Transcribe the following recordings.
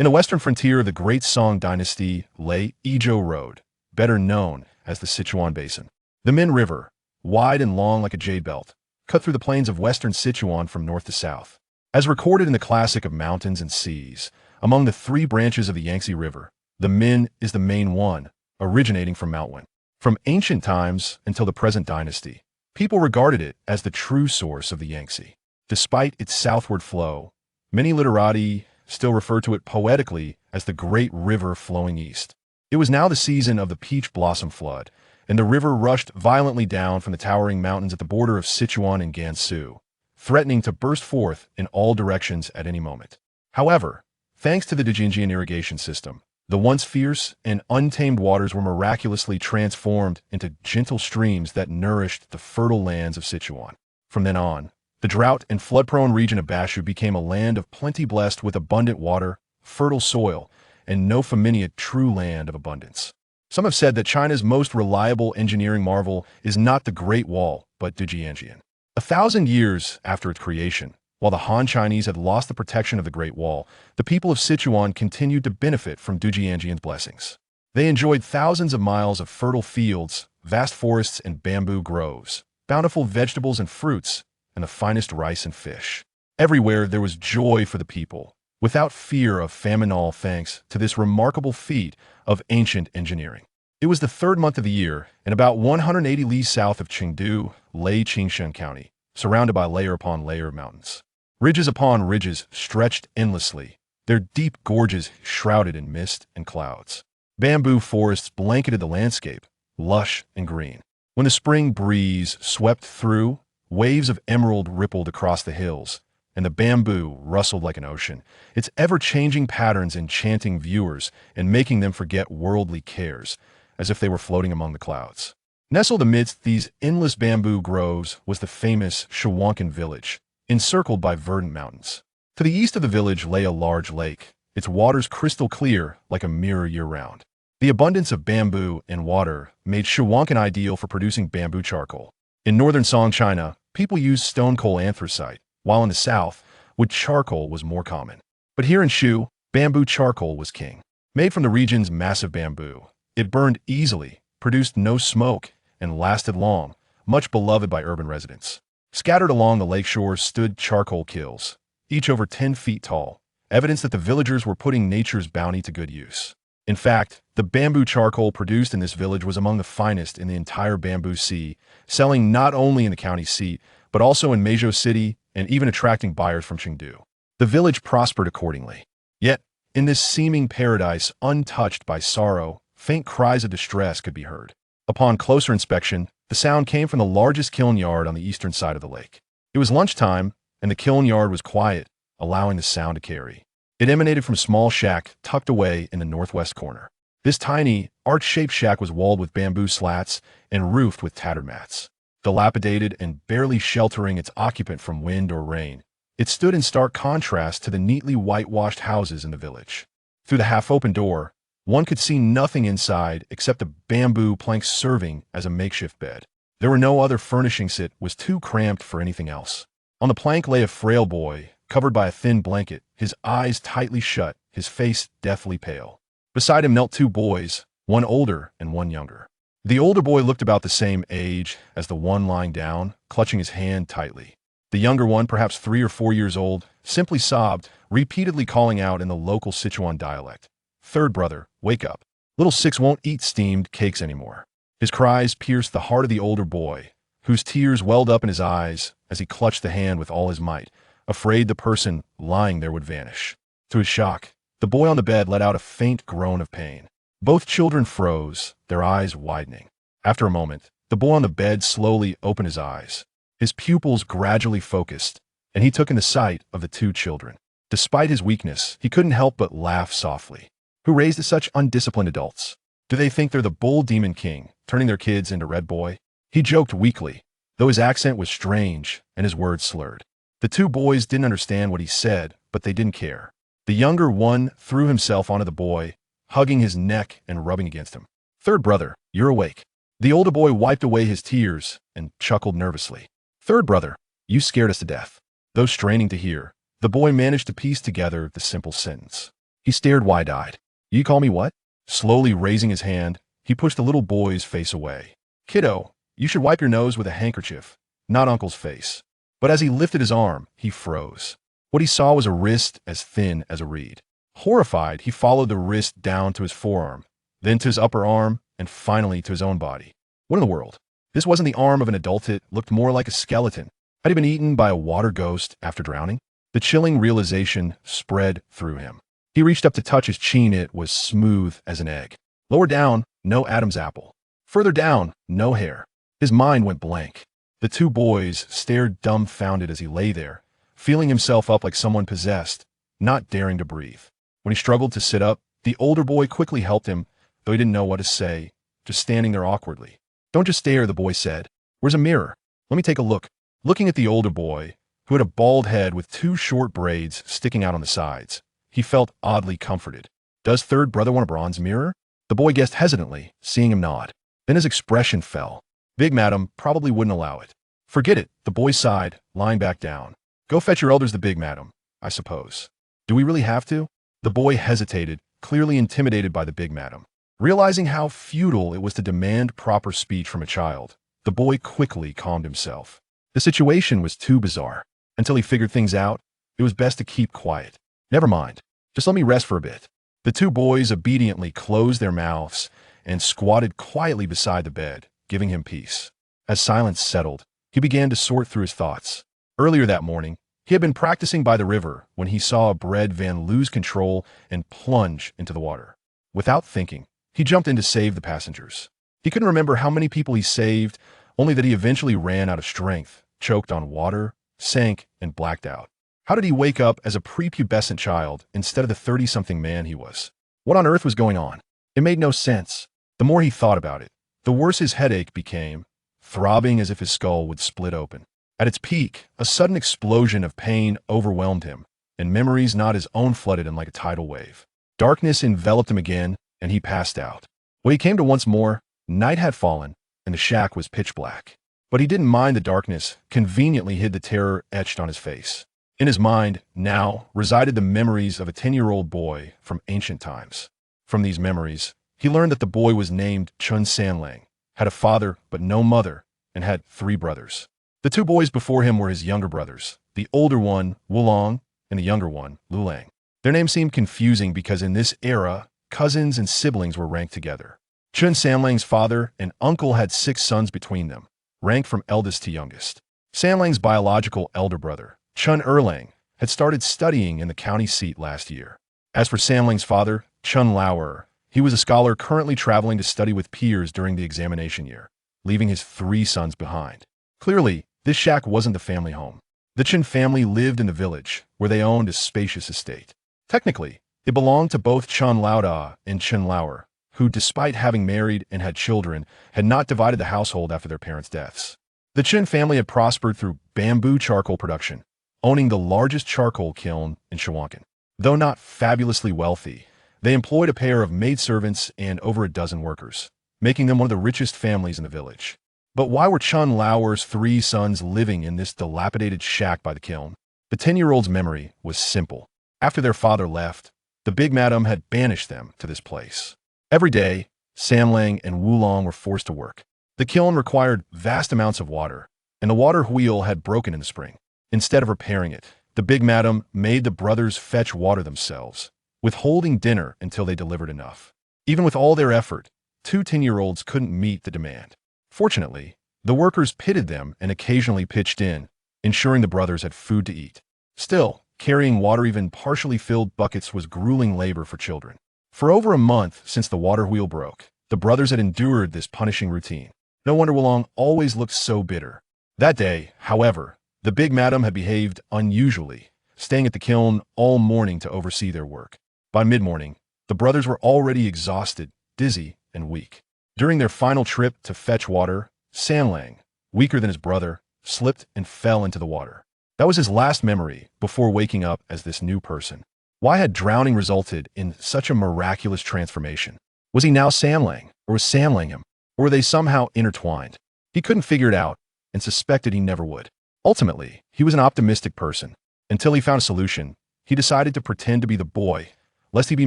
In the western frontier of the great Song Dynasty lay Yizhou Road, better known as the Sichuan Basin. The Min River, wide and long like a jade belt, cut through the plains of western Sichuan from north to south. As recorded in the classic of mountains and seas, among the three branches of the Yangtze River, the Min is the main one, originating from Mount Wen. From ancient times until the present dynasty, people regarded it as the true source of the Yangtze. Despite its southward flow, many literati still refer to it poetically as the great river flowing east. It was now the season of the peach blossom flood, and the river rushed violently down from the towering mountains at the border of Sichuan and Gansu, threatening to burst forth in all directions at any moment. However, thanks to the Bianjing irrigation system, the once fierce and untamed waters were miraculously transformed into gentle streams that nourished the fertile lands of Sichuan. From then on, the drought and flood-prone region of Bashu became a land of plenty blessed with abundant water, fertile soil, and no familiar true land of abundance. Some have said that China's most reliable engineering marvel is not the Great Wall, but Bianjing. 1,000 years after its creation, while the Han Chinese had lost the protection of the Great Wall, the people of Sichuan continued to benefit from Bianjing's blessings. They enjoyed thousands of miles of fertile fields, vast forests and bamboo groves, bountiful vegetables and fruits, and the finest rice and fish. Everywhere there was joy for the people, without fear of famine, all thanks to this remarkable feat of ancient engineering. It was the third month of the year, and about 180 li south of Chengdu lay Qingxia County, surrounded by layer upon layer of mountains. Ridges upon ridges stretched endlessly, their deep gorges shrouded in mist and clouds. Bamboo forests blanketed the landscape, lush and green. When the spring breeze swept through, waves of emerald rippled across the hills, and the bamboo rustled like an ocean, its ever-changing patterns enchanting viewers and making them forget worldly cares, as if they were floating among the clouds. Nestled amidst these endless bamboo groves was the famous Shawankan village, encircled by verdant mountains. To the east of the village lay a large lake, its waters crystal clear like a mirror year-round. The abundance of bamboo and water made Shawankan ideal for producing bamboo charcoal. In northern Song China, people used stone coal anthracite, while in the south, wood charcoal was more common. But here in Shu, bamboo charcoal was king. Made from the region's massive bamboo, it burned easily, produced no smoke, and lasted long, much beloved by urban residents. Scattered along the lakeshore stood charcoal kilns, each over 10 feet tall, evidence that the villagers were putting nature's bounty to good use. In fact, the bamboo charcoal produced in this village was among the finest in the entire Bamboo Sea, selling not only in the county seat, but also in Meizhou City and even attracting buyers from Chengdu. The village prospered accordingly. Yet, in this seeming paradise untouched by sorrow, faint cries of distress could be heard. Upon closer inspection, the sound came from the largest kiln yard on the eastern side of the lake. It was lunchtime, and the kiln yard was quiet, allowing the sound to carry. It emanated from a small shack tucked away in the northwest corner. This tiny, arch-shaped shack was walled with bamboo slats and roofed with tattered mats. Dilapidated and barely sheltering its occupant from wind or rain, it stood in stark contrast to the neatly whitewashed houses in the village. Through the half-open door, one could see nothing inside except a bamboo plank serving as a makeshift bed. There were no other furnishings. It was too cramped for anything else. On the plank lay a frail boy, covered by a thin blanket, his eyes tightly shut, his face deathly pale. Beside him knelt two boys, one older and one younger. The older boy looked about the same age as the one lying down, clutching his hand tightly. The younger one, perhaps 3 or 4 years old, simply sobbed, repeatedly calling out in the local Sichuan dialect, "Third brother, wake up. Little Six won't eat steamed cakes anymore." His cries pierced the heart of the older boy, whose tears welled up in his eyes as he clutched the hand with all his might, afraid the person lying there would vanish. To his shock, the boy on the bed let out a faint groan of pain. Both children froze, their eyes widening. After a moment, the boy on the bed slowly opened his eyes. His pupils gradually focused, and he took in the sight of the two children. Despite his weakness, he couldn't help but laugh softly. Who raised such undisciplined adults? Do they think they're the bull demon king, turning their kids into red boy? He joked weakly, though his accent was strange and his words slurred. The two boys didn't understand what he said, but they didn't care. The younger one threw himself onto the boy, hugging his neck and rubbing against him. "Third brother, you're awake." The older boy wiped away his tears and chuckled nervously. "Third brother, you scared us to death." Though straining to hear, the boy managed to piece together the simple sentence. He stared wide-eyed. You call me what? Slowly raising his hand, he pushed the little boy's face away. Kiddo, you should wipe your nose with a handkerchief, not Uncle's face. But as he lifted his arm, he froze. What he saw was a wrist as thin as a reed. Horrified, he followed the wrist down to his forearm, then to his upper arm, and finally to his own body. What in the world? This wasn't the arm of an adult. It looked more like a skeleton. Had he been eaten by a water ghost after drowning? The chilling realization spread through him. He reached up to touch his chin. It was smooth as an egg. Lower down, no Adam's apple. Further down, no hair. His mind went blank. The two boys stared dumbfounded as he lay there, feeling himself up like someone possessed, not daring to breathe. When he struggled to sit up, the older boy quickly helped him, though he didn't know what to say, just standing there awkwardly. Don't just stare, the boy said. Where's a mirror? Let me take a look. Looking at the older boy, who had a bald head with two short braids sticking out on the sides, he felt oddly comforted. Does third brother want a bronze mirror? The boy guessed hesitantly, seeing him nod. Then his expression fell. Big madam probably wouldn't allow it. Forget it, the boy sighed, lying back down. Go fetch your elders, the big madam, I suppose. Do we really have to? The boy hesitated, clearly intimidated by the big madam. Realizing how futile it was to demand proper speech from a child, the boy quickly calmed himself. The situation was too bizarre. Until he figured things out, it was best to keep quiet. Never mind. Just let me rest for a bit. The two boys obediently closed their mouths and squatted quietly beside the bed, giving him peace. As silence settled, he began to sort through his thoughts. Earlier that morning, he had been practicing by the river when he saw a bread van lose control and plunge into the water. Without thinking, he jumped in to save the passengers. He couldn't remember how many people he saved, only that he eventually ran out of strength, choked on water, sank, and blacked out. How did he wake up as a prepubescent child instead of the 30-something man he was? What on earth was going on? It made no sense. The more he thought about it, the worse his headache became, throbbing as if his skull would split open. At its peak, a sudden explosion of pain overwhelmed him, and memories not his own flooded him like a tidal wave. Darkness enveloped him again, and he passed out. When he came to once more, night had fallen, and the shack was pitch black. But he didn't mind the darkness, conveniently hid the terror etched on his face. In his mind, now, resided the memories of a 10-year-old boy from ancient times. From these memories, he learned that the boy was named Chun Sanlang, had a father but no mother, and had 3 brothers. The 2 boys before him were his younger brothers, the older one, Wulong, and the younger one, Lulang. Their names seemed confusing because in this era, cousins and siblings were ranked together. Chun Sanlang's father and uncle had 6 sons between them, ranked from eldest to youngest. Sanlang's biological elder brother, Chun Erlang, had started studying in the county seat last year. As for Sanlang's father, Chun Lauer, he was a scholar currently traveling to study with peers during the examination year, leaving his 3 sons behind. Clearly, this shack wasn't the family home. The Chun family lived in the village, where they owned a spacious estate. Technically, it belonged to both Chun Lauda and Chun Lauer, who, despite having married and had children, had not divided the household after their parents' deaths. The Chun family had prospered through bamboo charcoal production, owning the largest charcoal kiln in Shawangkan. Though not fabulously wealthy, they employed a pair of maidservants and over a dozen workers, making them one of the richest families in the village. But why were Chun Lauer's 3 sons living in this dilapidated shack by the kiln? The 10-year-old's memory was simple. After their father left, the big madam had banished them to this place. Every day, Sanlang and Wulong were forced to work. The kiln required vast amounts of water, and the water wheel had broken in the spring. Instead of repairing it, the big madam made the brothers fetch water themselves, withholding dinner until they delivered enough. Even with all their effort, 2 10-year-olds couldn't meet the demand. Fortunately, the workers pitied them and occasionally pitched in, ensuring the brothers had food to eat. Still, carrying water even partially filled buckets was grueling labor for children. For over a month since the water wheel broke, the brothers had endured this punishing routine. No wonder Wulong always looked so bitter. That day, however, the big madam had behaved unusually, staying at the kiln all morning to oversee their work. By mid-morning, the brothers were already exhausted, dizzy, and weak. During their final trip to fetch water, Sanlang, weaker than his brother, slipped and fell into the water. That was his last memory before waking up as this new person. Why had drowning resulted in such a miraculous transformation? Was he now Sanlang, or was Sanlang him? Or were they somehow intertwined? He couldn't figure it out, and suspected he never would. Ultimately, he was an optimistic person. Until he found a solution, he decided to pretend to be the boy, lest he be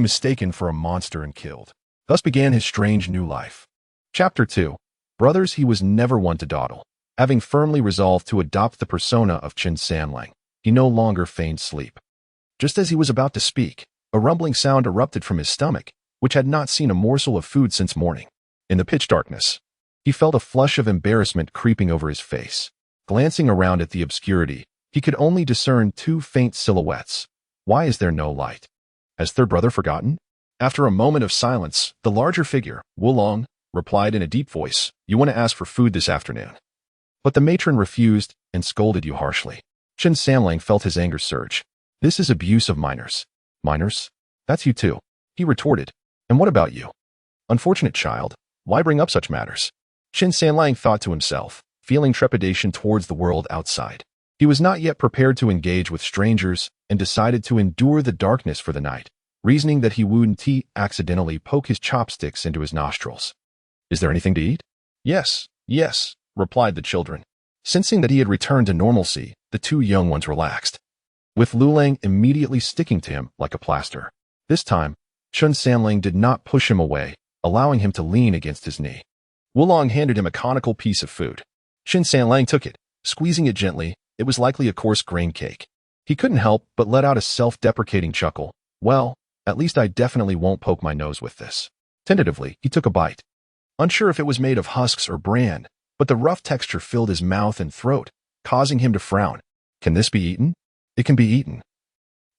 mistaken for a monster and killed. Thus began his strange new life. Chapter 2. Brothers. He was never one to dawdle. Having firmly resolved to adopt the persona of Qin Sanlang, he no longer feigned sleep. Just as he was about to speak, a rumbling sound erupted from his stomach, which had not seen a morsel of food since morning. In the pitch darkness, he felt a flush of embarrassment creeping over his face. Glancing around at the obscurity, he could only discern two faint silhouettes. Why is there no light? Has third brother forgotten? After a moment of silence, the larger figure, Wulong, replied in a deep voice, "You want to ask for food this afternoon." But the matron refused and scolded you harshly. Qin Sanlang felt his anger surge. This is abuse of minors. Minors? That's you too, he retorted. And what about you? Unfortunate child, why bring up such matters? Qin Sanlang thought to himself, feeling trepidation towards the world outside. He was not yet prepared to engage with strangers and decided to endure the darkness for the night, reasoning that he wouldn't accidentally poke his chopsticks into his nostrils. Is there anything to eat? Yes, replied the children. Sensing that he had returned to normalcy, the two young ones relaxed, with Lulang immediately sticking to him like a plaster. This time, Qin Sanlang did not push him away, allowing him to lean against his knee. Wulong handed him a conical piece of food. Qin Sanlang took it, squeezing it gently. It was likely a coarse grain cake. He couldn't help but let out a self-deprecating chuckle. Well, at least I definitely won't poke my nose with this. Tentatively, he took a bite. Unsure if it was made of husks or bran, but the rough texture filled his mouth and throat, causing him to frown. Can this be eaten? It can be eaten,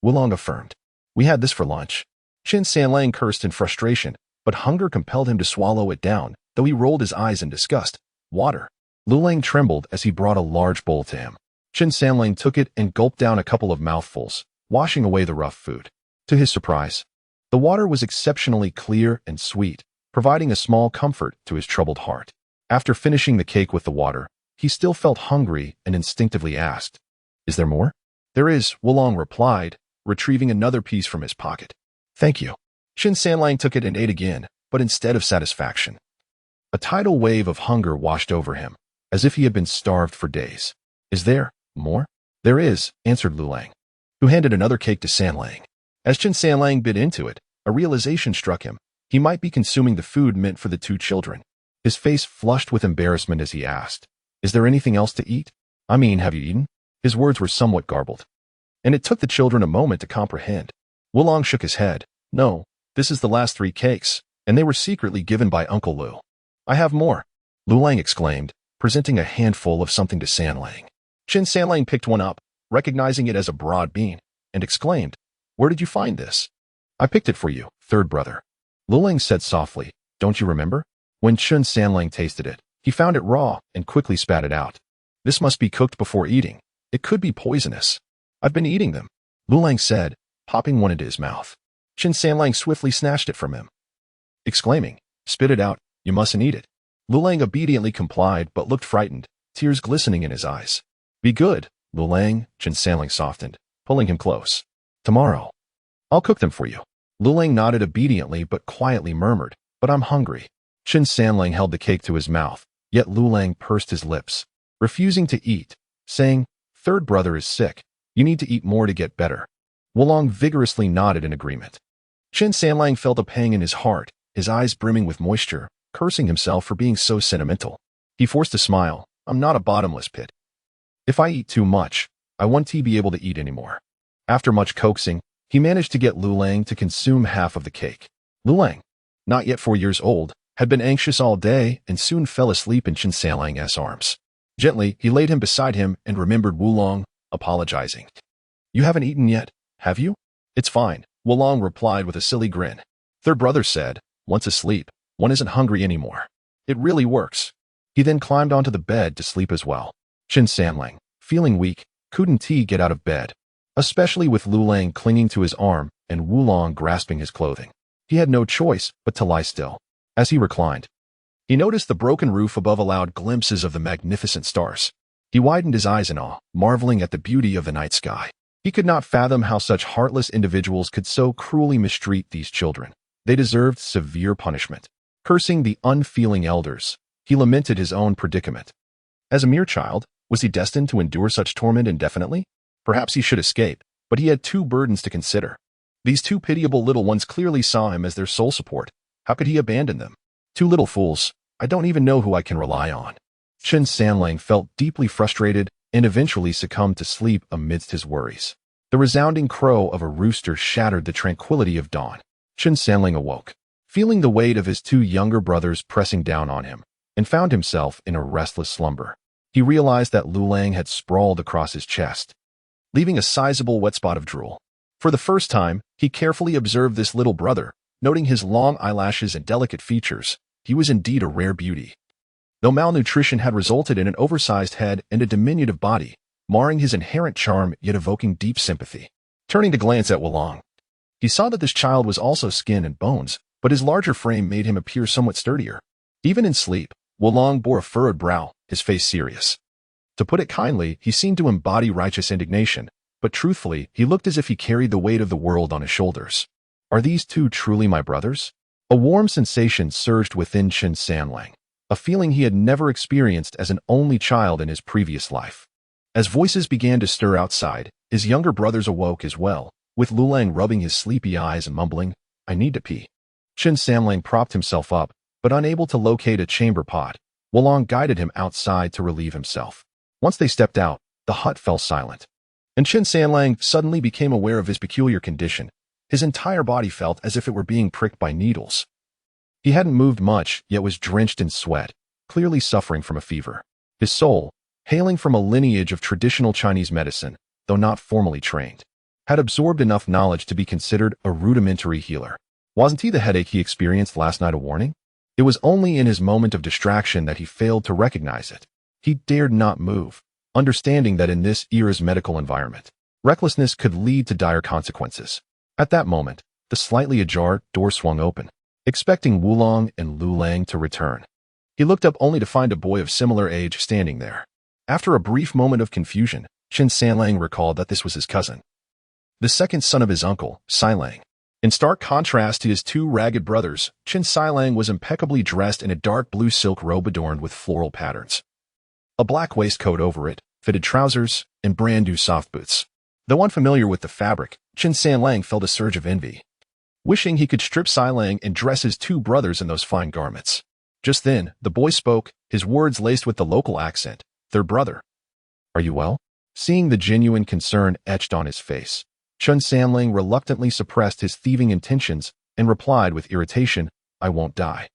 Wulong affirmed. We had this for lunch. Qin Sanlang cursed in frustration, but hunger compelled him to swallow it down, though he rolled his eyes in disgust. Water. Lulang trembled as he brought a large bowl to him. Qin Sanlang took it and gulped down a couple of mouthfuls, washing away the rough food. To his surprise, the water was exceptionally clear and sweet, providing a small comfort to his troubled heart. After finishing the cake with the water, he still felt hungry and instinctively asked, "Is there more?" "There is," Wulong replied, retrieving another piece from his pocket. "Thank you." Qin Sanlang took it and ate again, but instead of satisfaction, a tidal wave of hunger washed over him, as if he had been starved for days. "Is there more?" "There is," answered Lulang, who handed another cake to Sanlang. As Qin Sanlang bit into it, a realization struck him. He might be consuming the food meant for the two children. His face flushed with embarrassment as he asked, "Is there anything else to eat? I mean, have you eaten?" His words were somewhat garbled, and it took the children a moment to comprehend. Wulong shook his head. "No, this is the last 3 cakes, and they were secretly given by Uncle Liu." "I have more," Lulang exclaimed, presenting a handful of something to Sanlang. Qin Sanlang picked one up, recognizing it as a broad bean, and exclaimed, "Where did you find this?" "I picked it for you, third brother," Lulang said softly. "Don't you remember?" When Qin Sanlang tasted it, he found it raw and quickly spat it out. "This must be cooked before eating. It could be poisonous." "I've been eating them," Lulang said, popping one into his mouth. Qin Sanlang swiftly snatched it from him, exclaiming, "Spit it out, you mustn't eat it." Lulang obediently complied but looked frightened, tears glistening in his eyes. "Be good, Lulang," Qin Sanlang softened, pulling him close. "Tomorrow, I'll cook them for you." Lulang nodded obediently but quietly murmured, "But I'm hungry." Qin Sanlang held the cake to his mouth, yet Lulang pursed his lips, refusing to eat, saying, "Third brother is sick. You need to eat more to get better." Wulong vigorously nodded in agreement. Qin Sanlang felt a pang in his heart, his eyes brimming with moisture, cursing himself for being so sentimental. He forced a smile. "I'm not a bottomless pit. If I eat too much, I won't be able to eat anymore." After much coaxing, he managed to get Lulang to consume half of the cake. Lulang, not yet 4 years old, had been anxious all day and soon fell asleep in Qin Sanlang's arms. Gently, he laid him beside him and remembered Wulong, apologizing. "You haven't eaten yet, have you?" "It's fine," Wulong replied with a silly grin. Third brother said, "Once asleep, one isn't hungry anymore. It really works." He then climbed onto the bed to sleep as well. Qin Sanlang, feeling weak, couldn't get out of bed, especially with Lulang clinging to his arm and Wulong grasping his clothing. He had no choice but to lie still. As he reclined, he noticed the broken roof above allowed glimpses of the magnificent stars. He widened his eyes in awe, marveling at the beauty of the night sky. He could not fathom how such heartless individuals could so cruelly mistreat these children. They deserved severe punishment. Cursing the unfeeling elders, he lamented his own predicament. As a mere child, was he destined to endure such torment indefinitely? Perhaps he should escape, but he had 2 burdens to consider. These two pitiable little ones clearly saw him as their sole support. How could he abandon them? Two little fools. I don't even know who I can rely on. Qin Sanlang felt deeply frustrated and eventually succumbed to sleep amidst his worries. The resounding crow of a rooster shattered the tranquility of dawn. Qin Sanlang awoke, feeling the weight of his two younger brothers pressing down on him, and found himself in a restless slumber. He realized that Lulang had sprawled across his chest, leaving a sizable wet spot of drool. For the first time, he carefully observed this little brother, noting his long eyelashes and delicate features. He was indeed a rare beauty. Though malnutrition had resulted in an oversized head and a diminutive body, marring his inherent charm yet evoking deep sympathy. Turning to glance at Wulang, he saw that this child was also skin and bones, but his larger frame made him appear somewhat sturdier. Even in sleep, Wulang bore a furrowed brow, his face serious. To put it kindly, he seemed to embody righteous indignation, but truthfully, he looked as if he carried the weight of the world on his shoulders. Are these two truly my brothers? A warm sensation surged within Qin Sanlang, a feeling he had never experienced as an only child in his previous life. As voices began to stir outside, his younger brothers awoke as well, with Lulang rubbing his sleepy eyes and mumbling, "I need to pee." Qin Sanlang propped himself up, but unable to locate a chamber pot. Wulang guided him outside to relieve himself. Once they stepped out, the hut fell silent, and Qin Sanlang suddenly became aware of his peculiar condition. His entire body felt as if it were being pricked by needles. He hadn't moved much, yet was drenched in sweat, clearly suffering from a fever. His soul, hailing from a lineage of traditional Chinese medicine, though not formally trained, had absorbed enough knowledge to be considered a rudimentary healer. Wasn't the headache he experienced last night a warning? It was only in his moment of distraction that he failed to recognize it. He dared not move, understanding that in this era's medical environment, recklessness could lead to dire consequences. At that moment, the slightly ajar door swung open, expecting Wulang and Lulang to return. He looked up only to find a boy of similar age standing there. After a brief moment of confusion, Qin Sanlang recalled that this was his cousin, the second son of his uncle, Silang. In stark contrast to his two ragged brothers, Qin Silang was impeccably dressed in a dark blue silk robe adorned with floral patterns. A black waistcoat over it, fitted trousers, and brand new soft boots. Though unfamiliar with the fabric, Qin Sanlang felt a surge of envy, wishing he could strip Silang and dress his two brothers in those fine garments. Just then, the boy spoke, his words laced with the local accent. "Third brother, are you well?" Seeing the genuine concern etched on his face, Qin Sanlang reluctantly suppressed his thieving intentions and replied with irritation, "I won't die.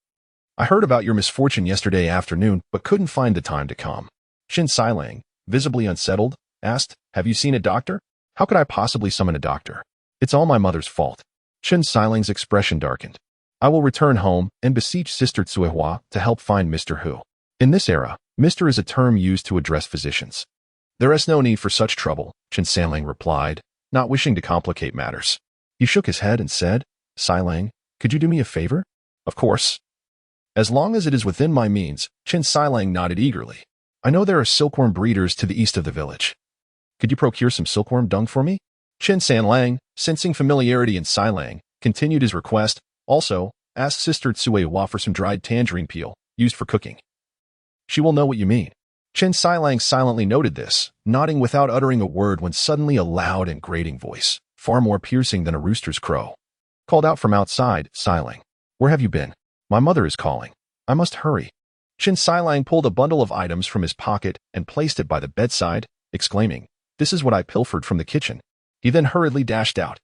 I heard about your misfortune yesterday afternoon, but couldn't find the time to come." Qin Silang, visibly unsettled, asked, "Have you seen a doctor?" "How could I possibly summon a doctor? It's all my mother's fault." Qin Silang's expression darkened. "I will return home and beseech Sister Tsuehua to help find Mr. Hu." In this era, Mr. is a term used to address physicians. "There is no need for such trouble," Qin Sanlang replied, not wishing to complicate matters. He shook his head and said, "Silang, could you do me a favor?" "Of course. As long as it is within my means." Qin Silang nodded eagerly. "I know there are silkworm breeders to the east of the village. Could you procure some silkworm dung for me?" Qin Sanlang, sensing familiarity in Silang, continued his request. "Also, ask Sister Tsuehua for some dried tangerine peel, used for cooking. She will know what you mean." Qin Silang silently noted this, nodding without uttering a word when suddenly a loud and grating voice, far more piercing than a rooster's crow, called out from outside. "Silang, where have you been? My mother is calling. I must hurry." Qin Silang pulled a bundle of items from his pocket and placed it by the bedside, exclaiming, "This is what I pilfered from the kitchen." He then hurriedly dashed out.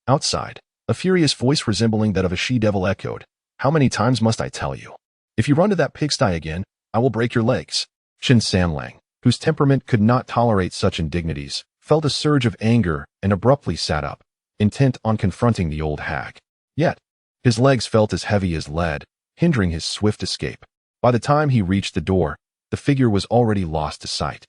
Outside, a furious voice resembling that of a she-devil echoed, "How many times must I tell you? If you run to that pigsty again, I will break your legs." Qin Sanlang, whose temperament could not tolerate such indignities, felt a surge of anger and abruptly sat up, intent on confronting the old hag. Yet, his legs felt as heavy as lead, hindering his swift escape. By the time he reached the door, the figure was already lost to sight,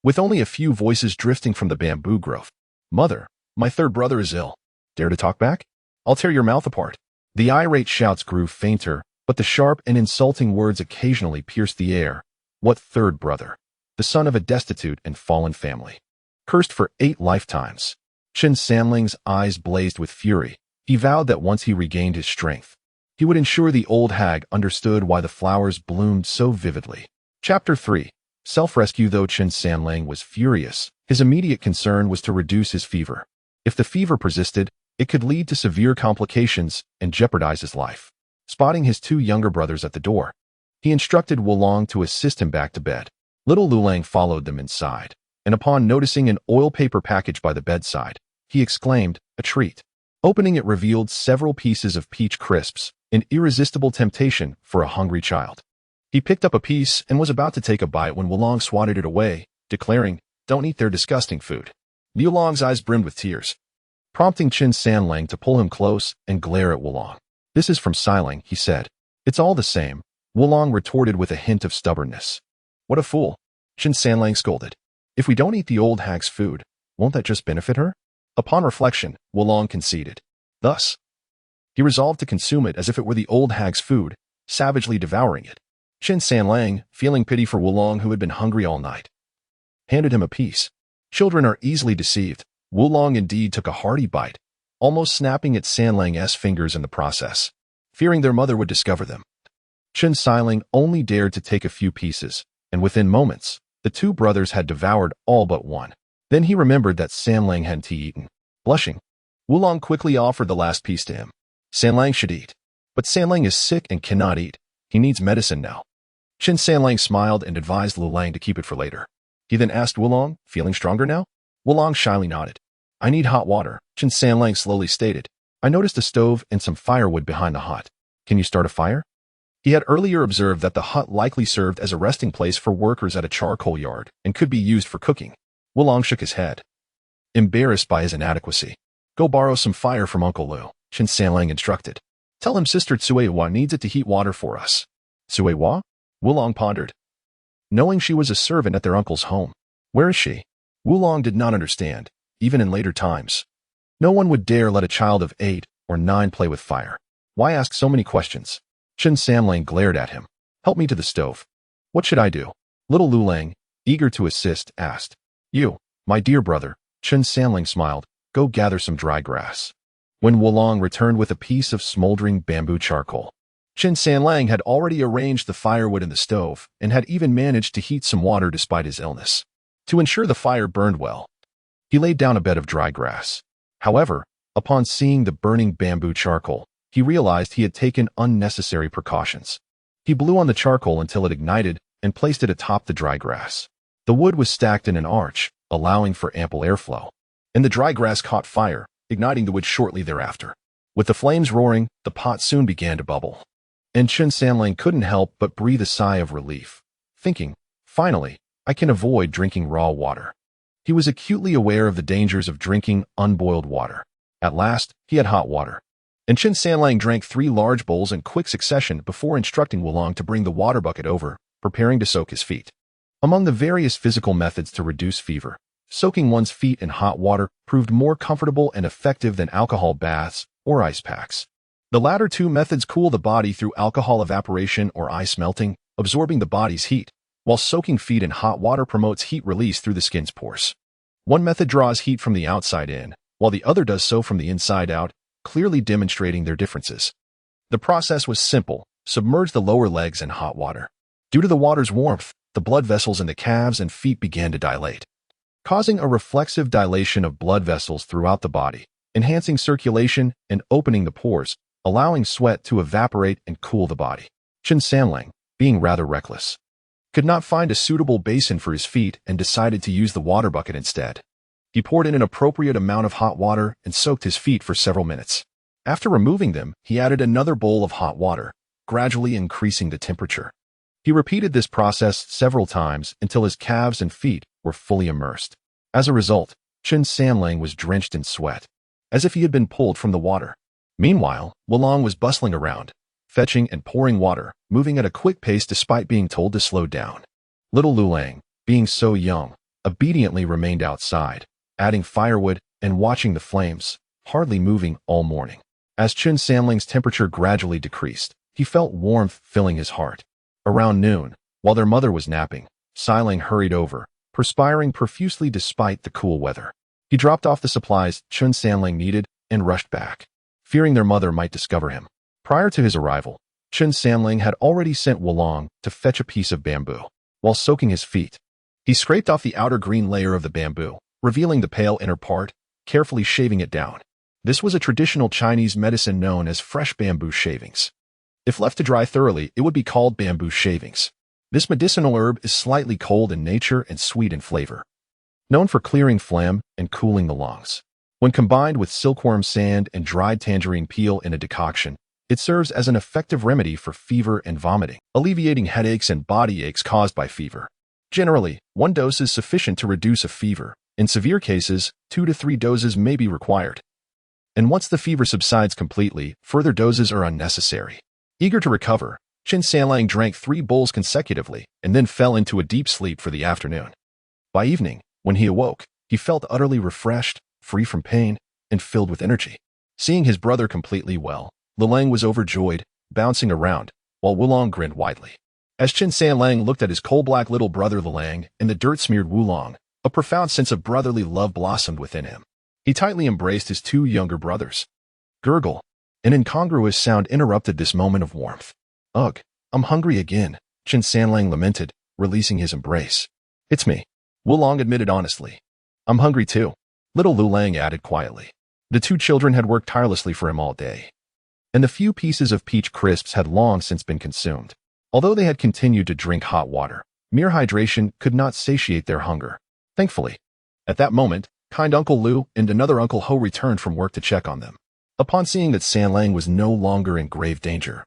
with only a few voices drifting from the bamboo grove. "Mother, my third brother is ill. Dare to talk back? I'll tear your mouth apart." The irate shouts grew fainter, but the sharp and insulting words occasionally pierced the air. What third brother? The son of a destitute and fallen family, cursed for 8 lifetimes. Qin Sanling's eyes blazed with fury. He vowed that once he regained his strength, he would ensure the old hag understood why the flowers bloomed so vividly. Chapter 3. Self-rescue. Though Qin Sanlang was furious, his immediate concern was to reduce his fever. If the fever persisted, It could lead to severe complications and jeopardize his life. Spotting his two younger brothers at the door, he instructed Wulong to assist him back to bed. Little Lulang followed them inside, and upon noticing an oil paper package by the bedside, he exclaimed, "A treat." Opening it revealed several pieces of peach crisps, an irresistible temptation for a hungry child. He picked up a piece and was about to take a bite when Wulong swatted it away, declaring, "Don't eat their disgusting food." Liu Long's eyes brimmed with tears, prompting Qin Sanlang to pull him close and glare at Wulong. "This is from Xiling," he said. "It's all the same," Wulong retorted with a hint of stubbornness. "What a fool," Qin Sanlang scolded. "If we don't eat the old hag's food, won't that just benefit her?" Upon reflection, Wulong conceded. Thus, he resolved to consume it as if it were the old hag's food, savagely devouring it. Qin Sanlang, feeling pity for Wulong who had been hungry all night, handed him a piece. Children are easily deceived. Wulong indeed took a hearty bite, almost snapping at Sanlang's fingers in the process, fearing their mother would discover them. Qin Xiling only dared to take a few pieces, and within moments, the two brothers had devoured all but one. Then he remembered that Sanlang hadn't eaten. Blushing, Wulong quickly offered the last piece to him. "Sanlang should eat. But Sanlang is sick and cannot eat. He needs medicine now." Qin Sanlang smiled and advised Lulang to keep it for later. He then asked Wulong, "Feeling stronger now?" Wulong shyly nodded. "I need hot water," Qin Sanlang slowly stated. "I noticed a stove and some firewood behind the hut. Can you start a fire?" He had earlier observed that the hut likely served as a resting place for workers at a charcoal yard and could be used for cooking. Wulong shook his head, embarrassed by his inadequacy. "Go borrow some fire from Uncle Liu," Qin Sanlang instructed. "Tell him Sister Tsuewa needs it to heat water for us." "Tsuewa?" Wulong pondered, knowing she was a servant at their uncle's home. "Where is she?" Wulong did not understand, even in later times. No one would dare let a child of 8 or 9 play with fire. Why ask so many questions? Qin Sanlang glared at him. "Help me to the stove." "What should I do?" Little Lulang, eager to assist, asked. "You, my dear brother," Qin Sanlang smiled, "go gather some dry grass." When Wulong returned with a piece of smoldering bamboo charcoal, Qin Sanlang had already arranged the firewood in the stove and had even managed to heat some water despite his illness. To ensure the fire burned well, he laid down a bed of dry grass. However, upon seeing the burning bamboo charcoal, he realized he had taken unnecessary precautions. He blew on the charcoal until it ignited and placed it atop the dry grass. The wood was stacked in an arch, allowing for ample airflow, and the dry grass caught fire, igniting the wood shortly thereafter. With the flames roaring, the pot soon began to bubble, and Qin Sanlang couldn't help but breathe a sigh of relief, thinking, "Finally, I can avoid drinking raw water." He was acutely aware of the dangers of drinking unboiled water. At last, he had hot water, and Qin Sanlang drank 3 large bowls in quick succession before instructing Wulong to bring the water bucket over, preparing to soak his feet. Among the various physical methods to reduce fever, soaking one's feet in hot water proved more comfortable and effective than alcohol baths or ice packs. The latter two methods cool the body through alcohol evaporation or ice melting, absorbing the body's heat, while soaking feet in hot water promotes heat release through the skin's pores. One method draws heat from the outside in, while the other does so from the inside out, clearly demonstrating their differences. The process was simple: submerge the lower legs in hot water. Due to the water's warmth, the blood vessels in the calves and feet began to dilate, causing a reflexive dilation of blood vessels throughout the body, enhancing circulation and opening the pores, allowing sweat to evaporate and cool the body. Qin Sanlang, being rather reckless, could not find a suitable basin for his feet and decided to use the water bucket instead. He poured in an appropriate amount of hot water and soaked his feet for several minutes. After removing them, he added another bowl of hot water, gradually increasing the temperature. He repeated this process several times until his calves and feet were fully immersed. As a result, Qin Sanlang was drenched in sweat, as if he had been pulled from the water. Meanwhile, Wulong was bustling around, fetching and pouring water, moving at a quick pace despite being told to slow down. Little Lulang, being so young, obediently remained outside, adding firewood and watching the flames, hardly moving all morning. As Qin Sanlang's temperature gradually decreased, he felt warmth filling his heart. Around noon, while their mother was napping, Xiling hurried over, perspiring profusely despite the cool weather. He dropped off the supplies Qin Sanlang needed and rushed back, fearing their mother might discover him. Prior to his arrival, Qin Sanlang had already sent Wulong to fetch a piece of bamboo. While soaking his feet, he scraped off the outer green layer of the bamboo, revealing the pale inner part, carefully shaving it down. This was a traditional Chinese medicine known as fresh bamboo shavings. If left to dry thoroughly, it would be called bamboo shavings. This medicinal herb is slightly cold in nature and sweet in flavor, known for clearing phlegm and cooling the lungs. When combined with silkworm sand and dried tangerine peel in a decoction, it serves as an effective remedy for fever and vomiting, alleviating headaches and body aches caused by fever. Generally, 1 dose is sufficient to reduce a fever. In severe cases, 2 to 3 doses may be required. And once the fever subsides completely, further doses are unnecessary. Eager to recover, Qin Sanlang drank 3 bowls consecutively and then fell into a deep sleep for the afternoon. By evening, when he awoke, he felt utterly refreshed, free from pain, and filled with energy. Seeing his brother completely well, Lilang was overjoyed, bouncing around, while Wulong grinned widely. As Qin Sanlang looked at his coal-black little brother Lilang and the dirt-smeared Wulong, a profound sense of brotherly love blossomed within him. He tightly embraced his 2 younger brothers. Gurgle. An incongruous sound interrupted this moment of warmth. Ugh, I'm hungry again, Qin Sanlang lamented, releasing his embrace. It's me, Wulong admitted honestly. I'm hungry too, little Lilang added quietly. The 2 children had worked tirelessly for him all day, and the few pieces of peach crisps had long since been consumed. Although they had continued to drink hot water, mere hydration could not satiate their hunger. Thankfully, at that moment, kind Uncle Liu and another Uncle Ho returned from work to check on them. Upon seeing that Sanlang was no longer in grave danger,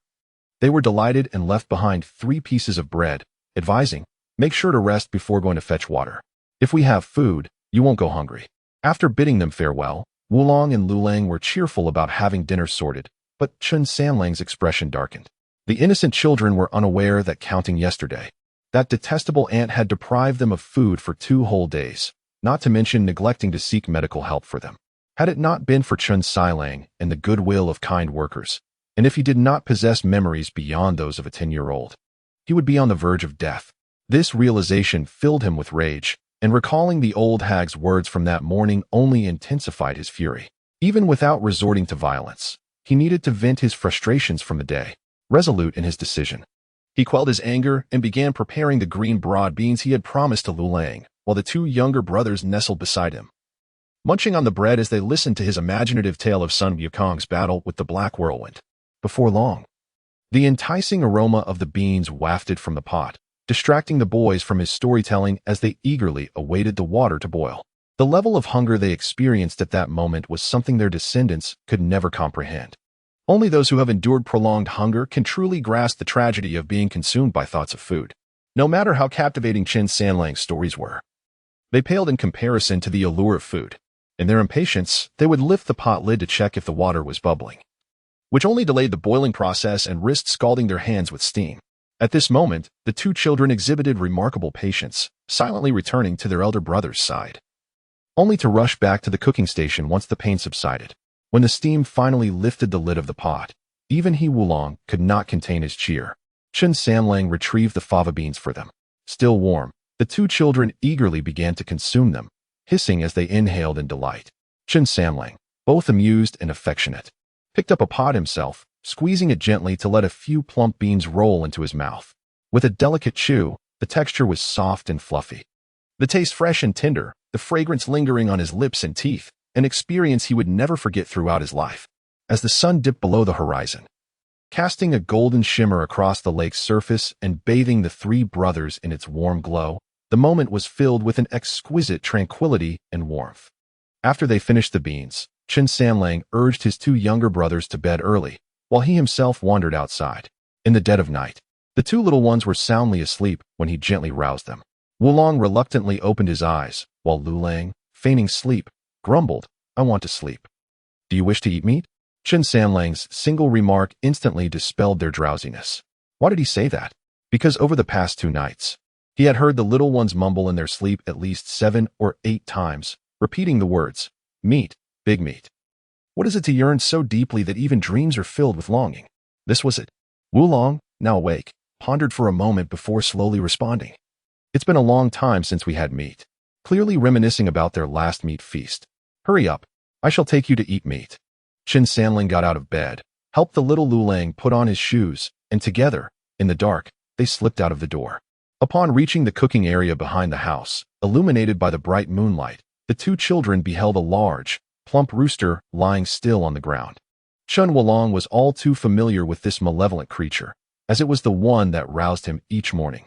they were delighted and left behind 3 pieces of bread, advising, make sure to rest before going to fetch water. If we have food, you won't go hungry. After bidding them farewell, Wulong and Lilang were cheerful about having dinner sorted, but Qin Sanlang's expression darkened. The innocent children were unaware that counting yesterday, that detestable ant had deprived them of food for 2 whole days, not to mention neglecting to seek medical help for them. Had it not been for Qin Sanlang and the goodwill of kind workers, and if he did not possess memories beyond those of a 10-year-old, he would be on the verge of death. This realization filled him with rage, and recalling the old hag's words from that morning only intensified his fury. Even without resorting to violence, he needed to vent his frustrations from the day. Resolute in his decision, he quelled his anger and began preparing the green broad beans he had promised to Lilang, while the 2 younger brothers nestled beside him, munching on the bread as they listened to his imaginative tale of Sun Wukong's battle with the Black Whirlwind. Before long, the enticing aroma of the beans wafted from the pot, distracting the boys from his storytelling as they eagerly awaited the water to boil. The level of hunger they experienced at that moment was something their descendants could never comprehend. Only those who have endured prolonged hunger can truly grasp the tragedy of being consumed by thoughts of food. No matter how captivating Qin Sanlang's stories were, they paled in comparison to the allure of food. In their impatience, they would lift the pot lid to check if the water was bubbling, which only delayed the boiling process and risked scalding their hands with steam. At this moment, the 2 children exhibited remarkable patience, silently returning to their elder brother's side, only to rush back to the cooking station once the pain subsided. When the steam finally lifted the lid of the pot, even he Wulong could not contain his cheer. Qin Sanlang retrieved the fava beans for them. Still warm, the 2 children eagerly began to consume them, hissing as they inhaled in delight. Qin Sanlang, both amused and affectionate, picked up a pot himself, squeezing it gently to let a few plump beans roll into his mouth. With a delicate chew, the texture was soft and fluffy, the taste fresh and tender, the fragrance lingering on his lips and teeth, an experience he would never forget throughout his life. As the sun dipped below the horizon, casting a golden shimmer across the lake's surface and bathing the 3 brothers in its warm glow, the moment was filled with an exquisite tranquility and warmth. After they finished the beans, Qin Sanlang urged his 2 younger brothers to bed early, while he himself wandered outside. In the dead of night, the 2 little ones were soundly asleep when he gently roused them. Wulong reluctantly opened his eyes, while Lilang, feigning sleep, grumbled, I want to sleep. Do you wish to eat meat? Qin Sanlang's single remark instantly dispelled their drowsiness. Why did he say that? Because over the past 2 nights, he had heard the little ones mumble in their sleep at least 7 or 8 times, repeating the words, meat, big meat. What is it to yearn so deeply that even dreams are filled with longing? This was it. Wulong, now awake, pondered for a moment before slowly responding. It's been a long time since we had meat, clearly reminiscing about their last meat feast. Hurry up, I shall take you to eat meat. Qin Sanlang got out of bed, helped the little Lilang put on his shoes, and together, in the dark, they slipped out of the door. Upon reaching the cooking area behind the house, illuminated by the bright moonlight, the 2 children beheld a large, plump rooster lying still on the ground. Chun Wulong was all too familiar with this malevolent creature, as it was the one that roused him each morning,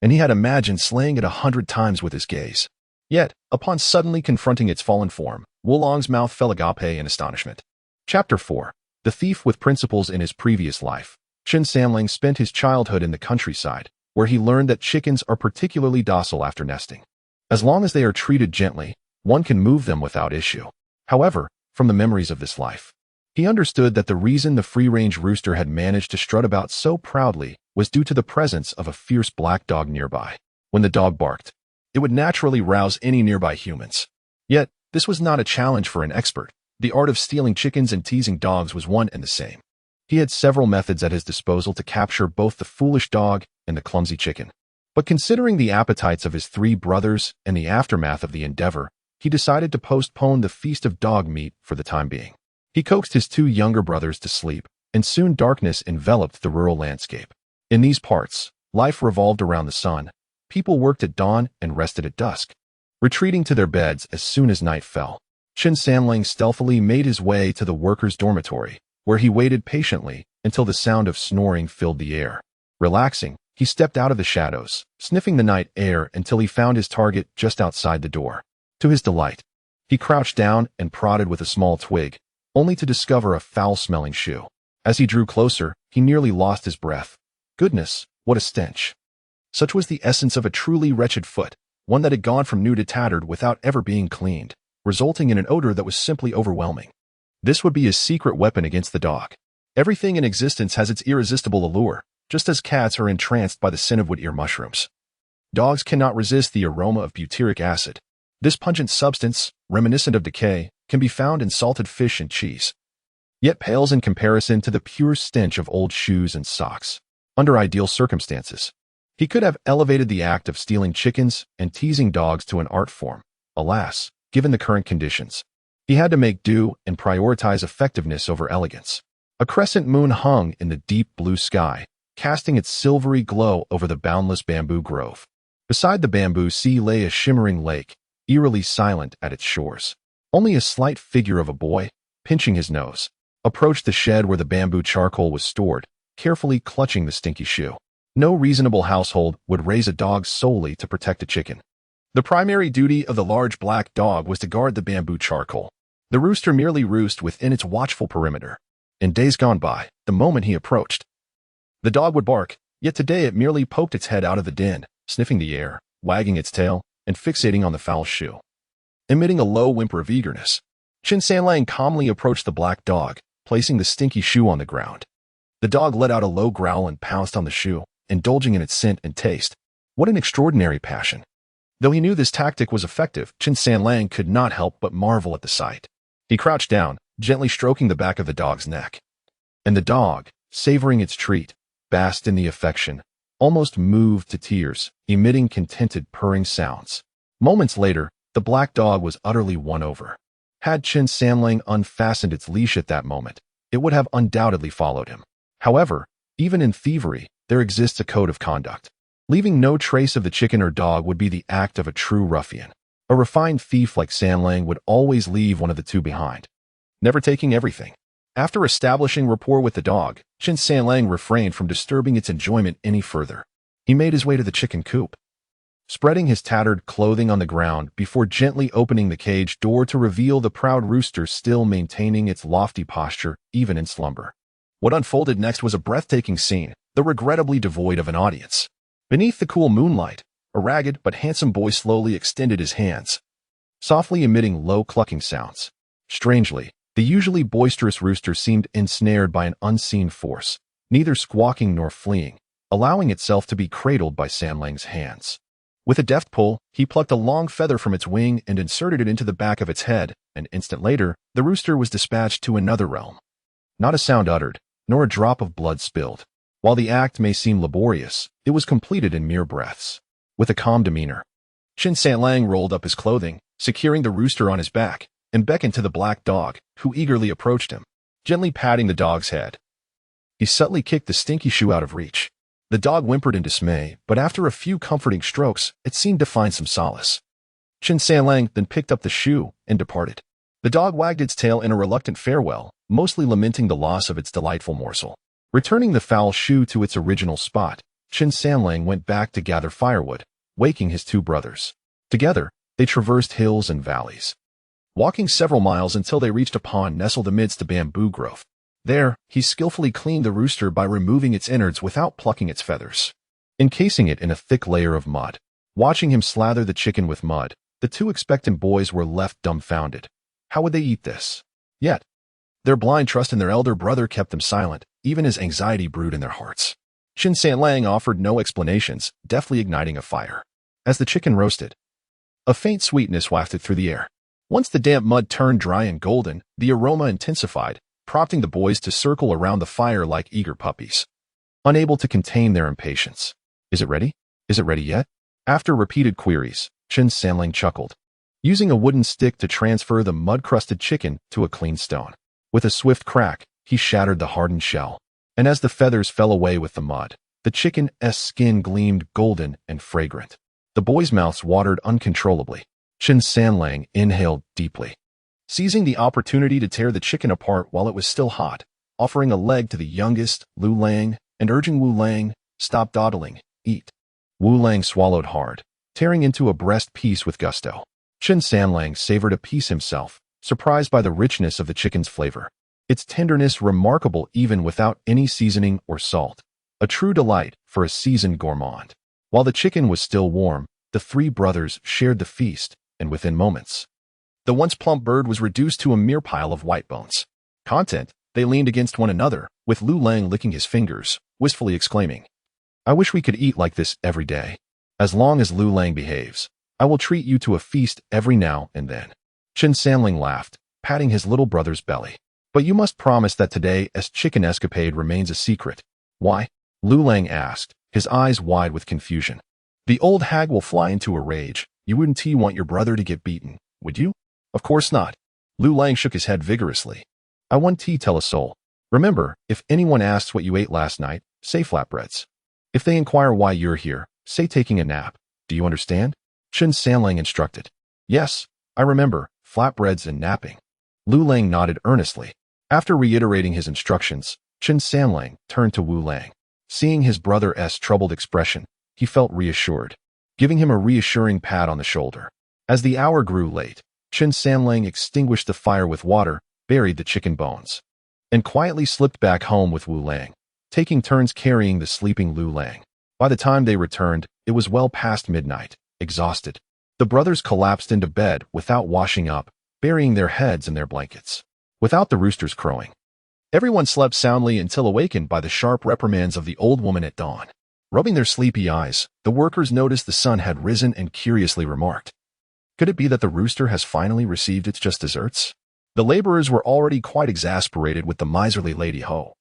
and he had imagined slaying it 100 times with his gaze. Yet, upon suddenly confronting its fallen form, Wulong's mouth fell agape in astonishment. Chapter 4. The Thief with Principles. In his previous life, Chen Sanlang spent his childhood in the countryside, where he learned that chickens are particularly docile after nesting. As long as they are treated gently, one can move them without issue. However, from the memories of this life, he understood that the reason the free-range rooster had managed to strut about so proudly was due to the presence of a fierce black dog nearby. When the dog barked, it would naturally rouse any nearby humans. Yet, this was not a challenge for an expert. The art of stealing chickens and teasing dogs was one and the same. He had several methods at his disposal to capture both the foolish dog and the clumsy chicken. But considering the appetites of his 3 brothers and the aftermath of the endeavor, he decided to postpone the feast of dog meat for the time being. He coaxed his 2 younger brothers to sleep, and soon darkness enveloped the rural landscape. In these parts, life revolved around the sun. People worked at dawn and rested at dusk, retreating to their beds as soon as night fell. Chen Sanlang stealthily made his way to the workers' dormitory, where he waited patiently until the sound of snoring filled the air. Relaxing, he stepped out of the shadows, sniffing the night air until he found his target just outside the door. To his delight, he crouched down and prodded with a small twig, only to discover a foul-smelling shoe. As he drew closer, he nearly lost his breath. Goodness, what a stench! Such was the essence of a truly wretched foot, one that had gone from new to tattered without ever being cleaned, resulting in an odor that was simply overwhelming. This would be his secret weapon against the dog. Everything in existence has its irresistible allure, just as cats are entranced by the scent of wood-ear mushrooms. Dogs cannot resist the aroma of butyric acid. This pungent substance, reminiscent of decay, can be found in salted fish and cheese, yet pales in comparison to the pure stench of old shoes and socks. Under ideal circumstances, he could have elevated the act of stealing chickens and teasing dogs to an art form. Alas, given the current conditions, he had to make do and prioritize effectiveness over elegance. A crescent moon hung in the deep blue sky, casting its silvery glow over the boundless bamboo grove. Beside the bamboo sea lay a shimmering lake, eerily silent at its shores. Only a slight figure of a boy, pinching his nose, approached the shed where the bamboo charcoal was stored, carefully clutching the stinky shoe. No reasonable household would raise a dog solely to protect a chicken. The primary duty of the large black dog was to guard the bamboo charcoal. The rooster merely roosted within its watchful perimeter. In days gone by, the moment he approached, the dog would bark, yet today it merely poked its head out of the den, sniffing the air, wagging its tail, and fixating on the foul shoe. Emitting a low whimper of eagerness, Chen Sanlang calmly approached the black dog, placing the stinky shoe on the ground. The dog let out a low growl and pounced on the shoe, indulging in its scent and taste. What an extraordinary passion! Though he knew this tactic was effective, Chen Sanlang could not help but marvel at the sight. He crouched down, gently stroking the back of the dog's neck. And the dog, savoring its treat, basked in the affection, almost moved to tears, emitting contented purring sounds. Moments later, the black dog was utterly won over. Had Chen Sanlang unfastened its leash at that moment, it would have undoubtedly followed him. However, even in thievery, there exists a code of conduct. Leaving no trace of the chicken or dog would be the act of a true ruffian. A refined thief like Sanlang would always leave one of the two behind, never taking everything. After establishing rapport with the dog, Chen Sanlang refrained from disturbing its enjoyment any further. He made his way to the chicken coop, spreading his tattered clothing on the ground before gently opening the cage door to reveal the proud rooster still maintaining its lofty posture even in slumber. What unfolded next was a breathtaking scene, though regrettably devoid of an audience. Beneath the cool moonlight, a ragged but handsome boy slowly extended his hands, softly emitting low clucking sounds. Strangely, the usually boisterous rooster seemed ensnared by an unseen force, neither squawking nor fleeing, allowing itself to be cradled by Sanlang's hands. With a deft pull, he plucked a long feather from its wing and inserted it into the back of its head. An instant later, the rooster was dispatched to another realm. Not a sound uttered, nor a drop of blood spilled. While the act may seem laborious, it was completed in mere breaths. With a calm demeanor, Chen Sanlang rolled up his clothing, securing the rooster on his back, and beckoned to the black dog, who eagerly approached him, gently patting the dog's head. He subtly kicked the stinky shoe out of reach. The dog whimpered in dismay, but after a few comforting strokes, it seemed to find some solace. Chen Sanlang then picked up the shoe and departed. The dog wagged its tail in a reluctant farewell, mostly lamenting the loss of its delightful morsel. Returning the foul shoe to its original spot, Qin Sanlang went back to gather firewood, waking his two brothers. Together, they traversed hills and valleys, walking several miles until they reached a pond nestled amidst a bamboo grove. There, he skillfully cleaned the rooster by removing its innards without plucking its feathers, encasing it in a thick layer of mud. Watching him slather the chicken with mud, the two expectant boys were left dumbfounded. How would they eat this? Yet, their blind trust in their elder brother kept them silent, even as anxiety brewed in their hearts. Qin Sanlang offered no explanations, deftly igniting a fire. As the chicken roasted, a faint sweetness wafted through the air. Once the damp mud turned dry and golden, the aroma intensified, prompting the boys to circle around the fire like eager puppies, unable to contain their impatience. Is it ready? Is it ready yet? After repeated queries, Qin Sanlang chuckled, using a wooden stick to transfer the mud-crusted chicken to a clean stone. With a swift crack, he shattered the hardened shell, and as the feathers fell away with the mud, the chicken's skin gleamed golden and fragrant. The boys' mouths watered uncontrollably. Qin Sanlang inhaled deeply, seizing the opportunity to tear the chicken apart while it was still hot, offering a leg to the youngest, Lu Lang, and urging Wu Lang, "Stop dawdling, eat." Wu Lang swallowed hard, tearing into a breast piece with gusto. Qin Sanlang savored a piece himself, surprised by the richness of the chicken's flavor, its tenderness remarkable even without any seasoning or salt, a true delight for a seasoned gourmand. While the chicken was still warm, the three brothers shared the feast, and within moments, the once plump bird was reduced to a mere pile of white bones. Content, they leaned against one another, with Lu Lang licking his fingers, wistfully exclaiming, "I wish we could eat like this every day. As long as Lu Lang behaves, I will treat you to a feast every now and then." Qin Sanlang laughed, patting his little brother's belly. "But you must promise that today's chicken escapade remains a secret." "Why?" Lu Lang asked, his eyes wide with confusion. "The old hag will fly into a rage. You wouldn't want your brother to get beaten, would you?" "Of course not." Lu Lang shook his head vigorously. "I won't tell a soul. Remember, if anyone asks what you ate last night, say flatbreads. If they inquire why you're here, say taking a nap. Do you understand?" Qin Sanlang instructed. "Yes, I remember, flatbreads and napping." Lu Lang nodded earnestly. After reiterating his instructions, Qin Sanlang turned to Wu Lang. Seeing his brother's troubled expression, he felt reassured, giving him a reassuring pat on the shoulder. As the hour grew late, Qin Sanlang extinguished the fire with water, buried the chicken bones, and quietly slipped back home with Wu Lang, taking turns carrying the sleeping Lu Lang. By the time they returned, it was well past midnight. Exhausted, the brothers collapsed into bed without washing up, burying their heads in their blankets. Without the roosters crowing, everyone slept soundly until awakened by the sharp reprimands of the old woman at dawn. Rubbing their sleepy eyes, the workers noticed the sun had risen and curiously remarked, "Could it be that the rooster has finally received its just desserts?" The laborers were already quite exasperated with the miserly Lady Ho,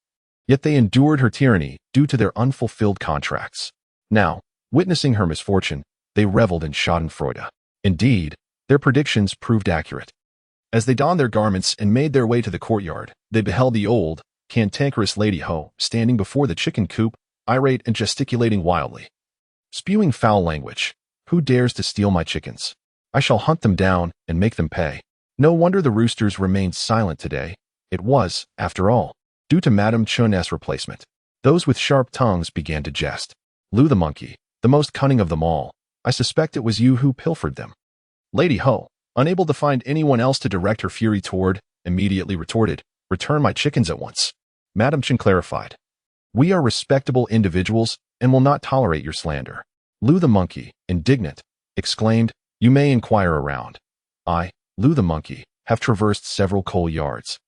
yet they endured her tyranny due to their unfulfilled contracts. Now, witnessing her misfortune, they reveled in schadenfreude. Indeed, their predictions proved accurate. As they donned their garments and made their way to the courtyard, they beheld the old, cantankerous Lady Ho standing before the chicken coop, irate and gesticulating wildly, spewing foul language. "Who dares to steal my chickens? I shall hunt them down and make them pay." No wonder the roosters remained silent today. It was, after all, due to Madame Chun's replacement. Those with sharp tongues began to jest. "Lu the monkey, the most cunning of them all, I suspect it was you who pilfered them." Lady Ho, unable to find anyone else to direct her fury toward, immediately retorted, "Return my chickens at once." Madame Chen clarified, "We are respectable individuals and will not tolerate your slander." Lu the monkey, indignant, exclaimed, "You may inquire around. I, Lu the monkey, have traversed several coal yards,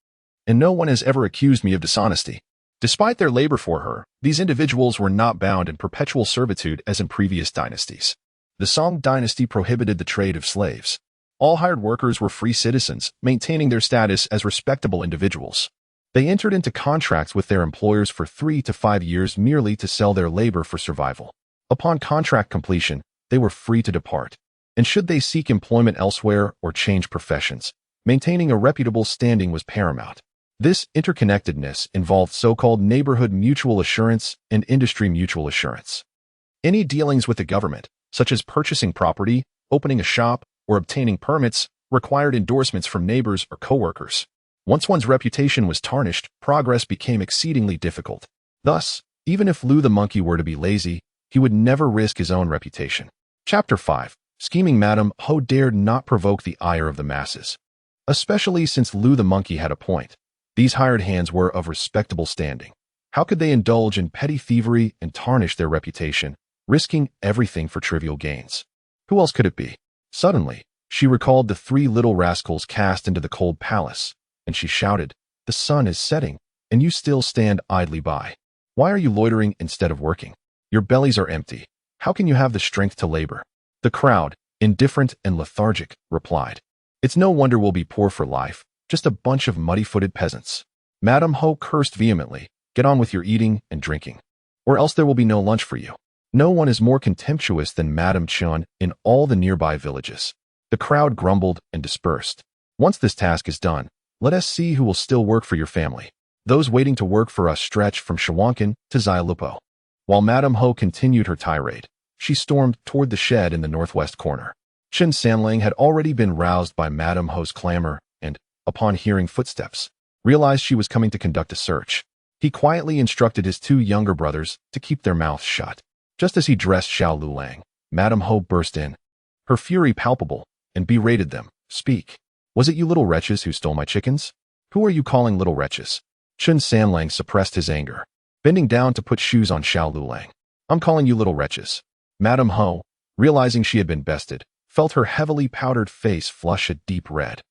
and no one has ever accused me of dishonesty." Despite their labor for her, these individuals were not bound in perpetual servitude as in previous dynasties. The Song Dynasty prohibited the trade of slaves. All hired workers were free citizens, maintaining their status as respectable individuals. They entered into contracts with their employers for 3 to 5 years merely to sell their labor for survival. Upon contract completion, they were free to depart. And should they seek employment elsewhere or change professions, maintaining a reputable standing was paramount. This interconnectedness involved so-called neighborhood mutual assurance and industry mutual assurance. Any dealings with the government, such as purchasing property, opening a shop, or obtaining permits, required endorsements from neighbors or coworkers. Once one's reputation was tarnished, progress became exceedingly difficult. Thus, even if Liu the monkey were to be lazy, he would never risk his own reputation. Chapter 5. Scheming Madame Ho dared not provoke the ire of the masses. Especially since Liu the monkey had a point. These hired hands were of respectable standing. How could they indulge in petty thievery and tarnish their reputation, risking everything for trivial gains? Who else could it be? Suddenly, she recalled the 3 little rascals cast into the cold palace, and she shouted, "The sun is setting, and you still stand idly by. Why are you loitering instead of working? Your bellies are empty. How can you have the strength to labor?" The crowd, indifferent and lethargic, replied, "It's no wonder we'll be poor for life, just a bunch of muddy-footed peasants." Madame Ho cursed vehemently, "Get on with your eating and drinking, or else there will be no lunch for you." No one is more contemptuous than Madame Chun in all the nearby villages. The crowd grumbled and dispersed. Once this task is done, let us see who will still work for your family. Those waiting to work for us stretched from Zhongyan to Xiaolupo. While Madame Ho continued her tirade, she stormed toward the shed in the northwest corner. Chen Sanlang had already been roused by Madame Ho's clamor and, upon hearing footsteps, realized she was coming to conduct a search. He quietly instructed his 2 younger brothers to keep their mouths shut. Just as he dressed Xiao Lulang, Madame Ho burst in, her fury palpable, and berated them. "Speak. Was it you little wretches who stole my chickens? Who are you calling little wretches?" Chen Sanlang suppressed his anger, bending down to put shoes on Xiao Lulang. "I'm calling you little wretches." Madame Ho, realizing she had been bested, felt her heavily powdered face flush a deep red.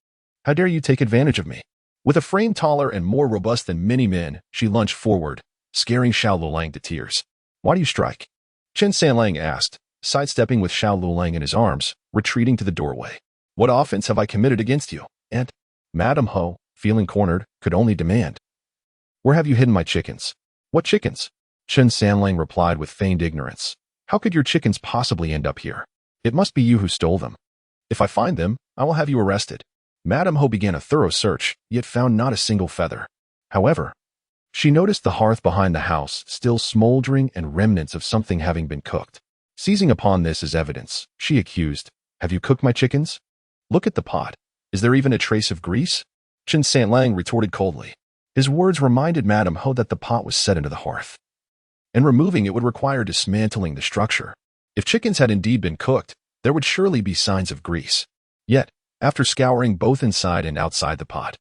"How dare you take advantage of me?" With a frame taller and more robust than many men, she lunged forward, scaring Xiao Lulang to tears. "Why do you strike?" Chen Sanlang asked, sidestepping with Xiao Lulang in his arms, retreating to the doorway. "What offense have I committed against you?" And Madame Ho, feeling cornered, could only demand, "Where have you hidden my chickens?" "What chickens?" Chen Sanlang replied with feigned ignorance. "How could your chickens possibly end up here? It must be you who stole them. If I find them, I will have you arrested." Madame Ho began a thorough search, yet found not a single feather. However, she noticed the hearth behind the house still smoldering and remnants of something having been cooked. Seizing upon this as evidence, she accused, "Have you cooked my chickens? Look at the pot. Is there even a trace of grease?" Chen Sanlang retorted coldly. His words reminded Madame Ho that the pot was set into the hearth, and removing it would require dismantling the structure. If chickens had indeed been cooked, there would surely be signs of grease. Yet, after scouring both inside and outside the pot,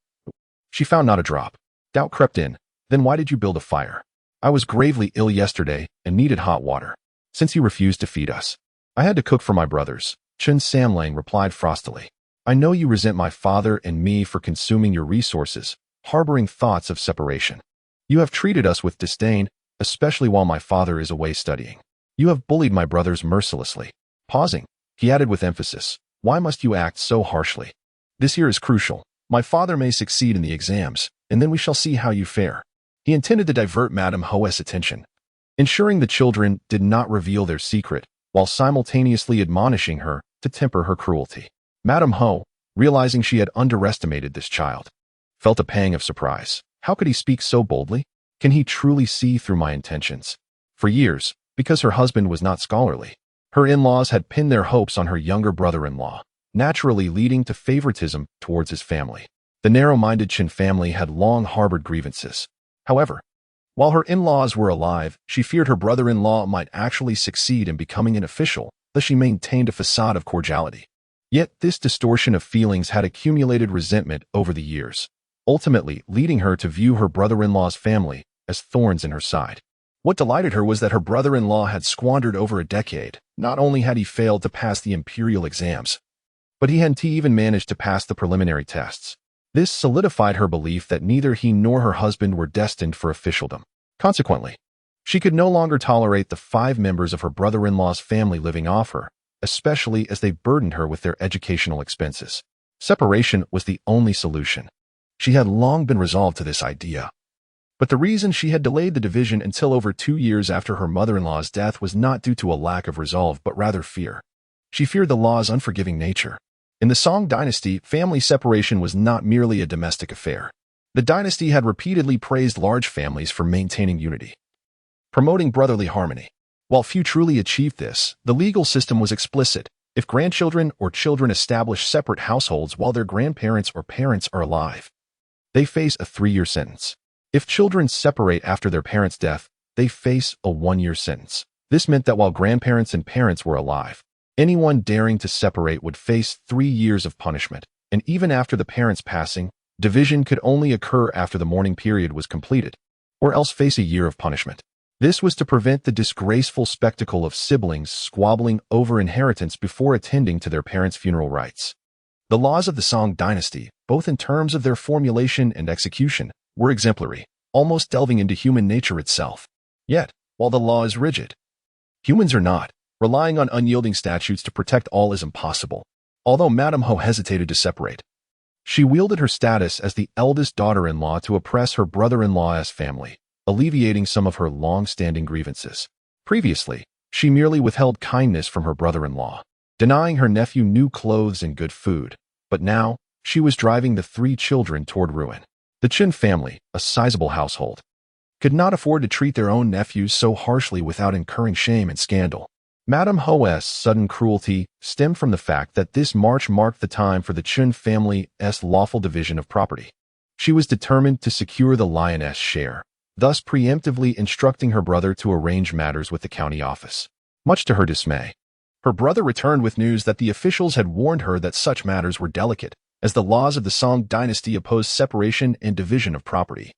she found not a drop. Doubt crept in. "Then why did you build a fire?" "I was gravely ill yesterday and needed hot water. Since you refused to feed us, I had to cook for my brothers," Chen Sanlang replied frostily. "I know you resent my father and me for consuming your resources, harboring thoughts of separation. You have treated us with disdain, especially while my father is away studying. You have bullied my brothers mercilessly." Pausing, he added with emphasis, "Why must you act so harshly? This year is crucial. My father may succeed in the exams, and then we shall see how you fare." He intended to divert Madame Ho's attention, ensuring the children did not reveal their secret, while simultaneously admonishing her to temper her cruelty. Madame Ho, realizing she had underestimated this child, felt a pang of surprise. How could he speak so boldly? Can he truly see through my intentions? For years, because her husband was not scholarly, her in-laws had pinned their hopes on her younger brother-in-law, naturally leading to favoritism towards his family. The narrow-minded Qin family had long harbored grievances. However, while her in-laws were alive, she feared her brother-in-law might actually succeed in becoming an official, thus she maintained a facade of cordiality. Yet this distortion of feelings had accumulated resentment over the years, ultimately leading her to view her brother-in-law's family as thorns in her side. What delighted her was that her brother-in-law had squandered over a decade. Not only had he failed to pass the imperial exams, but he hadn't even managed to pass the preliminary tests. This solidified her belief that neither he nor her husband were destined for officialdom. Consequently, she could no longer tolerate the 5 members of her brother-in-law's family living off her, especially as they burdened her with their educational expenses. Separation was the only solution. She had long been resolved to this idea. But the reason she had delayed the division until over 2 years after her mother-in-law's death was not due to a lack of resolve but rather fear. She feared the law's unforgiving nature. In the Song Dynasty, family separation was not merely a domestic affair. The dynasty had repeatedly praised large families for maintaining unity, promoting brotherly harmony. While few truly achieved this, the legal system was explicit. If grandchildren or children establish separate households while their grandparents or parents are alive, they face a 3-year sentence. If children separate after their parents' death, they face a 1-year sentence. This meant that while grandparents and parents were alive, anyone daring to separate would face 3 years of punishment. And even after the parents' passing, division could only occur after the mourning period was completed, or else face a year of punishment. This was to prevent the disgraceful spectacle of siblings squabbling over inheritance before attending to their parents' funeral rites. The laws of the Song Dynasty, both in terms of their formulation and execution, were exemplary, almost delving into human nature itself. Yet, while the law is rigid, humans are not. Relying on unyielding statutes to protect all is impossible. Although Madame Ho hesitated to separate, she wielded her status as the eldest daughter-in-law to oppress her brother-in-law's family, alleviating some of her long-standing grievances. Previously, she merely withheld kindness from her brother-in-law, denying her nephew new clothes and good food. But now, she was driving the 3 children toward ruin. The Qin family, a sizable household, could not afford to treat their own nephews so harshly without incurring shame and scandal. Madame Ho's sudden cruelty stemmed from the fact that this march marked the time for the Qin family's lawful division of property. She was determined to secure the lioness' share, thus preemptively instructing her brother to arrange matters with the county office. Much to her dismay, her brother returned with news that the officials had warned her that such matters were delicate, as the laws of the Song Dynasty opposed separation and division of property,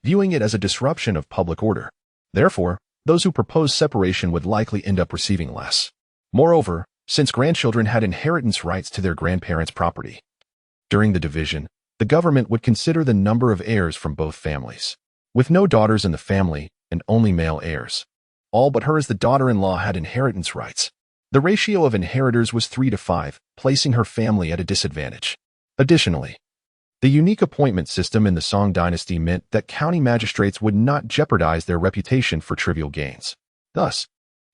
viewing it as a disruption of public order. Therefore, those who proposed separation would likely end up receiving less. Moreover, since grandchildren had inheritance rights to their grandparents' property, during the division, the government would consider the number of heirs from both families. With no daughters in the family and only male heirs, all but her as the daughter-in-law had inheritance rights, the ratio of inheritors was 3 to 5, placing her family at a disadvantage. Additionally, the unique appointment system in the Song Dynasty meant that county magistrates would not jeopardize their reputation for trivial gains. Thus,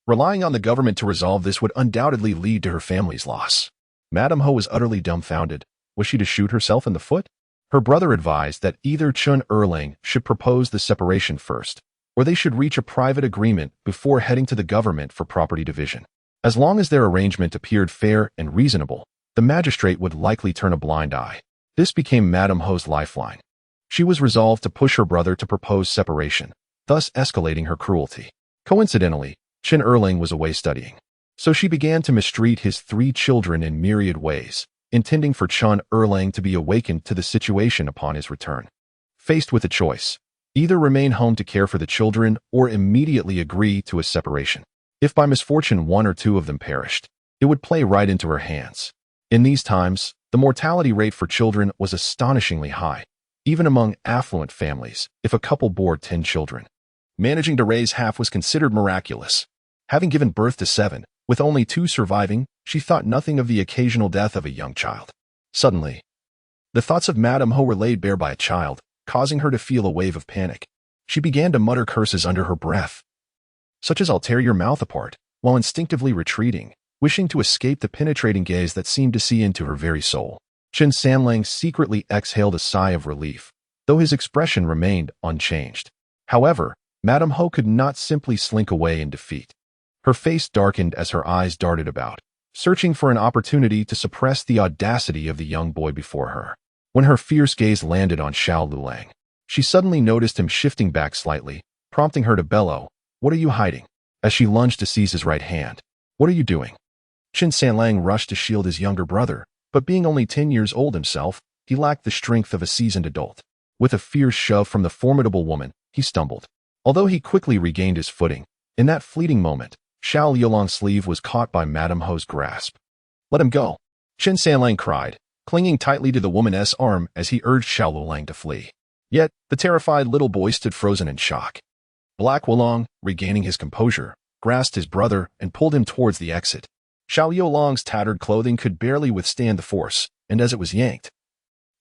relying on the government to resolve this would undoubtedly lead to her family's loss. Madame Ho was utterly dumbfounded. Was she to shoot herself in the foot? Her brother advised that either Chun Erlang should propose the separation first, or they should reach a private agreement before heading to the government for property division. As long as their arrangement appeared fair and reasonable, the magistrate would likely turn a blind eye. This became Madame Ho's lifeline. She was resolved to push her brother to propose separation, thus escalating her cruelty. Coincidentally, Qin Erlang was away studying, so she began to mistreat his 3 children in myriad ways, intending for Chun Erlang to be awakened to the situation upon his return. Faced with a choice, either remain home to care for the children or immediately agree to a separation. If by misfortune 1 or 2 of them perished, it would play right into her hands. In these times, the mortality rate for children was astonishingly high, even among affluent families, if a couple bore 10 children. Managing to raise half was considered miraculous. Having given birth to 7, with only 2 surviving, she thought nothing of the occasional death of a young child. Suddenly, the thoughts of Madame Ho were laid bare by a child, causing her to feel a wave of panic. She began to mutter curses under her breath, such as "I'll tear your mouth apart," while instinctively retreating, wishing to escape the penetrating gaze that seemed to see into her very soul. Qin Sanlang secretly exhaled a sigh of relief, though his expression remained unchanged. However, Madame Ho could not simply slink away in defeat. Her face darkened as her eyes darted about, searching for an opportunity to suppress the audacity of the young boy before her. When her fierce gaze landed on Xiao Lulang, she suddenly noticed him shifting back slightly, prompting her to bellow, "What are you hiding?" as she lunged to seize his right hand. "What are you doing?" Qin Sanlang rushed to shield his younger brother, but being only 10 years old himself, he lacked the strength of a seasoned adult. With a fierce shove from the formidable woman, he stumbled. Although he quickly regained his footing, in that fleeting moment, Xiao Liulang's sleeve was caught by Madame Ho's grasp. "Let him go," Qin Sanlang cried, clinging tightly to the woman's arm as he urged Xiao Liulang to flee. Yet, the terrified little boy stood frozen in shock. Black Wulong, regaining his composure, grasped his brother and pulled him towards the exit. Xiao Liulang's tattered clothing could barely withstand the force, and as it was yanked,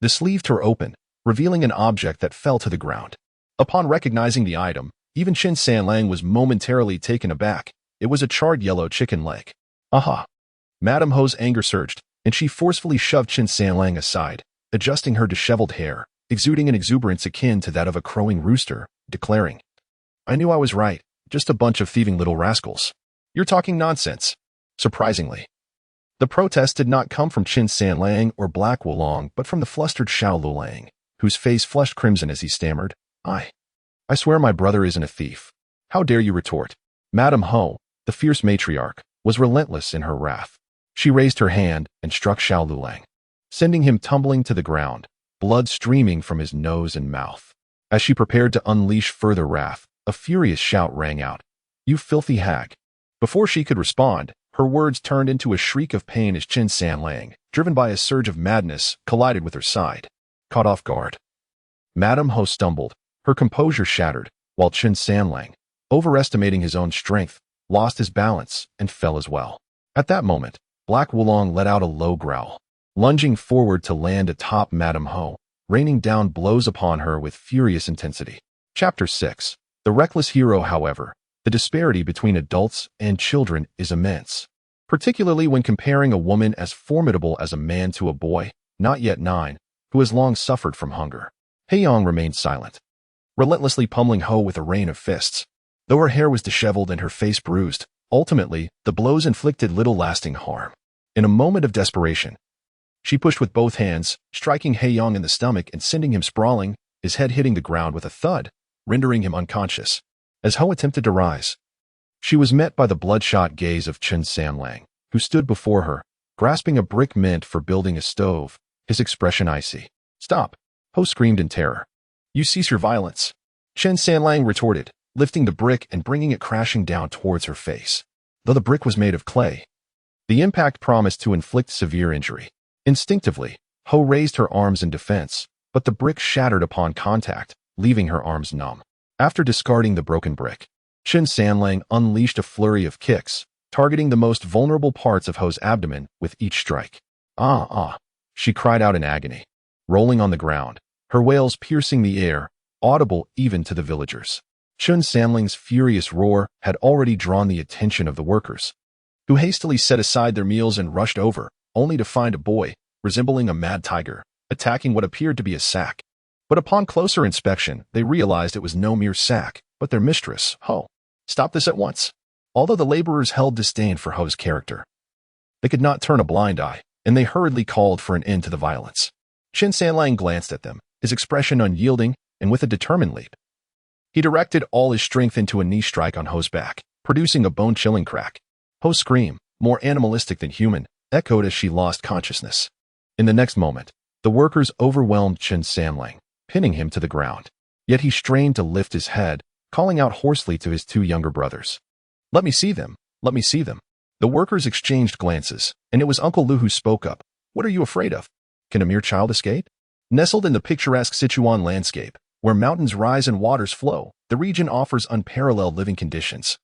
the sleeve tore open, revealing an object that fell to the ground. Upon recognizing the item, even Qin Sanlang was momentarily taken aback. It was a charred yellow chicken leg. Aha! Madame Ho's anger surged, and she forcefully shoved Qin Sanlang aside, adjusting her disheveled hair, exuding an exuberance akin to that of a crowing rooster, declaring, "I knew I was right, just a bunch of thieving little rascals." "You're talking nonsense." Surprisingly, The protest did not come from Qin Sanlang or Black Wulong, but from the flustered Xiao Lulang, whose face flushed crimson as he stammered, I swear my brother isn't a thief. How dare you retort? Madame Ho, the fierce matriarch, was relentless in her wrath. She raised her hand and struck Xiao Lulang, sending him tumbling to the ground, blood streaming from his nose and mouth. As she prepared to unleash further wrath, a furious shout rang out, "You filthy hag!" Before she could respond, her words turned into a shriek of pain as Qin Sanlang, driven by a surge of madness, collided with her side. Caught off guard, Madame Ho stumbled, her composure shattered, while Qin Sanlang, overestimating his own strength, lost his balance and fell as well. At that moment, Black Wulong let out a low growl, lunging forward to land atop Madame Ho, raining down blows upon her with furious intensity. Chapter 6. The reckless hero. However, the disparity between adults and children is immense, particularly when comparing a woman as formidable as a man to a boy, not yet 9, who has long suffered from hunger. Hedong remained silent, relentlessly pummeling Ho with a rain of fists. Though her hair was disheveled and her face bruised, ultimately, the blows inflicted little lasting harm. In a moment of desperation, she pushed with both hands, striking Hedong in the stomach and sending him sprawling, his head hitting the ground with a thud, rendering him unconscious. As Ho attempted to rise, she was met by the bloodshot gaze of Qin Sanlang, who stood before her, grasping a brick meant for building a stove, his expression icy. "Stop!" Ho screamed in terror. "You cease your violence," Qin Sanlang retorted, lifting the brick and bringing it crashing down towards her face. Though the brick was made of clay, the impact promised to inflict severe injury. Instinctively, Ho raised her arms in defense, but the brick shattered upon contact, leaving her arms numb. After discarding the broken brick, Qin Sanlang unleashed a flurry of kicks, targeting the most vulnerable parts of Ho's abdomen with each strike. She cried out in agony, rolling on the ground, her wails piercing the air, audible even to the villagers. Qin Sanlang's furious roar had already drawn the attention of the workers, who hastily set aside their meals and rushed over, only to find a boy, resembling a mad tiger, attacking what appeared to be a sack. But upon closer inspection, they realized it was no mere sack, but their mistress, Ho. "Stop this at once." Although the laborers held disdain for Ho's character, they could not turn a blind eye, and they hurriedly called for an end to the violence. Qin Sanlang glanced at them, his expression unyielding, and with a determined leap, he directed all his strength into a knee strike on Ho's back, producing a bone-chilling crack. Ho's scream, more animalistic than human, echoed as she lost consciousness. In the next moment, the workers overwhelmed Qin Sanlang, pinning him to the ground. Yet he strained to lift his head, calling out hoarsely to his 2 younger brothers. "Let me see them! Let me see them!" The workers exchanged glances, and it was Uncle Lu who spoke up. "What are you afraid of? Can a mere child escape?" Nestled in the picturesque Sichuan landscape, where mountains rise and waters flow, the region offers unparalleled living conditions,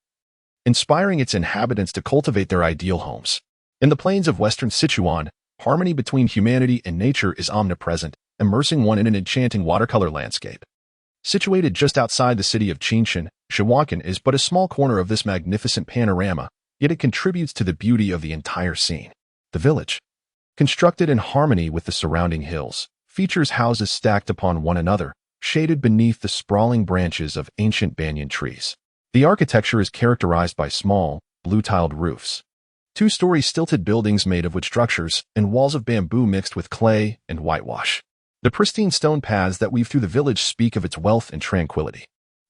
inspiring its inhabitants to cultivate their ideal homes. In the plains of western Sichuan, harmony between humanity and nature is omnipresent, immersing one in an enchanting watercolor landscape. Situated just outside the city of Qingxia, Zhongyan is but a small corner of this magnificent panorama, yet it contributes to the beauty of the entire scene. The village, constructed in harmony with the surrounding hills, features houses stacked upon one another, shaded beneath the sprawling branches of ancient banyan trees. The architecture is characterized by small, blue-tiled roofs, 2-story stilted buildings made of wood structures, and walls of bamboo mixed with clay and whitewash. The pristine stone paths that weave through the village speak of its wealth and tranquility.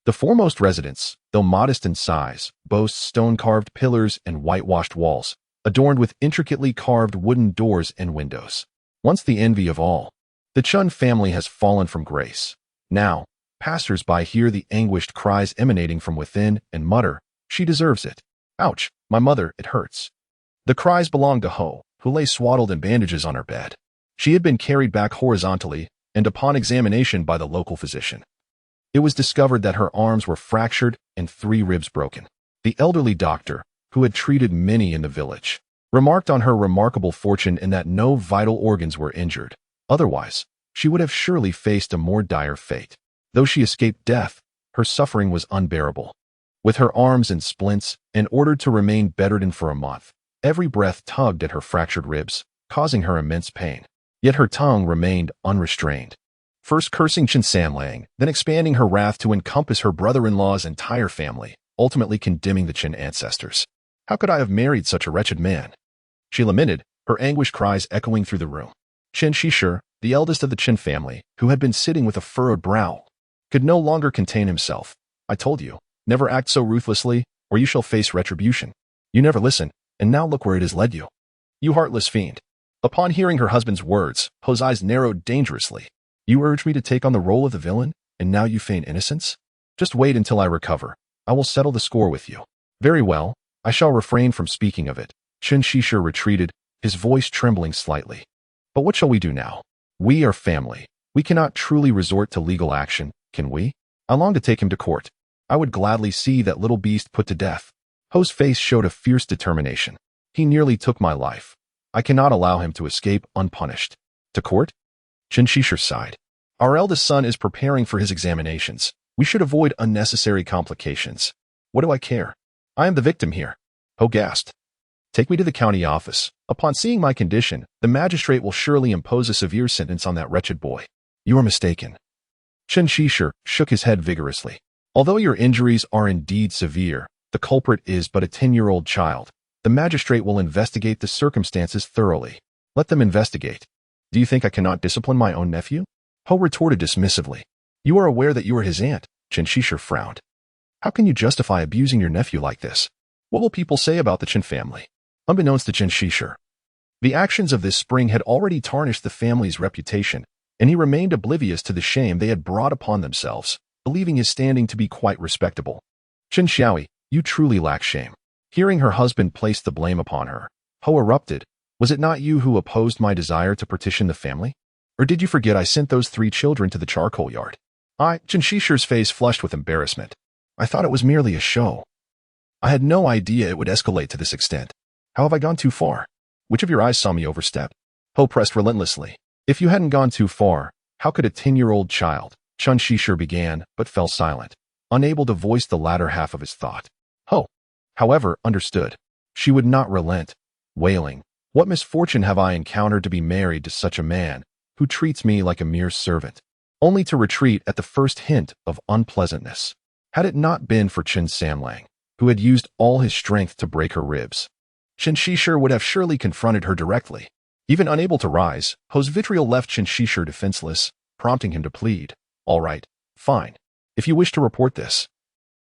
The foremost residence, though modest in size, boasts stone-carved pillars and whitewashed walls, adorned with intricately carved wooden doors and windows. Once the envy of all, the Chun family has fallen from grace. Now, passers-by hear the anguished cries emanating from within and mutter, "She deserves it. Ouch, my mother, it hurts." The cries belonged to Ho, who lay swaddled in bandages on her bed. She had been carried back horizontally, and upon examination by the local physician, it was discovered that her arms were fractured and 3 ribs broken. The elderly doctor, who had treated many in the village, remarked on her remarkable fortune in that no vital organs were injured. Otherwise, she would have surely faced a more dire fate. Though she escaped death, her suffering was unbearable. With her arms in splints and ordered to remain bedridden for a month, every breath tugged at her fractured ribs, causing her immense pain. Yet her tongue remained unrestrained, first cursing Qin Sanlang, then expanding her wrath to encompass her brother-in-law's entire family, ultimately condemning the Qin ancestors. "How could I have married such a wretched man?" she lamented, her anguished cries echoing through the room. Qingxia, the eldest of the Qin family, who had been sitting with a furrowed brow, could no longer contain himself. I told you, never act so ruthlessly, or you shall face retribution. You never listened, and now look where it has led you. You heartless fiend. Upon hearing her husband's words, Ho's eyes narrowed dangerously. You urge me to take on the role of the villain, and now you feign innocence? Just wait until I recover. I will settle the score with you. Very well, I shall refrain from speaking of it. Qingxia retreated, his voice trembling slightly. But what shall we do now? We are family. We cannot truly resort to legal action, can we? I long to take him to court. I would gladly see that little beast put to death. Ho's face showed a fierce determination. He nearly took my life. I cannot allow him to escape unpunished. To court? Qingxia sighed. Our eldest son is preparing for his examinations. We should avoid unnecessary complications. What do I care? I am the victim here. Ho gasped. Take me to the county office. Upon seeing my condition, the magistrate will surely impose a severe sentence on that wretched boy. You are mistaken. Qingxia shook his head vigorously. Although your injuries are indeed severe, the culprit is but a 10-year-old child. The magistrate will investigate the circumstances thoroughly. Let them investigate. Do you think I cannot discipline my own nephew? Ho retorted dismissively. You are aware that you are his aunt. Qingxia frowned. How can you justify abusing your nephew like this? What will people say about the Qin family? Unbeknownst to Qingxia, the actions of this spring had already tarnished the family's reputation, and he remained oblivious to the shame they had brought upon themselves, believing his standing to be quite respectable. Qingxia, you truly lack shame. Hearing her husband place the blame upon her, Ho erupted. Was it not you who opposed my desire to partition the family? Or did you forget I sent those 3 children to the charcoal yard? Qingxia's face flushed with embarrassment. I thought it was merely a show. I had no idea it would escalate to this extent. How have I gone too far? Which of your eyes saw me overstep? Ho pressed relentlessly. If you hadn't gone too far, how could a 10-year-old child? Qingxia began, but fell silent, unable to voice the latter half of his thought. Ho, however, understood. She would not relent, wailing, what misfortune have I encountered to be married to such a man, who treats me like a mere servant, only to retreat at the first hint of unpleasantness. Had it not been for Qin Sanlang, who had used all his strength to break her ribs, Qingxia would have surely confronted her directly. Even unable to rise, Ho's vitriol left Qingxia defenseless, prompting him to plead. All right, fine. If you wish to report this,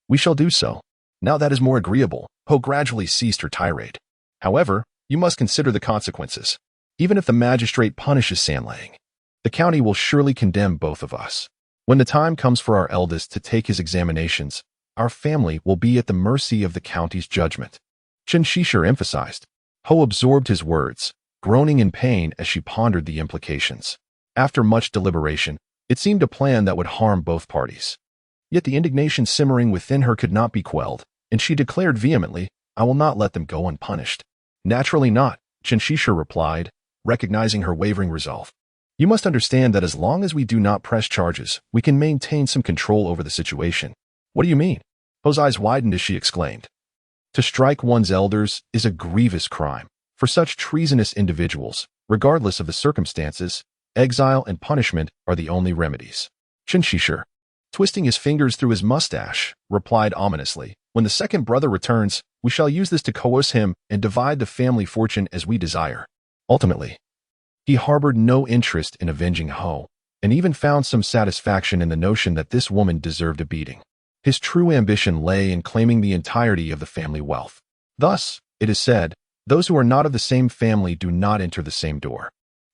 we shall do so. Now that is more agreeable. Ho gradually ceased her tirade. However, you must consider the consequences. Even if the magistrate punishes Sanlang, the county will surely condemn both of us. When the time comes for our eldest to take his examinations, our family will be at the mercy of the county's judgment. Qingxia emphasized. Ho absorbed his words, groaning in pain as she pondered the implications. After much deliberation, it seemed a plan that would harm both parties. Yet the indignation simmering within her could not be quelled, and she declared vehemently, I will not let them go unpunished. Naturally not, Qingxia replied, recognizing her wavering resolve. You must understand that as long as we do not press charges, we can maintain some control over the situation. What do you mean? Ho's eyes widened as she exclaimed. To strike one's elders is a grievous crime. For such treasonous individuals, regardless of the circumstances, exile and punishment are the only remedies. Qingxia, twisting his fingers through his mustache, replied ominously, when the second brother returns, we shall use this to coerce him and divide the family fortune as we desire. Ultimately, he harbored no interest in avenging Ho, and even found some satisfaction in the notion that this woman deserved a beating. His true ambition lay in claiming the entirety of the family wealth. Thus, it is said, those who are not of the same family do not enter the same door.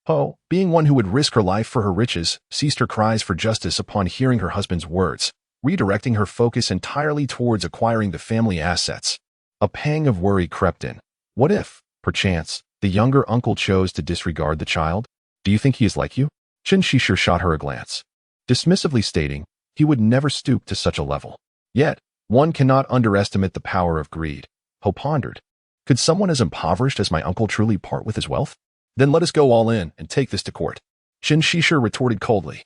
Ho, being one who would risk her life for her riches, ceased her cries for justice upon hearing her husband's words, redirecting her focus entirely towards acquiring the family assets. A pang of worry crept in. What if, perchance, the younger uncle chose to disregard the child? Do you think he is like you? Qingxia shot her a glance, dismissively stating, he would never stoop to such a level. Yet, one cannot underestimate the power of greed. Ho pondered. Could someone as impoverished as my uncle truly part with his wealth? Then let us go all in and take this to court. Qingxia retorted coldly.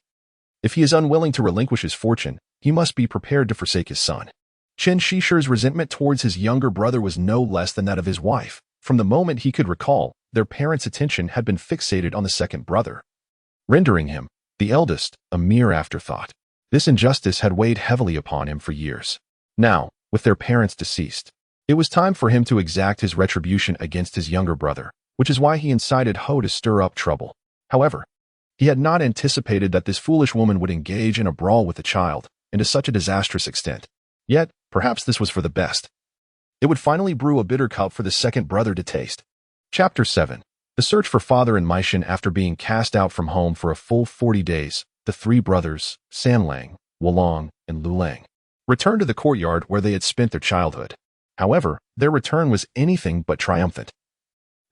If he is unwilling to relinquish his fortune, he must be prepared to forsake his son. Qingxia's resentment towards his younger brother was no less than that of his wife. From the moment he could recall, their parents' attention had been fixated on the second brother, rendering him, the eldest, a mere afterthought. This injustice had weighed heavily upon him for years. Now, with their parents deceased, it was time for him to exact his retribution against his younger brother, which is why he incited Ho to stir up trouble. However, he had not anticipated that this foolish woman would engage in a brawl with the child, and to such a disastrous extent. Yet, perhaps this was for the best. It would finally brew a bitter cup for the second brother to taste. Chapter 7. The search for father and Meishan. After being cast out from home for a full 40 days, the three brothers, Sanlang, Wulong, and Lulang, returned to the courtyard where they had spent their childhood. However, their return was anything but triumphant.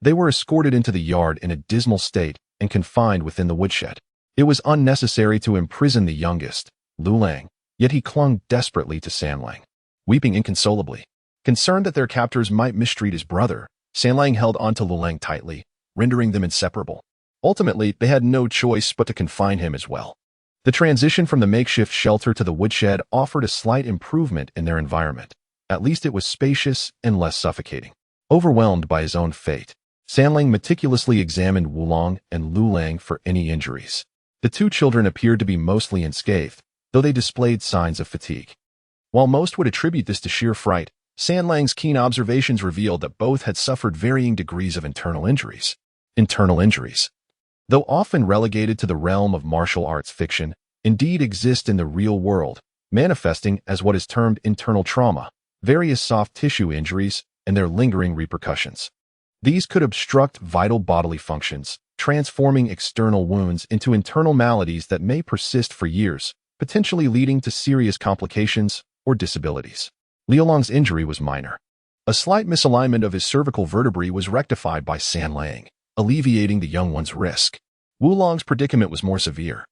They were escorted into the yard in a dismal state and confined within the woodshed. It was unnecessary to imprison the youngest, Lulang, yet he clung desperately to Sanlang, weeping inconsolably. Concerned that their captors might mistreat his brother, Sanlang held onto Lulang tightly, rendering them inseparable. Ultimately, they had no choice but to confine him as well. The transition from the makeshift shelter to the woodshed offered a slight improvement in their environment. At least it was spacious and less suffocating. Overwhelmed by his own fate, Sanlang meticulously examined Wulong and Lulang for any injuries. The two children appeared to be mostly unscathed, though they displayed signs of fatigue. While most would attribute this to sheer fright, Sanlang's keen observations revealed that both had suffered varying degrees of internal injuries. Internal injuries, though often relegated to the realm of martial arts fiction, indeed exist in the real world, manifesting as what is termed internal trauma, various soft tissue injuries, and their lingering repercussions. These could obstruct vital bodily functions, transforming external wounds into internal maladies that may persist for years, potentially leading to serious complications or disabilities. Liulong's injury was minor. A slight misalignment of his cervical vertebrae was rectified by Sanlang, alleviating the young one's risk. Wulong's predicament was more severe,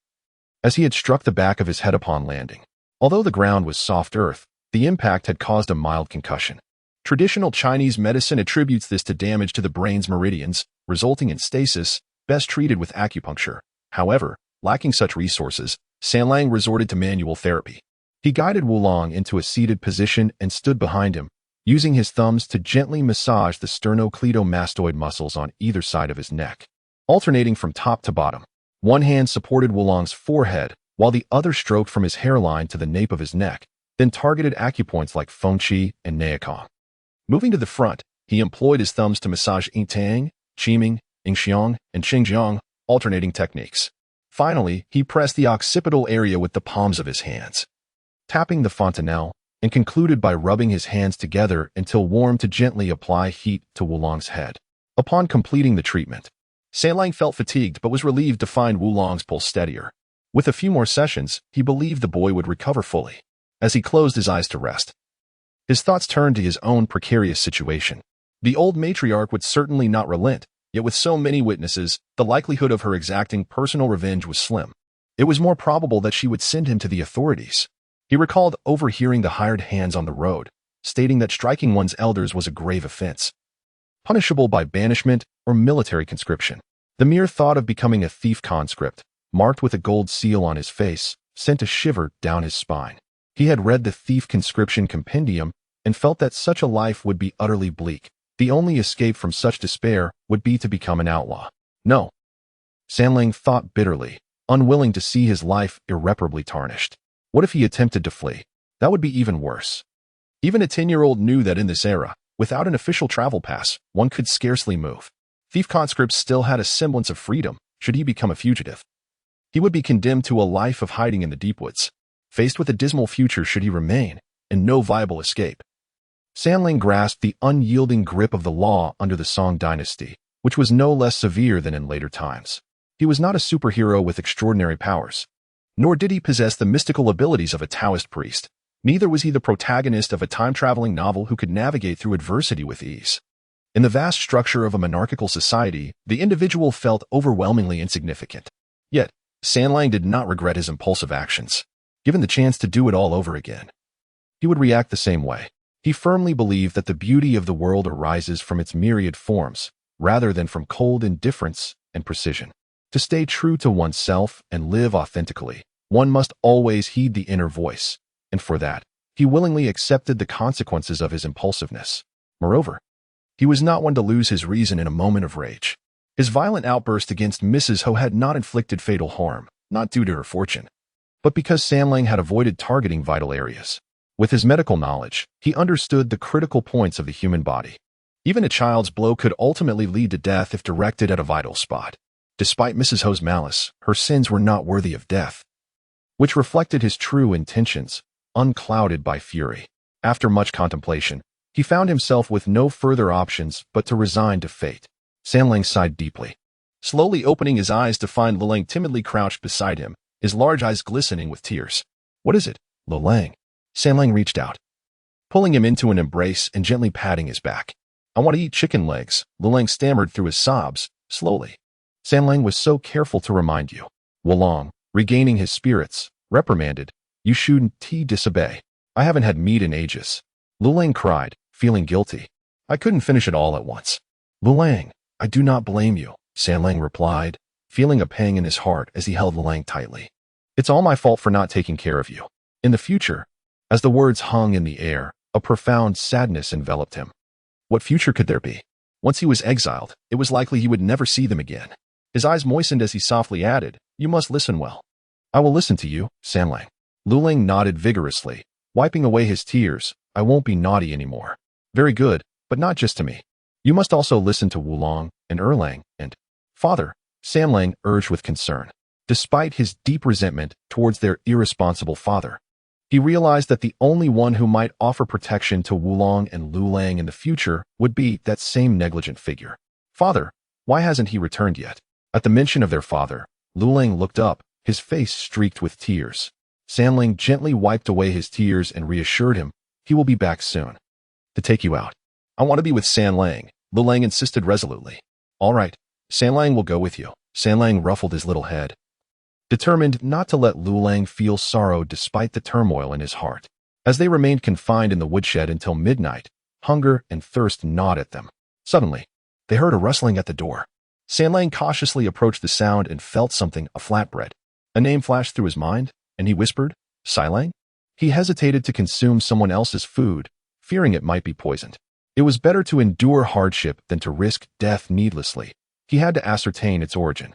as he had struck the back of his head upon landing. Although the ground was soft earth, the impact had caused a mild concussion. Traditional Chinese medicine attributes this to damage to the brain's meridians, resulting in stasis, best treated with acupuncture. However, lacking such resources, Sanlang resorted to manual therapy. He guided Wulong into a seated position and stood behind him, using his thumbs to gently massage the sternocleidomastoid muscles on either side of his neck, alternating from top to bottom. One hand supported Wulong's forehead, while the other stroked from his hairline to the nape of his neck, then targeted acupoints like Fengqi and Neikong. Moving to the front, he employed his thumbs to massage Yingtang, Qiming, Yingxiang, and Qingjiang, alternating techniques. Finally, he pressed the occipital area with the palms of his hands, tapping the fontanelle, and concluded by rubbing his hands together until warm to gently apply heat to Wulong's head. Upon completing the treatment, Sanlang felt fatigued but was relieved to find Wulong's pulse steadier. With a few more sessions, he believed the boy would recover fully. As he closed his eyes to rest, his thoughts turned to his own precarious situation. The old matriarch would certainly not relent, yet with so many witnesses, the likelihood of her exacting personal revenge was slim. It was more probable that she would send him to the authorities. He recalled overhearing the hired hands on the road, stating that striking one's elders was a grave offense, punishable by banishment or military conscription. The mere thought of becoming a thief conscript, marked with a gold seal on his face, sent a shiver down his spine. He had read the thief conscription compendium and felt that such a life would be utterly bleak. The only escape from such despair would be to become an outlaw. No, Sanlang thought bitterly, unwilling to see his life irreparably tarnished. What if he attempted to flee? That would be even worse. Even a 10-year-old knew that in this era, without an official travel pass, one could scarcely move. Thief conscripts still had a semblance of freedom, should he become a fugitive. He would be condemned to a life of hiding in the deep woods, faced with a dismal future should he remain, and no viable escape. Sanlang grasped the unyielding grip of the law under the Song Dynasty, which was no less severe than in later times. He was not a superhero with extraordinary powers, nor did he possess the mystical abilities of a Taoist priest. Neither was he the protagonist of a time-traveling novel who could navigate through adversity with ease. In the vast structure of a monarchical society, the individual felt overwhelmingly insignificant. Yet, Sanlang did not regret his impulsive actions. Given the chance to do it all over again, he would react the same way. He firmly believed that the beauty of the world arises from its myriad forms, rather than from cold indifference and precision. To stay true to oneself and live authentically, one must always heed the inner voice, and for that, he willingly accepted the consequences of his impulsiveness. Moreover, he was not one to lose his reason in a moment of rage. His violent outburst against Mrs. Ho had not inflicted fatal harm, not due to her fortune, but because Sanlang had avoided targeting vital areas. With his medical knowledge, he understood the critical points of the human body. Even a child's blow could ultimately lead to death if directed at a vital spot. Despite Mrs. Ho's malice, her sins were not worthy of death, which reflected his true intentions, unclouded by fury. After much contemplation, he found himself with no further options but to resign to fate. Sanlang sighed deeply, slowly opening his eyes to find Lilang timidly crouched beside him, his large eyes glistening with tears. "What is it, Lilang?" Sanlang reached out, pulling him into an embrace and gently patting his back. "I want to eat chicken legs," Lilang stammered through his sobs, slowly. Sanlang was so careful to remind you. Wulong, regaining his spirits, reprimanded, "You shouldn't disobey. I haven't had meat in ages." Lilang cried, feeling guilty. "I couldn't finish it all at once." "Lilang, I do not blame you," Sanlang replied, feeling a pang in his heart as he held Lilang tightly. "It's all my fault for not taking care of you. In the future." As the words hung in the air, a profound sadness enveloped him. What future could there be? Once he was exiled, it was likely he would never see them again. His eyes moistened as he softly added, "You must listen well." "I will listen to you, Sanlang." Lilang nodded vigorously, wiping away his tears. "I won't be naughty anymore." "Very good, but not just to me. You must also listen to Wulong and Erlang and—" "Father," Sanlang urged with concern. Despite his deep resentment towards their irresponsible father, he realized that the only one who might offer protection to Wulong and Lilang in the future would be that same negligent figure. "Father, why hasn't he returned yet?" At the mention of their father, Lilang looked up, his face streaked with tears. Sanlang gently wiped away his tears and reassured him, "He will be back soon. To take you out." "I want to be with Sanlang," Lilang insisted resolutely. "All right, Sanlang will go with you." Sanlang ruffled his little head, determined not to let Lilang feel sorrow despite the turmoil in his heart. As they remained confined in the woodshed until midnight, hunger and thirst gnawed at them. Suddenly, they heard a rustling at the door. Sanlang cautiously approached the sound and felt something, a flatbread. A name flashed through his mind, and he whispered, "Silang?" He hesitated to consume someone else's food, fearing it might be poisoned. It was better to endure hardship than to risk death needlessly. He had to ascertain its origin.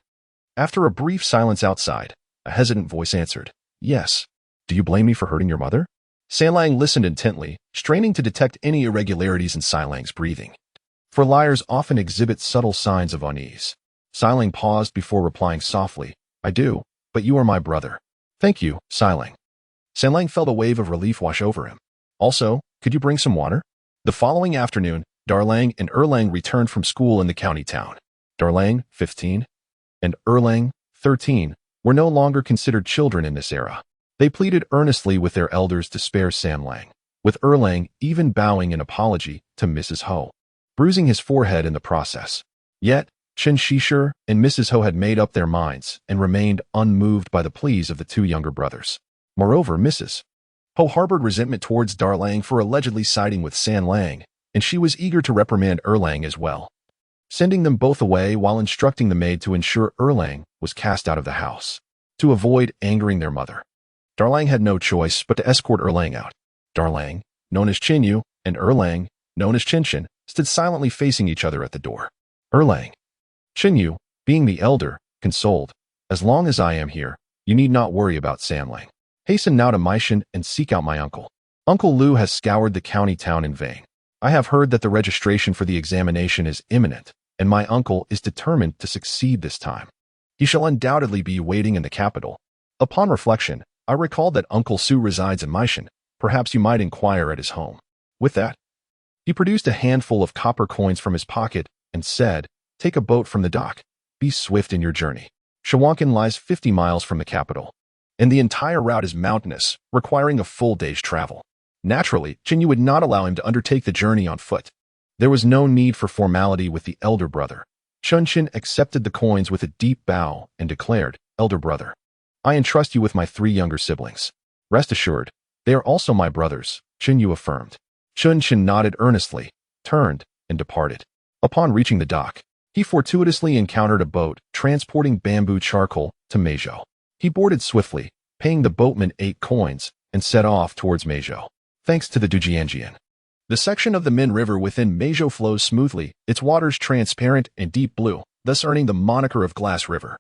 After a brief silence outside, a hesitant voice answered, "Yes." "Do you blame me for hurting your mother?" Sanlang listened intently, straining to detect any irregularities in Silang's breathing. For liars often exhibit subtle signs of unease. Silang paused before replying softly, "I do, but you are my brother." "Thank you, Silang." Sanlang felt a wave of relief wash over him. "Also, could you bring some water?" The following afternoon, Darlang and Erlang returned from school in the county town. Darlang, 15, and Erlang, 13, were no longer considered children in this era. They pleaded earnestly with their elders to spare Sanlang, with Erlang even bowing in apology to Mrs. Ho, bruising his forehead in the process. Yet, Chen Shishir and Mrs. Ho had made up their minds and remained unmoved by the pleas of the two younger brothers. Moreover, Mrs. Ho harbored resentment towards Darlang for allegedly siding with Sanlang, and she was eager to reprimand Erlang as well, sending them both away while instructing the maid to ensure Erlang was cast out of the house, to avoid angering their mother. Darlang had no choice but to escort Erlang out. Darlang, known as Qingyu, and Erlang, known as Qinshin, stood silently facing each other at the door. Erlang. Qingyu, being the elder, consoled, "As long as I am here, you need not worry about Sanlang. Hasten now to Meishan and seek out my uncle. Uncle Liu has scoured the county town in vain. I have heard that the registration for the examination is imminent, and my uncle is determined to succeed this time. He shall undoubtedly be waiting in the capital. Upon reflection, I recalled that Uncle Su resides in Meishan. Perhaps you might inquire at his home." With that, he produced a handful of copper coins from his pocket and said, "Take a boat from the dock. Be swift in your journey. Shawankan lies 50 miles from the capital, and the entire route is mountainous, requiring a full day's travel." Naturally, Qingyu would not allow him to undertake the journey on foot. There was no need for formality with the elder brother. Qinshin accepted the coins with a deep bow and declared, "Elder brother, I entrust you with my 3 younger siblings. Rest assured, they are also my brothers," Qingyu affirmed. Qinshin nodded earnestly, turned, and departed. Upon reaching the dock, he fortuitously encountered a boat transporting bamboo charcoal to Meizhou. He boarded swiftly, paying the boatman 8 coins, and set off towards Meizhou. Thanks to the Bianjing, the section of the Min River within Meizhou flows smoothly, its waters transparent and deep blue, thus earning the moniker of Glass River.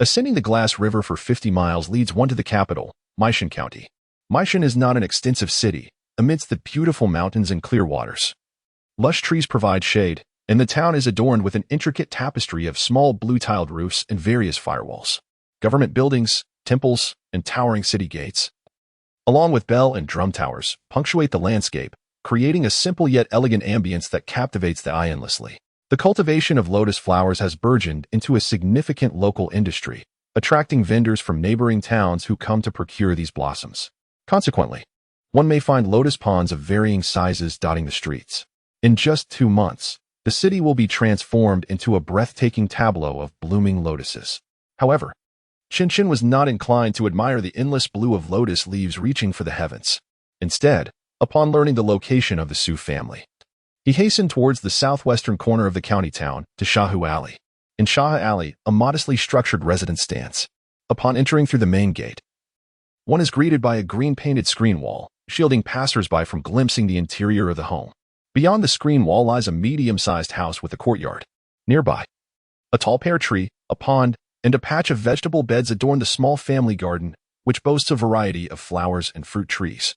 Ascending the Glass River for 50 miles leads one to the capital, Meishan County. Meishan is not an extensive city, amidst the beautiful mountains and clear waters. Lush trees provide shade, and the town is adorned with an intricate tapestry of small blue-tiled roofs and various firewalls. Government buildings, temples, and towering city gates, along with bell and drum towers, punctuate the landscape, creating a simple yet elegant ambience that captivates the eye endlessly. The cultivation of lotus flowers has burgeoned into a significant local industry, attracting vendors from neighboring towns who come to procure these blossoms. Consequently, one may find lotus ponds of varying sizes dotting the streets. In just 2 months, the city will be transformed into a breathtaking tableau of blooming lotuses. However, Qingxia was not inclined to admire the endless blue of lotus leaves reaching for the heavens. Instead, upon learning the location of the Su family, he hastened towards the southwestern corner of the county town to Shahu Alley. In Shahu Alley, a modestly structured residence stands. Upon entering through the main gate, one is greeted by a green-painted screen wall, shielding passers-by from glimpsing the interior of the home. Beyond the screen wall lies a medium-sized house with a courtyard. Nearby, a tall pear tree, a pond, and a patch of vegetable beds adorn the small family garden, which boasts a variety of flowers and fruit trees.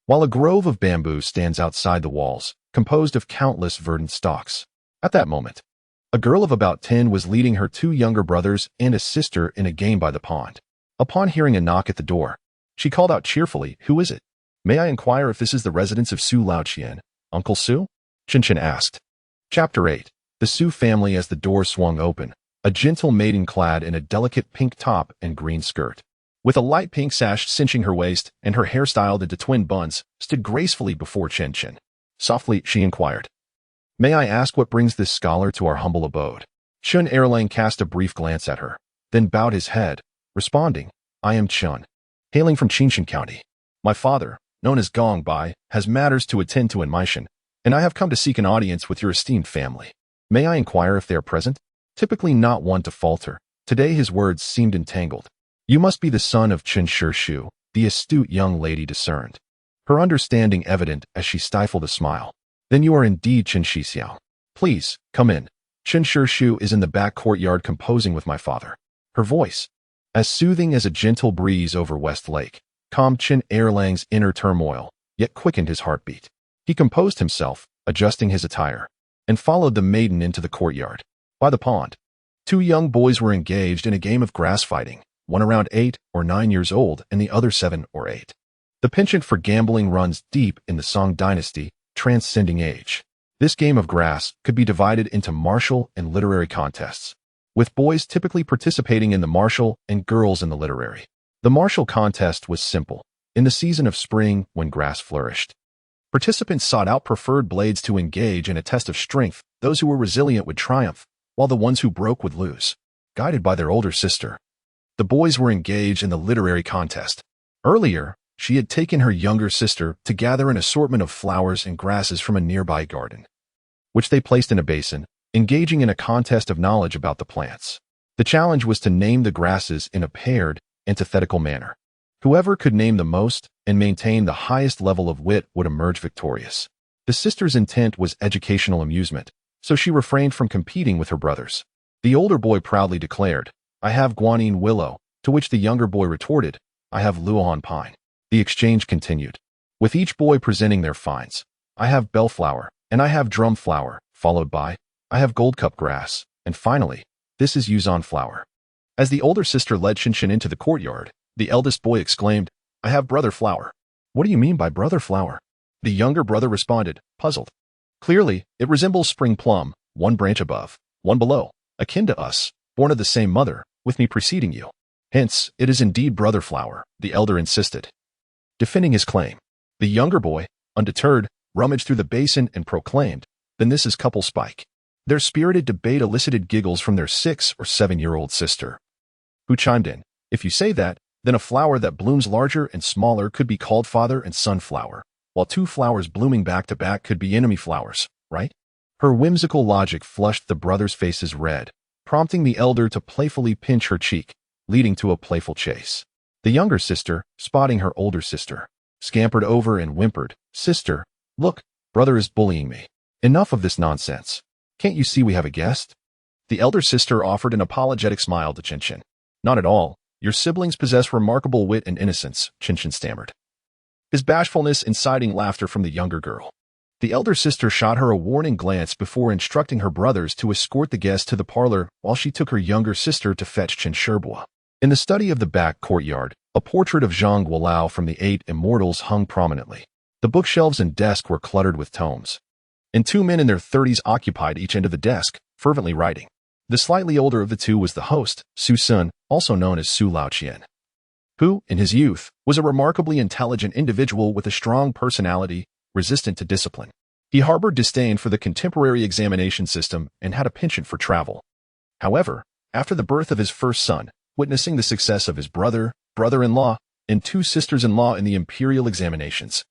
While a grove of bamboo stands outside the walls, composed of countless verdant stalks. At that moment, a girl of about 10 was leading her 2 younger brothers and a sister in a game by the pond. Upon hearing a knock at the door, she called out cheerfully, "Who is it? May I inquire if this is the residence of Su Laoqian, Uncle Su?" Qingxia asked. Chapter 8. The Su family. As the door swung open, a gentle maiden clad in a delicate pink top and green skirt, with a light pink sash cinching her waist and her hair styled into twin buns, stood gracefully before Qingxia. Softly, she inquired, "May I ask what brings this scholar to our humble abode?" Chun Erlang cast a brief glance at her, then bowed his head, responding, "I am Chun, hailing from Qingxia County. My father, known as Gong Bai, has matters to attend to in Meishan, and I have come to seek an audience with your esteemed family. May I inquire if they are present?" Typically not one to falter, today his words seemed entangled. "You must be the son of Qingxia Xiu," the astute young lady discerned, her understanding evident as she stifled a smile. "Then you are indeed Qingxia. Please, come in. Qingxia Xiu is in the back courtyard composing with my father." Her voice, as soothing as a gentle breeze over West Lake, calmed Qin Erlang's inner turmoil, yet quickened his heartbeat. He composed himself, adjusting his attire, and followed the maiden into the courtyard. By the pond, 2 young boys were engaged in a game of grass fighting, one around 8 or 9 years old and the other 7 or 8. The penchant for gambling runs deep in the Song Dynasty, transcending age. This game of grass could be divided into martial and literary contests, with boys typically participating in the martial and girls in the literary. The martial contest was simple. In the season of spring, when grass flourished, participants sought out preferred blades to engage in a test of strength. Those who were resilient would triumph, while the ones who broke would lose. Guided by their older sister, the boys were engaged in the literary contest. Earlier, she had taken her younger sister to gather an assortment of flowers and grasses from a nearby garden, which they placed in a basin, engaging in a contest of knowledge about the plants. The challenge was to name the grasses in a paired, antithetical manner. Whoever could name the most and maintain the highest level of wit would emerge victorious. The sister's intent was educational amusement, so she refrained from competing with her brothers. The older boy proudly declared, "I have guanine willow," to which the younger boy retorted, "I have luohan pine." The exchange continued, with each boy presenting their finds. "I have bellflower," and "I have drum flower," followed by, "I have goldcup grass," and finally, "This is Yuzan flower." As the older sister led Qingxia into the courtyard, the eldest boy exclaimed, "I have brother flower." "What do you mean by brother flower?" The younger brother responded, puzzled. "Clearly, it resembles spring plum, one branch above, one below, akin to us, born of the same mother, with me preceding you. Hence, it is indeed brother flower," the elder insisted, defending his claim. The younger boy, undeterred, rummaged through the basin and proclaimed, "Then this is couple spike." Their spirited debate elicited giggles from their 6 or 7-year-old sister, who chimed in, "If you say that, then a flower that blooms larger and smaller could be called father and son flower, while 2 flowers blooming back to back could be enemy flowers, right?" Her whimsical logic flushed the brothers' faces red, prompting the elder to playfully pinch her cheek, leading to a playful chase. The younger sister, spotting her older sister, scampered over and whimpered, "Sister, look, brother is bullying me. Enough of this nonsense. Can't you see we have a guest?" The elder sister offered an apologetic smile to Qingxia. "Not at all. Your siblings possess remarkable wit and innocence," Qingxia stammered, his bashfulness inciting laughter from the younger girl. The elder sister shot her a warning glance before instructing her brothers to escort the guest to the parlor while she took her younger sister to fetch Qingxia. In the study of the back courtyard, a portrait of Zhang Willow from the 8 Immortals hung prominently. The bookshelves and desk were cluttered with tomes, and 2 men in their 30s occupied each end of the desk, fervently writing. The slightly older of the two was the host, Su Sun, also known as Su Laoqian, who, in his youth, was a remarkably intelligent individual with a strong personality, resistant to discipline. He harbored disdain for the contemporary examination system and had a penchant for travel. However, after the birth of his first son, witnessing the success of his brother, brother-in-law, and 2 sisters-in-law in the imperial examinations,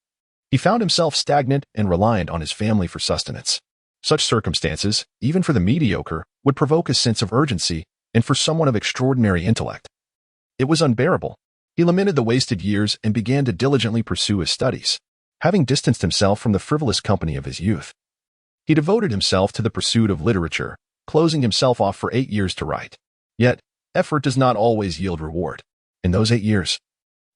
he found himself stagnant and reliant on his family for sustenance. Such circumstances, even for the mediocre, would provoke a sense of urgency, and for someone of extraordinary intellect, it was unbearable. He lamented the wasted years and began to diligently pursue his studies. Having distanced himself from the frivolous company of his youth, he devoted himself to the pursuit of literature, closing himself off for 8 years to write. Yet, effort does not always yield reward. In those 8 years,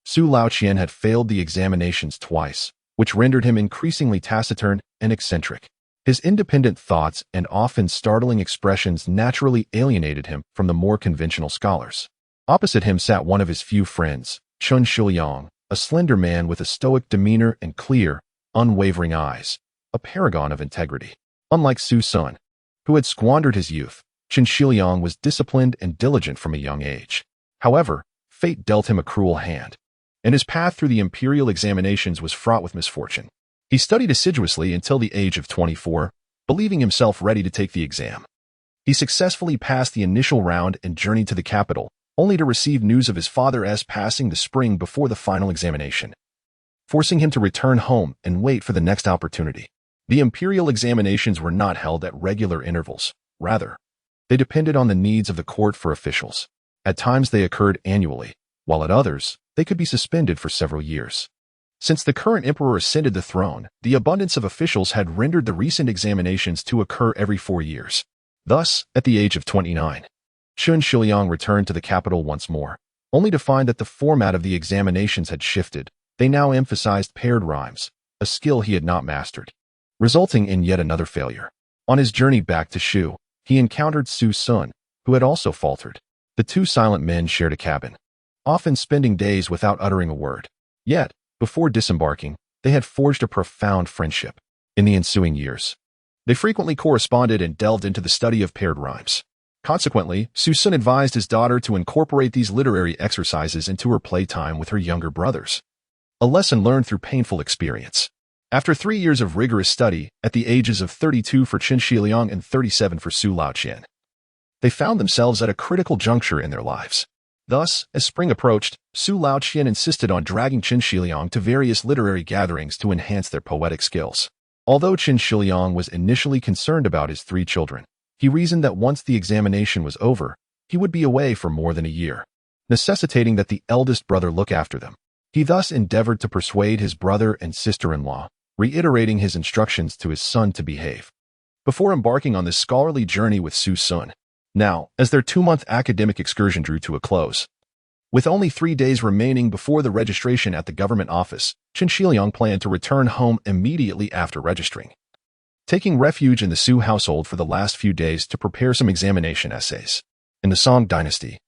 Su Laoqian had failed the examinations twice, which rendered him increasingly taciturn and eccentric. His independent thoughts and often startling expressions naturally alienated him from the more conventional scholars. Opposite him sat one of his few friends, Chen Shuyang, a slender man with a stoic demeanor and clear, unwavering eyes, a paragon of integrity. Unlike Su Sun, who had squandered his youth, Chen Shuyang was disciplined and diligent from a young age. However, fate dealt him a cruel hand, and his path through the imperial examinations was fraught with misfortune. He studied assiduously until the age of 24, believing himself ready to take the exam. He successfully passed the initial round and journeyed to the capital, only to receive news of his father's passing the spring before the final examination, forcing him to return home and wait for the next opportunity. The imperial examinations were not held at regular intervals. Rather, they depended on the needs of the court for officials. At times they occurred annually, while at others, they could be suspended for several years. Since the current emperor ascended the throne, the abundance of officials had rendered the recent examinations to occur every 4 years. Thus, at the age of 29, Chen Shuyang returned to the capital once more, only to find that the format of the examinations had shifted. They now emphasized paired rhymes, a skill he had not mastered, resulting in yet another failure. On his journey back to Shu, he encountered Su Sun, who had also faltered. The 2 silent men shared a cabin, often spending days without uttering a word. Yet, before disembarking, they had forged a profound friendship. In the ensuing years, they frequently corresponded and delved into the study of paired rhymes. Consequently, Su Sun advised his daughter to incorporate these literary exercises into her playtime with her younger brothers, a lesson learned through painful experience. After 3 years of rigorous study, at the ages of 32 for Chen Shiliang and 37 for Su Laoqian, they found themselves at a critical juncture in their lives. Thus, as spring approached, Su Laoqian insisted on dragging Chen Shiliang to various literary gatherings to enhance their poetic skills. Although Chen Shiliang was initially concerned about his 3 children, he reasoned that once the examination was over, he would be away for more than a year, necessitating that the eldest brother look after them. He thus endeavored to persuade his brother and sister-in-law, reiterating his instructions to his son to behave, before embarking on this scholarly journey with Su Sun. Now, as their 2-month academic excursion drew to a close, with only 3 days remaining before the registration at the government office, Chen Shiliang planned to return home immediately after registering, taking refuge in the Su household for the last few days to prepare some examination essays. In the Song Dynasty,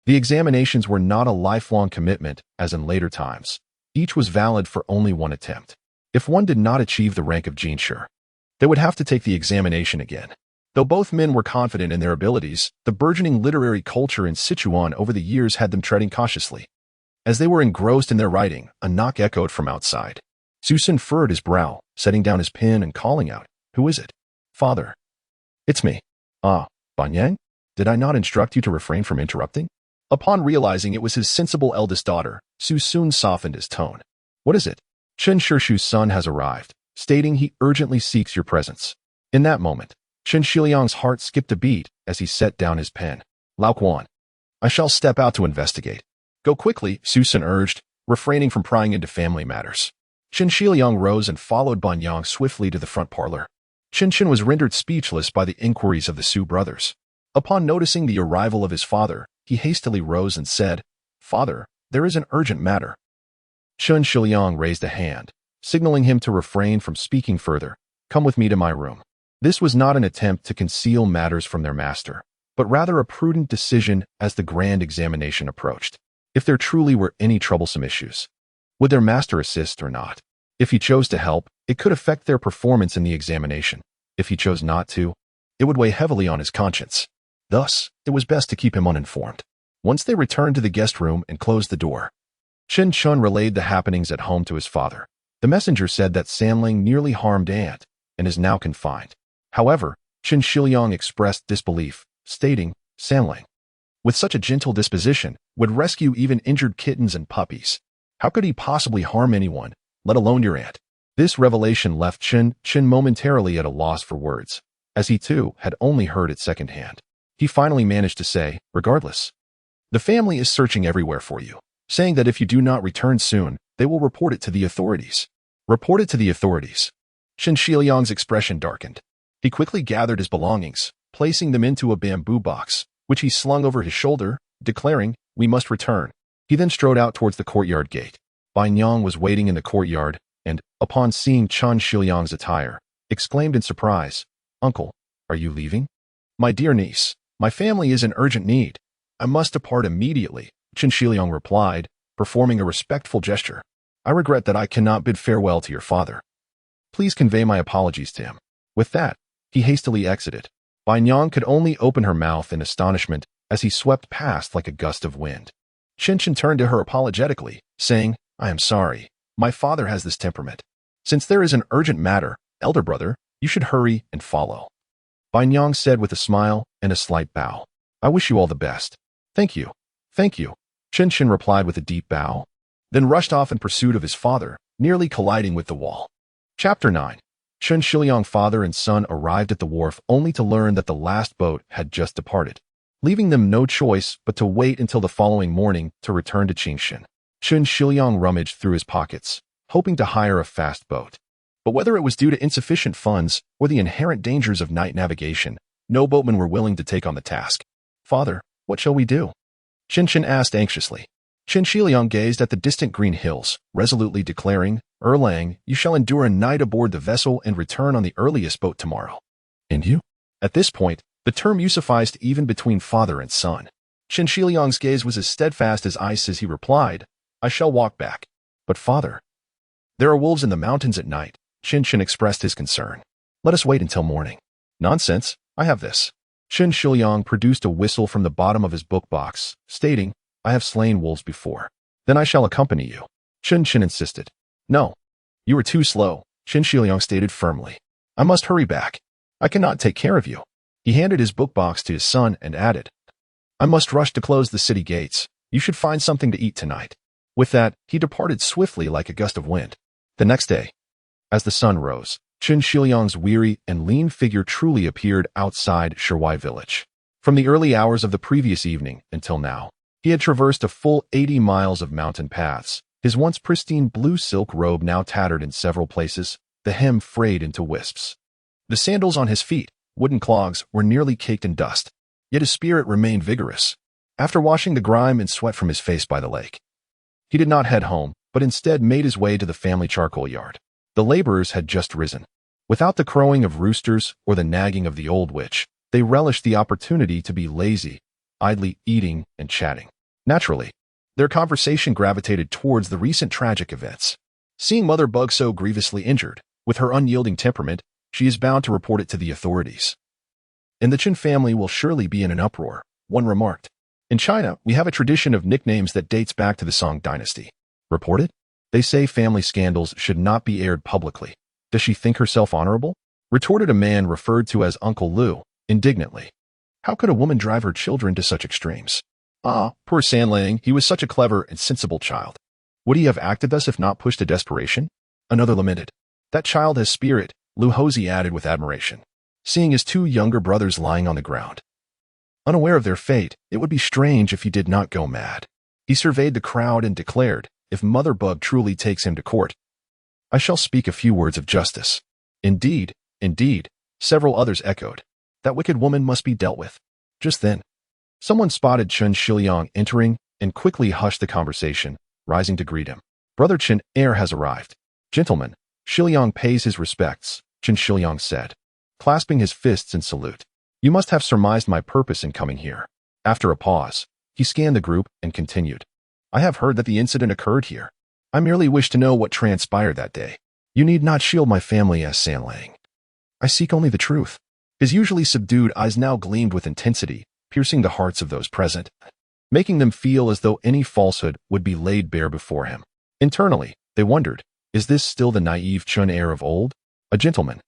the examinations were not a lifelong commitment as in later times. Each was valid for only 1 attempt. If one did not achieve the rank of Jinshi, they would have to take the examination again. Though both men were confident in their abilities, the burgeoning literary culture in Sichuan over the years had them treading cautiously. As they were engrossed in their writing, a knock echoed from outside. Su Sun furrowed his brow, setting down his pen and calling out, "Who is it?" "Father." "It's me." "Ah, Bianjing? Did I not instruct you to refrain from interrupting?" Upon realizing it was his sensible eldest daughter, Su Sun softened his tone. "What is it?" "Chen Shishu's son has arrived, stating he urgently seeks your presence." In that moment, Chen Shiliang's heart skipped a beat as he set down his pen. "Lao Quan, I shall step out to investigate." "Go quickly," Su Sun urged, refraining from prying into family matters. Chen Shiliang rose and followed Bianjing swiftly to the front parlor. Chen was rendered speechless by the inquiries of the Su brothers. Upon noticing the arrival of his father, he hastily rose and said, "Father, there is an urgent matter." Chen Shiliang raised a hand, signaling him to refrain from speaking further, come with me to my room. This was not an attempt to conceal matters from their master, but rather a prudent decision as the grand examination approached. If there truly were any troublesome issues, would their master assist or not? If he chose to help, it could affect their performance in the examination. If he chose not to, it would weigh heavily on his conscience. Thus, it was best to keep him uninformed. Once they returned to the guest room and closed the door, Chen Chun relayed the happenings at home to his father. The messenger said that Sanling nearly harmed Ant and is now confined. However, Chen Shiliang expressed disbelief, stating, Sanling, with such a gentle disposition, would rescue even injured kittens and puppies. How could he possibly harm anyone, let alone your aunt? This revelation left Chen momentarily at a loss for words, as he too had only heard it secondhand. He finally managed to say, regardless, the family is searching everywhere for you, saying that if you do not return soon, they will report it to the authorities. Report it to the authorities. Chen Shiliang's expression darkened. He quickly gathered his belongings, placing them into a bamboo box, which he slung over his shoulder, declaring, we must return. He then strode out towards the courtyard gate. Bianjing was waiting in the courtyard, and, upon seeing Chen Shiliang's attire, exclaimed in surprise, Uncle, are you leaving? My dear niece, my family is in urgent need. I must depart immediately, Chen Shiliang replied, performing a respectful gesture. I regret that I cannot bid farewell to your father. Please convey my apologies to him. With that, he hastily exited. Bianjing could only open her mouth in astonishment as he swept past like a gust of wind. Chen turned to her apologetically, saying, I am sorry. My father has this temperament. Since there is an urgent matter, elder brother, you should hurry and follow. Bianjing said with a smile and a slight bow. I wish you all the best. Thank you. Thank you. Chen replied with a deep bow, then rushed off in pursuit of his father, nearly colliding with the wall. Chapter 9. Chen Shiliang father and son arrived at the wharf only to learn that the last boat had just departed, leaving them no choice but to wait until the following morning to return to Qingxia. Chen Shiliang rummaged through his pockets, hoping to hire a fast boat. But whether it was due to insufficient funds or the inherent dangers of night navigation, no boatmen were willing to take on the task. Father, what shall we do? Chen asked anxiously. Chen Shiliang gazed at the distant green hills, resolutely declaring, Erlang, you shall endure a night aboard the vessel and return on the earliest boat tomorrow. And you? At this point, the term use sufficed even between father and son. Chen Shiliang's gaze was as steadfast as ice as he replied, I shall walk back. But father, there are wolves in the mountains at night. Chen expressed his concern. Let us wait until morning. Nonsense, I have this. Chen Shiliang produced a whistle from the bottom of his book box, stating, I have slain wolves before. Then I shall accompany you. Chen insisted. No. You are too slow, Chen Shiliang stated firmly. I must hurry back. I cannot take care of you. He handed his book box to his son and added, I must rush to close the city gates. You should find something to eat tonight. With that, he departed swiftly like a gust of wind. The next day, as the sun rose, Chen Shiliang's weary and lean figure truly appeared outside Shuai village. From the early hours of the previous evening until now, he had traversed a full 80 miles of mountain paths, his once pristine blue silk robe now tattered in several places, the hem frayed into wisps. The sandals on his feet, wooden clogs, were nearly caked in dust, yet his spirit remained vigorous. After washing the grime and sweat from his face by the lake, he did not head home, but instead made his way to the family charcoal yard. The laborers had just risen. Without the crowing of roosters or the nagging of the old witch, they relished the opportunity to be lazy, idly eating and chatting. Naturally, their conversation gravitated towards the recent tragic events. Seeing Mother Bug so grievously injured, with her unyielding temperament, she is bound to report it to the authorities. And the Qin family will surely be in an uproar, one remarked. In China, we have a tradition of nicknames that dates back to the Song Dynasty. Reported? They say family scandals should not be aired publicly. Does she think herself honorable? Retorted a man referred to as Uncle Liu, indignantly. How could a woman drive her children to such extremes? Ah, poor Sanling, he was such a clever and sensible child. Would he have acted thus if not pushed to desperation? Another lamented. That child has spirit, Liu Houzi added with admiration, seeing his two younger brothers lying on the ground. Unaware of their fate, it would be strange if he did not go mad. He surveyed the crowd and declared, if Mother Bug truly takes him to court, I shall speak a few words of justice. Indeed, indeed, several others echoed. That wicked woman must be dealt with. Just then, someone spotted Chen Shiliang entering and quickly hushed the conversation, rising to greet him. Brother Chen, heir has arrived. Gentlemen, Shiliang pays his respects, Qingxia said, clasping his fists in salute. You must have surmised my purpose in coming here. After a pause, he scanned the group and continued. I have heard that the incident occurred here. I merely wish to know what transpired that day. You need not shield my family as Sanlang. I seek only the truth. His usually subdued eyes now gleamed with intensity, piercing the hearts of those present, making them feel as though any falsehood would be laid bare before him. Internally, they wondered, is this still the naive Chun heir of old? A gentleman,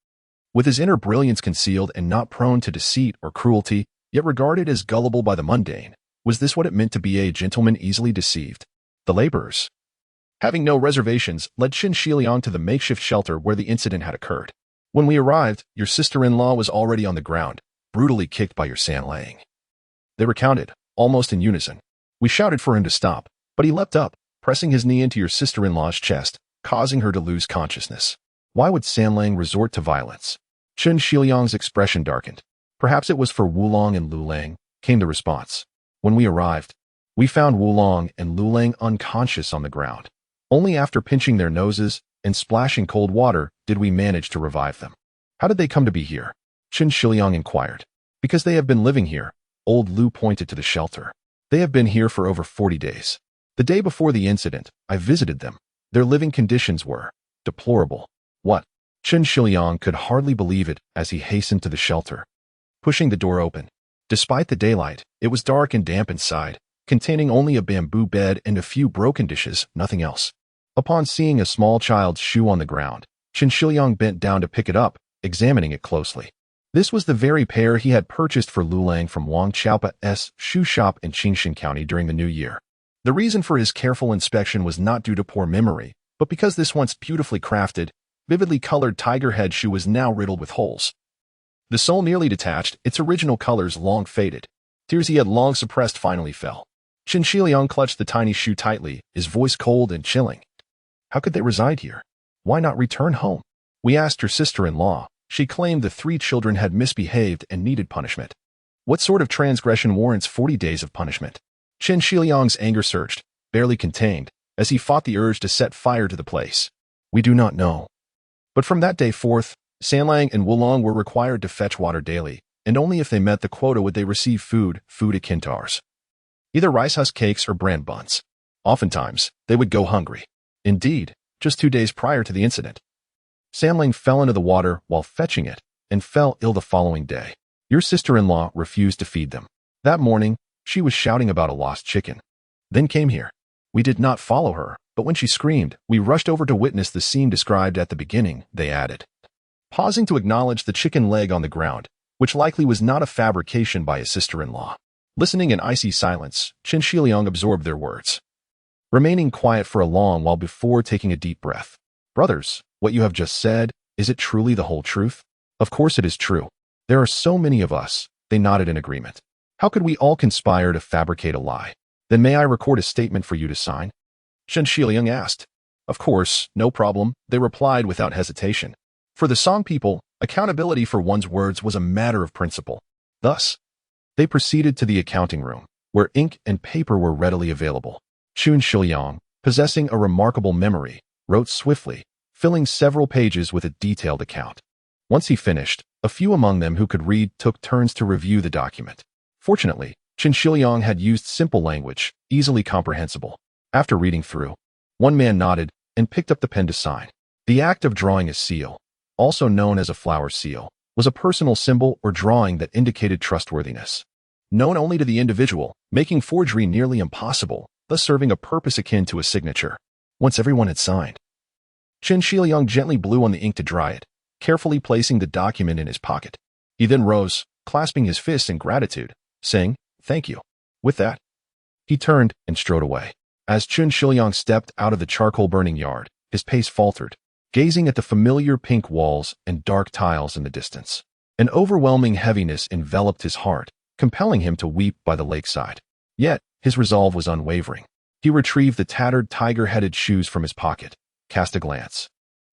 with his inner brilliance concealed and not prone to deceit or cruelty, yet regarded as gullible by the mundane. Was this what it meant to be a gentleman easily deceived? The laborers, having no reservations, led Qingxia to the makeshift shelter where the incident had occurred. When we arrived, your sister-in-law was already on the ground, brutally kicked by your Sanlang. They recounted, almost in unison. We shouted for him to stop, but he leapt up, pressing his knee into your sister-in-law's chest, causing her to lose consciousness. Why would Sanlang resort to violence? Qingxia's expression darkened. Perhaps it was for Wulong and Lulang, came the response. When we arrived, we found Wulong and Lulang unconscious on the ground. Only after pinching their noses and splashing cold water did we manage to revive them. How did they come to be here? Qingxia inquired. Because they have been living here, old Lu pointed to the shelter. They have been here for over 40 days. The day before the incident, I visited them. Their living conditions were deplorable. What? Qingxia could hardly believe it as he hastened to the shelter, pushing the door open. Despite the daylight, it was dark and damp inside, containing only a bamboo bed and a few broken dishes, nothing else. Upon seeing a small child's shoe on the ground, Qingxia bent down to pick it up, examining it closely. This was the very pair he had purchased for Lulang from Wang Xiaopa's shoe shop in Qingxia County during the New Year. The reason for his careful inspection was not due to poor memory, but because this once beautifully crafted, vividly colored tiger head shoe was now riddled with holes. The sole nearly detached, its original colors long faded. Tears he had long suppressed finally fell. Qingxia clutched the tiny shoe tightly, his voice cold and chilling. How could they reside here? Why not return home? We asked your sister-in-law. She claimed the 3 children had misbehaved and needed punishment. What sort of transgression warrants 40 days of punishment? Qingxia's anger surged, barely contained, as he fought the urge to set fire to the place. We do not know. But from that day forth, Sanlang and Wulong were required to fetch water daily, and only if they met the quota would they receive food akin to ours. Either rice husk cakes or bran buns. Oftentimes, they would go hungry. Indeed, just 2 days prior to the incident, Sanlang fell into the water while fetching it and fell ill the following day. Your sister-in-law refused to feed them. That morning, she was shouting about a lost chicken. Then came here. We did not follow her, but when she screamed, we rushed over to witness the scene described at the beginning, they added, pausing to acknowledge the chicken leg on the ground, which likely was not a fabrication by his sister-in-law. Listening in icy silence, Qingxia absorbed their words, remaining quiet for a long while before taking a deep breath. Brothers, what you have just said, is it truly the whole truth? Of course it is true. There are so many of us, they nodded in agreement. How could we all conspire to fabricate a lie? Then may I record a statement for you to sign? Qingxia asked. Of course, no problem, they replied without hesitation. For the Song people, accountability for one's words was a matter of principle. Thus, they proceeded to the accounting room, where ink and paper were readily available. Qingxia, possessing a remarkable memory, wrote swiftly, filling several pages with a detailed account. Once he finished, a few among them who could read took turns to review the document. Fortunately, Qingxia had used simple language, easily comprehensible. After reading through, one man nodded and picked up the pen to sign. The act of drawing a seal, also known as a flower seal, was a personal symbol or drawing that indicated trustworthiness. Known only to the individual, making forgery nearly impossible, thus serving a purpose akin to a signature. Once everyone had signed, Qingxia gently blew on the ink to dry it, carefully placing the document in his pocket. He then rose, clasping his fists in gratitude, saying, "Thank you." With that, he turned and strode away. As Qingxia stepped out of the charcoal-burning yard, his pace faltered, gazing at the familiar pink walls and dark tiles in the distance. An overwhelming heaviness enveloped his heart, compelling him to weep by the lakeside. Yet, his resolve was unwavering. He retrieved the tattered tiger-headed shoes from his pocket, cast a glance,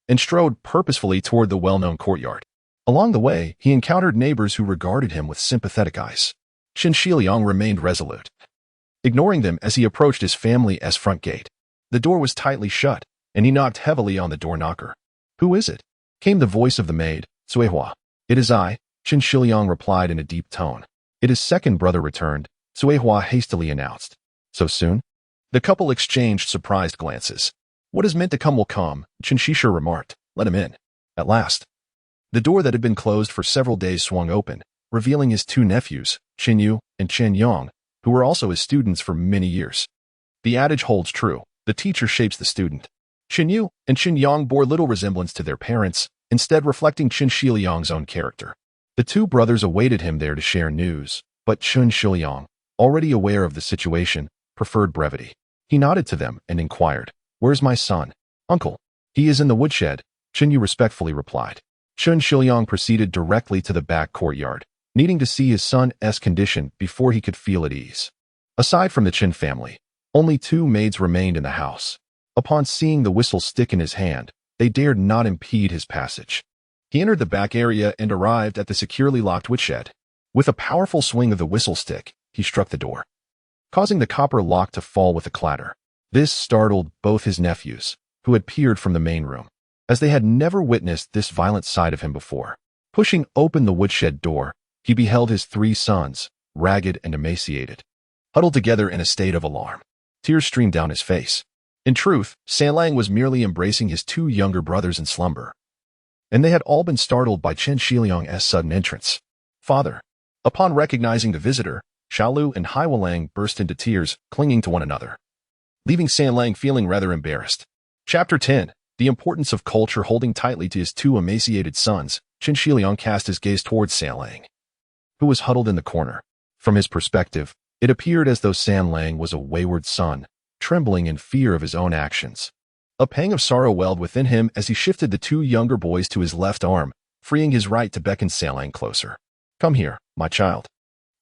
and strode purposefully toward the well-known courtyard. Along the way, he encountered neighbors who regarded him with sympathetic eyes. Qingxia remained resolute, ignoring them as he approached his family's front gate. The door was tightly shut, and he knocked heavily on the door knocker. "Who is it?" came the voice of the maid, Suihua. It is I, Qingxia replied in a deep tone. It is second brother returned, Suihua hastily announced. So soon? The couple exchanged surprised glances. What is meant to come will come, Qingxia remarked. Let him in. At last. The door that had been closed for several days swung open, revealing his two nephews, Qinyu and Qinyang, who were also his students for many years. The adage holds true, the teacher shapes the student. Qinyu and Qinyang bore little resemblance to their parents, instead reflecting Qingxia's own character. The two brothers awaited him there to share news, but Qingxia, already aware of the situation, preferred brevity. He nodded to them and inquired, Where's my son? Uncle. He is in the woodshed, Qinyu respectfully replied. Qingxia proceeded directly to the back courtyard, needing to see his son's condition before he could feel at ease. Aside from the Qin family, only two maids remained in the house. Upon seeing the whistle stick in his hand, they dared not impede his passage. He entered the back area and arrived at the securely locked woodshed. With a powerful swing of the whistle stick, he struck the door, causing the copper lock to fall with a clatter. This startled both his nephews, who had peered from the main room, as they had never witnessed this violent side of him before. Pushing open the woodshed door, he beheld his three sons, ragged and emaciated, huddled together in a state of alarm. Tears streamed down his face. In truth, Sanlang was merely embracing his two younger brothers in slumber, and they had all been startled by Qingxia's sudden entrance. Father. Upon recognizing the visitor, Xiaolu and Haiwalang burst into tears, clinging to one another, leaving Sanlang feeling rather embarrassed. Chapter 10. The importance of culture. Holding tightly to his two emaciated sons, Qingxia cast his gaze towards Sanlang, who was huddled in the corner. From his perspective, it appeared as though Sanlang was a wayward son, trembling in fear of his own actions. A pang of sorrow welled within him as he shifted the two younger boys to his left arm, freeing his right to beckon Sanlang closer. Come here, my child.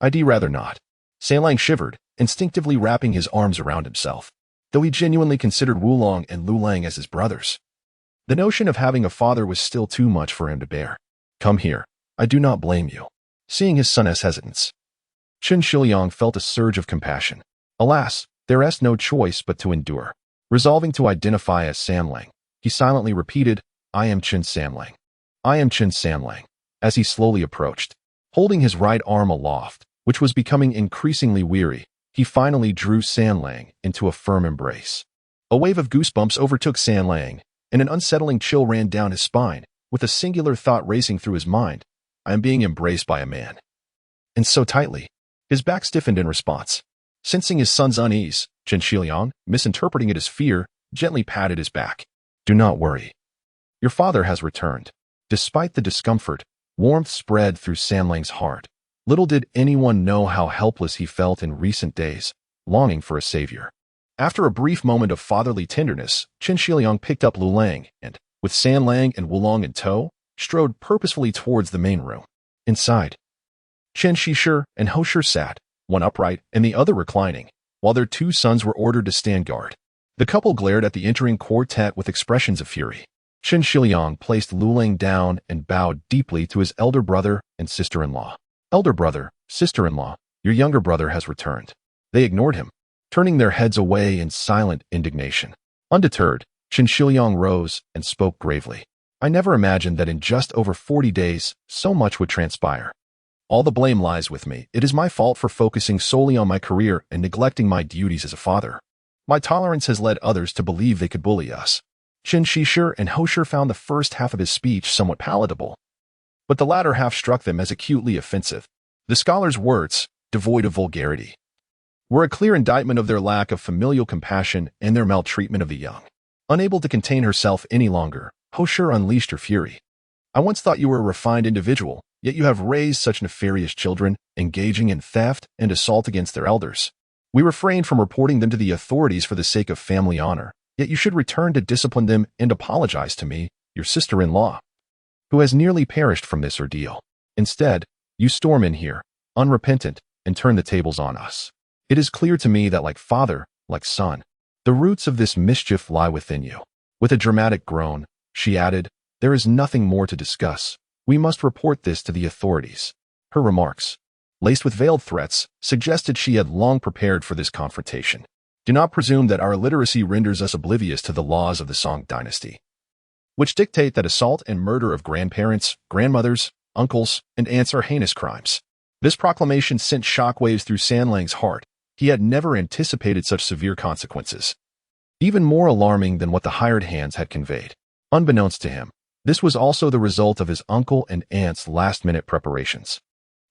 I'd rather not. Sanlang shivered, instinctively wrapping his arms around himself, though he genuinely considered Wulong and Lulang as his brothers. The notion of having a father was still too much for him to bear. Come here. I do not blame you. Seeing his son's hesitance, Qingxia felt a surge of compassion. Alas, there is no choice but to endure. Resolving to identify as Sanlang, he silently repeated, I am Qin Sanlang. I am Qin Sanlang, as he slowly approached. Holding his right arm aloft, which was becoming increasingly weary, he finally drew Sanlang into a firm embrace. A wave of goosebumps overtook Sanlang, and an unsettling chill ran down his spine, with a singular thought racing through his mind. I am being embraced by a man. And so tightly. His back stiffened in response. Sensing his son's unease, Qingxia, misinterpreting it as fear, gently patted his back. Do not worry. Your father has returned. Despite the discomfort, warmth spread through Sanlang's heart. Little did anyone know how helpless he felt in recent days, longing for a savior. After a brief moment of fatherly tenderness, Qingxia picked up Lulang and, with Sanlang and Wulong in tow, strode purposefully towards the main room. Inside, Qingxia and Hoshi sat, one upright and the other reclining, while their two sons were ordered to stand guard. The couple glared at the entering quartet with expressions of fury. Qingxia placed Lulang down and bowed deeply to his elder brother and sister-in-law. Elder brother, sister-in-law, your younger brother has returned. They ignored him, turning their heads away in silent indignation. Undeterred, Qingxia rose and spoke gravely. I never imagined that in just over 40 days, so much would transpire. All the blame lies with me. It is my fault for focusing solely on my career and neglecting my duties as a father. My tolerance has led others to believe they could bully us. Qingxia and Hoshi found the first half of his speech somewhat palatable, but the latter half struck them as acutely offensive. The scholar's words, devoid of vulgarity, were a clear indictment of their lack of familial compassion and their maltreatment of the young. Unable to contain herself any longer, Hoshi unleashed her fury. I once thought you were a refined individual, yet you have raised such nefarious children, engaging in theft and assault against their elders. We refrain from reporting them to the authorities for the sake of family honor, yet you should return to discipline them and apologize to me, your sister-in-law, who has nearly perished from this ordeal. Instead, you storm in here, unrepentant, and turn the tables on us. It is clear to me that like father, like son, the roots of this mischief lie within you. With a dramatic groan, she added, there is nothing more to discuss. We must report this to the authorities. Her remarks, laced with veiled threats, suggested she had long prepared for this confrontation. Do not presume that our illiteracy renders us oblivious to the laws of the Song Dynasty. which dictate that assault and murder of grandparents, grandmothers, uncles, and aunts are heinous crimes. This proclamation sent shockwaves through Sanlang's heart. He had never anticipated such severe consequences. Even more alarming than what the hired hands had conveyed. Unbeknownst to him, this was also the result of his uncle and aunt's last-minute preparations.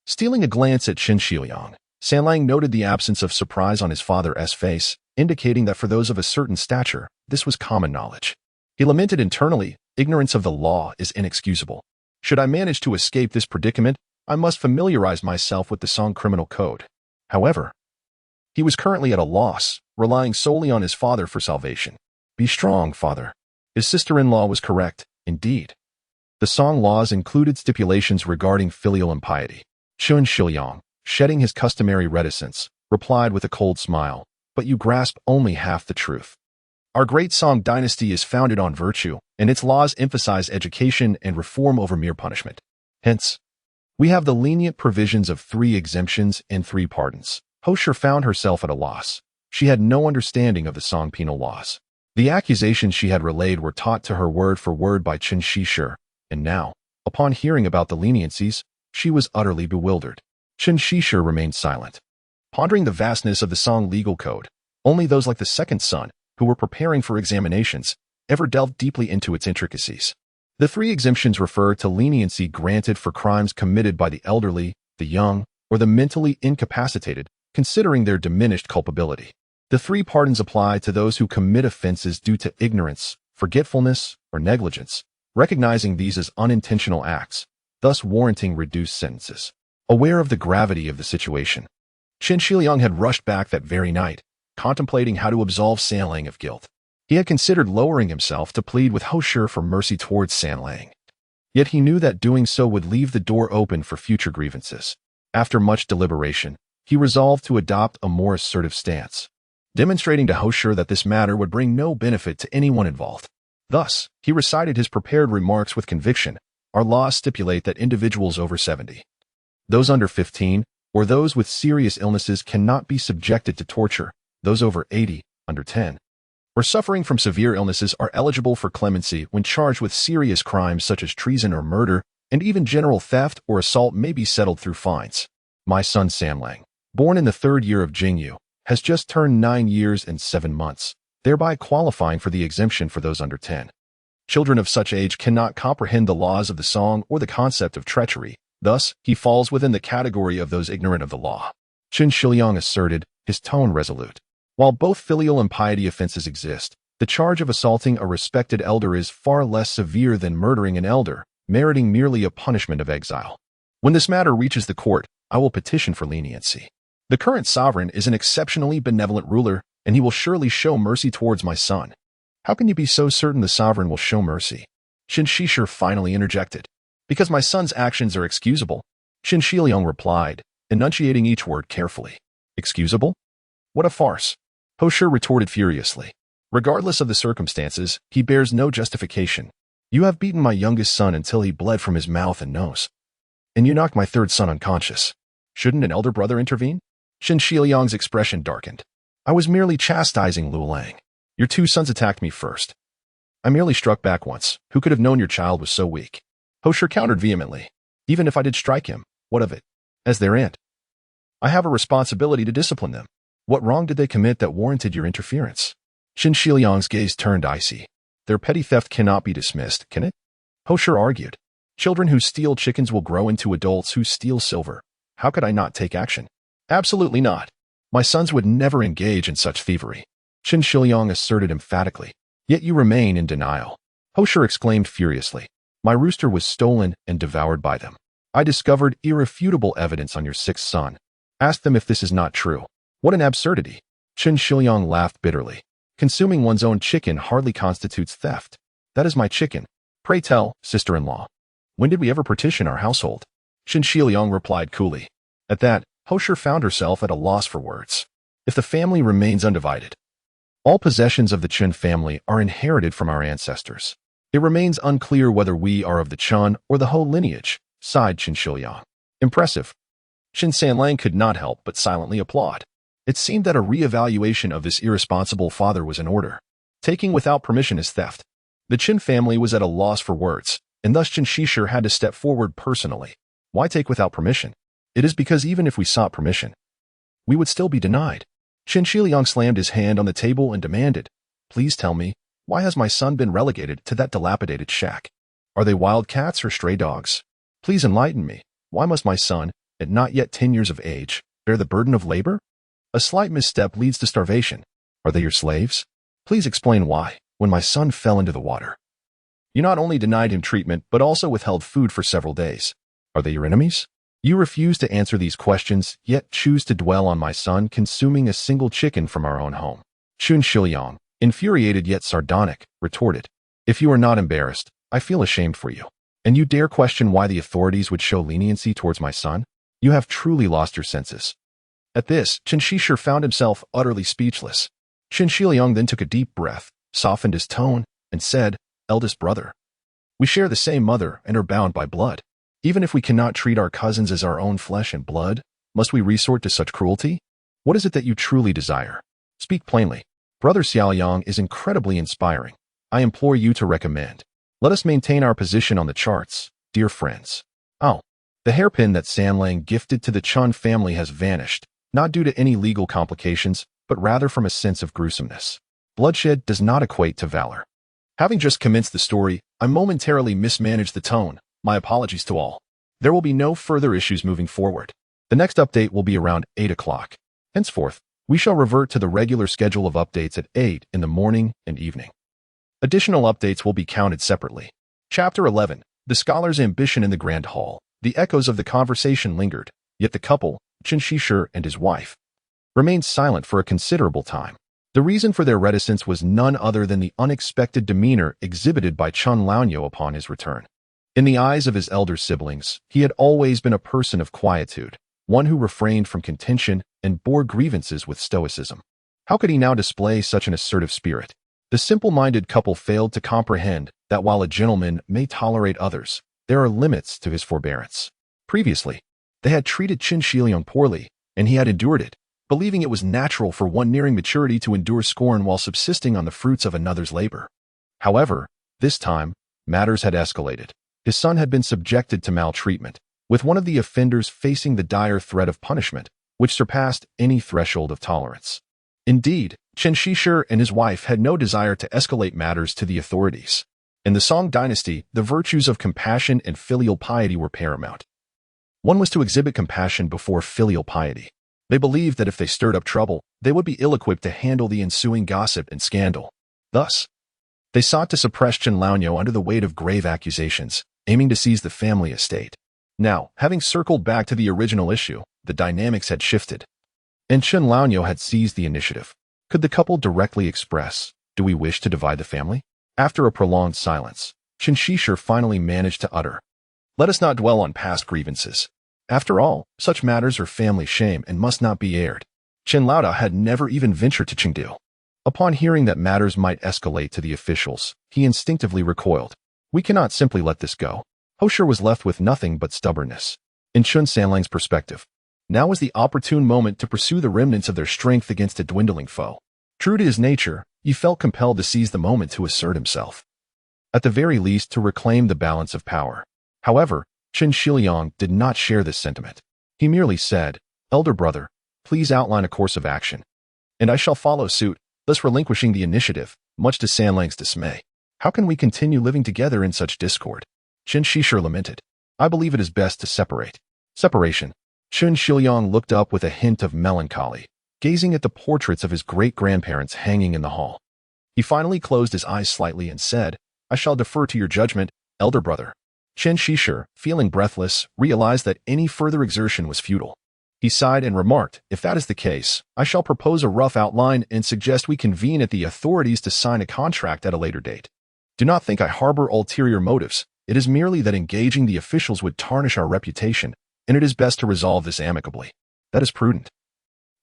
Stealing a glance at Qingxia, Sanlang noted the absence of surprise on his father's face, indicating that for those of a certain stature, this was common knowledge. He lamented internally, ignorance of the law is inexcusable. Should I manage to escape this predicament, I must familiarize myself with the Song criminal code. However, he was currently at a loss, relying solely on his father for salvation. Be strong, father. His sister-in-law was correct, indeed. The Song laws included stipulations regarding filial impiety. Qingxia, shedding his customary reticence, replied with a cold smile, but you grasp only half the truth. Our great Song Dynasty is founded on virtue, and its laws emphasize education and reform over mere punishment. Hence, we have the lenient provisions of 3 exemptions and 3 pardons. Hoshir found herself at a loss. She had no understanding of the Song penal laws. The accusations she had relayed were taught to her word for word by Qingxia, and now, upon hearing about the leniencies, she was utterly bewildered. Qingxia remained silent, pondering the vastness of the Song legal code. Only those like the second son, who were preparing for examinations, ever delved deeply into its intricacies. The 3 exemptions refer to leniency granted for crimes committed by the elderly, the young, or the mentally incapacitated, considering their diminished culpability. The 3 pardons apply to those who commit offenses due to ignorance, forgetfulness, or negligence, recognizing these as unintentional acts, thus warranting reduced sentences. Aware of the gravity of the situation, Qingxia had rushed back that very night, contemplating how to absolve Sanlang of guilt. He had considered lowering himself to plead with Hoshir for mercy towards Sanlang. Yet he knew that doing so would leave the door open for future grievances. After much deliberation, he resolved to adopt a more assertive stance, demonstrating to Hoshir that this matter would bring no benefit to anyone involved. Thus, he recited his prepared remarks with conviction. Our laws stipulate that individuals over 70, those under 15, or those with serious illnesses cannot be subjected to torture. Those over 80, under 10, or suffering from severe illnesses are eligible for clemency when charged with serious crimes such as treason or murder, and even general theft or assault may be settled through fines. My son Sanlang, born in the 3rd year of Jingyu, has just turned 9 years and 7 months, thereby qualifying for the exemption for those under 10. Children of such age cannot comprehend the laws of the Song or the concept of treachery. Thus, he falls within the category of those ignorant of the law. Qingxia asserted, his tone resolute. While both filial and piety offenses exist, the charge of assaulting a respected elder is far less severe than murdering an elder, meriting merely a punishment of exile. When this matter reaches the court, I will petition for leniency. The current sovereign is an exceptionally benevolent ruler, and he will surely show mercy towards my son. How can you be so certain the sovereign will show mercy? Qingxia finally interjected. Because my son's actions are excusable, Qingxia replied, enunciating each word carefully. Excusable? What a farce! Hoshir retorted furiously. Regardless of the circumstances, he bears no justification. You have beaten my youngest son until he bled from his mouth and nose. And you knocked my 3rd son unconscious. Shouldn't an elder brother intervene? Qingxia's expression darkened. I was merely chastising Lu Lang. Your 2 sons attacked me first. I merely struck back once. Who could have known your child was so weak? Hoshir countered vehemently. Even if I did strike him, what of it? As their aunt, I have a responsibility to discipline them. What wrong did they commit that warranted your interference? Qingxia's gaze turned icy. Their petty theft cannot be dismissed, can it? Hoshir argued. Children who steal chickens will grow into adults who steal silver. How could I not take action? Absolutely not. My sons would never engage in such thievery. Qingxia asserted emphatically. Yet you remain in denial. Hoshir exclaimed furiously. My rooster was stolen and devoured by them. I discovered irrefutable evidence on your 6th son. Ask them if this is not true. What an absurdity. Qingxia laughed bitterly. Consuming one's own chicken hardly constitutes theft. That is my chicken. Pray tell, sister-in-law. When did we ever partition our household? Qingxia replied coolly. At that, Hoshir found herself at a loss for words. If the family remains undivided, all possessions of the Qin family are inherited from our ancestors. It remains unclear whether we are of the Chun or the Ho lineage, sighed Qingxia. Impressive. Qin Sanlang could not help but silently applaud. It seemed that a re-evaluation of this irresponsible father was in order. Taking without permission is theft. The Qin family was at a loss for words, and thus Qingxia had to step forward personally. Why take without permission? It is because even if we sought permission, we would still be denied. Qingxia slammed his hand on the table and demanded, "Please tell me, why has my son been relegated to that dilapidated shack? Are they wild cats or stray dogs? Please enlighten me. Why must my son, at not yet 10 years of age, bear the burden of labor? A slight misstep leads to starvation. Are they your slaves? Please explain why, when my son fell into the water, you not only denied him treatment but also withheld food for several days. Are they your enemies? You refuse to answer these questions, yet choose to dwell on my son consuming a single chicken from our own home." Qingxia, infuriated yet sardonic, retorted, "If you are not embarrassed, I feel ashamed for you. And you dare question why the authorities would show leniency towards my son? You have truly lost your senses." At this, Qingxia found himself utterly speechless. Qingxia then took a deep breath, softened his tone, and said, "Eldest brother, we share the same mother and are bound by blood. Even if we cannot treat our cousins as our own flesh and blood, must we resort to such cruelty? What is it that you truly desire? Speak plainly. Brother Xiaoyang is incredibly inspiring. I implore you to recommend. Let us maintain our position on the charts, dear friends." Oh, the hairpin that Sanlang gifted to the Chun family has vanished, not due to any legal complications, but rather from a sense of gruesomeness. Bloodshed does not equate to valor. Having just commenced the story, I momentarily mismanaged the tone. My apologies to all. There will be no further issues moving forward. The next update will be around 8 o'clock. Henceforth, we shall revert to the regular schedule of updates at 8 in the morning and evening. Additional updates will be counted separately. Chapter 11. The scholar's ambition in the Grand Hall. The echoes of the conversation lingered, yet the couple, Qingxia and his wife, remained silent for a considerable time. The reason for their reticence was none other than the unexpected demeanor exhibited by Chun Laonyo upon his return. In the eyes of his elder siblings, he had always been a person of quietude, one who refrained from contention and bore grievances with stoicism. How could he now display such an assertive spirit? The simple-minded couple failed to comprehend that while a gentleman may tolerate others, there are limits to his forbearance. Previously, they had treated Qingxia poorly, and he had endured it, believing it was natural for one nearing maturity to endure scorn while subsisting on the fruits of another's labor. However, this time, matters had escalated. His son had been subjected to maltreatment, with one of the offenders facing the dire threat of punishment, which surpassed any threshold of tolerance. Indeed, Qingxia and his wife had no desire to escalate matters to the authorities. In the Song Dynasty, the virtues of compassion and filial piety were paramount. One was to exhibit compassion before filial piety. They believed that if they stirred up trouble, they would be ill-equipped to handle the ensuing gossip and scandal. Thus, they sought to suppress Chun Laonyo under the weight of grave accusations, aiming to seize the family estate. Now, having circled back to the original issue, the dynamics had shifted, and Chun Laonyo had seized the initiative. Could the couple directly express, "Do we wish to divide the family?" After a prolonged silence, Qingxia finally managed to utter, "Let us not dwell on past grievances. After all, such matters are family shame and must not be aired." Chen Laoda had never even ventured to Chengdu. Upon hearing that matters might escalate to the officials, he instinctively recoiled. We cannot simply let this go. Hosher was left with nothing but stubbornness. In Chun Sanlang's perspective, now was the opportune moment to pursue the remnants of their strength against a dwindling foe. True to his nature, he felt compelled to seize the moment to assert himself. At the very least, to reclaim the balance of power. However, Qingxia did not share this sentiment. He merely said, "Elder brother, please outline a course of action, and I shall follow suit," thus relinquishing the initiative, much to Sanlang's dismay. How can we continue living together in such discord? Qingxia lamented. I believe it is best to separate. Separation. Qingxia looked up with a hint of melancholy, gazing at the portraits of his great-grandparents hanging in the hall. He finally closed his eyes slightly and said, I shall defer to your judgment, elder brother. Qingxia, feeling breathless, realized that any further exertion was futile. He sighed and remarked, if that is the case, I shall propose a rough outline and suggest we convene at the authorities to sign a contract at a later date. Do not think I harbor ulterior motives. It is merely that engaging the officials would tarnish our reputation, and it is best to resolve this amicably. That is prudent.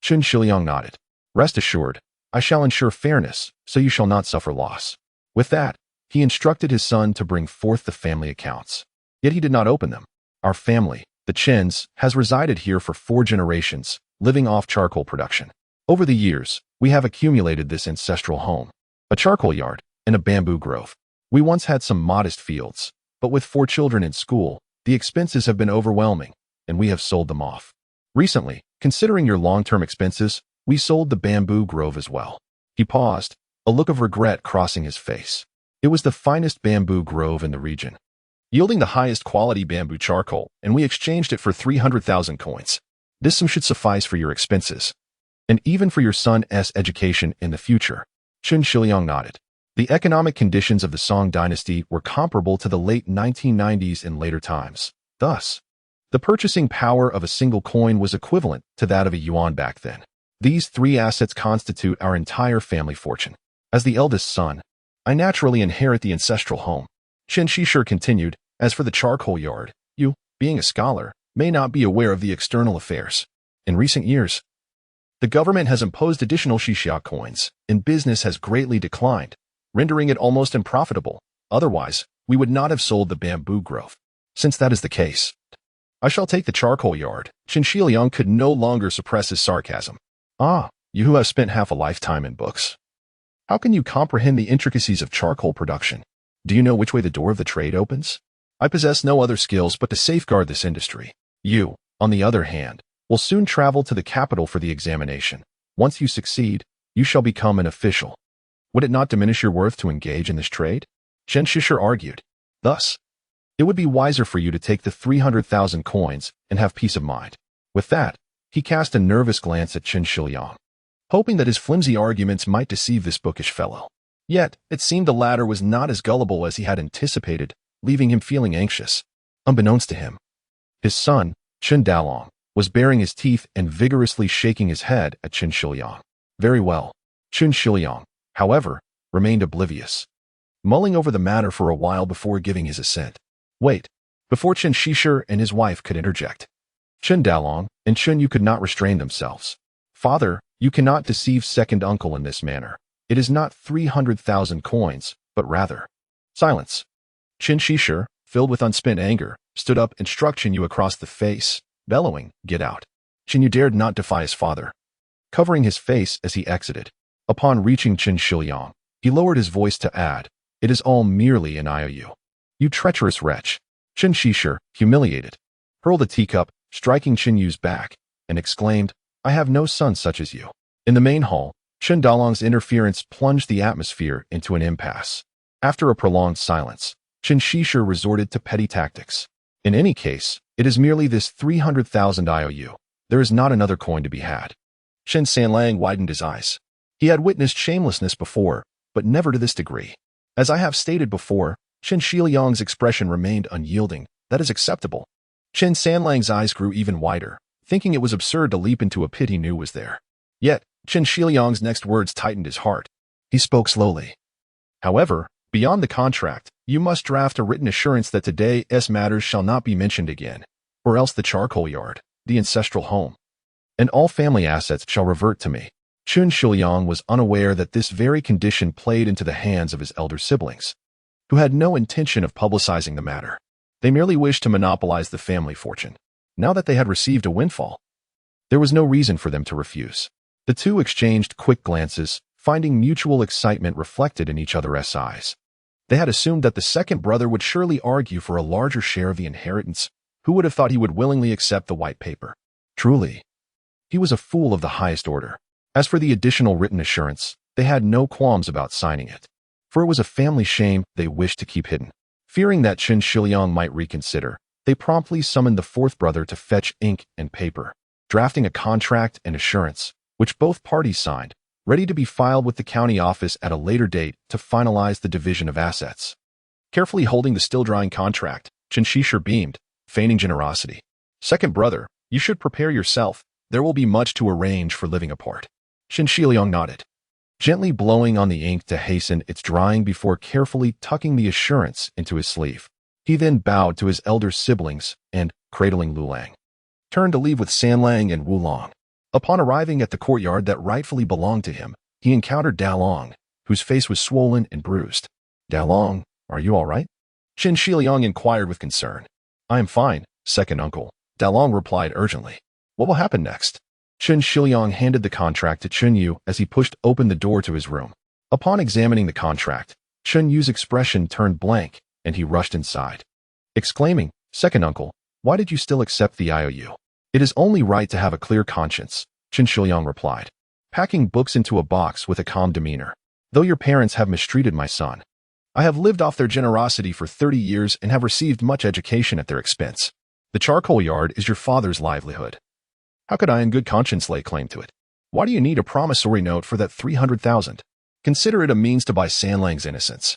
Qingxia nodded. Rest assured, I shall ensure fairness, so you shall not suffer loss. With that, he instructed his son to bring forth the family accounts. Yet he did not open them. Our family, the Chens, has resided here for 4 generations, living off charcoal production. Over the years, we have accumulated this ancestral home, a charcoal yard, and a bamboo grove. We once had some modest fields, but with 4 children in school, the expenses have been overwhelming, and we have sold them off. Recently, considering your long-term expenses, we sold the bamboo grove as well." He paused, a look of regret crossing his face. It was the finest bamboo grove in the region, yielding the highest quality bamboo charcoal, and we exchanged it for 300,000 coins. This sum should suffice for your expenses, and even for your son's education in the future. Qingxia nodded. The economic conditions of the Song Dynasty were comparable to the late 1990s and later times. Thus, the purchasing power of a single coin was equivalent to that of a yuan back then. These 3 assets constitute our entire family fortune. As the eldest son, I naturally inherit the ancestral home. Qingxia continued, "As for the charcoal yard, you, being a scholar, may not be aware of the external affairs. In recent years, the government has imposed additional xixia coins, and business has greatly declined, rendering it almost unprofitable. Otherwise, we would not have sold the bamboo grove. Since that is the case, I shall take the charcoal yard." Qingxia could no longer suppress his sarcasm. "Ah, you who have spent half a lifetime in books. How can you comprehend the intricacies of charcoal production? Do you know which way the door of the trade opens? I possess no other skills but to safeguard this industry. You, on the other hand, will soon travel to the capital for the examination. Once you succeed, you shall become an official. Would it not diminish your worth to engage in this trade?" Qingxia argued. "Thus, it would be wiser for you to take the 300,000 coins and have peace of mind." With that, he cast a nervous glance at Qingxia, hoping that his flimsy arguments might deceive this bookish fellow. Yet, it seemed the latter was not as gullible as he had anticipated, leaving him feeling anxious. Unbeknownst to him, his son, Qin Dalong, was baring his teeth and vigorously shaking his head at Qingxia. "Very well." Qingxia, however, remained oblivious, mulling over the matter for a while before giving his assent. "Wait." Before Qingxia and his wife could interject, Qin Dalong and Qin Yu could not restrain themselves. "Father, you cannot deceive second uncle in this manner. It is not 300,000 coins, but rather—" Silence. Qingxia, filled with unspent anger, stood up and struck Qin Yu across the face, bellowing, "Get out." Qin Yu dared not defy his father, covering his face as he exited. Upon reaching Qingxia, he lowered his voice to add, "It is all merely an IOU. You treacherous wretch." Qingxia, humiliated, hurled a teacup, striking Qin Yu's back, and exclaimed, "I have no son such as you." In the main hall, Qin Dalong's interference plunged the atmosphere into an impasse. After a prolonged silence, Qingxia resorted to petty tactics. "In any case, it is merely this 300,000 IOU. There is not another coin to be had." Qin Sanlang widened his eyes. He had witnessed shamelessness before, but never to this degree. As I have stated before, Qingxia's expression remained unyielding. "That is acceptable." Qin Sanlang's eyes grew even wider, thinking it was absurd to leap into a pit he knew was there. Yet, Qingxia's next words tightened his heart. He spoke slowly. "However, beyond the contract, you must draft a written assurance that today's matters shall not be mentioned again, or else the charcoal yard, the ancestral home, and all family assets shall revert to me." Qingxia was unaware that this very condition played into the hands of his elder siblings, who had no intention of publicizing the matter. They merely wished to monopolize the family fortune. Now that they had received a windfall, there was no reason for them to refuse. The two exchanged quick glances, finding mutual excitement reflected in each other's eyes. They had assumed that the second brother would surely argue for a larger share of the inheritance. Who would have thought he would willingly accept the white paper? Truly, he was a fool of the highest order. As for the additional written assurance, they had no qualms about signing it, for it was a family shame they wished to keep hidden. Fearing that Qingxia might reconsider, they promptly summoned the fourth brother to fetch ink and paper, drafting a contract and assurance, which both parties signed, ready to be filed with the county office at a later date to finalize the division of assets. Carefully holding the still-drying contract, Qingxia beamed, feigning generosity. "Second brother, you should prepare yourself. There will be much to arrange for living apart." Qingxia nodded, gently blowing on the ink to hasten its drying before carefully tucking the assurance into his sleeve. He then bowed to his elder siblings and, cradling Lulang, turned to leave with Sanlang and Wulong. Upon arriving at the courtyard that rightfully belonged to him, he encountered Dalong, whose face was swollen and bruised. "Dalong, are you all right?" Qingxia inquired with concern. "I am fine, second uncle," Dalong replied urgently. "What will happen next?" Qingxia handed the contract to Qin Yu as he pushed open the door to his room. Upon examining the contract, Chen Yu's expression turned blank, and he rushed inside, exclaiming, "Second uncle, why did you still accept the IOU? It is only right to have a clear conscience," Qin Shiliang replied, packing books into a box with a calm demeanor. "Though your parents have mistreated my son, I have lived off their generosity for 30 years and have received much education at their expense. The charcoal yard is your father's livelihood. How could I in good conscience lay claim to it? Why do you need a promissory note for that 300,000? Consider it a means to buy Sanlang's innocence."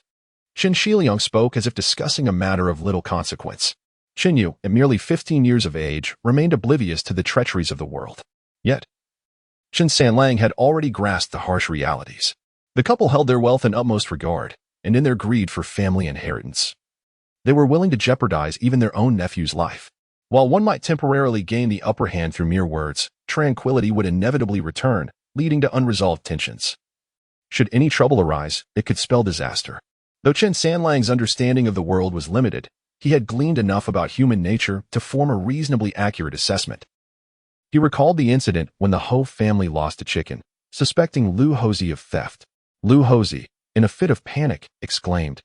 Qin Shiliang spoke as if discussing a matter of little consequence. Qin Yu, at merely 15 years of age, remained oblivious to the treacheries of the world. Yet, Qin Sanlang had already grasped the harsh realities. The couple held their wealth in utmost regard, and in their greed for family inheritance, they were willing to jeopardize even their own nephew's life. While one might temporarily gain the upper hand through mere words, tranquility would inevitably return, leading to unresolved tensions. Should any trouble arise, it could spell disaster. Though Qin Sanlang's understanding of the world was limited, he had gleaned enough about human nature to form a reasonably accurate assessment. He recalled the incident when the Ho family lost a chicken, suspecting Liu Houzi of theft. Liu Houzi, in a fit of panic, exclaimed,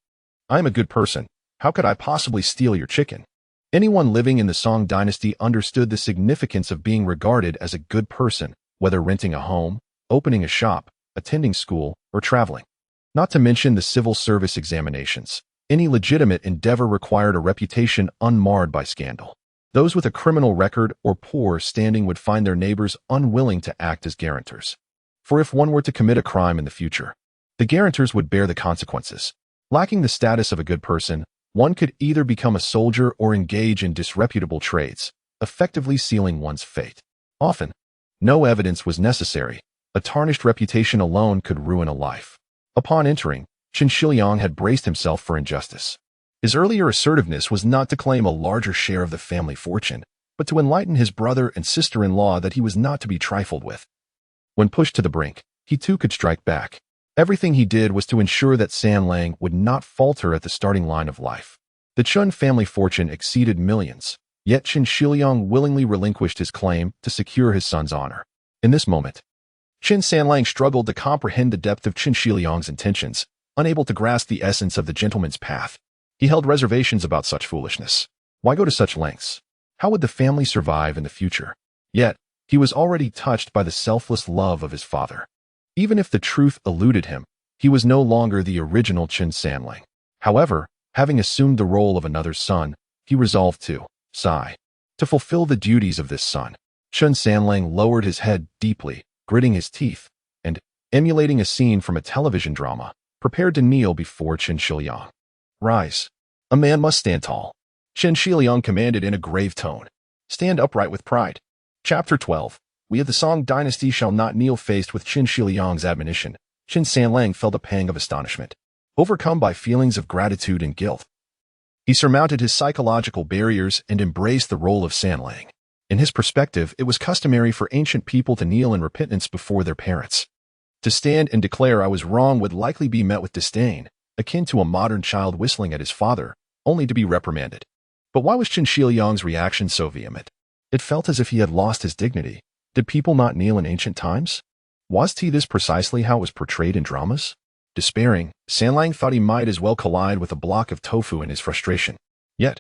"I am a good person. How could I possibly steal your chicken?" Anyone living in the Song Dynasty understood the significance of being regarded as a good person, whether renting a home, opening a shop, attending school, or traveling. Not to mention the civil service examinations. Any legitimate endeavor required a reputation unmarred by scandal. Those with a criminal record or poor standing would find their neighbors unwilling to act as guarantors. For if one were to commit a crime in the future, the guarantors would bear the consequences. Lacking the status of a good person, one could either become a soldier or engage in disreputable trades, effectively sealing one's fate. Often, no evidence was necessary. A tarnished reputation alone could ruin a life. Upon entering, Qin Shiliang had braced himself for injustice. His earlier assertiveness was not to claim a larger share of the family fortune, but to enlighten his brother and sister-in-law that he was not to be trifled with. When pushed to the brink, he too could strike back. Everything he did was to ensure that Sanlang would not falter at the starting line of life. The Chun family fortune exceeded millions, yet Qin Shiliang willingly relinquished his claim to secure his son's honor. In this moment, Qin Sanlang struggled to comprehend the depth of Qin Shiliang's intentions, unable to grasp the essence of the gentleman's path. He held reservations about such foolishness. Why go to such lengths? How would the family survive in the future? Yet, he was already touched by the selfless love of his father. Even if the truth eluded him, he was no longer the original Qin Sanlang. However, having assumed the role of another's son, he resolved to sigh. To fulfill the duties of this son, Qin Sanlang lowered his head deeply, gritting his teeth, and, emulating a scene from a television drama, prepared to kneel before Qin Shiliang. "Rise. A man must stand tall," Qin Shiliang commanded in a grave tone. "Stand upright with pride." Chapter 12. We of the Song Dynasty shall not kneel faced with Qin Shiliang's admonition. Qin Sanlang felt a pang of astonishment, overcome by feelings of gratitude and guilt. He surmounted his psychological barriers and embraced the role of Sanlang. In his perspective, it was customary for ancient people to kneel in repentance before their parents. To stand and declare I was wrong would likely be met with disdain, akin to a modern child whistling at his father, only to be reprimanded. But why was Qin Shiliang's reaction so vehement? It felt as if he had lost his dignity. Did people not kneel in ancient times? Was this precisely how it was portrayed in dramas? Despairing, Sanlang thought he might as well collide with a block of tofu in his frustration. Yet,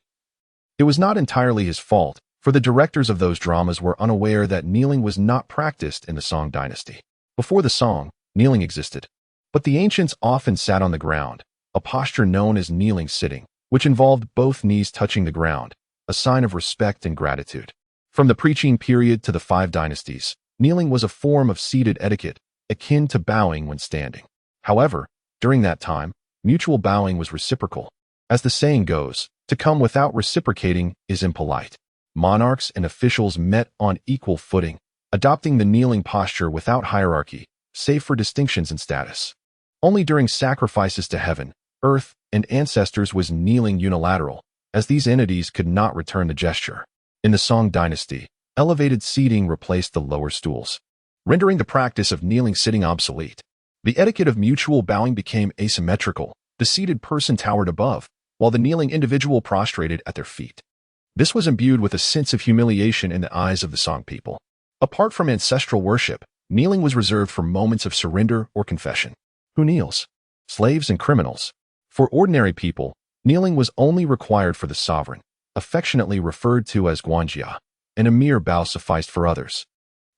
it was not entirely his fault, for the directors of those dramas were unaware that kneeling was not practiced in the Song Dynasty. Before the Song, kneeling existed. But the ancients often sat on the ground, a posture known as kneeling sitting, which involved both knees touching the ground, a sign of respect and gratitude. From the Qing period to the Five Dynasties, kneeling was a form of seated etiquette, akin to bowing when standing. However, during that time, mutual bowing was reciprocal. As the saying goes, to come without reciprocating is impolite. Monarchs and officials met on equal footing, adopting the kneeling posture without hierarchy, save for distinctions in status. Only during sacrifices to heaven, earth, and ancestors was kneeling unilateral, as these entities could not return the gesture. In the Song Dynasty, elevated seating replaced the lower stools, rendering the practice of kneeling sitting obsolete. The etiquette of mutual bowing became asymmetrical. The seated person towered above, while the kneeling individual prostrated at their feet. This was imbued with a sense of humiliation in the eyes of the Song people. Apart from ancestral worship, kneeling was reserved for moments of surrender or confession. Who kneels? Slaves and criminals. For ordinary people, kneeling was only required for the sovereign, affectionately referred to as guanjia, and a mere bow sufficed for others.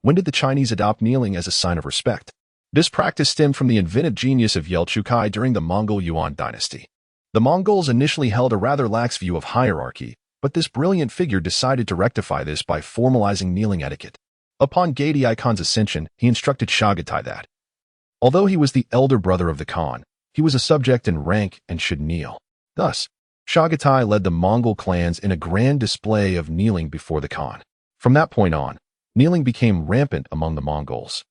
When did the Chinese adopt kneeling as a sign of respect? This practice stemmed from the inventive genius of Yelchukai Chukai during the Mongol Yuan dynasty. The Mongols initially held a rather lax view of hierarchy, but this brilliant figure decided to rectify this by formalizing kneeling etiquette. Upon Gedi Khan's ascension, he instructed Chagatai that, although he was the elder brother of the Khan, he was a subject in rank and should kneel. Thus, Chagatai led the Mongol clans in a grand display of kneeling before the Khan. From that point on, kneeling became rampant among the Mongols,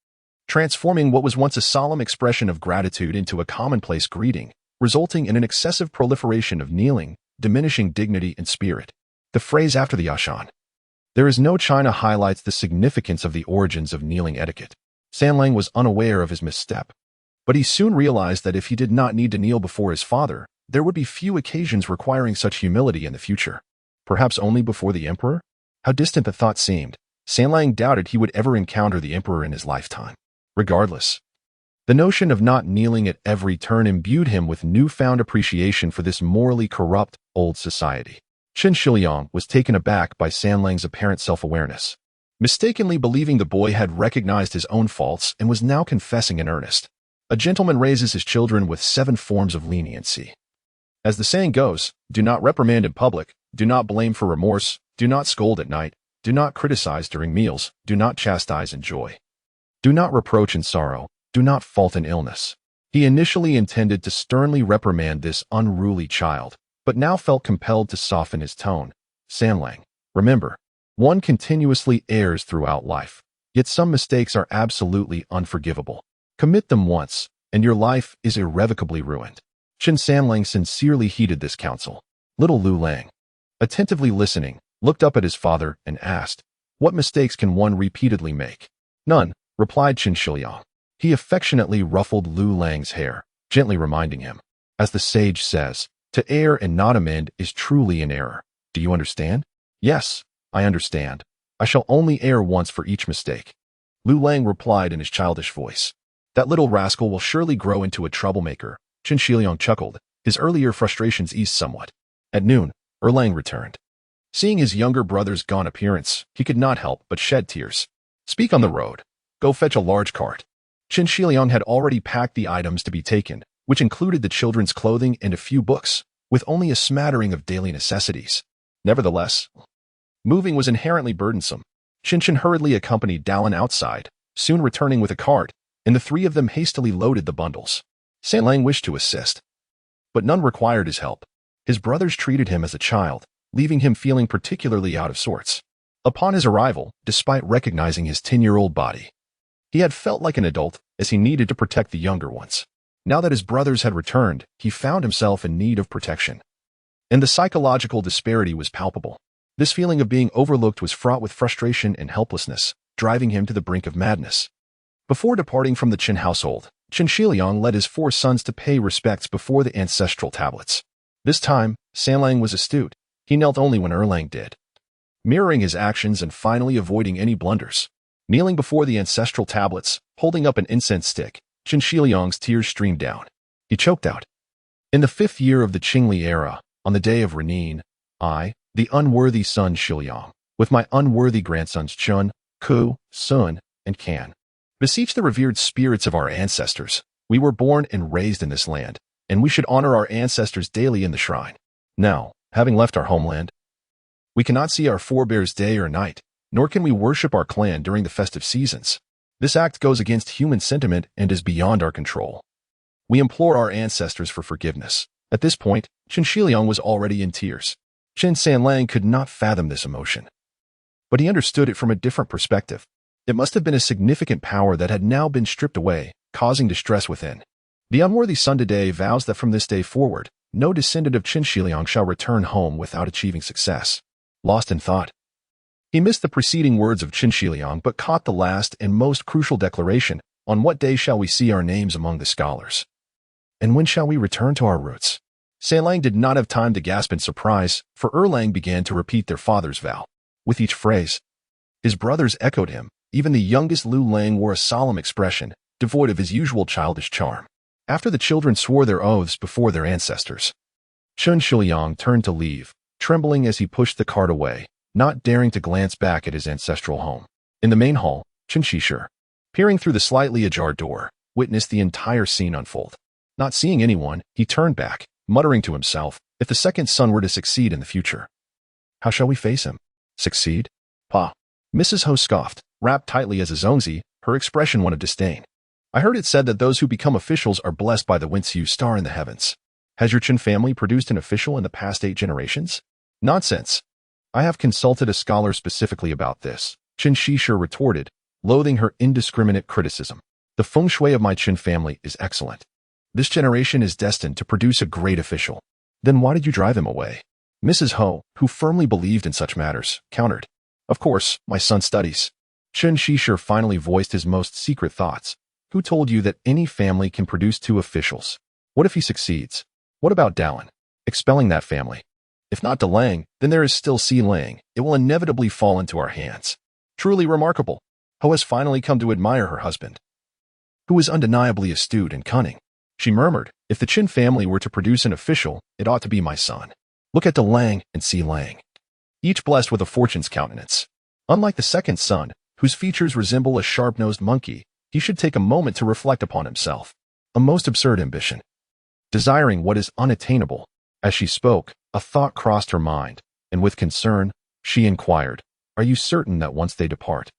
transforming what was once a solemn expression of gratitude into a commonplace greeting, resulting in an excessive proliferation of kneeling, diminishing dignity and spirit. The phrase after the Ashan, "There is no China," highlights the significance of the origins of kneeling etiquette. Sanlang was unaware of his misstep, but he soon realized that if he did not need to kneel before his father, there would be few occasions requiring such humility in the future. Perhaps only before the emperor? How distant the thought seemed. Sanlang doubted he would ever encounter the emperor in his lifetime. Regardless, the notion of not kneeling at every turn imbued him with newfound appreciation for this morally corrupt, old society. Qingxia was taken aback by Sanlang's apparent self-awareness, mistakenly believing the boy had recognized his own faults and was now confessing in earnest. A gentleman raises his children with 7 forms of leniency. As the saying goes, do not reprimand in public, do not blame for remorse, do not scold at night, do not criticize during meals, do not chastise in joy. Do not reproach in sorrow, do not fault in illness. He initially intended to sternly reprimand this unruly child, but now felt compelled to soften his tone. Sanlang, remember, one continuously errs throughout life, yet some mistakes are absolutely unforgivable. Commit them once, and your life is irrevocably ruined. Qin Sanlang sincerely heeded this counsel. Little Lu Lang, attentively listening, looked up at his father and asked, "What mistakes can one repeatedly make?" "None," replied Qingxia. He affectionately ruffled Lu Lang's hair, gently reminding him, as the sage says, to err and not amend is truly an error. Do you understand? Yes, I understand. I shall only err once for each mistake. Lu Lang replied in his childish voice. That little rascal will surely grow into a troublemaker. Qingxia chuckled. His earlier frustrations eased somewhat. At noon, Erlang returned. Seeing his younger brother's gaunt appearance, he could not help but shed tears. Speak on the road. Go fetch a large cart. Qingxia had already packed the items to be taken, which included the children's clothing and a few books, with only a smattering of daily necessities. Nevertheless, moving was inherently burdensome. Qinchin hurriedly accompanied Dallin outside, soon returning with a cart, and the 3 of them hastily loaded the bundles. Sanlang wished to assist, but none required his help. His brothers treated him as a child, leaving him feeling particularly out of sorts. Upon his arrival, despite recognizing his 10-year-old body, he had felt like an adult, as he needed to protect the younger ones. Now that his brothers had returned, he found himself in need of protection. And the psychological disparity was palpable. This feeling of being overlooked was fraught with frustration and helplessness, driving him to the brink of madness. Before departing from the Qin household, Qingxia led his 4 sons to pay respects before the ancestral tablets. This time, Sanlang was astute. He knelt only when Erlang did, mirroring his actions and finally avoiding any blunders. Kneeling before the ancestral tablets, holding up an incense stick, Qingxia's tears streamed down. He choked out. In the 5th year of the Qingli era, on the day of Renin, I, the unworthy son Xiliang, with my unworthy grandsons Chun, Ku, Sun, and Kan, beseech the revered spirits of our ancestors. We were born and raised in this land, and we should honor our ancestors daily in the shrine. Now, having left our homeland, we cannot see our forebears day or night, nor can we worship our clan during the festive seasons. This act goes against human sentiment and is beyond our control. We implore our ancestors for forgiveness. At this point, Qingxia was already in tears. Qin Sanlang could not fathom this emotion, but he understood it from a different perspective. It must have been a significant power that had now been stripped away, causing distress within. The unworthy son today vows that from this day forward, no descendant of Qingxia shall return home without achieving success. Lost in thought, he missed the preceding words of Qingxia but caught the last and most crucial declaration, on what day shall we see our names among the scholars? And when shall we return to our roots? Sanlang did not have time to gasp in surprise, for Erlang began to repeat their father's vow. With each phrase, his brothers echoed him. Even the youngest Lu Lang wore a solemn expression, devoid of his usual childish charm. After the children swore their oaths before their ancestors, Chen Shiliang turned to leave, trembling as he pushed the cart away, not daring to glance back at his ancestral home. In the main hall, Chen Shishir, peering through the slightly ajar door, witnessed the entire scene unfold. Not seeing anyone, he turned back, muttering to himself, if the second son were to succeed in the future, how shall we face him? Succeed? Pa. Mrs. Ho scoffed, wrapped tightly as a zongzi, her expression one of disdain. I heard it said that those who become officials are blessed by the Wen-Xiu star in the heavens. Has your Chen family produced an official in the past 8 generations? Nonsense. I have consulted a scholar specifically about this, Chen Shishir retorted, loathing her indiscriminate criticism. The feng shui of my Chen family is excellent. This generation is destined to produce a great official. Then why did you drive him away? Mrs. Ho, who firmly believed in such matters, countered. Of course, my son studies. Chen Shishir finally voiced his most secret thoughts. Who told you that any family can produce 2 officials? What if he succeeds? What about Dalan? Expelling that family. If not Dalang, then there is still Si Lang. It will inevitably fall into our hands. Truly remarkable. Ho has finally come to admire her husband, who is undeniably astute and cunning. She murmured, if the Qin family were to produce an official, it ought to be my son. Look at Dalang and Si Lang, each blessed with a fortune's countenance. Unlike the second son, whose features resemble a sharp-nosed monkey, he should take a moment to reflect upon himself. A most absurd ambition. Desiring what is unattainable. As she spoke, a thought crossed her mind, and with concern, she inquired, are you certain that once they depart,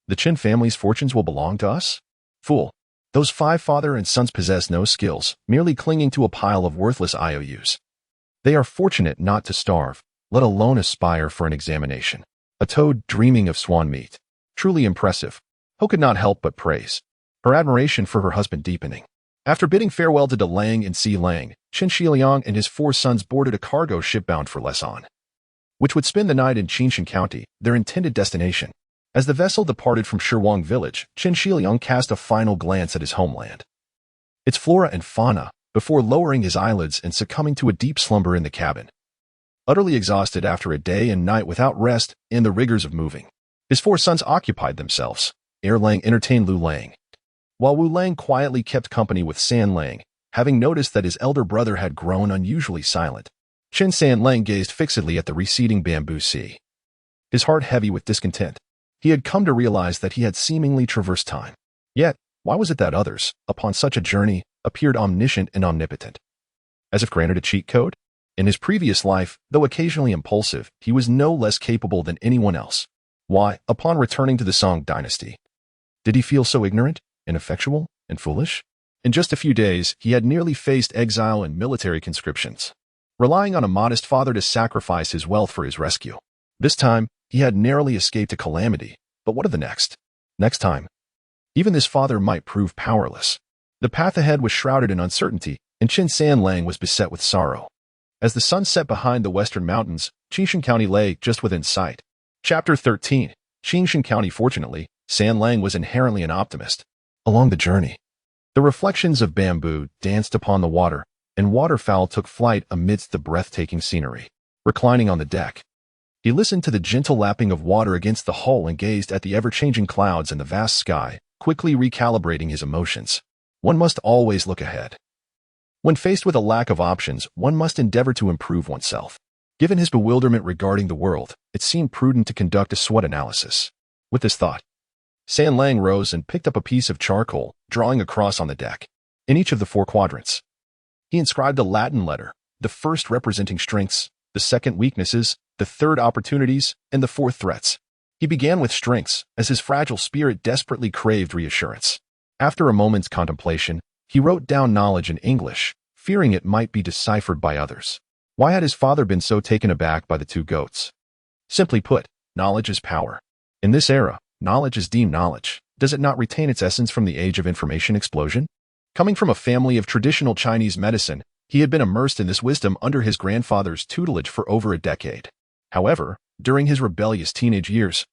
the Qin family's fortunes will belong to us? Fool. Those 5 father and sons possess no skills, merely clinging to a pile of worthless IOUs. They are fortunate not to starve, let alone aspire for an examination. A toad dreaming of swan meat. Truly impressive. Ho could not help but praise, her admiration for her husband deepening. After bidding farewell to Dalang and Si Lang, Chen Shiliang and his 4 sons boarded a cargo ship bound for Lesan, which would spend the night in Qingxia County, their intended destination. As the vessel departed from Shirwang village, Chen Shiliang cast a final glance at his homeland, its flora and fauna, before lowering his eyelids and succumbing to a deep slumber in the cabin. Utterly exhausted after a day and night without rest and the rigors of moving, his 4 sons occupied themselves. Lang entertained Lu Lang, while Wu Lang quietly kept company with San Lang, having noticed that his elder brother had grown unusually silent. Chen San Lang gazed fixedly at the receding bamboo sea, his heart heavy with discontent. He had come to realize that he had seemingly traversed time. Yet, why was it that others, upon such a journey, appeared omniscient and omnipotent? As if granted a cheat code? In his previous life, though occasionally impulsive, he was no less capable than anyone else. Why, upon returning to the Song Dynasty, did he feel so ignorant, ineffectual, and foolish? In just a few days, he had nearly faced exile and military conscriptions, relying on a modest father to sacrifice his wealth for his rescue. This time, he had narrowly escaped a calamity, but what of the next? Next time? Even this father might prove powerless. The path ahead was shrouded in uncertainty, and Chen San Lang was beset with sorrow. As the sun set behind the western mountains, Qingxia County lay just within sight. Chapter 13. Qingxia County. Fortunately, San Lang was inherently an optimist. Along the journey, the reflections of bamboo danced upon the water, and waterfowl took flight amidst the breathtaking scenery. Reclining on the deck, he listened to the gentle lapping of water against the hull and gazed at the ever-changing clouds and the vast sky, quickly recalibrating his emotions. One must always look ahead. When faced with a lack of options, one must endeavor to improve oneself. Given his bewilderment regarding the world, it seemed prudent to conduct a SWOT analysis. With this thought, San Lang rose and picked up a piece of charcoal, drawing a cross on the deck. In each of the 4 quadrants, he inscribed a Latin letter, the first representing strengths, the second weaknesses, the third opportunities, and the 4th threats. He began with strengths, as his fragile spirit desperately craved reassurance. After a moment's contemplation, he wrote down knowledge in English, fearing it might be deciphered by others. Why had his father been so taken aback by the 2 goats? Simply put, knowledge is power. In this era, knowledge is deemed knowledge. Does it not retain its essence from the age of information explosion? Coming from a family of traditional Chinese medicine, he had been immersed in this wisdom under his grandfather's tutelage for over a decade. However, during his rebellious teenage years,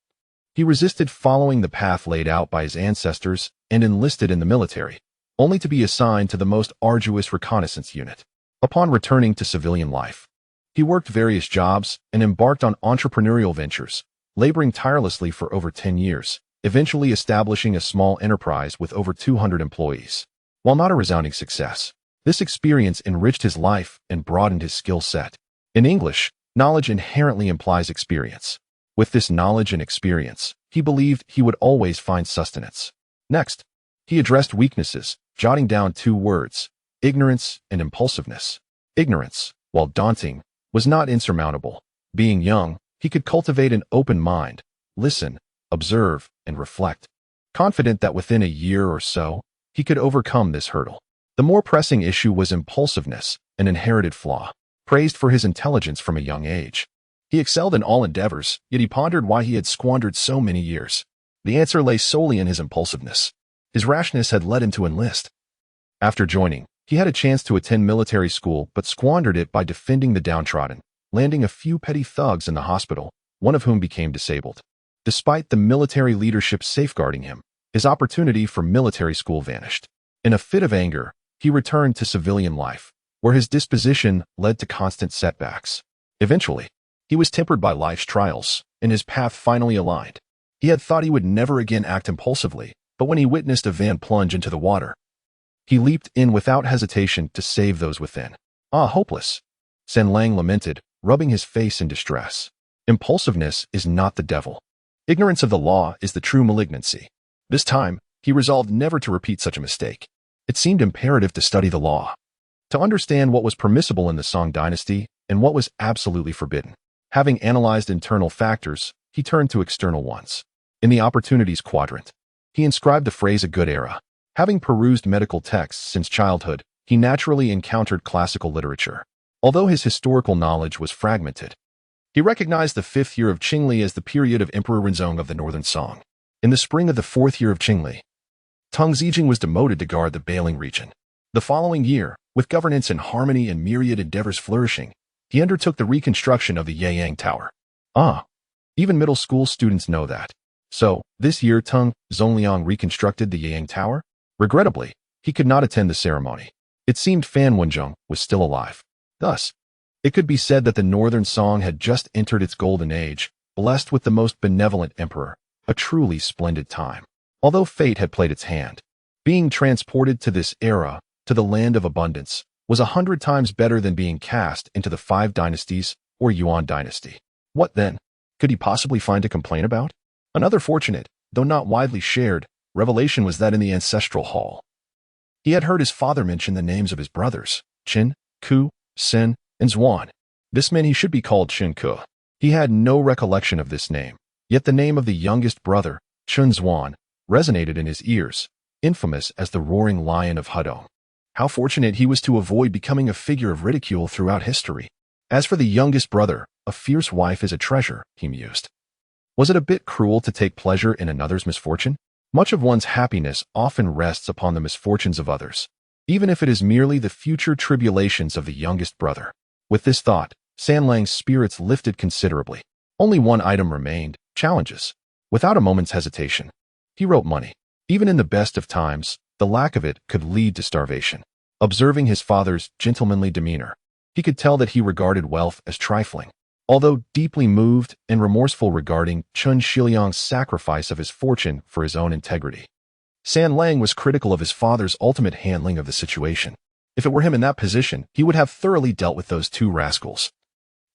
he resisted following the path laid out by his ancestors and enlisted in the military, only to be assigned to the most arduous reconnaissance unit. Upon returning to civilian life, he worked various jobs and embarked on entrepreneurial ventures, laboring tirelessly for over 10 years, eventually establishing a small enterprise with over 200 employees. While not a resounding success, this experience enriched his life and broadened his skill set. In English, knowledge inherently implies experience. With this knowledge and experience, he believed he would always find sustenance. Next, he addressed weaknesses, jotting down 2 words: ignorance and impulsiveness. Ignorance, while daunting, was not insurmountable. Being young, he could cultivate an open mind, listen, observe, and reflect. Confident that within a year or so, he could overcome this hurdle. The more pressing issue was impulsiveness, an inherited flaw. Praised for his intelligence from a young age, he excelled in all endeavors, yet he pondered why he had squandered so many years. The answer lay solely in his impulsiveness. His rashness had led him to enlist. After joining, he had a chance to attend military school but squandered it by defending the downtrodden, landing a few petty thugs in the hospital, one of whom became disabled. Despite the military leadership safeguarding him, his opportunity for military school vanished. In a fit of anger, he returned to civilian life, where his disposition led to constant setbacks. Eventually, he was tempered by life's trials, and his path finally aligned. He had thought he would never again act impulsively, but when he witnessed a van plunge into the water, he leaped in without hesitation to save those within. Ah, hopeless! San Lang lamented, rubbing his face in distress. Impulsiveness is not the devil. Ignorance of the law is the true malignancy. This time, he resolved never to repeat such a mistake. It seemed imperative to study the law, to understand what was permissible in the Song Dynasty and what was absolutely forbidden. Having analyzed internal factors, he turned to external ones. In the opportunities quadrant, he inscribed the phrase "a good era." Having perused medical texts since childhood, he naturally encountered classical literature. Although his historical knowledge was fragmented, he recognized the 5th year of Qingli as the period of Emperor Renzong of the Northern Song. In the spring of the 4th year of Qingli, Tang Zijing was demoted to guard the Bailing region. The following year, with governance in harmony and myriad endeavors flourishing, he undertook the reconstruction of the Yeyang Tower. Even middle school students know that. So, this year Tang Zongliang reconstructed the Yeyang Tower? Regrettably, he could not attend the ceremony. It seemed Fan Wenzhong was still alive. Thus, it could be said that the Northern Song had just entered its golden age, blessed with the most benevolent emperor, a truly splendid time. Although fate had played its hand, being transported to this era, to the land of abundance, was 100 times better than being cast into the 5 dynasties or Yuan dynasty. What then could he possibly find to complain about? Another fortunate, though not widely shared, revelation was that in the ancestral hall, he had heard his father mention the names of his brothers, Qin, Ku, Sen, and Zhuan. This meant he should be called Qin Ku. He had no recollection of this name, yet the name of the youngest brother, Qin Zhuan, resonated in his ears, infamous as the roaring lion of Hedong. How fortunate he was to avoid becoming a figure of ridicule throughout history. As for the youngest brother, a fierce wife is a treasure, he mused. Was it a bit cruel to take pleasure in another's misfortune? Much of one's happiness often rests upon the misfortunes of others, even if it is merely the future tribulations of the youngest brother. With this thought, San Lang's spirits lifted considerably. Only one item remained: challenges. Without a moment's hesitation, he wrote money. Even in the best of times, the lack of it could lead to starvation. Observing his father's gentlemanly demeanor, he could tell that he regarded wealth as trifling. Although deeply moved and remorseful regarding Chun Shiliang's sacrifice of his fortune for his own integrity, San Lang was critical of his father's ultimate handling of the situation. If it were him in that position, he would have thoroughly dealt with those 2 rascals,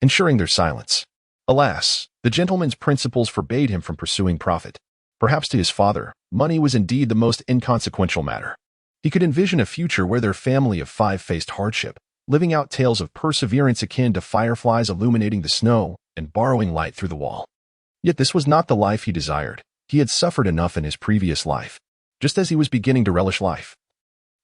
ensuring their silence. Alas, the gentleman's principles forbade him from pursuing profit. Perhaps to his father, money was indeed the most inconsequential matter. He could envision a future where their family of 5 faced hardship, living out tales of perseverance akin to fireflies illuminating the snow and borrowing light through the wall. Yet this was not the life he desired. He had suffered enough in his previous life. Just as he was beginning to relish life,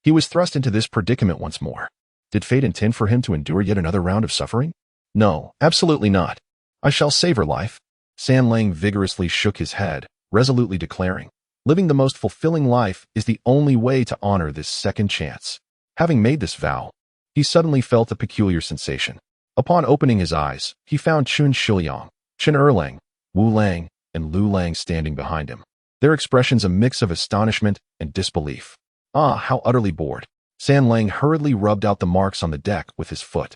he was thrust into this predicament once more. Did fate intend for him to endure yet another round of suffering? No, absolutely not. I shall savor life. San Lang vigorously shook his head, resolutely declaring, living the most fulfilling life is the only way to honor this second chance. Having made this vow, he suddenly felt a peculiar sensation. Upon opening his eyes, he found Chun Shiliang, Chen Erlang, Wu Lang, and Lu Lang standing behind him, their expressions a mix of astonishment and disbelief. Ah, how utterly bored. San Lang hurriedly rubbed out the marks on the deck with his foot,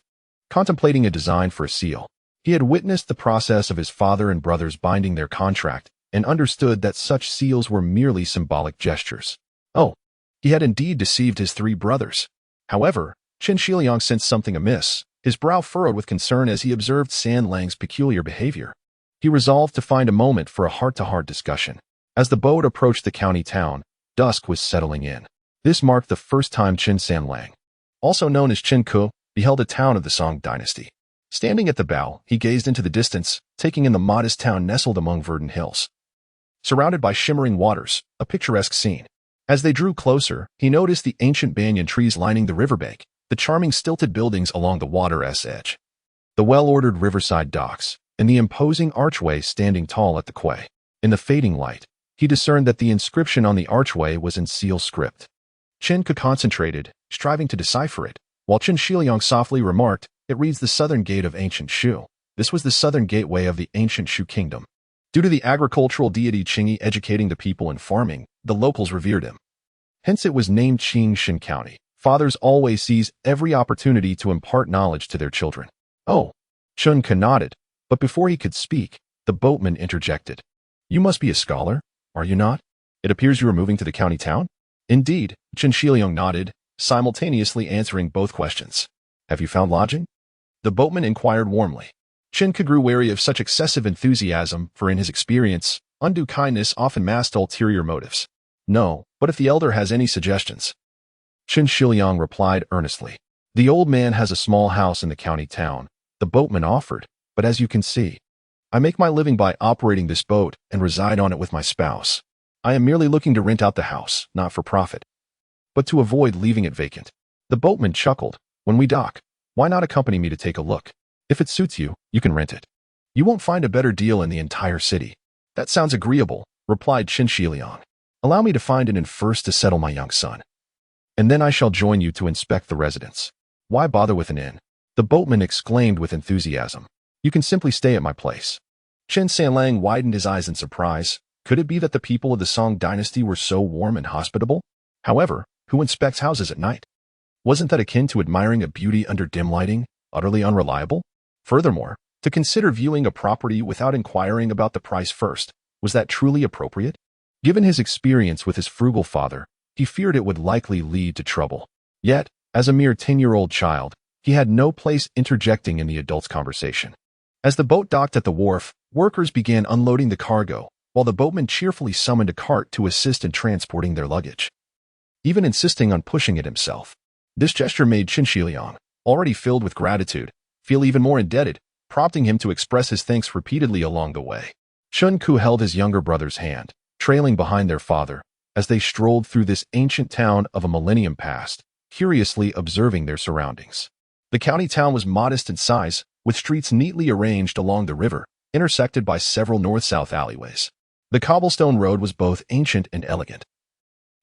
contemplating a design for a seal. He had witnessed the process of his father and brothers binding their contract and understood that such seals were merely symbolic gestures. Oh, He had indeed deceived his 3 brothers. However, Qingxia sensed something amiss, his brow furrowed with concern as he observed Sanlang's peculiar behavior. He resolved to find a moment for a heart-to-heart discussion. As the boat approached the county town, dusk was settling in. This marked the first time Qin Sanlang, also known as Qingke, beheld a town of the Song Dynasty. Standing at the bow, he gazed into the distance, taking in the modest town nestled among verdant hills. Surrounded by shimmering waters, a picturesque scene. As they drew closer, he noticed the ancient banyan trees lining the riverbank, the charming stilted buildings along the water's edge, the well-ordered riverside docks, and the imposing archway standing tall at the quay. In the fading light, he discerned that the inscription on the archway was in seal script. Qingke concentrated, striving to decipher it, while Qingxia softly remarked, "It reads the southern gate of ancient Shu." This was the southern gateway of the ancient Shu kingdom. Due to the agricultural deity Qingyi educating the people in farming, the locals revered him. Hence it was named Qingxin County. Fathers always seize every opportunity to impart knowledge to their children. "Oh." Qingke nodded, but before he could speak, the boatman interjected. "You must be a scholar, are you not? It appears you are moving to the county town?" "Indeed," Qingxia nodded, simultaneously answering both questions. "Have you found lodging?" The boatman inquired warmly. Qingke grew wary of such excessive enthusiasm, for in his experience, undue kindness often masked ulterior motives. "No, but if the elder has any suggestions." Qingxia replied earnestly. "The old man has a small house in the county town," the boatman offered, "but as you can see, I make my living by operating this boat and reside on it with my spouse. I am merely looking to rent out the house, not for profit, but to avoid leaving it vacant." The boatman chuckled. "When we dock, why not accompany me to take a look? If it suits you, you can rent it. You won't find a better deal in the entire city." "That sounds agreeable," replied Qingxia. "Allow me to find an inn first to settle my young son, and then I shall join you to inspect the residence." "Why bother with an inn?" the boatman exclaimed with enthusiasm. "You can simply stay at my place." Qin Sanlang widened his eyes in surprise. Could it be that the people of the Song Dynasty were so warm and hospitable? However, who inspects houses at night? Wasn't that akin to admiring a beauty under dim lighting, utterly unreliable? Furthermore, to consider viewing a property without inquiring about the price first, was that truly appropriate? Given his experience with his frugal father, he feared it would likely lead to trouble. Yet, as a mere 10-year-old child, he had no place interjecting in the adult's conversation. As the boat docked at the wharf, workers began unloading the cargo, while the boatman cheerfully summoned a cart to assist in transporting their luggage, even insisting on pushing it himself. This gesture made Qingxia, already filled with gratitude, feel even more indebted, prompting him to express his thanks repeatedly along the way. Qingke held his younger brother's hand, trailing behind their father, as they strolled through this ancient town of a millennium past, curiously observing their surroundings. The county town was modest in size, with streets neatly arranged along the river, intersected by several north-south alleyways. The cobblestone road was both ancient and elegant,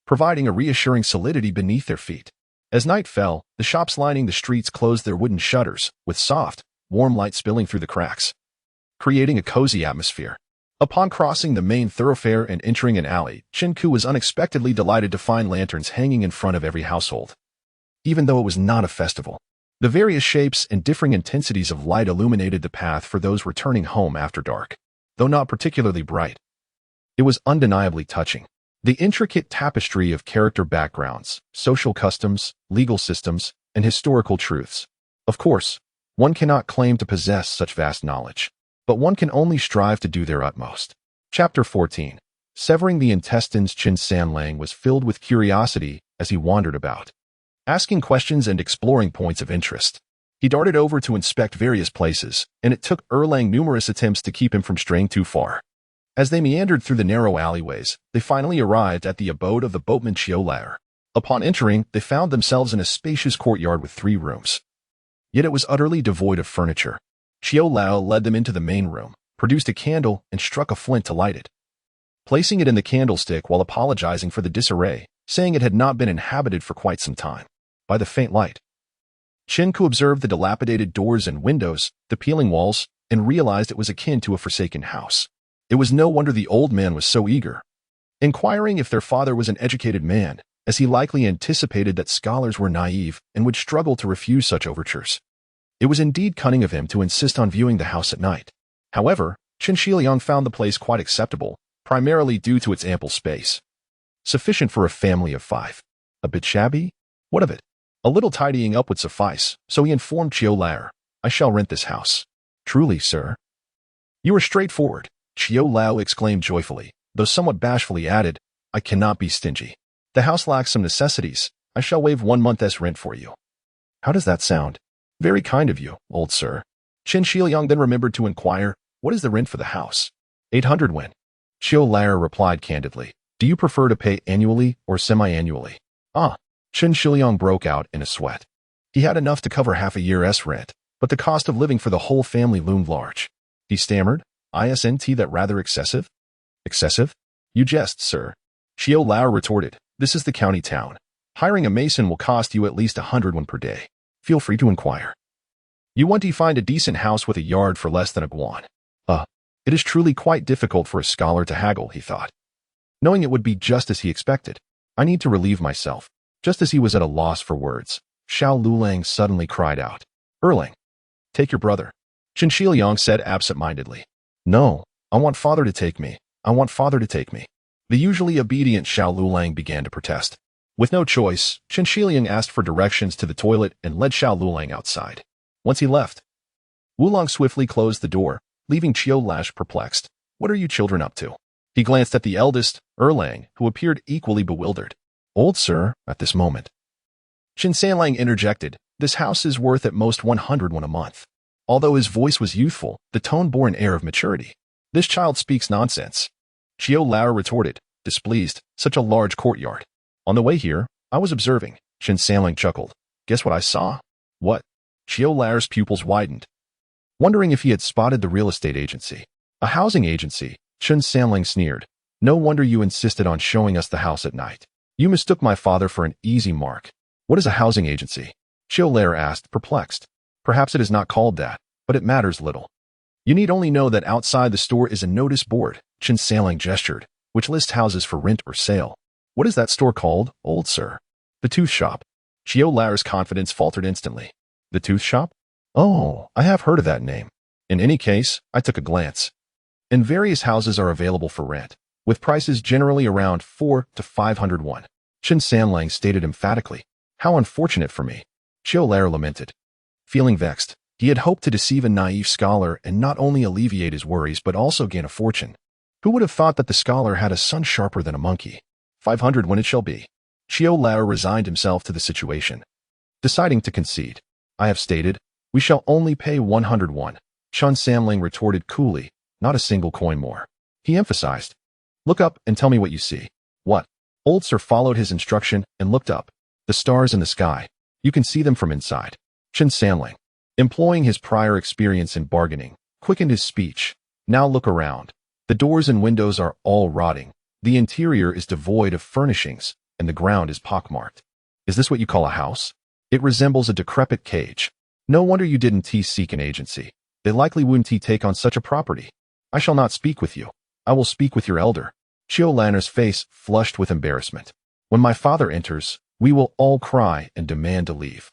providing a reassuring solidity beneath their feet. As night fell, the shops lining the streets closed their wooden shutters, with soft, warm light spilling through the cracks, creating a cozy atmosphere. Upon crossing the main thoroughfare and entering an alley, Qingke was unexpectedly delighted to find lanterns hanging in front of every household. Even though it was not a festival, the various shapes and differing intensities of light illuminated the path for those returning home after dark. Though not particularly bright, it was undeniably touching. The intricate tapestry of character backgrounds, social customs, legal systems, and historical truths. Of course, one cannot claim to possess such vast knowledge, but one can only strive to do their utmost. Chapter 14. Severing the intestines. Qin Sanlang was filled with curiosity as he wandered about, asking questions and exploring points of interest. He darted over to inspect various places, and it took Erlang numerous attempts to keep him from straying too far. As they meandered through the narrow alleyways, they finally arrived at the abode of the boatman Qiu Lao. Upon entering, they found themselves in a spacious courtyard with 3 rooms. Yet it was utterly devoid of furniture. Qiu Lao led them into the main room, produced a candle, and struck a flint to light it, placing it in the candlestick while apologizing for the disarray, saying it had not been inhabited for quite some time. By the faint light, Qingke observed the dilapidated doors and windows, the peeling walls, and realized it was akin to a forsaken house. It was no wonder the old man was so eager, inquiring if their father was an educated man, as he likely anticipated that scholars were naive and would struggle to refuse such overtures. It was indeed cunning of him to insist on viewing the house at night. However, Qingxia found the place quite acceptable, primarily due to its ample space, sufficient for a family of 5. A bit shabby? What of it? A little tidying up would suffice, so he informed Qiu Lao, I shall rent this house. Truly, sir. You are straightforward, Qiu Lao exclaimed joyfully, though somewhat bashfully added, I cannot be stingy. The house lacks some necessities. I shall waive 1 month's rent for you. How does that sound? Very kind of you, old sir. Qin Shiliang then remembered to inquire, what is the rent for the house? 800 wen. Qiu Lao replied candidly, do you prefer to pay annually or semi-annually? Ah. Qin Shiliang broke out in a sweat. He had enough to cover half a year's rent, but the cost of living for the whole family loomed large. He stammered, isn't that rather excessive? Excessive? You jest, sir. Qiu Lao retorted, this is the county town. Hiring a mason will cost you at least 100 won per day. Feel free to inquire. You want to find a decent house with a yard for less than a guan. It is truly quite difficult for a scholar to haggle, he thought. Knowing it would be just as he expected, I need to relieve myself. Just as he was at a loss for words, Xiao Lulang suddenly cried out, Erlang, take your brother. Qin Shiliang said absent-mindedly, No, I want father to take me. I want father to take me. The usually obedient Xiao Lulang began to protest. With no choice, Qin Shiliang asked for directions to the toilet and led Xiao Lulang outside. Once he left, Wulong swiftly closed the door, leaving Qiu Lash perplexed. What are you children up to? He glanced at the eldest, Erlang, who appeared equally bewildered. Old sir, at this moment. Qin Sanlang interjected, this house is worth at most 100 won a month. Although his voice was youthful, the tone bore an air of maturity. This child speaks nonsense. Qiu Lao retorted, displeased, such a large courtyard. On the way here, I was observing. Qin Sanlang chuckled. Guess what I saw? What? Qiu Lao's pupils widened. Wondering if he had spotted the real estate agency. A housing agency, Qin Sanlang sneered. No wonder you insisted on showing us the house at night. You mistook my father for an easy mark. What is a housing agency? Qiu Lao asked, perplexed. Perhaps it is not called that, but it matters little. You need only know that outside the store is a notice board, Qin Sanlang gestured, which lists houses for rent or sale. What is that store called, old sir? The tooth shop. Qiu Lao's confidence faltered instantly. The tooth shop? Oh, I have heard of that name. In any case, I took a glance. And various houses are available for rent, with prices generally around 400 to 500 won. Qin Sanlang stated emphatically. How unfortunate for me. Qiu Lao lamented. Feeling vexed, he had hoped to deceive a naive scholar and not only alleviate his worries but also gain a fortune. Who would have thought that the scholar had a son sharper than a monkey? 500 when it shall be. Qiu Lao resigned himself to the situation. Deciding to concede. I have stated, we shall only pay 100 won. Qin Sanlang retorted coolly, not a single coin more. He emphasized. Look up and tell me what you see. What? Old sir followed his instruction and looked up. The stars in the sky. You can see them from inside. Qin Sanlang, employing his prior experience in bargaining, quickened his speech. Now look around. The doors and windows are all rotting. The interior is devoid of furnishings, and the ground is pockmarked. Is this what you call a house? It resembles a decrepit cage. No wonder you didn't seek an agency. They likely wouldn't take on such a property. I shall not speak with you. I will speak with your elder. Qiu Lanner's face flushed with embarrassment. When my father enters, we will all cry and demand to leave.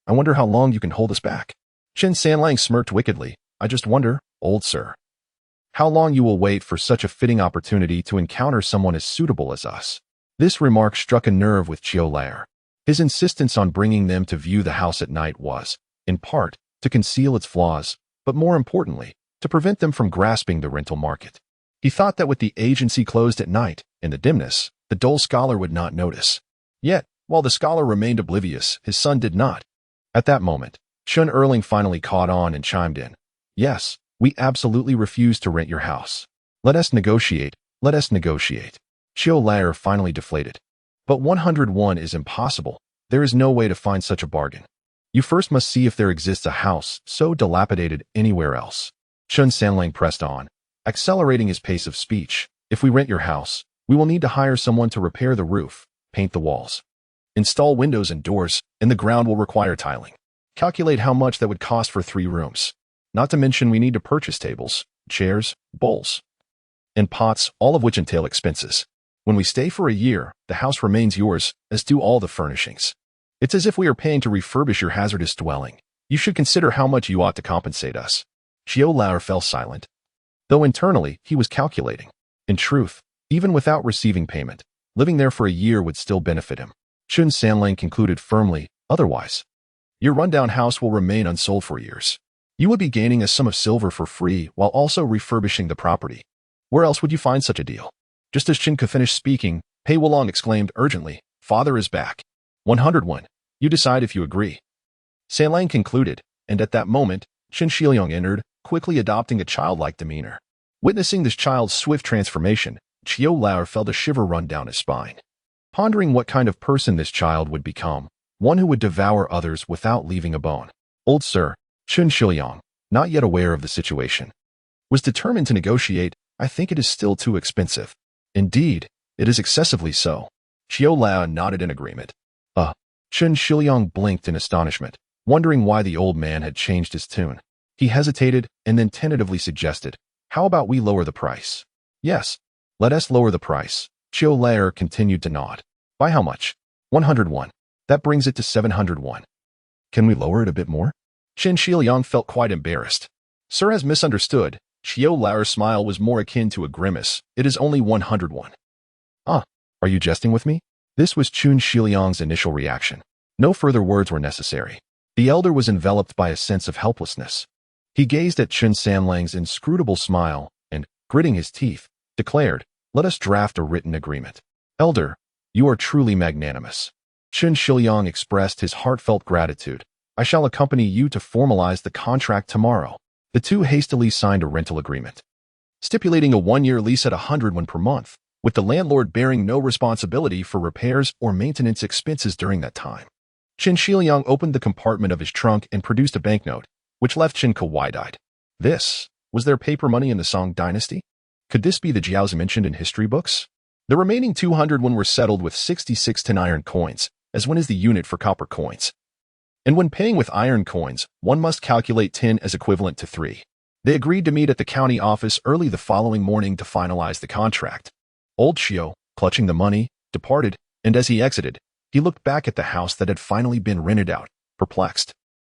I wonder how long you can hold us back. Qin Sanlang smirked wickedly. I just wonder, old sir, how long you will wait for such a fitting opportunity to encounter someone as suitable as us. This remark struck a nerve with Qiu Lao. His insistence on bringing them to view the house at night was, in part, to conceal its flaws, but more importantly, to prevent them from grasping the rental market. He thought that with the agency closed at night, in the dimness, the dull scholar would not notice. Yet, while the scholar remained oblivious, his son did not. At that moment, Shun Erling finally caught on and chimed in. Yes, we absolutely refuse to rent your house. Let us negotiate, let us negotiate. Qiu Lao finally deflated. But 101 is impossible. There is no way to find such a bargain. You first must see if there exists a house so dilapidated anywhere else. Qin Sanlang pressed on, accelerating his pace of speech. If we rent your house, we will need to hire someone to repair the roof, paint the walls, install windows and doors, and the ground will require tiling. Calculate how much that would cost for 3 rooms. Not to mention we need to purchase tables, chairs, bowls, and pots, all of which entail expenses. When we stay for a year, the house remains yours, as do all the furnishings. It's as if we are paying to refurbish your hazardous dwelling. You should consider how much you ought to compensate us. Qiu Lao fell silent. Though internally, he was calculating. In truth, even without receiving payment, living there for a year would still benefit him. Chun Sanlang concluded firmly, otherwise, your rundown house will remain unsold for years. You would be gaining a sum of silver for free while also refurbishing the property. Where else would you find such a deal? Just as Qin Ke finished speaking, Pei Wulong exclaimed urgently, Father is back. 101. You decide if you agree. Sanlang concluded, and at that moment, Qin Shiliang entered, quickly adopting a childlike demeanor. Witnessing this child's swift transformation, Qiu Lao felt a shiver run down his spine. Pondering what kind of person this child would become, one who would devour others without leaving a bone. Old Sir, Qin Shiliang, not yet aware of the situation, was determined to negotiate. I think it is still too expensive. Indeed, it is excessively so. Qiu Lao nodded in agreement. Qin Shiliang blinked in astonishment, wondering why the old man had changed his tune. He hesitated and then tentatively suggested, how about we lower the price? Yes, let us lower the price. Qiu Lao continued to nod. By how much? 101. That brings it to 701. Can we lower it a bit more? Qin Shiliang felt quite embarrassed. Sir has misunderstood. Qiu Lao's smile was more akin to a grimace. It is only 101. Are you jesting with me? This was Qin Shiliang's initial reaction. No further words were necessary. The elder was enveloped by a sense of helplessness. He gazed at Qin Sanlang's inscrutable smile and, gritting his teeth, declared, let us draft a written agreement. Elder, you are truly magnanimous. Qin Shiliang expressed his heartfelt gratitude. I shall accompany you to formalize the contract tomorrow. The two hastily signed a rental agreement, stipulating a 1-year lease at 101 per month, with the landlord bearing no responsibility for repairs or maintenance expenses during that time. Qin Shiliang opened the compartment of his trunk and produced a banknote, which left Qin Ke wide-eyed. This, was there paper money in the Song Dynasty? Could this be the jiaos mentioned in history books? The remaining 201 were settled with 66 tin iron coins, as 1 is the unit for copper coins. And when paying with iron coins, one must calculate 10 as equivalent to 3. They agreed to meet at the county office early the following morning to finalize the contract. Old Xiu, clutching the money, departed, and as he exited, he looked back at the house that had finally been rented out, perplexed.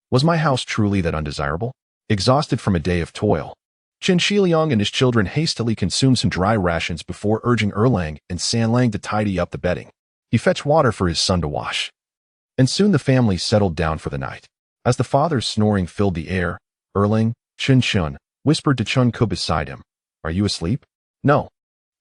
Was my house truly that undesirable? Exhausted from a day of toil, Qin Shiliang and his children hastily consumed some dry rations before urging Erlang and Sanlang to tidy up the bedding. He fetched water for his son to wash. And soon the family settled down for the night. As the father's snoring filled the air, Erlang, Qin whispered to Qin Ke beside him, Are you asleep? No.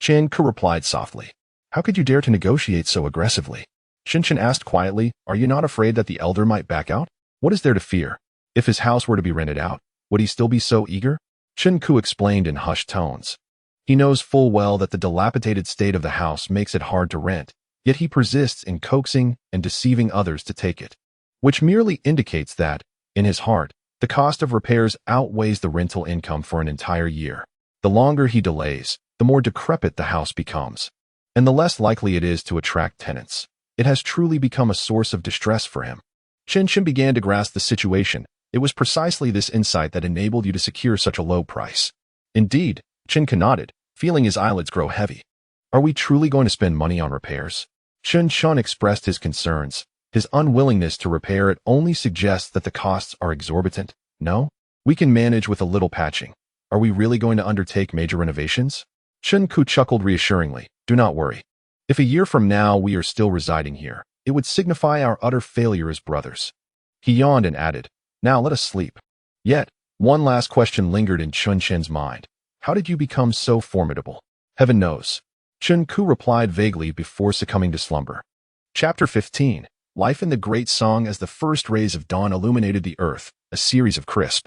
Qin Ke replied softly. How could you dare to negotiate so aggressively? Qin asked quietly, Are you not afraid that the elder might back out? What is there to fear? If his house were to be rented out, would he still be so eager? Qin Ke explained in hushed tones. He knows full well that the dilapidated state of the house makes it hard to rent, yet he persists in coaxing and deceiving others to take it, which merely indicates that, in his heart, the cost of repairs outweighs the rental income for an entire year. The longer he delays, the more decrepit the house becomes, and the less likely it is to attract tenants. It has truly become a source of distress for him. Qin began to grasp the situation. It was precisely this insight that enabled you to secure such a low price. Indeed, Qin Ke nodded, feeling his eyelids grow heavy. Are we truly going to spend money on repairs? Qin expressed his concerns. His unwillingness to repair it only suggests that the costs are exorbitant. No? We can manage with a little patching. Are we really going to undertake major renovations? Qin Ke chuckled reassuringly. Do not worry. If a year from now we are still residing here, it would signify our utter failure as brothers. He yawned and added, Now let us sleep. Yet, one last question lingered in Qin's mind. How did you become so formidable? Heaven knows. Qin Ke replied vaguely before succumbing to slumber. Chapter 15. Life in the Great Song. As the first rays of dawn illuminated the earth, a series of crisp,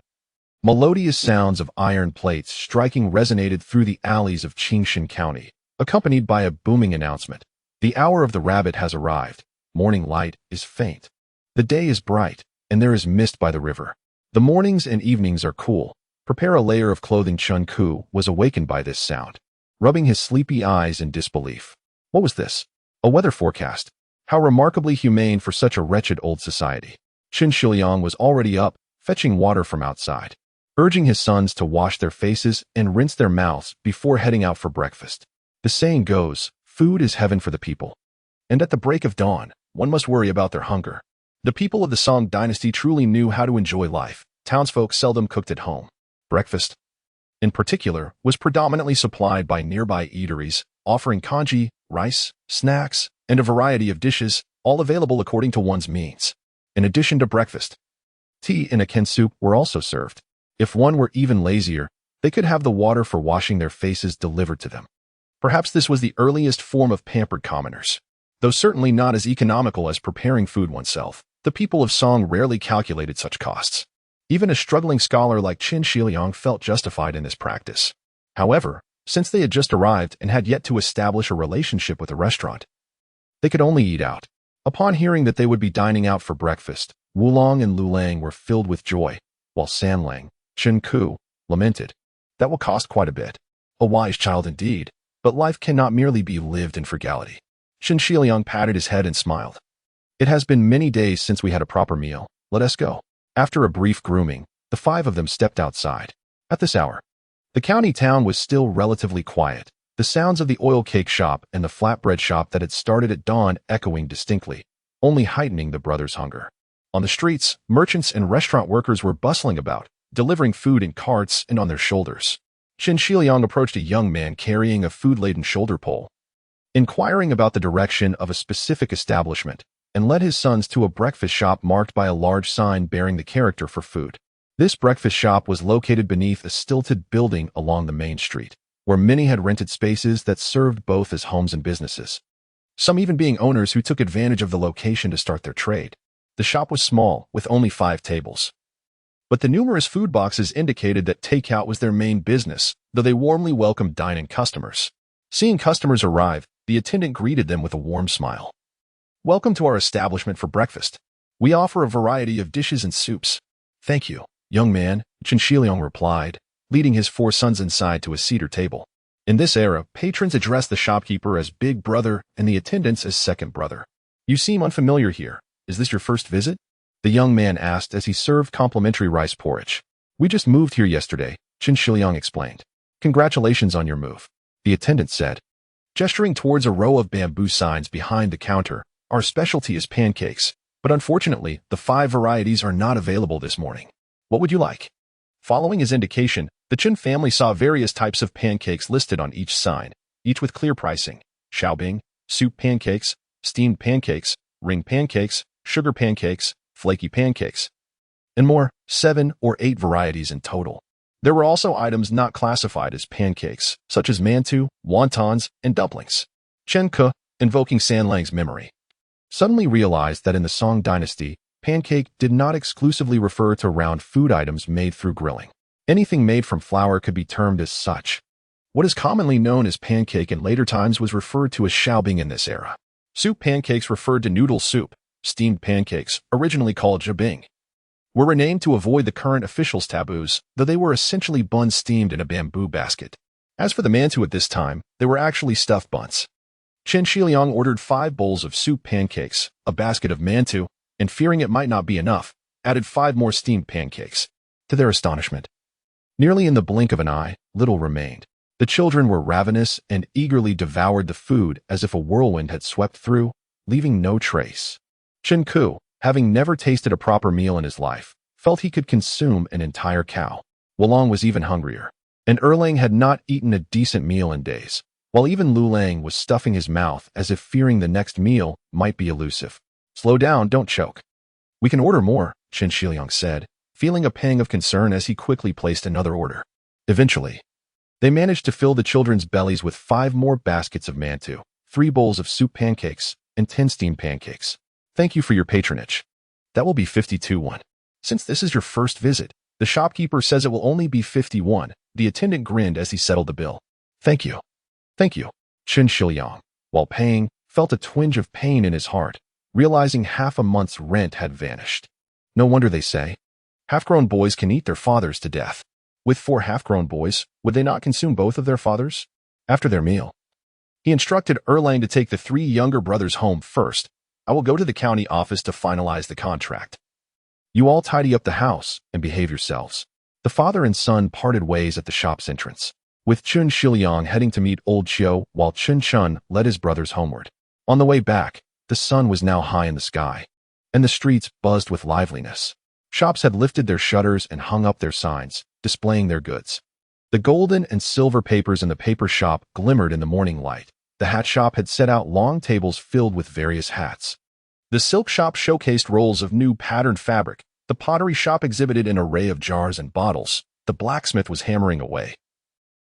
melodious sounds of iron plates striking resonated through the alleys of Qingxia County, accompanied by a booming announcement. The hour of the rabbit has arrived. Morning light is faint. The day is bright, and there is mist by the river. The mornings and evenings are cool. Prepare a layer of clothing. Qin Ke was awakened by this sound, rubbing his sleepy eyes in disbelief. What was this? A weather forecast. How remarkably humane for such a wretched old society. Qin Shiliang was already up, fetching water from outside, urging his sons to wash their faces and rinse their mouths before heading out for breakfast. The saying goes, food is heaven for the people. And at the break of dawn, one must worry about their hunger. The people of the Song Dynasty truly knew how to enjoy life. Townsfolk seldom cooked at home. Breakfast, in particular, was predominantly supplied by nearby eateries, offering congee, rice, snacks, and a variety of dishes, all available according to one's means. In addition to breakfast, tea and a can soup were also served. If one were even lazier, they could have the water for washing their faces delivered to them. Perhaps this was the earliest form of pampered commoners. Though certainly not as economical as preparing food oneself, the people of Song rarely calculated such costs. Even a struggling scholar like Qingxia felt justified in this practice. However, since they had just arrived and had yet to establish a relationship with a restaurant, they could only eat out. Upon hearing that they would be dining out for breakfast, Wulong and Lulang were filled with joy, while Sanlang, Qingku, lamented. That will cost quite a bit. A wise child indeed, but life cannot merely be lived in frugality. Qingxia patted his head and smiled. It has been many days since we had a proper meal. Let us go. After a brief grooming, the five of them stepped outside. At this hour, the county town was still relatively quiet, the sounds of the oil cake shop and the flatbread shop that had started at dawn echoing distinctly, only heightening the brothers' hunger. On the streets, merchants and restaurant workers were bustling about, delivering food in carts and on their shoulders. Qingxia approached a young man carrying a food-laden shoulder pole, inquiring about the direction of a specific establishment, and led his sons to a breakfast shop marked by a large sign bearing the character for food. This breakfast shop was located beneath a stilted building along the main street, where many had rented spaces that served both as homes and businesses, some even being owners who took advantage of the location to start their trade. The shop was small, with only 5 tables. But the numerous food boxes indicated that takeout was their main business, though they warmly welcomed dine-in customers. Seeing customers arrive, the attendant greeted them with a warm smile. Welcome to our establishment for breakfast. We offer a variety of dishes and soups. Thank you, young man, Qingxia replied, leading his 4 sons inside to a cedar table. In this era, patrons addressed the shopkeeper as Big Brother and the attendants as Second Brother. You seem unfamiliar here. Is this your first visit? The young man asked as he served complimentary rice porridge. We just moved here yesterday, Qingxia explained. Congratulations on your move, the attendant said, gesturing towards a row of bamboo signs behind the counter. Our specialty is pancakes, but unfortunately, the 5 varieties are not available this morning. What would you like? Following his indication, the Chen family saw various types of pancakes listed on each sign, each with clear pricing: xiaobing, soup pancakes, steamed pancakes, ring pancakes, sugar pancakes, flaky pancakes, and more, 7 or 8 varieties in total. There were also items not classified as pancakes, such as mantou, wontons, and dumplings. Chen Ke, invoking Sanlang's memory, suddenly realized that in the Song Dynasty, pancake did not exclusively refer to round food items made through grilling. Anything made from flour could be termed as such. What is commonly known as pancake in later times was referred to as xiaobing in this era. Soup pancakes referred to noodle soup. Steamed pancakes, originally called jabing, were renamed to avoid the current officials' taboos, though they were essentially buns steamed in a bamboo basket. As for the mantou at this time, they were actually stuffed buns. Qingxia ordered 5 bowls of soup pancakes, a basket of mantou, and fearing it might not be enough, added 5 more steamed pancakes. To their astonishment, nearly in the blink of an eye, little remained. The children were ravenous and eagerly devoured the food as if a whirlwind had swept through, leaving no trace. Qingku, having never tasted a proper meal in his life, felt he could consume an entire cow. Wulong was even hungrier, and Erlang had not eaten a decent meal in days, while even Lulang was stuffing his mouth as if fearing the next meal might be elusive. Slow down, don't choke. We can order more, Qingxia said, feeling a pang of concern as he quickly placed another order. Eventually, they managed to fill the children's bellies with 5 more baskets of mantou, 3 bowls of soup pancakes, and 10 steamed pancakes. Thank you for your patronage. That will be 52 won. Since this is your first visit, the shopkeeper says it will only be 51. The attendant grinned as he settled the bill. Thank you. Thank you. Qingxia, while paying, felt a twinge of pain in his heart, realizing half a month's rent had vanished. No wonder they say, half-grown boys can eat their fathers to death. With 4 half-grown boys, would they not consume both of their fathers? After their meal, he instructed Erlang to take the 3 younger brothers home first. I will go to the county office to finalize the contract. You all tidy up the house and behave yourselves. The father and son parted ways at the shop's entrance, with Qingxia heading to meet old Qiu while Chun led his brothers homeward. On the way back, the sun was now high in the sky, and the streets buzzed with liveliness. Shops had lifted their shutters and hung up their signs, displaying their goods. The golden and silver papers in the paper shop glimmered in the morning light. The hat shop had set out long tables filled with various hats, The silk shop showcased rolls of new patterned fabric. The pottery shop exhibited an array of jars and bottles. The blacksmith was hammering away.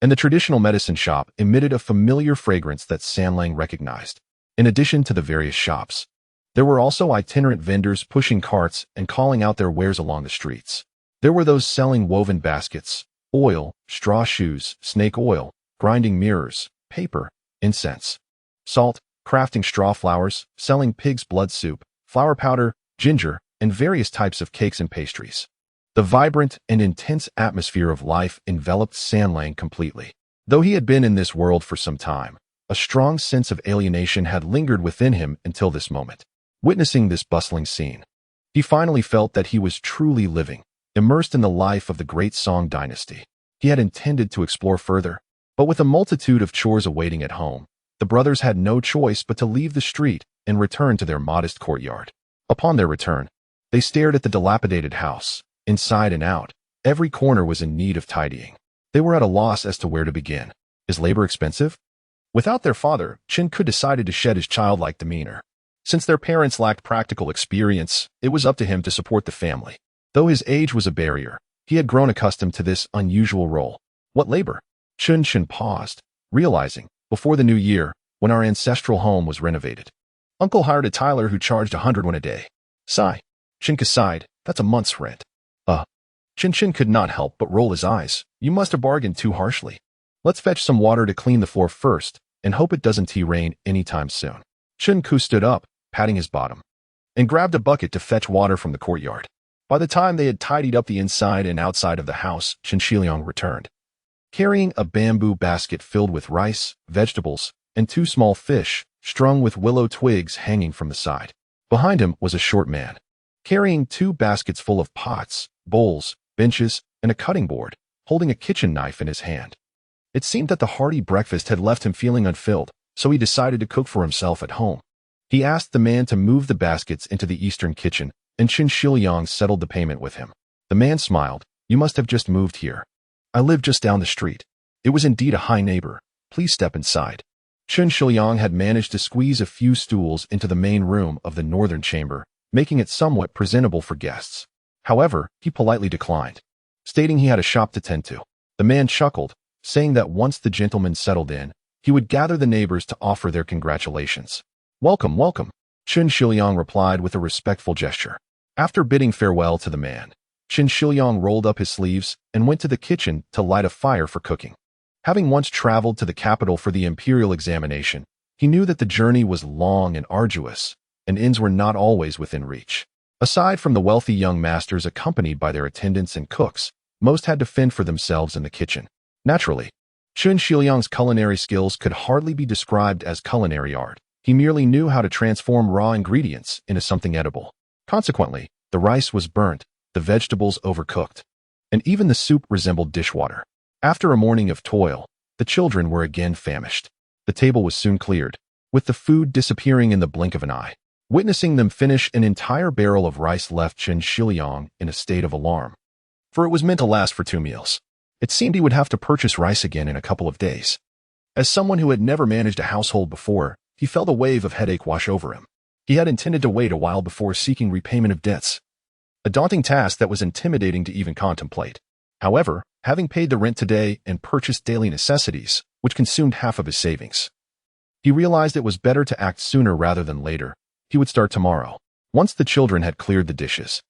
And the traditional medicine shop emitted a familiar fragrance that Sanlang recognized. In addition to the various shops, there were also itinerant vendors pushing carts and calling out their wares along the streets. There were those selling woven baskets, oil, straw shoes, snake oil, grinding mirrors, paper, incense, salt, crafting straw flowers, selling pig's blood soup, flour powder, ginger, and various types of cakes and pastries. The vibrant and intense atmosphere of life enveloped Sanlang completely. Though he had been in this world for some time, a strong sense of alienation had lingered within him until this moment. Witnessing this bustling scene, he finally felt that he was truly living, immersed in the life of the great Song Dynasty. He had intended to explore further, but with a multitude of chores awaiting at home, the brothers had no choice but to leave the street and return to their modest courtyard. Upon their return, they stared at the dilapidated house. Inside and out, every corner was in need of tidying. They were at a loss as to where to begin. Is labor expensive? Without their father, Qingli decided to shed his childlike demeanor. Since their parents lacked practical experience, it was up to him to support the family. Though his age was a barrier, he had grown accustomed to this unusual role. What labor? Qingli paused, realizing, before the new year, when our ancestral home was renovated, Uncle hired a tiler who charged 100 a day. Sigh. Qingli sighed, that's a month's rent. Qingli could not help but roll his eyes. You must have bargained too harshly. Let's fetch some water to clean the floor first, and hope it doesn't rain anytime soon. Qingli stood up, patting his bottom, and grabbed a bucket to fetch water from the courtyard. By the time they had tidied up the inside and outside of the house, Qingxia returned, carrying a bamboo basket filled with rice, vegetables, and 2 small fish, strung with willow twigs hanging from the side. Behind him was a short man, carrying 2 baskets full of pots, bowls, benches, and a cutting board, holding a kitchen knife in his hand. It seemed that the hearty breakfast had left him feeling unfilled, so he decided to cook for himself at home. He asked the man to move the baskets into the eastern kitchen, and Qingxia settled the payment with him. The man smiled. You must have just moved here. I live just down the street. It was indeed a high neighbor. Please step inside. Qingxia had managed to squeeze a few stools into the main room of the northern chamber, making it somewhat presentable for guests. However, he politely declined, stating he had a shop to tend to. The man chuckled, saying that once the gentleman settled in, he would gather the neighbors to offer their congratulations. Welcome, welcome, Qingxia replied with a respectful gesture. After bidding farewell to the man, Qingxia rolled up his sleeves and went to the kitchen to light a fire for cooking. Having once traveled to the capital for the imperial examination, he knew that the journey was long and arduous, and inns were not always within reach. Aside from the wealthy young masters accompanied by their attendants and cooks, most had to fend for themselves in the kitchen. Naturally, Qingxia's culinary skills could hardly be described as culinary art. He merely knew how to transform raw ingredients into something edible. Consequently, the rice was burnt, the vegetables overcooked, and even the soup resembled dishwater. After a morning of toil, the children were again famished. The table was soon cleared, with the food disappearing in the blink of an eye. Witnessing them finish an entire barrel of rice left Qingxia in a state of alarm, for it was meant to last for 2 meals. It seemed he would have to purchase rice again in a couple of days. As someone who had never managed a household before, he felt a wave of headache wash over him. He had intended to wait a while before seeking repayment of debts, a daunting task that was intimidating to even contemplate. However, having paid the rent today and purchased daily necessities, which consumed half of his savings, he realized it was better to act sooner rather than later. He would start tomorrow. Once the children had cleared the dishes,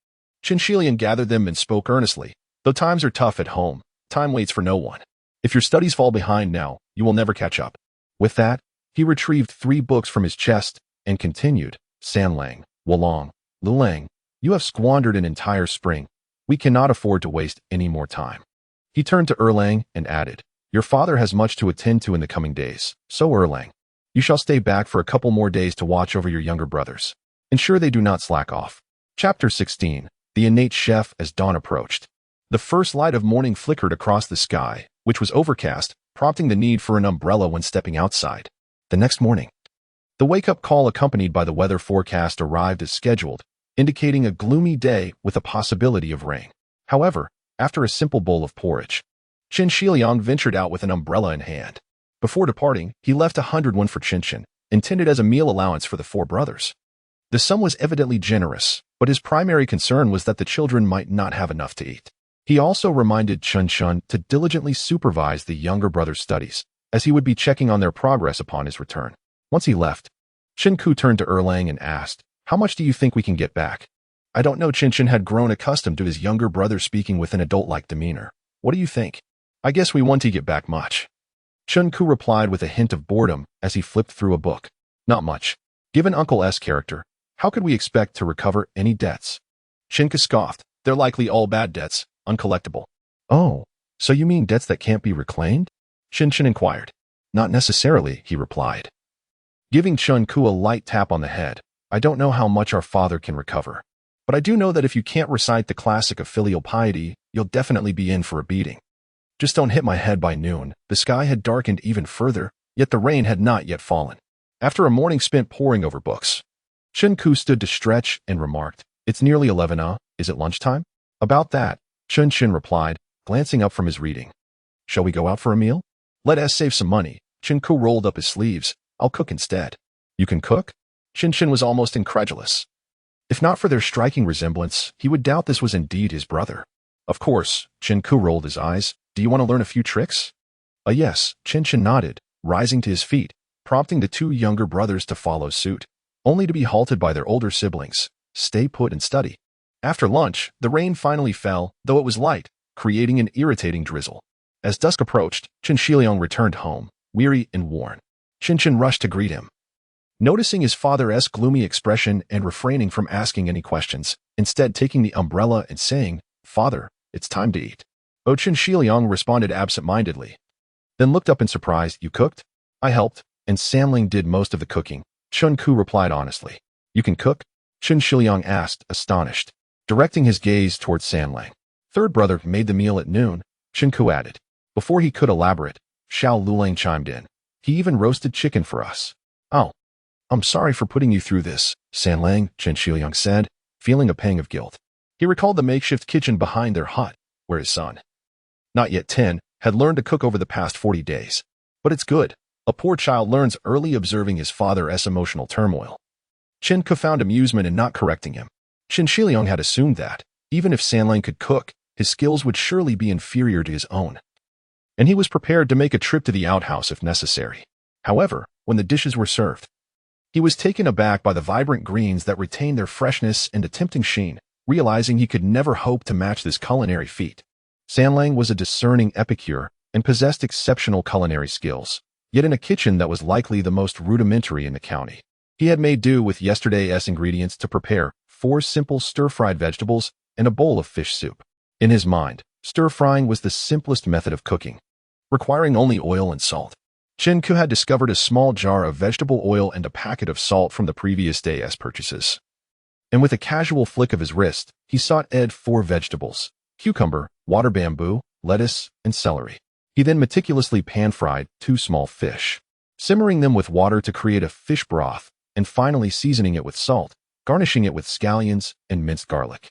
Qingxia gathered them and spoke earnestly. Though times are tough at home, time waits for no one. If your studies fall behind now, you will never catch up. With that, he retrieved 3 books from his chest and continued, Sanlang, Wolong, Lulang, you have squandered an entire spring. We cannot afford to waste any more time. He turned to Erlang and added, your father has much to attend to in the coming days, so Erlang, you shall stay back for a couple more days to watch over your younger brothers. Ensure they do not slack off. Chapter 16. The innate chef as dawn approached. The first light of morning flickered across the sky, which was overcast, prompting the need for an umbrella when stepping outside. The next morning, the wake-up call accompanied by the weather forecast arrived as scheduled, indicating a gloomy day with a possibility of rain. However, after a simple bowl of porridge, Qingxia ventured out with an umbrella in hand. Before departing, he left 101 for Qingxia, intended as a meal allowance for the 4 brothers. The sum was evidently generous, but his primary concern was that the children might not have enough to eat. He also reminded Chun to diligently supervise the younger brother's studies, as he would be checking on their progress upon his return. Once he left, Qingku turned to Erlang and asked, "How much do you think we can get back?" I don't know. Qingxia had grown accustomed to his younger brother speaking with an adult-like demeanor. "What do you think?" "I guess we want to get back much." Qingku replied with a hint of boredom as he flipped through a book. "Not much. Given Uncle S' character, how could we expect to recover any debts?" Qingxia scoffed. "They're likely all bad debts, uncollectible." "Oh, so you mean debts that can't be reclaimed?" Qingxia inquired. "Not necessarily," he replied, giving Qingku a light tap on the head. "I don't know how much our father can recover, but I do know that if you can't recite the classic of filial piety, you'll definitely be in for a beating. Just don't hit my head by noon." The sky had darkened even further, yet the rain had not yet fallen. After a morning spent poring over books, Qingku stood to stretch and remarked, "It's nearly 11. Is it lunchtime?" "About that," Qingxia replied, glancing up from his reading. "Shall we go out for a meal? Let us save some money." Qingku rolled up his sleeves. "I'll cook instead." "You can cook?" Qingxia was almost incredulous. If not for their striking resemblance, he would doubt this was indeed his brother. "Of course," Qingku rolled his eyes. "Do you want to learn a few tricks?" Yes," Qingxia nodded, rising to his feet, prompting the two younger brothers to follow suit, only to be halted by their older siblings. "Stay put and study." After lunch, the rain finally fell, though it was light, creating an irritating drizzle. As dusk approached, Qingxia returned home, weary and worn. Qingxia rushed to greet him. Noticing his father's gloomy expression and refraining from asking any questions, instead taking the umbrella and saying, "Father, it's time to eat." Qingxia responded absent-mindedly, then looked up in surprise. "You cooked?" "I helped, and Sanling did most of the cooking," Qingku replied honestly. "You can cook?" Qingxia asked, astonished, directing his gaze towards Sanling. "Third brother made the meal at noon," Qingku added. Before he could elaborate, Xiao Lulang chimed in. "He even roasted chicken for us." "Oh, I'm sorry for putting you through this," Sanling, Qingxia said, feeling a pang of guilt. He recalled the makeshift kitchen behind their hut, where his son, not yet 10, had learned to cook over the past 40 days. "But it's good. A poor child learns early observing his father's emotional turmoil." Qingku found amusement in not correcting him. Qingxia had assumed that, even if Sanling could cook, his skills would surely be inferior to his own, and he was prepared to make a trip to the outhouse if necessary. However, when the dishes were served, he was taken aback by the vibrant greens that retained their freshness and a tempting sheen, realizing he could never hope to match this culinary feat. Sanling was a discerning epicure and possessed exceptional culinary skills, yet in a kitchen that was likely the most rudimentary in the county. He had made do with yesterday's ingredients to prepare 4 simple stir-fried vegetables and a bowl of fish soup. In his mind, stir-frying was the simplest method of cooking, requiring only oil and salt. Qingku had discovered a small jar of vegetable oil and a packet of salt from the previous day's purchases. And with a casual flick of his wrist, he sought 4 vegetables: cucumber, water bamboo, lettuce, and celery. He then meticulously pan-fried 2 small fish, simmering them with water to create a fish broth, and finally seasoning it with salt, garnishing it with scallions and minced garlic.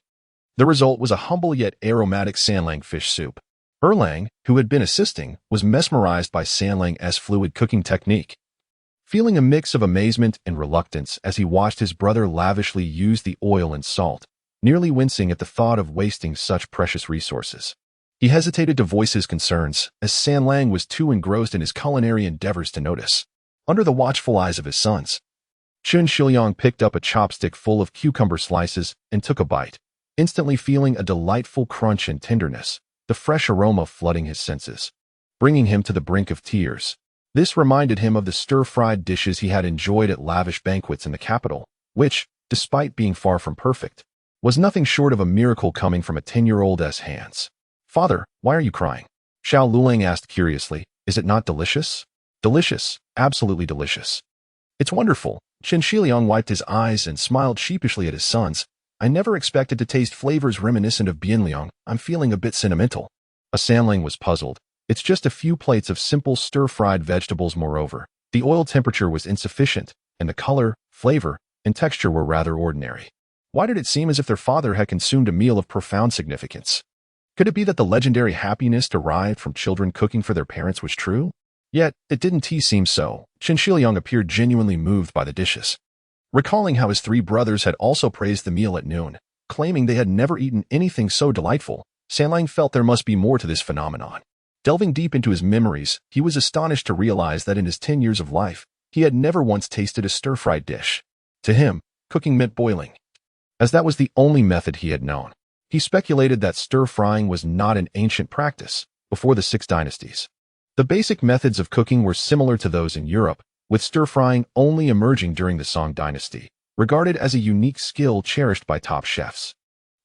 The result was a humble yet aromatic Sanlang fish soup. Erlang, who had been assisting, was mesmerized by Sanling's fluid cooking technique, feeling a mix of amazement and reluctance as he watched his brother lavishly use the oil and salt, nearly wincing at the thought of wasting such precious resources. He hesitated to voice his concerns, as Sanlang was too engrossed in his culinary endeavors to notice. Under the watchful eyes of his sons, Qingxia picked up a chopstick full of cucumber slices and took a bite, instantly feeling a delightful crunch and tenderness, the fresh aroma flooding his senses, bringing him to the brink of tears. This reminded him of the stir-fried dishes he had enjoyed at lavish banquets in the capital, which, despite being far from perfect, was nothing short of a miracle coming from a 10-year-old's hands. "Father, why are you crying?" Xiao Lulang asked curiously. "Is it not delicious?" "Delicious, absolutely delicious. It's wonderful." Qingxia wiped his eyes and smiled sheepishly at his sons. "I never expected to taste flavors reminiscent of Bianjing. I'm feeling a bit sentimental." A Sanling was puzzled. "It's just a few plates of simple stir-fried vegetables. Moreover, the oil temperature was insufficient, and the color, flavor, and texture were rather ordinary." Why did it seem as if their father had consumed a meal of profound significance? Could it be that the legendary happiness derived from children cooking for their parents was true? Yet, it didn't seem so. Qingxia appeared genuinely moved by the dishes. Recalling how his three brothers had also praised the meal at noon, claiming they had never eaten anything so delightful, Fanlou felt there must be more to this phenomenon. Delving deep into his memories, he was astonished to realize that in his 10 years of life, he had never once tasted a stir-fried dish. To him, cooking meant boiling, as that was the only method he had known. He speculated that stir-frying was not an ancient practice before the 6 dynasties. The basic methods of cooking were similar to those in Europe, with stir-frying only emerging during the Song Dynasty, regarded as a unique skill cherished by top chefs.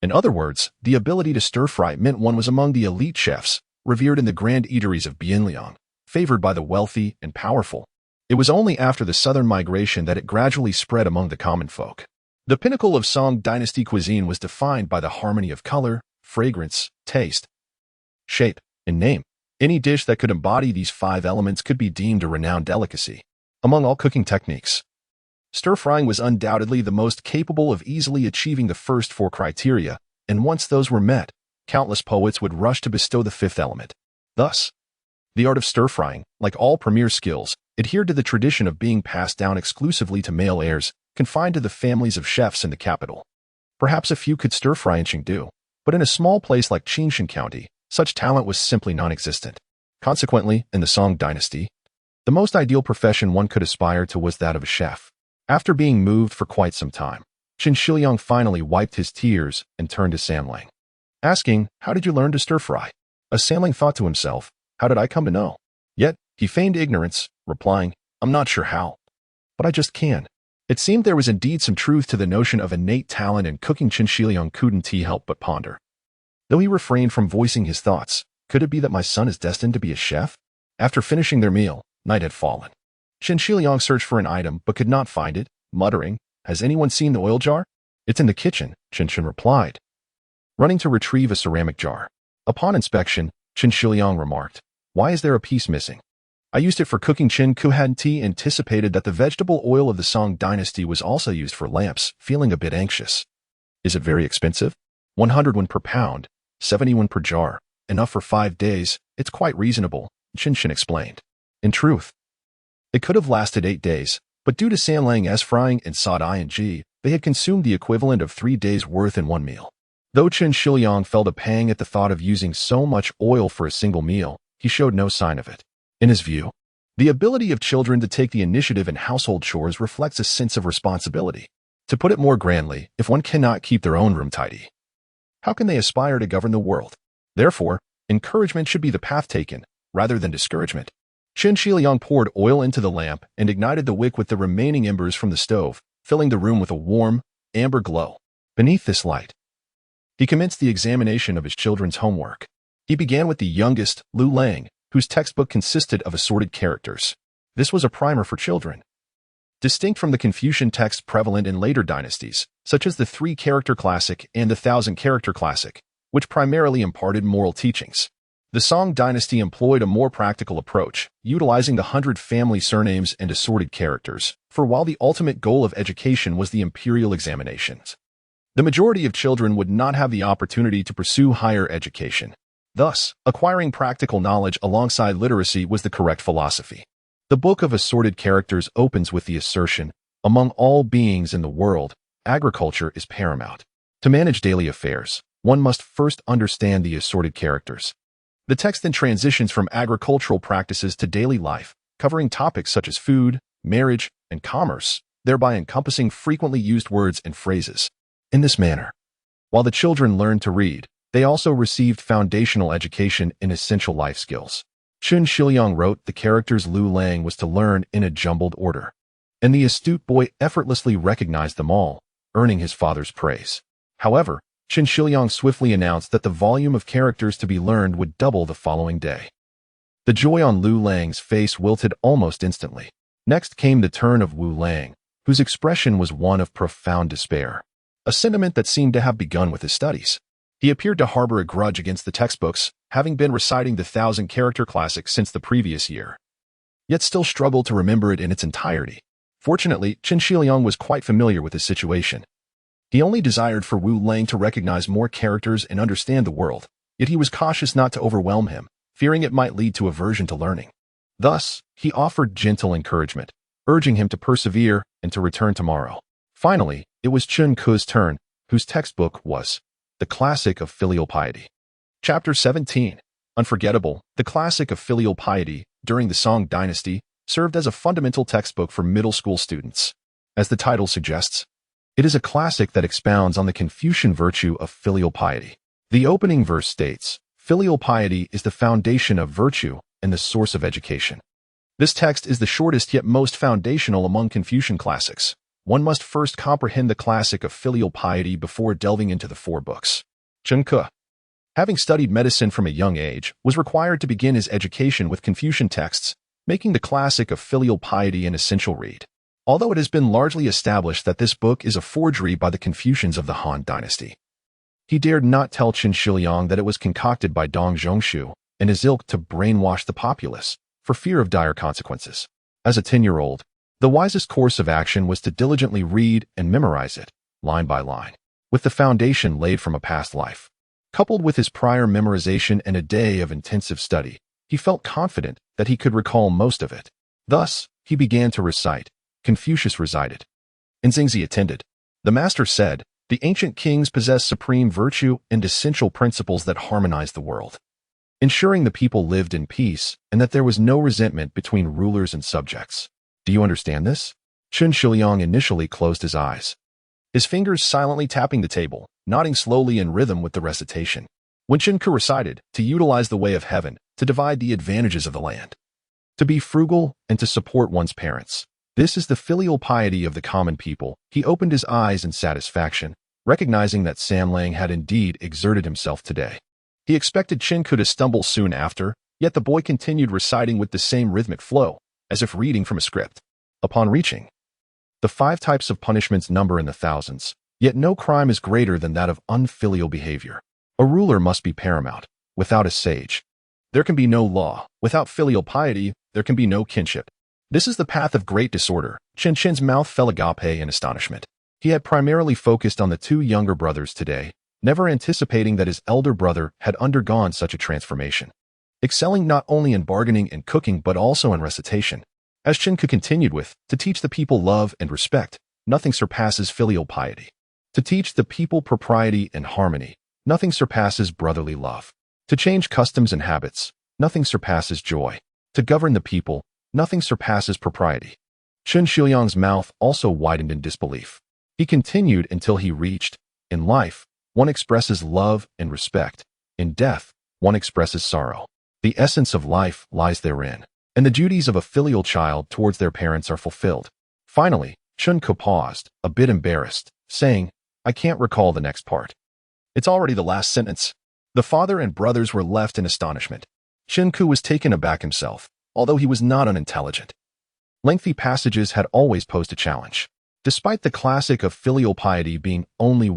In other words, the ability to stir-fry meant one was among the elite chefs, revered in the grand eateries of Bianjing, favored by the wealthy and powerful. It was only after the southern migration that it gradually spread among the common folk. The pinnacle of Song Dynasty cuisine was defined by the harmony of color, fragrance, taste, shape, and name. Any dish that could embody these 5 elements could be deemed a renowned delicacy. Among all cooking techniques, stir-frying was undoubtedly the most capable of easily achieving the first 4 criteria, and once those were met, countless poets would rush to bestow the 5th element. Thus, the art of stir-frying, like all premier skills, adhered to the tradition of being passed down exclusively to male heirs, confined to the families of chefs in the capital. Perhaps a few could stir-fry in Chengdu, but in a small place like Qingxia County, such talent was simply non-existent. Consequently, in the Song Dynasty, the most ideal profession one could aspire to was that of a chef. After being moved for quite some time, Qingxia finally wiped his tears and turned to Fanlou, asking, "How did you learn to stir-fry?" As Fanlou thought to himself, "How did I come to know?" Yet, he feigned ignorance, replying, "I'm not sure how, but I just can." It seemed there was indeed some truth to the notion of innate talent in cooking. Qingxia couldn't help but ponder. Though he refrained from voicing his thoughts, could it be that my son is destined to be a chef? After finishing their meal, night had fallen. Qingxia searched for an item but could not find it, muttering, "Has anyone seen the oil jar?" "It's in the kitchen," Qingxia replied, running to retrieve a ceramic jar. Upon inspection, Qingxia remarked, "Why is there a piece missing?" "I used it for cooking." Qingxia anticipated that the vegetable oil of the Song Dynasty was also used for lamps, feeling a bit anxious. "Is it very expensive?" 100 won per pound, 70 won per jar, enough for 5 days. "It's quite reasonable," Qingxia explained. In truth, it could have lasted 8 days, but due to Fanlou's frying and Su Xiaomei, they had consumed the equivalent of 3 days' worth in one meal. Though Qingxia felt a pang at the thought of using so much oil for a single meal, he showed no sign of it. In his view, the ability of children to take the initiative in household chores reflects a sense of responsibility. To put it more grandly, if one cannot keep their own room tidy, how can they aspire to govern the world? Therefore, encouragement should be the path taken, rather than discouragement. Qingxia poured oil into the lamp and ignited the wick with the remaining embers from the stove, filling the room with a warm, amber glow. Beneath this light, he commenced the examination of his children's homework. He began with the youngest, Liu Yue'e, whose textbook consisted of assorted characters. This was a primer for children. Distinct from the Confucian texts prevalent in later dynasties, such as the 3-character classic and the 1,000-character classic, which primarily imparted moral teachings. The Song Dynasty employed a more practical approach, utilizing the 100 family surnames and assorted characters, for while the ultimate goal of education was the imperial examinations, the majority of children would not have the opportunity to pursue higher education. Thus, acquiring practical knowledge alongside literacy was the correct philosophy. The Book of Assorted Characters opens with the assertion, "Among all beings in the world, agriculture is paramount. To manage daily affairs, one must first understand the assorted characters." The text then transitions from agricultural practices to daily life, covering topics such as food, marriage, and commerce, thereby encompassing frequently used words and phrases. In this manner, while the children learned to read, they also received foundational education in essential life skills. Qingxia wrote the characters Liu Yue'e was to learn in a jumbled order, and the astute boy effortlessly recognized them all, earning his father's praise. However, Qingxia swiftly announced that the volume of characters to be learned would double the following day. The joy on Liu Yue's face wilted almost instantly. Next came the turn of Wu Lang, whose expression was one of profound despair, a sentiment that seemed to have begun with his studies. He appeared to harbor a grudge against the textbooks, having been reciting the 1,000-character classic since the previous year, yet still struggled to remember it in its entirety. Fortunately, Qingxia was quite familiar with his situation. He only desired for Wu Lang to recognize more characters and understand the world, yet he was cautious not to overwhelm him, fearing it might lead to aversion to learning. Thus, he offered gentle encouragement, urging him to persevere and to return tomorrow. Finally, it was Qingxia's turn, whose textbook was The Classic of Filial Piety. Chapter 17. Unforgettable. The Classic of Filial Piety, during the Song Dynasty, served as a fundamental textbook for middle school students. As the title suggests, it is a classic that expounds on the Confucian virtue of filial piety. The opening verse states, "Filial piety is the foundation of virtue and the source of education." This text is the shortest yet most foundational among Confucian classics. One must first comprehend the classic of filial piety before delving into the four books. Qingxia, having studied medicine from a young age, was required to begin his education with Confucian texts, making the classic of filial piety an essential read. Although it has been largely established that this book is a forgery by the Confucians of the Han Dynasty, he dared not tell Qin that it was concocted by Dong Zhongshu and his ilk to brainwash the populace, for fear of dire consequences. As a 10-year-old, the wisest course of action was to diligently read and memorize it, line by line, with the foundation laid from a past life. Coupled with his prior memorization and a day of intensive study, he felt confident that he could recall most of it. Thus, he began to recite. Confucius resided, and Qingxi attended. The master said, "The ancient kings possessed supreme virtue and essential principles that harmonized the world, ensuring the people lived in peace and that there was no resentment between rulers and subjects. Do you understand this?" Qin initially closed his eyes, his fingers silently tapping the table, nodding slowly in rhythm with the recitation. When Qingxia recited, to utilize the way of heaven, to divide the advantages of the land, to be frugal, and to support one's parents. This is the filial piety of the common people. He opened his eyes in satisfaction, recognizing that Fanlou had indeed exerted himself today. He expected Qingxia to stumble soon after, yet the boy continued reciting with the same rhythmic flow, as if reading from a script. Upon reaching, the 5 types of punishments number in the thousands, yet no crime is greater than that of unfilial behavior. A ruler must be paramount. Without a sage, there can be no law. Without filial piety, there can be no kinship. This is the path of great disorder. Qin's mouth fell agape in astonishment. He had primarily focused on the 2 younger brothers today, never anticipating that his elder brother had undergone such a transformation, excelling not only in bargaining and cooking but also in recitation. As Qingxia continued with, to teach the people love and respect, nothing surpasses filial piety. To teach the people propriety and harmony, nothing surpasses brotherly love. To change customs and habits, nothing surpasses joy. To govern the people, nothing surpasses propriety. Qin mouth also widened in disbelief. He continued until he reached, in life, one expresses love and respect. In death, one expresses sorrow. The essence of life lies therein, and the duties of a filial child towards their parents are fulfilled. Finally, Qingxia paused, a bit embarrassed, saying, "I can't recall the next part." "It's already the last sentence." The father and brothers were left in astonishment. Qingxia was taken aback himself, although he was not unintelligent. Lengthy passages had always posed a challenge. Despite the classic of filial piety being only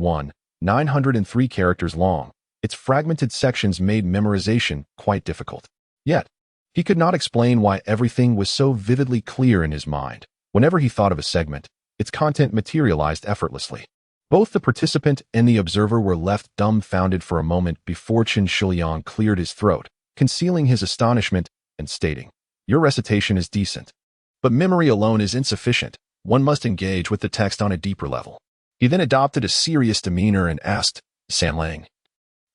903 characters long, its fragmented sections made memorization quite difficult. Yet, he could not explain why everything was so vividly clear in his mind. Whenever he thought of a segment, its content materialized effortlessly. Both the participant and the observer were left dumbfounded for a moment before Qin cleared his throat, concealing his astonishment and stating, "Your recitation is decent, but memory alone is insufficient. One must engage with the text on a deeper level." He then adopted a serious demeanor and asked, "Fanlou,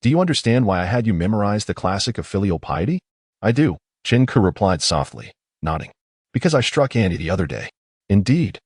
do you understand why I had you memorize the classic of filial piety?" "I do," Qingxia replied softly, nodding. "Because I struck Annie the other day." "Indeed."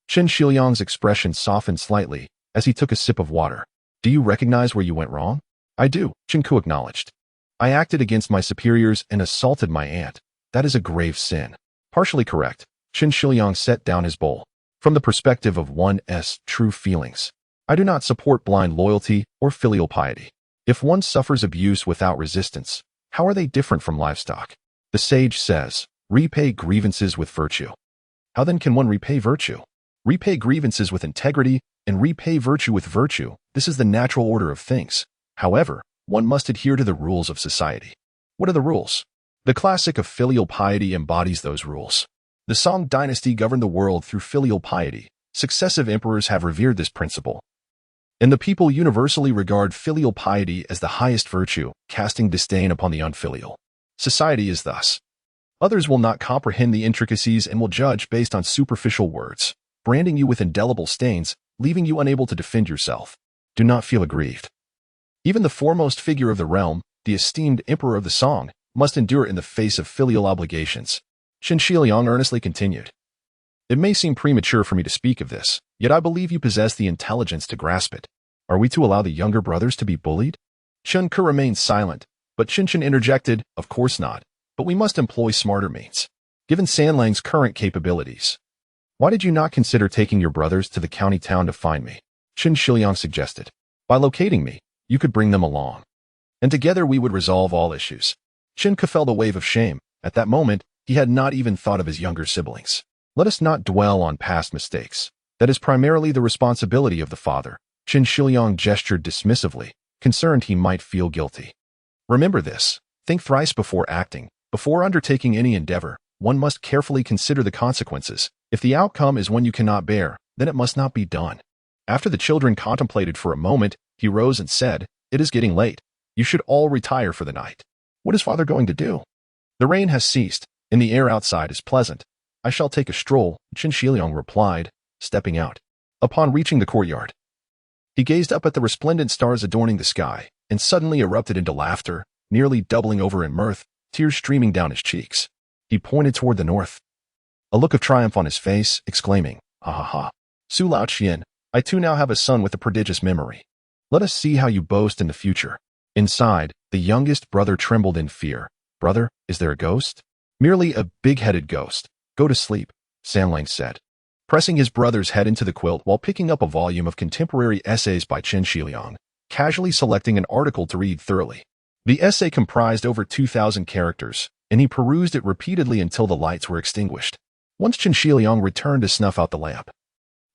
Qin expression softened slightly as he took a sip of water. "Do you recognize where you went wrong?" "I do," Qingxia acknowledged. "I acted against my superiors and assaulted my aunt. That is a grave sin." "Partially correct." Qin set down his bowl. "From the perspective of one's true feelings, I do not support blind loyalty or filial piety. If one suffers abuse without resistance, how are they different from livestock? The sage says, repay grievances with virtue. How then can one repay virtue? Repay grievances with integrity and repay virtue with virtue. This is the natural order of things. However, one must adhere to the rules of society." "What are the rules?" The classic of filial piety embodies those rules. The Song Dynasty governed the world through filial piety. Successive emperors have revered this principle, and the people universally regard filial piety as the highest virtue, casting disdain upon the unfilial. Society is thus. Others will not comprehend the intricacies and will judge based on superficial words. branding you with indelible stains, leaving you unable to defend yourself. Do not feel aggrieved. Even the foremost figure of the realm, the esteemed emperor of the Song, must endure in the face of filial obligations. Qingxia earnestly continued. It may seem premature for me to speak of this, yet I believe you possess the intelligence to grasp it. Are we to allow the younger brothers to be bullied? Chen Ke remained silent, but Qinshan interjected, of course not, but we must employ smarter means. Given Sanlang's current capabilities, why did you not consider taking your brothers to the county town to find me? Qingxia suggested. By locating me, you could bring them along. And together we would resolve all issues. Chen Ke felt a wave of shame. At that moment, he had not even thought of his younger siblings. Let us not dwell on past mistakes. That is primarily the responsibility of the father. Qingxia gestured dismissively, concerned he might feel guilty. Remember this. Think thrice before acting. Before undertaking any endeavor, one must carefully consider the consequences. If the outcome is one you cannot bear, then it must not be done. After the children contemplated for a moment, he rose and said, "It is getting late. You should all retire for the night." What is father going to do? The rain has ceased, and the air outside is pleasant. I shall take a stroll, Qingxia replied, stepping out. Upon reaching the courtyard, he gazed up at the resplendent stars adorning the sky, and suddenly erupted into laughter, nearly doubling over in mirth, tears streaming down his cheeks. He pointed toward the north, a look of triumph on his face, exclaiming, "Ha ha ha! Su Lao Qian, I too now have a son with a prodigious memory. Let us see how you boast in the future." Inside, the youngest brother trembled in fear. "Brother, is there a ghost?" "Merely a big-headed ghost. Go to sleep," Sanlang said, pressing his brother's head into the quilt while picking up a volume of contemporary essays by Qingxia, casually selecting an article to read thoroughly. The essay comprised over 2,000 characters, and he perused it repeatedly until the lights were extinguished. Once Qingxia returned to snuff out the lamp,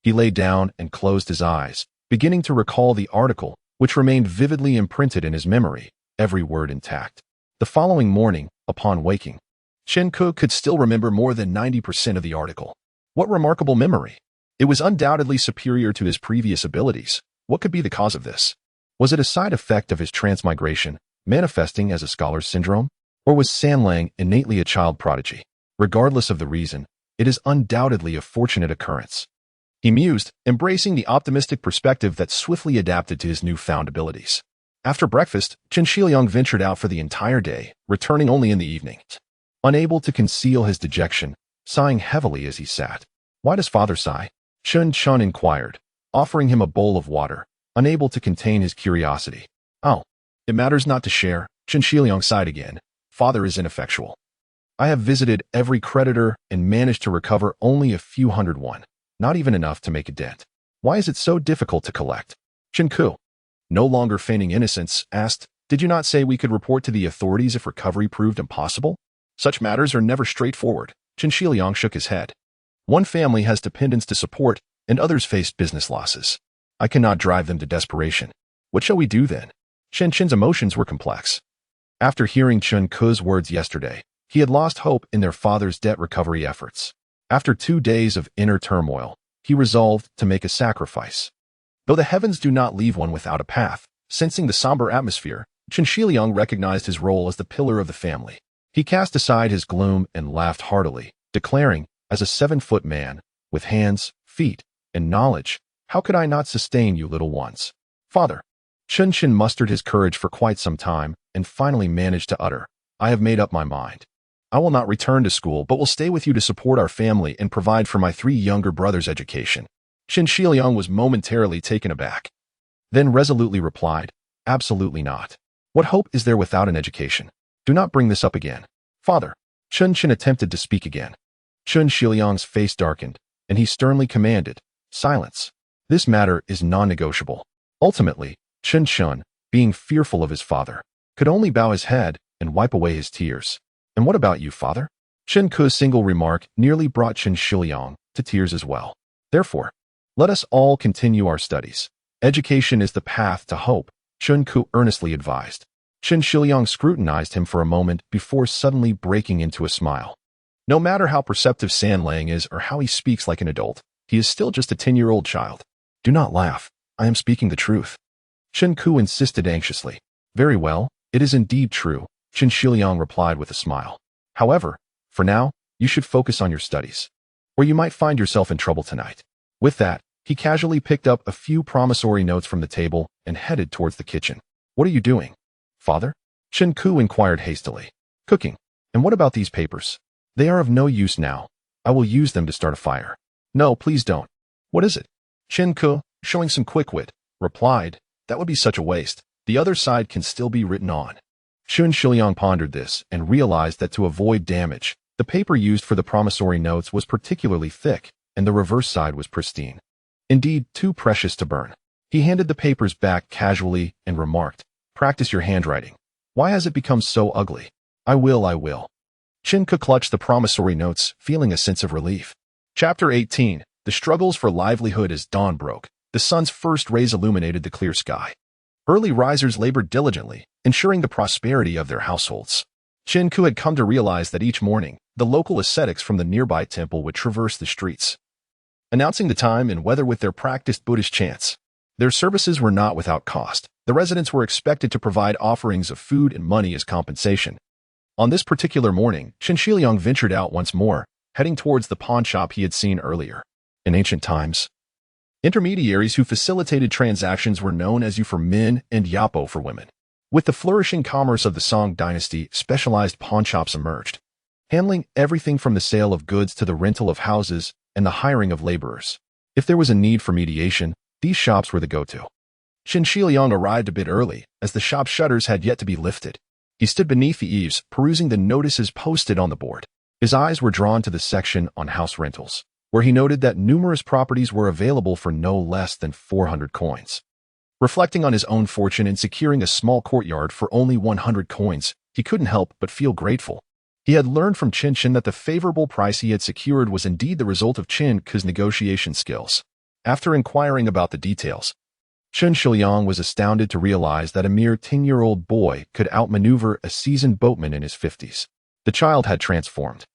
he lay down and closed his eyes, beginning to recall the article, which remained vividly imprinted in his memory, every word intact. The following morning, upon waking, Chen Ke could still remember more than 90% of the article. What remarkable memory! It was undoubtedly superior to his previous abilities. What could be the cause of this? Was it a side effect of his transmigration, manifesting as a scholar's syndrome? Or was Sanlang innately a child prodigy? Regardless of the reason, it is undoubtedly a fortunate occurrence. He mused, embracing the optimistic perspective that swiftly adapted to his newfound abilities. After breakfast, Qingxia ventured out for the entire day, returning only in the evening. Unable to conceal his dejection, sighing heavily as he sat. "Why does father sigh?" Chun Chun inquired, offering him a bowl of water, unable to contain his curiosity. "Oh, it matters not to share," Qingxia sighed again. "Father is ineffectual. I have visited every creditor and managed to recover only a few hundred won. Not even enough to make a dent. Why is it so difficult to collect?" Chen Ke, no longer feigning innocence, asked, "Did you not say we could report to the authorities if recovery proved impossible?" "Such matters are never straightforward." Qingxia shook his head. "One family has dependents to support, and others face business losses. I cannot drive them to desperation. What shall we do then?" Chen Chen's emotions were complex. After hearing Chen Ke's words yesterday, he had lost hope in their father's debt recovery efforts. After 2 days of inner turmoil, he resolved to make a sacrifice. Though the heavens do not leave one without a path, sensing the somber atmosphere, Qingxia recognized his role as the pillar of the family. He cast aside his gloom and laughed heartily, declaring, "As a 7-foot man, with hands, feet, and knowledge, how could I not sustain you little ones?" "Father." Chen Chen mustered his courage for quite some time and finally managed to utter, "I have made up my mind. I will not return to school but will stay with you to support our family and provide for my 3 younger brothers' education." Qingxia was momentarily taken aback, then resolutely replied, "Absolutely not. What hope is there without an education? Do not bring this up again." "Father." Chen Chen attempted to speak again. Qingxia's face darkened, and he sternly commanded, "Silence. This matter is non-negotiable." Ultimately, Chen Chen, being fearful of his father, could only bow his head and wipe away his tears. "And what about you, father?" Chen Ke's single remark nearly brought Qingxia to tears as well. "Therefore, let us all continue our studies. Education is the path to hope," Chen Ke earnestly advised. Qingxia scrutinized him for a moment before suddenly breaking into a smile. No matter how perceptive Sanlang is or how he speaks like an adult, he is still just a 10-year-old child. "Do not laugh. I am speaking the truth." Chen Ke insisted anxiously. "Very well, it is indeed true," Qingxia replied with a smile. "However, for now, you should focus on your studies, or you might find yourself in trouble tonight." With that, he casually picked up a few promissory notes from the table and headed towards the kitchen. What are you doing, father? Chen Ku inquired hastily. Cooking. And what about these papers? They are of no use now. I will use them to start a fire. No, please don't. What is it? Chen Ku, showing some quick wit, replied, that would be such a waste. The other side can still be written on. Qun Shiliang pondered this and realized that to avoid damage, the paper used for the promissory notes was particularly thick, and the reverse side was pristine. Indeed, too precious to burn. He handed the papers back casually and remarked, practice your handwriting. Why has it become so ugly? I will. Chen Ku clutched the promissory notes, feeling a sense of relief. Chapter 18. The struggles for livelihood as dawn broke. The sun's first rays illuminated the clear sky. Early risers labored diligently, ensuring the prosperity of their households. Chen Ku had come to realize that each morning, the local ascetics from the nearby temple would traverse the streets, announcing the time and weather with their practiced Buddhist chants. Their services were not without cost. The residents were expected to provide offerings of food and money as compensation. On this particular morning, Chen Shiliang ventured out once more, heading towards the pawn shop he had seen earlier. In ancient times, intermediaries who facilitated transactions were known as Yu for men and Yapo for women. With the flourishing commerce of the Song Dynasty, specialized pawnshops emerged, handling everything from the sale of goods to the rental of houses and the hiring of laborers. If there was a need for mediation, these shops were the go-to. Chen Shiliang arrived a bit early, as the shop shutters had yet to be lifted. He stood beneath the eaves, perusing the notices posted on the board. His eyes were drawn to the section on house rentals, where he noted that numerous properties were available for no less than 400 coins. Reflecting on his own fortune in securing a small courtyard for only 100 coins, he couldn't help but feel grateful. He had learned from Chen that the favorable price he had secured was indeed the result of Chen Ku's negotiation skills. After inquiring about the details, Chen Shiliang was astounded to realize that a mere 10-year-old boy could outmaneuver a seasoned boatman in his 50s. The child had transformed.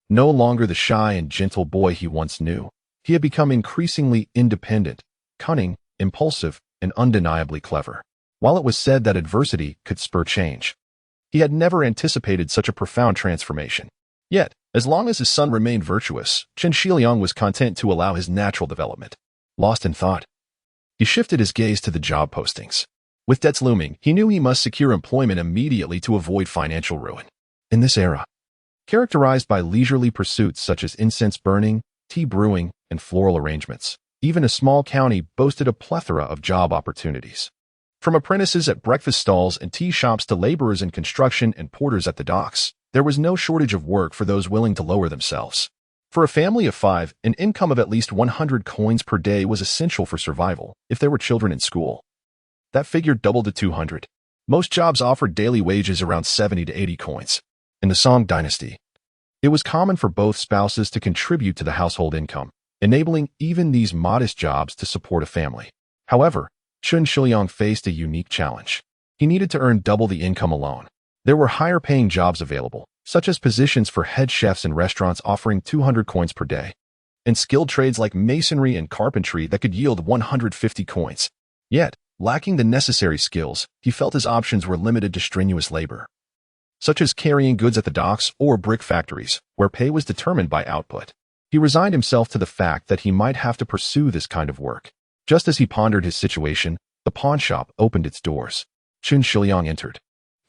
No longer the shy and gentle boy he once knew, he had become increasingly independent, cunning, impulsive, and undeniably clever. While it was said that adversity could spur change, he had never anticipated such a profound transformation. Yet, as long as his son remained virtuous, Chen Shiliang was content to allow his natural development. Lost in thought, he shifted his gaze to the job postings. With debts looming, he knew he must secure employment immediately to avoid financial ruin. In this era, characterized by leisurely pursuits such as incense burning, tea brewing, and floral arrangements, even a small county boasted a plethora of job opportunities. From apprentices at breakfast stalls and tea shops to laborers in construction and porters at the docks, there was no shortage of work for those willing to lower themselves. For a family of 5, an income of at least 100 coins per day was essential for survival if there were children in school. That figure doubled to 200. Most jobs offered daily wages around 70 to 80 coins. In the Song Dynasty, it was common for both spouses to contribute to the household income, enabling even these modest jobs to support a family. However, Chen Shiliang faced a unique challenge. He needed to earn double the income alone. There were higher-paying jobs available, such as positions for head chefs in restaurants offering 200 coins per day, and skilled trades like masonry and carpentry that could yield 150 coins. Yet, lacking the necessary skills, he felt his options were limited to strenuous labor, such as carrying goods at the docks or brick factories, where pay was determined by output. He resigned himself to the fact that he might have to pursue this kind of work. Just as he pondered his situation, the pawn shop opened its doors. Chen Shiliang entered,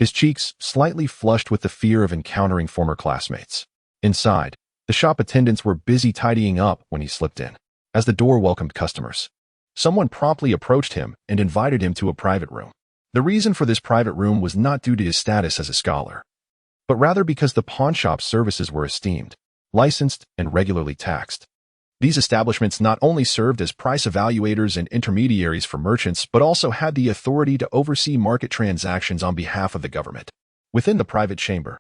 his cheeks slightly flushed with the fear of encountering former classmates. Inside, the shop attendants were busy tidying up when he slipped in. As the door welcomed customers, someone promptly approached him and invited him to a private room. The reason for this private room was not due to his status as a scholar, but rather because the pawn shop's services were esteemed, licensed, and regularly taxed. These establishments not only served as price evaluators and intermediaries for merchants, but also had the authority to oversee market transactions on behalf of the government. Within the private chamber,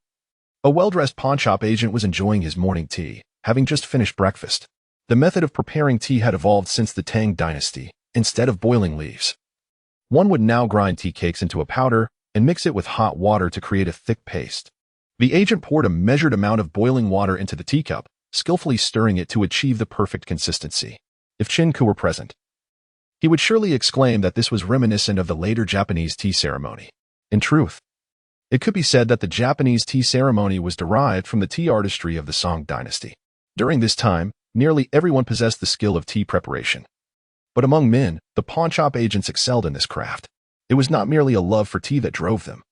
a well-dressed pawnshop agent was enjoying his morning tea, having just finished breakfast. The method of preparing tea had evolved since the Tang Dynasty. Instead of boiling leaves, one would now grind tea cakes into a powder and mix it with hot water to create a thick paste. The agent poured a measured amount of boiling water into the teacup, skillfully stirring it to achieve the perfect consistency. If Chen Ku were present, he would surely exclaim that this was reminiscent of the later Japanese tea ceremony. In truth, it could be said that the Japanese tea ceremony was derived from the tea artistry of the Song Dynasty. During this time, Nearly everyone possessed the skill of tea preparation. But among men, the pawnshop agents excelled in this craft. It was not merely a love for tea that drove them.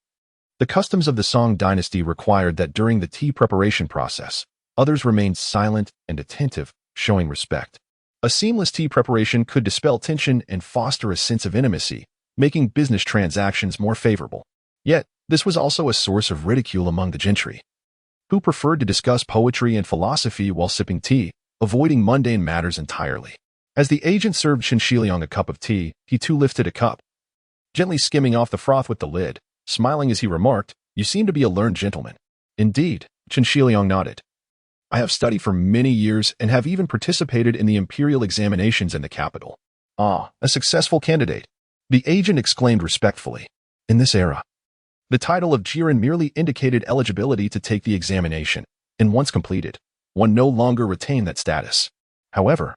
The customs of the Song Dynasty required that during the tea preparation process, others remained silent and attentive, showing respect. A seamless tea preparation could dispel tension and foster a sense of intimacy, making business transactions more favorable. Yet, this was also a source of ridicule among the gentry, who preferred to discuss poetry and philosophy while sipping tea, avoiding mundane matters entirely. As the agent served Qingxia a cup of tea, he too lifted a cup, gently skimming off the froth with the lid. Smiling as he remarked, "You seem to be a learned gentleman." "Indeed," Qingxia nodded. "I have studied for many years and have even participated in the imperial examinations in the capital." "Ah, a successful candidate," the agent exclaimed respectfully. In this era, the title of Jiren merely indicated eligibility to take the examination, and once completed, one no longer retained that status. However,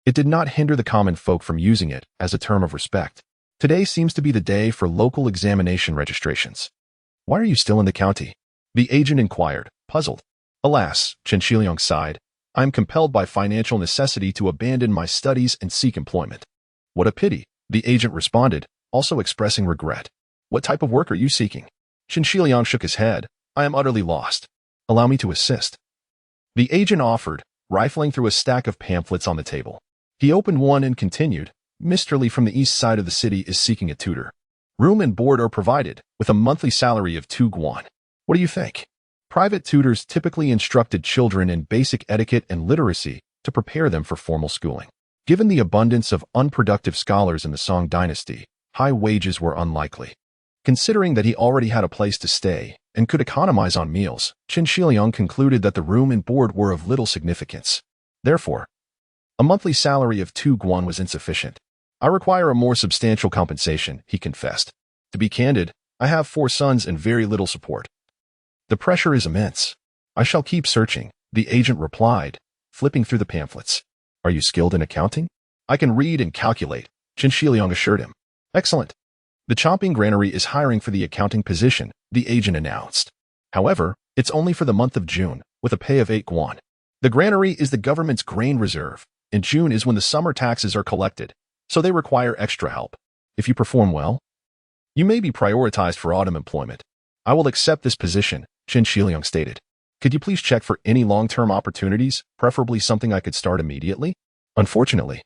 it did not hinder the common folk from using it as a term of respect. Today seems to be the day for local examination registrations. "Why are you still in the county?" the agent inquired, puzzled. "Alas," Qingxia sighed, "I am compelled by financial necessity to abandon my studies and seek employment." "What a pity," the agent responded, also expressing regret. "What type of work are you seeking?" Qingxia shook his head. "I am utterly lost. Allow me to assist." The agent offered, rifling through a stack of pamphlets on the table. He opened one and continued, "Mr. Lee from the east side of the city is seeking a tutor. Room and board are provided, with a monthly salary of 2 guan. What do you think?" Private tutors typically instructed children in basic etiquette and literacy to prepare them for formal schooling. Given the abundance of unproductive scholars in the Song Dynasty, high wages were unlikely. Considering that he already had a place to stay and could economize on meals, Qingxia concluded that the room and board were of little significance. Therefore, a monthly salary of 2 guan was insufficient. "I require a more substantial compensation," he confessed. "To be candid, I have 4 sons and very little support. The pressure is immense." "I shall keep searching," the agent replied, flipping through the pamphlets. "Are you skilled in accounting?" "I can read and calculate," Qingxia assured him. "Excellent. The chomping granary is hiring for the accounting position," the agent announced. "However, it's only for the month of June, with a pay of 8 guan. The granary is the government's grain reserve, and June is when the summer taxes are collected, so they require extra help. If you perform well, you may be prioritized for autumn employment." "I will accept this position," Qingxia stated. "Could you please check for any long-term opportunities, preferably something I could start immediately?" "Unfortunately,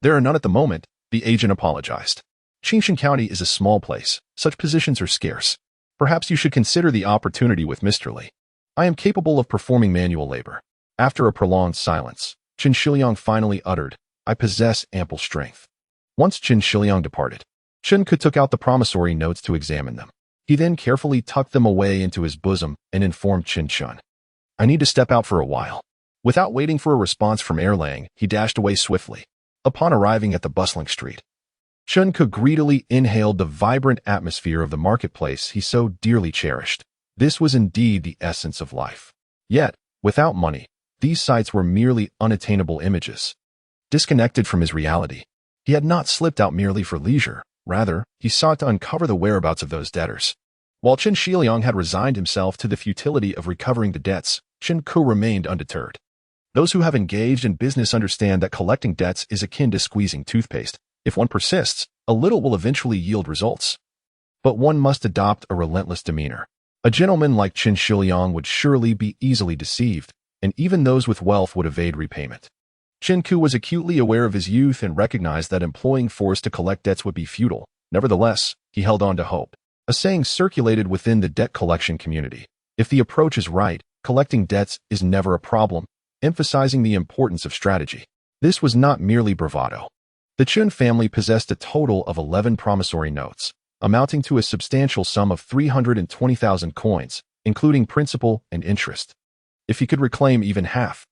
there are none at the moment," the agent apologized. "Qingxia County is a small place. Such positions are scarce. Perhaps you should consider the opportunity with Mr. Lee. I am capable of performing manual labor." After a prolonged silence, Qingxia finally uttered, "I possess ample strength." Once Qingxia departed, Qingke took out the promissory notes to examine them. He then carefully tucked them away into his bosom and informed Qingxia, "I need to step out for a while." Without waiting for a response from Erlang, he dashed away swiftly. Upon arriving at the bustling street, Qingke greedily inhaled the vibrant atmosphere of the marketplace he so dearly cherished. This was indeed the essence of life. Yet, without money, these sights were merely unattainable images. Disconnected from his reality, he had not slipped out merely for leisure. Rather, he sought to uncover the whereabouts of those debtors. While Qingxia had resigned himself to the futility of recovering the debts, Qingke remained undeterred. Those who have engaged in business understand that collecting debts is akin to squeezing toothpaste. If one persists, a little will eventually yield results. But one must adopt a relentless demeanor. A gentleman like Qingxia would surely be easily deceived, and even those with wealth would evade repayment. Qingke was acutely aware of his youth and recognized that employing force to collect debts would be futile. Nevertheless, he held on to hope. A saying circulated within the debt collection community: "If the approach is right, collecting debts is never a problem," emphasizing the importance of strategy. This was not merely bravado. The Qin family possessed a total of 11 promissory notes, amounting to a substantial sum of 320,000 coins, including principal and interest. If he could reclaim even half,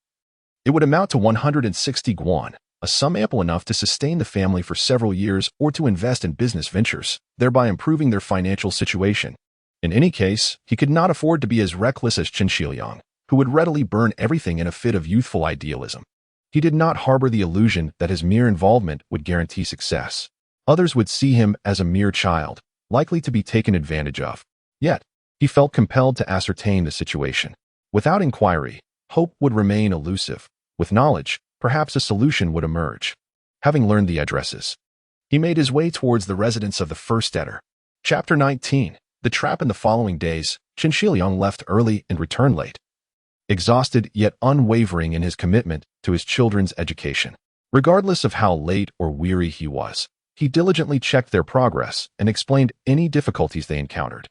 it would amount to 160 guan, a sum ample enough to sustain the family for several years or to invest in business ventures, thereby improving their financial situation. In any case, he could not afford to be as reckless as Qingxia, who would readily burn everything in a fit of youthful idealism. He did not harbor the illusion that his mere involvement would guarantee success. Others would see him as a mere child, likely to be taken advantage of. Yet, he felt compelled to ascertain the situation. Without inquiry, hope would remain elusive. With knowledge, perhaps a solution would emerge. Having learned the addresses, he made his way towards the residence of the first debtor. Chapter 19. The Trap. In the following days, Qingxia left early and returned late. Exhausted yet unwavering in his commitment to his children's education. Regardless of how late or weary he was, he diligently checked their progress and explained any difficulties they encountered.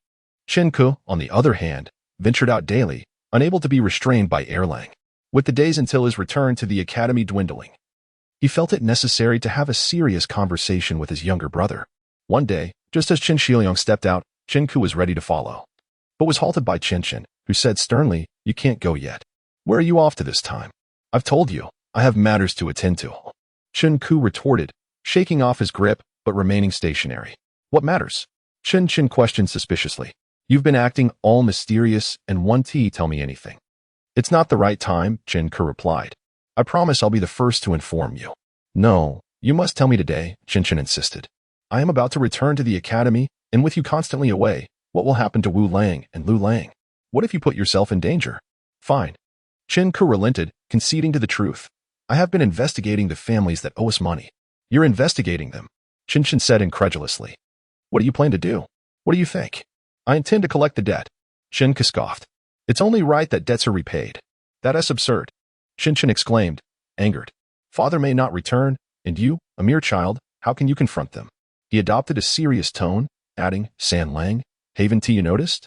Qingke, on the other hand, ventured out daily, unable to be restrained by Erlang. With the days until his return to the academy dwindling, he felt it necessary to have a serious conversation with his younger brother. One day, just as Qingxia stepped out, Qingke was ready to follow, but was halted by Qingxia, who said sternly, "You can't go yet. Where are you off to this time? I've told you, I have matters to attend to." Qingke retorted, shaking off his grip, but remaining stationary. "What matters?" Qingxia questioned suspiciously. "You've been acting all mysterious and won't tell me anything." "It's not the right time," Qingke replied. "I promise I'll be the first to inform you." "No, you must tell me today," Qingxia insisted. "I am about to return to the academy, and with you constantly away, what will happen to Wu Lang and Lu Lang? What if you put yourself in danger?" "Fine." Qingke relented, conceding to the truth. "I have been investigating the families that owe us money." "You're investigating them?" Qingxia said incredulously. "What do you plan to do? What do you think?" "I intend to collect the debt." Qingke scoffed. "It's only right that debts are repaid." "That is absurd," Qingxia exclaimed, angered. "Father may not return, and you, a mere child, how can you confront them?" He adopted a serious tone, adding, "San Lang, haven't you noticed?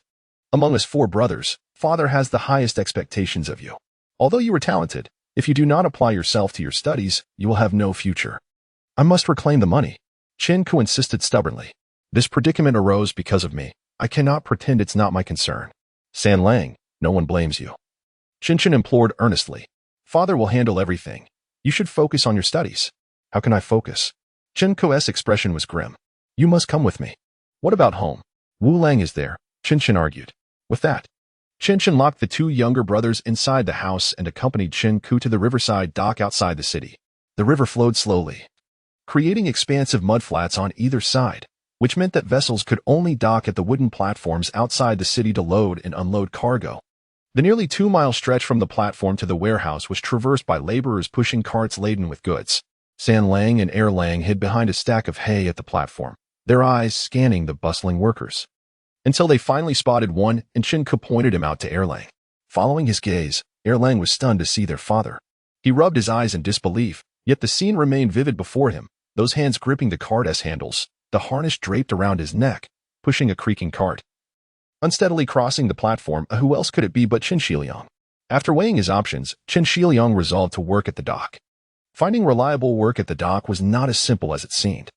Among us 4 brothers, father has the highest expectations of you. Although you are talented, if you do not apply yourself to your studies, you will have no future." "I must reclaim the money," Qingke insisted stubbornly. "This predicament arose because of me. I cannot pretend it's not my concern." "San Lang, no one blames you," Qingxia implored earnestly. "Father will handle everything. You should focus on your studies." "How can I focus?" Qingke's expression was grim. "You must come with me." "What about home?" "Wu Lang is there," Qingxia argued. With that, Qingxia locked the 2 younger brothers inside the house and accompanied Qingke to the riverside dock outside the city. The river flowed slowly, creating expansive mudflats on either side, which meant that vessels could only dock at the wooden platforms outside the city to load and unload cargo. The nearly 2-mile stretch from the platform to the warehouse was traversed by laborers pushing carts laden with goods. San Lang and Erlang hid behind a stack of hay at the platform, their eyes scanning the bustling workers, until they finally spotted one and Qingke pointed him out to Erlang. Following his gaze, Erlang was stunned to see their father. He rubbed his eyes in disbelief, yet the scene remained vivid before him, those hands gripping the cart's handles, the harness draped around his neck, pushing a creaking cart. Unsteadily crossing the platform, who else could it be but Qingxia? After weighing his options, Qingxia resolved to work at the dock. Finding reliable work at the dock was not as simple as it seemed.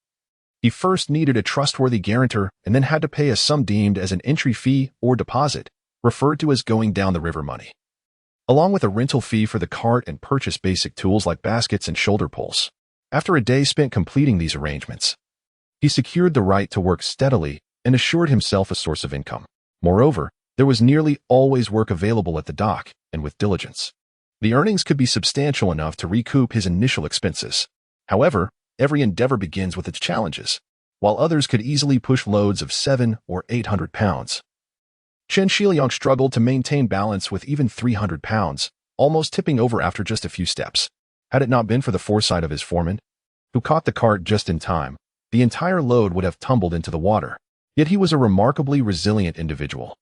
He first needed a trustworthy guarantor and then had to pay a sum deemed as an entry fee or deposit, referred to as going down the river money, along with a rental fee for the cart and purchase basic tools like baskets and shoulder poles. After a day spent completing these arrangements, he secured the right to work steadily and assured himself a source of income. Moreover, there was nearly always work available at the dock, and with diligence, the earnings could be substantial enough to recoup his initial expenses. However, every endeavor begins with its challenges. While others could easily push loads of 700 or 800 pounds, Qingxia struggled to maintain balance with even 300 pounds, almost tipping over after just a few steps. Had it not been for the foresight of his foreman, who caught the cart just in time, the entire load would have tumbled into the water. Yet he was a remarkably resilient individual.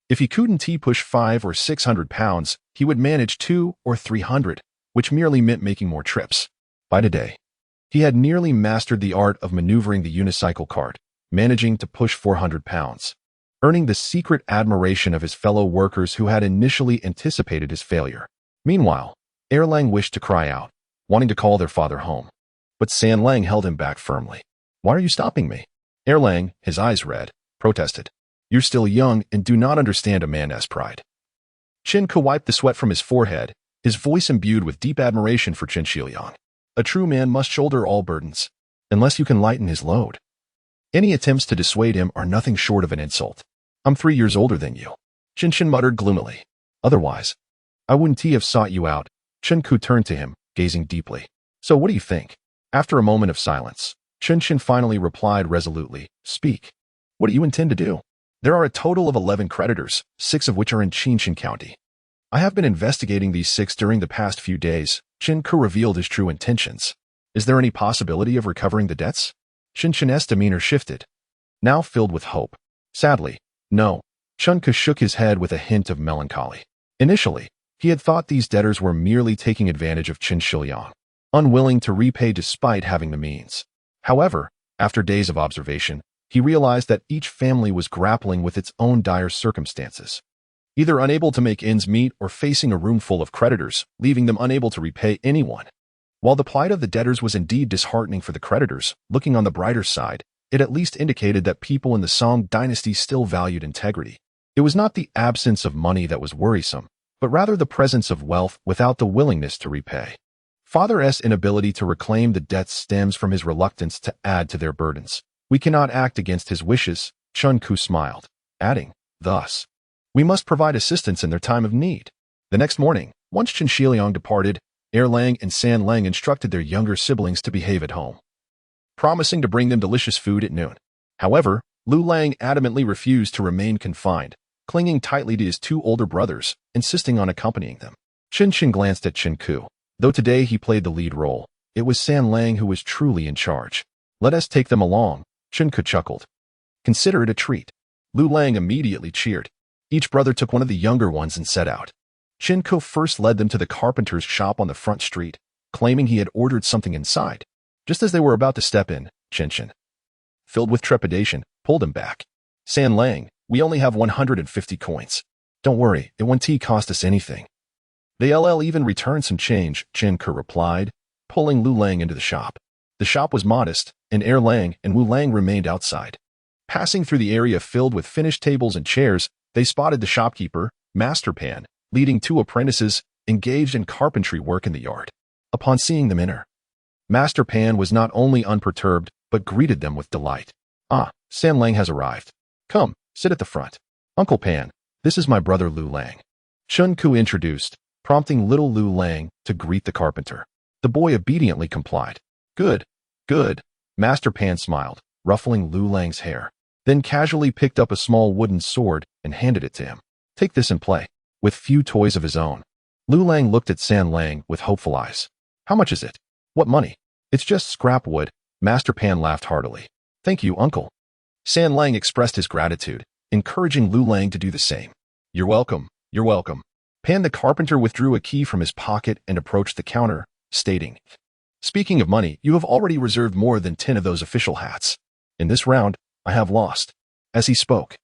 If he couldn't push 500 or 600 pounds, he would manage 200 or 300, which merely meant making more trips. By today, he had nearly mastered the art of maneuvering the unicycle cart, managing to push 400 pounds, earning the secret admiration of his fellow workers who had initially anticipated his failure. Meanwhile, Erlang wished to cry out, wanting to call their father home. But San Lang held him back firmly. "Why are you stopping me?" Erlang, his eyes red, protested. "You're still young and do not understand a man's pride." Qingke wiped the sweat from his forehead, his voice imbued with deep admiration for Qingxia. "A true man must shoulder all burdens, unless you can lighten his load. Any attempts to dissuade him are nothing short of an insult. I'm 3 years older than you," Qingxia muttered gloomily. "Otherwise, I wouldn't have sought you out." Qingke turned to him, gazing deeply. "So what do you think?" After a moment of silence, Qingxia finally replied resolutely, "Speak. What do you intend to do?" "There are a total of 11 creditors, 6 of which are in Qingxia County. I have been investigating these six during the past few days. Qingxia revealed his true intentions. Is there any possibility of recovering the debts? Qingxia's demeanor shifted, now filled with hope. Sadly, no. Qingxia shook his head with a hint of melancholy. Initially, he had thought these debtors were merely taking advantage of Qingxia, unwilling to repay despite having the means. However, after days of observation, he realized that each family was grappling with its own dire circumstances, either unable to make ends meet or facing a room full of creditors, leaving them unable to repay anyone. While the plight of the debtors was indeed disheartening for the creditors, looking on the brighter side, it at least indicated that people in the Song Dynasty still valued integrity. It was not the absence of money that was worrisome, but rather the presence of wealth without the willingness to repay. Father's inability to reclaim the debts stems from his reluctance to add to their burdens. We cannot act against his wishes, Qingxia smiled, adding, thus, we must provide assistance in their time of need. The next morning, once Qingxia departed, Erlang and Sanlang instructed their younger siblings to behave at home, promising to bring them delicious food at noon. However, Lu Lang adamantly refused to remain confined, clinging tightly to his two older brothers, insisting on accompanying them. Qingxia glanced at Qingxia. Though today he played the lead role, it was Sanlang who was truly in charge. Let us take them along, Qingxia chuckled. Consider it a treat. Lu Lang immediately cheered. Each brother took one of the younger ones and set out. Qingxia first led them to the carpenter's shop on the front street, claiming he had ordered something inside. Just as they were about to step in, Qingxia, filled with trepidation, pulled him back. Sanlang, we only have 150 coins. Don't worry, it won't cost us anything. They'll even return some change, Qingxia replied, pulling Lu Lang into the shop. The shop was modest, and Erlang and Wu Lang remained outside. Passing through the area filled with finished tables and chairs, they spotted the shopkeeper, Master Pan, leading two apprentices engaged in carpentry work in the yard. Upon seeing them enter, Master Pan was not only unperturbed, but greeted them with delight. Ah, Sanlang has arrived. Come, sit at the front. Uncle Pan, this is my brother Lu Lang. Qingxia introduced, prompting little Lu Lang to greet the carpenter. The boy obediently complied. Good, good. Master Pan smiled, ruffling Lu Lang's hair, then casually picked up a small wooden sword and handed it to him. Take this and play. With few toys of his own. Lu Lang looked at Sanlang with hopeful eyes. How much is it? What money? It's just scrap wood. Master Pan laughed heartily. Thank you, uncle. Sanlang expressed his gratitude, encouraging Lu Lang to do the same. You're welcome, you're welcome. Pan the carpenter withdrew a key from his pocket and approached the counter, stating, Speaking of money, you have already reserved more than 10 of those official hats. In this round, I have lost. As he spoke,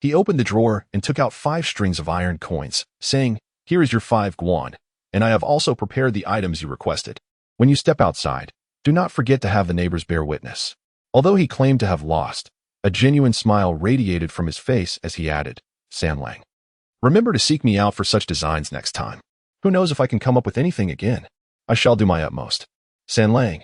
he opened the drawer and took out 5 strings of iron coins, saying, Here is your 5 guan, and I have also prepared the items you requested. When you step outside, do not forget to have the neighbors bear witness. Although he claimed to have lost, a genuine smile radiated from his face as he added, Sanlang, remember to seek me out for such designs next time. Who knows if I can come up with anything again? I shall do my utmost. Sanlang,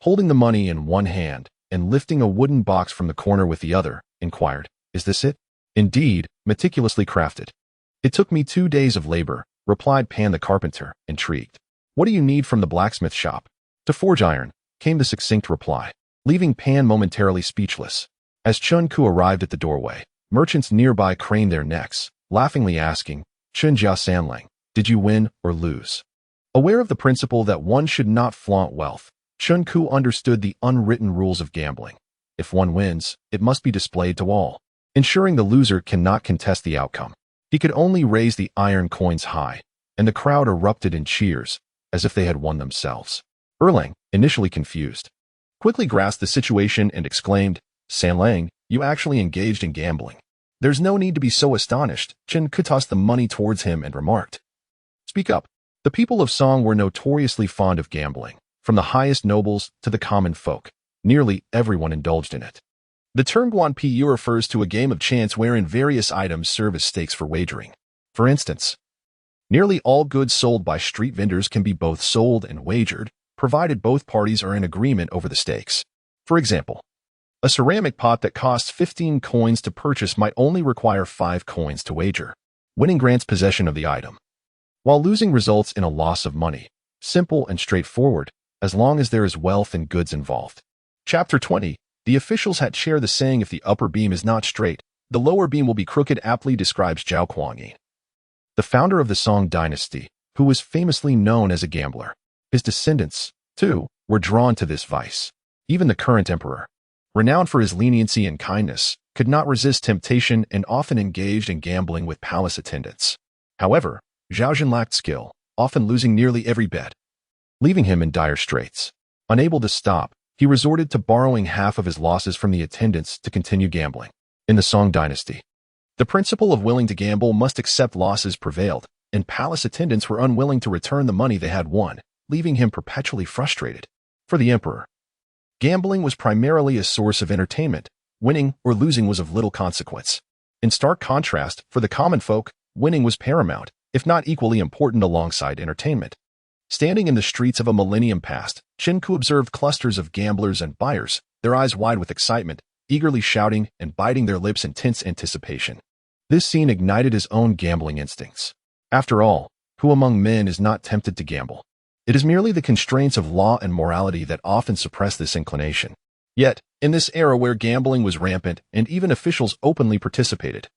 holding the money in one hand and lifting a wooden box from the corner with the other, inquired, Is this it? Indeed, meticulously crafted. It took me 2 days of labor, replied Pan the carpenter, intrigued. What do you need from the blacksmith shop? To forge iron, came the succinct reply, leaving Pan momentarily speechless. As Qingxia arrived at the doorway, merchants nearby craned their necks, laughingly asking, Qingxia Sanlang, did you win or lose? Aware of the principle that one should not flaunt wealth, Qingxia understood the unwritten rules of gambling. If one wins, it must be displayed to all, ensuring the loser cannot contest the outcome. He could only raise the iron coins high, and the crowd erupted in cheers, as if they had won themselves. Erlang, initially confused, quickly grasped the situation and exclaimed, Sanlang, you actually engaged in gambling. There's no need to be so astonished. Qingxia tossed the money towards him and remarked, Speak up. The people of Song were notoriously fond of gambling, from the highest nobles to the common folk. Nearly everyone indulged in it. The term guanpiyu refers to a game of chance wherein various items serve as stakes for wagering. For instance, nearly all goods sold by street vendors can be both sold and wagered, provided both parties are in agreement over the stakes. For example, a ceramic pot that costs 15 coins to purchase might only require 5 coins to wager. Winning grants possession of the item, while losing results in a loss of money. Simple and straightforward, as long as there is wealth and goods involved. Chapter 20. The officials had shared the saying, if the upper beam is not straight, the lower beam will be crooked, aptly describes Zhao Kuangyin. the founder of the Song Dynasty, who was famously known as a gambler. His descendants, too, were drawn to this vice. Even the current emperor, renowned for his leniency and kindness, could not resist temptation and often engaged in gambling with palace attendants. However, Zhaozhen lacked skill, often losing nearly every bet, leaving him in dire straits. Unable to stop, he resorted to borrowing half of his losses from the attendants to continue gambling. In the Song Dynasty, the principle of willing to gamble must accept losses prevailed, and palace attendants were unwilling to return the money they had won, leaving him perpetually frustrated. For the emperor, gambling was primarily a source of entertainment. Winning or losing was of little consequence. In stark contrast, for the common folk, winning was paramount, if not equally important alongside entertainment. Standing in the streets of a millennium past, Qingli observed clusters of gamblers and buyers, their eyes wide with excitement, eagerly shouting and biting their lips in tense anticipation. This scene ignited his own gambling instincts. After all, who among men is not tempted to gamble? It is merely the constraints of law and morality that often suppress this inclination. Yet, in this era where gambling was rampant and even officials openly participated,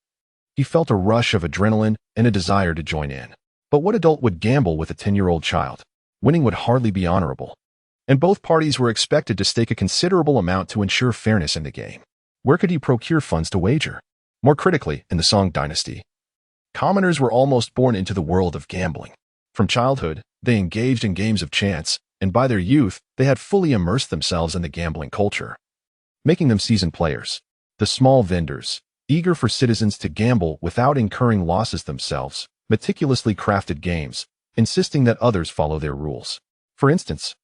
he felt a rush of adrenaline and a desire to join in. But what adult would gamble with a 10-year-old child? Winning would hardly be honorable. And both parties were expected to stake a considerable amount to ensure fairness in the game. Where could he procure funds to wager? More critically, in the Song Dynasty, commoners were almost born into the world of gambling. From childhood, they engaged in games of chance, and by their youth, they had fully immersed themselves in the gambling culture, making them seasoned players. The small vendors, eager for citizens to gamble without incurring losses themselves, meticulously crafted games, insisting that others follow their rules. For instance,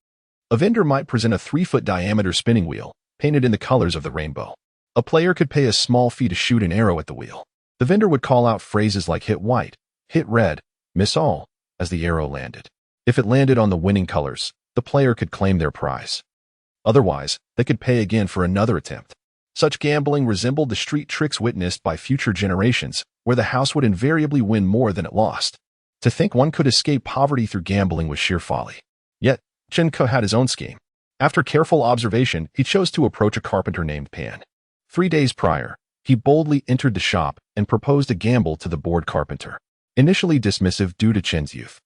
a vendor might present a 3-foot diameter spinning wheel, painted in the colors of the rainbow. A player could pay a small fee to shoot an arrow at the wheel. The vendor would call out phrases like hit white, hit red, miss all, as the arrow landed. If it landed on the winning colors, the player could claim their prize. Otherwise, they could pay again for another attempt. Such gambling resembled the street tricks witnessed by future generations, where the house would invariably win more than it lost. To think one could escape poverty through gambling was sheer folly. Yet, Qingli had his own scheme. After careful observation, he chose to approach a carpenter named Pan. 3 days prior, he boldly entered the shop and proposed a gamble to the bored carpenter. Initially dismissive due to Qin's youth,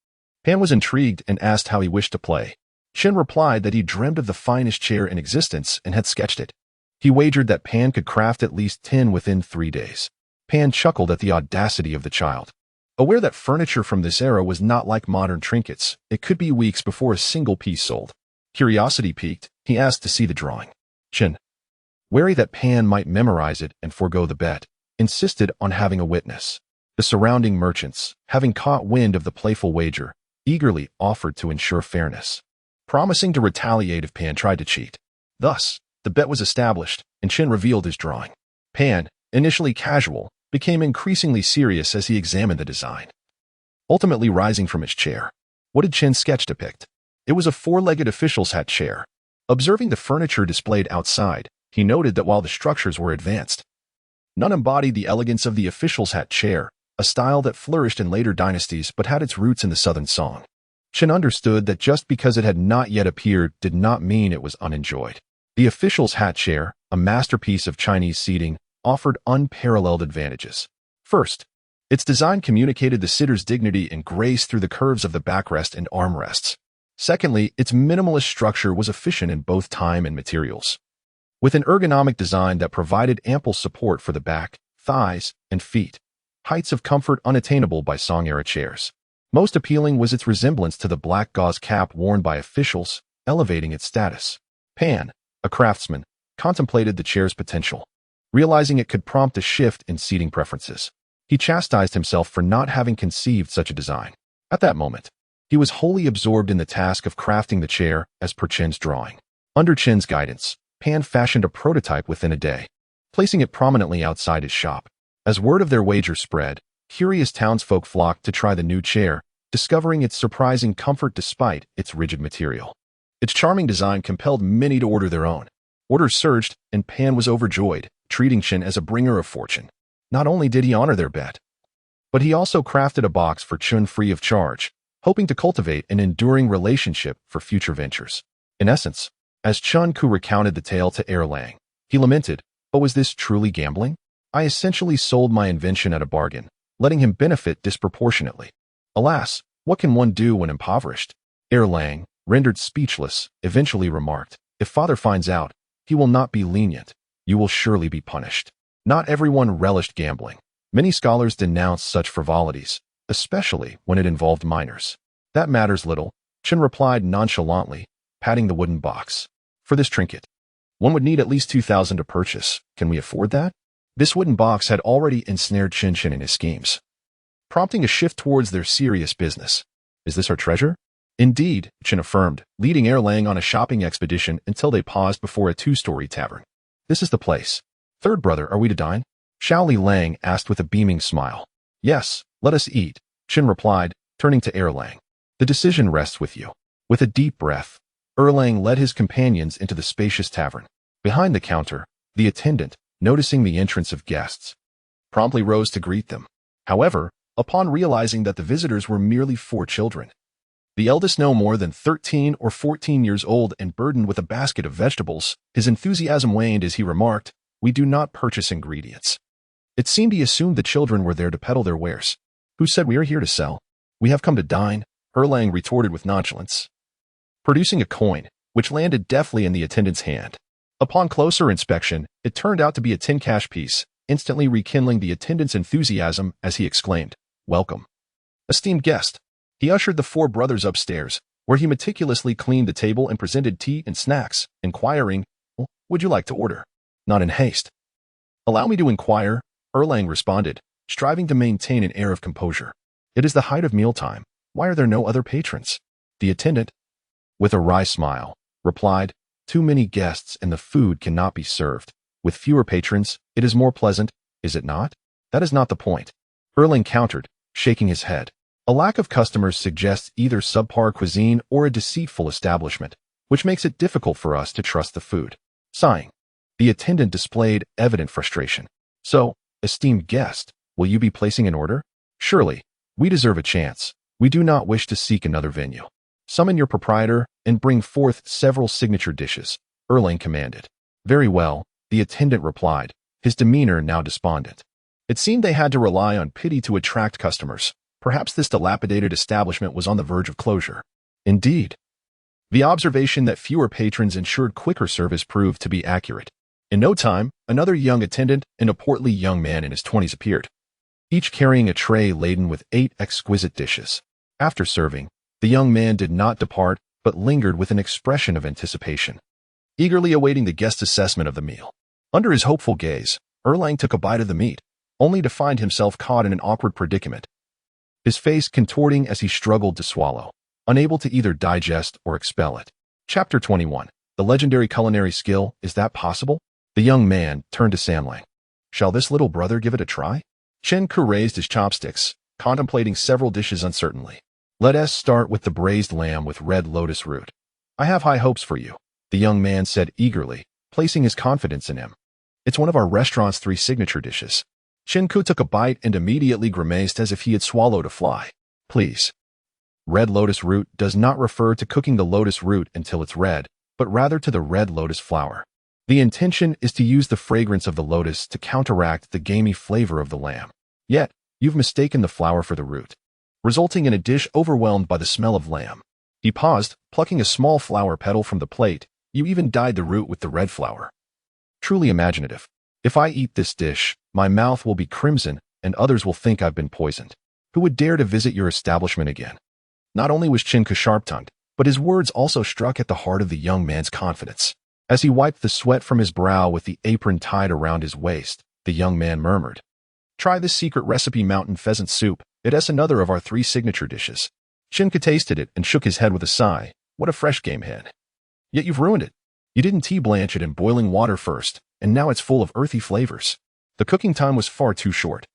Pan was intrigued and asked how he wished to play. Qin replied that he dreamed of the finest chair in existence and had sketched it. He wagered that Pan could craft at least 10 within 3 days. Pan chuckled at the audacity of the child. Aware that furniture from this era was not like modern trinkets, it could be weeks before a single piece sold. Curiosity piqued, he asked to see the drawing. Qin, wary that Pan might memorize it and forego the bet, insisted on having a witness. The surrounding merchants, having caught wind of the playful wager, eagerly offered to ensure fairness, promising to retaliate if Pan tried to cheat. Thus, the bet was established, and Qin revealed his drawing. Pan, initially casual, became increasingly serious as he examined the design, ultimately rising from his chair. What did Qin's sketch depict? It was a 4-legged official's hat chair. Observing the furniture displayed outside, he noted that while the structures were advanced, none embodied the elegance of the official's hat chair, a style that flourished in later dynasties but had its roots in the Southern Song. Qin understood that just because it had not yet appeared did not mean it was unenjoyed. The official's hat chair, a masterpiece of Chinese seating, offered unparalleled advantages. First, its design communicated the sitter's dignity and grace through the curves of the backrest and armrests. Secondly, its minimalist structure was efficient in both time and materials, with an ergonomic design that provided ample support for the back, thighs, and feet, heights of comfort unattainable by Song-era chairs. Most appealing was its resemblance to the black gauze cap worn by officials, elevating its status. Pan, a craftsman, contemplated the chair's potential, realizing it could prompt a shift in seating preferences. He chastised himself for not having conceived such a design. At that moment, he was wholly absorbed in the task of crafting the chair as per Qin's drawing. Under Qin's guidance, Pan fashioned a prototype within a day, placing it prominently outside his shop. As word of their wager spread, curious townsfolk flocked to try the new chair, discovering its surprising comfort despite its rigid material. Its charming design compelled many to order their own. Orders surged, and Pan was overjoyed, treating Qin as a bringer of fortune. Not only did he honor their bet, but he also crafted a box for Qin free of charge, hoping to cultivate an enduring relationship for future ventures. In essence, as Qingli recounted the tale to Erlang, he lamented, "But was this truly gambling? I essentially sold my invention at a bargain, letting him benefit disproportionately. Alas, what can one do when impoverished? Erlang, rendered speechless, eventually remarked, "If father finds out, he will not be lenient. You will surely be punished." Not everyone relished gambling. Many scholars denounced such frivolities, especially when it involved minors. "That matters little," Chen replied nonchalantly, patting the wooden box. "For this trinket, one would need at least 2,000 to purchase. Can we afford that?" This wooden box had already ensnared Chen in his schemes, prompting a shift towards their serious business. "Is this our treasure?" "Indeed," Chen affirmed, leading Erlang on a shopping expedition until they paused before a two-story tavern. "This is the place. Third brother, are we to dine?" Xiaoli Lang asked with a beaming smile. "Yes, let us eat," Chen replied, turning to Erlang. "The decision rests with you." With a deep breath, Erlang led his companions into the spacious tavern. Behind the counter, the attendant, noticing the entrance of guests, promptly rose to greet them. However, upon realizing that the visitors were merely 4 children, the eldest no more than 13 or 14 years old and burdened with a basket of vegetables, his enthusiasm waned as he remarked, "We do not purchase ingredients." It seemed he assumed the children were there to peddle their wares. "Who said we are here to sell? We have come to dine," Erlang retorted with nonchalance, producing a coin, which landed deftly in the attendant's hand. Upon closer inspection, it turned out to be a 10 cash piece, instantly rekindling the attendant's enthusiasm as he exclaimed, "Welcome, esteemed guest." He ushered the 4 brothers upstairs, where he meticulously cleaned the table and presented tea and snacks, inquiring, "Would you like to order?" "Not in haste." "Allow me to inquire," Erlang responded, striving to maintain an air of composure. "It is the height of mealtime. Why are there no other patrons?" The attendant, with a wry smile, replied, "Too many guests and the food cannot be served. With fewer patrons, it is more pleasant, is it not?" "That is not the point," Erlang countered, shaking his head. "A lack of customers suggests either subpar cuisine or a deceitful establishment, which makes it difficult for us to trust the food." Sighing, the attendant displayed evident frustration. "So, esteemed guest, will you be placing an order?" "Surely, we deserve a chance. We do not wish to seek another venue." "Summon your proprietor and bring forth several signature dishes," Erlang commanded. "Very well," the attendant replied, his demeanor now despondent. It seemed they had to rely on pity to attract customers. Perhaps this dilapidated establishment was on the verge of closure. Indeed, the observation that fewer patrons ensured quicker service proved to be accurate. In no time, another young attendant and a portly young man in his 20s appeared, each carrying a tray laden with 8 exquisite dishes. After serving, the young man did not depart, but lingered with an expression of anticipation, eagerly awaiting the guest's assessment of the meal. Under his hopeful gaze, Erlang took a bite of the meat, only to find himself caught in an awkward predicament, his face contorting as he struggled to swallow, unable to either digest or expel it. Chapter 21. The legendary culinary skill, is that possible? The young man turned to Samlang. "Shall this little brother give it a try?" Chen Ku raised his chopsticks, contemplating several dishes uncertainly. "Let us start with the braised lamb with red lotus root. I have high hopes for you," the young man said eagerly, placing his confidence in him. "It's one of our restaurant's 3 signature dishes." Chen Ku took a bite and immediately grimaced as if he had swallowed a fly. "Please. Red lotus root does not refer to cooking the lotus root until it's red, but rather to the red lotus flower. The intention is to use the fragrance of the lotus to counteract the gamey flavor of the lamb. Yet, you've mistaken the flower for the root, resulting in a dish overwhelmed by the smell of lamb." He paused, plucking a small flower petal from the plate. "You even dyed the root with the red flower. Truly imaginative. If I eat this dish, my mouth will be crimson and others will think I've been poisoned. Who would dare to visit your establishment again?" Not only was Chen Ku sharp-tongued, but his words also struck at the heart of the young man's confidence. As he wiped the sweat from his brow with the apron tied around his waist, the young man murmured, "Try this secret recipe mountain pheasant soup. It is another of our 3 signature dishes." Chen Ku tasted it and shook his head with a sigh. "What a fresh game hen. Yet you've ruined it. You didn't tea blanch it in boiling water first, and now it's full of earthy flavors. The cooking time was far too short.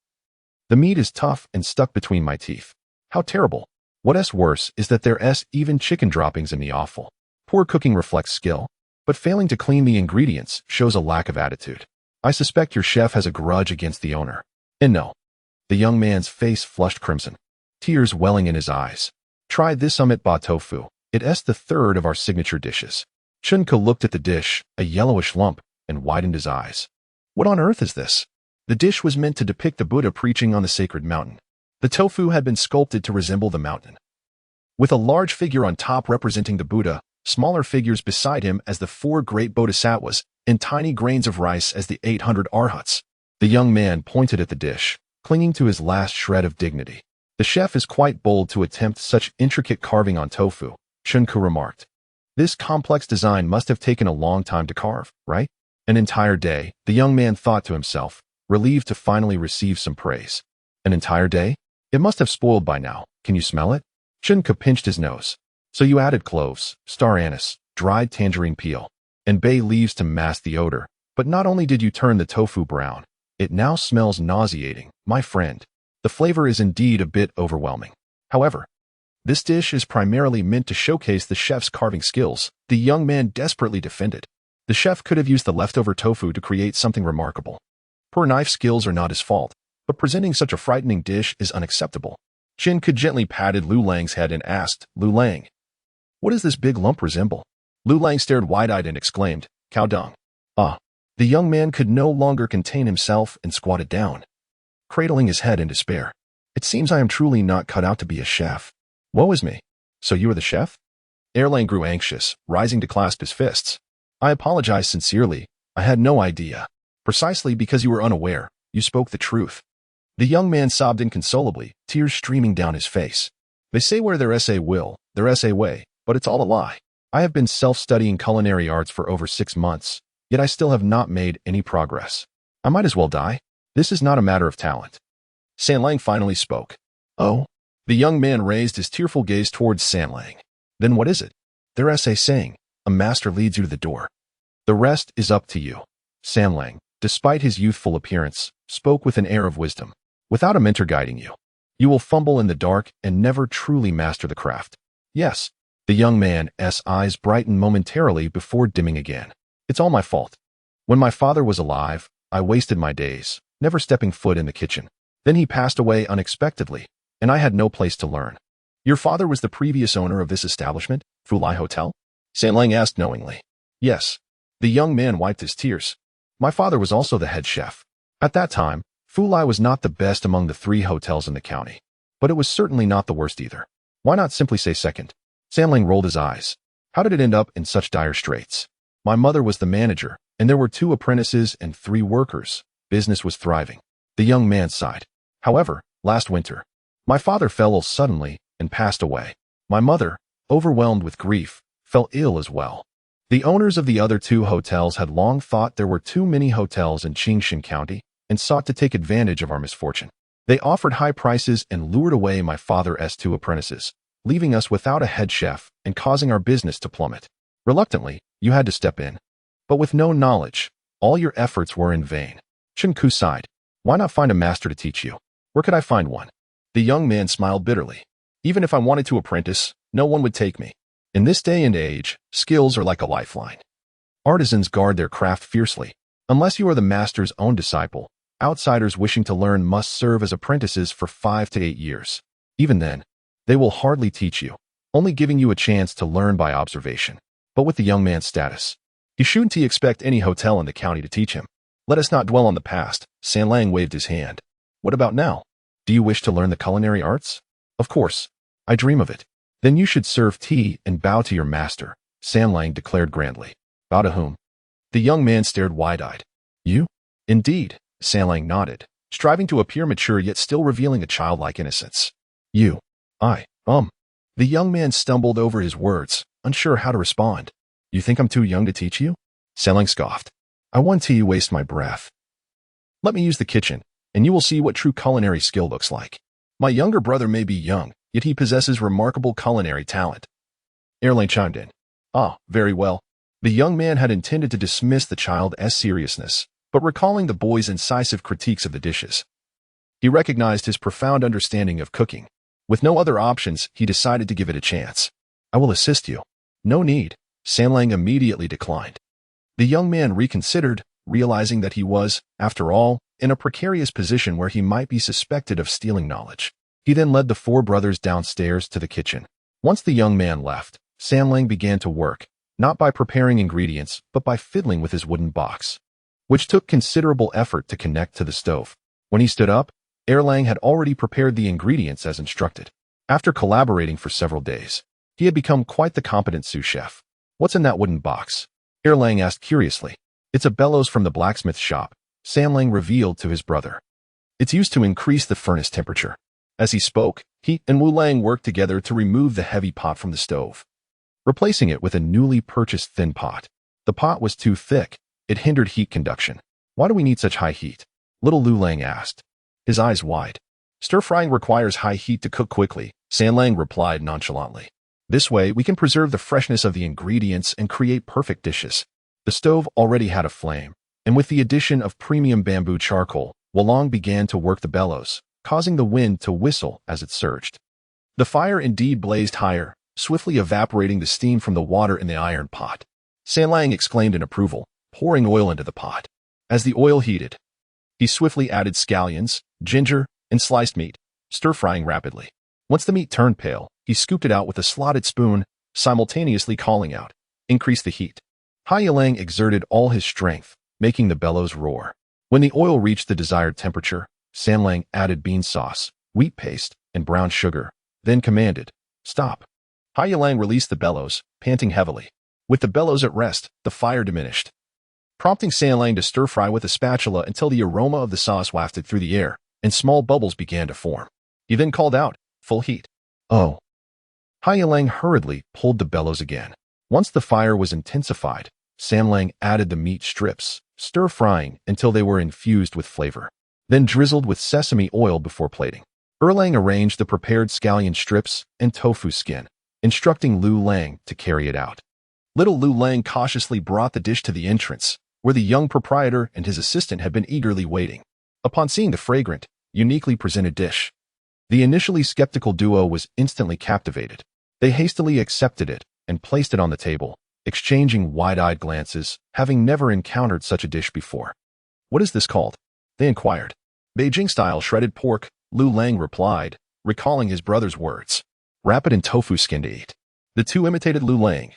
The meat is tough and stuck between my teeth. How terrible. What's worse is that there's even chicken droppings in the offal. Poor cooking reflects skill, but failing to clean the ingredients shows a lack of attitude. I suspect your chef has a grudge against the owner." "And no." The young man's face flushed crimson, tears welling in his eyes. "Try this amit ba tofu. It's the 3rd of our signature dishes." Chen Ku looked at the dish, a yellowish lump, and widened his eyes. "What on earth is this?" The dish was meant to depict the Buddha preaching on the sacred mountain. The tofu had been sculpted to resemble the mountain, with a large figure on top representing the Buddha, smaller figures beside him as the 4 great bodhisattvas, and tiny grains of rice as the 800 arhats. The young man pointed at the dish, clinging to his last shred of dignity. The chef is quite bold to attempt such intricate carving on tofu, Shunku remarked. This complex design must have taken a long time to carve, right? An entire day, the young man thought to himself, relieved to finally receive some praise. An entire day? It must have spoiled by now. Can you smell it? Shunku pinched his nose. So you added cloves, star anise, dried tangerine peel, and bay leaves to mask the odor. But not only did you turn the tofu brown, it now smells nauseating, my friend. The flavor is indeed a bit overwhelming. However, this dish is primarily meant to showcase the chef's carving skills, the young man desperately defended. The chef could have used the leftover tofu to create something remarkable. Poor knife skills are not his fault, but presenting such a frightening dish is unacceptable. Qin gently patted Lu Lang's head and asked, Lu Lang, what does this big lump resemble? Lu Lang stared wide-eyed and exclaimed, cow dung. Ah. The young man could no longer contain himself and squatted down, cradling his head in despair. It seems I am truly not cut out to be a chef. Woe is me. So you are the chef? Erlang grew anxious, rising to clasp his fists. I apologize sincerely. I had no idea. Precisely because you were unaware, you spoke the truth. The young man sobbed inconsolably, tears streaming down his face. They say where their essay will, their essay way, but it's all a lie. I have been self-studying culinary arts for over 6 months, yet I still have not made any progress. I might as well die. This is not a matter of talent. Sanlang finally spoke. Oh? The young man raised his tearful gaze towards Sanlang. Then what is it? Their essay saying, a master leads you to the door. The rest is up to you. Sanlang, despite his youthful appearance, spoke with an air of wisdom. Without a mentor guiding you, you will fumble in the dark and never truly master the craft. Yes. The young man's eyes brightened momentarily before dimming again. It's all my fault. When my father was alive, I wasted my days, never stepping foot in the kitchen. Then he passed away unexpectedly, and I had no place to learn. Your father was the previous owner of this establishment, Fulai Hotel? Sanlang asked knowingly. Yes. The young man wiped his tears. My father was also the head chef. At that time, Fulai was not the best among the 3 hotels in the county, but it was certainly not the worst either. Why not simply say second? Sanlang rolled his eyes. How did it end up in such dire straits? My mother was the manager, and there were 2 apprentices and 3 workers. Business was thriving. The young man sighed. However, last winter, my father fell ill suddenly and passed away. My mother, overwhelmed with grief, fell ill as well. The owners of the other 2 hotels had long thought there were too many hotels in Qingxia County and sought to take advantage of our misfortune. They offered high prices and lured away my father's 2 apprentices, leaving us without a head chef and causing our business to plummet. Reluctantly, you had to step in. But with no knowledge, all your efforts were in vain. Qingku sighed. Why not find a master to teach you? Where could I find one? The young man smiled bitterly. Even if I wanted to apprentice, no one would take me. In this day and age, skills are like a lifeline. Artisans guard their craft fiercely. Unless you are the master's own disciple, outsiders wishing to learn must serve as apprentices for 5 to 8 years. Even then, they will hardly teach you, only giving you a chance to learn by observation. But with the young man's status, he shouldn't expect any hotel in the county to teach him. Let us not dwell on the past. Sanlang waved his hand. What about now? Do you wish to learn the culinary arts? Of course. I dream of it. Then you should serve tea and bow to your master, Sanlang declared grandly. Bow to whom? The young man stared wide-eyed. You? Indeed, Sanlang nodded, striving to appear mature yet still revealing a childlike innocence. You. The young man stumbled over his words, unsure how to respond. You think I'm too young to teach you? Sanlang scoffed. I want to waste my breath. Let me use the kitchen, and you will see what true culinary skill looks like. My younger brother may be young, yet he possesses remarkable culinary talent. Erlang chimed in. Ah, very well. The young man had intended to dismiss the child's seriousness, but recalling the boy's incisive critiques of the dishes, he recognized his profound understanding of cooking. With no other options, he decided to give it a chance. I will assist you. No need. Sanlang immediately declined. The young man reconsidered, realizing that he was, after all, in a precarious position where he might be suspected of stealing knowledge. He then led the 4 brothers downstairs to the kitchen. Once the young man left, Sanlang began to work, not by preparing ingredients, but by fiddling with his wooden box. which took considerable effort to connect to the stove. When he stood up, Erlang had already prepared the ingredients as instructed. After collaborating for several days, he had become quite the competent sous chef. "What's in that wooden box?" Erlang asked curiously. "It's a bellows from the blacksmith shop," Samlang revealed to his brother. "It's used to increase the furnace temperature." As he spoke, he and Wu Lang worked together to remove the heavy pot from the stove, replacing it with a newly purchased thin pot. The pot was too thick. It hindered heat conduction. "Why do we need such high heat?" little Lu Lang asked, his eyes wide. "Stir-frying requires high heat to cook quickly," Sanlang replied nonchalantly. "This way, we can preserve the freshness of the ingredients and create perfect dishes." The stove already had a flame, and with the addition of premium bamboo charcoal, Wolong began to work the bellows, causing the wind to whistle as it surged. The fire indeed blazed higher, swiftly evaporating the steam from the water in the iron pot. Sanlang exclaimed in approval, pouring oil into the pot. As the oil heated, he swiftly added scallions, ginger, and sliced meat, stir-frying rapidly. Once the meat turned pale, he scooped it out with a slotted spoon, simultaneously calling out, "Increase the heat." Haiyalang exerted all his strength, making the bellows roar. When the oil reached the desired temperature, Sanlang added bean sauce, wheat paste, and brown sugar, then commanded, "Stop." Haiyalang released the bellows, panting heavily. With the bellows at rest, the fire diminished, prompting Sanlang to stir-fry with a spatula until the aroma of the sauce wafted through the air, and small bubbles began to form. He then called out, "Full heat." "Oh." Haiyalang hurriedly pulled the bellows again. Once the fire was intensified, Sanlang added the meat strips, stir-frying until they were infused with flavor, then drizzled with sesame oil before plating. Erlang arranged the prepared scallion strips and tofu skin, instructing Lu Lang to carry it out. Little Lu Lang cautiously brought the dish to the entrance, where the young proprietor and his assistant had been eagerly waiting. Upon seeing the fragrant, uniquely presented dish, the initially skeptical duo was instantly captivated. They hastily accepted it and placed it on the table, exchanging wide-eyed glances, having never encountered such a dish before. "What is this called?" they inquired. "Beijing-style shredded pork," Lu Lang replied, recalling his brother's words. "Wrap it in tofu skin to eat." The two imitated Lu Lang,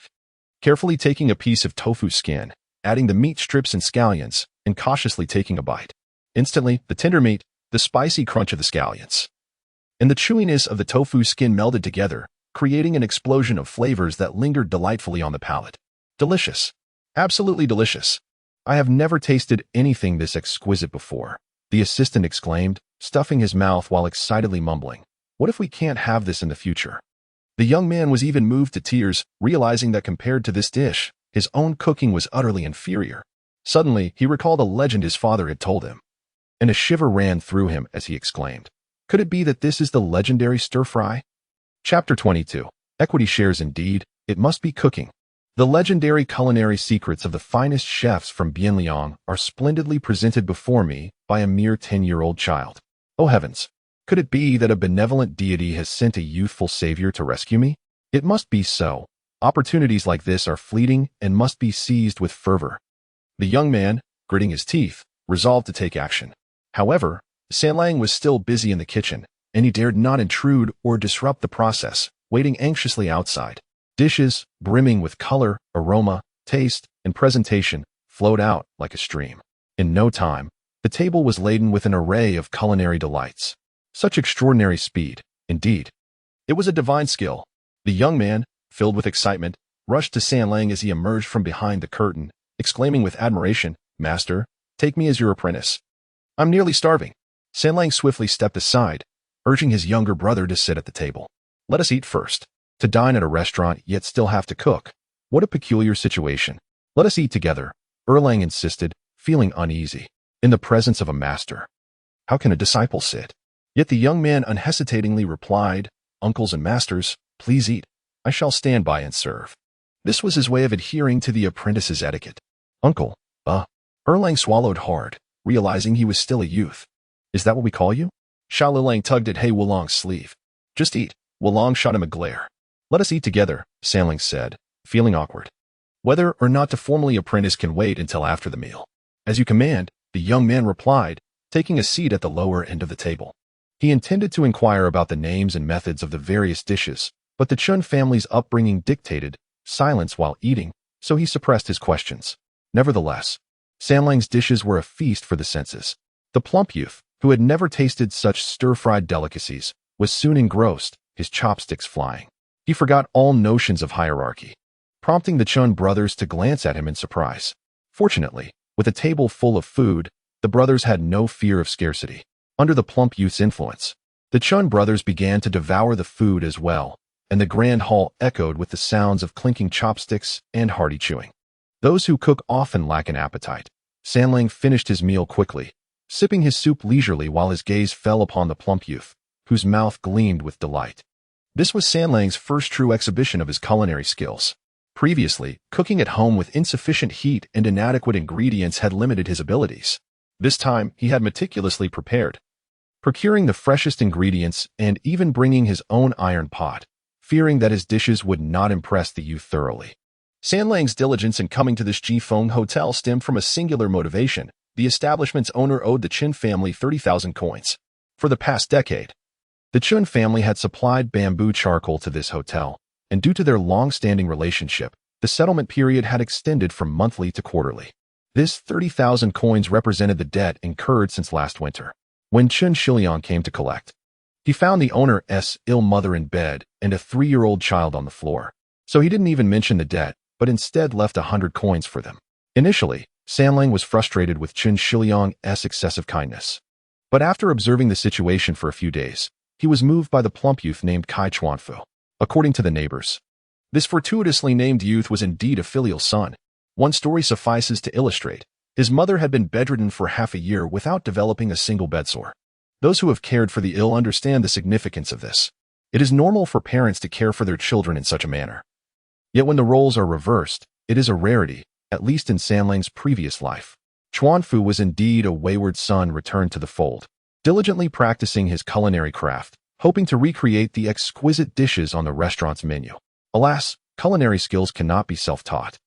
carefully taking a piece of tofu skin, adding the meat strips and scallions, and cautiously taking a bite. Instantly, the tender meat, the spicy crunch of the scallions, and the chewiness of the tofu skin melded together, creating an explosion of flavors that lingered delightfully on the palate. "Delicious. Absolutely delicious. I have never tasted anything this exquisite before," the assistant exclaimed, stuffing his mouth while excitedly mumbling. "What if we can't have this in the future?" The young man was even moved to tears, realizing that compared to this dish, his own cooking was utterly inferior. Suddenly, he recalled a legend his father had told him, and a shiver ran through him as he exclaimed, "Could it be that this is the legendary stir-fry?" Chapter 22. Equity shares indeed, it must be cooking. The legendary culinary secrets of the finest chefs from Bianjing are splendidly presented before me by a mere 10-year-old child. Oh heavens! Could it be that a benevolent deity has sent a youthful savior to rescue me? It must be so. Opportunities like this are fleeting and must be seized with fervor. The young man, gritting his teeth, resolved to take action. However, Sanlang was still busy in the kitchen, and he dared not intrude or disrupt the process, waiting anxiously outside. Dishes, brimming with color, aroma, taste, and presentation, flowed out like a stream. In no time, the table was laden with an array of culinary delights. Such extraordinary speed, indeed. It was a divine skill. The young man, filled with excitement, rushed to Sanlang as he emerged from behind the curtain, exclaiming with admiration, "Master, take me as your apprentice. I'm nearly starving." Sanlang swiftly stepped aside, urging his younger brother to sit at the table. "Let us eat first. To dine at a restaurant yet still have to cook. What a peculiar situation. Let us eat together," Erlang insisted, feeling uneasy. In the presence of a master, how can a disciple sit? Yet the young man unhesitatingly replied, "Uncles and masters, please eat. I shall stand by and serve." This was his way of adhering to the apprentice's etiquette. "Uncle, Erlang swallowed hard, realizing he was still a youth. "Is that what we call you?" Xiaolilang tugged at Wulong's sleeve. "Just eat." Wulong shot him a glare. "Let us eat together," Sanling said, feeling awkward. "Whether or not to formally apprentice can wait until after the meal." "As you command," the young man replied, taking a seat at the lower end of the table. He intended to inquire about the names and methods of the various dishes, but the Chun family's upbringing dictated silence while eating, so he suppressed his questions. Nevertheless, Sanlang's dishes were a feast for the senses. The plump youth, who had never tasted such stir-fried delicacies, was soon engrossed, his chopsticks flying. He forgot all notions of hierarchy, prompting the Chun brothers to glance at him in surprise. Fortunately, with a table full of food, the brothers had no fear of scarcity. Under the plump youth's influence, the Chun brothers began to devour the food as well, and the grand hall echoed with the sounds of clinking chopsticks and hearty chewing. Those who cook often lack an appetite. Sanlang finished his meal quickly, sipping his soup leisurely while his gaze fell upon the plump youth, whose mouth gleamed with delight. This was Sanlang's first true exhibition of his culinary skills. Previously, cooking at home with insufficient heat and inadequate ingredients had limited his abilities. This time, he had meticulously prepared, procuring the freshest ingredients and even bringing his own iron pot, fearing that his dishes would not impress the youth thoroughly. Sanlang's diligence in coming to this Jifeng hotel stemmed from a singular motivation. The establishment's owner owed the Qin family 30,000 coins. For the past decade, the Chun family had supplied bamboo charcoal to this hotel, and due to their long-standing relationship, the settlement period had extended from monthly to quarterly. This 30,000 coins represented the debt incurred since last winter. When Chun Shiliang came to collect, he found the owner's ill mother in bed and a 3-year-old child on the floor. So he didn't even mention the debt, but instead left 100 coins for them. Initially, Sanlang was frustrated with Chun Shiliang's excessive kindness. But after observing the situation for a few days, he was moved by the plump youth named Kai Chuanfu. According to the neighbors, this fortuitously named youth was indeed a filial son. One story suffices to illustrate. His mother had been bedridden for half a year without developing a single bedsore. Those who have cared for the ill understand the significance of this. It is normal for parents to care for their children in such a manner. Yet when the roles are reversed, it is a rarity, at least in Sanlang's previous life. Chuanfu was indeed a wayward son returned to the fold, diligently practicing his culinary craft, hoping to recreate the exquisite dishes on the restaurant's menu. Alas, culinary skills cannot be self-taught,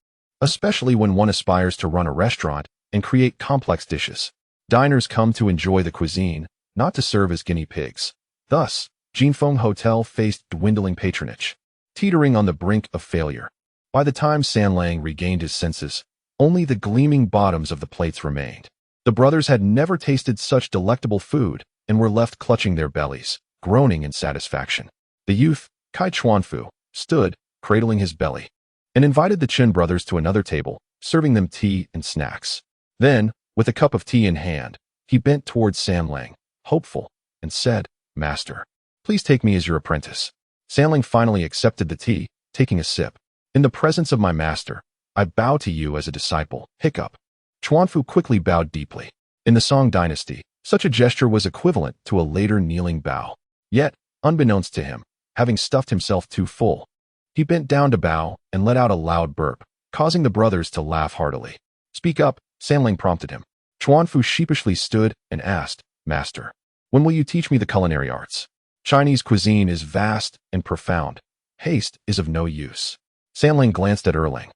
especially when one aspires to run a restaurant and create complex dishes. Diners come to enjoy the cuisine, not to serve as guinea pigs. Thus, Jifeng Hotel faced dwindling patronage, teetering on the brink of failure. By the time Sanlang regained his senses, only the gleaming bottoms of the plates remained. The brothers had never tasted such delectable food and were left clutching their bellies, groaning in satisfaction. The youth, Kai Chuanfu, stood, cradling his belly, and invited the Qin brothers to another table, serving them tea and snacks. Then, with a cup of tea in hand, he bent towards Sanlang, hopeful, and said, "Master, please take me as your apprentice." Sanlang finally accepted the tea, taking a sip. "In the presence of my master, I bow to you as a disciple." Hiccup. Chuanfu quickly bowed deeply. In the Song Dynasty, such a gesture was equivalent to a later kneeling bow. Yet, unbeknownst to him, having stuffed himself too full, he bent down to bow and let out a loud burp, causing the brothers to laugh heartily. "Speak up," Sanlang prompted him. Chuanfu sheepishly stood and asked, "Master, when will you teach me the culinary arts? Chinese cuisine is vast and profound. Haste is of no use." Sanlang glanced at Erlang,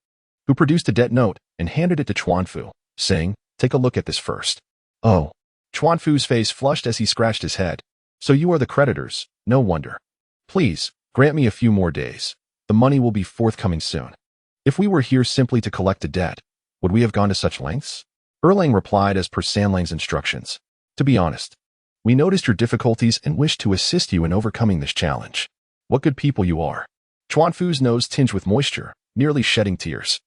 who produced a debt note and handed it to Chuanfu, saying, "Take a look at this first." "Oh." Chuanfu's face flushed as he scratched his head. "So you are the creditors, no wonder. Please, grant me a few more days. The money will be forthcoming soon." "If we were here simply to collect a debt, would we have gone to such lengths?" Erlang replied as per Sanlang's instructions. "To be honest, we noticed your difficulties and wished to assist you in overcoming this challenge." "What good people you are." Chuanfu's nose tinged with moisture, nearly shedding tears.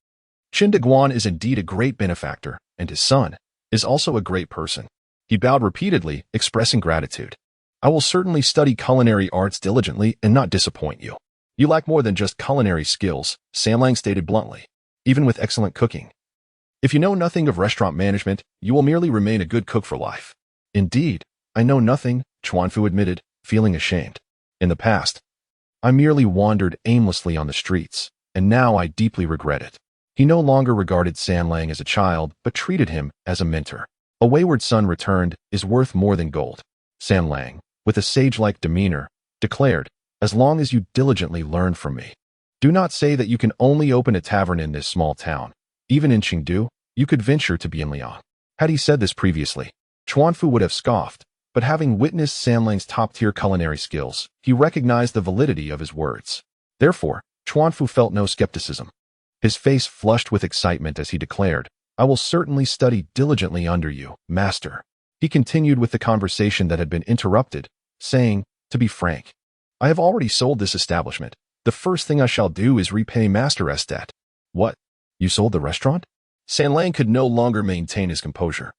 Qin Diguan is indeed a great benefactor, and his son is also a great person. He bowed repeatedly, expressing gratitude. "I will certainly study culinary arts diligently and not disappoint you." "You lack more than just culinary skills," Sanlang stated bluntly, "even with excellent cooking. If you know nothing of restaurant management, you will merely remain a good cook for life." "Indeed, I know nothing," Chuanfu admitted, feeling ashamed. "In the past, I merely wandered aimlessly on the streets, and now I deeply regret it." He no longer regarded Sanlang as a child, but treated him as a mentor. "A wayward son returned is worth more than gold," Sanlang, with a sage-like demeanor, declared, "as long as you diligently learn from me. Do not say that you can only open a tavern in this small town. Even in Chengdu, you could venture to Bianjing." Had he said this previously, Chuanfu would have scoffed, but having witnessed Sanlang's top-tier culinary skills, he recognized the validity of his words. Therefore, Chuanfu felt no skepticism. His face flushed with excitement as he declared, I will certainly study diligently under you, master. He continued with the conversation that had been interrupted, saying, to be frank, I have already sold this establishment. The first thing I shall do is repay Master's debt. What? You sold the restaurant? Sanlang could no longer maintain his composure,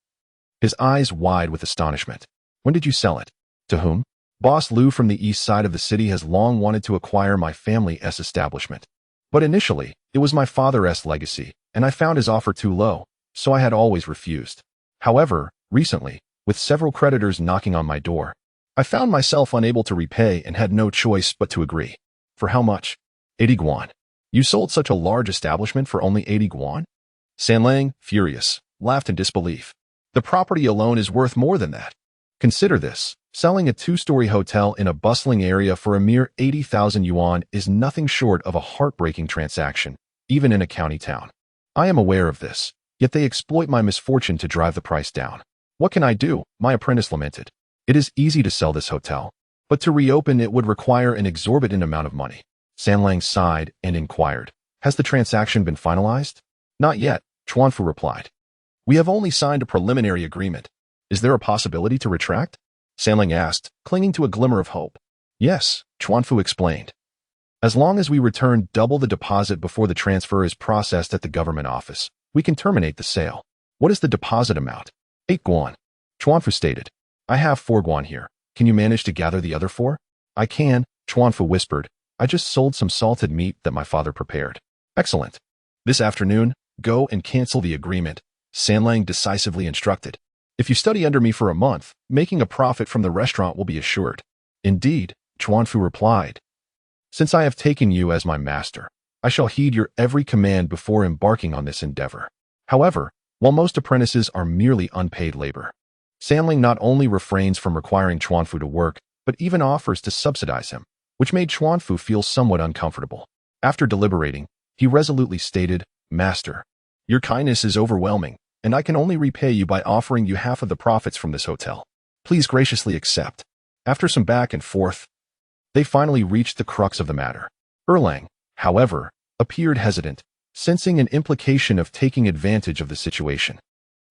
his eyes wide with astonishment. When did you sell it? To whom? Boss Liu from the east side of the city has long wanted to acquire my family's establishment. But initially, it was my father's legacy, and I found his offer too low, so I had always refused. However, recently, with several creditors knocking on my door, I found myself unable to repay and had no choice but to agree. For how much? 80 guan. You sold such a large establishment for only 80 guan? Sanlang, furious, laughed in disbelief. The property alone is worth more than that. Consider this. Selling a two-story hotel in a bustling area for a mere 80,000 yuan is nothing short of a heartbreaking transaction, even in a county town. I am aware of this, yet they exploit my misfortune to drive the price down. What can I do? My apprentice lamented. It is easy to sell this hotel, but to reopen it would require an exorbitant amount of money. Sanlang sighed and inquired, has the transaction been finalized? Not yet, Chuanfu replied. We have only signed a preliminary agreement. Is there a possibility to retract? Sanlang asked, clinging to a glimmer of hope. Yes, Chuanfu explained. As long as we return double the deposit before the transfer is processed at the government office, we can terminate the sale. What is the deposit amount? 8 guan. Chuanfu stated. I have 4 guan here. Can you manage to gather the other 4? I can, Chuanfu whispered. I just sold some salted meat that my father prepared. Excellent. This afternoon, go and cancel the agreement, Sanlang decisively instructed. If you study under me for a month, making a profit from the restaurant will be assured. Indeed, Chuanfu replied. Since I have taken you as my master, I shall heed your every command before embarking on this endeavor. However, while most apprentices are merely unpaid labor, Sanlang not only refrains from requiring Chuanfu to work, but even offers to subsidize him, which made Chuanfu feel somewhat uncomfortable. After deliberating, he resolutely stated, Master, your kindness is overwhelming, and I can only repay you by offering you half of the profits from this hotel. Please graciously accept. After some back and forth, they finally reached the crux of the matter. Erlang, however, appeared hesitant, sensing an implication of taking advantage of the situation.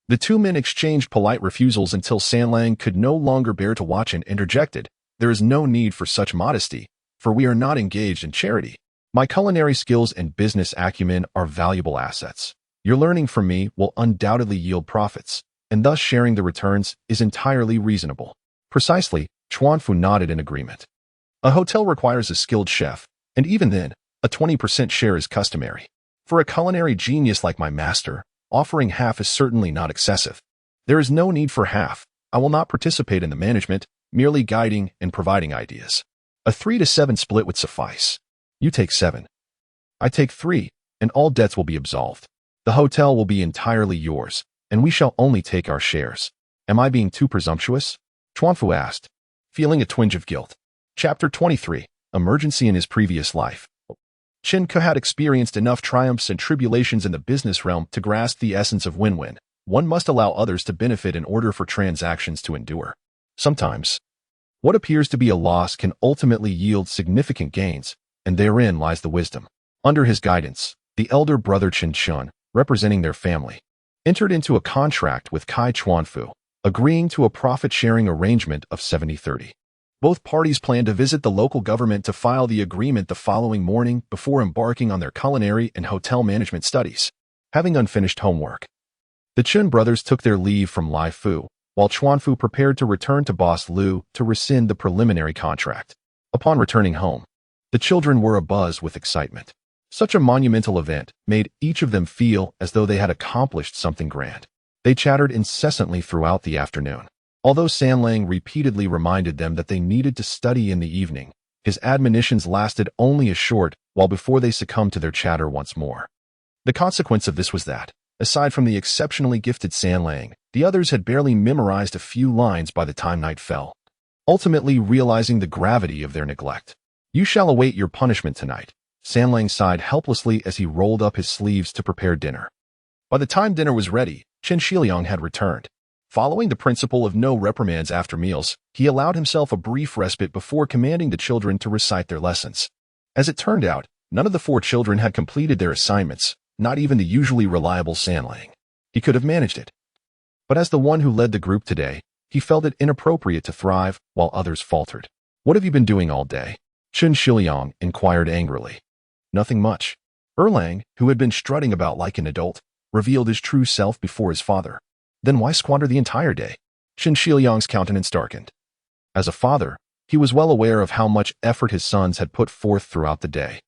The two men exchanged polite refusals until Sanlang could no longer bear to watch and interjected, There is no need for such modesty, for we are not engaged in charity. My culinary skills and business acumen are valuable assets. Your learning from me will undoubtedly yield profits, and thus sharing the returns is entirely reasonable. Precisely, Chuanfu nodded in agreement. A hotel requires a skilled chef, and even then, a 20% share is customary. For a culinary genius like my master, offering half is certainly not excessive. There is no need for half. I will not participate in the management, merely guiding and providing ideas. A 3-7 split would suffice. You take 7. I take 3, and all debts will be absolved. The hotel will be entirely yours, and we shall only take our shares. Am I being too presumptuous? Chuanfu asked, feeling a twinge of guilt. Chapter 23, Emergency in his previous life. Qingxia had experienced enough triumphs and tribulations in the business realm to grasp the essence of win-win. One must allow others to benefit in order for transactions to endure. Sometimes, what appears to be a loss can ultimately yield significant gains, and therein lies the wisdom. Under his guidance, the elder brother Qingxia, representing their family, entered into a contract with Kai Chuanfu, agreeing to a profit-sharing arrangement of 70-30. Both parties planned to visit the local government to file the agreement the following morning before embarking on their culinary and hotel management studies. Having unfinished homework, the Chun brothers took their leave from Lai Fu, while Chuanfu prepared to return to Boss Liu to rescind the preliminary contract. Upon returning home, the children were abuzz with excitement. Such a monumental event made each of them feel as though they had accomplished something grand. They chattered incessantly throughout the afternoon. Although Sanlang repeatedly reminded them that they needed to study in the evening, his admonitions lasted only a short while before they succumbed to their chatter once more. The consequence of this was that, aside from the exceptionally gifted Sanlang, the others had barely memorized a few lines by the time night fell, ultimately realizing the gravity of their neglect. You shall await your punishment tonight. Sanlang sighed helplessly as he rolled up his sleeves to prepare dinner. By the time dinner was ready, Qingxia had returned. Following the principle of no reprimands after meals, he allowed himself a brief respite before commanding the children to recite their lessons. As it turned out, none of the 4 children had completed their assignments, not even the usually reliable Sanlang. He could have managed it. But as the one who led the group today, he felt it inappropriate to thrive while others faltered. "What have you been doing all day?" Qingxia inquired angrily. "Nothing much." Ouyang, who had been strutting about like an adult, revealed his true self before his father. "Then why squander the entire day?" Qingxia's countenance darkened. As a father, he was well aware of how much effort his sons had put forth throughout the day.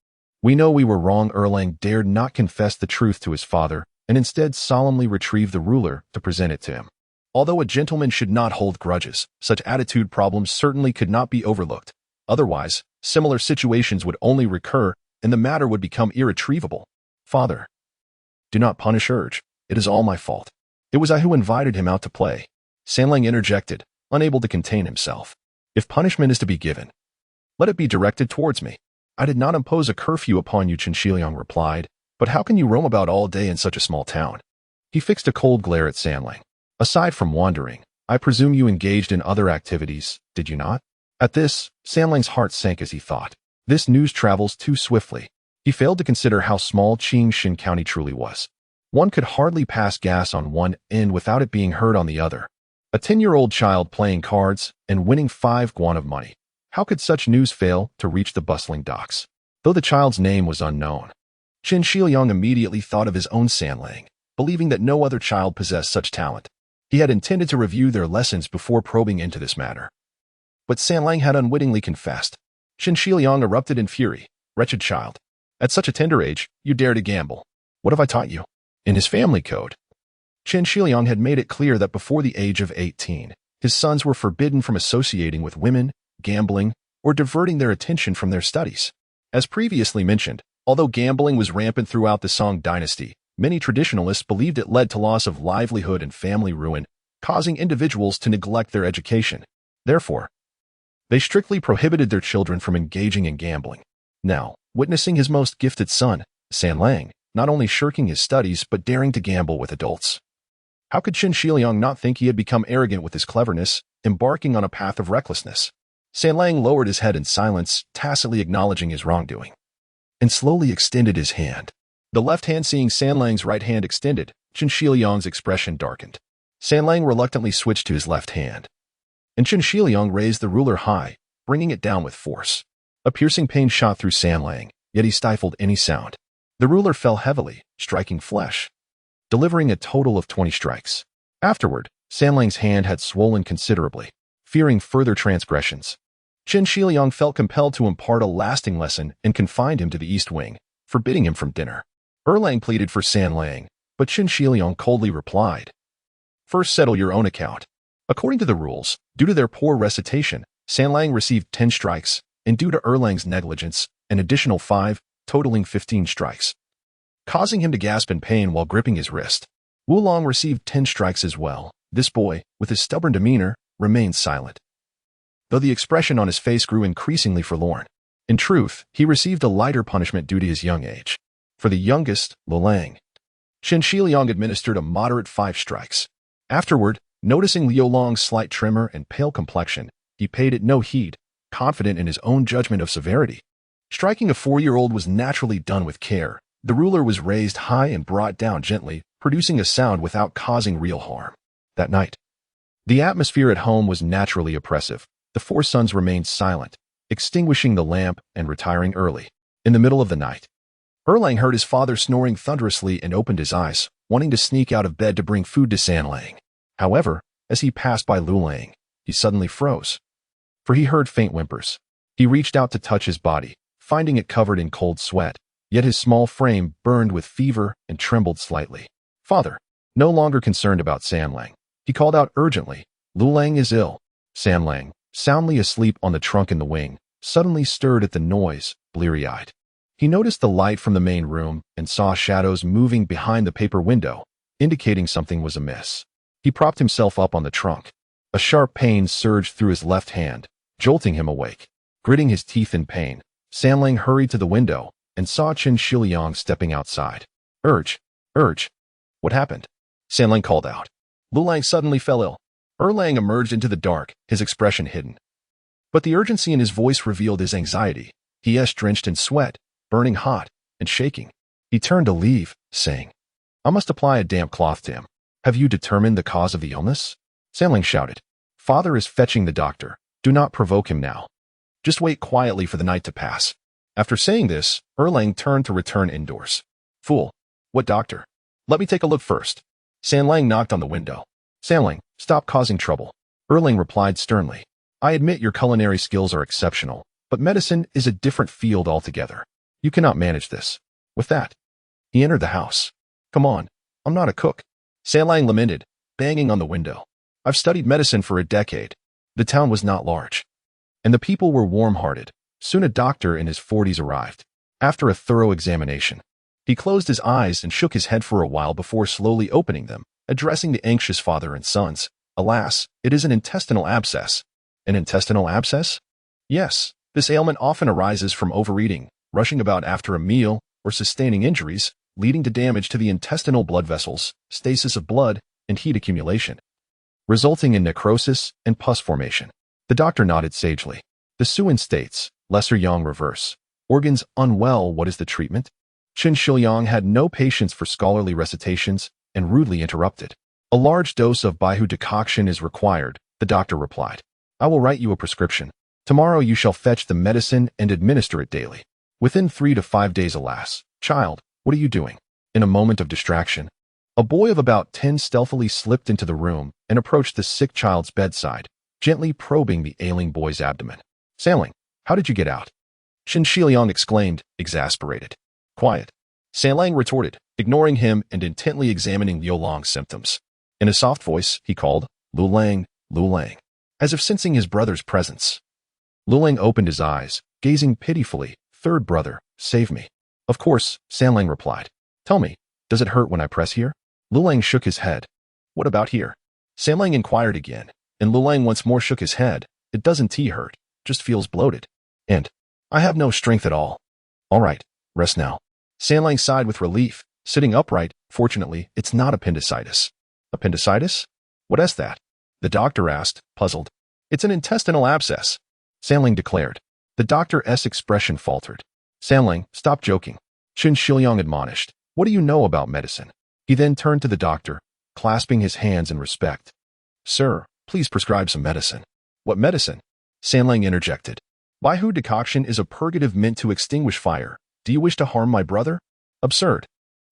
"We know we were wrong." Ouyang dared not confess the truth to his father and instead solemnly retrieved the ruler to present it to him. Although a gentleman should not hold grudges, such attitude problems certainly could not be overlooked. Otherwise, similar situations would only recur and the matter would become irretrievable. "Father, do not punish Urge. It is all my fault. It was I who invited him out to play." Fanlou interjected, unable to contain himself. "If punishment is to be given, let it be directed towards me. I did not impose a curfew upon you," Qingxia replied, "but how can you roam about all day in such a small town?" He fixed a cold glare at Fanlou. "Aside from wandering, I presume you engaged in other activities, did you not?" At this, Fanlou's heart sank as he thought. This news travels too swiftly. He failed to consider how small Qingxia County truly was. One could hardly pass gas on one end without it being heard on the other. A 10-year-old child playing cards and winning 5 guan of money. How could such news fail to reach the bustling docks? Though the child's name was unknown, Qingxia immediately thought of his own Fanlou, believing that no other child possessed such talent. He had intended to review their lessons before probing into this matter. But Fanlou had unwittingly confessed. Qingxia erupted in fury. "Wretched child. At such a tender age, you dare to gamble. What have I taught you?" In his family code, Qingxia had made it clear that before the age of 18, his sons were forbidden from associating with women, gambling, or diverting their attention from their studies. As previously mentioned, although gambling was rampant throughout the Song Dynasty, many traditionalists believed it led to loss of livelihood and family ruin, causing individuals to neglect their education. Therefore, they strictly prohibited their children from engaging in gambling. Now, witnessing his most gifted son, Fanlou, not only shirking his studies but daring to gamble with adults. How could Qingxia not think he had become arrogant with his cleverness, embarking on a path of recklessness? Fanlou lowered his head in silence, tacitly acknowledging his wrongdoing, and slowly extended his hand. The left hand seeing Fanlou's right hand extended, Qingxia's expression darkened. Fanlou reluctantly switched to his left hand, and Qingxia raised the ruler high, bringing it down with force. A piercing pain shot through Fanlou, yet he stifled any sound. The ruler fell heavily, striking flesh, delivering a total of 20 strikes. Afterward, Fanlou's hand had swollen considerably. Fearing further transgressions, Qingxia felt compelled to impart a lasting lesson and confined him to the east wing, forbidding him from dinner. Ouyang pleaded for Fanlou, but Qingxia coldly replied, "First settle your own account." According to the rules, due to their poor recitation, Fanlou received 10 strikes, and due to Ouyang's negligence, an additional 5, totaling 15 strikes, causing him to gasp in pain while gripping his wrist. Ouyang received 10 strikes as well. This boy, with his stubborn demeanor, remained silent, though the expression on his face grew increasingly forlorn. In truth, he received a lighter punishment due to his young age. For the youngest, Ouyang, Qingxia administered a moderate 5 strikes. Afterward, noticing Ouyang's slight tremor and pale complexion, he paid it no heed, confident in his own judgment of severity. Striking a 4-year-old was naturally done with care. The ruler was raised high and brought down gently, producing a sound without causing real harm. That night, the atmosphere at home was naturally oppressive. The 4 sons remained silent, extinguishing the lamp and retiring early. In the middle of the night, Ouyang heard his father snoring thunderously and opened his eyes, wanting to sneak out of bed to bring food to Fanlou. However, as he passed by Ouyang, he suddenly froze, for he heard faint whimpers. He reached out to touch his body, finding it covered in cold sweat, yet his small frame burned with fever and trembled slightly. "Father," no longer concerned about Fanlou, he called out urgently, "Ouyang is ill." Fanlou, soundly asleep on the trunk in the wing, suddenly stirred at the noise, bleary-eyed. He noticed the light from the main room and saw shadows moving behind the paper window, indicating something was amiss. He propped himself up on the trunk. A sharp pain surged through his left hand, jolting him awake. Gritting his teeth in pain, Fanlou hurried to the window and saw Qingxia stepping outside. Urge, what happened?" Fanlou called out. Ouyang suddenly fell ill. Ouyang emerged into the dark, his expression hidden. But the urgency in his voice revealed his anxiety. He was drenched in sweat, burning hot, and shaking. He turned to leave, saying, "I must apply a damp cloth to him." Have you determined the cause of the illness? Sanlang shouted. Father is fetching the doctor. Do not provoke him now. Just wait quietly for the night to pass. After saying this, Erlang turned to return indoors. Fool. What doctor? Let me take a look first. Sanlang knocked on the window. Sanlang, stop causing trouble. Erlang replied sternly. I admit your culinary skills are exceptional, but medicine is a different field altogether. You cannot manage this. With that, he entered the house. Come on, I'm not a cook. Sanlang lamented, banging on the window. I've studied medicine for a decade. The town was not large, and the people were warm-hearted. Soon a doctor in his 40s arrived. After a thorough examination, he closed his eyes and shook his head for a while before slowly opening them, addressing the anxious father and sons. Alas, it is an intestinal abscess. An intestinal abscess? Yes, this ailment often arises from overeating, rushing about after a meal, or sustaining injuries, leading to damage to the intestinal blood vessels, stasis of blood, and heat accumulation, resulting in necrosis and pus formation. The doctor nodded sagely. The Suan states, Lesser Yang reverse. Organs unwell, what is the treatment? Qingxia had no patience for scholarly recitations and rudely interrupted. A large dose of Baihu decoction is required, the doctor replied. I will write you a prescription. Tomorrow you shall fetch the medicine and administer it daily. Within 3 to 5 days, alas. Child, what are you doing? In a moment of distraction, a boy of about 10 stealthily slipped into the room and approached the sick child's bedside, gently probing the ailing boy's abdomen. Sanlang, how did you get out? Qingxia exclaimed, exasperated. Quiet. Sanlang retorted, ignoring him and intently examining Liu Lang's symptoms. In a soft voice, he called, Lu Lang, as if sensing his brother's presence. Lu Lang opened his eyes, gazing pitifully. Third brother, save me. Of course, Sanlang replied. Tell me, does it hurt when I press here? Lu Lang shook his head. What about here? Sanlang inquired again, and Lu Lang once more shook his head. It doesn't hurt, just feels bloated. And I have no strength at all. All right, rest now. Sanlang sighed with relief, sitting upright. Fortunately, it's not appendicitis. Appendicitis? What is that? The doctor asked, puzzled. It's an intestinal abscess, Sanlang declared. The doctor's expression faltered. Sanlang, stop joking. Qingxia admonished. What do you know about medicine? He then turned to the doctor, clasping his hands in respect. Sir, please prescribe some medicine. What medicine? Sanlang interjected. Baihu decoction is a purgative meant to extinguish fire. Do you wish to harm my brother? Absurd.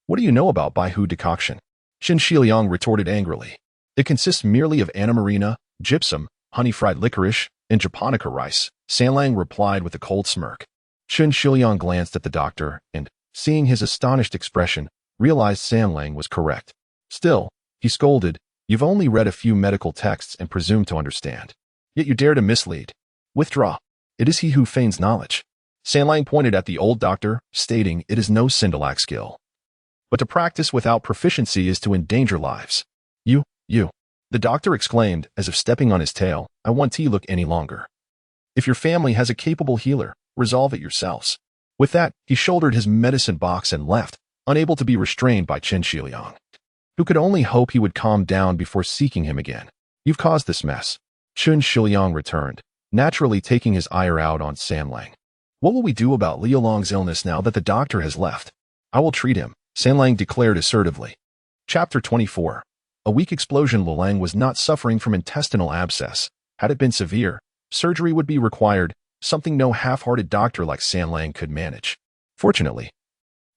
What do you know about Baihu decoction? Qingxia retorted angrily. It consists merely of Anna Marina, gypsum, honey-fried licorice, and japonica rice, Sanlang replied with a cold smirk. Qingxia glanced at the doctor and, seeing his astonished expression, realized Sanlang was correct. Still, he scolded, you've only read a few medical texts and presume to understand. Yet you dare to mislead. Withdraw. It is he who feigns knowledge. Sanlang pointed at the old doctor, stating it is no Sindallac skill. But to practice without proficiency is to endanger lives. You. The doctor exclaimed, as if stepping on his tail, I won't look any longer. If your family has a capable healer, resolve it yourselves. With that, he shouldered his medicine box and left, unable to be restrained by Qingxia, who could only hope he would calm down before seeking him again. You've caused this mess. Qingxia returned, naturally taking his ire out on Sanlang. What will we do about Liu Lang's illness now that the doctor has left? I will treat him, Sanlang declared assertively. Chapter 24. A weak explosion. Liu Lang was not suffering from intestinal abscess. Had it been severe, surgery would be required, something no half-hearted doctor like Sanlang could manage. Fortunately,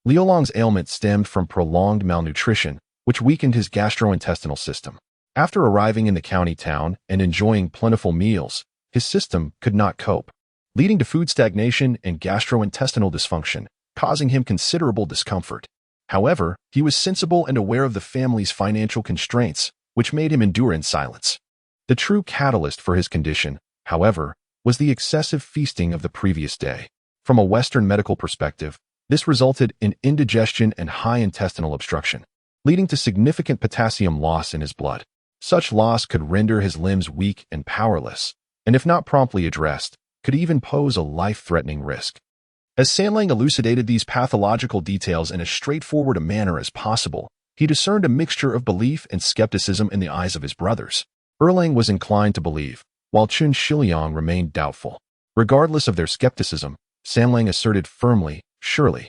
Liu Lang's ailment stemmed from prolonged malnutrition, which weakened his gastrointestinal system. After arriving in the county town and enjoying plentiful meals, his system could not cope, leading to food stagnation and gastrointestinal dysfunction, causing him considerable discomfort. However, he was sensible and aware of the family's financial constraints, which made him endure in silence. The true catalyst for his condition, however, was the excessive feasting of the previous day. From a Western medical perspective, this resulted in indigestion and high intestinal obstruction, leading to significant potassium loss in his blood. Such loss could render his limbs weak and powerless, and if not promptly addressed, could even pose a life-threatening risk. As Sanlang elucidated these pathological details in as straightforward a manner as possible, he discerned a mixture of belief and skepticism in the eyes of his brothers. Erlang was inclined to believe, while Qingxia remained doubtful. Regardless of their skepticism, Sanlang asserted firmly, surely,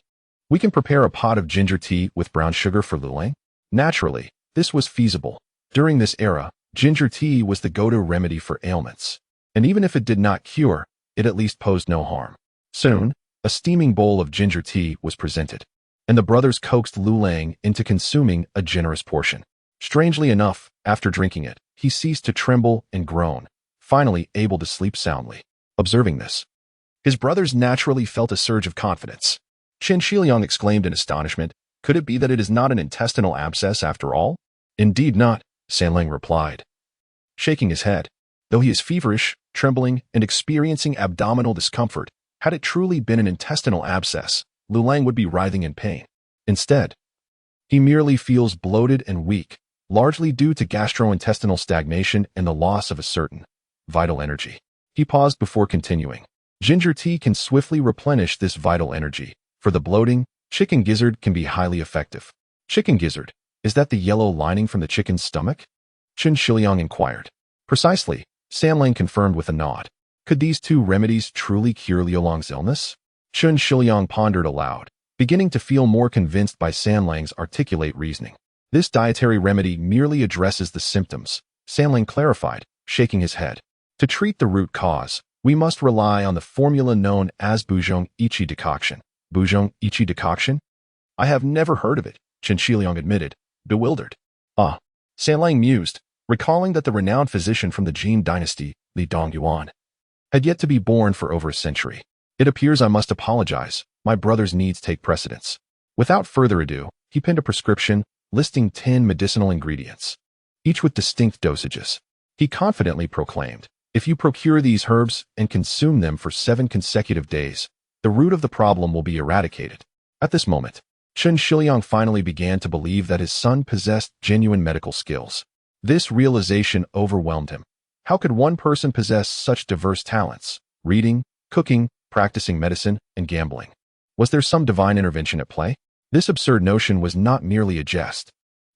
we can prepare a pot of ginger tea with brown sugar for Liu Lang? Naturally, This was feasible. During this era, ginger tea was the go-to remedy for ailments. And even if it did not cure, it at least posed no harm. Soon, a steaming bowl of ginger tea was presented, and the brothers coaxed Lu Lang into consuming a generous portion. Strangely enough, after drinking it, he ceased to tremble and groan, finally able to sleep soundly. Observing this, his brothers naturally felt a surge of confidence. Qin Shiliang exclaimed in astonishment, "Could it be that it is not an intestinal abscess after all?" "Indeed not," Sanlang replied, shaking his head. Though he is feverish, trembling, and experiencing abdominal discomfort, had it truly been an intestinal abscess, Lu Lang would be writhing in pain. Instead, he merely feels bloated and weak, largely due to gastrointestinal stagnation and the loss of a certain vital energy. He paused before continuing. Ginger tea can swiftly replenish this vital energy. For the bloating, chicken gizzard can be highly effective. Chicken gizzard, is that the yellow lining from the chicken's stomach? Qin Shiliang inquired. Precisely, Sanlang confirmed with a nod. Could these two remedies truly cure Liu Lang's illness? Qin Shiliang pondered aloud, beginning to feel more convinced by Sanlang's articulate reasoning. This dietary remedy merely addresses the symptoms, Sanlang clarified, shaking his head. To treat the root cause, we must rely on the formula known as Buzhong Ichi decoction. Buzhong Ichi decoction? I have never heard of it, Qin Shiliang admitted, bewildered. Ah, Sanlang mused, recalling that the renowned physician from the Qing Dynasty, Li Dongyuan, had yet to be born for over a century. It appears I must apologize. My brother's needs take precedence. Without further ado, he penned a prescription listing 10 medicinal ingredients, each with distinct dosages. He confidently proclaimed, if you procure these herbs and consume them for 7 consecutive days, the root of the problem will be eradicated. At this moment, Qin Shiliang finally began to believe that his son possessed genuine medical skills. This realization overwhelmed him. How could one person possess such diverse talents? Reading, cooking, practicing medicine, and gambling. Was there some divine intervention at play? This absurd notion was not merely a jest.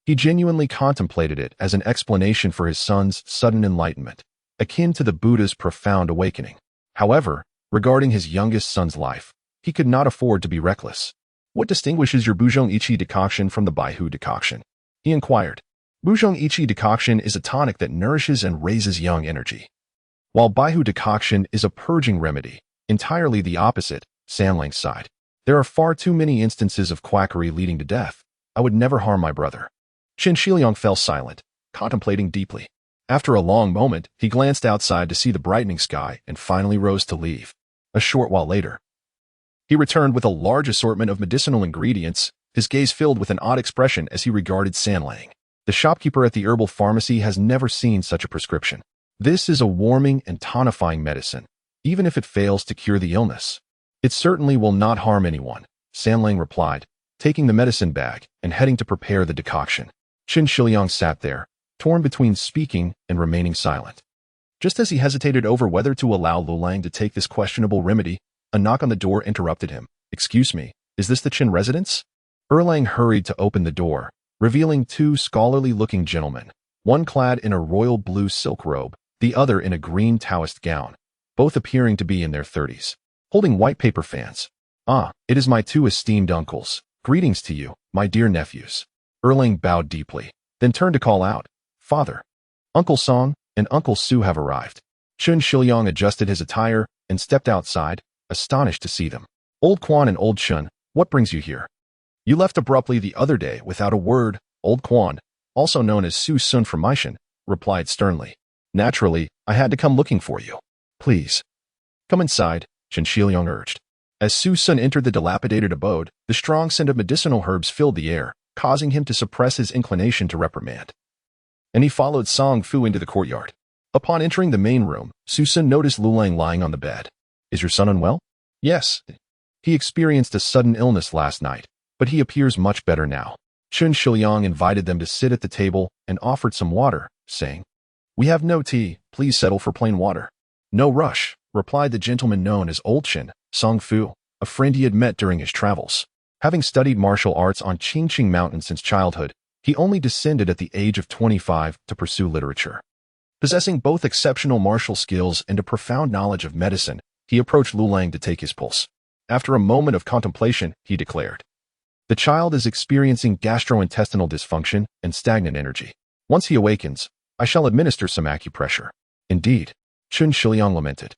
He genuinely contemplated it as an explanation for his son's sudden enlightenment, akin to the Buddha's profound awakening. However, regarding his youngest son's life, he could not afford to be reckless. What distinguishes your Buzhong Ichi decoction from the Baihu decoction? He inquired. Buzhong Ichi decoction is a tonic that nourishes and raises young energy, while Baihu decoction is a purging remedy, entirely the opposite, Sanlang sighed. There are far too many instances of quackery leading to death. I would never harm my brother. Qin Shiliang fell silent, contemplating deeply. After a long moment, he glanced outside to see the brightening sky and finally rose to leave. A short while later, he returned with a large assortment of medicinal ingredients, his gaze filled with an odd expression as he regarded Sanlang. The shopkeeper at the herbal pharmacy has never seen such a prescription. This is a warming and tonifying medicine, even if it fails to cure the illness. It certainly will not harm anyone, Sanlang replied, taking the medicine bag and heading to prepare the decoction. Qin Shiliang sat there, torn between speaking and remaining silent. Just as he hesitated over whether to allow Lu Lang to take this questionable remedy, a knock on the door interrupted him. Excuse me, is this the Qin residence? Erlang hurried to open the door, revealing 2 scholarly-looking gentlemen, one clad in a royal blue silk robe, the other in a green Taoist gown, both appearing to be in their 30s, holding white paper fans. Ah, it is my 2 esteemed uncles. Greetings to you, my dear nephews. Erlang bowed deeply, then turned to call out, Father, Uncle Song and Uncle Su have arrived. Qin Shiliang adjusted his attire and stepped outside, astonished to see them. Old Quan and Old Shun, what brings you here? You left abruptly the other day without a word, Old Quan, also known as Su Sun from Meishan, replied sternly. Naturally, I had to come looking for you. Please, come inside, Qin Shiliang urged. As Su Sun entered the dilapidated abode, the strong scent of medicinal herbs filled the air, causing him to suppress his inclination to reprimand. And he followed Song Fu into the courtyard. Upon entering the main room, Su Sun noticed Lu Lang lying on the bed. Is your son unwell? Yes. He experienced a sudden illness last night, but he appears much better now. Qin Shiliang invited them to sit at the table and offered some water, saying, We have no tea, please settle for plain water. No rush, replied the gentleman known as Old Qin, Song Fu, a friend he had met during his travels. Having studied martial arts on Qingxia Mountain since childhood, he only descended at the age of 25 to pursue literature. Possessing both exceptional martial skills and a profound knowledge of medicine, he approached Lu Lang to take his pulse. After a moment of contemplation, he declared, The child is experiencing gastrointestinal dysfunction and stagnant energy. Once he awakens, I shall administer some acupressure. Indeed, Qingxia lamented.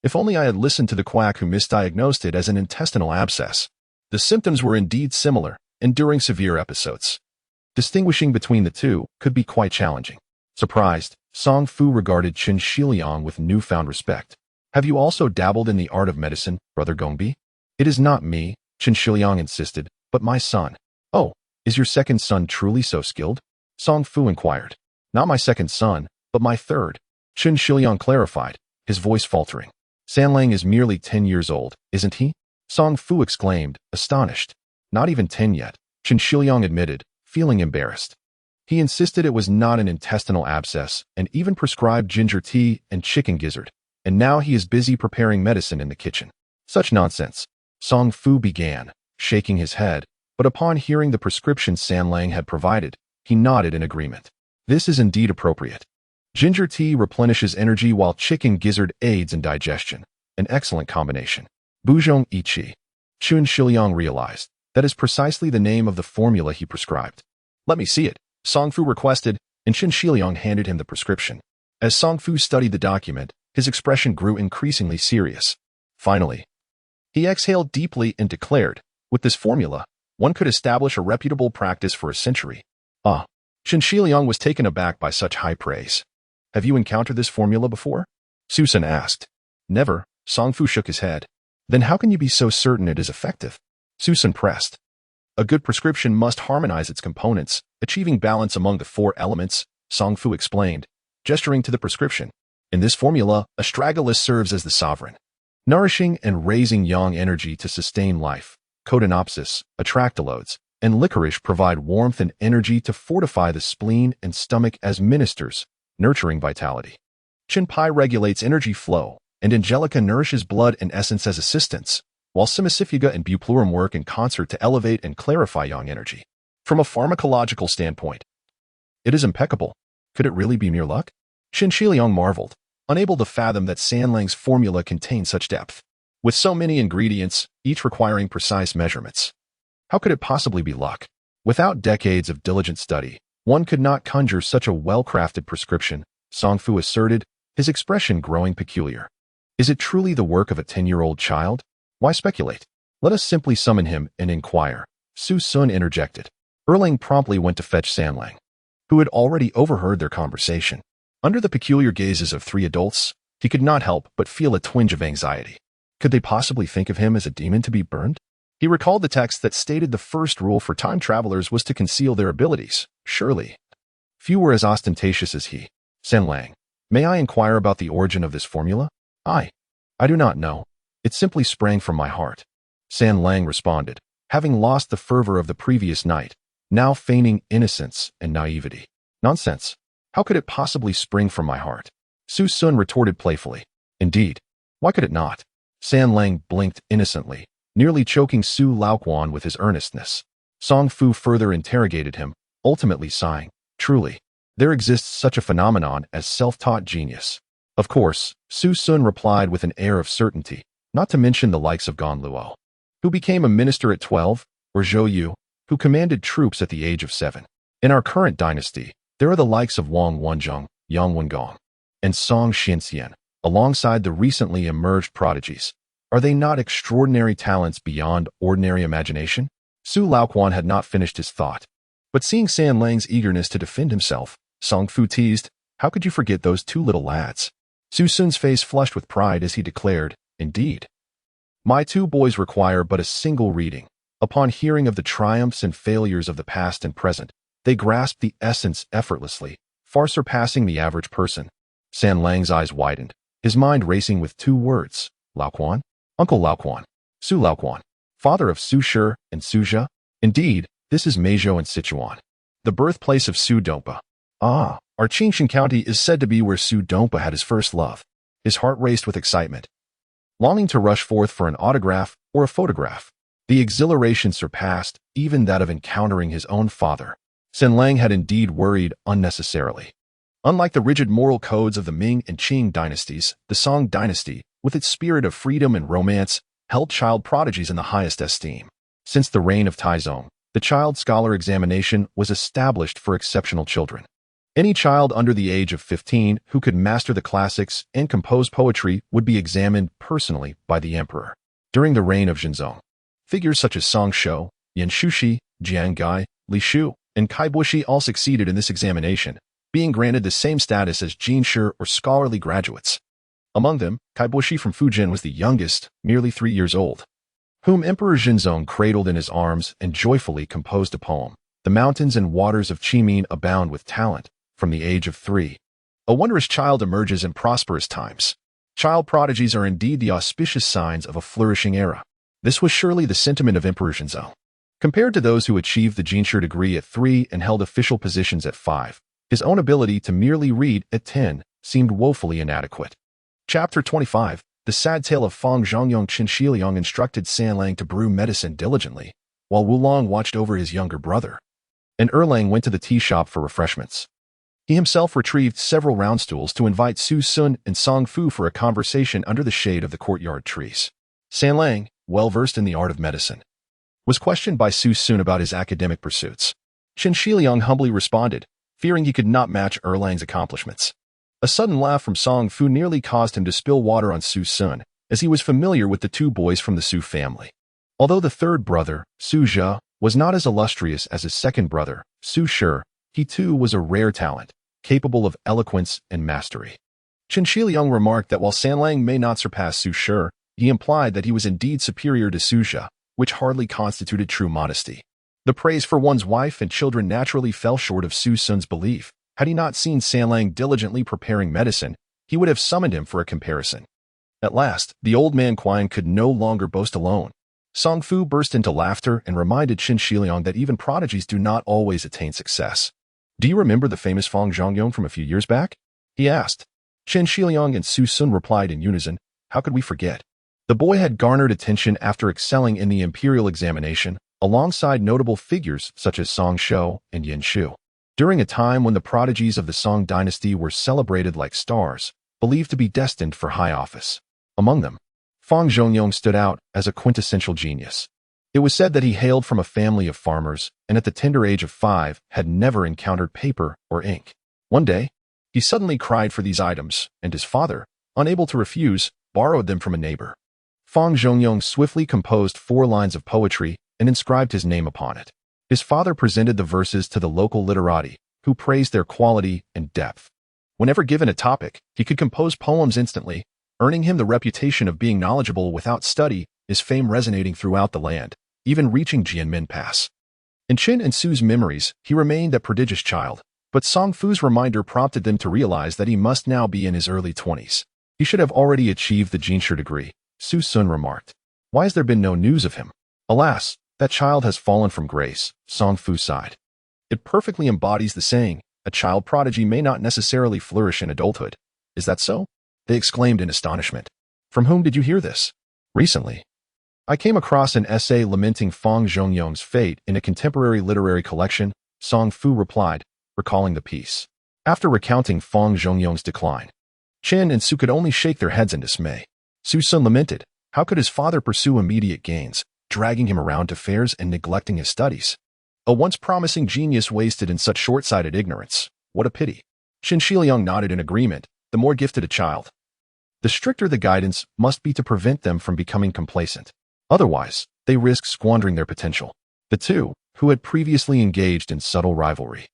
If only I had listened to the quack who misdiagnosed it as an intestinal abscess. The symptoms were indeed similar, enduring severe episodes. Distinguishing between the two could be quite challenging. Surprised, Song Fu regarded Qingxia with newfound respect. Have you also dabbled in the art of medicine, Brother Gongbi? It is not me, Qingxia insisted, but my son. Oh, is your second son truly so skilled? Song Fu inquired. Not my second son, but my third, Qingxia clarified, his voice faltering. Sanlang is merely 10 years old, isn't he? Song Fu exclaimed, astonished. Not even 10 yet, Qingxia admitted, feeling embarrassed. He insisted it was not an intestinal abscess and even prescribed ginger tea and chicken gizzard, and now he is busy preparing medicine in the kitchen. Such nonsense. Song Fu began, shaking his head, but upon hearing the prescription Sanlang had provided, he nodded in agreement. This is indeed appropriate. Ginger tea replenishes energy while chicken gizzard aids in digestion. An excellent combination. Buzhong Ichi. Qingxia realized. That is precisely the name of the formula he prescribed. Let me see it, Song Fu requested, and Qingxia handed him the prescription. As Song Fu studied the document, his expression grew increasingly serious. Finally, he exhaled deeply and declared, with this formula, one could establish a reputable practice for a century. Ah, Qingxia was taken aback by such high praise. Have you encountered this formula before? Susan asked. Never, Song Fu shook his head. Then how can you be so certain it is effective? Susan pressed. A good prescription must harmonize its components, achieving balance among the 4 elements, Song Fu explained, gesturing to the prescription. In this formula, astragalus serves as the sovereign, nourishing and raising yang energy to sustain life. Codonopsis, atractylodes, and licorice provide warmth and energy to fortify the spleen and stomach as ministers, nurturing vitality. Qinpai regulates energy flow, and Angelica nourishes blood and essence as assistants, while Simicifuga and Buplurum work in concert to elevate and clarify yang energy. From a pharmacological standpoint, it is impeccable. Could it really be mere luck? Qingxia marveled, unable to fathom that Sanlang's formula contained such depth. With so many ingredients, each requiring precise measurements. How could it possibly be luck? Without decades of diligent study, one could not conjure such a well-crafted prescription, Song Fu asserted, his expression growing peculiar. Is it truly the work of a 10-year-old child? Why speculate? Let us simply summon him and inquire, Su Sun interjected. Erlang promptly went to fetch Sanlang, who had already overheard their conversation. Under the peculiar gazes of 3 adults, he could not help but feel a twinge of anxiety. Could they possibly think of him as a demon to be burned? He recalled the text that stated the first rule for time travelers was to conceal their abilities. Surely, few were as ostentatious as he. Sanlang, may I inquire about the origin of this formula? I do not know. It simply sprang from my heart. Sanlang responded, having lost the fervor of the previous night, now feigning innocence and naivety. Nonsense. How could it possibly spring from my heart? Su Sun retorted playfully. Indeed. Why could it not? Sanlang blinked innocently, nearly choking Su Laoquan with his earnestness. Song Fu further interrogated him, ultimately sighing, truly, there exists such a phenomenon as self-taught genius. Of course, Su Sun replied with an air of certainty, not to mention the likes of Gan Luo, who became a minister at 12, or Zhou Yu, who commanded troops at the age of 7. In our current dynasty, there are the likes of Wang Wanzhong, Yang Wengong, and Song Xianxian, alongside the recently emerged prodigies. Are they not extraordinary talents beyond ordinary imagination? Su Laoquan had not finished his thought. But seeing Sanlang's eagerness to defend himself, Song Fu teased, how could you forget those 2 little lads? Su Sun's face flushed with pride as he declared, indeed. My 2 boys require but a single reading. Upon hearing of the triumphs and failures of the past and present, they grasp the essence effortlessly, far surpassing the average person. Sanlang's eyes widened, his mind racing with 2 words, Laoquan? Uncle Laoquan. Su Laoquan. Father of Su Shi and Su Jia. Indeed, this is Meizhou in Sichuan, the birthplace of Su Dongpo. Ah, our Qingxia County is said to be where Su Dongpo had his first love. His heart raced with excitement, longing to rush forth for an autograph or a photograph. The exhilaration surpassed even that of encountering his own father. Sanlang had indeed worried unnecessarily. Unlike the rigid moral codes of the Ming and Qing dynasties, the Song Dynasty, with its spirit of freedom and romance, held child prodigies in the highest esteem. Since the reign of Taizong, the child scholar examination was established for exceptional children. Any child under the age of 15 who could master the classics and compose poetry would be examined personally by the emperor. During the reign of Zhenzong, figures such as Song Xiu, Yan Shuxi, Jian Gai, Li Shu, and Kai Bushi all succeeded in this examination, being granted the same status as jinshi or scholarly graduates. Among them, Kai Bushi from Fujian was the youngest, merely 3 years old, whom Emperor Zhenzong cradled in his arms and joyfully composed a poem. The mountains and waters of Qingli abound with talent. From the age of 3, a wondrous child emerges in prosperous times. Child prodigies are indeed the auspicious signs of a flourishing era. This was surely the sentiment of Emperor Zhenzong. Compared to those who achieved the jinshi degree at 3 and held official positions at 5, his own ability to merely read at 10 seemed woefully inadequate. Chapter 25. The sad tale of Fang Zhongyong. Qingxia instructed Sanlang to brew medicine diligently, while Wulong watched over his younger brother. And Erlang went to the tea shop for refreshments. He himself retrieved several round stools to invite Su Sun and Song Fu for a conversation under the shade of the courtyard trees. Sanlang, well-versed in the art of medicine, was questioned by Su Sun about his academic pursuits. Qingxia humbly responded, fearing he could not match Erlang's accomplishments. A sudden laugh from Song Fu nearly caused him to spill water on Su Sun, as he was familiar with the 2 boys from the Su family. Although the third brother, Su Jia, was not as illustrious as his second brother, Su Shi, he too was a rare talent, capable of eloquence and mastery. Qingxia remarked that while Sanlang may not surpass Su Shi, he implied that he was indeed superior to Su Jia, which hardly constituted true modesty. The praise for one's wife and children naturally fell short of Su Sun's belief. Had he not seen Sanlang diligently preparing medicine, he would have summoned him for a comparison. At last, the old man Qian could no longer boast alone. Song Fu burst into laughter and reminded Qingxia that even prodigies do not always attain success. "Do you remember the famous Fang Zhongyong from a few years back?" he asked. Qingxia and Su Sun replied in unison, "How could we forget?" The boy had garnered attention after excelling in the imperial examination, alongside notable figures such as Song Xiu and Yan Shu. During a time when the prodigies of the Song Dynasty were celebrated like stars, believed to be destined for high office. Among them, Fang Zhongyong stood out as a quintessential genius. It was said that he hailed from a family of farmers and at the tender age of 5 had never encountered paper or ink. One day, he suddenly cried for these items, and his father, unable to refuse, borrowed them from a neighbor. Fang Zhongyong swiftly composed 4 lines of poetry and inscribed his name upon it. His father presented the verses to the local literati, who praised their quality and depth. Whenever given a topic, he could compose poems instantly, earning him the reputation of being knowledgeable without study, his fame resonating throughout the land, even reaching Jianmin Pass. In Qin and Su's memories, he remained a prodigious child, but Song Fu's reminder prompted them to realize that he must now be in his early 20s. He should have already achieved the jinshi degree, Su Sun remarked. Why has there been no news of him? Alas, that child has fallen from grace, Song Fu sighed. It perfectly embodies the saying, a child prodigy may not necessarily flourish in adulthood. Is that so? They exclaimed in astonishment. From whom did you hear this? Recently, I came across an essay lamenting Fang Zhongyong's fate in a contemporary literary collection, Song Fu replied, recalling the piece. After recounting Fang Zhongyong's decline, Qin and Su could only shake their heads in dismay. Su Sun lamented, how could his father pursue immediate gains, dragging him around to fairs and neglecting his studies? A once promising genius wasted in such short-sighted ignorance. What a pity. Qingxia nodded in agreement, the more gifted a child, the stricter the guidance must be to prevent them from becoming complacent. Otherwise, they risk squandering their potential. The two, who had previously engaged in subtle rivalry,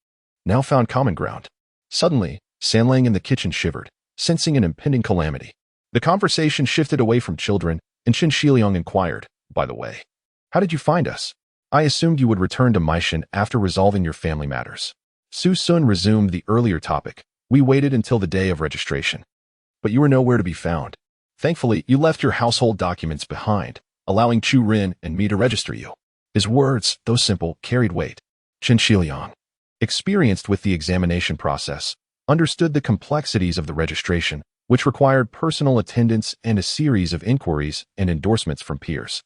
now found common ground. Suddenly, Sanlang in the kitchen shivered, sensing an impending calamity. The conversation shifted away from children, and Qingxia inquired, by the way, how did you find us? I assumed you would return to Maishan after resolving your family matters. Su Sun resumed the earlier topic. We waited until the day of registration, but you were nowhere to be found. Thankfully, you left your household documents behind, allowing Chu Rin and me to register you. His words, though simple, carried weight. Qingxia, experienced with the examination process, understood the complexities of the registration, which required personal attendance and a series of inquiries and endorsements from peers.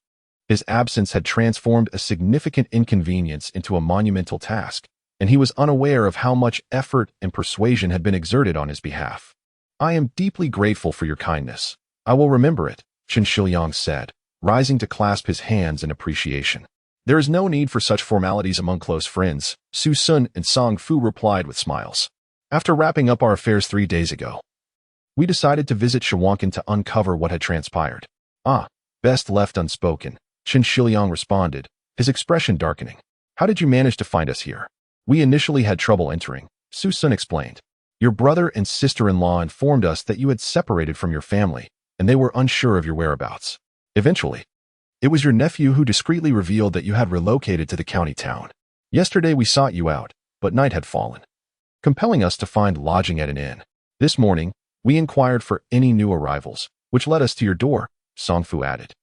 His absence had transformed a significant inconvenience into a monumental task, and he was unaware of how much effort and persuasion had been exerted on his behalf. I am deeply grateful for your kindness. I will remember it, Qingxia said, rising to clasp his hands in appreciation. There is no need for such formalities among close friends, Su Sun and Song Fu replied with smiles. After wrapping up our affairs 3 days ago, we decided to visit Shawangkan to uncover what had transpired. Ah, best left unspoken, Qingxia responded, his expression darkening. How did you manage to find us here? We initially had trouble entering, Su Sun explained. Your brother and sister-in-law informed us that you had separated from your family, and they were unsure of your whereabouts. Eventually, it was your nephew who discreetly revealed that you had relocated to the county town. Yesterday we sought you out, but night had fallen, compelling us to find lodging at an inn. This morning, we inquired for any new arrivals, which led us to your door, Song Fu added.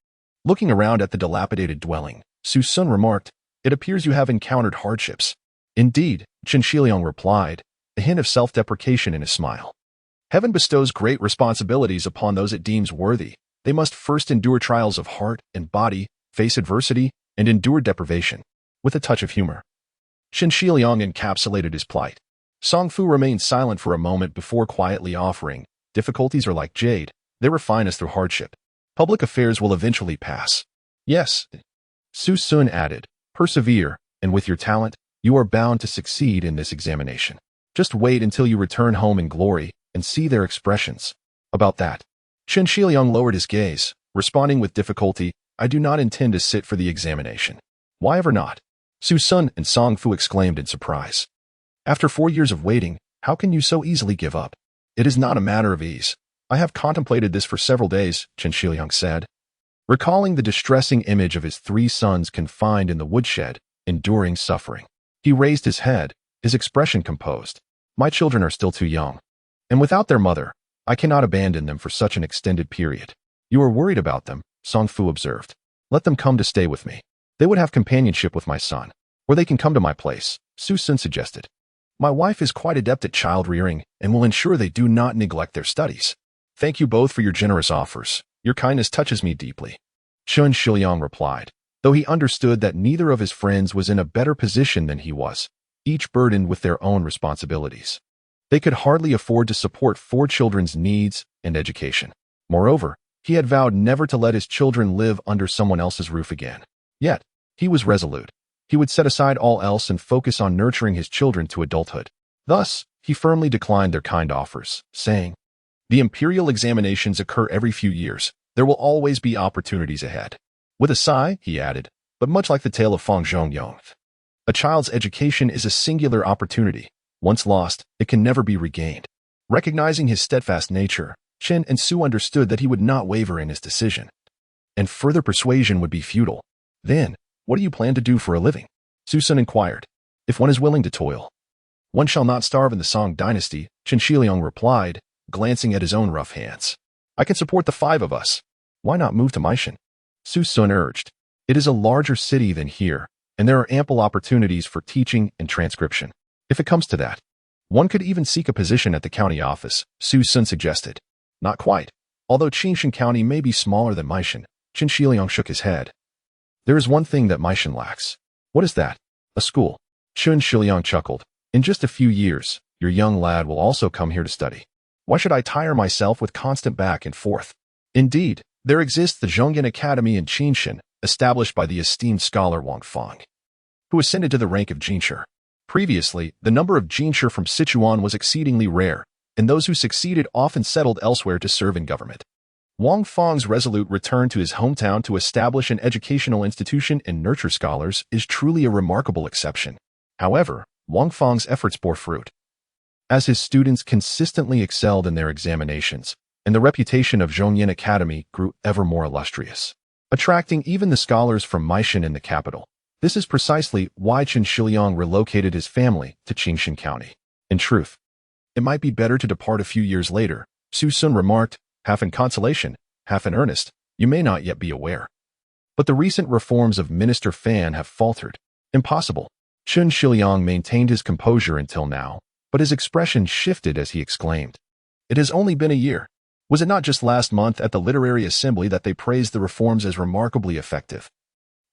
Looking around at the dilapidated dwelling, Su Sun remarked, it appears you have encountered hardships. Indeed, Qingxia replied, a hint of self-deprecation in his smile. Heaven bestows great responsibilities upon those it deems worthy. They must first endure trials of heart and body, face adversity, and endure deprivation, with a touch of humor. Qingxia encapsulated his plight. Song Fu remained silent for a moment before quietly offering, difficulties are like jade, they refine us through hardship. Public affairs will eventually pass. Yes, Su Sun added, persevere, and with your talent, you are bound to succeed in this examination. Just wait until you return home in glory and see their expressions. About that, Qingxia lowered his gaze, responding with difficulty, I do not intend to sit for the examination. Why ever not? Su Sun and Song Fu exclaimed in surprise. After 4 years of waiting, how can you so easily give up? It is not a matter of ease. I have contemplated this for several days, Qingxia said. Recalling the distressing image of his 3 sons confined in the woodshed, enduring suffering. He raised his head, his expression composed. My children are still too young. And without their mother, I cannot abandon them for such an extended period. You are worried about them, Song Fu observed. Let them come to stay with me. They would have companionship with my son. Or they can come to my place, Su Sun suggested. My wife is quite adept at child rearing and will ensure they do not neglect their studies. Thank you both for your generous offers. Your kindness touches me deeply. Qingxia replied, though he understood that neither of his friends was in a better position than he was, each burdened with their own responsibilities. They could hardly afford to support 4 children's needs and education. Moreover, he had vowed never to let his children live under someone else's roof again. Yet, he was resolute. He would set aside all else and focus on nurturing his children to adulthood. Thus, he firmly declined their kind offers, saying, the imperial examinations occur every few years. There will always be opportunities ahead. With a sigh, he added, but much like the tale of Fang Zhongyang, a child's education is a singular opportunity. Once lost, it can never be regained. Recognizing his steadfast nature, Qin and Su understood that he would not waver in his decision, and further persuasion would be futile. Then, what do you plan to do for a living? Su Sun inquired. If one is willing to toil, one shall not starve in the Song Dynasty, Qingxia replied, glancing at his own rough hands. I can support the 5 of us. Why not move to Maishan? Su Sun urged. It is a larger city than here, and there are ample opportunities for teaching and transcription. If it comes to that, one could even seek a position at the county office, Su Sun suggested. Not quite. Although Qingxia County may be smaller than Maishan, Qingxia shook his head. There is one thing that Maishan lacks. What is that? A school. Qingxia chuckled. In just a few years, your young lad will also come here to study. Why should I tire myself with constant back and forth? Indeed, there exists the Zhongyan Academy in Qingxia, established by the esteemed scholar Wang Fang, who ascended to the rank of Jinshi. Previously, the number of Jinshi from Sichuan was exceedingly rare, and those who succeeded often settled elsewhere to serve in government. Wang Fang's resolute return to his hometown to establish an educational institution and nurture scholars is truly a remarkable exception. However, Wang Fang's efforts bore fruit, as his students consistently excelled in their examinations, and the reputation of Zhongyan Academy grew ever more illustrious, attracting even the scholars from Maishan in the capital. This is precisely why Qingxia relocated his family to Qingxia County. In truth, it might be better to depart a few years later, Su Sun remarked, half in consolation, half in earnest. You may not yet be aware, but the recent reforms of Minister Fan have faltered. Impossible. Qingxia maintained his composure until now, but his expression shifted as he exclaimed, it has only been a year. Was it not just last month at the Literary Assembly that they praised the reforms as remarkably effective,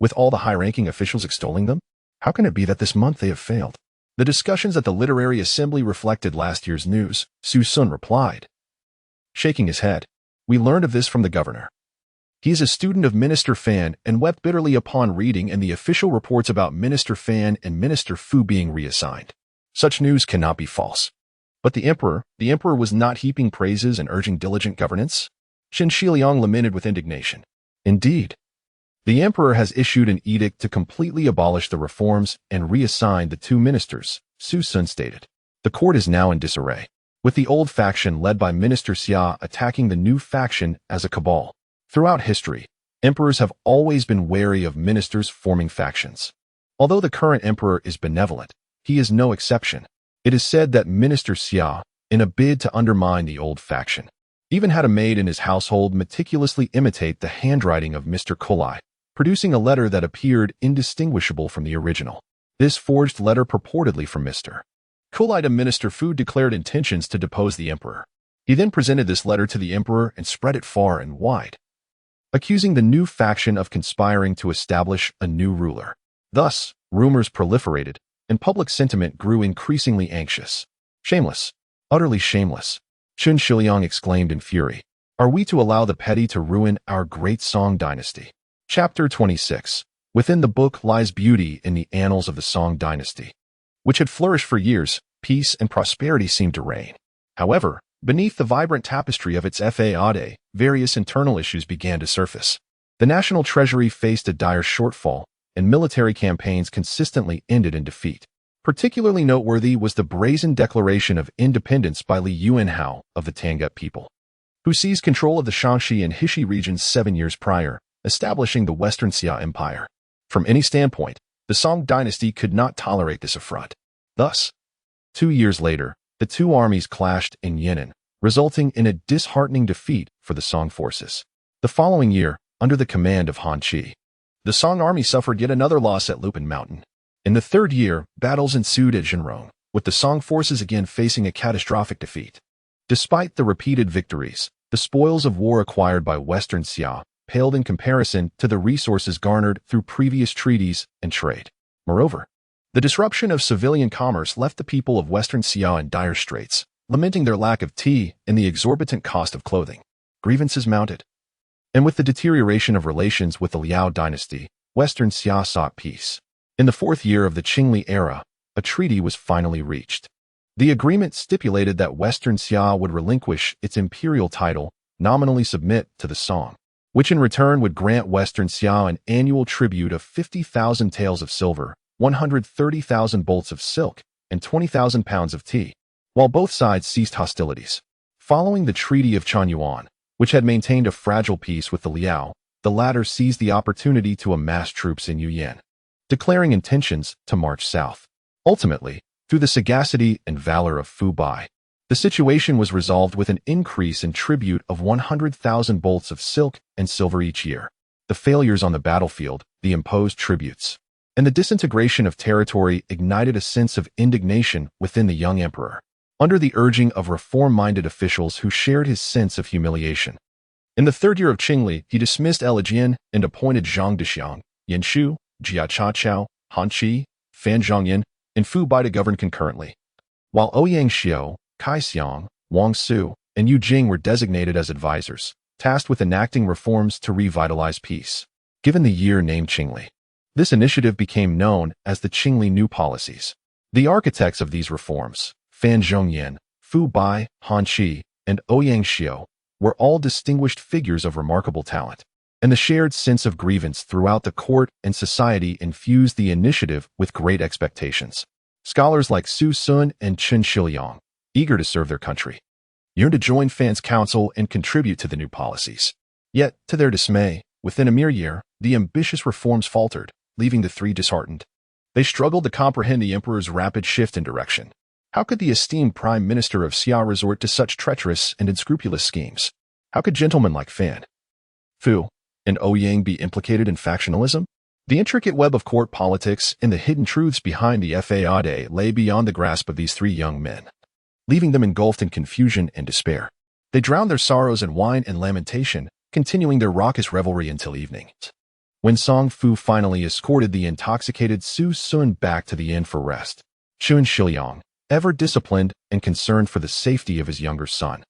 with all the high-ranking officials extolling them? How can it be that this month they have failed? The discussions at the Literary Assembly reflected last year's news, Su Sun replied, shaking his head. We learned of this from the governor. He is a student of Minister Fan and wept bitterly upon reading and the official reports about Minister Fan and Minister Fu being reassigned. Such news cannot be false. But the emperor was not heaping praises and urging diligent governance. Qingxia lamented with indignation. Indeed, the emperor has issued an edict to completely abolish the reforms and reassign the two ministers, Su Sun stated. The court is now in disarray, with the old faction led by Minister Xia attacking the new faction as a cabal. Throughout history, emperors have always been wary of ministers forming factions. Although the current emperor is benevolent, he is no exception. It is said that Minister Xia, in a bid to undermine the old faction, even had a maid in his household meticulously imitate the handwriting of Mr. Qingli, producing a letter that appeared indistinguishable from the original. This forged letter purportedly from Mr. Qingli to Minister Fu declared intentions to depose the emperor. He then presented this letter to the emperor and spread it far and wide, accusing the new faction of conspiring to establish a new ruler. Thus, rumors proliferated, and public sentiment grew increasingly anxious. Shameless, utterly shameless, Qingxia exclaimed in fury. Are we to allow the petty to ruin our great Song Dynasty? Chapter 26. Within the book lies beauty in the annals of the Song Dynasty, which had flourished for years. Peace and prosperity seemed to reign. However, beneath the vibrant tapestry of its facade, various internal issues began to surface. The national treasury faced a dire shortfall, and military campaigns consistently ended in defeat. Particularly noteworthy was the brazen declaration of independence by Liu Yue'e of the Tangut people, who seized control of the Shaanxi and Heshi regions 7 years prior, establishing the Western Xia Empire. From any standpoint, the Song Dynasty could not tolerate this affront. Thus, 2 years later, the two armies clashed in Yan'an, resulting in a disheartening defeat for the Song forces. The following year, under the command of Han Qi, the Song army suffered yet another loss at Lupin Mountain. In the third year, battles ensued at Zhenrong, with the Song forces again facing a catastrophic defeat. Despite the repeated victories, the spoils of war acquired by Western Xia paled in comparison to the resources garnered through previous treaties and trade. Moreover, the disruption of civilian commerce left the people of Western Xia in dire straits, lamenting their lack of tea and the exorbitant cost of clothing. Grievances mounted. And with the deterioration of relations with the Liao dynasty, Western Xia sought peace. In the fourth year of the Qingli era, a treaty was finally reached. The agreement stipulated that Western Xia would relinquish its imperial title, nominally submit to the Song, which in return would grant Western Xia an annual tribute of 50,000 taels of silver, 130,000 bolts of silk, and 20,000 pounds of tea, while both sides ceased hostilities. Following the Treaty of Chanyuan, which had maintained a fragile peace with the Liao, the latter seized the opportunity to amass troops in Yuyuan, declaring intentions to march south. Ultimately, through the sagacity and valor of Fu Bai, the situation was resolved with an increase in tribute of 100,000 bolts of silk and silver each year. The failures on the battlefield, the imposed tributes, and the disintegration of territory ignited a sense of indignation within the young emperor, under the urging of reform-minded officials who shared his sense of humiliation. In the third year of Qingli, he dismissed Elijian and appointed Zhang Dexiang, Yan Shu, Jia Chao, Han Qi, Fan Zhongyan, and Fu Bai to govern concurrently, while Ouyang Xiu, Kai Xiang, Wang Su, and Yu Jing were designated as advisors, tasked with enacting reforms to revitalize peace. Given the year named Qingli, this initiative became known as the Qingli New Policies. The architects of these reforms, Fan Zhongyan, Fu Bai, Han Qi, and Ouyang Xiu, were all distinguished figures of remarkable talent, and the shared sense of grievance throughout the court and society infused the initiative with great expectations. Scholars like Su Sun and Qingxia, eager to serve their country, yearned to join Fan's council and contribute to the new policies. Yet, to their dismay, within a mere year, the ambitious reforms faltered, leaving the three disheartened. They struggled to comprehend the emperor's rapid shift in direction. How could the esteemed prime minister of Xia resort to such treacherous and unscrupulous schemes? How could gentlemen like Fan, Fu, and Ouyang be implicated in factionalism? The intricate web of court politics and the hidden truths behind the facade lay beyond the grasp of these three young men, leaving them engulfed in confusion and despair. They drowned their sorrows in wine and lamentation, continuing their raucous revelry until evening. When Song Fu finally escorted the intoxicated Su Sun back to the inn for rest, Qingxia, ever disciplined and concerned for the safety of his younger son,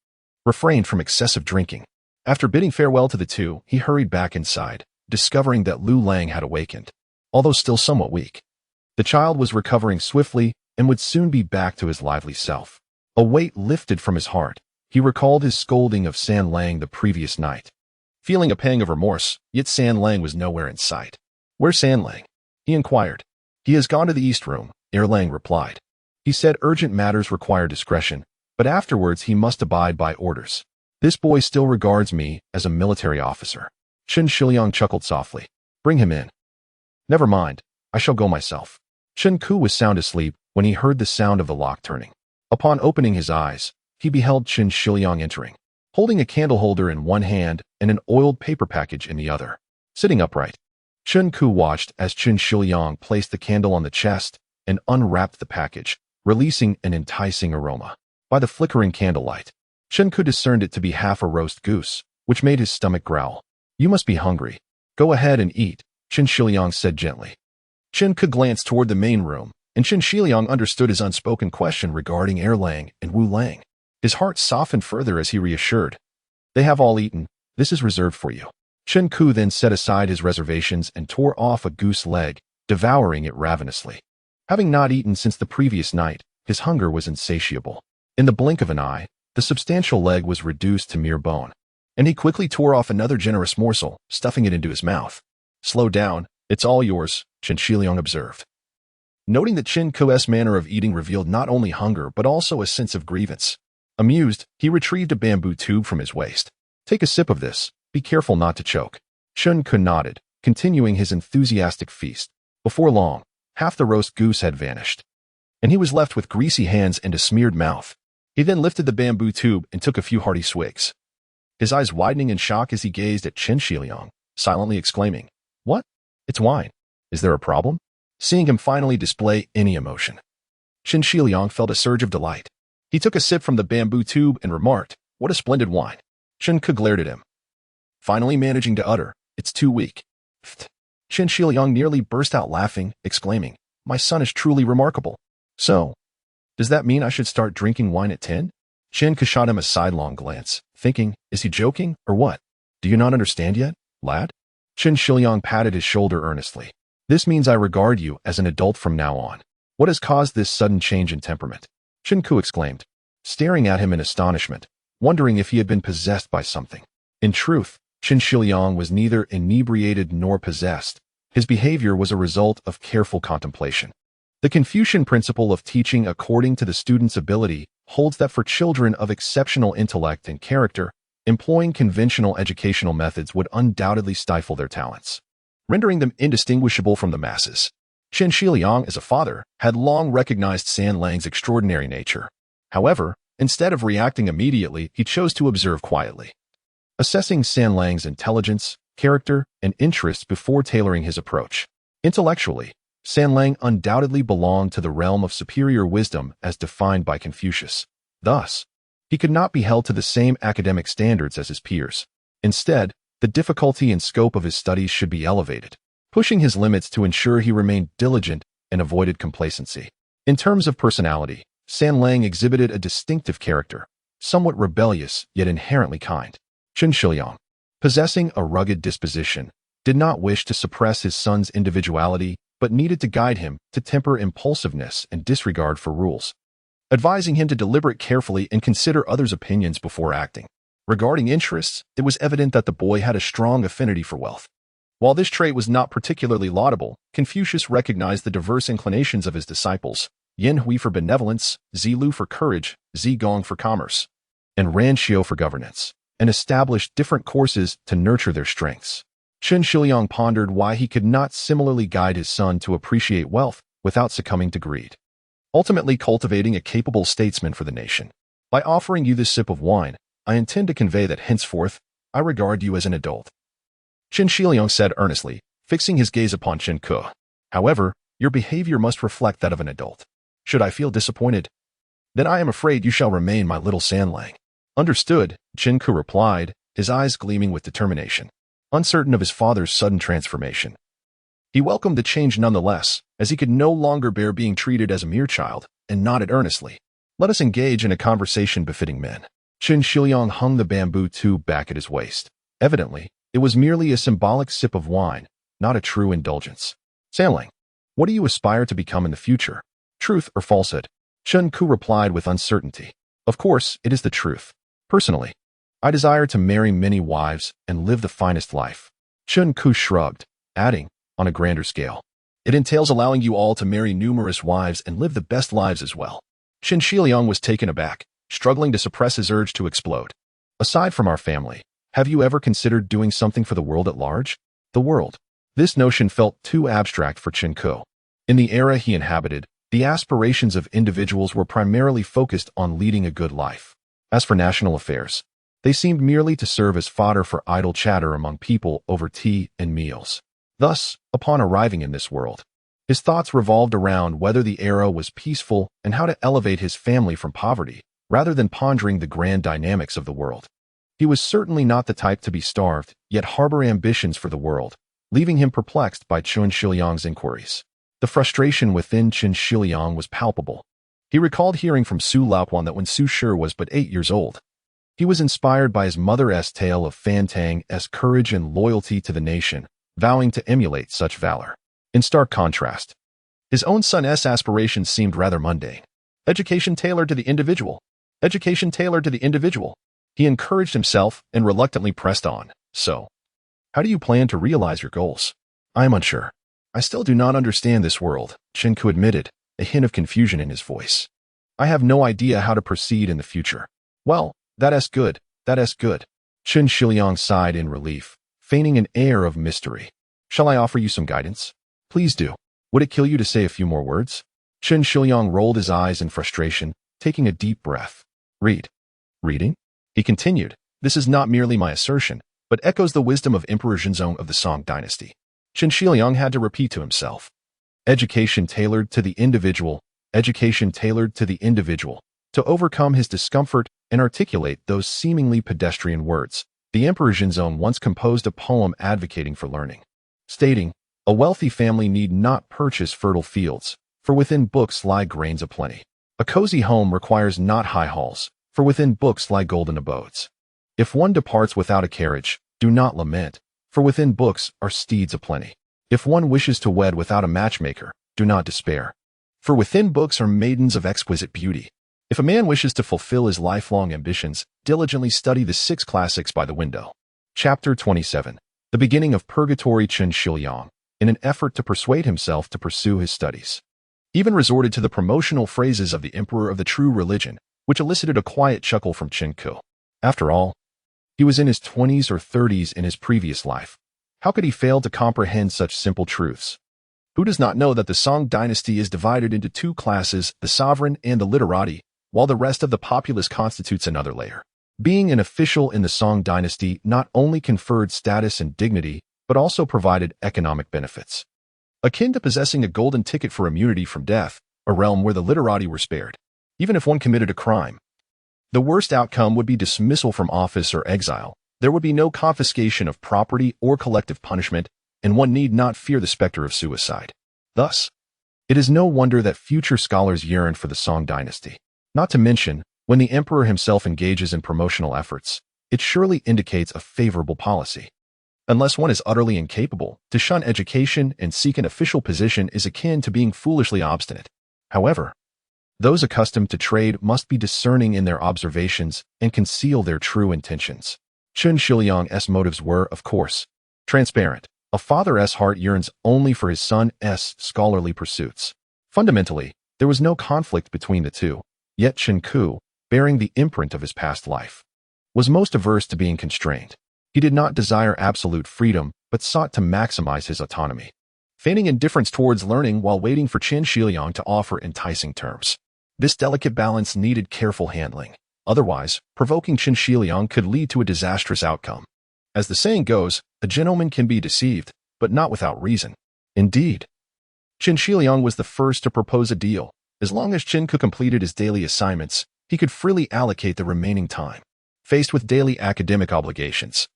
refrained from excessive drinking. After bidding farewell to the two, he hurried back inside, discovering that Lu Lang had awakened, although still somewhat weak. The child was recovering swiftly and would soon be back to his lively self. A weight lifted from his heart. He recalled his scolding of San Lang the previous night. Feeling a pang of remorse, yet San Lang was nowhere in sight. "Where's San Lang?" he inquired. "He has gone to the east room," Lang replied. He said urgent matters require discretion, but afterwards he must abide by orders. "This boy still regards me as a military officer." Chen Shiliang chuckled softly. "Bring him in." "Never mind, I shall go myself." Chen Ku was sound asleep when he heard the sound of the lock turning. Upon opening his eyes, he beheld Chen Shiliang entering, holding a candle holder in one hand and an oiled paper package in the other. Sitting upright, Chen Ku watched as Chen Shiliang placed the candle on the chest and unwrapped the package, releasing an enticing aroma. By the flickering candlelight, Chen Ku discerned it to be half a roast goose, which made his stomach growl. "You must be hungry. Go ahead and eat," Chen Shiliang said gently. Chen Ku glanced toward the main room, and Chen Shiliang understood his unspoken question regarding Lang and Wu Lang. His heart softened further as he reassured. "They have all eaten. This is reserved for you." Chen Ku then set aside his reservations and tore off a goose leg, devouring it ravenously. Having not eaten since the previous night, his hunger was insatiable. In the blink of an eye, the substantial leg was reduced to mere bone, and he quickly tore off another generous morsel, stuffing it into his mouth. "Slow down, it's all yours," Chen Shiliang observed. Noting that Chen Ku's manner of eating revealed not only hunger but also a sense of grievance. Amused, he retrieved a bamboo tube from his waist. "Take a sip of this. Be careful not to choke." Chen Ku nodded, continuing his enthusiastic feast. Before long, half the roast goose had vanished, and he was left with greasy hands and a smeared mouth. He then lifted the bamboo tube and took a few hearty swigs, his eyes widening in shock as he gazed at Chen Shiliang, silently exclaiming, "What? It's wine. Is there a problem?" Seeing him finally display any emotion, Chen Shiliang felt a surge of delight. He took a sip from the bamboo tube and remarked, "What a splendid wine." Chen Ku glared at him, finally managing to utter, "It's too weak." Chen Shiliang nearly burst out laughing, exclaiming, "My son is truly remarkable." "So, does that mean I should start drinking wine at 10? Chen Ku shot him a sidelong glance, thinking, is he joking, or what? "Do you not understand yet, lad?" Chen Shiliang patted his shoulder earnestly. "This means I regard you as an adult from now on." "What has caused this sudden change in temperament?" Chen Ku exclaimed, staring at him in astonishment, wondering if he had been possessed by something. In truth, Chen Shiliang was neither inebriated nor possessed. His behavior was a result of careful contemplation. The Confucian principle of teaching according to the student's ability holds that for children of exceptional intellect and character, employing conventional educational methods would undoubtedly stifle their talents, rendering them indistinguishable from the masses. Chen Shiliang, as a father, had long recognized San Lang's extraordinary nature. However, instead of reacting immediately, he chose to observe quietly, assessing San Lang's intelligence, character, and interests before tailoring his approach. Intellectually, San Lang undoubtedly belonged to the realm of superior wisdom as defined by Confucius. Thus, he could not be held to the same academic standards as his peers. Instead, the difficulty and scope of his studies should be elevated, pushing his limits to ensure he remained diligent and avoided complacency. In terms of personality, San Lang exhibited a distinctive character, somewhat rebellious yet inherently kind. Chen Shiliang, possessing a rugged disposition, did not wish to suppress his son's individuality but needed to guide him to temper impulsiveness and disregard for rules, advising him to deliberate carefully and consider others' opinions before acting. Regarding interests, it was evident that the boy had a strong affinity for wealth. While this trait was not particularly laudable, Confucius recognized the diverse inclinations of his disciples, Yin Hui for benevolence, Zilu for courage, Zigong for commerce, and Ran Xiu for governance, and established different courses to nurture their strengths. Chen Shiliang pondered why he could not similarly guide his son to appreciate wealth without succumbing to greed, ultimately cultivating a capable statesman for the nation. "By offering you this sip of wine, I intend to convey that henceforth, I regard you as an adult," Chen Shiliang said earnestly, fixing his gaze upon Chen Ku. "However, your behavior must reflect that of an adult. Should I feel disappointed, then I am afraid you shall remain my little San Lang." "Understood," Chen Ku replied, his eyes gleaming with determination. Uncertain of his father's sudden transformation, he welcomed the change nonetheless, as he could no longer bear being treated as a mere child, and nodded earnestly. "Let us engage in a conversation befitting men." Qingxia hung the bamboo tube back at his waist. Evidently, it was merely a symbolic sip of wine, not a true indulgence. Sailing. What do you aspire to become in the future? Truth or falsehood? Qingxia replied with uncertainty. Of course, it is the truth. Personally, I desire to marry many wives and live the finest life. Qingxia shrugged, adding, on a grander scale. It entails allowing you all to marry numerous wives and live the best lives as well. Qingxia was taken aback, struggling to suppress his urge to explode. Aside from our family, have you ever considered doing something for the world at large? The world. This notion felt too abstract for Qingxia. In the era he inhabited, the aspirations of individuals were primarily focused on leading a good life. As for national affairs, they seemed merely to serve as fodder for idle chatter among people over tea and meals. Thus, upon arriving in this world, his thoughts revolved around whether the era was peaceful and how to elevate his family from poverty, rather than pondering the grand dynamics of the world. He was certainly not the type to be starved, yet harbor ambitions for the world, leaving him perplexed by Qingxia's inquiries. The frustration within Qingxia was palpable. He recalled hearing from Su Laopuan that when Su Shi was but 8 years old, he was inspired by his mother's tale of Fantang's courage and loyalty to the nation, vowing to emulate such valor. In stark contrast, his own son's aspirations seemed rather mundane. Education tailored to the individual. Education tailored to the individual. He encouraged himself and reluctantly pressed on. So, how do you plan to realize your goals? I am unsure. I still do not understand this world, Qingxia admitted, a hint of confusion in his voice. I have no idea how to proceed in the future. Well, that's good. Qingxia sighed in relief, feigning an air of mystery. Shall I offer you some guidance? Please do. Would it kill you to say a few more words? Qingxia rolled his eyes in frustration, taking a deep breath. Reading? He continued, this is not merely my assertion, but echoes the wisdom of Emperor Zhongyan of the Song Dynasty. Qingxia had to repeat to himself. Education tailored to the individual, education tailored to the individual. To overcome his discomfort and articulate those seemingly pedestrian words, the Emperor Zhongyan once composed a poem advocating for learning, stating, a wealthy family need not purchase fertile fields, for within books lie grains aplenty. A cozy home requires not high halls, for within books lie golden abodes. If one departs without a carriage, do not lament, for within books are steeds aplenty. If one wishes to wed without a matchmaker, do not despair, for within books are maidens of exquisite beauty. If a man wishes to fulfill his lifelong ambitions, diligently study the 6 classics by the window. Chapter 27. The beginning of purgatory. Qingxia, in an effort to persuade himself to pursue his studies, even resorted to the promotional phrases of the emperor of the true religion, which elicited a quiet chuckle from Qingxia. After all, he was in his 20s or 30s in his previous life. How could he fail to comprehend such simple truths? Who does not know that the Song Dynasty is divided into 2 classes, the sovereign and the literati, while the rest of the populace constitutes another layer? Being an official in the Song Dynasty not only conferred status and dignity, but also provided economic benefits, akin to possessing a golden ticket for immunity from death, a realm where the literati were spared, even if one committed a crime. The worst outcome would be dismissal from office or exile. There would be no confiscation of property or collective punishment, and one need not fear the specter of suicide. Thus, it is no wonder that future scholars yearn for the Song Dynasty. Not to mention, when the emperor himself engages in promotional efforts, it surely indicates a favorable policy. Unless one is utterly incapable, to shun education and seek an official position is akin to being foolishly obstinate. However, those accustomed to trade must be discerning in their observations and conceal their true intentions. Qingxia's motives were, of course, transparent. A father's heart yearns only for his son's scholarly pursuits. Fundamentally, there was no conflict between the two, yet Qingxia, bearing the imprint of his past life, was most averse to being constrained. He did not desire absolute freedom, but sought to maximize his autonomy, feigning indifference towards learning while waiting for Qingxia to offer enticing terms. This delicate balance needed careful handling. Otherwise, provoking Qingxia could lead to a disastrous outcome. As the saying goes, a gentleman can be deceived, but not without reason. Indeed, Qingxia was the first to propose a deal. As long as Qingxia completed his daily assignments, he could freely allocate the remaining time. Faced with daily academic obligations,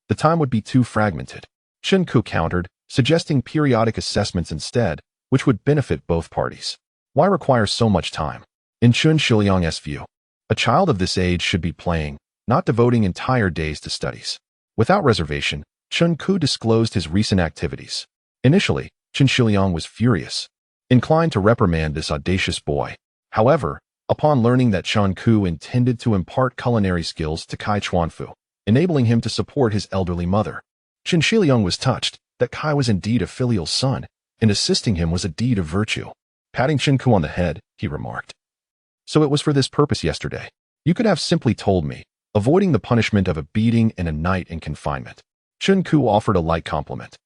the time would be too fragmented. Qingxia countered, suggesting periodic assessments instead, which would benefit both parties. Why require so much time? In Qingxia's view, A child of this age should be playing, not devoting entire days to studies. Without reservation, Chen Ku disclosed his recent activities. Initially, Qingxia was furious, inclined to reprimand this audacious boy. However, upon learning that Chen Ku intended to impart culinary skills to Kai Chuanfu, enabling him to support his elderly mother, Qingxia was touched that Kai was indeed a filial son, and assisting him was a deed of virtue. Patting Chen Ku on the head, he remarked, "So it was for this purpose yesterday. You could have simply told me, avoiding the punishment of a beating and a night in confinement." Chen Ku offered a light compliment.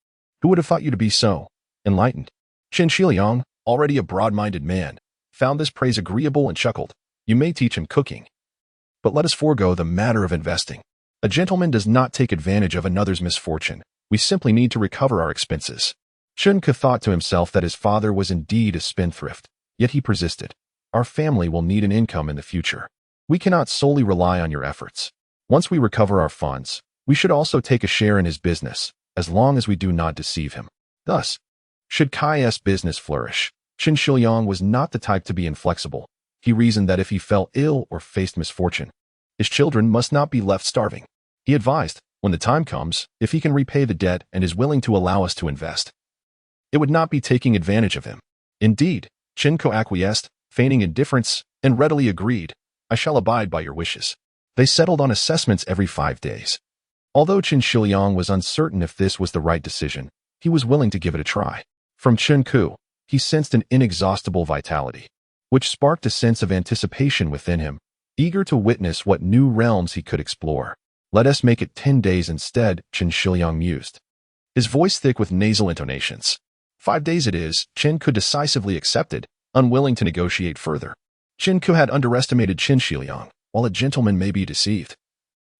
"Who would have thought you to be so enlightened?" Qingxia, already a broad-minded man, found this praise agreeable and chuckled. "You may teach him cooking. But let us forego the matter of investing. A gentleman does not take advantage of another's misfortune. We simply need to recover our expenses." Chen Ku thought to himself that his father was indeed a spendthrift, yet he persisted. "Our family will need an income in the future. We cannot solely rely on your efforts. Once we recover our funds, we should also take a share in his business, as long as we do not deceive him." Thus, should Kai's business flourish, Qingxia was not the type to be inflexible. He reasoned that if he fell ill or faced misfortune, his children must not be left starving. He advised, when the time comes, if he can repay the debt and is willing to allow us to invest, it would not be taking advantage of him. Indeed, Chen Ku acquiesced, feigning indifference, and readily agreed, "I shall abide by your wishes." They settled on assessments every 5 days. Although Qingxia was uncertain if this was the right decision, he was willing to give it a try. From Chen Ku, he sensed an inexhaustible vitality, which sparked a sense of anticipation within him, eager to witness what new realms he could explore. "Let us make it 10 days instead," Qingxia mused, his voice thick with nasal intonations. 5 days it is, Chen Ku decisively accepted, unwilling to negotiate further. Chen Ku had underestimated Qingxia, while a gentleman may be deceived.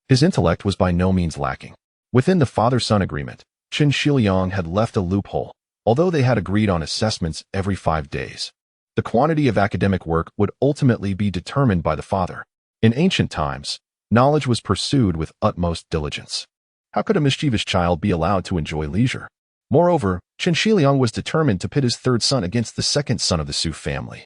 His intellect was by no means lacking. Within the father-son agreement, Qingxia had left a loophole. Although they had agreed on assessments every 5 days, the quantity of academic work would ultimately be determined by the father. In ancient times, knowledge was pursued with utmost diligence. How could a mischievous child be allowed to enjoy leisure? Moreover, Qingxia was determined to pit his third son against the second son of the Su family,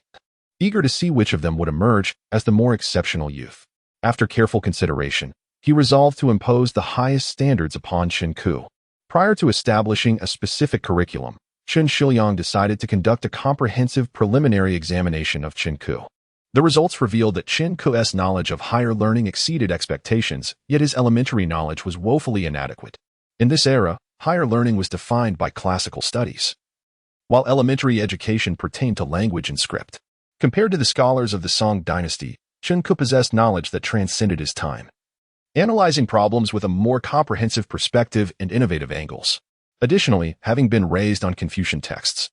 eager to see which of them would emerge as the more exceptional youth. After careful consideration, he resolved to impose the highest standards upon Chen Ku. Prior to establishing a specific curriculum, Qingxia decided to conduct a comprehensive preliminary examination of Chen Ku. The results revealed that Chen Ku's knowledge of higher learning exceeded expectations, yet his elementary knowledge was woefully inadequate. In this era, higher learning was defined by classical studies, while elementary education pertained to language and script. Compared to the scholars of the Song Dynasty, Chen Ku possessed knowledge that transcended his time, analyzing problems with a more comprehensive perspective and innovative angles. Additionally, having been raised on Confucian texts,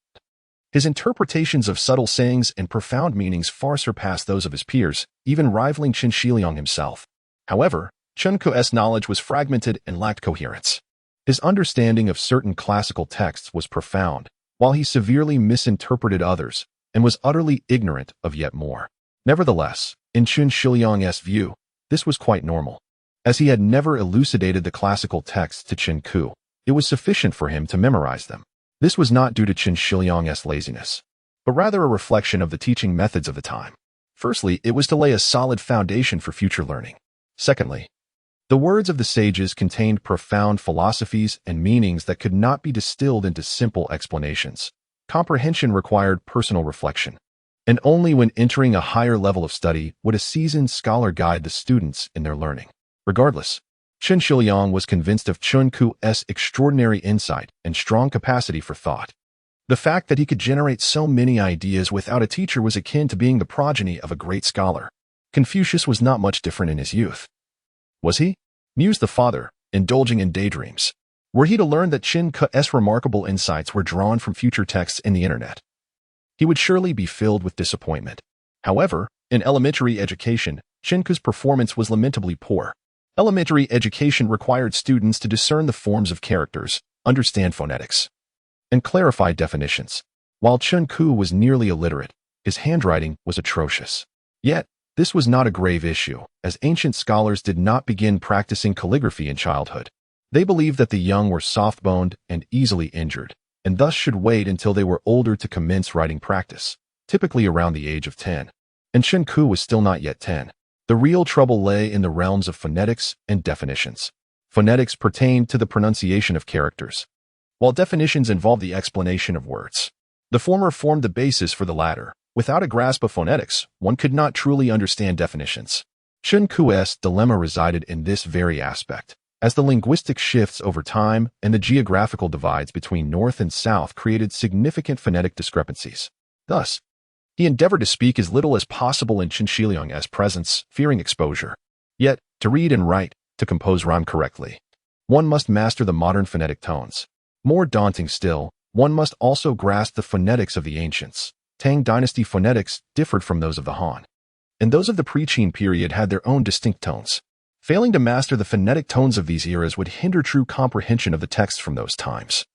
his interpretations of subtle sayings and profound meanings far surpassed those of his peers, even rivaling Qingxia himself. However, Chen Ku's knowledge was fragmented and lacked coherence. His understanding of certain classical texts was profound, while he severely misinterpreted others and was utterly ignorant of yet more. Nevertheless, in Qingxia's view, this was quite normal. As he had never elucidated the classical texts to Chen Ku, it was sufficient for him to memorize them. This was not due to Qingxia's laziness, but rather a reflection of the teaching methods of the time. Firstly, it was to lay a solid foundation for future learning. Secondly, the words of the sages contained profound philosophies and meanings that could not be distilled into simple explanations. Comprehension required personal reflection, and only when entering a higher level of study would a seasoned scholar guide the students in their learning. Regardless, Qingxia was convinced of Chen Ku's extraordinary insight and strong capacity for thought. The fact that he could generate so many ideas without a teacher was akin to being the progeny of a great scholar. Confucius was not much different in his youth. Was he? Mused the father, indulging in daydreams. Were he to learn that Chen Ku's remarkable insights were drawn from future texts in the internet, he would surely be filled with disappointment. However, in elementary education, Chen Ku's performance was lamentably poor. Elementary education required students to discern the forms of characters, understand phonetics, and clarify definitions. While Chen Ku was nearly illiterate, his handwriting was atrocious. Yet, this was not a grave issue, as ancient scholars did not begin practicing calligraphy in childhood. They believed that the young were soft-boned and easily injured, and thus should wait until they were older to commence writing practice, typically around the age of 10. And Chen Ku was still not yet 10. The real trouble lay in the realms of phonetics and definitions. Phonetics pertained to the pronunciation of characters, while definitions involved the explanation of words. The former formed the basis for the latter. Without a grasp of phonetics, one could not truly understand definitions. Sun Ku's dilemma resided in this very aspect. As the linguistic shifts over time and the geographical divides between North and South created significant phonetic discrepancies. Thus, he endeavored to speak as little as possible in Qingxi's presence, fearing exposure. Yet, to read and write, to compose rhyme correctly, one must master the modern phonetic tones. More daunting still, one must also grasp the phonetics of the ancients. Tang Dynasty phonetics differed from those of the Han, and those of the pre-Qin period had their own distinct tones. Failing to master the phonetic tones of these eras would hinder true comprehension of the texts from those times,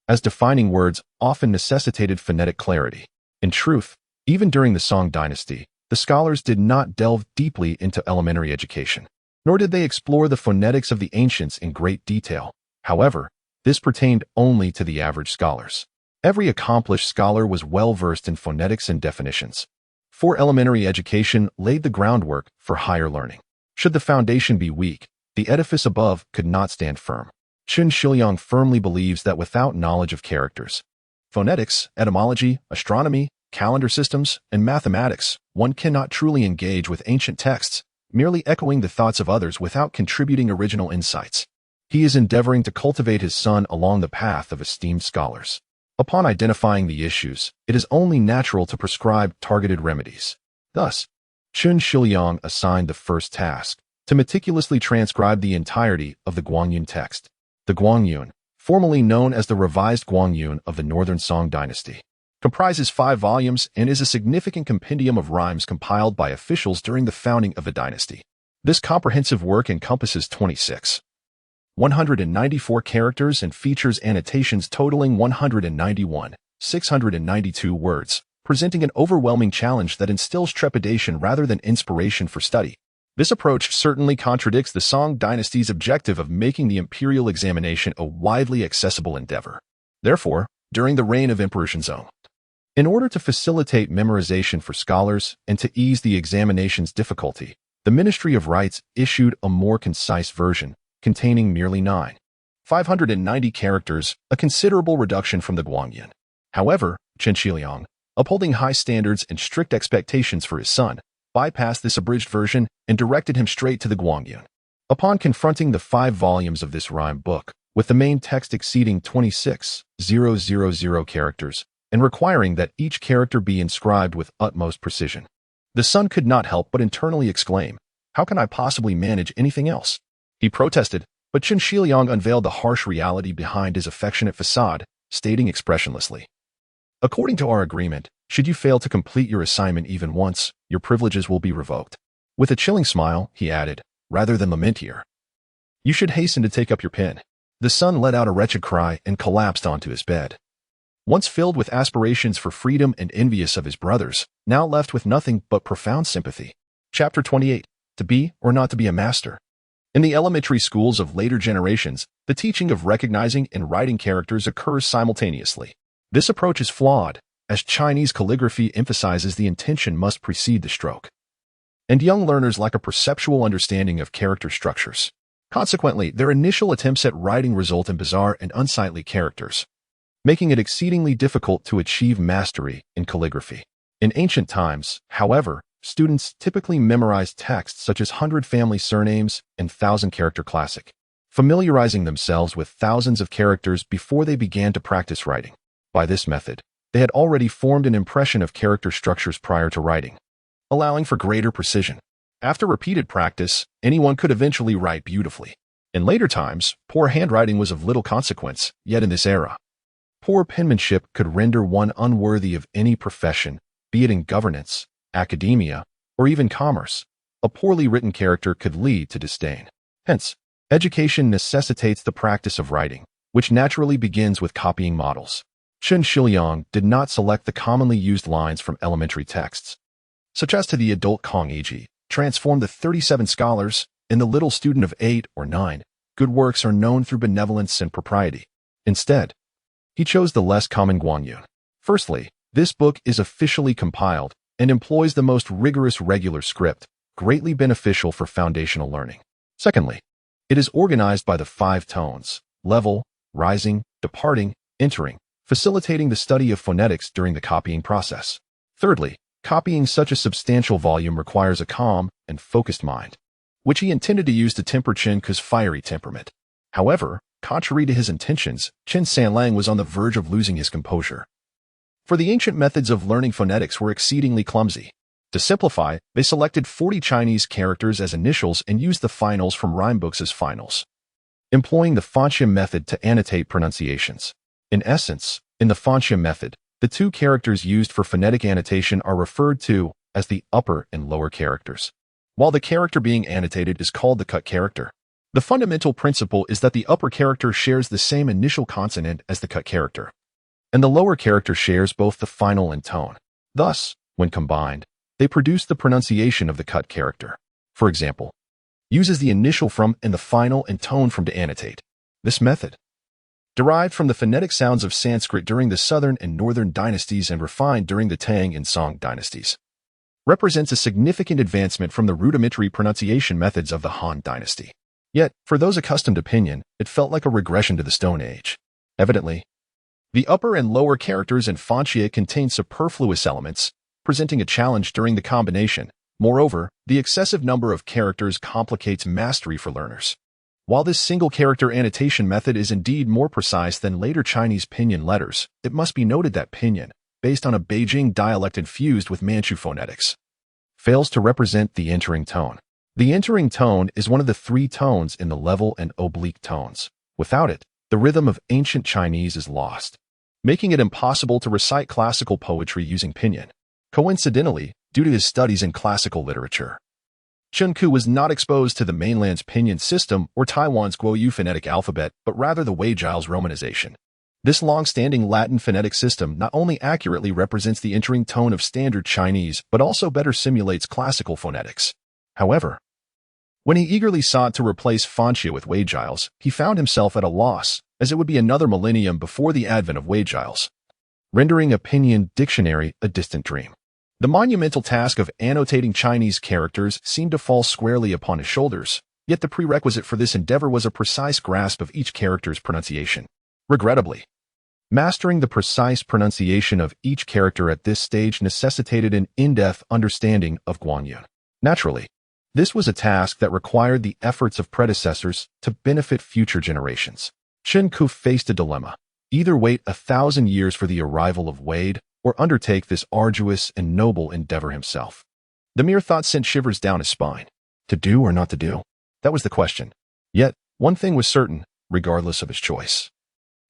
as defining words often necessitated phonetic clarity. In truth, even during the Song Dynasty, the scholars did not delve deeply into elementary education, nor did they explore the phonetics of the ancients in great detail. However, this pertained only to the average scholars. Every accomplished scholar was well versed in phonetics and definitions, for elementary education laid the groundwork for higher learning. Should the foundation be weak, the edifice above could not stand firm. Qingxia firmly believes that without knowledge of characters, phonetics, etymology, astronomy, calendar systems, and mathematics, one cannot truly engage with ancient texts, merely echoing the thoughts of others without contributing original insights. He is endeavoring to cultivate his son along the path of esteemed scholars. Upon identifying the issues, it is only natural to prescribe targeted remedies. Thus, Qingxia assigned the first task, to meticulously transcribe the entirety of the Guangyun text. The Guangyun, formerly known as the Revised Guangyun of the Northern Song Dynasty, comprises 5 volumes and is a significant compendium of rhymes compiled by officials during the founding of the dynasty. This comprehensive work encompasses 194 characters and features annotations totaling 692 words, presenting an overwhelming challenge that instills trepidation rather than inspiration for study. This approach certainly contradicts the Song Dynasty's objective of making the imperial examination a widely accessible endeavor. Therefore, during the reign of Emperor Shenzong, in order to facilitate memorization for scholars and to ease the examination's difficulty, the Ministry of Rites issued a more concise version, containing merely 590 characters, a considerable reduction from the Guangyun. However, Qingxia, upholding high standards and strict expectations for his son, bypassed this abridged version and directed him straight to the Guangyun. Upon confronting the 5 volumes of this rhyme book, with the main text exceeding 26,000 characters, and requiring that each character be inscribed with utmost precision, the son could not help but internally exclaim, "How can I possibly manage anything else?" He protested, but Qingxia unveiled the harsh reality behind his affectionate facade, stating expressionlessly, "According to our agreement, should you fail to complete your assignment even once, your privileges will be revoked." With a chilling smile, he added, rather than lament here, "You should hasten to take up your pen." The son let out a wretched cry and collapsed onto his bed. Once filled with aspirations for freedom and envious of his brothers, now left with nothing but profound sympathy. Chapter 28. To be or not to be a master. In the elementary schools of later generations, the teaching of recognizing and writing characters occurs simultaneously. This approach is flawed, as Chinese calligraphy emphasizes the intention must precede the stroke, and young learners lack a perceptual understanding of character structures. Consequently, their initial attempts at writing result in bizarre and unsightly characters, making it exceedingly difficult to achieve mastery in calligraphy. In ancient times, however, students typically memorized texts such as 100 family surnames and 1,000-character classic, familiarizing themselves with thousands of characters before they began to practice writing. By this method, they had already formed an impression of character structures prior to writing, allowing for greater precision. After repeated practice, anyone could eventually write beautifully. In later times, poor handwriting was of little consequence, yet in this era, poor penmanship could render one unworthy of any profession, be it in governance, academia, or even commerce. A poorly written character could lead to disdain. Hence, education necessitates the practice of writing, which naturally begins with copying models. Qingxia did not select the commonly used lines from elementary texts, such as to the adult Qingxi, transform the 37 scholars, and the little student of 8 or 9. Good works are known through benevolence and propriety. Instead, he chose the less common Guangyun. Firstly, this book is officially compiled and employs the most rigorous regular script, greatly beneficial for foundational learning. Secondly, it is organized by the 5 tones: level, rising, departing, entering, facilitating the study of phonetics during the copying process. Thirdly, copying such a substantial volume requires a calm and focused mind, which he intended to use to temper Qingxi's fiery temperament. However, contrary to his intentions, Qin Sanlang was on the verge of losing his composure. For the ancient methods of learning phonetics were exceedingly clumsy. To simplify, they selected 40 Chinese characters as initials and used the finals from rhyme books as finals, employing the Fanxia method to annotate pronunciations. In essence, in the Fanxia method, the 2 characters used for phonetic annotation are referred to as the upper and lower characters, while the character being annotated is called the cut character. The fundamental principle is that the upper character shares the same initial consonant as the cut character, and the lower character shares both the final and tone. Thus, when combined, they produce the pronunciation of the cut character. For example, uses the initial from and the final and tone from to annotate. This method, derived from the phonetic sounds of Sanskrit during the southern and northern dynasties and refined during the Tang and Song dynasties, represents a significant advancement from the rudimentary pronunciation methods of the Han dynasty. Yet, for those accustomed to pinyin, it felt like a regression to the Stone Age. Evidently, the upper and lower characters in Fanxia contain superfluous elements, presenting a challenge during the combination. Moreover, the excessive number of characters complicates mastery for learners. While this single-character annotation method is indeed more precise than later Chinese pinyin letters, it must be noted that pinyin, based on a Bianjing dialect infused with Manchu phonetics, fails to represent the entering tone. The entering tone is one of the 3 tones in the level and oblique tones. Without it, the rhythm of ancient Chinese is lost, making it impossible to recite classical poetry using pinyin. Coincidentally, due to his studies in classical literature, Qingxia was not exposed to the mainland's pinyin system or Taiwan's Guoyu phonetic alphabet, but rather the Wei-Giles romanization. This long-standing Latin phonetic system not only accurately represents the entering tone of standard Chinese, but also better simulates classical phonetics. However, when he eagerly sought to replace Fanxia with Wei-Giles, he found himself at a loss, as it would be another millennium before the advent of Wei-Giles, rendering a pinyin dictionary a distant dream. The monumental task of annotating Chinese characters seemed to fall squarely upon his shoulders, yet the prerequisite for this endeavor was a precise grasp of each character's pronunciation. Regrettably, mastering the precise pronunciation of each character at this stage necessitated an in-depth understanding of Guanyin. Naturally, this was a task that required the efforts of predecessors to benefit future generations. Qingxia faced a dilemma: either wait 1,000 years for the arrival of Wade, or undertake this arduous and noble endeavor himself. The mere thought sent shivers down his spine. To do or not to do? That was the question. Yet, one thing was certain, regardless of his choice.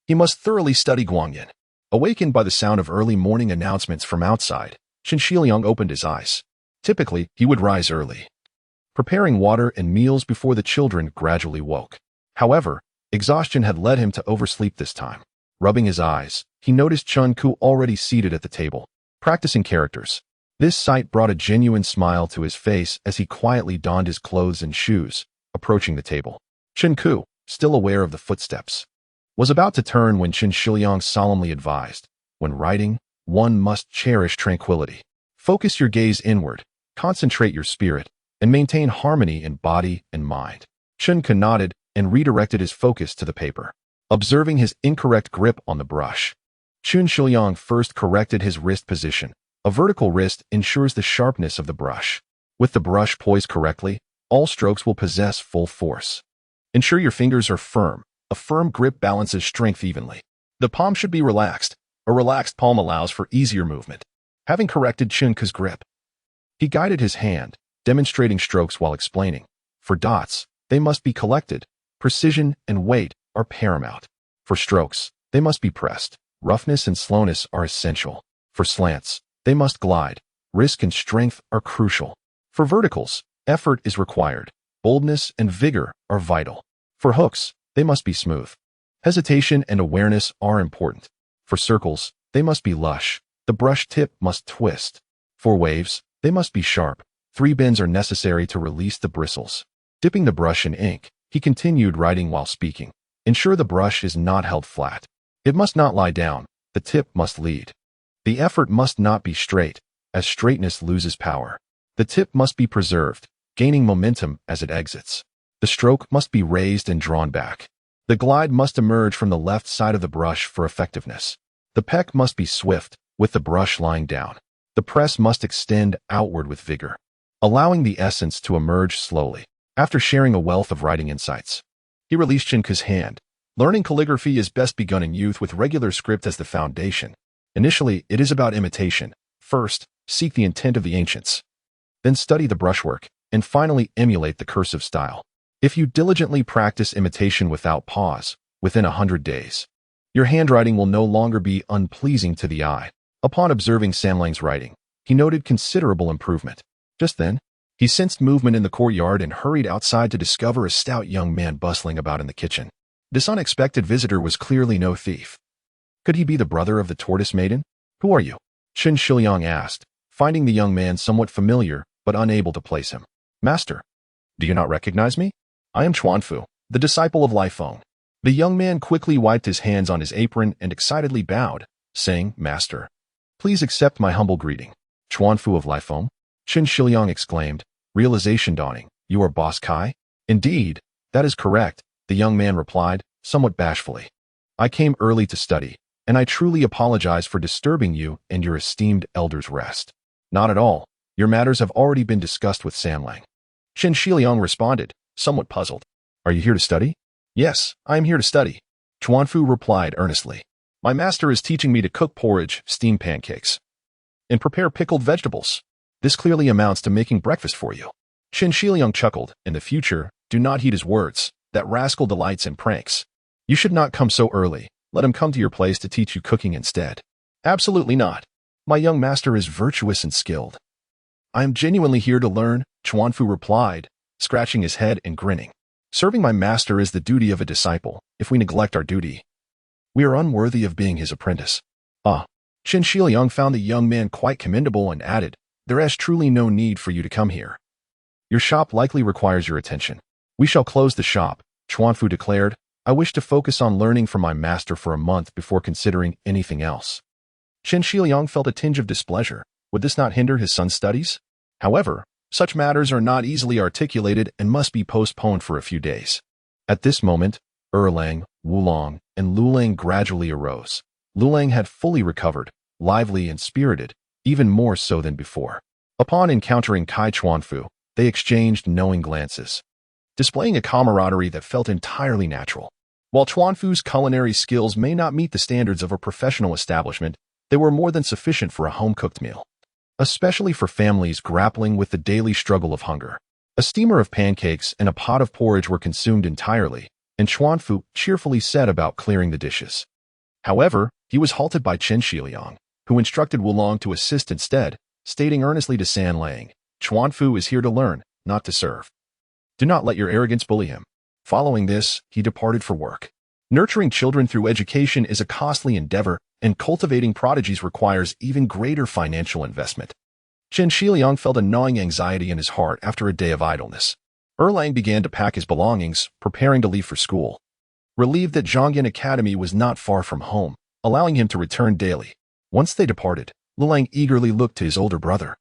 He must thoroughly study Guanyin. Awakened by the sound of early morning announcements from outside, Qingxia opened his eyes. Typically, he would rise early, preparing water and meals before the children gradually woke. However, exhaustion had led him to oversleep this time. Rubbing his eyes, he noticed Qingxia already seated at the table, practicing characters. This sight brought a genuine smile to his face as he quietly donned his clothes and shoes, approaching the table. Qingxia, still aware of the footsteps, was about to turn when Qingxia solemnly advised, "When writing, one must cherish tranquility. Focus your gaze inward, concentrate your spirit, and maintain harmony in body and mind." Qingxia nodded and redirected his focus to the paper. Observing his incorrect grip on the brush, Qingxia first corrected his wrist position. A vertical wrist ensures the sharpness of the brush. With the brush poised correctly, all strokes will possess full force. Ensure your fingers are firm. A firm grip balances strength evenly. The palm should be relaxed. A relaxed palm allows for easier movement. Having corrected Qingxia's grip, he guided his hand, demonstrating strokes while explaining. For dots, they must be collected. Precision and weight are paramount. For strokes, they must be pressed. Roughness and slowness are essential. For slants, they must glide. Risk and strength are crucial. For verticals, effort is required. Boldness and vigor are vital. For hooks, they must be smooth. Hesitation and awareness are important. For circles, they must be lush. The brush tip must twist. For waves, they must be sharp. 3 bends are necessary to release the bristles. Dipping the brush in ink, he continued writing while speaking. Ensure the brush is not held flat. It must not lie down. The tip must lead. The effort must not be straight, as straightness loses power. The tip must be preserved. gaining momentum as it exits. The stroke must be raised and drawn back. The glide must emerge from the left side of the brush for effectiveness. The peck must be swift, with the brush lying down. The press must extend outward with vigor, allowing the essence to emerge slowly. After sharing a wealth of writing insights, he released Qingxia's hand. Learning calligraphy is best begun in youth with regular script as the foundation. Initially, it is about imitation. First, seek the intent of the ancients. Then study the brushwork, and finally emulate the cursive style. If you diligently practice imitation without pause, within 100 days, your handwriting will no longer be unpleasing to the eye. Upon observing Sanlang's writing, he noted considerable improvement. Just then, he sensed movement in the courtyard and hurried outside to discover a stout young man bustling about in the kitchen. This unexpected visitor was clearly no thief. Could he be the brother of the tortoise maiden? Who are you? Qingxia asked, finding the young man somewhat familiar but unable to place him. Master, do you not recognize me? I am Chuanfu, the disciple of Lifeng. The young man quickly wiped his hands on his apron and excitedly bowed, saying, Master, please accept my humble greeting. Chuanfu of Lifeng? Qingxia exclaimed, realization dawning. You are Boss Kai? Indeed, that is correct, the young man replied, somewhat bashfully. I came early to study, and I truly apologize for disturbing you and your esteemed elder's rest. Not at all. Your matters have already been discussed with Sanlang. Qingxia responded, somewhat puzzled. Are you here to study? Yes, I am here to study. Chuanfu replied earnestly. My master is teaching me to cook porridge, steam pancakes, and prepare pickled vegetables. This clearly amounts to making breakfast for you. Qingxia chuckled. In the future, do not heed his words. That rascal delights in pranks. You should not come so early. Let him come to your place to teach you cooking instead. Absolutely not. My young master is virtuous and skilled. I am genuinely here to learn, Chuanfu replied, scratching his head and grinning. Serving my master is the duty of a disciple. If we neglect our duty, we are unworthy of being his apprentice. Qingxia found the young man quite commendable and added, there is truly no need for you to come here. Your shop likely requires your attention. We shall close the shop, Chuanfu declared. I wish to focus on learning from my master for a month before considering anything else. Qingxia felt a tinge of displeasure. Would this not hinder his son's studies? However, such matters are not easily articulated and must be postponed for a few days. At this moment, Erlang, Wulong, and Lulang gradually arose. Lulang had fully recovered, lively and spirited, even more so than before. Upon encountering Kai Chuanfu, they exchanged knowing glances, displaying a camaraderie that felt entirely natural. While Chuanfu's culinary skills may not meet the standards of a professional establishment, they were more than sufficient for a home-cooked meal, especially for families grappling with the daily struggle of hunger. A steamer of pancakes and a pot of porridge were consumed entirely, and Chuanfu cheerfully set about clearing the dishes. However, he was halted by Qingxia, who instructed Wulong to assist instead, stating earnestly to Sanlang, Chuanfu is here to learn, not to serve. Do not let your arrogance bully him. Following this, he departed for work. Nurturing children through education is a costly endeavor, and cultivating prodigies requires even greater financial investment. Qingxia felt a gnawing anxiety in his heart after a day of idleness. Erlang began to pack his belongings, preparing to leave for school. Relieved that Zhongyan Academy was not far from home, allowing him to return daily. Once they departed, Lulang eagerly looked to his older brother,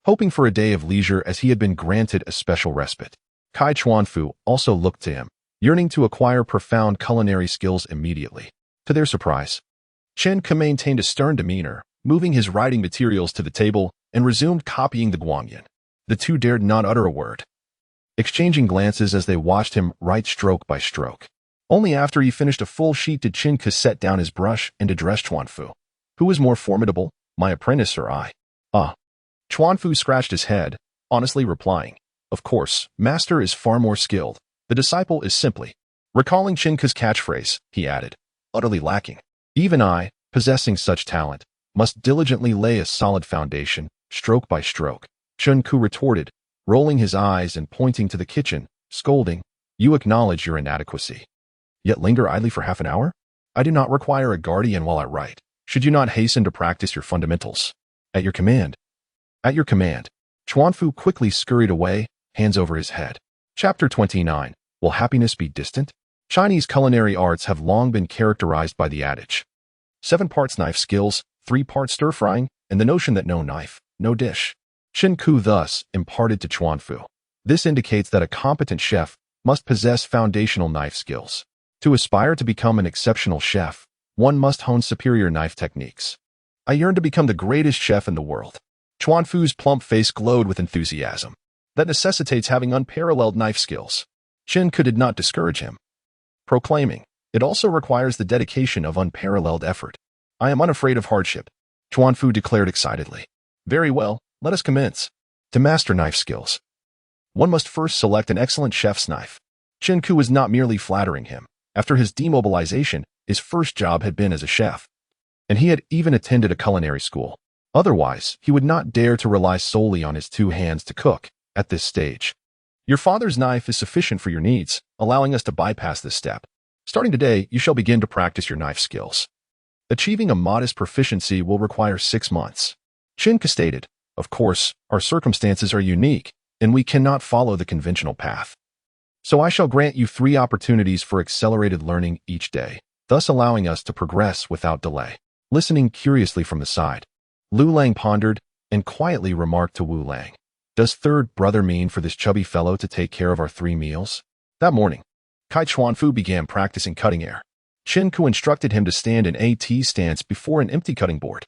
hoping for a day of leisure as he had been granted a special respite. Kai Chuanfu also looked to him, yearning to acquire profound culinary skills immediately. To their surprise, Chen Ke maintained a stern demeanor, moving his writing materials to the table and resumed copying the Guangyan. The two dared not utter a word, exchanging glances as they watched him write stroke by stroke. Only after he finished a full sheet did Chen Ke set down his brush and address Chuanfu. Who is more formidable, my apprentice or I? Chuanfu scratched his head, honestly replying, of course, master is far more skilled. The disciple is simply. Recalling Chen Ke's catchphrase, he added, utterly lacking. Even I, possessing such talent, must diligently lay a solid foundation, stroke by stroke. Chen Ke retorted, rolling his eyes and pointing to the kitchen, scolding, you acknowledge your inadequacy, yet linger idly for half an hour? I do not require a guardian while I write. Should you not hasten to practice your fundamentals? At your command. At your command. Chuanfu quickly scurried away, hands over his head. Chapter 29. Will happiness be distant? Chinese culinary arts have long been characterized by the adage, 7 parts knife skills, 3 parts stir-frying, and the notion that no knife, no dish. Chen Ke thus imparted to Chuanfu This indicates that a competent chef must possess foundational knife skills. To aspire to become an exceptional chef, one must hone superior knife techniques. I yearn to become the greatest chef in the world. Chuanfu's plump face glowed with enthusiasm. That necessitates having unparalleled knife skills. Qingxia did not discourage him, proclaiming, "It also requires the dedication of unparalleled effort. I am unafraid of hardship," Chuanfu declared excitedly. "Very well, let us commence. To master knife skills, one must first select an excellent chef's knife." Qingxia was not merely flattering him. After his demobilization, his first job had been as a chef, and he had even attended a culinary school. Otherwise, he would not dare to rely solely on his 2 hands to cook at this stage. Your father's knife is sufficient for your needs, allowing us to bypass this step. Starting today, you shall begin to practice your knife skills. Achieving a modest proficiency will require 6 months. Qingxia stated, "Of course, our circumstances are unique, and we cannot follow the conventional path. So I shall grant you 3 opportunities for accelerated learning each day, thus allowing us to progress without delay." Listening curiously from the side, Lu Lang pondered and quietly remarked to Wu Lang, "Does third brother mean for this chubby fellow to take care of our 3 meals?" That morning, Kai Chuanfu began practicing cutting air. Qingxia instructed him to stand in a T stance before an empty cutting board.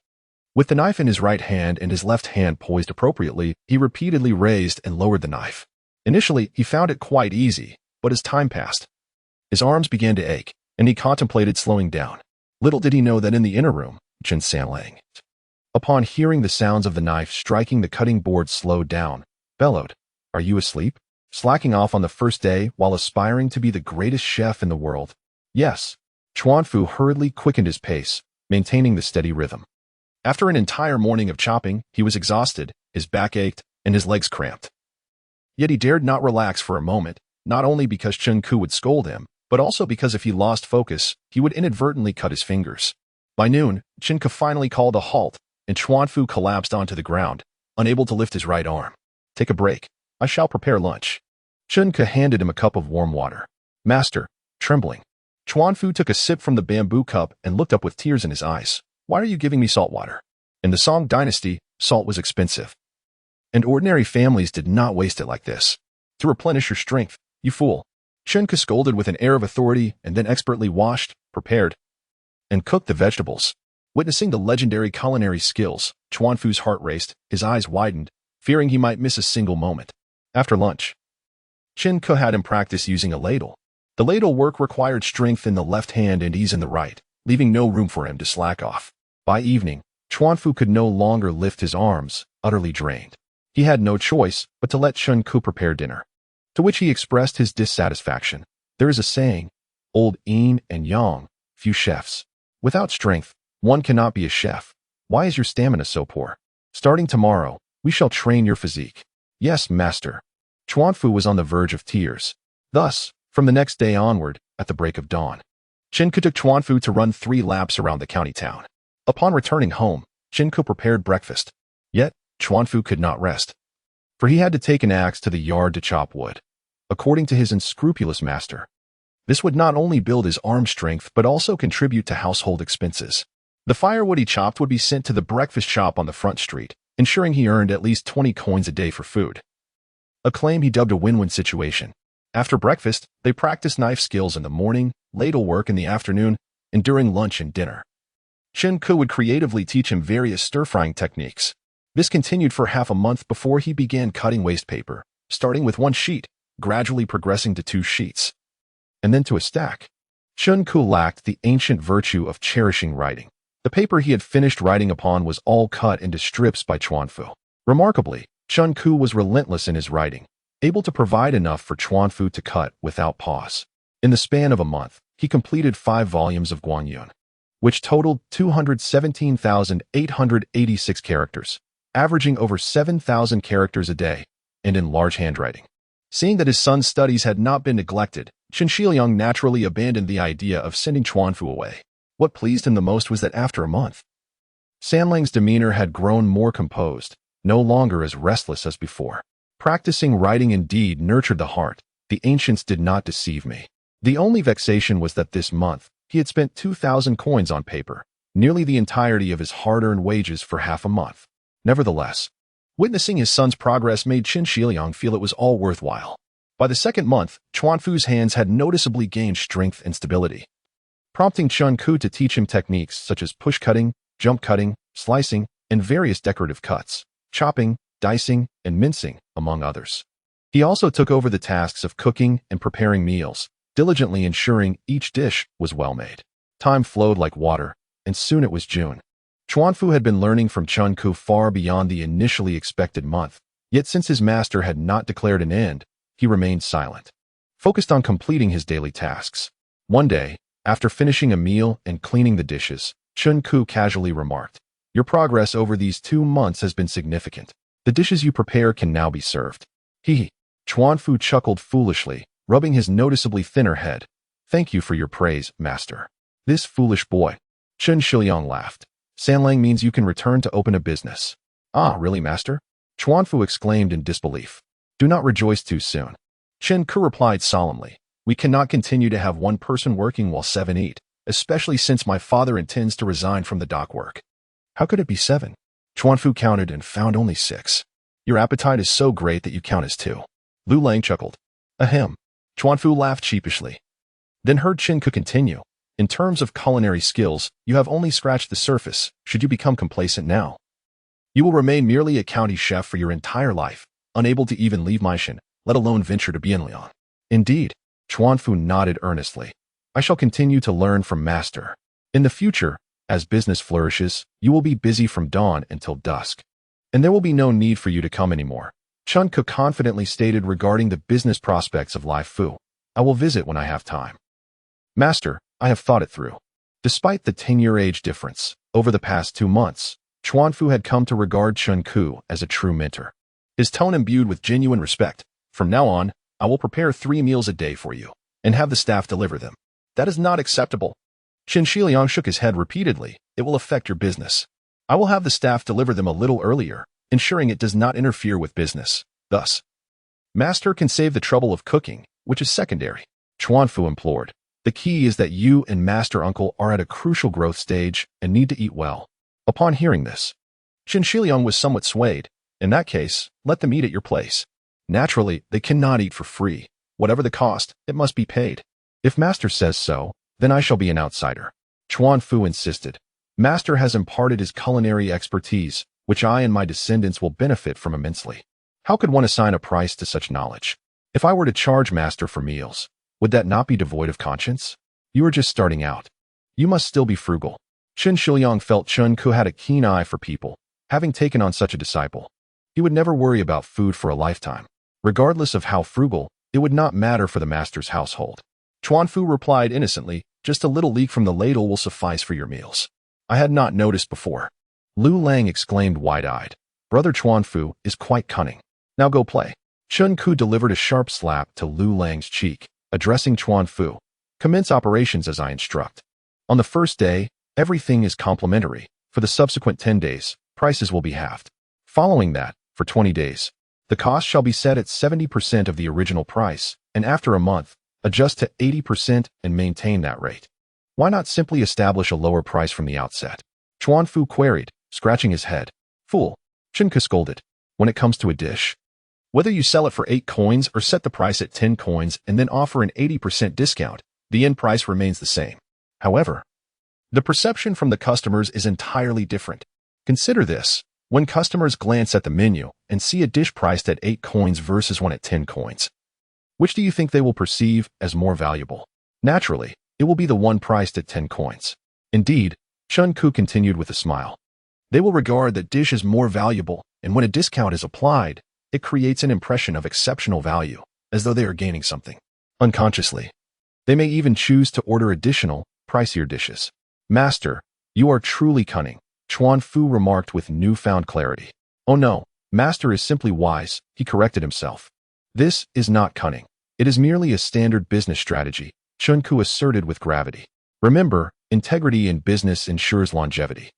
With the knife in his right hand and his left hand poised appropriately, he repeatedly raised and lowered the knife. Initially, he found it quite easy, but as time passed, his arms began to ache, and he contemplated slowing down. Little did he know that in the inner room, Qingxia, upon hearing the sounds of the knife striking the cutting board, slowed down, bellowed, "Are you asleep? Slacking off on the first day while aspiring to be the greatest chef in the world?" "Yes." Chuanfu hurriedly quickened his pace, maintaining the steady rhythm. After an entire morning of chopping, he was exhausted, his back ached, and his legs cramped. Yet he dared not relax for a moment, not only because Qingxia would scold him, but also because if he lost focus, he would inadvertently cut his fingers. By noon, Qingxia finally called a halt, and Chuanfu collapsed onto the ground, unable to lift his right arm. "Take a break. I shall prepare lunch." Qingxia handed him a cup of warm water. "Master," trembling, Chuanfu took a sip from the bamboo cup and looked up with tears in his eyes. "Why are you giving me salt water?" In the Song Dynasty, salt was expensive, and ordinary families did not waste it like this. "To replenish your strength, you fool." Qingxia scolded with an air of authority and then expertly washed, prepared, and cooked the vegetables. Witnessing the legendary culinary skills, Chuanfu's heart raced, his eyes widened, fearing he might miss a single moment. After lunch, Qingxia had him practice using a ladle. The ladle work required strength in the left hand and ease in the right, leaving no room for him to slack off. By evening, Chuanfu could no longer lift his arms, utterly drained. He had no choice but to let Qingxia prepare dinner, to which he expressed his dissatisfaction. There is a saying, old yin and yang, few chefs. Without strength, one cannot be a chef. Why is your stamina so poor? Starting tomorrow, we shall train your physique. Yes, master. Chuanfu was on the verge of tears. Thus, from the next day onward, at the break of dawn, Qingxia took Chuanfu to run 3 laps around the county town. Upon returning home, Qingxia prepared breakfast. Yet, Chuanfu could not rest, for he had to take an axe to the yard to chop wood. According to his unscrupulous master, this would not only build his arm strength but also contribute to household expenses. The firewood he chopped would be sent to the breakfast shop on the front street, ensuring he earned at least 20 coins a day for food. A claim he dubbed a win-win situation. After breakfast, they practiced knife skills in the morning, ladle work in the afternoon, and during lunch and dinner. Qingxia would creatively teach him various stir-frying techniques. This continued for half a month before he began cutting waste paper, starting with 1 sheet, gradually progressing to 2 sheets, and then to a stack. Qingxia lacked the ancient virtue of cherishing writing. The paper he had finished writing upon was all cut into strips by Chuanfu. Remarkably, Qingxia was relentless in his writing, able to provide enough for Chuanfu to cut without pause. In the span of a month, he completed 5 volumes of Guangyun, which totaled 217,886 characters, averaging over 7,000 characters a day, and in large handwriting. Seeing that his son's studies had not been neglected, Qingxia naturally abandoned the idea of sending Chuanfu away. What pleased him the most was that after a month, Sanlang's demeanor had grown more composed, no longer as restless as before. Practicing writing indeed nurtured the heart. The ancients did not deceive me. The only vexation was that this month, he had spent 2,000 coins on paper, nearly the entirety of his hard-earned wages for half a month. Nevertheless, Witnessing his son's progress made Qingxia feel it was all worthwhile. By the second month, Chuanfu's hands had noticeably gained strength and stability, prompting Qingxia to teach him techniques such as push cutting, jump cutting, slicing, and various decorative cuts, chopping, dicing, and mincing, among others. He also took over the tasks of cooking and preparing meals, diligently ensuring each dish was well made. Time flowed like water, and soon it was June. Chuanfu had been learning from Qingxia far beyond the initially expected month, yet since his master had not declared an end, he remained silent, focused on completing his daily tasks. One day, after finishing a meal and cleaning the dishes, Qingxia casually remarked, "Your progress over these 2 months has been significant. The dishes you prepare can now be served." Chuanfu chuckled foolishly, rubbing his noticeably thinner head. "Thank you for your praise, master." "This foolish boy." Qingxia laughed. "Sanlang means you can return to open a business." "Ah, really, master?" Chuanfu exclaimed in disbelief. "Do not rejoice too soon." Qingxia replied solemnly. "We cannot continue to have one person working while 7 eat, especially since my father intends to resign from the dock work." "How could it be 7? Chuanfu counted and found only 6. "Your appetite is so great that you count as 2. Lu Lang chuckled. "Ahem." Chuanfu laughed sheepishly, then heard Qingxia continue. "In terms of culinary skills, you have only scratched the surface. Should you become complacent now, you will remain merely a county chef for your entire life, unable to even leave Maishan, let alone venture to Bianliang." "Indeed." Chuanfu nodded earnestly. "I shall continue to learn from master. In the future, as business flourishes, you will be busy from dawn until dusk, and there will be no need for you to come anymore." Qingxia confidently stated regarding the business prospects of Lai Fu. "I will visit when I have time. Master, I have thought it through." Despite the 10-year age difference, over the past 2 months, Chuanfu had come to regard Qingxia as a true mentor. His tone imbued with genuine respect. "From now on, I will prepare 3 meals a day for you, and have the staff deliver them." "That is not acceptable." Qingxia shook his head repeatedly. "It will affect your business. I will have the staff deliver them a little earlier, ensuring it does not interfere with business. Thus, master can save the trouble of cooking, which is secondary." Chuanfu implored. "The key is that you and master uncle are at a crucial growth stage and need to eat well." Upon hearing this, Qingxia was somewhat swayed. "In that case, let them eat at your place. Naturally, they cannot eat for free. Whatever the cost, it must be paid. If master says so, then I shall be an outsider." Chuanfu insisted. "Master has imparted his culinary expertise, which I and my descendants will benefit from immensely. How could one assign a price to such knowledge? If I were to charge master for meals, would that not be devoid of conscience? You are just starting out. You must still be frugal." Qingxia felt Qingxia had a keen eye for people, having taken on such a disciple. He would never worry about food for a lifetime. Regardless of how frugal, it would not matter for the master's household. Chuanfu replied innocently, "Just a little leak from the ladle will suffice for your meals." "I had not noticed before." Lu Lang exclaimed wide-eyed. "Brother Chuanfu is quite cunning. Now go play." Qingxia delivered a sharp slap to Lu Lang's cheek, addressing Chuanfu. "Commence operations as I instruct. On the first day, everything is complimentary. For the subsequent 10 days, prices will be halved. Following that, for 20 days, the cost shall be set at 70% of the original price, and after a month, adjust to 80% and maintain that rate. Why not simply establish a lower price from the outset?" Chuanfu queried, scratching his head. "Fool," Qingxia scolded. "When it comes to a dish, whether you sell it for 8 coins or set the price at 10 coins and then offer an 80% discount, the end price remains the same. However, the perception from the customers is entirely different. Consider this. When customers glance at the menu and see a dish priced at 8 coins versus one at 10 coins, which do you think they will perceive as more valuable? Naturally, it will be the one priced at 10 coins. Indeed," Qingxia continued with a smile, "they will regard that dish as more valuable, and when a discount is applied, it creates an impression of exceptional value, as though they are gaining something. Unconsciously, they may even choose to order additional, pricier dishes." "Master, you are truly cunning," Chuanfu remarked with newfound clarity. "Oh no, master is simply wise," he corrected himself. "This is not cunning. It is merely a standard business strategy," Qingxia asserted with gravity. "Remember, integrity in business ensures longevity.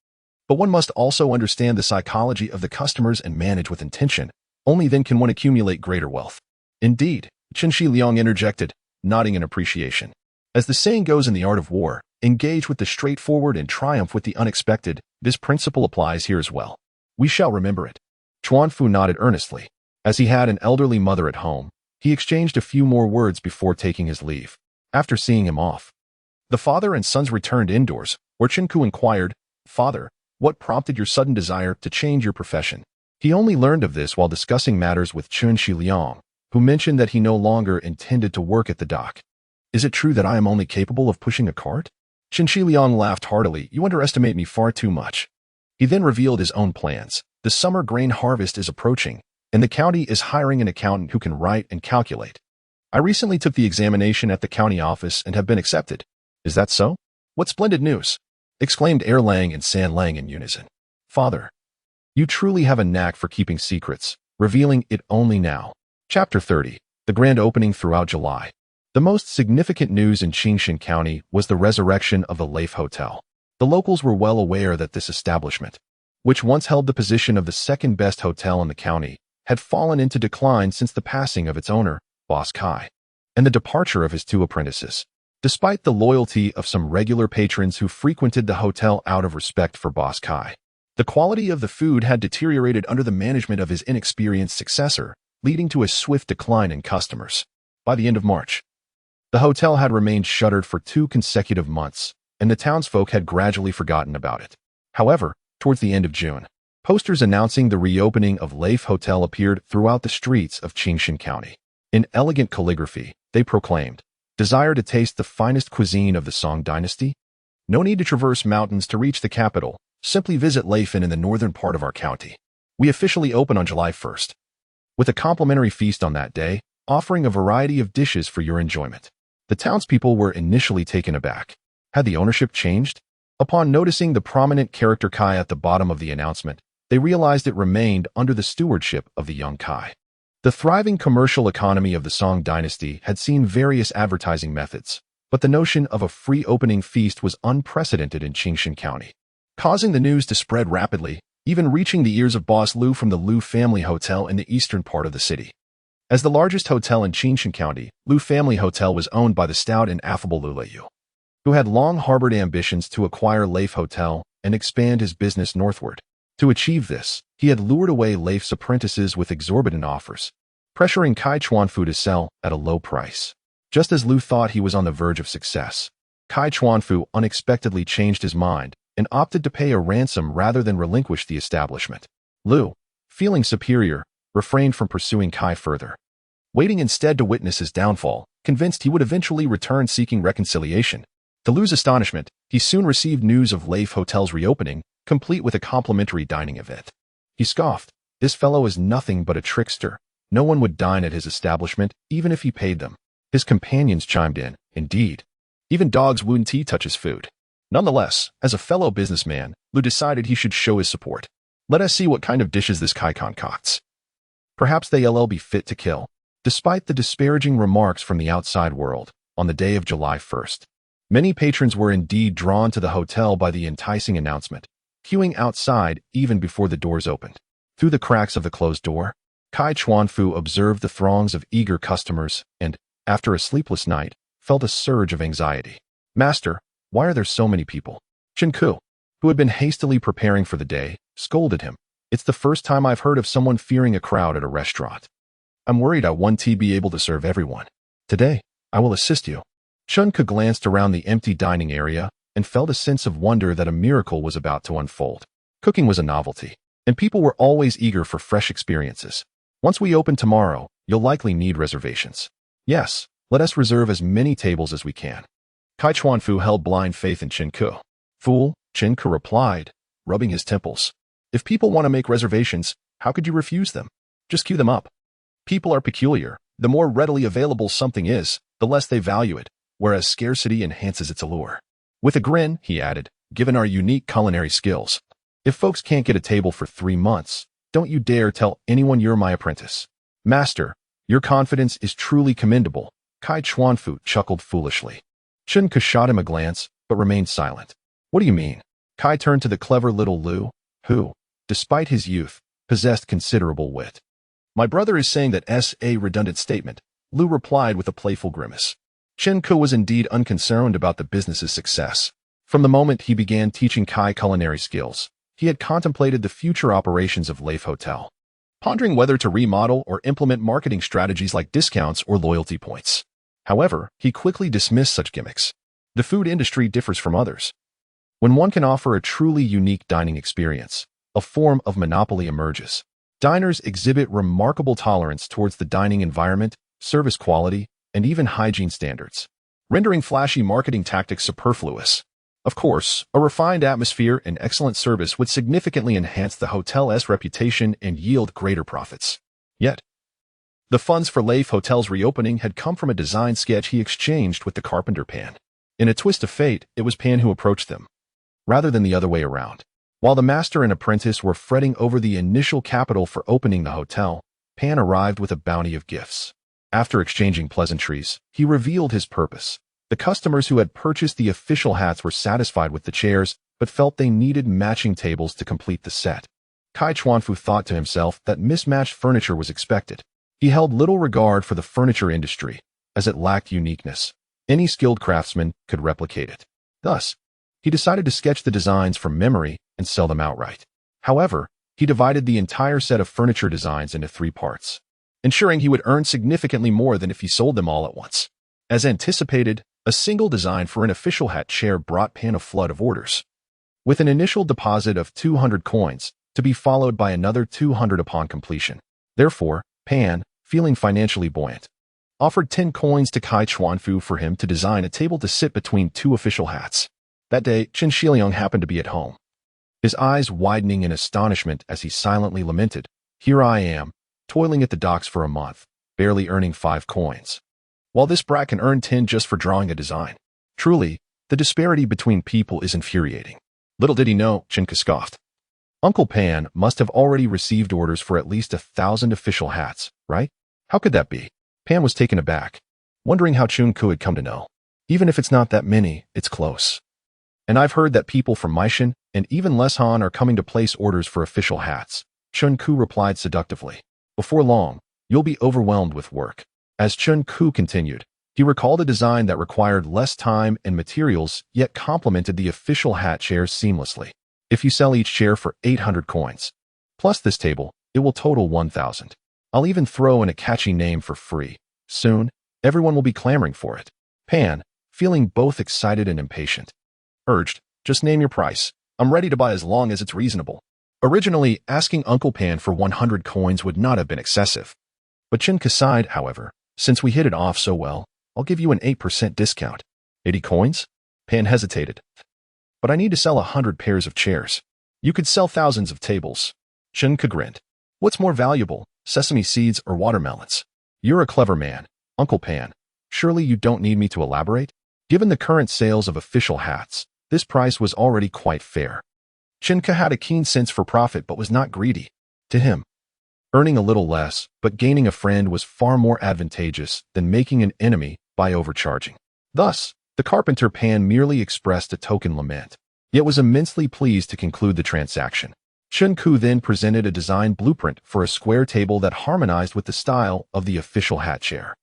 But one must also understand the psychology of the customers and manage with intention. Only then can one accumulate greater wealth." "Indeed," Qingxia interjected, nodding in appreciation. "As the saying goes in the art of war, engage with the straightforward and triumph with the unexpected. This principle applies here as well. We shall remember it." Chuanfu nodded earnestly. As he had an elderly mother at home, he exchanged a few more words before taking his leave. After seeing him off, the father and sons returned indoors, where Qingku inquired, "Father, what prompted your sudden desire to change your profession?" He only learned of this while discussing matters with Qingxia Liang, who mentioned that he no longer intended to work at the dock. "Is it true that I am only capable of pushing a cart?" Qingxia Liang laughed heartily. "You underestimate me far too much." He then revealed his own plans. The summer grain harvest is approaching, and the county is hiring an accountant who can write and calculate. I recently took the examination at the county office and have been accepted. Is that so? What splendid news! Exclaimed Erlang and Sanlang in unison. Father, you truly have a knack for keeping secrets, revealing it only now. Chapter 30. The grand opening throughout July. The most significant news in Qingxia County was the resurrection of the Leif Hotel. The locals were well aware that this establishment, which once held the position of the second-best hotel in the county, had fallen into decline since the passing of its owner, Boss Kai, and the departure of his two apprentices. Despite the loyalty of some regular patrons who frequented the hotel out of respect for Boss Kai, the quality of the food had deteriorated under the management of his inexperienced successor, leading to a swift decline in customers. By the end of March, the hotel had remained shuttered for 2 consecutive months, and the townsfolk had gradually forgotten about it. However, towards the end of June, posters announcing the reopening of Leif Hotel appeared throughout the streets of Qingxia County. In elegant calligraphy, they proclaimed, "Desire to taste the finest cuisine of the Song Dynasty? No need to traverse mountains to reach the capital. Simply visit Leif in the northern part of our county. We officially open on July 1st. With a complimentary feast on that day, offering a variety of dishes for your enjoyment." The townspeople were initially taken aback. Had the ownership changed? Upon noticing the prominent character Kai at the bottom of the announcement, they realized it remained under the stewardship of the young Kai. The thriving commercial economy of the Song Dynasty had seen various advertising methods, but the notion of a free opening feast was unprecedented in Qingxia County, causing the news to spread rapidly, even reaching the ears of Boss Liu from the Liu Family Hotel in the eastern part of the city. As the largest hotel in Qingxia County, Liu Family Hotel was owned by the stout and affable Liu Yue'e, who had long harbored ambitions to acquire Leif Hotel and expand his business northward. To achieve this, he had lured away Leif's apprentices with exorbitant offers, pressuring Kai Chuanfu to sell at a low price. Just as Liu thought he was on the verge of success, Kai Chuanfu unexpectedly changed his mind and opted to pay a ransom rather than relinquish the establishment. Liu, feeling superior, refrained from pursuing Kai further, waiting instead to witness his downfall, convinced he would eventually return seeking reconciliation. To Liu's astonishment, he soon received news of Leif Hotel's reopening, complete with a complimentary dining event. He scoffed. This fellow is nothing but a trickster. No one would dine at his establishment, even if he paid them. His companions chimed in. Indeed, even dogs wouldn't touch his food. Nonetheless, as a fellow businessman, Liu decided he should show his support. Let us see what kind of dishes this Kai concocts. Perhaps they'll be fit to kill. Despite the disparaging remarks from the outside world, on the day of July 1st, many patrons were indeed drawn to the hotel by the enticing announcement, queuing outside even before the doors opened. Through the cracks of the closed door, Kai Chuanfu observed the throngs of eager customers and, after a sleepless night, felt a surge of anxiety. "Master, why are there so many people?" Qingku, who had been hastily preparing for the day, scolded him. "It's the first time I've heard of someone fearing a crowd at a restaurant. I'm worried I won't be able to serve everyone. Today, I will assist you." Qingku glanced around the empty dining area and felt a sense of wonder that a miracle was about to unfold. Cooking was a novelty, and people were always eager for fresh experiences. "Once we open tomorrow, you'll likely need reservations." "Yes, let us reserve as many tables as we can." Kai Chuanfu held blind faith in Qingku. "Fool," Qingku replied, rubbing his temples. "If people want to make reservations, how could you refuse them? Just queue them up. People are peculiar. The more readily available something is, the less they value it, whereas scarcity enhances its allure." With a grin, he added, "Given our unique culinary skills, if folks can't get a table for 3 months, don't you dare tell anyone you're my apprentice." "Master, your confidence is truly commendable," Kai Chuanfu chuckled foolishly. Qingku shot him a glance, but remained silent. "What do you mean?" Kai turned to the clever little Liu, who, despite his youth, possessed considerable wit. "My brother is saying that's a redundant statement," Liu replied with a playful grimace. Qingku was indeed unconcerned about the business's success. From the moment he began teaching Kai culinary skills, he had contemplated the future operations of Leif Hotel. pondering whether to remodel or implement marketing strategies like discounts or loyalty points. However, he quickly dismissed such gimmicks. The food industry differs from others. When one can offer a truly unique dining experience, a form of monopoly emerges. Diners exhibit remarkable tolerance towards the dining environment, service quality, and even hygiene standards, rendering flashy marketing tactics superfluous. Of course, a refined atmosphere and excellent service would significantly enhance the hotel's reputation and yield greater profits. Yet, the funds for Leif Hotel's reopening had come from a design sketch he exchanged with the carpenter Pan. In a twist of fate, it was Pan who approached them, rather than the other way around. While the master and apprentice were fretting over the initial capital for opening the hotel, Pan arrived with a bounty of gifts. After exchanging pleasantries, he revealed his purpose. The customers who had purchased the official hats were satisfied with the chairs, but felt they needed matching tables to complete the set. Kai Chuanfu thought to himself that mismatched furniture was expected. He held little regard for the furniture industry, as it lacked uniqueness. Any skilled craftsman could replicate it. Thus, he decided to sketch the designs from memory and sell them outright. However, he divided the entire set of furniture designs into 3 parts, ensuring he would earn significantly more than if he sold them all at once. As anticipated, a single design for an official hat chair brought Pan a flood of orders, with an initial deposit of 200 coins, to be followed by another 200 upon completion. Therefore, Pan, feeling financially buoyant, offered 10 coins to Kai Chuanfu for him to design a table to sit between 2 official hats. That day, Qin Shiliang happened to be at home, his eyes widening in astonishment as he silently lamented, "Here I am, toiling at the docks for a month, barely earning 5 coins. While this brat can earn 10 just for drawing a design. Truly, the disparity between people is infuriating." Little did he know, Qin scoffed. Uncle Pan must have already received orders for at least 1,000 official hats, right? How could that be? Pan was taken aback, wondering how Chun Ku had come to know. Even if it's not that many, it's close. And I've heard that people from Meishan and even Leshan are coming to place orders for official hats, Chun Ku replied seductively. Before long, you'll be overwhelmed with work. As Chun Ku continued, he recalled a design that required less time and materials yet complemented the official hat chairs seamlessly. If you sell each chair for 800 coins, plus this table, it will total 1,000. I'll even throw in a catchy name for free. Soon, everyone will be clamoring for it. Pan, feeling both excited and impatient, urged, "Just name your price. I'm ready to buy as long as it's reasonable." Originally, asking Uncle Pan for 100 coins would not have been excessive. But Qin sighed, however, "Since we hit it off so well, I'll give you an 8% discount. 80 coins? Pan hesitated. "But I need to sell 100 pairs of chairs." "You could sell thousands of tables." Qin grinned. "What's more valuable, sesame seeds or watermelons?" "You're a clever man, Uncle Pan. Surely you don't need me to elaborate?" Given the current sales of official hats, this price was already quite fair. Qin had a keen sense for profit but was not greedy. To him, earning a little less but gaining a friend was far more advantageous than making an enemy by overcharging. Thus, the carpenter Pan merely expressed a token lament, yet was immensely pleased to conclude the transaction. Chun Ku then presented a design blueprint for a square table that harmonized with the style of the official hat chair.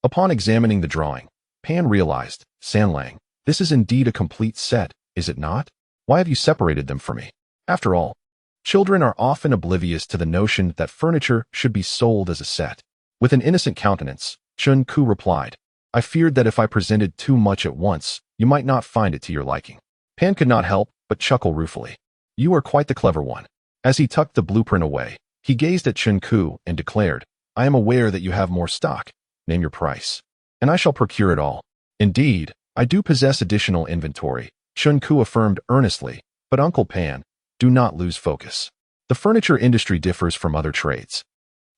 Upon examining the drawing, Pan realized, "Sanlang, this is indeed a complete set, is it not? Why have you separated them from me?" After all, children are often oblivious to the notion that furniture should be sold as a set. With an innocent countenance, Chun Ku replied, "I feared that if I presented too much at once, you might not find it to your liking." Pan could not help but chuckle ruefully. "You are quite the clever one." As he tucked the blueprint away, he gazed at Chun Ku and declared, "I am aware that you have more stock. Name your price, and I shall procure it all." "Indeed, I do possess additional inventory," Chun Ku affirmed earnestly, "but Uncle Pan, do not lose focus. The furniture industry differs from other trades.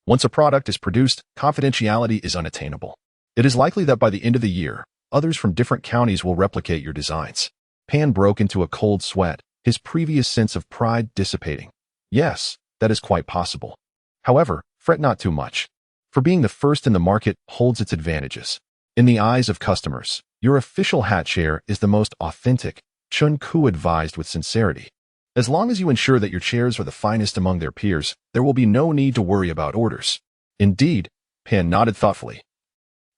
Once a product is produced, confidentiality is unattainable. It is likely that by the end of the year, others from different counties will replicate your designs." Pan broke into a cold sweat, his previous sense of pride dissipating. "Yes, that is quite possible. However, fret not too much, for being the first in the market holds its advantages. In the eyes of customers, your official hat chair is the most authentic," Chun Ku advised with sincerity. "As long as you ensure that your chairs are the finest among their peers, there will be no need to worry about orders." "Indeed," Pan nodded thoughtfully,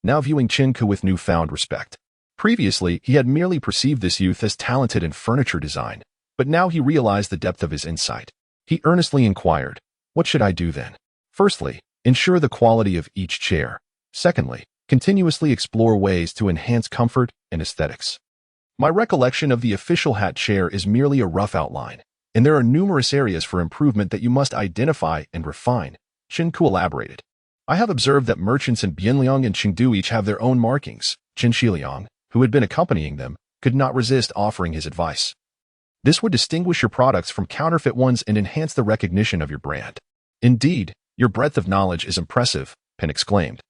now viewing Chun Ku with newfound respect. Previously, he had merely perceived this youth as talented in furniture design, but now he realized the depth of his insight. He earnestly inquired, "What should I do then?" Firstly, ensure the quality of each chair. Secondly, continuously explore ways to enhance comfort and aesthetics. My recollection of the official hat chair is merely a rough outline, and there are numerous areas for improvement that you must identify and refine, Qingli elaborated. I have observed that merchants in Bianjing and Chengdu each have their own markings. Qingxia, who had been accompanying them, could not resist offering his advice. This would distinguish your products from counterfeit ones and enhance the recognition of your brand. Indeed, your breadth of knowledge is impressive, Pan exclaimed.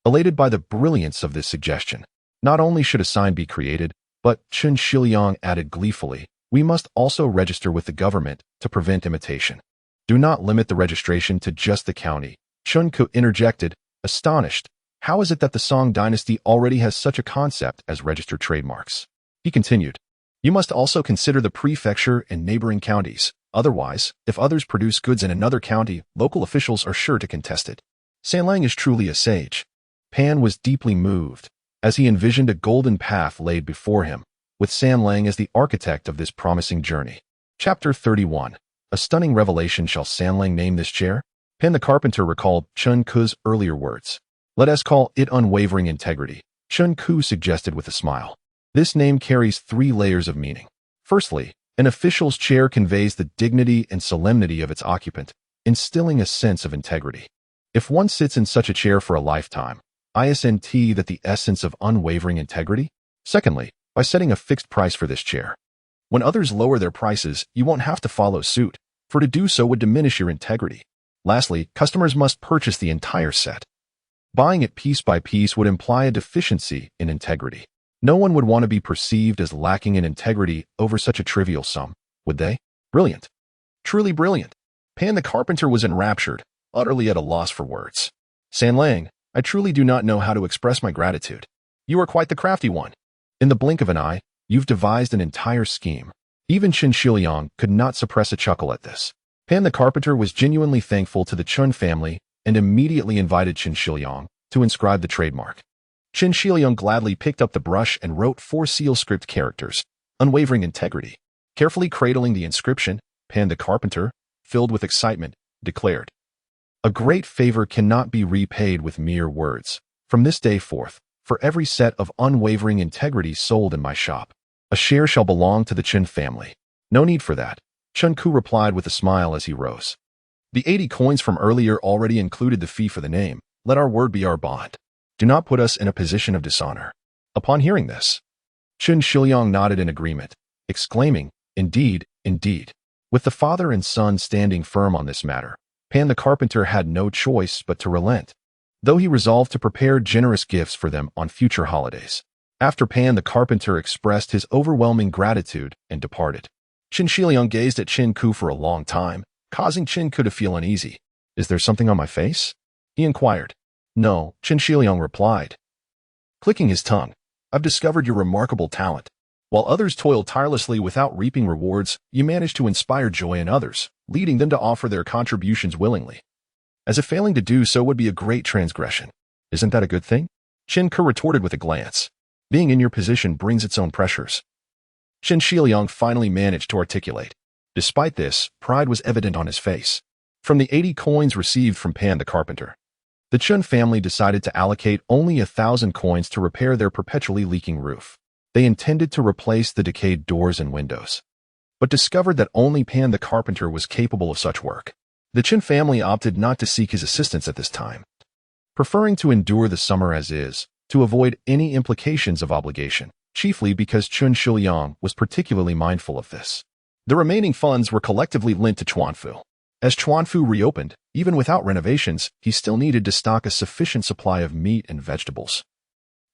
Elated by the brilliance of this suggestion, not only should a sign be created, but Qingxia added gleefully, we must also register with the government to prevent imitation. Do not limit the registration to just the county, Qingli interjected, astonished. How is it that the Song Dynasty already has such a concept as registered trademarks? He continued, you must also consider the prefecture and neighboring counties. Otherwise, if others produce goods in another county, local officials are sure to contest it. Fanlou is truly a sage. Pan was deeply moved as he envisioned a golden path laid before him, with Fanlou as the architect of this promising journey. Chapter 31. A stunning revelation. Shall Fanlou name this chair? Pan the carpenter recalled Qingli's earlier words. Let us call it unwavering integrity, Qingli suggested with a smile. This name carries 3 layers of meaning. Firstly, an official's chair conveys the dignity and solemnity of its occupant, instilling a sense of integrity. If one sits in such a chair for a lifetime, isn't that the essence of unwavering integrity? Secondly, by setting a fixed price for this chair. When others lower their prices, you won't have to follow suit, for to do so would diminish your integrity. Lastly, customers must purchase the entire set. Buying it piece by piece would imply a deficiency in integrity. No one would want to be perceived as lacking in integrity over such a trivial sum, would they? Brilliant. Truly brilliant. Pan the carpenter was enraptured, utterly at a loss for words. Fanlou, I truly do not know how to express my gratitude. You are quite the crafty one. In the blink of an eye, you've devised an entire scheme. Even Qingxia could not suppress a chuckle at this. Pan the carpenter was genuinely thankful to the Chun family and immediately invited Qingxia to inscribe the trademark. Qingxia gladly picked up the brush and wrote 4 seal script characters, unwavering integrity. Carefully cradling the inscription, Pan the carpenter, filled with excitement, declared, a great favor cannot be repaid with mere words. From this day forth, for every set of unwavering integrity sold in my shop, a share shall belong to the Qin family. No need for that, Qingli replied with a smile as he rose. The 80 coins from earlier already included the fee for the name. Let our word be our bond. Do not put us in a position of dishonor. Upon hearing this, Qingxia nodded in agreement, exclaiming, indeed, indeed. With the father and son standing firm on this matter, Pan the carpenter had no choice but to relent, though he resolved to prepare generous gifts for them on future holidays. After Pan the carpenter expressed his overwhelming gratitude and departed, Qingxia gazed at Qingli for a long time, causing Qingli to feel uneasy. Is there something on my face? He inquired. No, Qingxia replied, clicking his tongue. I've discovered your remarkable talent. While others toil tirelessly without reaping rewards, you manage to inspire joy in others, leading them to offer their contributions willingly. As if failing to do so would be a great transgression. Isn't that a good thing? Qingli retorted with a glance. Being in your position brings its own pressures. Qingxia finally managed to articulate. Despite this, pride was evident on his face. From the 80 coins received from Pan the carpenter, the Chun family decided to allocate only 1,000 coins to repair their perpetually leaking roof. They intended to replace the decayed doors and windows, but discovered that only Pan the carpenter was capable of such work. The Qin family opted not to seek his assistance at this time, preferring to endure the summer as is, to avoid any implications of obligation, chiefly because Qingxia was particularly mindful of this. The remaining funds were collectively lent to Quanfu. As Quanfu reopened, even without renovations, he still needed to stock a sufficient supply of meat and vegetables,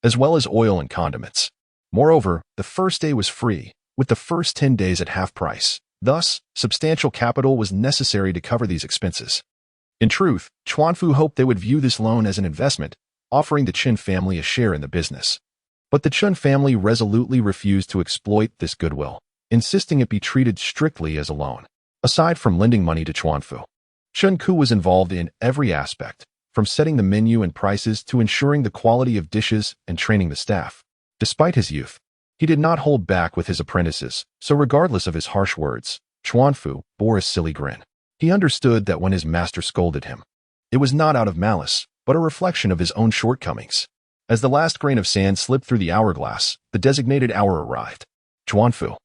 as well as oil and condiments. Moreover, the first day was free, with the first 10 days at half price. Thus, substantial capital was necessary to cover these expenses. In truth, Quanfu hoped they would view this loan as an investment, offering the Qin family a share in the business. But the Qin family resolutely refused to exploit this goodwill, insisting it be treated strictly as a loan. Aside from lending money to Quanfu, Qingli was involved in every aspect, from setting the menu and prices to ensuring the quality of dishes and training the staff. Despite his youth, he did not hold back with his apprentices, so regardless of his harsh words, Quanfu bore a silly grin. He understood that when his master scolded him, It was not out of malice, but a reflection of his own shortcomings. As the last grain of sand slipped through the hourglass, the designated hour arrived. Chuanfu,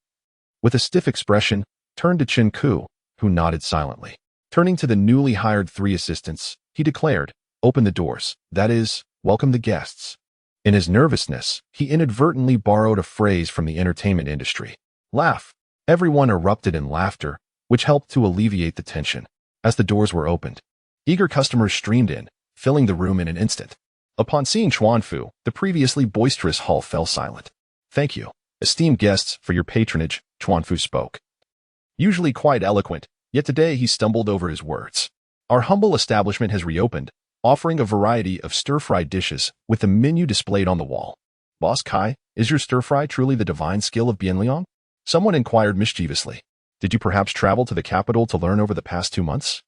with a stiff expression, turned to Qingli, who nodded silently. Turning to the newly hired 3 assistants, he declared, "Open the doors, that is, welcome the guests." In his nervousness, he inadvertently borrowed a phrase from the entertainment industry. Laugh. Everyone erupted in laughter, which helped to alleviate the tension. As the doors were opened, eager customers streamed in, filling the room in an instant. Upon seeing Chuanfu, the previously boisterous hall fell silent. "Thank you, esteemed guests, for your patronage," Chuanfu spoke. Usually quite eloquent, yet today he stumbled over his words. "Our humble establishment has reopened, offering a variety of stir-fried dishes with the menu displayed on the wall. Boss Kai, is your stir-fry truly the divine skill of Bianjing?" Someone inquired mischievously. "Did you perhaps travel to the capital to learn over the past 2 months?"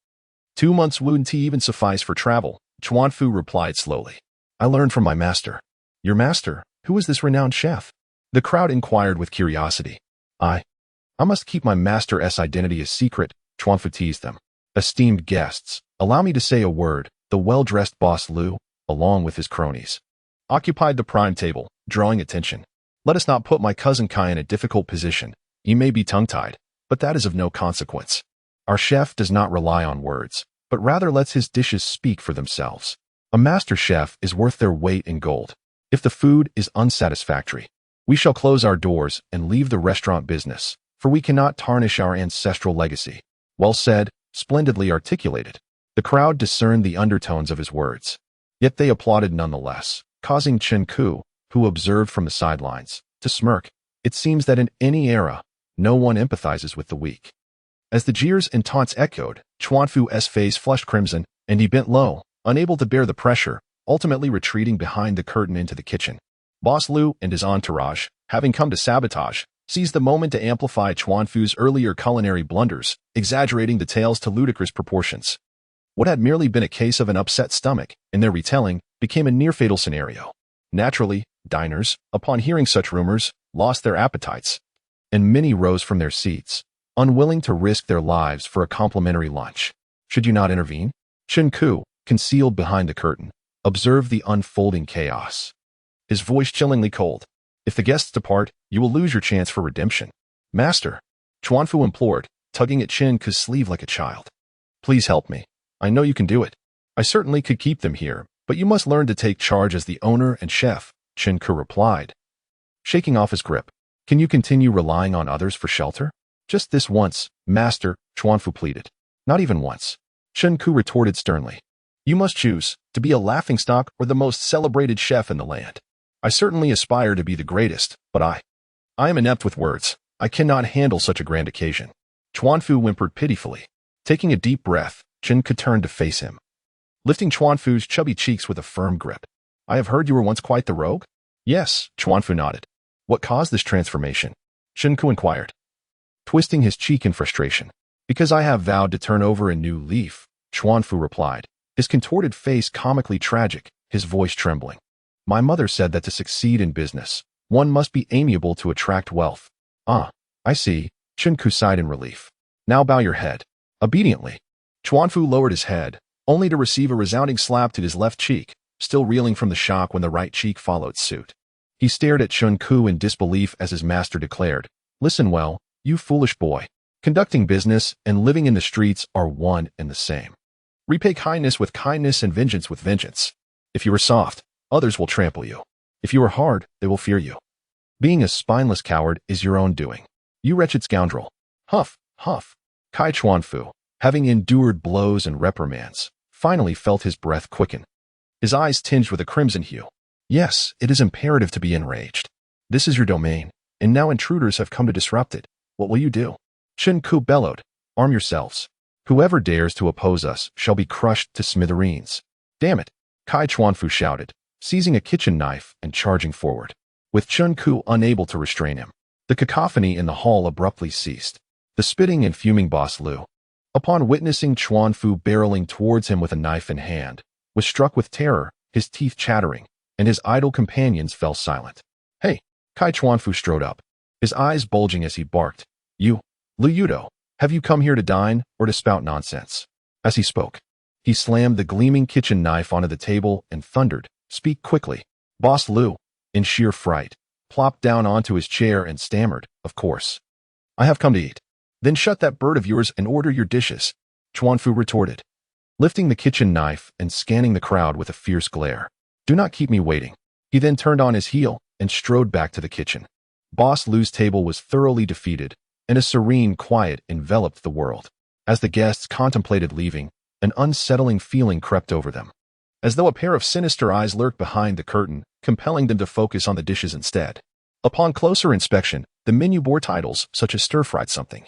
2 months wouldn't even suffice for travel, Chuanfu replied slowly. "I learned from my master." "Your master? Who is this renowned chef?" The crowd inquired with curiosity. I must keep my master's identity a secret," Chuanfu teased them. "Esteemed guests, allow me to say a word." The well-dressed boss Liu, along with his cronies, occupied the prime table, drawing attention. "Let us not put my cousin Kai in a difficult position. He may be tongue-tied, but that is of no consequence. Our chef does not rely on words, but rather lets his dishes speak for themselves. A master chef is worth their weight in gold. If the food is unsatisfactory, we shall close our doors and leave the restaurant business, for we cannot tarnish our ancestral legacy." Well said, splendidly articulated. The crowd discerned the undertones of his words. Yet they applauded nonetheless, causing Qingli, who observed from the sidelines, to smirk. It seems that in any era, no one empathizes with the weak. As the jeers and taunts echoed, Chuanfu's face flushed crimson, and he bent low, unable to bear the pressure, ultimately retreating behind the curtain into the kitchen. Boss Liu and his entourage, having come to sabotage, seized the moment to amplify Chuanfu's earlier culinary blunders, exaggerating the tales to ludicrous proportions. What had merely been a case of an upset stomach, in their retelling, became a near-fatal scenario. Naturally, diners, upon hearing such rumors, lost their appetites, and many rose from their seats, unwilling to risk their lives for a complimentary lunch. "Should you not intervene?" Qingli, concealed behind the curtain, observed the unfolding chaos. His voice chillingly cold. "If the guests depart, you will lose your chance for redemption." "Master," Chuanfu implored, tugging at Qingli's sleeve like a child. "Please help me. I know you can do it. I certainly could keep them here, but you must learn to take charge as the owner and chef," Qingli replied, shaking off his grip. "Can you continue relying on others for shelter?" "Just this once, master," Chuanfu pleaded. "Not even once," Qingli retorted sternly. "You must choose, to be a laughingstock or the most celebrated chef in the land. I certainly aspire to be the greatest, but I am inept with words. I cannot handle such a grand occasion." Chuanfu whimpered pitifully. Taking a deep breath, Qingli turned to face him, lifting Chuanfu's chubby cheeks with a firm grip. "I have heard you were once quite the rogue?" "Yes," Chuanfu nodded. "What caused this transformation?" Qingli inquired, twisting his cheek in frustration. "Because I have vowed to turn over a new leaf," Chuanfu replied, his contorted face comically tragic, his voice trembling. "My mother said that to succeed in business, one must be amiable to attract wealth." "Ah, I see," Qingli sighed in relief. "Now bow your head." Obediently, Chuanfu lowered his head, only to receive a resounding slap to his left cheek, still reeling from the shock when the right cheek followed suit. He stared at Qingli in disbelief as his master declared, "Listen well, you foolish boy. Conducting business and living in the streets are one and the same. Repay kindness with kindness and vengeance with vengeance. If you are soft, others will trample you. If you are hard, they will fear you. Being a spineless coward is your own doing. You wretched scoundrel." Huff, huff. Kai Chuanfu, having endured blows and reprimands, finally felt his breath quicken. His eyes tinged with a crimson hue. "Yes, it is imperative to be enraged. This is your domain, and now intruders have come to disrupt it. What will you do?" Qingli bellowed, "Arm yourselves. Whoever dares to oppose us shall be crushed to smithereens." "Damn it," Kai Chuanfu shouted, seizing a kitchen knife and charging forward, with Qingli unable to restrain him. The cacophony in the hall abruptly ceased. The spitting and fuming boss Liu, upon witnessing Chuanfu barreling towards him with a knife in hand, was struck with terror, his teeth chattering, and his idle companions fell silent. "Hey!" Kai Chuanfu strode up, his eyes bulging as he barked. "You, Liu Yue'e, have you come here to dine or to spout nonsense?" As he spoke, He slammed the gleaming kitchen knife onto the table and thundered, "Speak quickly." Boss Liu, in sheer fright, plopped down onto his chair and stammered, "Of course. I have come to eat." "Then shut that bird of yours and order your dishes," Chuanfu retorted, lifting the kitchen knife and scanning the crowd with a fierce glare. "Do not keep me waiting." He then turned on his heel and strode back to the kitchen. Boss Liu's table was thoroughly defeated, and a serene quiet enveloped the world. As the guests contemplated leaving, an unsettling feeling crept over them, as though a pair of sinister eyes lurked behind the curtain, compelling them to focus on the dishes instead. Upon closer inspection, the menu bore titles such as stir-fried something,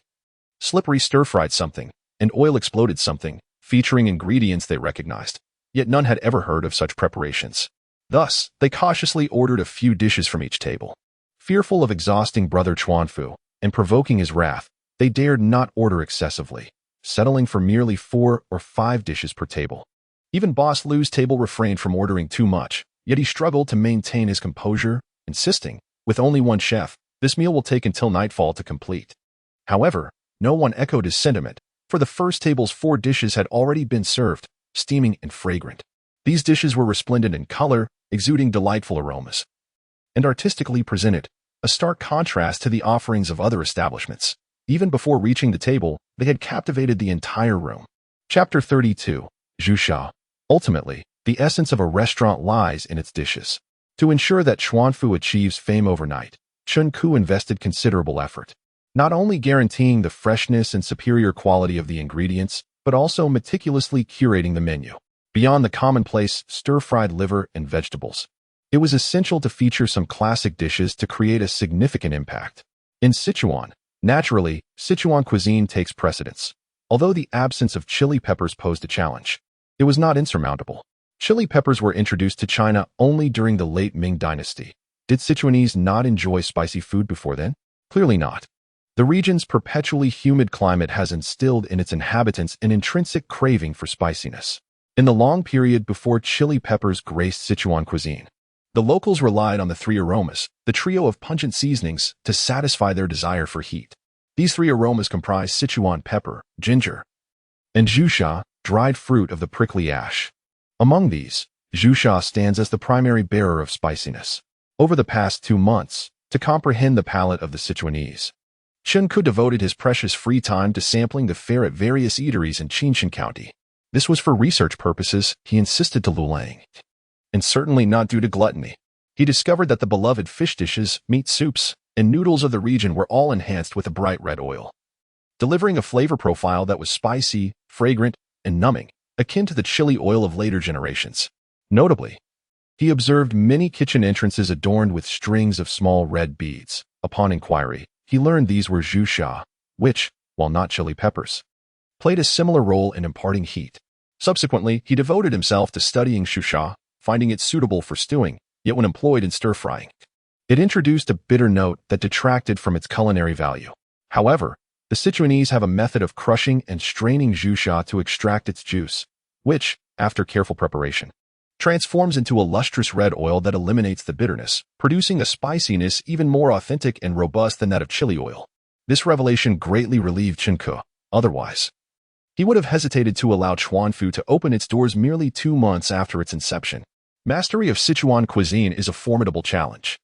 slippery stir-fried something, and oil-exploded something, featuring ingredients they recognized, yet none had ever heard of such preparations. Thus, they cautiously ordered a few dishes from each table. Fearful of exhausting brother Chuanfu and provoking his wrath, they dared not order excessively, settling for merely 4 or 5 dishes per table. Even Boss Liu's table refrained from ordering too much, yet he struggled to maintain his composure, insisting, "With only one chef, this meal will take until nightfall to complete." However, no one echoed his sentiment, for the first table's 4 dishes had already been served, steaming and fragrant. These dishes were resplendent in color, exuding delightful aromas, and artistically presented, a stark contrast to the offerings of other establishments. Even before reaching the table, they had captivated the entire room. Chapter 32. Zhuxia. Ultimately, the essence of a restaurant lies in its dishes. To ensure that Chuanfu achieves fame overnight, Qingxia invested considerable effort, not only guaranteeing the freshness and superior quality of the ingredients, but also meticulously curating the menu. Beyond the commonplace stir-fried liver and vegetables, it was essential to feature some classic dishes to create a significant impact. In Sichuan, naturally, Sichuan cuisine takes precedence. Although the absence of chili peppers posed a challenge, it was not insurmountable. Chili peppers were introduced to China only during the late Ming Dynasty. Did Sichuanese not enjoy spicy food before then? Clearly not. The region's perpetually humid climate has instilled in its inhabitants an intrinsic craving for spiciness. In the long period before chili peppers graced Sichuan cuisine, the locals relied on the 3 aromas, the trio of pungent seasonings, to satisfy their desire for heat. These 3 aromas comprise Sichuan pepper, ginger, and zhuxia, dried fruit of the prickly ash. Among these, zhuxia stands as the primary bearer of spiciness. Over the past 2 months, to comprehend the palate of the Sichuanese, Qingxia devoted his precious free time to sampling the fare at various eateries in Qingxia County. This was for research purposes, he insisted to Lulang, and certainly not due to gluttony. He discovered that the beloved fish dishes, meat soups, and noodles of the region were all enhanced with a bright red oil, delivering a flavor profile that was spicy, fragrant, and numbing, akin to the chili oil of later generations. Notably, he observed many kitchen entrances adorned with strings of small red beads. Upon inquiry, he learned these were zhuxia, which, while not chili peppers, played a similar role in imparting heat. Subsequently, he devoted himself to studying zhuxia, finding it suitable for stewing, yet when employed in stir-frying, it introduced a bitter note that detracted from its culinary value. However, the Sichuanese have a method of crushing and straining zhuxia to extract its juice, which, after careful preparation, transforms into a lustrous red oil that eliminates the bitterness, producing a spiciness even more authentic and robust than that of chili oil. This revelation greatly relieved Qingxia. Otherwise, he would have hesitated to allow Chuanfu to open its doors merely 2 months after its inception. Mastery of Sichuan cuisine is a formidable challenge.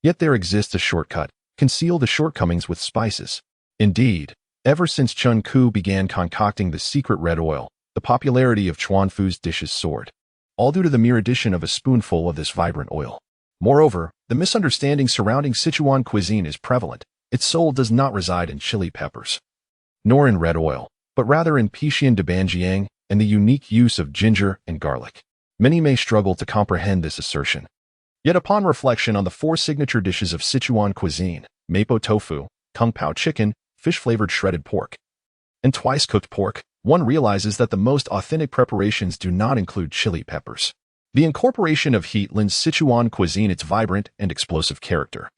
Yet there exists a shortcut: conceal the shortcomings with spices. Indeed, ever since Qingxia began concocting the secret red oil, the popularity of Chuanfu's dishes soared, all due to the mere addition of a spoonful of this vibrant oil. Moreover, the misunderstanding surrounding Sichuan cuisine is prevalent. Its soul does not reside in chili peppers, nor in red oil, but rather in Pixian de Bianjing and the unique use of ginger and garlic. Many may struggle to comprehend this assertion. Yet upon reflection on the 4 signature dishes of Sichuan cuisine, mapo tofu, kung pao chicken, fish-flavored shredded pork, and twice-cooked pork, one realizes that the most authentic preparations do not include chili peppers. The incorporation of heat lends Sichuan cuisine its vibrant and explosive character.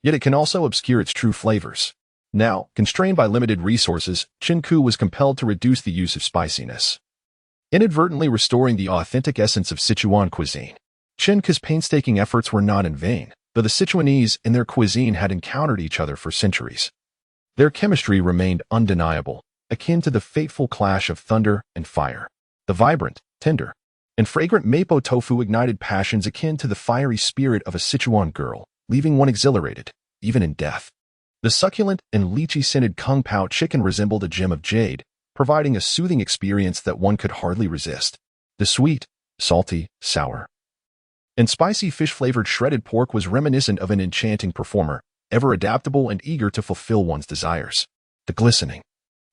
Yet it can also obscure its true flavors. Now, constrained by limited resources, Qingxia was compelled to reduce the use of spiciness, inadvertently restoring the authentic essence of Sichuan cuisine. Qingxia's painstaking efforts were not in vain, though the Sichuanese and their cuisine had encountered each other for centuries. Their chemistry remained undeniable, akin to the fateful clash of thunder and fire. The vibrant, tender, and fragrant mapo tofu ignited passions akin to the fiery spirit of a Sichuan girl, leaving one exhilarated, even in death. The succulent and lychee-scented kung pao chicken resembled a gem of jade, providing a soothing experience that one could hardly resist. The sweet, salty, sour, and spicy fish-flavored shredded pork was reminiscent of an enchanting performer, ever adaptable and eager to fulfill one's desires. The glistening,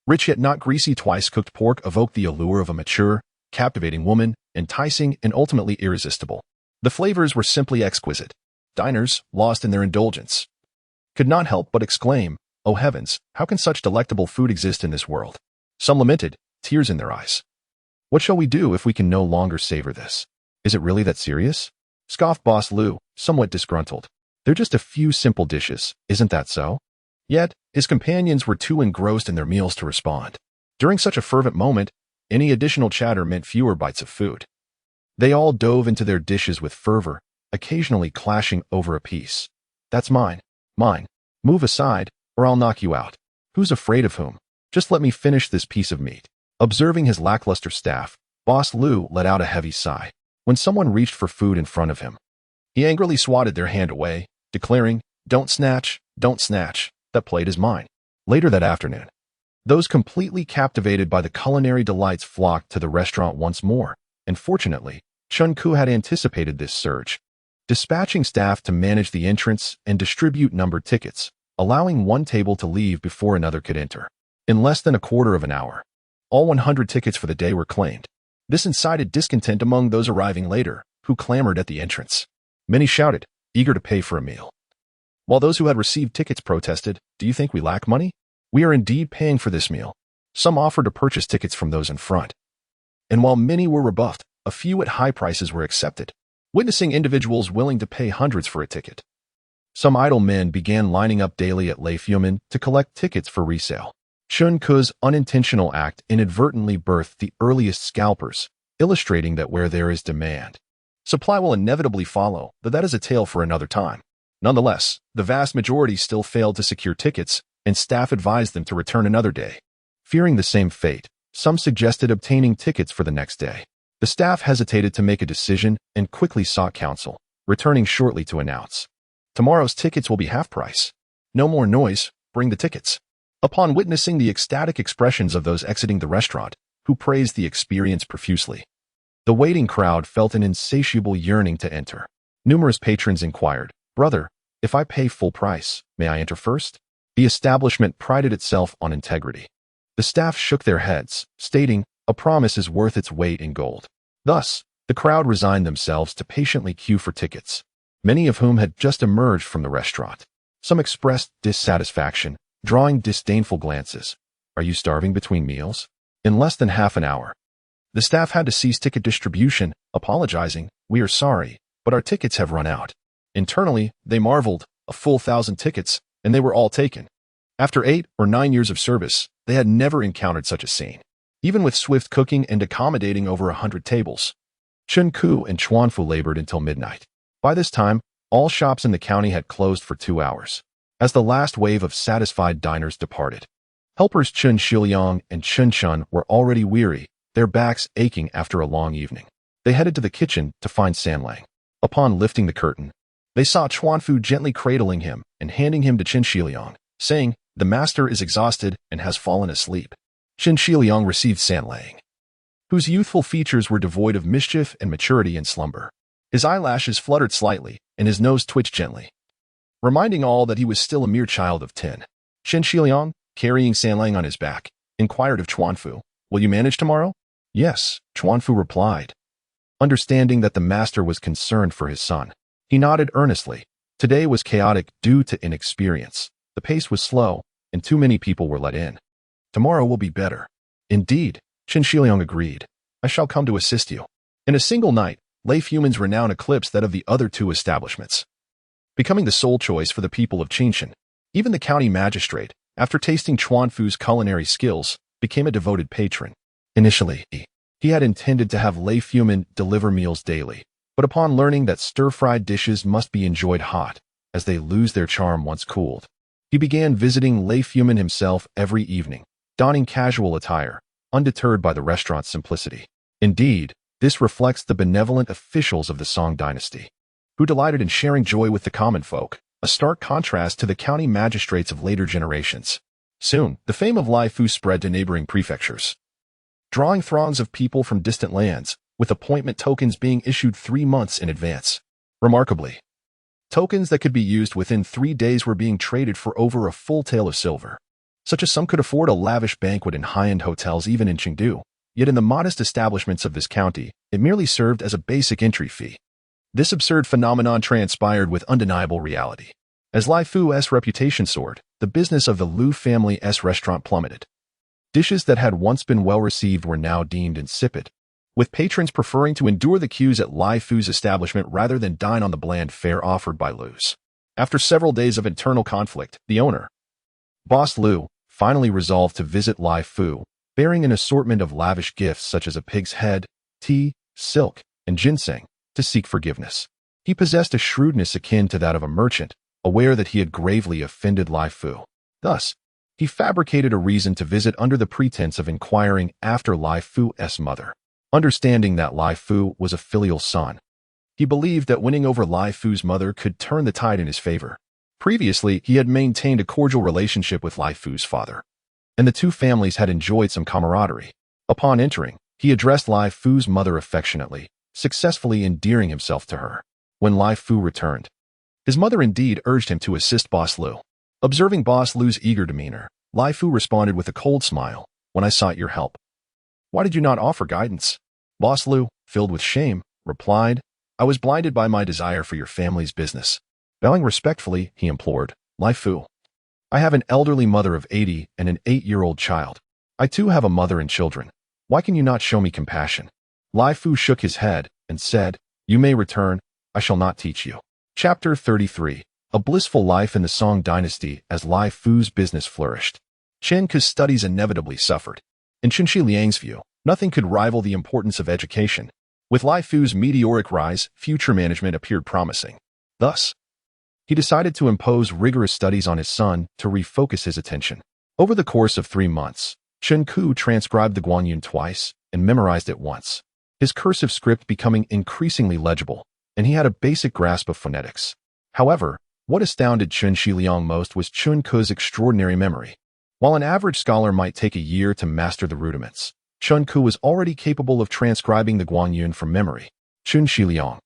rich yet not greasy twice-cooked pork evoked the allure of a mature, captivating woman, enticing and ultimately irresistible. The flavors were simply exquisite. Diners, lost in their indulgence, could not help but exclaim, "Oh heavens, how can such delectable food exist in this world?" Some lamented, tears in their eyes. "What shall we do if we can no longer savor this? Is it really that serious?" Scoffed Boss Liu, somewhat disgruntled. "They're just a few simple dishes, isn't that so?" Yet, his companions were too engrossed in their meals to respond. During such a fervent moment, any additional chatter meant fewer bites of food. They all dove into their dishes with fervor, occasionally clashing over a piece. "That's mine. Mine. Move aside, or I'll knock you out. Who's afraid of whom? Just let me finish this piece of meat." Observing his lackluster staff, Boss Liu let out a heavy sigh. When someone reached for food in front of him, he angrily swatted their hand away, declaring, "Don't snatch, don't snatch. That plate is mine." Later that afternoon, those completely captivated by the culinary delights flocked to the restaurant once more, and fortunately, Chun Ku had anticipated this surge, dispatching staff to manage the entrance and distribute numbered tickets, allowing one table to leave before another could enter. In less than a quarter of an hour, all 100 tickets for the day were claimed. This incited discontent among those arriving later, who clamored at the entrance. Many shouted, eager to pay for a meal, while those who had received tickets protested, "Do you think we lack money? We are indeed paying for this meal." Some offered to purchase tickets from those in front, and while many were rebuffed, a few at high prices were accepted, witnessing individuals willing to pay hundreds for a ticket. Some idle men began lining up daily at Lei Fumin to collect tickets for resale. Chun Ku's unintentional act inadvertently birthed the earliest scalpers, illustrating that where there is demand, supply will inevitably follow, though that is a tale for another time. Nonetheless, the vast majority still failed to secure tickets, and staff advised them to return another day. Fearing the same fate, some suggested obtaining tickets for the next day. The staff hesitated to make a decision and quickly sought counsel, returning shortly to announce, "Tomorrow's tickets will be half price. No more noise, bring the tickets." Upon witnessing the ecstatic expressions of those exiting the restaurant, who praised the experience profusely, the waiting crowd felt an insatiable yearning to enter. Numerous patrons inquired, "Brother, if I pay full price, may I enter first?" The establishment prided itself on integrity. The staff shook their heads, stating, "A promise is worth its weight in gold." Thus, the crowd resigned themselves to patiently queue for tickets, many of whom had just emerged from the restaurant. Some expressed dissatisfaction, drawing disdainful glances. "Are you starving between meals?" In less than half an hour, the staff had to cease ticket distribution, apologizing, "We are sorry, but our tickets have run out." Internally, they marveled, a full 1,000 tickets, and they were all taken. After 8 or 9 years of service, they had never encountered such a scene. Even with swift cooking and accommodating over 100 tables, Chun Ku and Chuanfu labored until midnight. By this time, all shops in the county had closed for 2 hours. As the last wave of satisfied diners departed, helpers Chun Shiliang and Chun Chun were already weary, their backs aching after a long evening. They headed to the kitchen to find Sanlang. Upon lifting the curtain, they saw Chuanfu gently cradling him and handing him to Chun Shiliang, saying, "The master is exhausted and has fallen asleep." Chun Shiliang received Sanlang, whose youthful features were devoid of mischief and maturity in slumber. His eyelashes fluttered slightly, and his nose twitched gently, reminding all that he was still a mere child of 10. Chun Shiliang, carrying Sanlang on his back, inquired of Chuanfu, "Will you manage tomorrow?" "Yes," Chuanfu replied, understanding that the master was concerned for his son. He nodded earnestly. Today was chaotic due to inexperience. The pace was slow, and too many people were let in. "Tomorrow will be better." "Indeed," Chun Shiliang agreed. "I shall come to assist you." In a single night, Lei Fumin's renown eclipsed that of the other 2 establishments, becoming the sole choice for the people of Qingxia. Even the county magistrate, after tasting Chuanfu's culinary skills, became a devoted patron. Initially, he had intended to have Lei Fumin deliver meals daily, but upon learning that stir-fried dishes must be enjoyed hot, as they lose their charm once cooled, he began visiting Lei Fumin himself every evening, donning casual attire, undeterred by the restaurant's simplicity. Indeed, this reflects the benevolent officials of the Song Dynasty, who delighted in sharing joy with the common folk, a stark contrast to the county magistrates of later generations. Soon, the fame of Liu Fu spread to neighboring prefectures, drawing throngs of people from distant lands, with appointment tokens being issued 3 months in advance. Remarkably, tokens that could be used within 3 days were being traded for over a full tael of silver, such as some could afford a lavish banquet in high-end hotels even in Chengdu. Yet in the modest establishments of this county, it merely served as a basic entry fee. This absurd phenomenon transpired with undeniable reality. As Liu Fu's reputation soared, the business of the Liu family's restaurant plummeted. Dishes that had once been well received were now deemed insipid, with patrons preferring to endure the queues at Liu Fu's establishment rather than dine on the bland fare offered by Liu's. After several days of internal conflict, the owner, Boss Liu, finally resolved to visit Liu Fu, bearing an assortment of lavish gifts such as a pig's head, tea, silk, and ginseng, to seek forgiveness. He possessed a shrewdness akin to that of a merchant, aware that he had gravely offended Liu Fu. Thus, he fabricated a reason to visit under the pretense of inquiring after Liu Fu's mother. Understanding that Liu Fu was a filial son, he believed that winning over Liu Fu's mother could turn the tide in his favor. Previously, he had maintained a cordial relationship with Liu Fu's father, and the two families had enjoyed some camaraderie. Upon entering, he addressed Liu Fu's mother affectionately, successfully endearing himself to her. When Liu Fu returned, his mother indeed urged him to assist Boss Liu. Observing Boss Liu's eager demeanor, Liu Fu responded with a cold smile, "When I sought your help, why did you not offer guidance?" Boss Liu, filled with shame, replied, "I was blinded by my desire for your family's business." Bowing respectfully, he implored, "Liu Fu, I have an elderly mother of 80 and an 8-year-old child. I too have a mother and children. Why can you not show me compassion?" Liu Fu shook his head and said, "You may return. I shall not teach you." Chapter 33. A blissful life in the Song Dynasty as Liu Fu's business flourished. Chen Ke's studies inevitably suffered. In Qingxi Liang's view, nothing could rival the importance of education. With Liu Fu's meteoric rise, future management appeared promising. Thus, he decided to impose rigorous studies on his son to refocus his attention. Over the course of 3 months, Chen Ke transcribed the Guanyin twice and memorized it once, his cursive script becoming increasingly legible, and he had a basic grasp of phonetics. However, what astounded Qingxi Liang most was Chen Ke's extraordinary memory. While an average scholar might take a year to master the rudiments, Chen Ke was already capable of transcribing the Guanyin from memory. Qingxi Liang,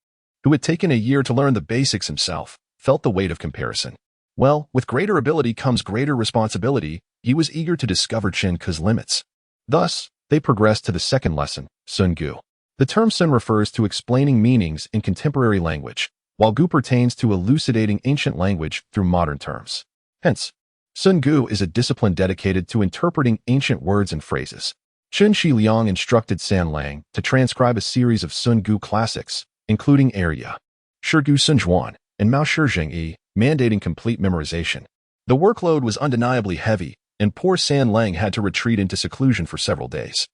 who had taken a year to learn the basics himself, felt the weight of comparison. Well, with greater ability comes greater responsibility. He was eager to discover Chen Ke's limits. Thus, they progressed to the second lesson, Sun Gu. The term Sun refers to explaining meanings in contemporary language, while Gu pertains to elucidating ancient language through modern terms. Hence, Sun Gu is a discipline dedicated to interpreting ancient words and phrases. Qingxi Liang instructed San Lang to transcribe a series of Sun Gu classics, including Erya, Shigu Sun Zhuan, and Mao Shi Zheng, mandating complete memorization. The workload was undeniably heavy, and poor San Lang had to retreat into seclusion for several days,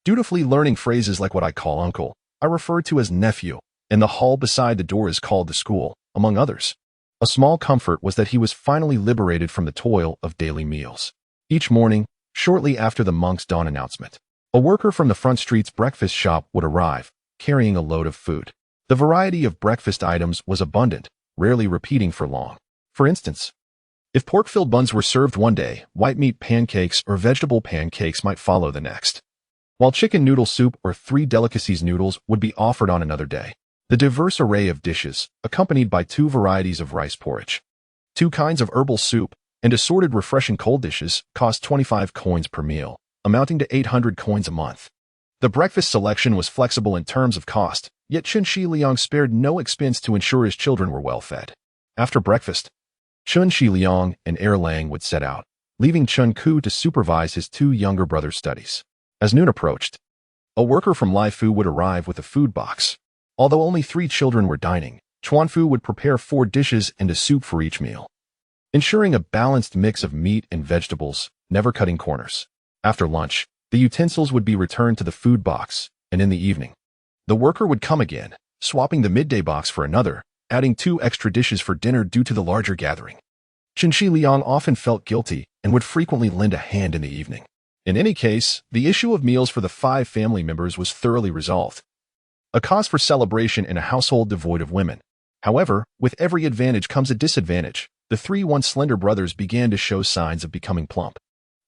dutifully learning phrases like "what I call uncle, I refer to as nephew, and the hall beside the door is called the school," among others. A small comfort was that he was finally liberated from the toil of daily meals. Each morning, shortly after the monk's dawn announcement, a worker from the front street's breakfast shop would arrive, carrying a load of food. The variety of breakfast items was abundant, rarely repeating for long. For instance, if pork-filled buns were served one day, white meat pancakes or vegetable pancakes might follow the next, while chicken noodle soup or 3 delicacies noodles would be offered on another day. The diverse array of dishes, accompanied by 2 varieties of rice porridge, 2 kinds of herbal soup, and assorted refreshing cold dishes, cost 25 coins per meal, amounting to 800 coins a month. The breakfast selection was flexible in terms of cost, yet Qingxi Liang spared no expense to ensure his children were well fed. After breakfast, Qingxi Liang and Erlang would set out, leaving Chen Ke to supervise his 2 younger brothers' studies. As noon approached, a worker from Liu Fu would arrive with a food box. Although only 3 children were dining, Chuanfu would prepare 4 dishes and a soup for each meal, ensuring a balanced mix of meat and vegetables, never cutting corners. After lunch, the utensils would be returned to the food box, and in the evening, the worker would come again, swapping the midday box for another, adding 2 extra dishes for dinner due to the larger gathering. Qingxi Liang often felt guilty and would frequently lend a hand in the evening. In any case, the issue of meals for the 5 family members was thoroughly resolved. A cause for celebration in a household devoid of women. However, with every advantage comes a disadvantage. The 3 once slender brothers began to show signs of becoming plump.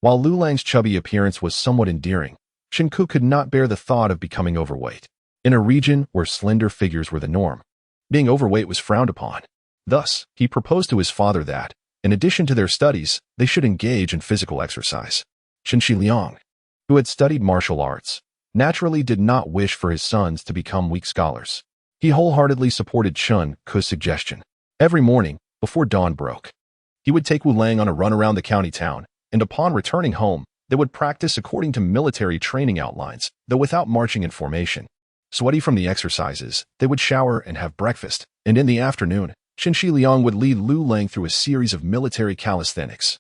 While Lu Lang's chubby appearance was somewhat endearing, Qingxia could not bear the thought of becoming overweight. In a region where slender figures were the norm, being overweight was frowned upon. Thus, he proposed to his father that, in addition to their studies, they should engage in physical exercise. Qingxi Liang, who had studied martial arts, naturally did not wish for his sons to become weak scholars. He wholeheartedly supported Qingxia's suggestion. Every morning, before dawn broke, he would take Wu Lang on a run around the county town, and upon returning home, they would practice according to military training outlines, though without marching in formation. Sweaty from the exercises, they would shower and have breakfast, and in the afternoon, Qingxi Liang would lead Lu Lang through a series of military calisthenics.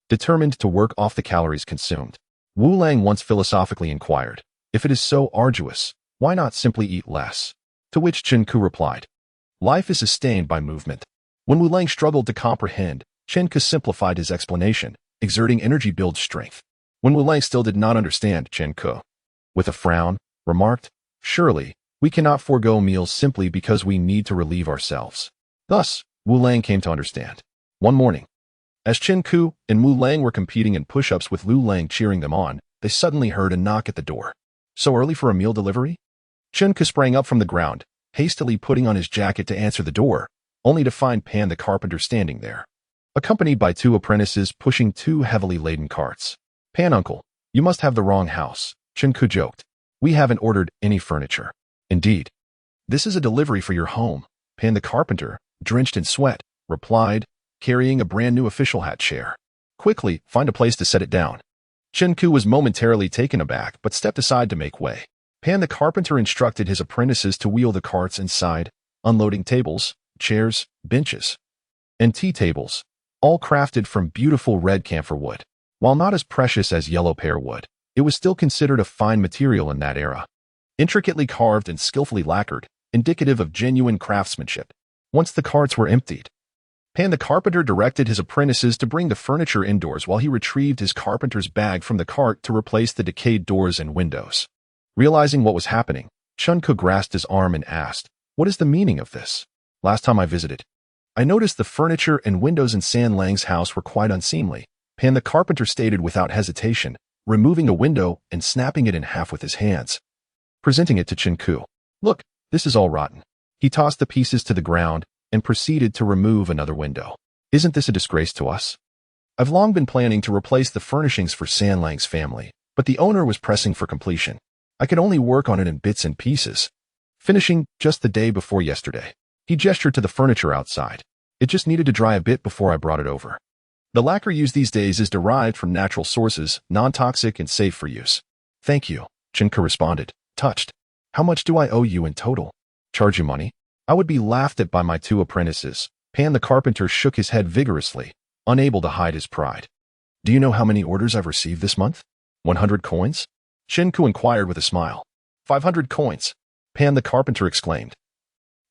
Determined to work off the calories consumed, Wu Lang once philosophically inquired, if it is so arduous, why not simply eat less? To which Qingxia replied, life is sustained by movement. When Wu Lang struggled to comprehend, Qingxia simplified his explanation, exerting energy builds strength. When Wu Lang still did not understand, Qingxia, with a frown, remarked, surely, we cannot forego meals simply because we need to relieve ourselves. Thus, Wu Lang came to understand. One morning, as Qingxia and Wu Lang were competing in push-ups with Lu Lang cheering them on, they suddenly heard a knock at the door. So early for a meal delivery? Qingxia sprang up from the ground, hastily putting on his jacket to answer the door, only to find Pan the carpenter standing there, accompanied by 2 apprentices pushing 2 heavily laden carts. Pan uncle, you must have the wrong house, Qingxia joked. We haven't ordered any furniture. Indeed. This is a delivery for your home, Pan the carpenter, drenched in sweat, replied, carrying a brand new official hat chair. Quickly, find a place to set it down. Qingxia was momentarily taken aback but stepped aside to make way. Pan the carpenter instructed his apprentices to wheel the carts inside, unloading tables, chairs, benches, and tea tables, all crafted from beautiful red camphor wood. While not as precious as yellow pear wood, it was still considered a fine material in that era. Intricately carved and skillfully lacquered, indicative of genuine craftsmanship. Once the carts were emptied, Pan the carpenter directed his apprentices to bring the furniture indoors while he retrieved his carpenter's bag from the cart to replace the decayed doors and windows. Realizing what was happening, Qingxia grasped his arm and asked, what is the meaning of this? Last time I visited, I noticed the furniture and windows in San Lang's house were quite unseemly, Pan the carpenter stated without hesitation, removing a window and snapping it in half with his hands, presenting it to Qingxia. Look, this is all rotten. He tossed the pieces to the ground and proceeded to remove another window. Isn't this a disgrace to us? I've long been planning to replace the furnishings for San Lang's family, but the owner was pressing for completion. I could only work on it in bits and pieces, finishing just the day before yesterday. He gestured to the furniture outside. It just needed to dry a bit before I brought it over. The lacquer used these days is derived from natural sources, non-toxic and safe for use. Thank you, Qingxia responded, touched. How much do I owe you in total? Charge you money? I would be laughed at by my 2 apprentices. Pan the carpenter shook his head vigorously, unable to hide his pride. Do you know how many orders I've received this month? 100 coins? Qingxia inquired with a smile. 500 coins, Pan the carpenter exclaimed,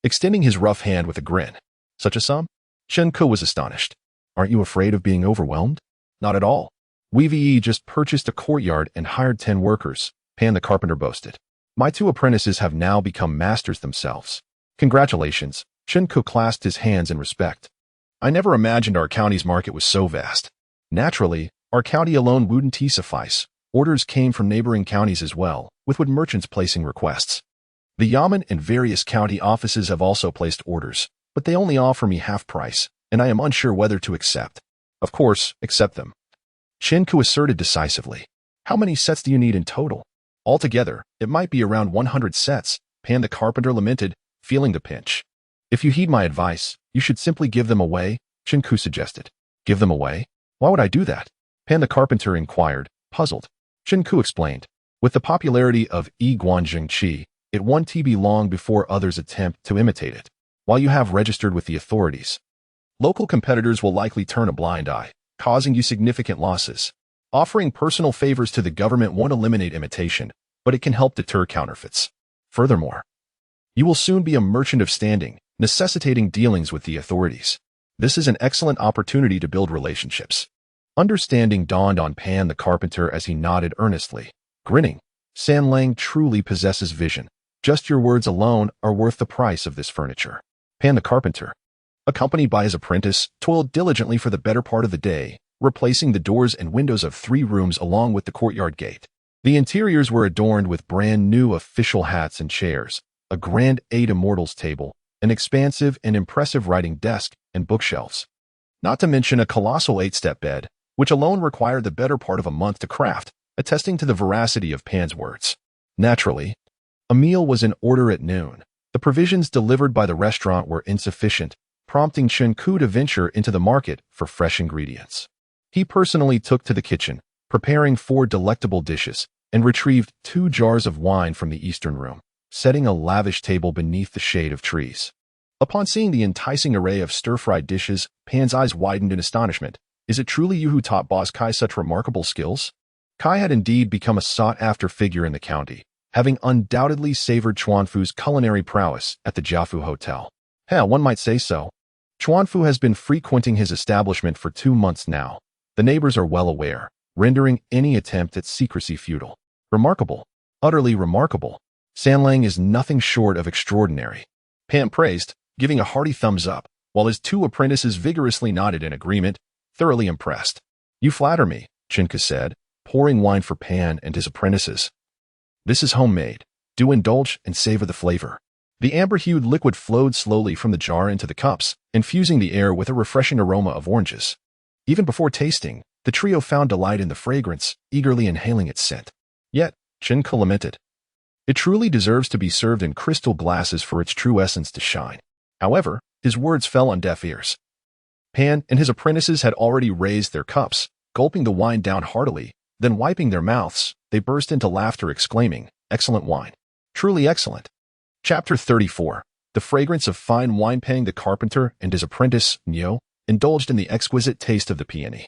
extending his rough hand with a grin. Such a sum? Qingxia was astonished. Aren't you afraid of being overwhelmed? Not at all. We just purchased a courtyard and hired 10 workers, Pan the carpenter boasted. My 2 apprentices have now become masters themselves. Congratulations, Qingxia clasped his hands in respect. I never imagined our county's market was so vast. Naturally, our county alone wouldn't suffice. Orders came from neighboring counties as well, with wood merchants placing requests. The Yamen and various county offices have also placed orders, but they only offer me half price, and I am unsure whether to accept. Of course, accept them. Qingxia asserted decisively. How many sets do you need in total? Altogether, it might be around 100 sets, Pan the carpenter lamented, feeling the pinch. If you heed my advice, you should simply give them away, Qingxia suggested. Give them away? Why would I do that? Pan the carpenter inquired, puzzled. Qingxia explained. With the popularity of Guanzhong Qi, it won TB long before others attempt to imitate it. While you have registered with the authorities, local competitors will likely turn a blind eye, causing you significant losses. Offering personal favors to the government won't eliminate imitation, but it can help deter counterfeits. Furthermore, you will soon be a merchant of standing, necessitating dealings with the authorities. This is an excellent opportunity to build relationships. Understanding dawned on Pan the carpenter as he nodded earnestly, grinning. Sanlang truly possesses vision. Just your words alone are worth the price of this furniture. Pan the carpenter, accompanied by his apprentice, toiled diligently for the better part of the day, replacing the doors and windows of 3 rooms along with the courtyard gate. The interiors were adorned with brand new official hats and chairs, a grand 8 immortals table, an expansive and impressive writing desk, and bookshelves. Not to mention a colossal 8-step bed, which alone required the better part of a month to craft, attesting to the veracity of Pan's words. Naturally, a meal was in order at noon. The provisions delivered by the restaurant were insufficient, prompting Chen Ku to venture into the market for fresh ingredients. He personally took to the kitchen, preparing 4 delectable dishes, and retrieved 2 jars of wine from the eastern room, setting a lavish table beneath the shade of trees. Upon seeing the enticing array of stir-fried dishes, Pan's eyes widened in astonishment. Is it truly you who taught Boss Kai such remarkable skills? Kai had indeed become a sought-after figure in the county, having undoubtedly savored Chuanfu's culinary prowess at the Jiafu Hotel. Hell, one might say so. Chuanfu has been frequenting his establishment for 2 months now. The neighbors are well aware, rendering any attempt at secrecy futile. Remarkable. Utterly remarkable. Sanlang is nothing short of extraordinary. Pan praised, giving a hearty thumbs up, while his 2 apprentices vigorously nodded in agreement, thoroughly impressed. You flatter me, Qingxia said, pouring wine for Pan and his apprentices. This is homemade. Do indulge and savor the flavor. The amber-hued liquid flowed slowly from the jar into the cups, infusing the air with a refreshing aroma of oranges. Even before tasting, the trio found delight in the fragrance, eagerly inhaling its scent. Yet, Qingxia lamented, it truly deserves to be served in crystal glasses for its true essence to shine. However, his words fell on deaf ears. Pan and his apprentices had already raised their cups, gulping the wine down heartily, then wiping their mouths, they burst into laughter exclaiming, excellent wine. Truly excellent. Chapter 34. The fragrance of fine wine. Pan the carpenter and his apprentice, Niu, indulged in the exquisite taste of the peony.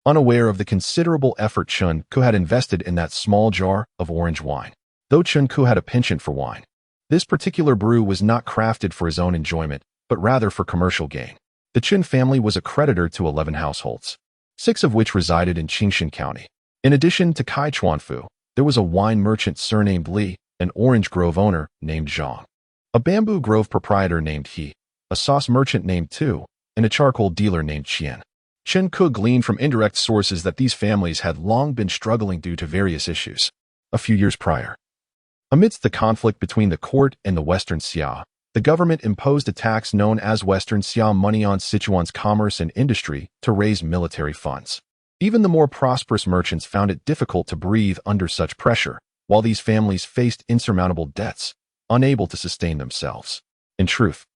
Unaware of the considerable effort Chen Ku had invested in that small jar of orange wine. Though Chen Ku had a penchant for wine, this particular brew was not crafted for his own enjoyment, but rather for commercial gain. The Chen family was a creditor to 11 households, 6 of which resided in Qingxia County. In addition to Kai Chuanfu, there was a wine merchant surnamed Li, an orange grove owner named Zhang, a bamboo grove proprietor named He, a sauce merchant named Tu, and a charcoal dealer named Qian. Chen Ku gleaned from indirect sources that these families had long been struggling due to various issues. A few years prior, amidst the conflict between the court and the Western Xia, the government imposed a tax known as Western Xia money on Sichuan's commerce and industry to raise military funds. Even the more prosperous merchants found it difficult to breathe under such pressure, while these families faced insurmountable debts, unable to sustain themselves. In truth,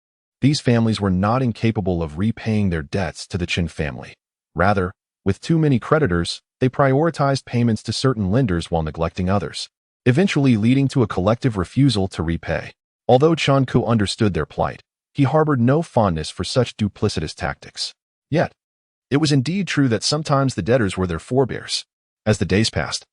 these families were not incapable of repaying their debts to the Qin family. Rather, with too many creditors, they prioritized payments to certain lenders while neglecting others, eventually leading to a collective refusal to repay. Although Chen Ku understood their plight, he harbored no fondness for such duplicitous tactics. Yet, it was indeed true that sometimes the debtors were their forebears. As the days passed,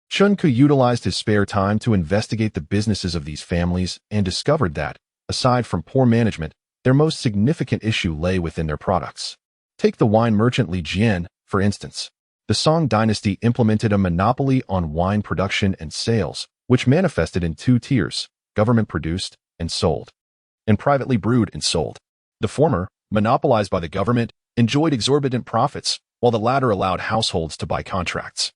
Chen Ku utilized his spare time to investigate the businesses of these families and discovered that, aside from poor management, their most significant issue lay within their products. Take the wine merchant Li Jian, for instance. The Song Dynasty implemented a monopoly on wine production and sales, which manifested in 2 tiers, government-produced and sold, and privately brewed and sold. The former, monopolized by the government, enjoyed exorbitant profits, while the latter allowed households to buy contracts,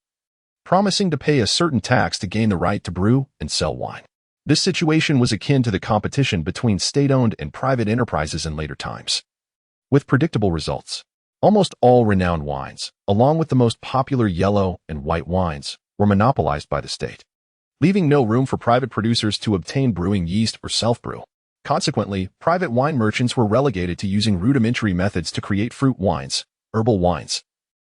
promising to pay a certain tax to gain the right to brew and sell wine. This situation was akin to the competition between state-owned and private enterprises in later times, with predictable results. Almost all renowned wines, along with the most popular yellow and white wines, were monopolized by the state, leaving no room for private producers to obtain brewing yeast or self-brew. Consequently, private wine merchants were relegated to using rudimentary methods to create fruit wines, herbal wines,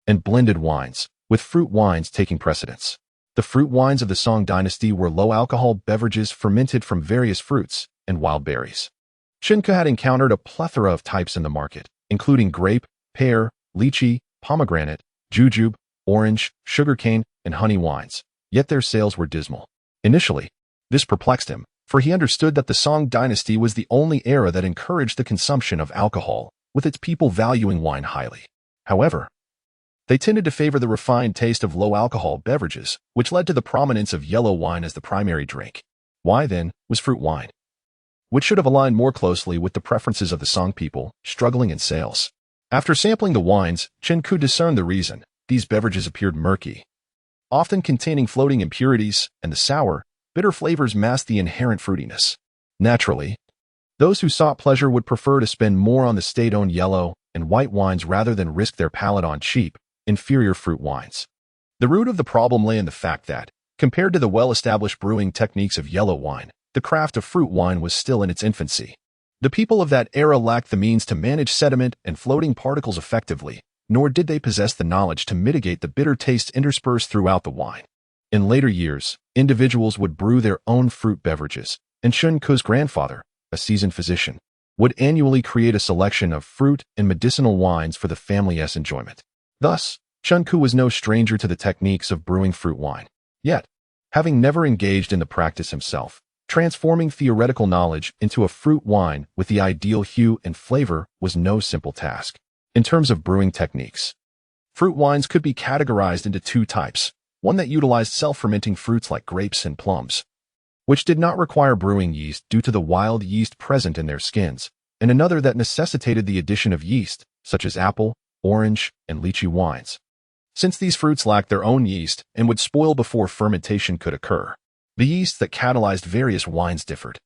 and blended wines, with fruit wines taking precedence. The fruit wines of the Song Dynasty were low-alcohol beverages fermented from various fruits and wild berries. Chen Ku had encountered a plethora of types in the market, including grape, pear, lychee, pomegranate, jujube, orange, sugarcane, and honey wines, yet their sales were dismal. Initially, this perplexed him, for he understood that the Song Dynasty was the only era that encouraged the consumption of alcohol, with its people valuing wine highly. However, They tended to favor the refined taste of low-alcohol beverages, which led to the prominence of yellow wine as the primary drink. Why, then, was fruit wine, which should have aligned more closely with the preferences of the Song people, struggling in sales. After sampling the wines, Chen could discern the reason. These beverages appeared murky, often containing floating impurities, and the sour, bitter flavors masked the inherent fruitiness. Naturally, those who sought pleasure would prefer to spend more on the state-owned yellow and white wines rather than risk their palate on cheap, inferior fruit wines. The root of the problem lay in the fact that, compared to the well-established brewing techniques of yellow wine, the craft of fruit wine was still in its infancy. The people of that era lacked the means to manage sediment and floating particles effectively, nor did they possess the knowledge to mitigate the bitter taste interspersed throughout the wine. In later years, individuals would brew their own fruit beverages, and Chen Ku's grandfather, a seasoned physician, would annually create a selection of fruit and medicinal wines for the family's enjoyment. Thus, Chen Ku was no stranger to the techniques of brewing fruit wine. Yet, having never engaged in the practice himself, transforming theoretical knowledge into a fruit wine with the ideal hue and flavor was no simple task. In terms of brewing techniques, fruit wines could be categorized into two types, one that utilized self-fermenting fruits like grapes and plums, which did not require brewing yeast due to the wild yeast present in their skins, and another that necessitated the addition of yeast, such as apple, orange, and lychee wines. Since these fruits lacked their own yeast and would spoil before fermentation could occur, the yeast that catalyzed various wines differed,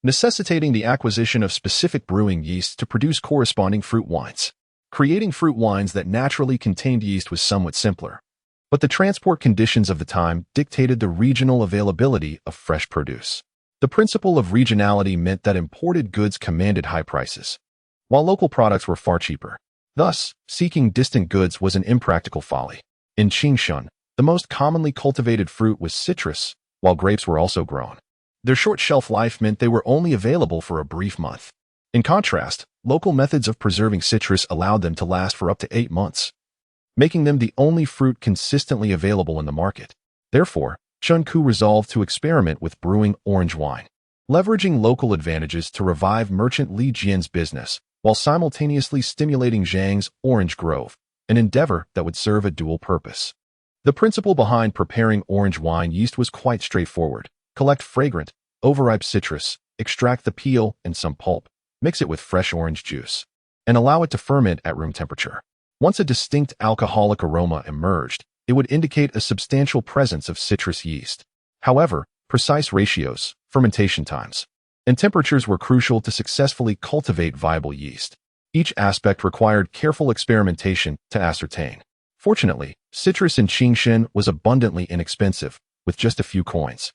necessitating the acquisition of specific brewing yeasts to produce corresponding fruit wines. Creating fruit wines that naturally contained yeast was somewhat simpler, but the transport conditions of the time dictated the regional availability of fresh produce. The principle of regionality meant that imported goods commanded high prices, while local products were far cheaper. Thus, seeking distant goods was an impractical folly. In Qingxia, the most commonly cultivated fruit was citrus, while grapes were also grown. Their short shelf life meant they were only available for a brief month. In contrast, local methods of preserving citrus allowed them to last for up to 8 months, making them the only fruit consistently available in the market. Therefore, Chen Ku resolved to experiment with brewing orange wine, leveraging local advantages to revive merchant Li Jian's business, while simultaneously stimulating Zhang's orange grove, an endeavor that would serve a dual purpose. The principle behind preparing orange wine yeast was quite straightforward. Collect fragrant, overripe citrus, extract the peel and some pulp, mix it with fresh orange juice, and allow it to ferment at room temperature. Once a distinct alcoholic aroma emerged, it would indicate a substantial presence of citrus yeast. However, precise ratios, fermentation times, and temperatures were crucial to successfully cultivate viable yeast. Each aspect required careful experimentation to ascertain. Fortunately, citrus in Qingxia was abundantly inexpensive, with just a few coins.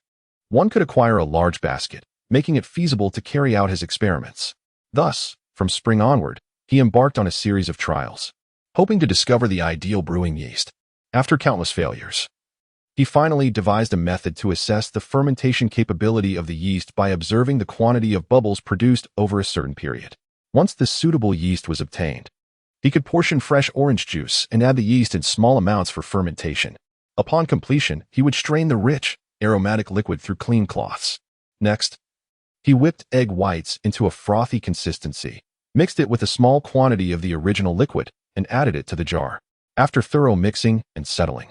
One could acquire a large basket, making it feasible to carry out his experiments. Thus, from spring onward, he embarked on a series of trials, hoping to discover the ideal brewing yeast. After countless failures, he finally devised a method to assess the fermentation capability of the yeast by observing the quantity of bubbles produced over a certain period. Once the suitable yeast was obtained, he could portion fresh orange juice and add the yeast in small amounts for fermentation. Upon completion, he would strain the rich, aromatic liquid through clean cloths. Next, he whipped egg whites into a frothy consistency, mixed it with a small quantity of the original liquid, and added it to the jar. After thorough mixing and settling,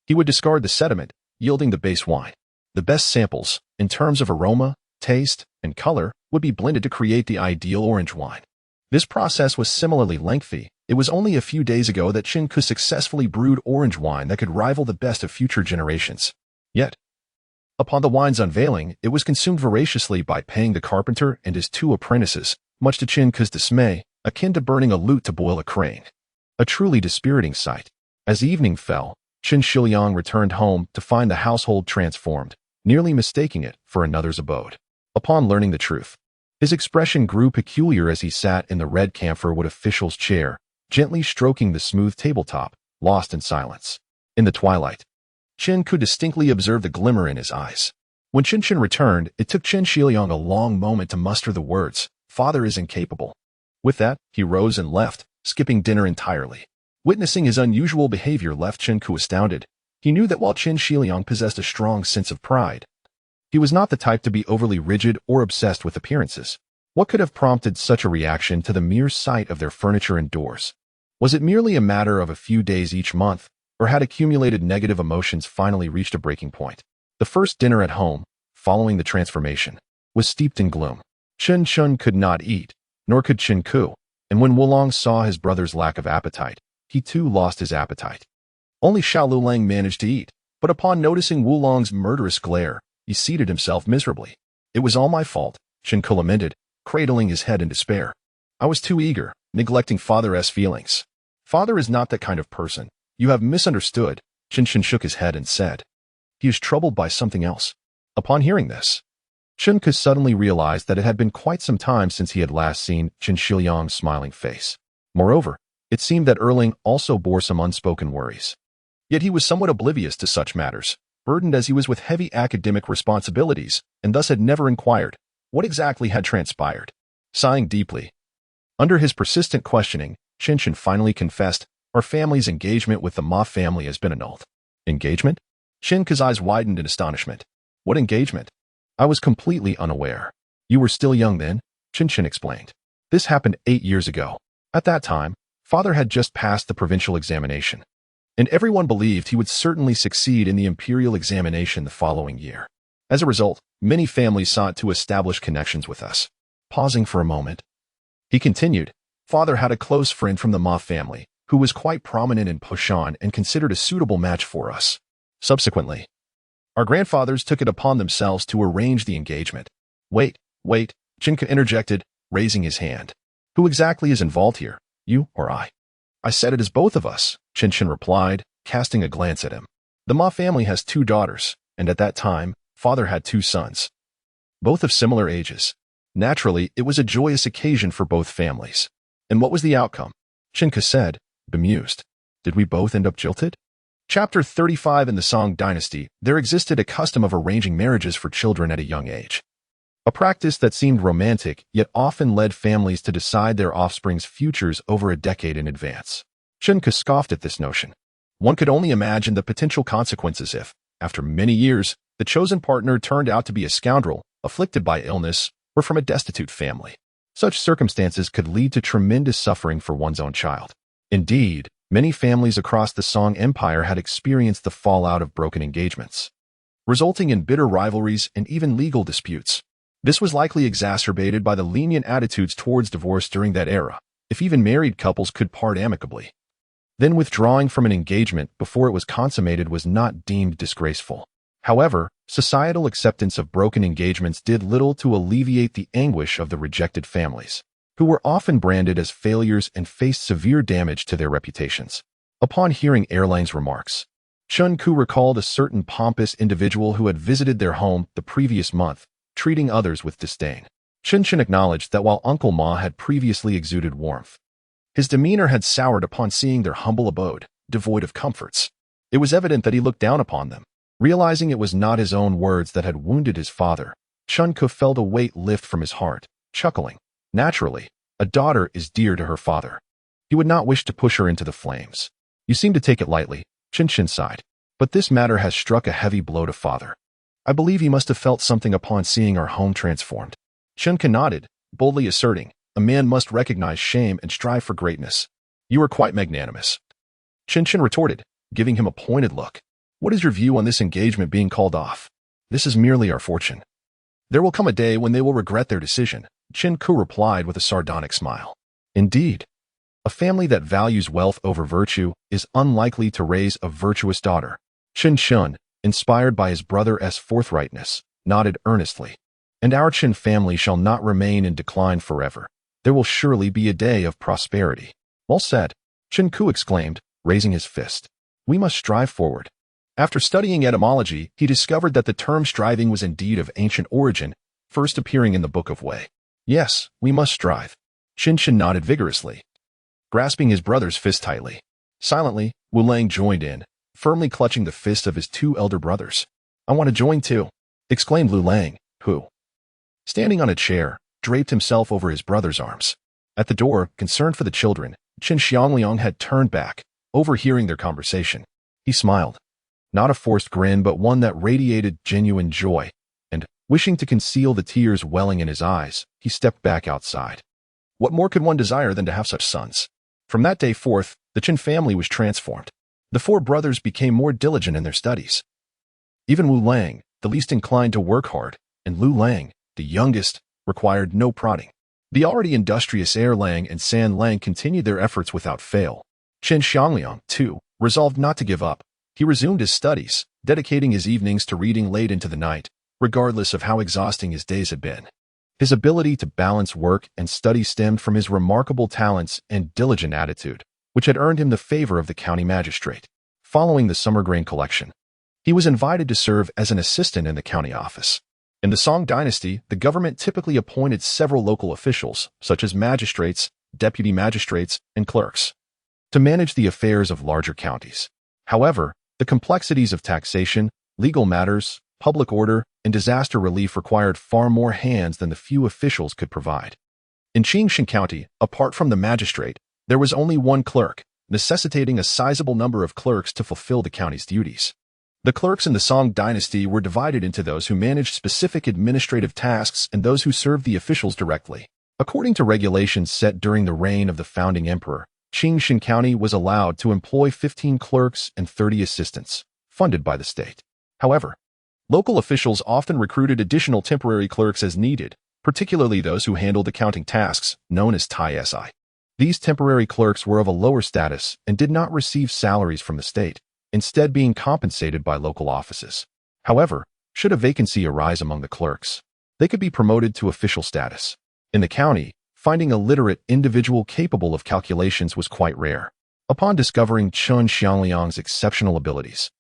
he would discard the sediment, yielding the base wine. The best samples, in terms of aroma, taste, and color, would be blended to create the ideal orange wine. This process was similarly lengthy. It was only a few days ago that Chen Ku successfully brewed orange wine that could rival the best of future generations. Yet, upon the wine's unveiling, it was consumed voraciously by Pang the carpenter and his 2 apprentices, much to Chen Ku's dismay, akin to burning a lute to boil a crane. A truly dispiriting sight. As evening fell, Chen Shiliang returned home to find the household transformed, nearly mistaking it for another's abode. Upon learning the truth, his expression grew peculiar as he sat in the red camphor-wood official's chair, gently stroking the smooth tabletop, lost in silence. In the twilight, Chen could distinctly observe the glimmer in his eyes. When Chen returned, it took Chen Shiliang a long moment to muster the words, "Father is incapable." With that, he rose and left, skipping dinner entirely. Witnessing his unusual behavior left Chen Ku astounded. He knew that while Chen Shiliang possessed a strong sense of pride, he was not the type to be overly rigid or obsessed with appearances. What could have prompted such a reaction to the mere sight of their furniture and doors? Was it merely a matter of a few days each month, or had accumulated negative emotions finally reached a breaking point? The first dinner at home, following the transformation, was steeped in gloom. Chen Shun could not eat, nor could Chen Ku, and when Wulong saw his brother's lack of appetite, he too lost his appetite. Only Xiao Lulang managed to eat, but upon noticing Wulong's murderous glare, he seated himself miserably. It was all my fault, Chen Ku lamented, cradling his head in despair. I was too eager, neglecting Father's feelings. Father is not that kind of person. You have misunderstood. Chen Shun shook his head and said. He is troubled by something else. Upon hearing this, Chen Ku suddenly realized that it had been quite some time since he had last seen Chen Shiliang's smiling face. Moreover, it seemed that Erling also bore some unspoken worries. Yet he was somewhat oblivious to such matters, burdened as he was with heavy academic responsibilities, and thus had never inquired what exactly had transpired. Sighing deeply, under his persistent questioning, Chen Shun finally confessed, our family's engagement with the Ma family has been annulled. Engagement? Chen Ku's eyes widened in astonishment. What engagement? I was completely unaware. You were still young then, Chen Shun explained. This happened 8 years ago. At that time, Father had just passed the provincial examination, and everyone believed he would certainly succeed in the imperial examination the following year. As a result, many families sought to establish connections with us. Pausing for a moment, he continued, Father had a close friend from the Ma family, who was quite prominent in Pushan and considered a suitable match for us. Subsequently, our grandfathers took it upon themselves to arrange the engagement. Wait, Qingxia interjected, raising his hand. Who exactly is involved here, you or I? I said it is both of us, Qingxia replied, casting a glance at him. The Ma family has 2 daughters, and at that time, Father had 2 sons, both of similar ages. Naturally, it was a joyous occasion for both families. And what was the outcome? Qingxia said, bemused. Did we both end up jilted? Chapter 35 In the Song Dynasty, there existed a custom of arranging marriages for children at a young age. A practice that seemed romantic, yet often led families to decide their offspring's futures over a decade in advance. Qingxia scoffed at this notion. One could only imagine the potential consequences if, after many years, the chosen partner turned out to be a scoundrel, afflicted by illness, or from a destitute family. Such circumstances could lead to tremendous suffering for one's own child. Indeed, many families across the Song Empire had experienced the fallout of broken engagements, resulting in bitter rivalries and even legal disputes. This was likely exacerbated by the lenient attitudes towards divorce during that era, if even married couples could part amicably. Then withdrawing from an engagement before it was consummated was not deemed disgraceful. However, societal acceptance of broken engagements did little to alleviate the anguish of the rejected families, who were often branded as failures and faced severe damage to their reputations. Upon hearing Erlang's remarks, Chen Ku recalled a certain pompous individual who had visited their home the previous month, treating others with disdain. Chen acknowledged that while Uncle Ma had previously exuded warmth, his demeanor had soured upon seeing their humble abode, devoid of comforts. It was evident that he looked down upon them. Realizing it was not his own words that had wounded his father, Chen Ku felt a weight lift from his heart, chuckling. Naturally, a daughter is dear to her father. He would not wish to push her into the flames. You seem to take it lightly, Qingxia sighed. But this matter has struck a heavy blow to Father. I believe he must have felt something upon seeing our home transformed. Chen Ku nodded, boldly asserting, a man must recognize shame and strive for greatness. You are quite magnanimous. Qingxia retorted, giving him a pointed look. What is your view on this engagement being called off? This is merely our fortune. There will come a day when they will regret their decision, Chen Ku replied with a sardonic smile. Indeed, a family that values wealth over virtue is unlikely to raise a virtuous daughter. Chen Shun, inspired by his brother's forthrightness, nodded earnestly. And our Chen family shall not remain in decline forever. There will surely be a day of prosperity. Well said, Chen Ku exclaimed, raising his fist. We must strive forward. After studying etymology, he discovered that the term striving was indeed of ancient origin, first appearing in the Book of Wei. Yes, we must strive. Qingxia nodded vigorously, grasping his brother's fist tightly. Silently, Wu Lang joined in, firmly clutching the fist of his 2 elder brothers. I want to join too, exclaimed Lu Lang, who, standing on a chair, draped himself over his brother's arms. At the door, concerned for the children, Qin Xiangliang had turned back, overhearing their conversation. He smiled. Not a forced grin, but one that radiated genuine joy, and, wishing to conceal the tears welling in his eyes, he stepped back outside. What more could one desire than to have such sons? From that day forth, the Qin family was transformed. The four brothers became more diligent in their studies. Even Wu Lang, the least inclined to work hard, and Lu Lang, the youngest, required no prodding. The already industrious Heir Lang and San Lang continued their efforts without fail. Qin Xiangliang, too, resolved not to give up. He resumed his studies, dedicating his evenings to reading late into the night, regardless of how exhausting his days had been. His ability to balance work and study stemmed from his remarkable talents and diligent attitude, which had earned him the favor of the county magistrate. Following the summer grain collection, he was invited to serve as an assistant in the county office. In the Song Dynasty, the government typically appointed several local officials, such as magistrates, deputy magistrates, and clerks, to manage the affairs of larger counties. However, the complexities of taxation, legal matters, public order, and disaster relief required far more hands than the few officials could provide. In Qingxia County, apart from the magistrate, there was only one clerk, necessitating a sizable number of clerks to fulfill the county's duties. The clerks in the Song Dynasty were divided into those who managed specific administrative tasks and those who served the officials directly. According to regulations set during the reign of the founding emperor, Qingxia County was allowed to employ 15 clerks and 30 assistants, funded by the state. However, local officials often recruited additional temporary clerks as needed, particularly those who handled accounting tasks, known as Tai Si. These temporary clerks were of a lower status and did not receive salaries from the state, instead being compensated by local offices. However, should a vacancy arise among the clerks, they could be promoted to official status. In the county, finding a literate individual capable of calculations was quite rare. Upon discovering Qin Xiangliang's exceptional abilities,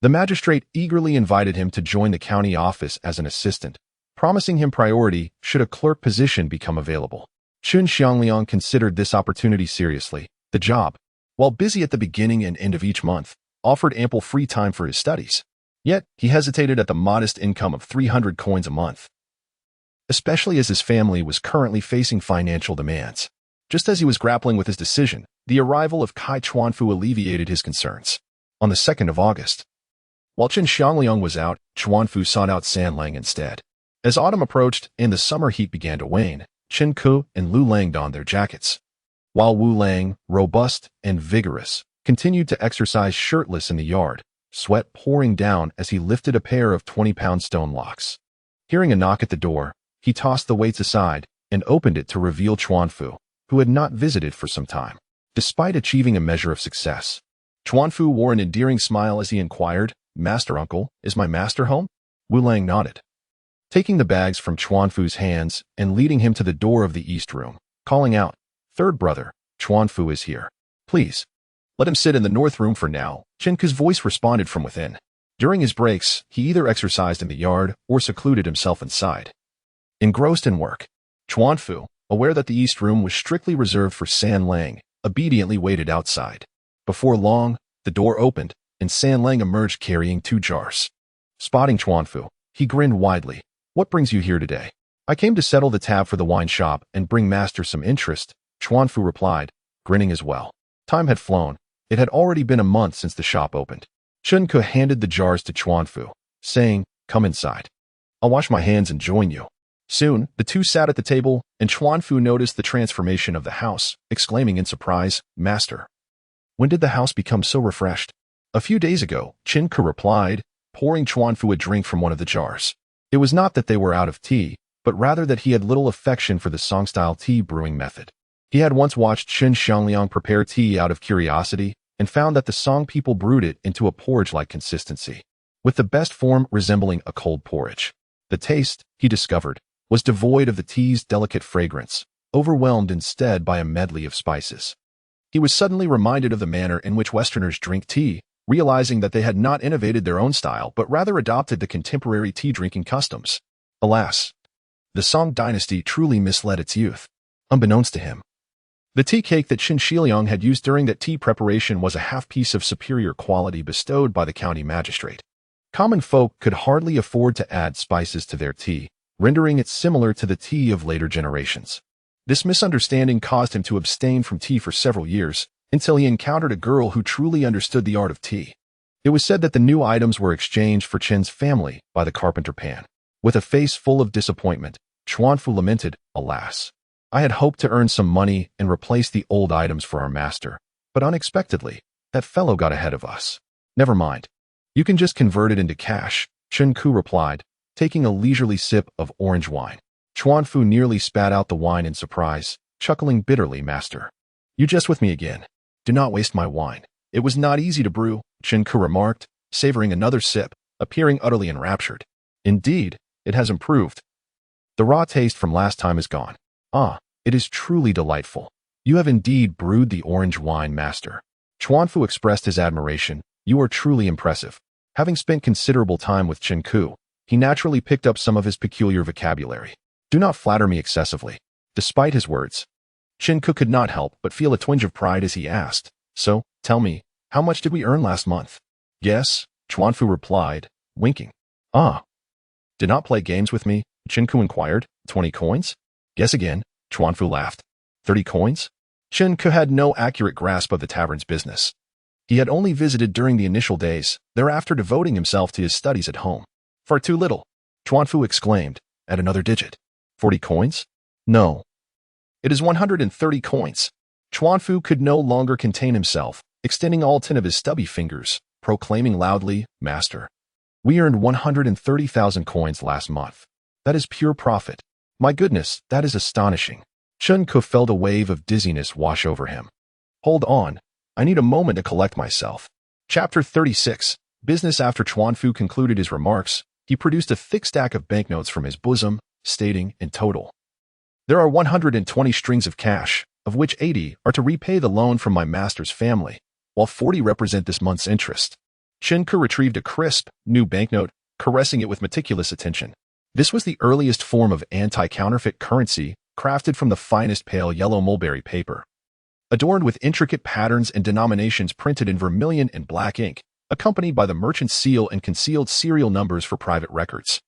the magistrate eagerly invited him to join the county office as an assistant, promising him priority should a clerk position become available. Qin Xiangliang considered this opportunity seriously. The job, while busy at the beginning and end of each month, offered ample free time for his studies. Yet, he hesitated at the modest income of 300 coins a month, especially as his family was currently facing financial demands. Just as he was grappling with his decision, the arrival of Kai Chuanfu alleviated his concerns. On the 2nd of August, while Qin Xiangliang was out, Chuanfu sought out San Lang instead. As autumn approached and the summer heat began to wane, Qin Ku and Lu Lang donned their jackets, while Wu Lang, robust and vigorous, continued to exercise shirtless in the yard, sweat pouring down as he lifted a pair of 20-pound stone locks. Hearing a knock at the door, he tossed the weights aside and opened it to reveal Chuanfu, who had not visited for some time. Despite achieving a measure of success, Chuanfu wore an endearing smile as he inquired, "Master Uncle, is my master home?" Wu Lang nodded, taking the bags from Chuanfu's hands and leading him to the door of the east room, calling out, "Third brother, Chuanfu is here. Please, let him sit in the north room for now." Qin Ku's voice responded from within. During his breaks, he either exercised in the yard or secluded himself inside. Engrossed in work, Chuanfu, aware that the east room was strictly reserved for San Lang, obediently waited outside. Before long, the door opened, and San Lang emerged carrying 2 jars. Spotting Chuanfu, he grinned widely. "What brings you here today?" "I came to settle the tab for the wine shop and bring master some interest," Chuanfu replied, grinning as well. Time had flown. It had already been a month since the shop opened. Qin Ku handed the jars to Chuanfu, saying, "Come inside. I'll wash my hands and join you." Soon, the two sat at the table, and Chuanfu noticed the transformation of the house, exclaiming in surprise, "Master, when did the house become so refreshed?" "A few days ago," Qin Ku replied, pouring Chuanfu a drink from one of the jars. It was not that they were out of tea, but rather that he had little affection for the Song-style tea brewing method. He had once watched Qin Xiangliang prepare tea out of curiosity and found that the Song people brewed it into a porridge-like consistency, with the best form resembling a cold porridge. The taste, he discovered, was devoid of the tea's delicate fragrance, overwhelmed instead by a medley of spices. He was suddenly reminded of the manner in which Westerners drink tea, realizing that they had not innovated their own style but rather adopted the contemporary tea-drinking customs. Alas, the Song Dynasty truly misled its youth. Unbeknownst to him, the tea cake that Qin Shiliang had used during that tea preparation was a half-piece of superior quality bestowed by the county magistrate. Common folk could hardly afford to add spices to their tea, rendering it similar to the tea of later generations. This misunderstanding caused him to abstain from tea for several years, until he encountered a girl who truly understood the art of tea. It was said that the new items were exchanged for Qin's family by the carpenter pan. With a face full of disappointment, Chuanfu lamented, "Alas, I had hoped to earn some money and replace the old items for our master, but unexpectedly, that fellow got ahead of us. Never mind. You can just convert it into cash, Qingxia replied, taking a leisurely sip of orange wine. Chuanfu nearly spat out the wine in surprise, chuckling bitterly, Master. You jest with me again. Do not waste my wine. It was not easy to brew, Qingxia remarked, savoring another sip, appearing utterly enraptured. Indeed, it has improved. The raw taste from last time is gone. Ah, it is truly delightful. You have indeed brewed the orange wine, Master. Chuanfu expressed his admiration. You are truly impressive. Having spent considerable time with Qingxia, he naturally picked up some of his peculiar vocabulary. Do not flatter me excessively. Despite his words, Qingxia could not help but feel a twinge of pride as he asked, So, tell me, how much did we earn last month? Guess, Chuanfu replied, winking. Ah. Did not play games with me? Qingxia inquired. 20 coins? Guess again, Chuanfu laughed. 30 coins? Qingxia had no accurate grasp of the tavern's business. He had only visited during the initial days, thereafter devoting himself to his studies at home. Far too little, Chuanfu exclaimed, at another digit. 40 coins? No. It is 130 coins. Chuanfu could no longer contain himself, extending all 10 of his stubby fingers, proclaiming loudly, Master. We earned 130,000 coins last month. That is pure profit. My goodness, that is astonishing. Qingxia felt a wave of dizziness wash over him. Hold on. I need a moment to collect myself. Chapter 36. Business. After Chuanfu concluded his remarks, he produced a thick stack of banknotes from his bosom, stating, in total, there are 120 strings of cash, of which 80 are to repay the loan from my master's family, while 40 represent this month's interest. Qingxia retrieved a crisp, new banknote, caressing it with meticulous attention. This was the earliest form of anti-counterfeit currency, crafted from the finest pale yellow mulberry paper. Adorned with intricate patterns and denominations printed in vermilion and black ink, accompanied by the merchant's seal and concealed serial numbers for private records.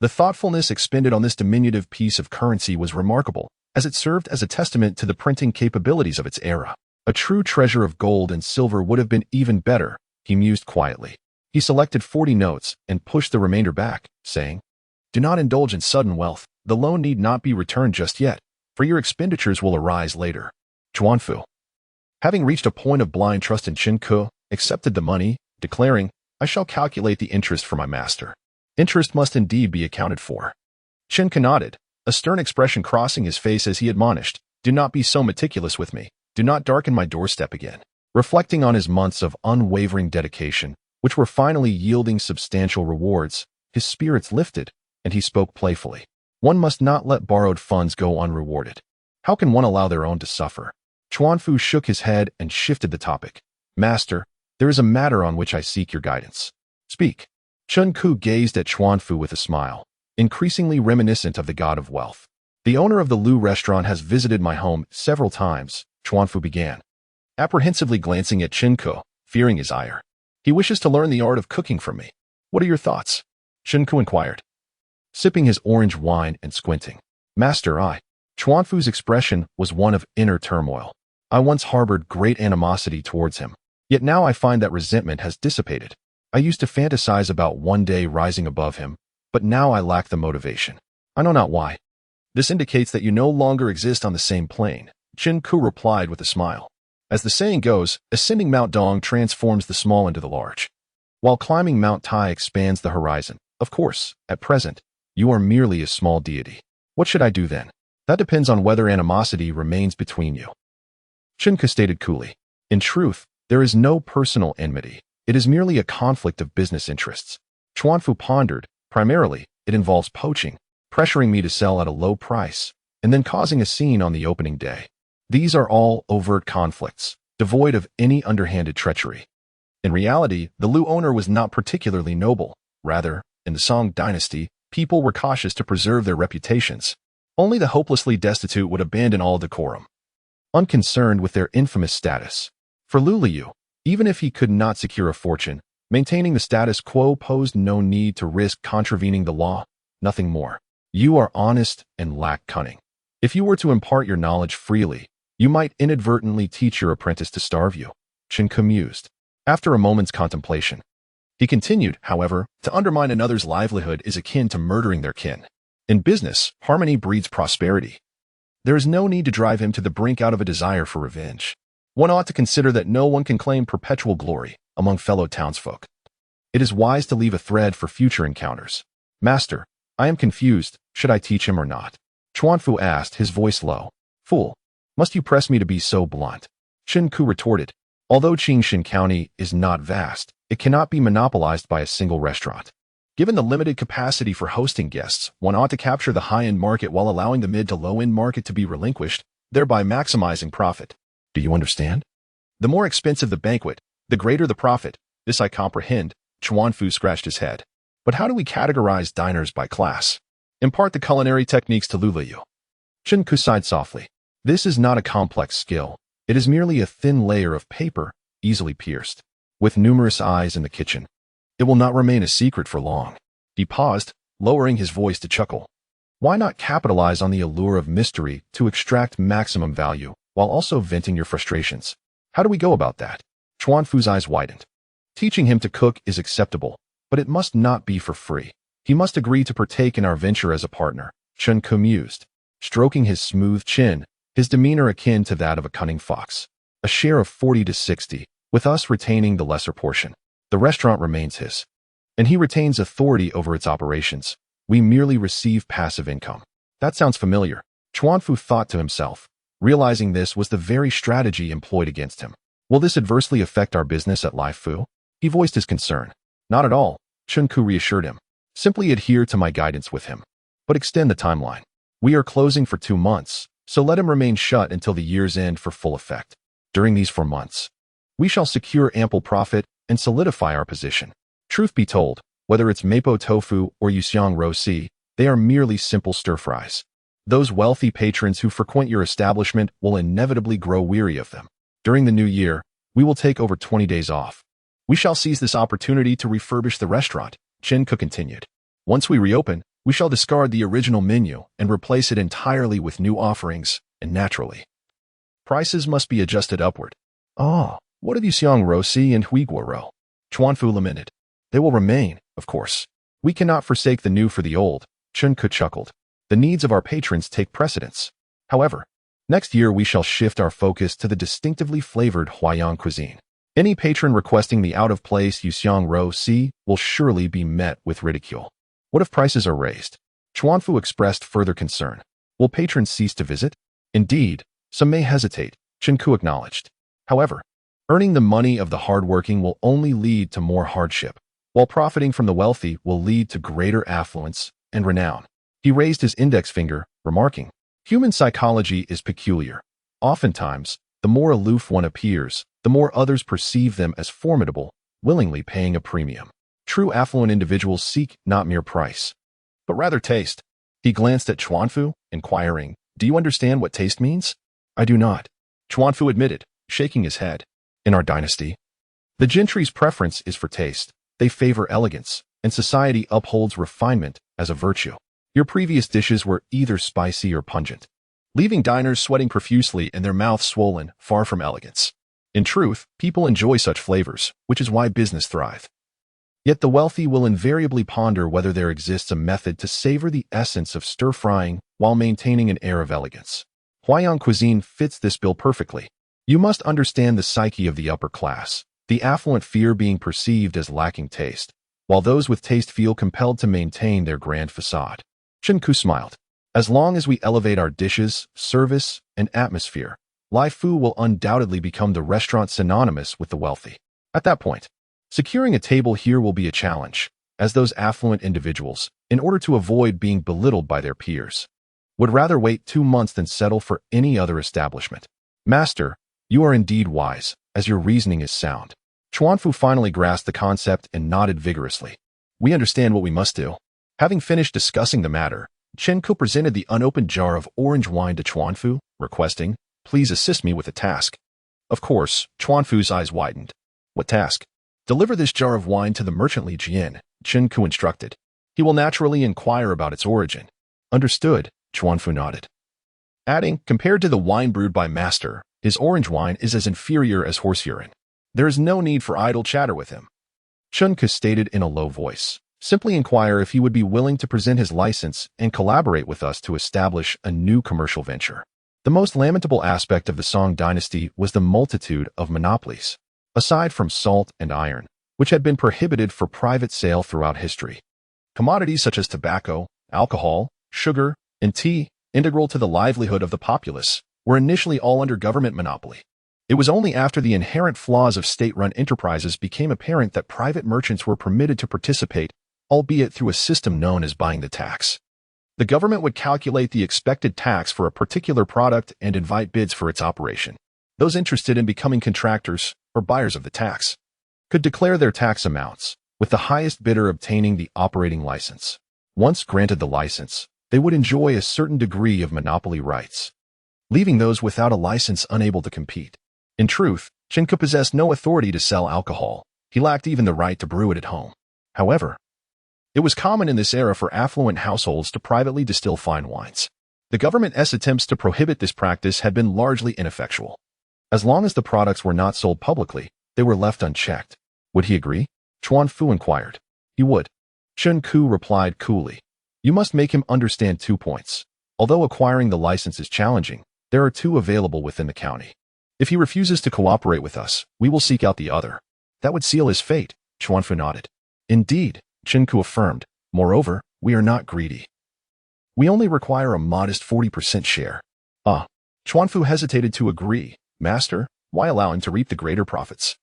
The thoughtfulness expended on this diminutive piece of currency was remarkable, as it served as a testament to the printing capabilities of its era. A true treasure of gold and silver would have been even better, he mused quietly. He selected 40 notes and pushed the remainder back, saying, Do not indulge in sudden wealth. The loan need not be returned just yet, for your expenditures will arise later. Chuanfu, having reached a point of blind trust in Qingxia, accepted the money, declaring, I shall calculate the interest for my master. Interest must indeed be accounted for. Qingxia nodded, a stern expression crossing his face as he admonished, Do not be so meticulous with me. Do not darken my doorstep again. Reflecting on his months of unwavering dedication, which were finally yielding substantial rewards, his spirits lifted, and he spoke playfully. One must not let borrowed funds go unrewarded. How can one allow their own to suffer? Chuanfu shook his head and shifted the topic. Master, there is a matter on which I seek your guidance. Speak. Qingxia gazed at Chuanfu with a smile, increasingly reminiscent of the god of wealth. The owner of the Liu restaurant has visited my home several times, Chuanfu began, apprehensively glancing at Qingxia, fearing his ire. He wishes to learn the art of cooking from me. What are your thoughts? Qingxia inquired, sipping his orange wine and squinting. Master, Chuanfu's expression was one of inner turmoil. I once harbored great animosity towards him, yet now I find that resentment has dissipated. I used to fantasize about one day rising above him, but now I lack the motivation. I know not why. This indicates that you no longer exist on the same plane, Qingxia replied with a smile. As the saying goes, ascending Mount Dong transforms the small into the large, while climbing Mount Tai expands the horizon. Of course, at present, you are merely a small deity. What should I do then? That depends on whether animosity remains between you. Qingxia stated coolly. In truth, there is no personal enmity. It is merely a conflict of business interests. Chuanfu pondered. Primarily, it involves poaching, pressuring me to sell at a low price, and then causing a scene on the opening day. These are all overt conflicts, devoid of any underhanded treachery. In reality, the Liu owner was not particularly noble. Rather, in the Song Dynasty, people were cautious to preserve their reputations. Only the hopelessly destitute would abandon all decorum, unconcerned with their infamous status. For Liu, even if he could not secure a fortune, maintaining the status quo posed no need to risk contravening the law, nothing more. You are honest and lack cunning. If you were to impart your knowledge freely, you might inadvertently teach your apprentice to starve you, Qingxia mused. After a moment's contemplation, he continued, however, to undermine another's livelihood is akin to murdering their kin. In business, harmony breeds prosperity. There is no need to drive him to the brink out of a desire for revenge. One ought to consider that no one can claim perpetual glory among fellow townsfolk. It is wise to leave a thread for future encounters. Master, I am confused. Should I teach him or not? Chuanfu asked, his voice low. Fool, must you press me to be so blunt? Qingku retorted. Although Qingxin County is not vast, it cannot be monopolized by a single restaurant. Given the limited capacity for hosting guests, one ought to capture the high-end market while allowing the mid to low-end market to be relinquished, thereby maximizing profit. Do you understand? The more expensive the banquet, the greater the profit. This I comprehend. Chuanfu scratched his head. But how do we categorize diners by class? Impart the culinary techniques to Liu Yue'e. Qingku sighed softly. This is not a complex skill. It is merely a thin layer of paper, easily pierced. With numerous eyes in the kitchen, it will not remain a secret for long. He paused, lowering his voice to chuckle. Why not capitalize on the allure of mystery to extract maximum value, while also venting your frustrations? How do we go about that? Chuanfu's eyes widened. Teaching him to cook is acceptable, but it must not be for free. He must agree to partake in our venture as a partner, Qingku mused, stroking his smooth chin, his demeanor akin to that of a cunning fox. A share of 40 to 60, with us retaining the lesser portion. The restaurant remains his, and he retains authority over its operations. We merely receive passive income. That sounds familiar, Chuanfu thought to himself, realizing this was the very strategy employed against him. Will this adversely affect our business at Lai Fu? He voiced his concern. Not at all, Qingku reassured him. Simply adhere to my guidance with him. But extend the timeline. We are closing for 2 months, so let him remain shut until the year's end for full effect. During these 4 months, we shall secure ample profit and solidify our position. Truth be told, whether it's mapo tofu or yuxiang ro si, they are merely simple stir-fries. Those wealthy patrons who frequent your establishment will inevitably grow weary of them. During the new year, we will take over 20 days off. We shall seize this opportunity to refurbish the restaurant, Qingku continued. Once we reopen, we shall discard the original menu and replace it entirely with new offerings, and naturally, prices must be adjusted upward. Ah, what of yuxiang ro si and huiguo ro? Chuanfu lamented. They will remain, of course. We cannot forsake the new for the old, Qingku chuckled. The needs of our patrons take precedence. However, next year we shall shift our focus to the distinctively flavored Ouyang cuisine. Any patron requesting the out-of-place yuxiang ro si will surely be met with ridicule. What if prices are raised? Chuanfu expressed further concern. Will patrons cease to visit? Indeed, some may hesitate, Qingku acknowledged. However, earning the money of the hardworking will only lead to more hardship, while profiting from the wealthy will lead to greater affluence and renown. He raised his index finger, remarking, human psychology is peculiar. Oftentimes, the more aloof one appears, the more others perceive them as formidable, willingly paying a premium. True affluent individuals seek not mere price, but rather taste. He glanced at Chuanfu, inquiring, do you understand what taste means? I do not, Chuanfu admitted, shaking his head. In our dynasty, the gentry's preference is for taste. They favor elegance, and society upholds refinement as a virtue. Your previous dishes were either spicy or pungent, leaving diners sweating profusely and their mouths swollen, far from elegance. In truth, people enjoy such flavors, which is why business thrives. Yet the wealthy will invariably ponder whether there exists a method to savor the essence of stir-frying while maintaining an air of elegance. Ouyang cuisine fits this bill perfectly. You must understand the psyche of the upper class. The affluent fear being perceived as lacking taste, while those with taste feel compelled to maintain their grand facade. Qingku smiled. As long as we elevate our dishes, service, and atmosphere, Lai Fu will undoubtedly become the restaurant synonymous with the wealthy. At that point, securing a table here will be a challenge, as those affluent individuals, in order to avoid being belittled by their peers, would rather wait 2 months than settle for any other establishment. Master, you are indeed wise, as your reasoning is sound. Chuanfu finally grasped the concept and nodded vigorously. We understand what we must do. Having finished discussing the matter, Qingku presented the unopened jar of orange wine to Chuanfu, requesting, please assist me with a task. Of course, Chuanfu's eyes widened. What task? Deliver this jar of wine to the merchant Li Jian, Qingku instructed. He will naturally inquire about its origin. Understood, Chuanfu nodded. Adding, compared to the wine brewed by master, his orange wine is as inferior as horse urine. There is no need for idle chatter with him. Qingku stated in a low voice. Simply inquire if he would be willing to present his license and collaborate with us to establish a new commercial venture. The most lamentable aspect of the Song Dynasty was the multitude of monopolies. Aside from salt and iron, which had been prohibited for private sale throughout history, commodities such as tobacco, alcohol, sugar, and tea, integral to the livelihood of the populace, were initially all under government monopoly. It was only after the inherent flaws of state-run enterprises became apparent that private merchants were permitted to participate, albeit through a system known as buying the tax. The government would calculate the expected tax for a particular product and invite bids for its operation. Those interested in becoming contractors, or buyers of the tax, could declare their tax amounts, with the highest bidder obtaining the operating license. Once granted the license, they would enjoy a certain degree of monopoly rights, leaving those without a license unable to compete. In truth, Qingxia possessed no authority to sell alcohol. He lacked even the right to brew it at home. However, it was common in this era for affluent households to privately distill fine wines. The government's attempts to prohibit this practice had been largely ineffectual. As long as the products were not sold publicly, they were left unchecked. Would he agree? Chuan Fu inquired. He would. Chen Ku replied coolly. You must make him understand 2 points. Although acquiring the license is challenging, there are 2 available within the county. If he refuses to cooperate with us, we will seek out the other. That would seal his fate, Chuan Fu nodded. Indeed, Chen Ku affirmed. Moreover, we are not greedy. We only require a modest 40% share. Chuan Fu hesitated to agree. Master, why allow him to reap the greater profits?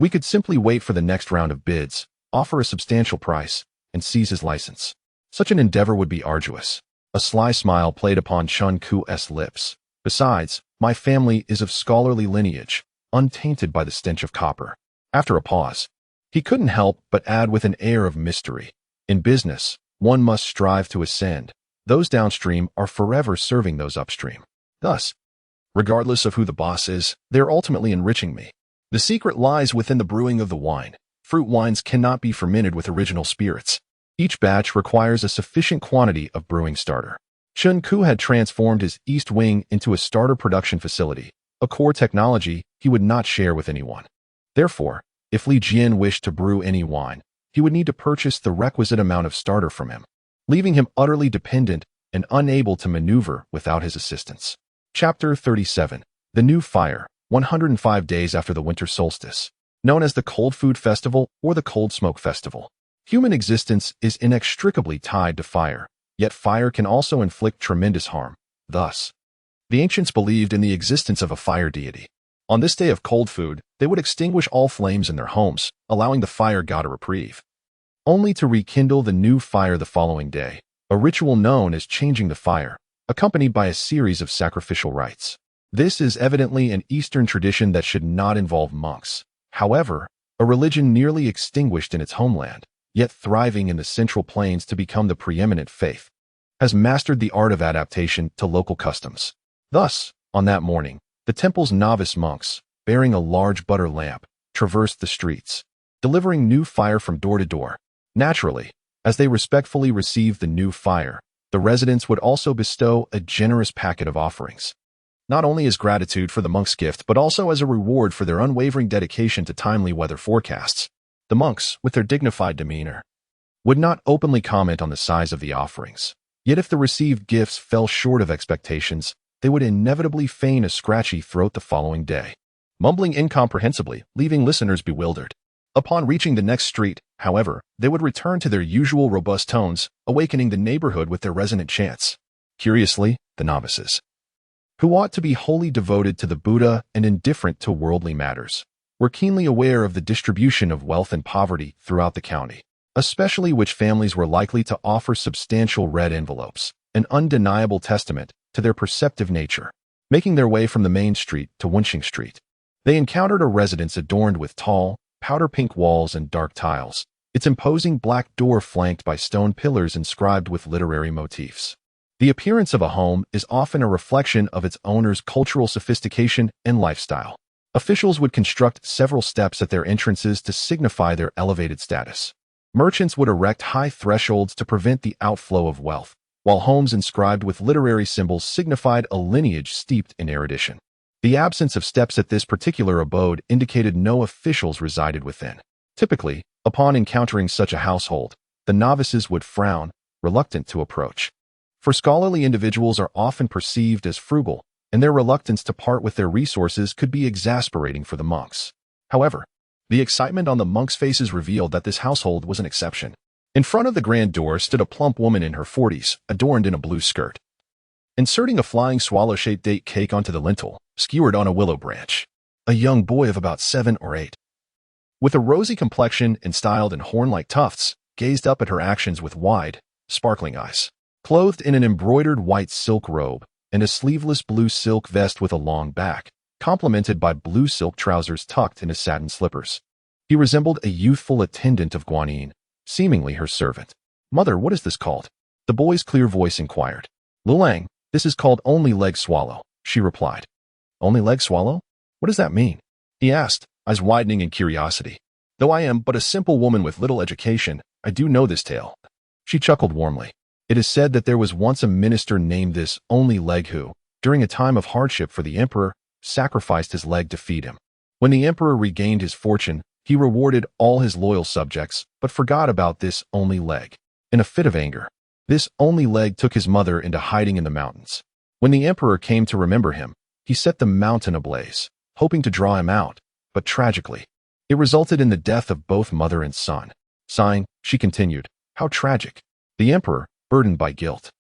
We could simply wait for the next round of bids, offer a substantial price, and seize his license. Such an endeavor would be arduous. A sly smile played upon Chen Ku's lips. Besides, my family is of scholarly lineage, untainted by the stench of copper. After a pause, he couldn't help but add with an air of mystery. In business, one must strive to ascend. Those downstream are forever serving those upstream. Thus, regardless of who the boss is, they're ultimately enriching me. The secret lies within the brewing of the wine. Fruit wines cannot be fermented with original spirits. Each batch requires a sufficient quantity of brewing starter. Chen Ku had transformed his East Wing into a starter production facility, a core technology he would not share with anyone. Therefore, if Li Jian wished to brew any wine, he would need to purchase the requisite amount of starter from him, leaving him utterly dependent and unable to maneuver without his assistance. Chapter 37. The New Fire, 105 days after the winter solstice. Known as the Cold Food Festival or the Cold Smoke Festival. Human existence is inextricably tied to fire, yet fire can also inflict tremendous harm. Thus, the ancients believed in the existence of a fire deity. On this day of cold food, they would extinguish all flames in their homes, allowing the fire god a reprieve, only to rekindle the new fire the following day, a ritual known as changing the fire, accompanied by a series of sacrificial rites. This is evidently an Eastern tradition that should not involve monks. However, a religion nearly extinguished in its homeland, yet thriving in the Central Plains to become the preeminent faith, has mastered the art of adaptation to local customs. Thus, on that morning, the temple's novice monks, bearing a large butter lamp, traversed the streets, delivering new fire from door to door. Naturally, as they respectfully received the new fire, the residents would also bestow a generous packet of offerings, not only as gratitude for the monk's gift but also as a reward for their unwavering dedication to timely weather forecasts. The monks, with their dignified demeanor, would not openly comment on the size of the offerings. Yet if the received gifts fell short of expectations, they would inevitably feign a scratchy throat the following day, mumbling incomprehensibly, leaving listeners bewildered. Upon reaching the next street, however, they would return to their usual robust tones, awakening the neighborhood with their resonant chants. Curiously, the novices, who ought to be wholly devoted to the Buddha and indifferent to worldly matters, were keenly aware of the distribution of wealth and poverty throughout the county, especially which families were likely to offer substantial red envelopes, an undeniable testament to their perceptive nature. Making their way from the main street to Wenxing Street, they encountered a residence adorned with tall, powder-pink walls and dark tiles, its imposing black door flanked by stone pillars inscribed with literary motifs. The appearance of a home is often a reflection of its owner's cultural sophistication and lifestyle. Officials would construct several steps at their entrances to signify their elevated status. Merchants would erect high thresholds to prevent the outflow of wealth, while homes inscribed with literary symbols signified a lineage steeped in erudition. The absence of steps at this particular abode indicated no officials resided within. Typically, upon encountering such a household, the novices would frown, reluctant to approach. For scholarly individuals are often perceived as frugal, and their reluctance to part with their resources could be exasperating for the monks. However, the excitement on the monks' faces revealed that this household was an exception. In front of the grand door stood a plump woman in her 40s, adorned in a blue skirt. Inserting a flying swallow-shaped date cake onto the lintel, skewered on a willow branch. A young boy of about 7 or 8. With a rosy complexion and styled in horn-like tufts, gazed up at her actions with wide, sparkling eyes. Clothed in an embroidered white silk robe and a sleeveless blue silk vest with a long back, complemented by blue silk trousers tucked into satin slippers. He resembled a youthful attendant of Guanyin, seemingly her servant. "Mother, what is this called?" the boy's clear voice inquired. "Lulang, this is called only leg swallow," she replied. "Only leg swallow? What does that mean?" he asked, eyes widening in curiosity. "Though I am but a simple woman with little education, I do know this tale." She chuckled warmly. "It is said that there was once a minister named this only leg who, during a time of hardship for the emperor, sacrificed his leg to feed him. When the emperor regained his fortune, he rewarded all his loyal subjects, but forgot about this only leg. In a fit of anger, this only leg took his mother into hiding in the mountains. When the emperor came to remember him, he set the mountain ablaze, hoping to draw him out, but tragically, it resulted in the death of both mother and son." Sighing, she continued, "How tragic. The emperor, burdened by guilt,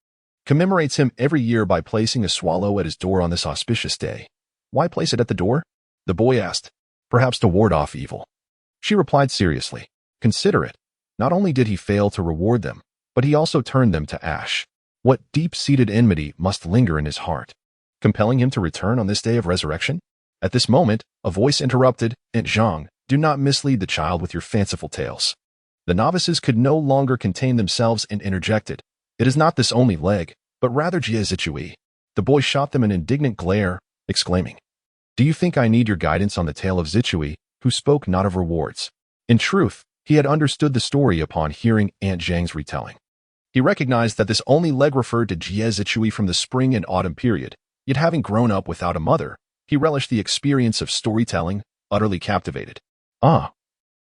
commemorates him every year by placing a swallow at his door on this auspicious day." "Why place it at the door?" the boy asked. "Perhaps to ward off evil." She replied seriously, "Consider it. Not only did he fail to reward them, but he also turned them to ash. What deep-seated enmity must linger in his heart, compelling him to return on this day of resurrection?" At this moment, a voice interrupted, "Aunt Zhang, do not mislead the child with your fanciful tales." The novices could no longer contain themselves and interjected, "It is not this only leg, but rather Jie Zichui." The boy shot them an indignant glare, exclaiming, "Do you think I need your guidance on the tale of Zichui, who spoke not of rewards?" In truth, he had understood the story upon hearing Aunt Zhang's retelling. He recognized that this only leg referred to Jie Zichui from the spring and autumn period, yet having grown up without a mother, he relished the experience of storytelling, utterly captivated. "Ah,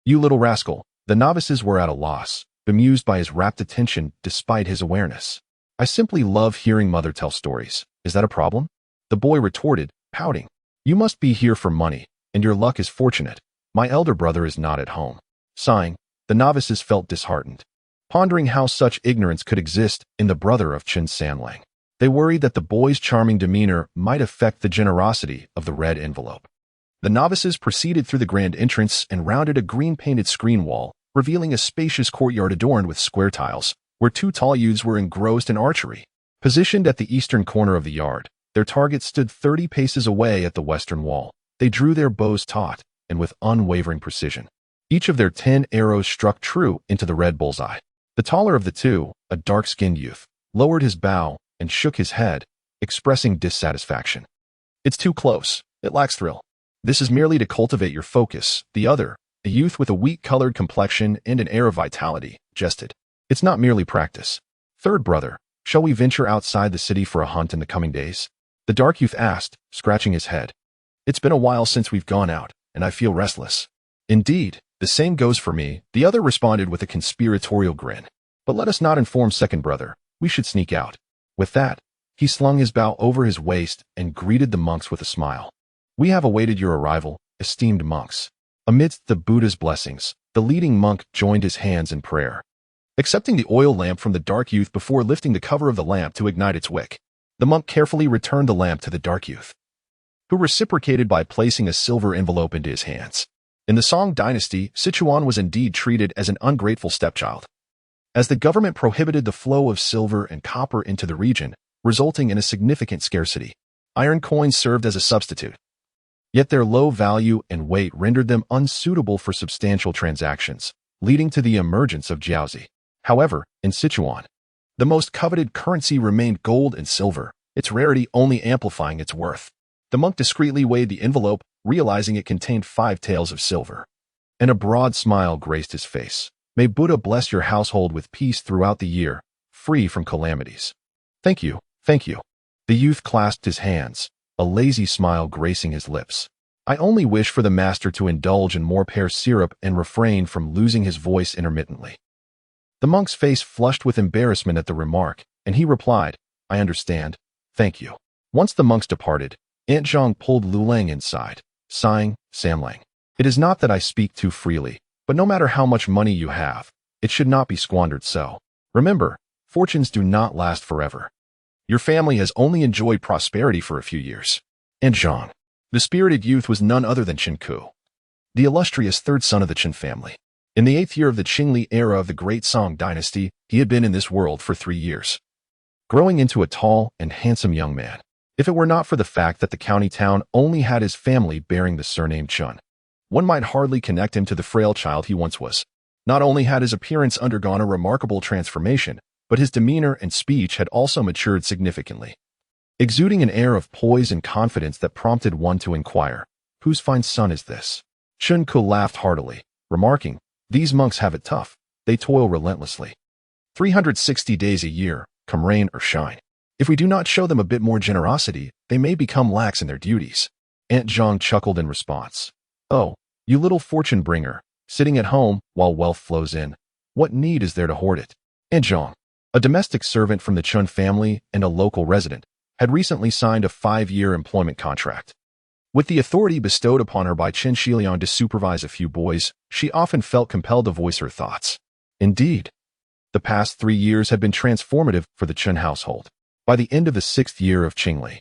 you little rascal." The novices were at a loss, bemused by his rapt attention despite his awareness. "I simply love hearing mother tell stories. Is that a problem?" The boy retorted, pouting. "You must be here for money, and your luck is fortunate. My elder brother is not at home." Sighing, the novices felt disheartened, pondering how such ignorance could exist in the brother of Chen Sanlang. They worried that the boy's charming demeanor might affect the generosity of the red envelope. The novices proceeded through the grand entrance and rounded a green-painted screen wall, revealing a spacious courtyard adorned with square tiles, where 2 tall youths were engrossed in archery. Positioned at the eastern corner of the yard, their target stood 30 paces away at the western wall. They drew their bows taut and with unwavering precision. Each of their 10 arrows struck true into the red bullseye. The taller of the 2, a dark-skinned youth, lowered his bow and shook his head, expressing dissatisfaction. "It's too close. It lacks thrill. This is merely to cultivate your focus." The other, a youth with a wheat-colored complexion and an air of vitality, jested. "It's not merely practice." "Third brother, shall we venture outside the city for a hunt in the coming days?" the dark youth asked, scratching his head. "It's been a while since we've gone out, and I feel restless." "Indeed, the same goes for me," the other responded with a conspiratorial grin. "But let us not inform second brother. We should sneak out." With that, he slung his bow over his waist and greeted the monks with a smile. "We have awaited your arrival, esteemed monks." Amidst the Buddha's blessings, the leading monk joined his hands in prayer, accepting the oil lamp from the dark youth before lifting the cover of the lamp to ignite its wick. The monk carefully returned the lamp to the dark youth, who reciprocated by placing a silver envelope into his hands. In the Song Dynasty, Sichuan was indeed treated as an ungrateful stepchild, as the government prohibited the flow of silver and copper into the region, resulting in a significant scarcity. Iron coins served as a substitute. Yet their low value and weight rendered them unsuitable for substantial transactions, leading to the emergence of jiaozi. However, in Sichuan, the most coveted currency remained gold and silver, its rarity only amplifying its worth. The monk discreetly weighed the envelope, realizing it contained 5 taels of silver. And a broad smile graced his face. "May Buddha bless your household with peace throughout the year, free from calamities." Thank you. The youth clasped his hands, a lazy smile gracing his lips. "I only wish for the master to indulge in more pear syrup and refrain from losing his voice intermittently." The monk's face flushed with embarrassment at the remark, and he replied, I understand. Thank you. Once the monks departed, Aunt Zhang pulled Lu Lang inside, sighing, Samlang. It is not that I speak too freely, but no matter how much money you have, it should not be squandered so. Remember, fortunes do not last forever. Your family has only enjoyed prosperity for a few years. And Zhang, the spirited youth, was none other than Qingku, the illustrious third son of the Qin family. In the 8th year of the Qingli era of the great Song Dynasty, he had been in this world for 3 years, growing into a tall and handsome young man. If it were not for the fact that the county town only had his family bearing the surname Chun, one might hardly connect him to the frail child he once was. Not only had his appearance undergone a remarkable transformation, but his demeanor and speech had also matured significantly, exuding an air of poise and confidence that prompted one to inquire, whose fine son is this? Qingku laughed heartily, remarking, these monks have it tough. They toil relentlessly, 360 days a year, come rain or shine. If we do not show them a bit more generosity, they may become lax in their duties. Aunt Zhang chuckled in response. Oh, you little fortune bringer, sitting at home while wealth flows in. What need is there to hoard it? Aunt Zhang, a domestic servant from the Chun family and a local resident, had recently signed a 5-year employment contract. With the authority bestowed upon her by Qin Shiliang to supervise a few boys, she often felt compelled to voice her thoughts. Indeed, the past 3 years had been transformative for the Chun household. By the end of the 6th year of Qingli,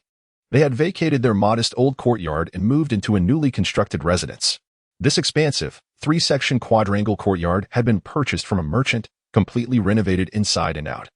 they had vacated their modest old courtyard and moved into a newly constructed residence. This expansive, 3-section quadrangle courtyard had been purchased from a merchant, completely renovated inside and out,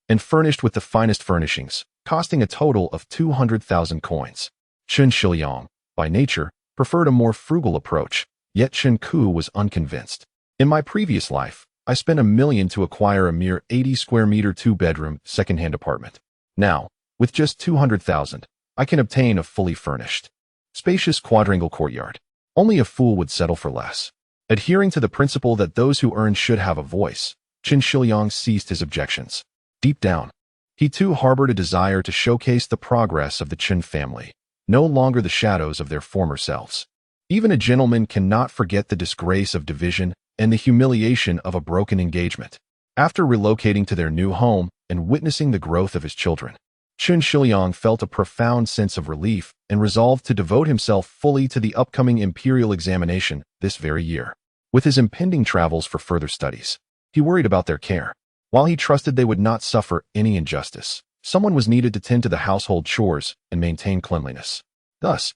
and furnished with the finest furnishings, costing a total of 200,000 coins. Qin Shiliang, by nature, preferred a more frugal approach, yet Qingku was unconvinced. In my previous life, I spent $1 million to acquire a mere 80 square meter 2-bedroom, second-hand apartment. Now, with just 200,000, I can obtain a fully furnished, spacious quadrangle courtyard. Only a fool would settle for less. Adhering to the principle that those who earn should have a voice, Qin Shiliang ceased his objections. Deep down, he too harbored a desire to showcase the progress of the Qin family, no longer the shadows of their former selves. Even a gentleman cannot forget the disgrace of division and the humiliation of a broken engagement. After relocating to their new home and witnessing the growth of his children, Qin Shiliang felt a profound sense of relief and resolved to devote himself fully to the upcoming imperial examination this very year. With his impending travels for further studies, he worried about their care. While he trusted they would not suffer any injustice, someone was needed to tend to the household chores and maintain cleanliness. Thus,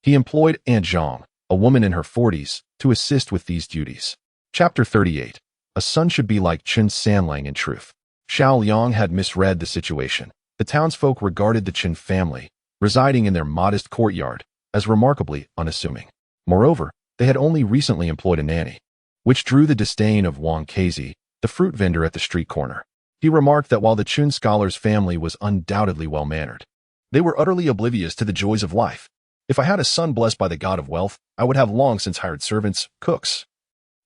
he employed Aunt Zhang, a woman in her 40s, to assist with these duties. Chapter 38. A son should be like Qin Sanlang in truth. Xiao Liang had misread the situation. The townsfolk regarded the Qin family, residing in their modest courtyard, as remarkably unassuming. Moreover, they had only recently employed a nanny, which drew the disdain of Wang Anshi, the fruit vendor at the street corner. He remarked that while the Qin scholar's family was undoubtedly well-mannered, they were utterly oblivious to the joys of life. If I had a son blessed by the god of wealth, I would have long since hired servants, cooks,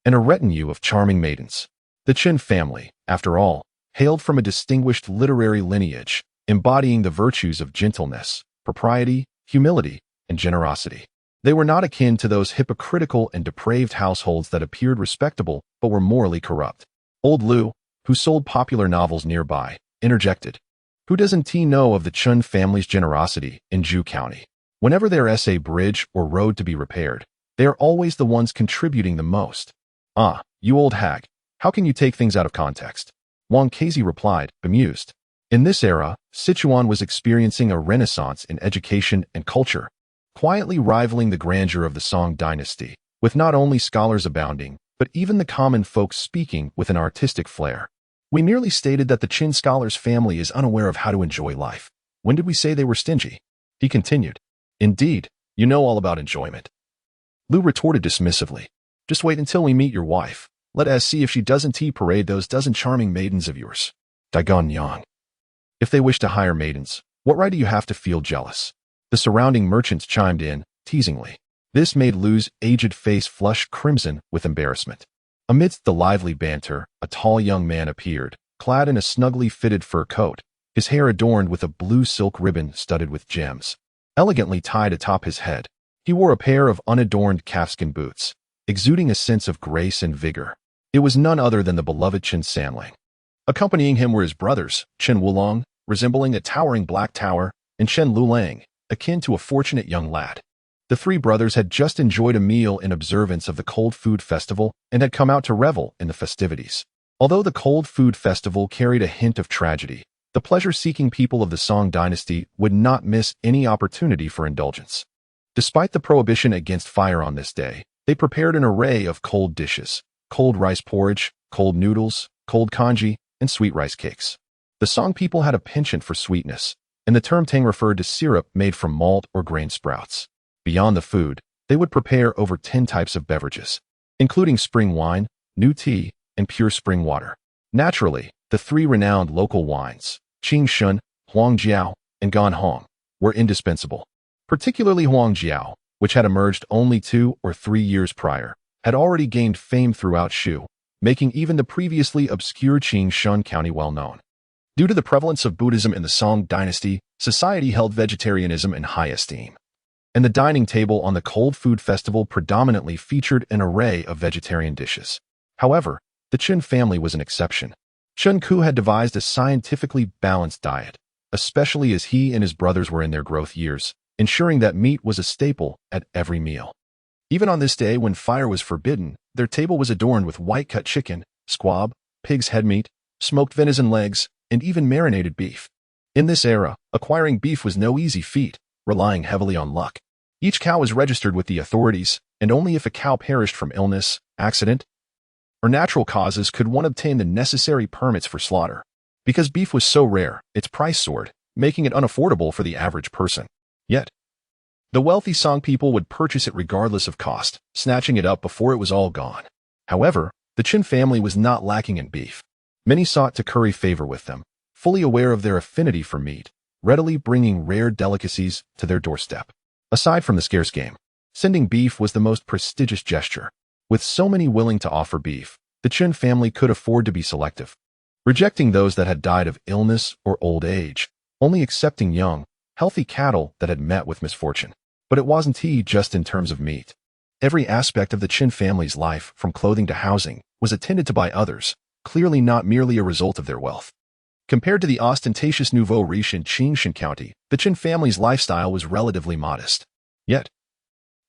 and a retinue of charming maidens. The Qin family, after all, hailed from a distinguished literary lineage, embodying the virtues of gentleness, propriety, humility, and generosity. They were not akin to those hypocritical and depraved households that appeared respectable but were morally corrupt. Old Liu, who sold popular novels nearby, interjected, "Who doesn't he know of the Chun family's generosity in Zhu County? Whenever there is a bridge or road to be repaired, they are always the ones contributing the most." "Ah, you old hag, how can you take things out of context?" Wang Anshi replied, bemused. In this era, Sichuan was experiencing a renaissance in education and culture, quietly rivaling the grandeur of the Song Dynasty, with not only scholars abounding, but even the common folk speaking with an artistic flair. We merely stated that the Qin scholar's family is unaware of how to enjoy life. When did we say they were stingy? He continued. Indeed, you know all about enjoyment. Liu retorted dismissively. Just wait until we meet your wife. Let us see if she doesn't parade those dozen charming maidens of yours. Daigon Yang. If they wish to hire maidens, what right do you have to feel jealous? The surrounding merchants chimed in, teasingly. This made Liu's aged face flush crimson with embarrassment. Amidst the lively banter, a tall young man appeared, clad in a snugly fitted fur coat, his hair adorned with a blue silk ribbon studded with gems, elegantly tied atop his head. He wore a pair of unadorned calfskin boots, exuding a sense of grace and vigor. It was none other than the beloved Qin Sanling. Accompanying him were his brothers, Qin Wulong, resembling a towering black tower, and Chen Lulang, akin to a fortunate young lad. The three brothers had just enjoyed a meal in observance of the Cold Food Festival and had come out to revel in the festivities. Although the Cold Food Festival carried a hint of tragedy, the pleasure-seeking people of the Song Dynasty would not miss any opportunity for indulgence. Despite the prohibition against fire on this day, they prepared an array of cold dishes: cold rice porridge, cold noodles, cold congee, and sweet rice cakes. The Song people had a penchant for sweetness, and the term tang referred to syrup made from malt or grain sprouts. Beyond the food, they would prepare over 10 types of beverages, including spring wine, new tea, and pure spring water. Naturally, the three renowned local wines, Qingxia, Huangjiao, and Ganhong, were indispensable. Particularly Huangjiao, which had emerged only 2 or 3 years prior, had already gained fame throughout Shu, making even the previously obscure Qingxia County well known. Due to the prevalence of Buddhism in the Song Dynasty, society held vegetarianism in high esteem. And the dining table on the Cold Food Festival predominantly featured an array of vegetarian dishes. However, the Qin family was an exception. Chen Ku had devised a scientifically balanced diet, especially as he and his brothers were in their growth years, ensuring that meat was a staple at every meal. Even on this day when fire was forbidden, their table was adorned with white-cut chicken, squab, pig's head meat, smoked venison legs, and even marinated beef. In this era, acquiring beef was no easy feat, relying heavily on luck. Each cow was registered with the authorities, and only if a cow perished from illness, accident, or natural causes could one obtain the necessary permits for slaughter. Because beef was so rare, its price soared, making it unaffordable for the average person. Yet, the wealthy Song people would purchase it regardless of cost, snatching it up before it was all gone. However, the Qin family was not lacking in beef. Many sought to curry favor with them, fully aware of their affinity for meat, readily bringing rare delicacies to their doorstep. Aside from the scarce game, sending beef was the most prestigious gesture. With so many willing to offer beef, the Qin family could afford to be selective, rejecting those that had died of illness or old age, only accepting young, healthy cattle that had met with misfortune. But it wasn't just in terms of meat. Every aspect of the Qin family's life, from clothing to housing, was attended to by others, clearly not merely a result of their wealth. Compared to the ostentatious nouveau riche in Qingxia County, the Qin family's lifestyle was relatively modest. Yet,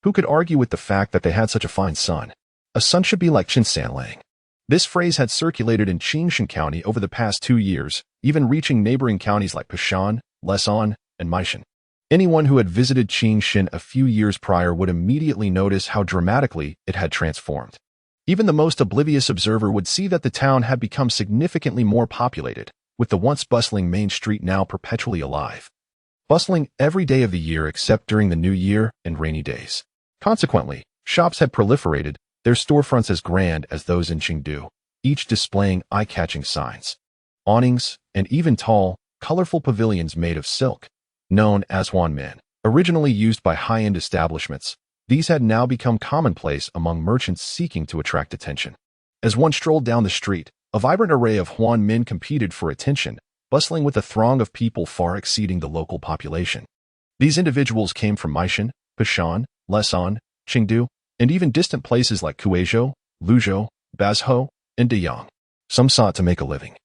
who could argue with the fact that they had such a fine son? A son should be like Qin Sanlang. This phrase had circulated in Qingxia County over the past 2 years, even reaching neighboring counties like Pishan, Lesan, and Meishan. Anyone who had visited Qingxia a few years prior would immediately notice how dramatically it had transformed. Even the most oblivious observer would see that the town had become significantly more populated, with the once bustling main street now perpetually alive. Bustling every day of the year except during the New Year and rainy days. Consequently, shops had proliferated, their storefronts as grand as those in Chengdu, each displaying eye-catching signs, awnings, and even tall, colorful pavilions made of silk, known as huanmen. Originally used by high-end establishments, these had now become commonplace among merchants seeking to attract attention. As one strolled down the street, a vibrant array of huanmen competed for attention, bustling with a throng of people far exceeding the local population. These individuals came from Meishan, Pishan, Lesan, Chengdu, and even distant places like Kuizhou, Luzhou, Bazhou, and Deyang. Some sought to make a living.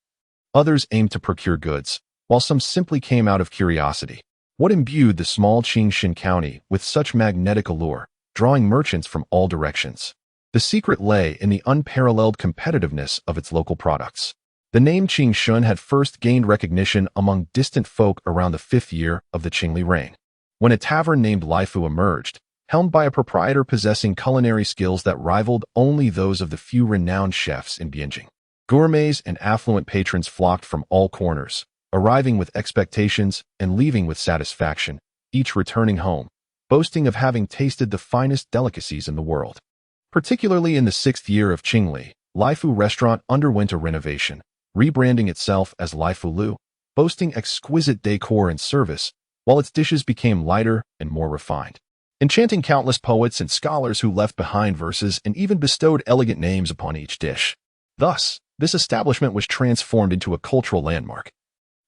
Others aimed to procure goods, while some simply came out of curiosity. What imbued the small Qingxia County with such magnetic allure, drawing merchants from all directions? The secret lay in the unparalleled competitiveness of its local products. The name Qingxia had first gained recognition among distant folk around the 5th year of the Qingli reign, when a tavern named Lifu emerged, helmed by a proprietor possessing culinary skills that rivaled only those of the few renowned chefs in Bianjing. Gourmets and affluent patrons flocked from all corners, arriving with expectations and leaving with satisfaction, each returning home, boasting of having tasted the finest delicacies in the world. Particularly in the 6th year of Qingli, Lifu restaurant underwent a renovation, rebranding itself as Lifu Lu, boasting exquisite decor and service, while its dishes became lighter and more refined, enchanting countless poets and scholars who left behind verses and even bestowed elegant names upon each dish. Thus, this establishment was transformed into a cultural landmark,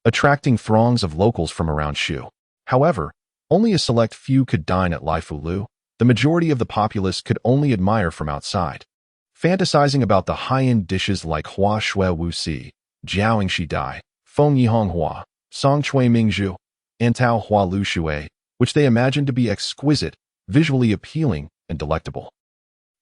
attracting throngs of locals from around Shu. However, only a select few could dine at Lifu Lu. The majority of the populace could only admire from outside. fantasizing about the high-end dishes like Hua Shui Wu Si, Jiaoing Shi Dai, Feng Yihong Hua, Song Chui Ming Zhu, and Tao Hua Lu Shui, which they imagined to be exquisite, visually appealing, and delectable.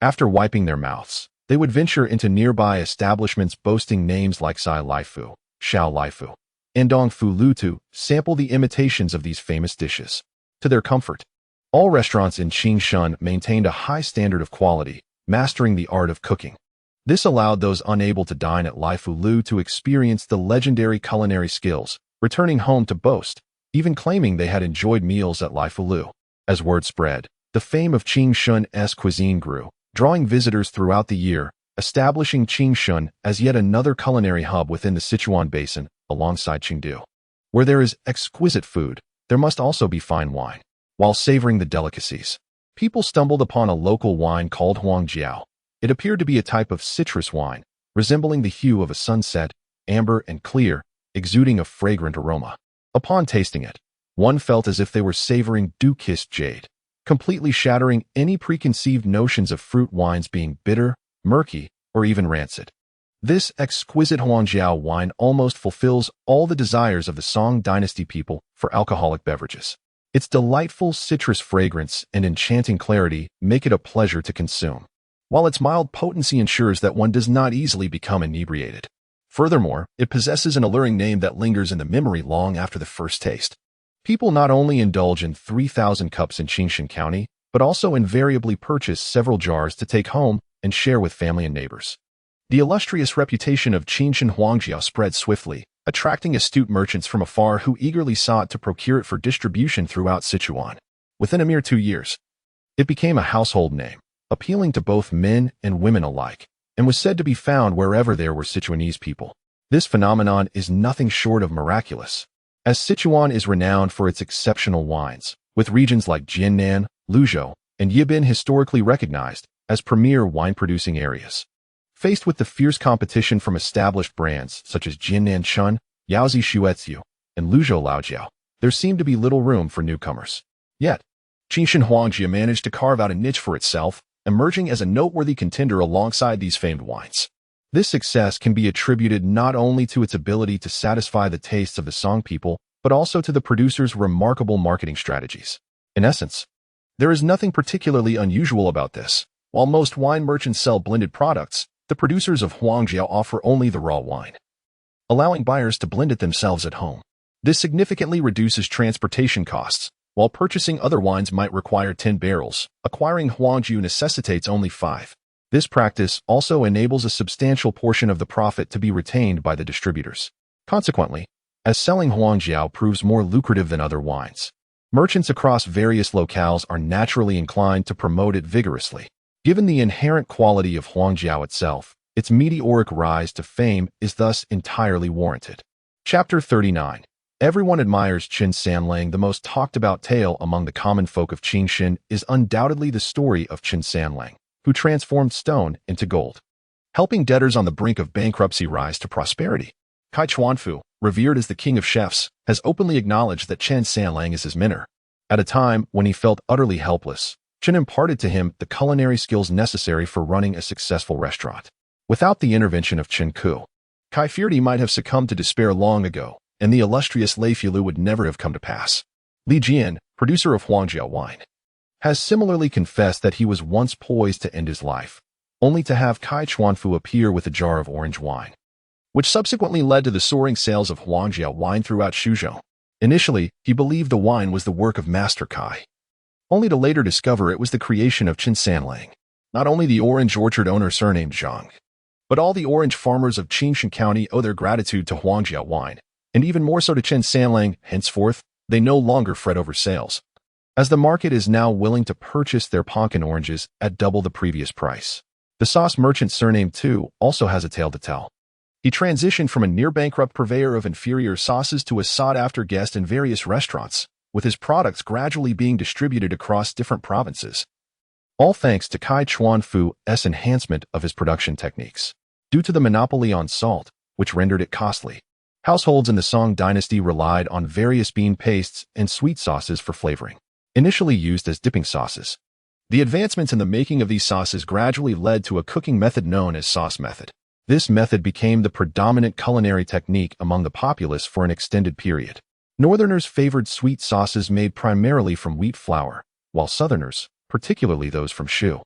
After wiping their mouths, they would venture into nearby establishments boasting names like Sai Lai Fu, Xiao Lai Fu, and Dong Fu Lu to sample the imitations of these famous dishes. To their comfort, all restaurants in Qingxia maintained a high standard of quality, mastering the art of cooking. This allowed those unable to dine at Lai Fu Lu to experience the legendary culinary skills, returning home to boast, even claiming they had enjoyed meals at Lai Fu Lu. As word spread, the fame of Qingxia's cuisine grew, drawing visitors throughout the year, establishing Qingxia as yet another culinary hub within the Sichuan Basin, alongside Chengdu. Where there is exquisite food, there must also be fine wine. While savoring the delicacies, people stumbled upon a local wine called Huang Jiao. It appeared to be a type of citrus wine, resembling the hue of a sunset, amber and clear, exuding a fragrant aroma. Upon tasting it, one felt as if they were savoring dew-kissed jade, completely shattering any preconceived notions of fruit wines being bitter, murky, or even rancid. This exquisite Huangjiao wine almost fulfills all the desires of the Song Dynasty people for alcoholic beverages. Its delightful citrus fragrance and enchanting clarity make it a pleasure to consume, while its mild potency ensures that one does not easily become inebriated. Furthermore, it possesses an alluring name that lingers in the memory long after the first taste. People not only indulge in 3,000 cups in Qingxia County, but also invariably purchase several jars to take home and share with family and neighbors. The illustrious reputation of Qingxia Huangjiao spread swiftly, attracting astute merchants from afar who eagerly sought to procure it for distribution throughout Sichuan. Within a mere 2 years, it became a household name, appealing to both men and women alike, and was said to be found wherever there were Sichuanese people. This phenomenon is nothing short of miraculous, as Sichuan is renowned for its exceptional wines, with regions like Jiannan, Luzhou, and Yibin historically recognized as premier wine-producing areas. Faced with the fierce competition from established brands such as Jiannan Chun, Yaozi Shueziu, and Luzhou Laojiao, there seemed to be little room for newcomers. Yet, Qingxia Huangjia managed to carve out a niche for itself, emerging as a noteworthy contender alongside these famed wines. This success can be attributed not only to its ability to satisfy the tastes of the Song people, but also to the producer's remarkable marketing strategies. In essence, there is nothing particularly unusual about this. While most wine merchants sell blended products, the producers of Huangjiao offer only the raw wine, allowing buyers to blend it themselves at home. This significantly reduces transportation costs. While purchasing other wines might require 10 barrels, acquiring Huangjiao necessitates only 5. This practice also enables a substantial portion of the profit to be retained by the distributors. Consequently, as selling Huangjiao proves more lucrative than other wines, merchants across various locales are naturally inclined to promote it vigorously. Given the inherent quality of Huangjiao itself, its meteoric rise to fame is thus entirely warranted. Chapter 39. Everyone admires Qin Sanlang. The most talked about tale among the common folk of Qingxia is undoubtedly the story of Qin Sanlang, who transformed stone into gold, helping debtors on the brink of bankruptcy rise to prosperity. Kai Chuanfu, revered as the king of chefs, has openly acknowledged that Qin Sanlang is his mentor. At a time when he felt utterly helpless, Qin imparted to him the culinary skills necessary for running a successful restaurant. Without the intervention of Qin Ku, Kai Fierdi might have succumbed to despair long ago, and the illustrious Lei Filu would never have come to pass. Li Jian, producer of Huangjiao wine, has similarly confessed that he was once poised to end his life, only to have Kai Chuanfu appear with a jar of orange wine, which subsequently led to the soaring sales of Huangjiao wine throughout Suzhou. Initially, he believed the wine was the work of Master Kai, only to later discover it was the creation of Qin Sanlang. Not only the orange orchard owner surnamed Zhang, but all the orange farmers of Qingxia County owe their gratitude to Huangjiao wine, and even more so to Qin Sanlang. Henceforth, they no longer fret over sales, as the market is now willing to purchase their pumpkin oranges at double the previous price. The sauce merchant surnamed Tu also has a tale to tell. He transitioned from a near-bankrupt purveyor of inferior sauces to a sought-after guest in various restaurants, with his products gradually being distributed across different provinces. All thanks to Kai Chuanfu's enhancement of his production techniques. Due to the monopoly on salt, which rendered it costly, households in the Song Dynasty relied on various bean pastes and sweet sauces for flavoring. Initially used as dipping sauces, The advancements in the making of these sauces gradually led to a cooking method known as sauce method. This method became the predominant culinary technique among the populace for an extended period. Northerners favored sweet sauces made primarily from wheat flour, while Southerners, particularly those from Xiu,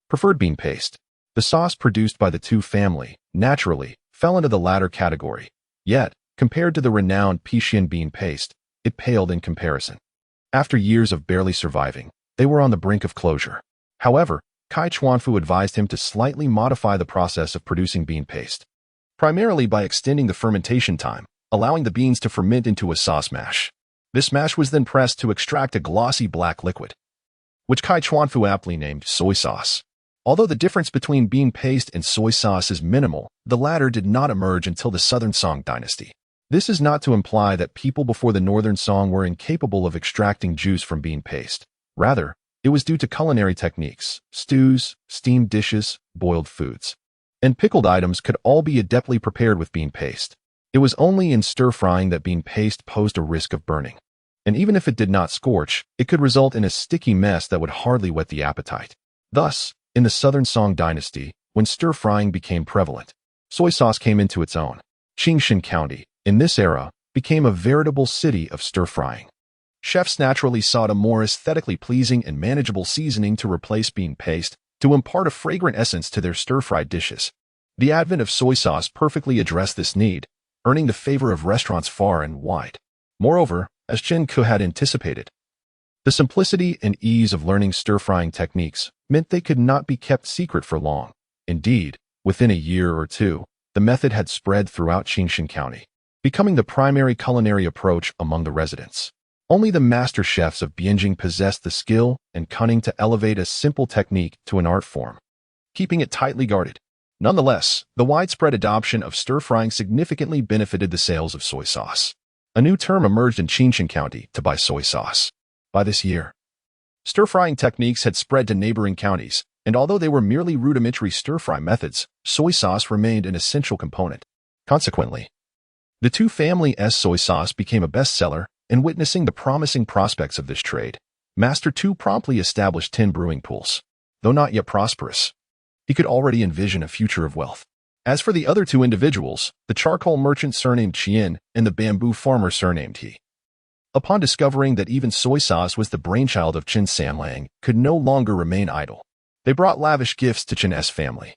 preferred bean paste. The sauce produced by the Tu family, naturally, fell into the latter category. Yet, compared to the renowned Pixian bean paste, it paled in comparison. After years of barely surviving, they were on the brink of closure. However, Cai Chuanfu advised him to slightly modify the process of producing bean paste, primarily by extending the fermentation time, allowing the beans to ferment into a sauce mash. This mash was then pressed to extract a glossy black liquid, which Cai Chuanfu aptly named soy sauce. Although the difference between bean paste and soy sauce is minimal, the latter did not emerge until the Southern Song Dynasty. This is not to imply that people before the Northern Song were incapable of extracting juice from bean paste. Rather, it was due to culinary techniques. Stews, steamed dishes, boiled foods, and pickled items could all be adeptly prepared with bean paste. It was only in stir-frying that bean paste posed a risk of burning. And even if it did not scorch, it could result in a sticky mess that would hardly whet the appetite. Thus, in the Southern Song Dynasty, when stir-frying became prevalent, soy sauce came into its own. Qingxia County, in this era, became a veritable city of stir-frying. Chefs naturally sought a more aesthetically pleasing and manageable seasoning to replace bean paste, to impart a fragrant essence to their stir-fried dishes. The advent of soy sauce perfectly addressed this need, earning the favor of restaurants far and wide. Moreover, as Qingxia had anticipated, the simplicity and ease of learning stir-frying techniques meant they could not be kept secret for long. Indeed, within a year or two, the method had spread throughout Qingxia County, becoming the primary culinary approach among the residents. Only the master chefs of Bianjing possessed the skill and cunning to elevate a simple technique to an art form, keeping it tightly guarded. Nonetheless, the widespread adoption of stir-frying significantly benefited the sales of soy sauce. A new term emerged in Qingxia County to buy soy sauce. By this year, stir-frying techniques had spread to neighboring counties, and although they were merely rudimentary stir-fry methods, soy sauce remained an essential component. Consequently, the Tu family's soy sauce became a bestseller, and witnessing the promising prospects of this trade, Master Tu promptly established 10 brewing pools. Though not yet prosperous, he could already envision a future of wealth. As for the other two individuals, the charcoal merchant surnamed Qian and the bamboo farmer surnamed He, upon discovering that even soy sauce was the brainchild of Qin Sanlang, could no longer remain idle. They brought lavish gifts to Qin's family,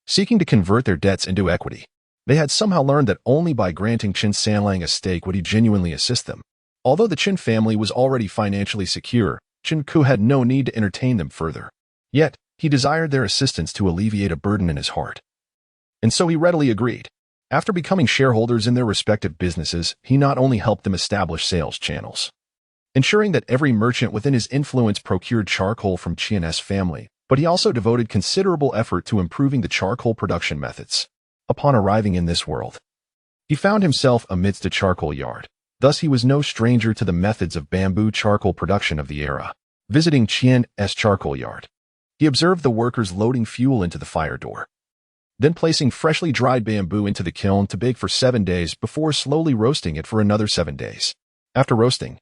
seeking to convert their debts into equity. They had somehow learned that only by granting Qin Sanlang a stake would he genuinely assist them. Although the Qin family was already financially secure, Qingxia had no need to entertain them further. Yet, he desired their assistance to alleviate a burden in his heart. And so he readily agreed. After becoming shareholders in their respective businesses, he not only helped them establish sales channels, ensuring that every merchant within his influence procured charcoal from Qin's family, but he also devoted considerable effort to improving the charcoal production methods. Upon arriving in this world, he found himself amidst a charcoal yard. Thus he was no stranger to the methods of bamboo charcoal production of the era. Visiting Qian's charcoal yard, he observed the workers loading fuel into the fire door, then placing freshly dried bamboo into the kiln to bake for 7 days before slowly roasting it for another 7 days. After roasting,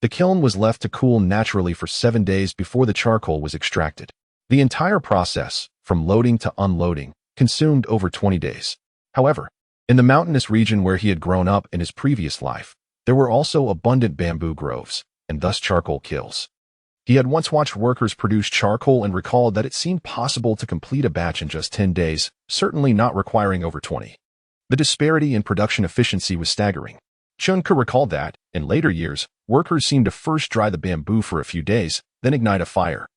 the kiln was left to cool naturally for 7 days before the charcoal was extracted. The entire process, from loading to unloading, consumed over 20 days. However, in the mountainous region where he had grown up in his previous life, there were also abundant bamboo groves, and thus charcoal kilns. He had once watched workers produce charcoal and recalled that it seemed possible to complete a batch in just 10 days, certainly not requiring over 20. The disparity in production efficiency was staggering. Qingxia recalled that, in later years, workers seemed to first dry the bamboo for a few days, then ignite a fire,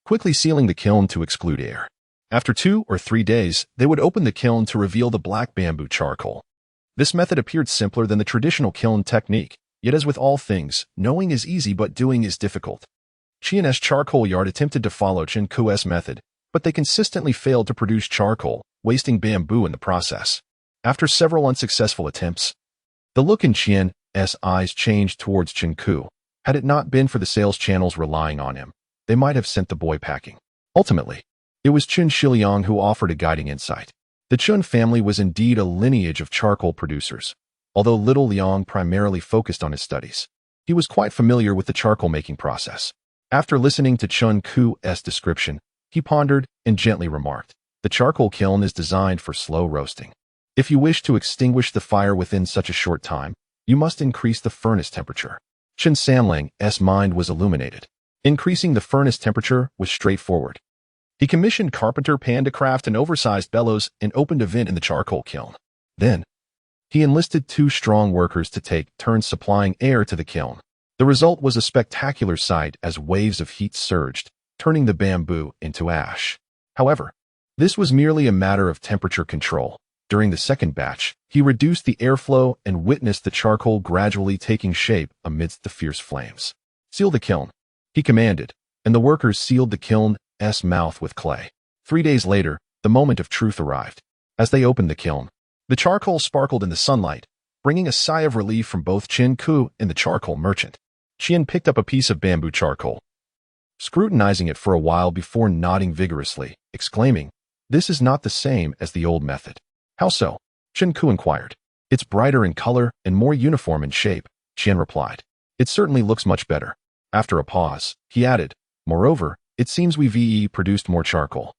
quickly sealing the kiln to exclude air. After 2 or 3 days, they would open the kiln to reveal the black bamboo charcoal. This method appeared simpler than the traditional kiln technique, yet as with all things, knowing is easy but doing is difficult. Qian's charcoal yard attempted to follow Qingxia's method, but they consistently failed to produce charcoal, wasting bamboo in the process. After several unsuccessful attempts, the look in Qian's eyes changed towards Qingxia. Had it not been for the sales channels relying on him, they might have sent the boy packing. Ultimately, it was Qin Shiliang who offered a guiding insight. The Qin family was indeed a lineage of charcoal producers. Although little Liang primarily focused on his studies, he was quite familiar with the charcoal making process. After listening to Chun Ku's description, he pondered and gently remarked, "The charcoal kiln is designed for slow roasting. If you wish to extinguish the fire within such a short time, you must increase the furnace temperature." Chen Sanlang's mind was illuminated. Increasing the furnace temperature was straightforward. He commissioned carpenter Pan to craft an oversized bellows and opened a vent in the charcoal kiln. Then, he enlisted 2 strong workers to take turns supplying air to the kiln. The result was a spectacular sight as waves of heat surged, turning the bamboo into ash. However, this was merely a matter of temperature control. During the second batch, he reduced the airflow and witnessed the charcoal gradually taking shape amidst the fierce flames. "Seal the kiln," he commanded, and the workers sealed the kiln's mouth with clay. 3 days later, the moment of truth arrived. As they opened the kiln, the charcoal sparkled in the sunlight, bringing a sigh of relief from both Chen Ku and the charcoal merchant. Qian picked up a piece of bamboo charcoal, scrutinizing it for a while before nodding vigorously, exclaiming, "This is not the same as the old method." "How so?" Chen Ku inquired. "It's brighter in color and more uniform in shape," Qian replied. "It certainly looks much better." After a pause, he added, "Moreover, it seems we've produced more charcoal."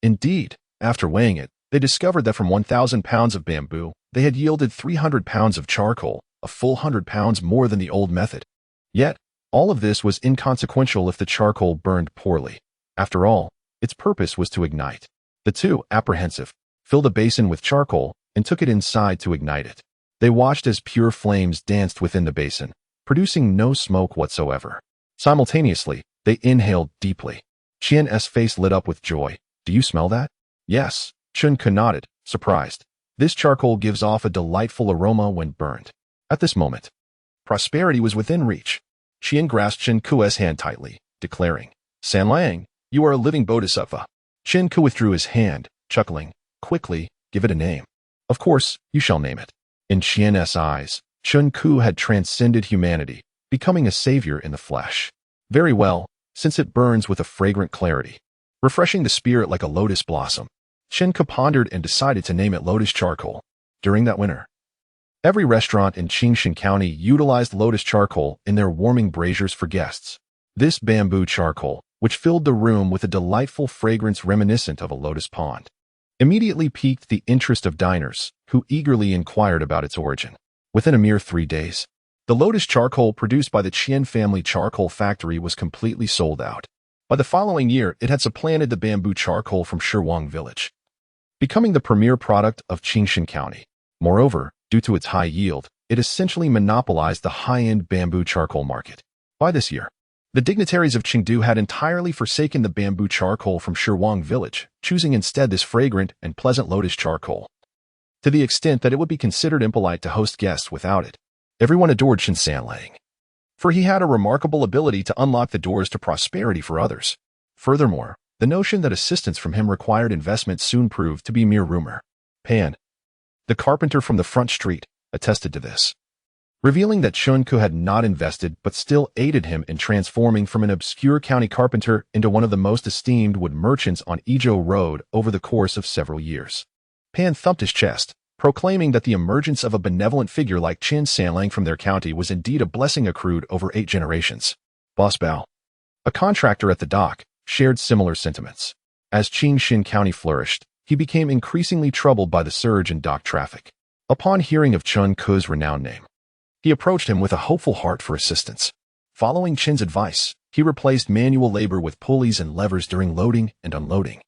Indeed, after weighing it, they discovered that from 1,000 pounds of bamboo, they had yielded 300 pounds of charcoal, a full 100 pounds more than the old method. Yet, all of this was inconsequential if the charcoal burned poorly. After all, its purpose was to ignite. The two, apprehensive, filled a basin with charcoal and took it inside to ignite it. They watched as pure flames danced within the basin, producing no smoke whatsoever. Simultaneously, they inhaled deeply. Qian's face lit up with joy. "Do you smell that?" "Yes," Chen Ku nodded, surprised. "This charcoal gives off a delightful aroma when burned." At this moment, prosperity was within reach. Qian grasped Chen Ku's hand tightly, declaring, "Sanlang, you are a living bodhisattva." Chen Ku withdrew his hand, chuckling, "Quickly, give it a name." "Of course, you shall name it." In Qian's eyes, Chen Ku had transcended humanity, becoming a savior in the flesh. "Very well, since it burns with a fragrant clarity, refreshing the spirit like a lotus blossom." Chen Ku pondered and decided to name it lotus charcoal. During that winter, every restaurant in Qingxia County utilized lotus charcoal in their warming braziers for guests. This bamboo charcoal, which filled the room with a delightful fragrance reminiscent of a lotus pond, immediately piqued the interest of diners, who eagerly inquired about its origin. Within a mere 3 days, the lotus charcoal produced by the Qian family charcoal factory was completely sold out. By the following year, it had supplanted the bamboo charcoal from Shiwang village, becoming the premier product of Qingxia County. Moreover, due to its high yield, it essentially monopolized the high-end bamboo charcoal market. By this year, the dignitaries of Qingdu had entirely forsaken the bamboo charcoal from Shiwang village, choosing instead this fragrant and pleasant lotus charcoal, to the extent that it would be considered impolite to host guests without it. Everyone adored Chen Sanlang, for he had a remarkable ability to unlock the doors to prosperity for others. Furthermore, the notion that assistance from him required investment soon proved to be mere rumor. Pan, the carpenter from the front street, attested to this, revealing that Chen Ku had not invested but still aided him in transforming from an obscure county carpenter into one of the most esteemed wood merchants on Yizhou Road over the course of several years. Pan thumped his chest, proclaiming that the emergence of a benevolent figure like Chen Sanlang from their county was indeed a blessing accrued over 8 generations. Boss Bao, a contractor at the dock, shared similar sentiments. As Qingxia County flourished, he became increasingly troubled by the surge in dock traffic. Upon hearing of Chen Ku's renowned name, he approached him with a hopeful heart for assistance. Following Chen's advice, he replaced manual labor with pulleys and levers during loading and unloading,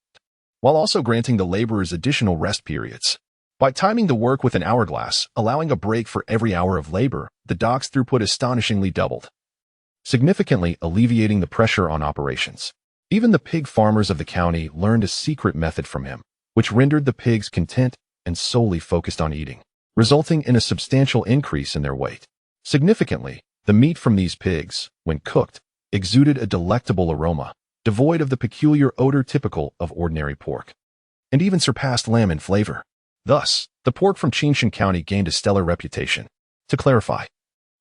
while also granting the laborers additional rest periods. By timing the work with an hourglass, allowing a break for every hour of labor, the dock's throughput astonishingly doubled, significantly alleviating the pressure on operations. Even the pig farmers of the county learned a secret method from him, which rendered the pigs content and solely focused on eating, resulting in a substantial increase in their weight. Significantly, the meat from these pigs, when cooked, exuded a delectable aroma, devoid of the peculiar odor typical of ordinary pork, and even surpassed lamb in flavor. Thus, the pork from Qingxia County gained a stellar reputation. To clarify,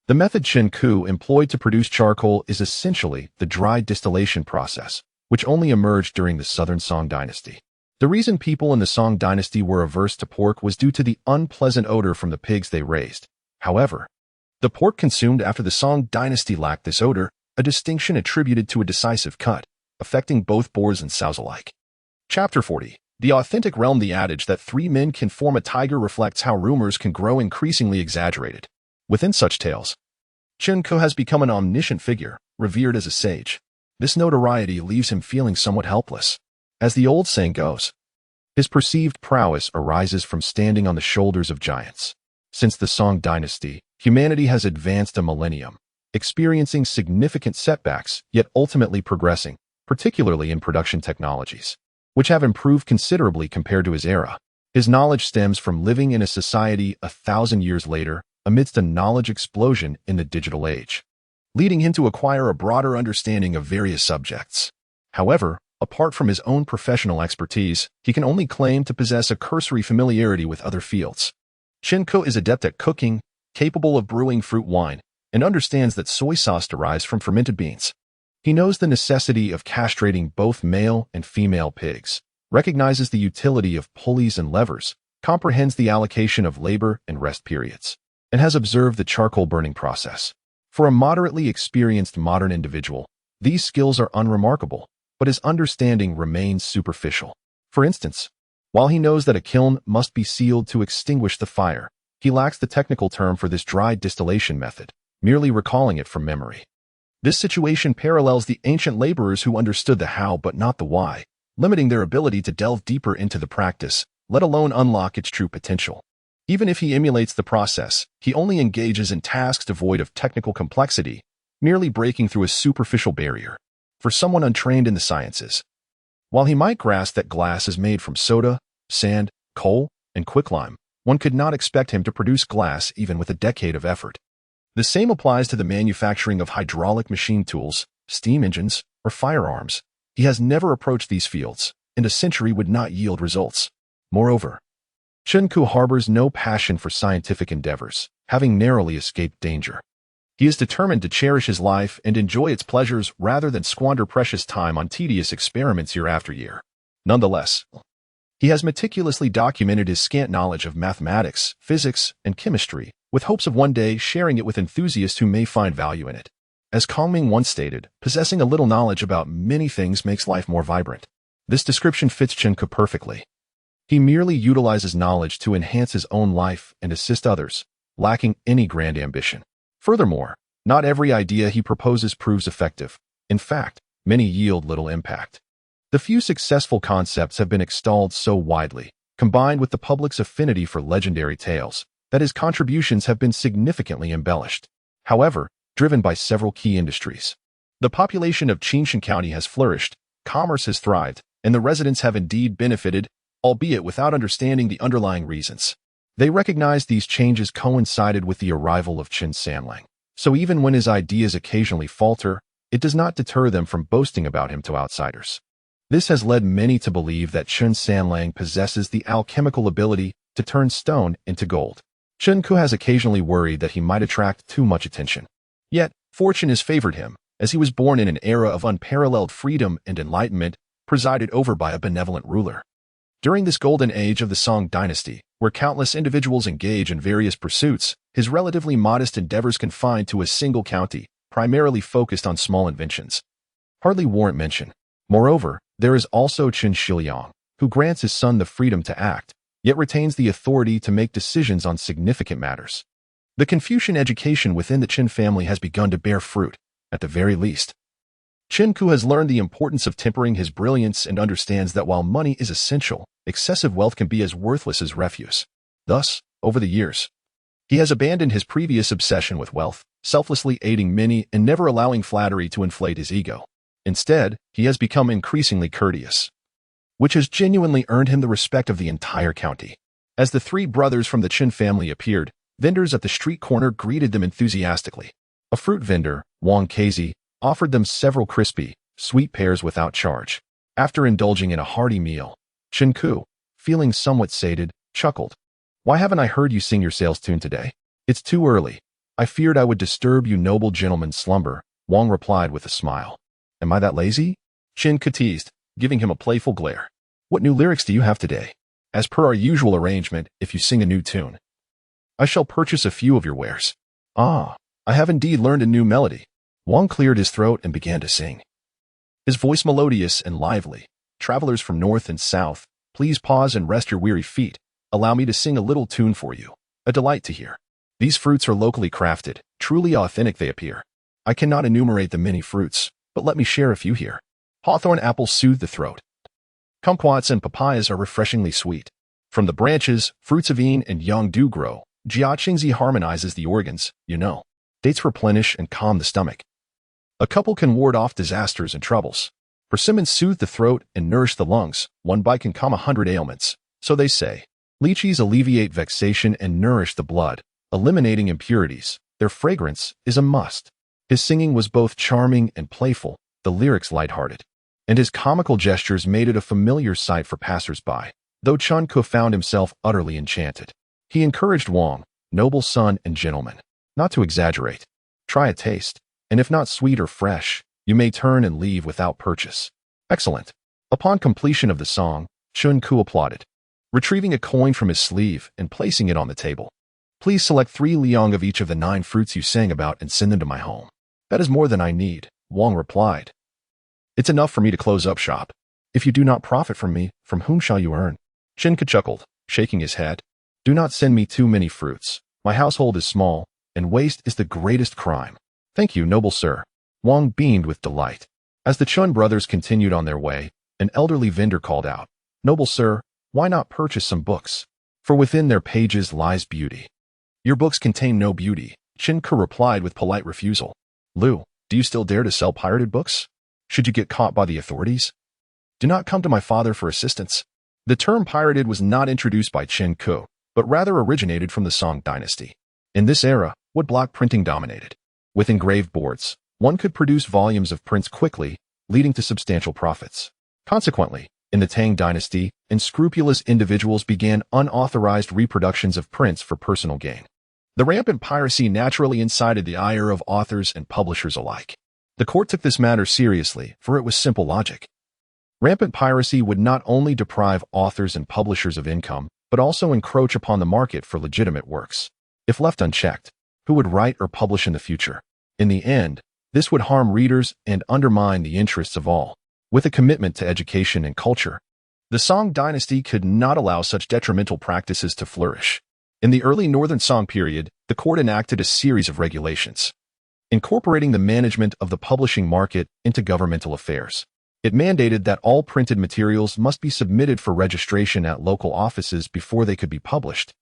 the method Chen Ku employed to produce charcoal is essentially the dry distillation process, which only emerged during the southern Song Dynasty. The reason people in the Song Dynasty were averse to pork was due to the unpleasant odor from the pigs they raised. However, the pork consumed after the Song Dynasty lacked this odor, a distinction attributed to a decisive cut, affecting both boars and sows alike. Chapter 40. The authentic realm. The adage that three men can form a tiger reflects how rumors can grow increasingly exaggerated. Within such tales, Qingxia has become an omniscient figure, revered as a sage. This notoriety leaves him feeling somewhat helpless. As the old saying goes, his perceived prowess arises from standing on the shoulders of giants. Since the Song Dynasty, humanity has advanced a millennium, experiencing significant setbacks, yet ultimately progressing, particularly in production technologies, which have improved considerably compared to his era. His knowledge stems from living in a society 1,000 years later, amidst a knowledge explosion in the digital age, leading him to acquire a broader understanding of various subjects. However, apart from his own professional expertise, he can only claim to possess a cursory familiarity with other fields. Qingxia is adept at cooking, capable of brewing fruit wine, and understands that soy sauce derives from fermented beans. He knows the necessity of castrating both male and female pigs, recognizes the utility of pulleys and levers, comprehends the allocation of labor and rest periods, and has observed the charcoal burning process. For a moderately experienced modern individual, these skills are unremarkable, but his understanding remains superficial. For instance, while he knows that a kiln must be sealed to extinguish the fire, he lacks the technical term for this dry distillation method, merely recalling it from memory. This situation parallels the ancient laborers who understood the how but not the why, limiting their ability to delve deeper into the practice, let alone unlock its true potential. Even if he emulates the process, he only engages in tasks devoid of technical complexity, merely breaking through a superficial barrier. For someone untrained in the sciences, while he might grasp that glass is made from soda, sand, coal, and quicklime, one could not expect him to produce glass even with a decade of effort. The same applies to the manufacturing of hydraulic machine tools, steam engines, or firearms. He has never approached these fields, and a century would not yield results. Moreover, Qingxia harbors no passion for scientific endeavors, having narrowly escaped danger. He is determined to cherish his life and enjoy its pleasures rather than squander precious time on tedious experiments year after year. Nonetheless, he has meticulously documented his scant knowledge of mathematics, physics, and chemistry, with hopes of one day sharing it with enthusiasts who may find value in it. As Kongming once stated, possessing a little knowledge about many things makes life more vibrant. This description fits Qingxia perfectly. He merely utilizes knowledge to enhance his own life and assist others, lacking any grand ambition. Furthermore, not every idea he proposes proves effective. In fact, many yield little impact. The few successful concepts have been extolled so widely, combined with the public's affinity for legendary tales, that his contributions have been significantly embellished. However, driven by several key industries, the population of Qingxia County has flourished, commerce has thrived, and the residents have indeed benefited, albeit without understanding the underlying reasons. They recognized these changes coincided with the arrival of Qin Sanlang. So even when his ideas occasionally falter, it does not deter them from boasting about him to outsiders. This has led many to believe that Qin Sanlang possesses the alchemical ability to turn stone into gold. Qingxia has occasionally worried that he might attract too much attention. Yet, fortune has favored him, as he was born in an era of unparalleled freedom and enlightenment, presided over by a benevolent ruler. During this golden age of the Song Dynasty, where countless individuals engage in various pursuits, his relatively modest endeavors confined to a single county, primarily focused on small inventions, hardly warrant mention. Moreover, there is also Qin Shiliang, who grants his son the freedom to act, yet retains the authority to make decisions on significant matters. The Confucian education within the Qin family has begun to bear fruit, at the very least. Qingxia has learned the importance of tempering his brilliance and understands that while money is essential, excessive wealth can be as worthless as refuse. Thus, over the years, he has abandoned his previous obsession with wealth, selflessly aiding many and never allowing flattery to inflate his ego. Instead, he has become increasingly courteous, which has genuinely earned him the respect of the entire county. As the three brothers from the Qin family appeared, vendors at the street corner greeted them enthusiastically. A fruit vendor, Wang Anshi, offered them several crispy, sweet pears without charge. After indulging in a hearty meal, Qingxia, feeling somewhat sated, chuckled. "Why haven't I heard you sing your sales tune today? It's too early. I feared I would disturb you noble gentleman's slumber," Wang replied with a smile. "Am I that lazy?" Qingxia teased, giving him a playful glare. "What new lyrics do you have today? As per our usual arrangement, if you sing a new tune, I shall purchase a few of your wares." "Ah, I have indeed learned a new melody. Wang cleared his throat and began to sing. His voice melodious and lively. Travelers from north and south, please pause and rest your weary feet. Allow me to sing a little tune for you. A delight to hear. These fruits are locally crafted, truly authentic they appear. I cannot enumerate the many fruits, but let me share a few here. Hawthorn apples soothe the throat. Kumquats and papayas are refreshingly sweet. From the branches, fruits of Yin and Yang do grow. Qingxia harmonizes the organs, you know. Dates replenish and calm the stomach. A couple can ward off disasters and troubles. Persimmons soothe the throat and nourish the lungs. One bite can calm 100 ailments, so they say. Lychees alleviate vexation and nourish the blood, eliminating impurities. Their fragrance is a must. His singing was both charming and playful, the lyrics lighthearted, and his comical gestures made it a familiar sight for passers-by, though Chun Ku found himself utterly enchanted. He encouraged Wang, noble son and gentleman, not to exaggerate. Try a taste, and if not sweet or fresh, you may turn and leave without purchase. Excellent. Upon completion of the song, Chun Ku applauded, retrieving a coin from his sleeve and placing it on the table. Please select 3 liang of each of the 9 fruits you sang about and send them to my home. That is more than I need, Wang replied. It's enough for me to close up shop. If you do not profit from me, from whom shall you earn? Qingxia chuckled, shaking his head. Do not send me too many fruits. My household is small, and waste is the greatest crime. Thank you, noble sir. Wang beamed with delight. As the Chun brothers continued on their way, an elderly vendor called out, Noble sir, why not purchase some books? For within their pages lies beauty. Your books contain no beauty, Qingxia replied with polite refusal. Liu, do you still dare to sell pirated books? Should you get caught by the authorities? Do not come to my father for assistance. The term pirated was not introduced by Qingxia, but rather originated from the Song Dynasty. In this era, woodblock printing dominated. With engraved boards, one could produce volumes of prints quickly, leading to substantial profits. Consequently, in the Tang Dynasty, unscrupulous individuals began unauthorized reproductions of prints for personal gain. The rampant piracy naturally incited the ire of authors and publishers alike. The court took this matter seriously, for it was simple logic. Rampant piracy would not only deprive authors and publishers of income, but also encroach upon the market for legitimate works. If left unchecked, who would write or publish in the future? In the end, this would harm readers and undermine the interests of all. With a commitment to education and culture, the Song Dynasty could not allow such detrimental practices to flourish. In the early Northern Song period, the court enacted a series of regulations, incorporating the management of the publishing market into governmental affairs. It mandated that all printed materials must be submitted for registration at local offices before they could be published,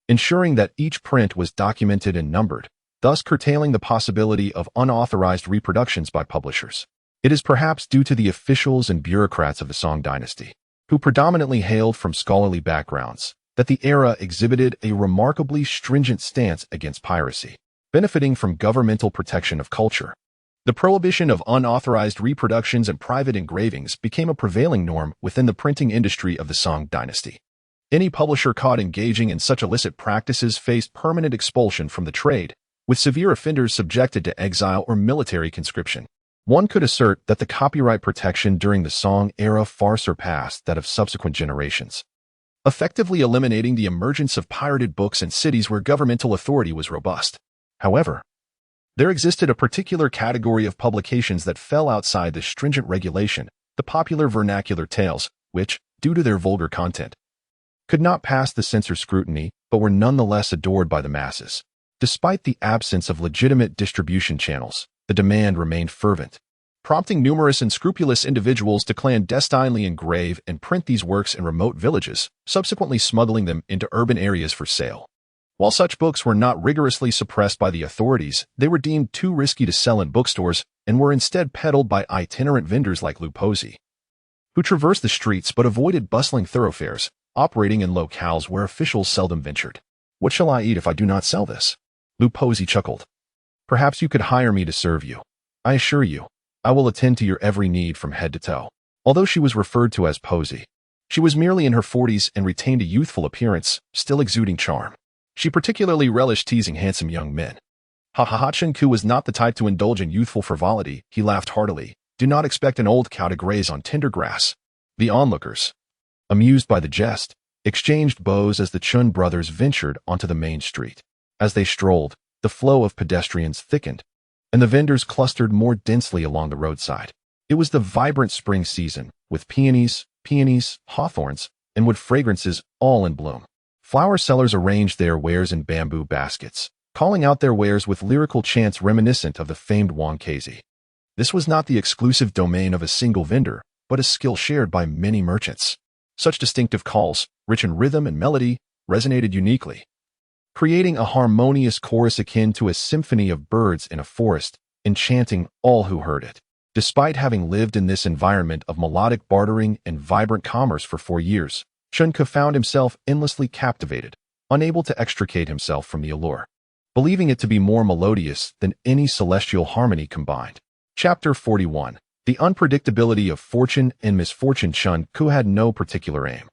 ensuring that each print was documented and numbered, thus curtailing the possibility of unauthorized reproductions by publishers. It is perhaps due to the officials and bureaucrats of the Song Dynasty, who predominantly hailed from scholarly backgrounds, that the era exhibited a remarkably stringent stance against piracy, benefiting from governmental protection of culture. The prohibition of unauthorized reproductions and private engravings became a prevailing norm within the printing industry of the Song Dynasty. Any publisher caught engaging in such illicit practices faced permanent expulsion from the trade, with severe offenders subjected to exile or military conscription. One could assert that the copyright protection during the Song era far surpassed that of subsequent generations, effectively eliminating the emergence of pirated books in cities where governmental authority was robust. However, there existed a particular category of publications that fell outside this stringent regulation, the popular vernacular tales, which, due to their vulgar content, could not pass the censor scrutiny, but were nonetheless adored by the masses. Despite the absence of legitimate distribution channels, the demand remained fervent, prompting numerous unscrupulous individuals to clandestinely engrave and print these works in remote villages, subsequently smuggling them into urban areas for sale. While such books were not rigorously suppressed by the authorities, they were deemed too risky to sell in bookstores and were instead peddled by itinerant vendors like Liu Yue'e, who traversed the streets but avoided bustling thoroughfares, operating in locales where officials seldom ventured. What shall I eat if I do not sell this? Liu Yue'e chuckled. Perhaps you could hire me to serve you. I assure you, I will attend to your every need from head to toe. Although she was referred to as Posey, she was merely in her 40s and retained a youthful appearance, still exuding charm. She particularly relished teasing handsome young men. Qingxia was not the type to indulge in youthful frivolity. He laughed heartily. Do not expect an old cow to graze on tender grass. The onlookers, amused by the jest, exchanged bows as the Chun brothers ventured onto the main street. As they strolled, the flow of pedestrians thickened, and the vendors clustered more densely along the roadside. It was the vibrant spring season, with peonies, hawthorns, and wood fragrances all in bloom. Flower sellers arranged their wares in bamboo baskets, calling out their wares with lyrical chants reminiscent of the famed Wang Anshi. This was not the exclusive domain of a single vendor, but a skill shared by many merchants. Such distinctive calls, rich in rhythm and melody, resonated uniquely, creating a harmonious chorus akin to a symphony of birds in a forest, enchanting all who heard it. Despite having lived in this environment of melodic bartering and vibrant commerce for 4 years, Qingxia found himself endlessly captivated, unable to extricate himself from the allure, believing it to be more melodious than any celestial harmony combined. Chapter 41. The unpredictability of fortune and misfortune. Qingxia had no particular aim.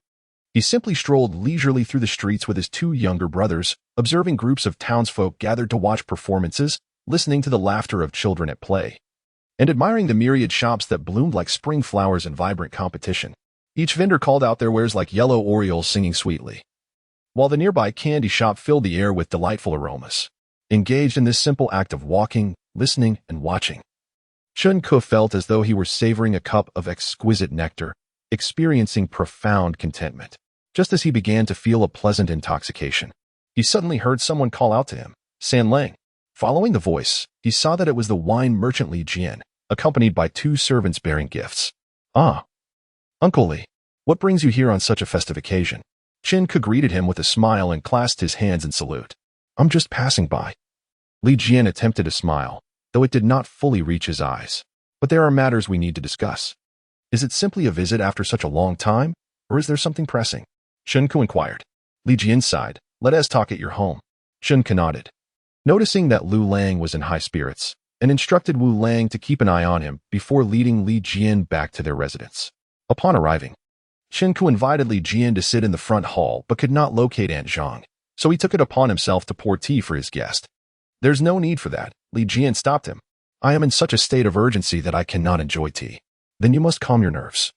He simply strolled leisurely through the streets with his 2 younger brothers, observing groups of townsfolk gathered to watch performances, listening to the laughter of children at play, and admiring the myriad shops that bloomed like spring flowers in vibrant competition. Each vendor called out their wares like yellow orioles singing sweetly, while the nearby candy shop filled the air with delightful aromas. Engaged in this simple act of walking, listening, and watching, Qingxia felt as though he were savoring a cup of exquisite nectar, experiencing profound contentment. Just as he began to feel a pleasant intoxication, he suddenly heard someone call out to him, "San Lang." Following the voice, he saw that it was the wine merchant Liu Yue'e, accompanied by 2 servants bearing gifts. "Ah, Uncle Li, what brings you here on such a festive occasion?" Qingxia greeted him with a smile and clasped his hands in salute. "I'm just passing by." Liu Yue'e attempted a smile, though it did not fully reach his eyes. "But there are matters we need to discuss. Is it simply a visit after such a long time, or is there something pressing?" Qingxia inquired. Liu Yue'e sighed. "Let us talk at your home." Qingxia nodded, noticing that Lu Lang was in high spirits, and instructed Wu Lang to keep an eye on him before leading Liu Yue'e back to their residence. Upon arriving, Qingxia invited Liu Yue'e to sit in the front hall but could not locate Aunt Zhang, so he took it upon himself to pour tea for his guest. "There's no need for that," Liu Yue'e stopped him. "I am in such a state of urgency that I cannot enjoy tea." "Then you must calm your nerves,"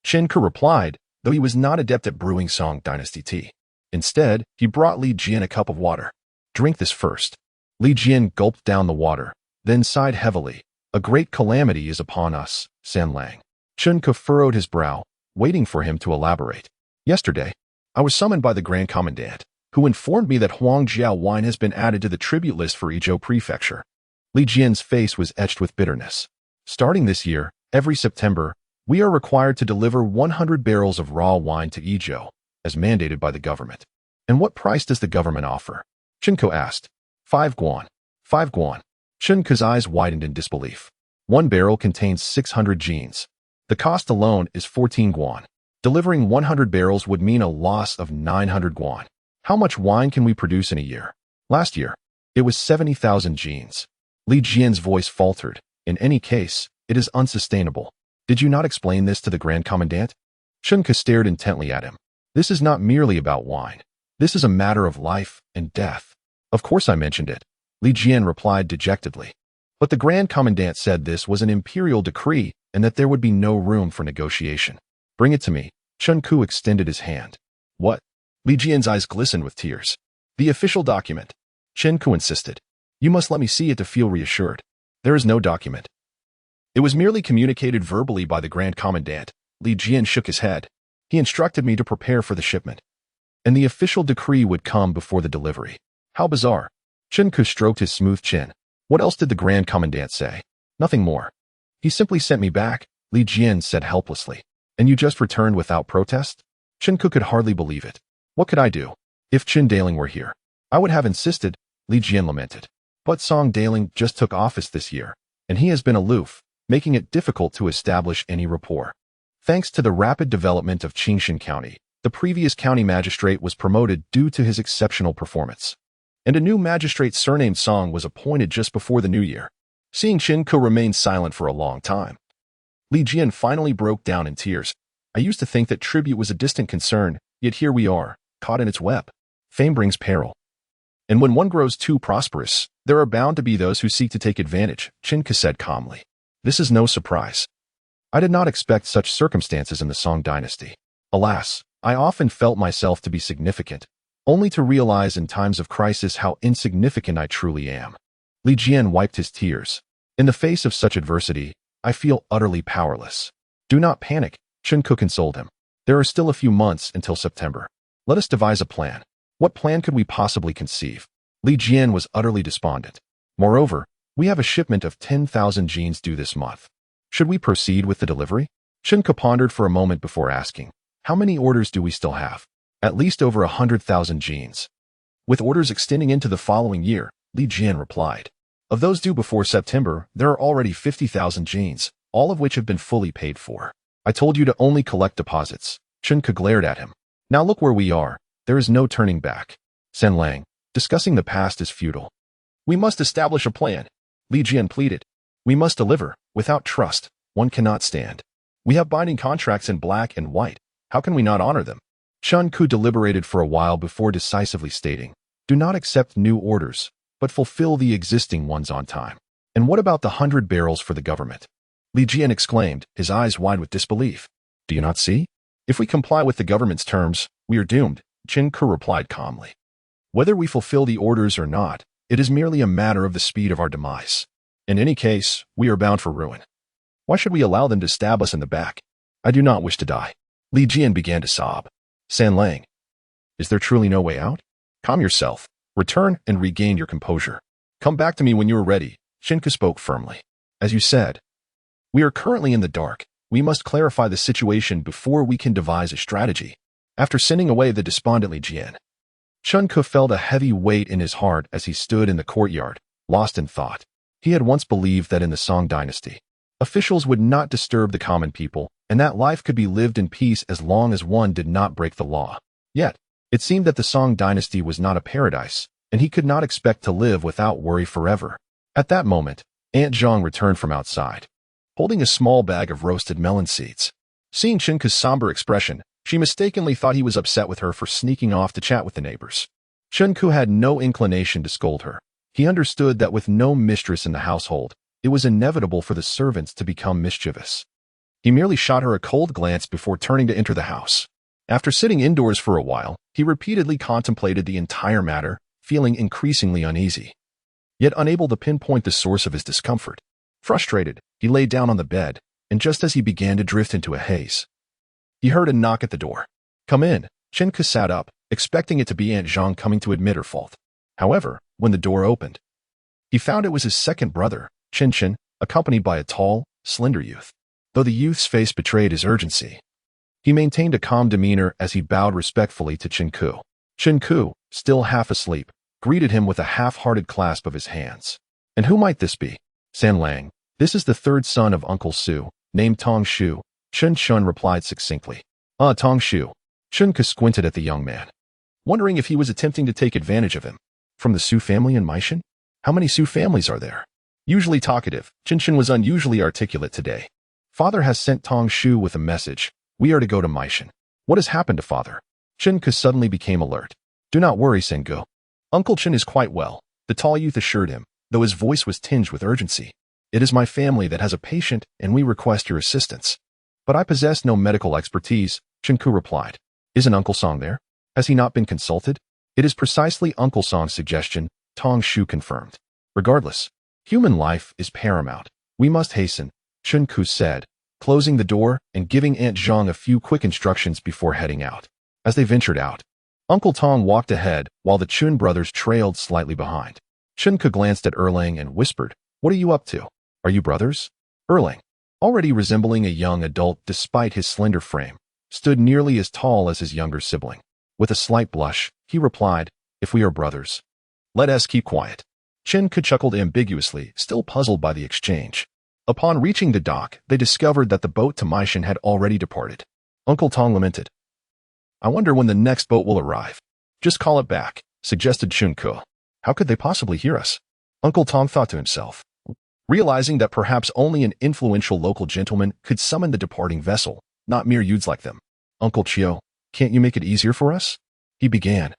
Qingxia replied, though he was not adept at brewing Song Dynasty tea. Instead, he brought Liu Yue'e a cup of water. "Drink this first." Liu Yue'e gulped down the water, then sighed heavily. "A great calamity is upon us, San Lang." Qingxia furrowed his brow, waiting for him to elaborate. "Yesterday, I was summoned by the Grand Commandant, who informed me that Huangjiao wine has been added to the tribute list for Izhou Prefecture." Liu Yue'e's face was etched with bitterness. "Starting this year, every September, we are required to deliver 100 barrels of raw wine to Izhou, as mandated by the government." "And what price does the government offer?" Qingxia asked. 5 guan. 5 guan. Qingxia's eyes widened in disbelief. 1 barrel contains 600 jeans. The cost alone is 14 guan. Delivering 100 barrels would mean a loss of 900 guan. How much wine can we produce in a year? Last year, it was 70,000 jeans. Liu Yue'e's voice faltered. "In any case, it is unsustainable. Did you not explain this to the Grand Commandant?" Qingxia stared intently at him. "This is not merely about wine. This is a matter of life and death." "Of course I mentioned it," Liu Yue'e replied dejectedly. "But the Grand Commandant said this was an imperial decree and that there would be no room for negotiation." "Bring it to me." Qingxia extended his hand. "What?" Liu Yue'e's eyes glistened with tears. "The official document." Qingxia insisted. "You must let me see it to feel reassured." "There is no document. It was merely communicated verbally by the Grand Commandant." Liu Yue'e shook his head. "He instructed me to prepare for the shipment, and the official decree would come before the delivery." "How bizarre." Qingxia stroked his smooth chin. "What else did the Grand Commandant say?" "Nothing more. He simply sent me back," Liu Yue'e said helplessly. "And you just returned without protest?" Qingxia could hardly believe it. "What could I do? If Qin Daling were here, I would have insisted," Liu Yue'e lamented. "But Song Daling just took office this year, and he has been aloof, making it difficult to establish any rapport. Thanks to the rapid development of Qingxia County, the previous county magistrate was promoted due to his exceptional performance, and a new magistrate surnamed Song was appointed just before the new year." Seeing Qingxia remain silent for a long time, Liu Yue'e finally broke down in tears. "I used to think that tribute was a distant concern, yet here we are, caught in its web. Fame brings peril. And when one grows too prosperous, there are bound to be those who seek to take advantage," Qingxia said calmly. "This is no surprise. I did not expect such circumstances in the Song Dynasty. Alas, I often felt myself to be significant, only to realize in times of crisis how insignificant I truly am." Li Jian wiped his tears. In the face of such adversity, I feel utterly powerless. Do not panic, Qingli consoled him. There are still a few months until September. Let us devise a plan. What plan could we possibly conceive? Li Jian was utterly despondent. Moreover, we have a shipment of 10,000 jeans due this month. Should we proceed with the delivery? Qingli pondered for a moment before asking, how many orders do we still have? At least over 100,000 jeans. With orders extending into the following year, Li Jian replied. Of those due before September, there are already 50,000 jeans, all of which have been fully paid for. I told you to only collect deposits. Qingli glared at him. Now look where we are. There is no turning back. San Lang, discussing the past is futile. We must establish a plan. Li Jian pleaded. We must deliver. Without trust, one cannot stand. We have binding contracts in black and white. How can we not honor them? Qingli deliberated for a while before decisively stating, do not accept new orders, but fulfill the existing ones on time. And what about the 100 barrels for the government? Li Jian exclaimed, his eyes wide with disbelief. Do you not see? If we comply with the government's terms, we are doomed, Qingli replied calmly. Whether we fulfill the orders or not, it is merely a matter of the speed of our demise. In any case, we are bound for ruin. Why should we allow them to stab us in the back? I do not wish to die. Li Jian began to sob. San Lang, is there truly no way out? Calm yourself. Return and regain your composure. Come back to me when you are ready, Qingli spoke firmly. As you said, we are currently in the dark. We must clarify the situation before we can devise a strategy. After sending away the despondent Li Jian, Qingli felt a heavy weight in his heart as he stood in the courtyard, lost in thought. He had once believed that in the Song Dynasty, officials would not disturb the common people, and that life could be lived in peace as long as one did not break the law. Yet, it seemed that the Song Dynasty was not a paradise, and he could not expect to live without worry forever. At that moment, Aunt Zhang returned from outside, holding a small bag of roasted melon seeds. Seeing Qingli's somber expression, she mistakenly thought he was upset with her for sneaking off to chat with the neighbors. Qingli had no inclination to scold her. He understood that with no mistress in the household, it was inevitable for the servants to become mischievous. He merely shot her a cold glance before turning to enter the house. After sitting indoors for a while, he repeatedly contemplated the entire matter, feeling increasingly uneasy, yet unable to pinpoint the source of his discomfort. Frustrated, he lay down on the bed, and just as he began to drift into a haze, he heard a knock at the door. Come in, Qingli sat up, expecting it to be Aunt Zhang coming to admit her fault. However, when the door opened, he found it was his second brother, Qingxia, accompanied by a tall, slender youth. Though the youth's face betrayed his urgency, he maintained a calm demeanor as he bowed respectfully to Qingli. Qingli, still half asleep, greeted him with a half-hearted clasp of his hands. And who might this be? San Lang, this is the third son of Uncle Su, named Tong Xiu, Qingxia replied succinctly. Tong Xiu. Qingli squinted at the young man, wondering if he was attempting to take advantage of him. From the Su family in Meishan? How many Su families are there? Usually talkative, Qingxia was unusually articulate today. Father has sent Tong Xiu with a message. We are to go to Meishan. What has happened to father? Qingli suddenly became alert. Do not worry, Sengu. Uncle Qin is quite well, the tall youth assured him, though his voice was tinged with urgency. It is my family that has a patient, and we request your assistance. But I possess no medical expertise, Qingli replied. Isn't Uncle Song there? Has he not been consulted? It is precisely Uncle Song's suggestion, Tong Xiu confirmed. Regardless, human life is paramount. We must hasten, Qingli said, closing the door and giving Aunt Zhang a few quick instructions before heading out. As they ventured out, Uncle Tong walked ahead while the Chun brothers trailed slightly behind. Qingli glanced at Erlang and whispered, What are you up to? Are you brothers? Erlang, already resembling a young adult despite his slender frame, stood nearly as tall as his younger sibling. With a slight blush, he replied, If we are brothers, let us keep quiet. Qingli chuckled ambiguously, still puzzled by the exchange. Upon reaching the dock, they discovered that the boat to Meishan had already departed. Uncle Tong lamented. I wonder when the next boat will arrive. Just call it back, suggested Qingli. How could they possibly hear us? Uncle Tong thought to himself, realizing that perhaps only an influential local gentleman could summon the departing vessel, not mere youths like them. Uncle Qiu, can't you make it easier for us? He began,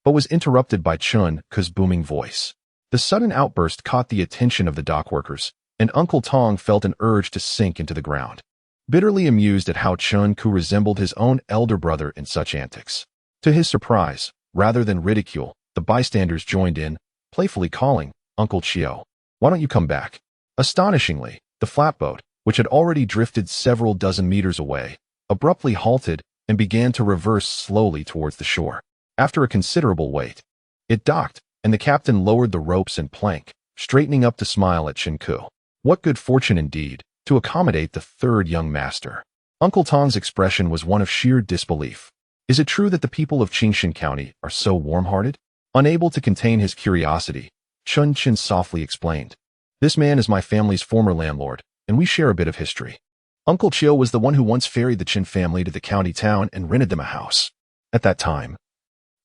but was interrupted by Qing's booming voice. The sudden outburst caught the attention of the dock workers, and Uncle Tong felt an urge to sink into the ground, bitterly amused at how Qingli resembled his own elder brother in such antics. To his surprise, rather than ridicule, the bystanders joined in, playfully calling, Uncle Xiu. Why don't you come back? Astonishingly, the flatboat, which had already drifted several dozen meters away, abruptly halted and began to reverse slowly towards the shore. After a considerable wait, it docked, and the captain lowered the ropes and plank, straightening up to smile at Qingli. What good fortune indeed, to accommodate the third young master. Uncle Tong's expression was one of sheer disbelief. Is it true that the people of Qingxia County are so warm-hearted? Unable to contain his curiosity, Qin softly explained. This man is my family's former landlord, and we share a bit of history. Uncle Xiu was the one who once ferried the Qin family to the county town and rented them a house. At that time,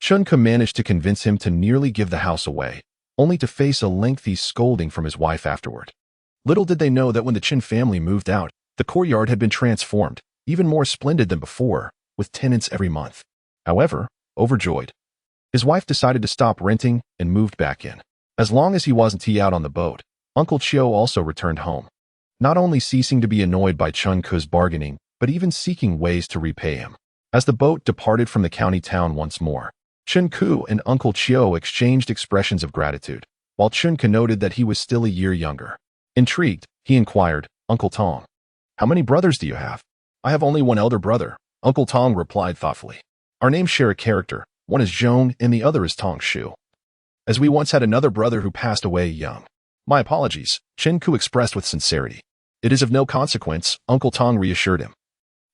Qingli managed to convince him to nearly give the house away, only to face a lengthy scolding from his wife afterward. Little did they know that when the Qin family moved out, the courtyard had been transformed, even more splendid than before, with tenants every month. However, overjoyed, his wife decided to stop renting and moved back in. As long as he wasn't out on the boat, Uncle Xiu also returned home, not only ceasing to be annoyed by Qingli's bargaining, but even seeking ways to repay him. As the boat departed from the county town once more, Qingli and Uncle Xiu exchanged expressions of gratitude, while Qingli noted that he was still a year younger. Intrigued, he inquired, Uncle Tong, how many brothers do you have? I have only one elder brother, Uncle Tong replied thoughtfully. Our names share a character, one is Zhong and the other is Tong Shu. As we once had another brother who passed away young. My apologies, Qingli expressed with sincerity. It is of no consequence, Uncle Tong reassured him,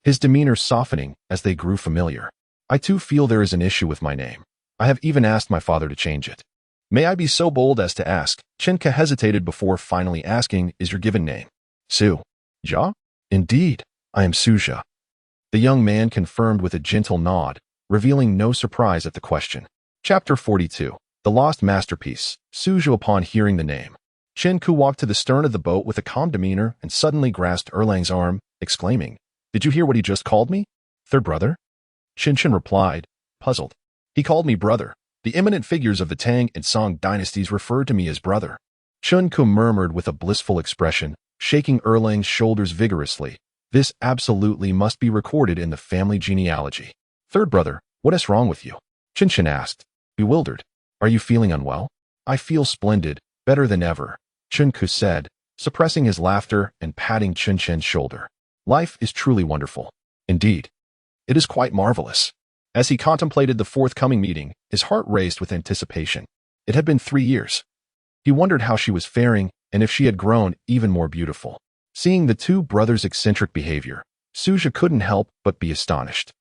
his demeanor softening as they grew familiar. I too feel there is an issue with my name. I have even asked my father to change it. May I be so bold as to ask? Qingli hesitated before finally asking, is your given name Su Jia? Indeed, I am Su Jia. The young man confirmed with a gentle nod, revealing no surprise at the question. Chapter 42. The Lost Masterpiece. Su Jia. Upon hearing the name, Qingli walked to the stern of the boat with a calm demeanor and suddenly grasped Erlang's arm, exclaiming, Did you hear what he just called me? Third brother? Qingxia replied, puzzled. He called me brother. The eminent figures of the Tang and Song dynasties referred to me as brother. Qingli murmured with a blissful expression, shaking Erlang's shoulders vigorously. This absolutely must be recorded in the family genealogy. Third brother, what is wrong with you? Qingxia asked, bewildered. Are you feeling unwell? I feel splendid, better than ever, Qingli said, suppressing his laughter and patting Qingxia's shoulder. Life is truly wonderful. Indeed, it is quite marvelous. As he contemplated the forthcoming meeting, his heart raced with anticipation. It had been 3 years. He wondered how she was faring and if she had grown even more beautiful. Seeing the two brothers' eccentric behavior, Su Jia couldn't help but be astonished.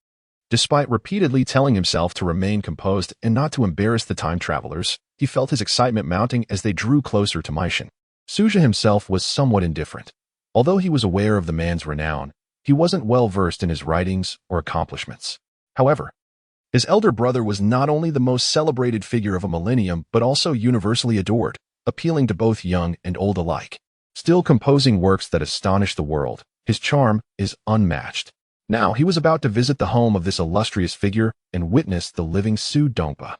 Despite repeatedly telling himself to remain composed and not to embarrass the time travelers, he felt his excitement mounting as they drew closer to Meishan. Su Jia himself was somewhat indifferent. Although he was aware of the man's renown, he wasn't well versed in his writings or accomplishments. However, his elder brother was not only the most celebrated figure of a millennium but also universally adored, appealing to both young and old alike. Still composing works that astonish the world, his charm is unmatched. Now he was about to visit the home of this illustrious figure and witness the living Su Dongpo.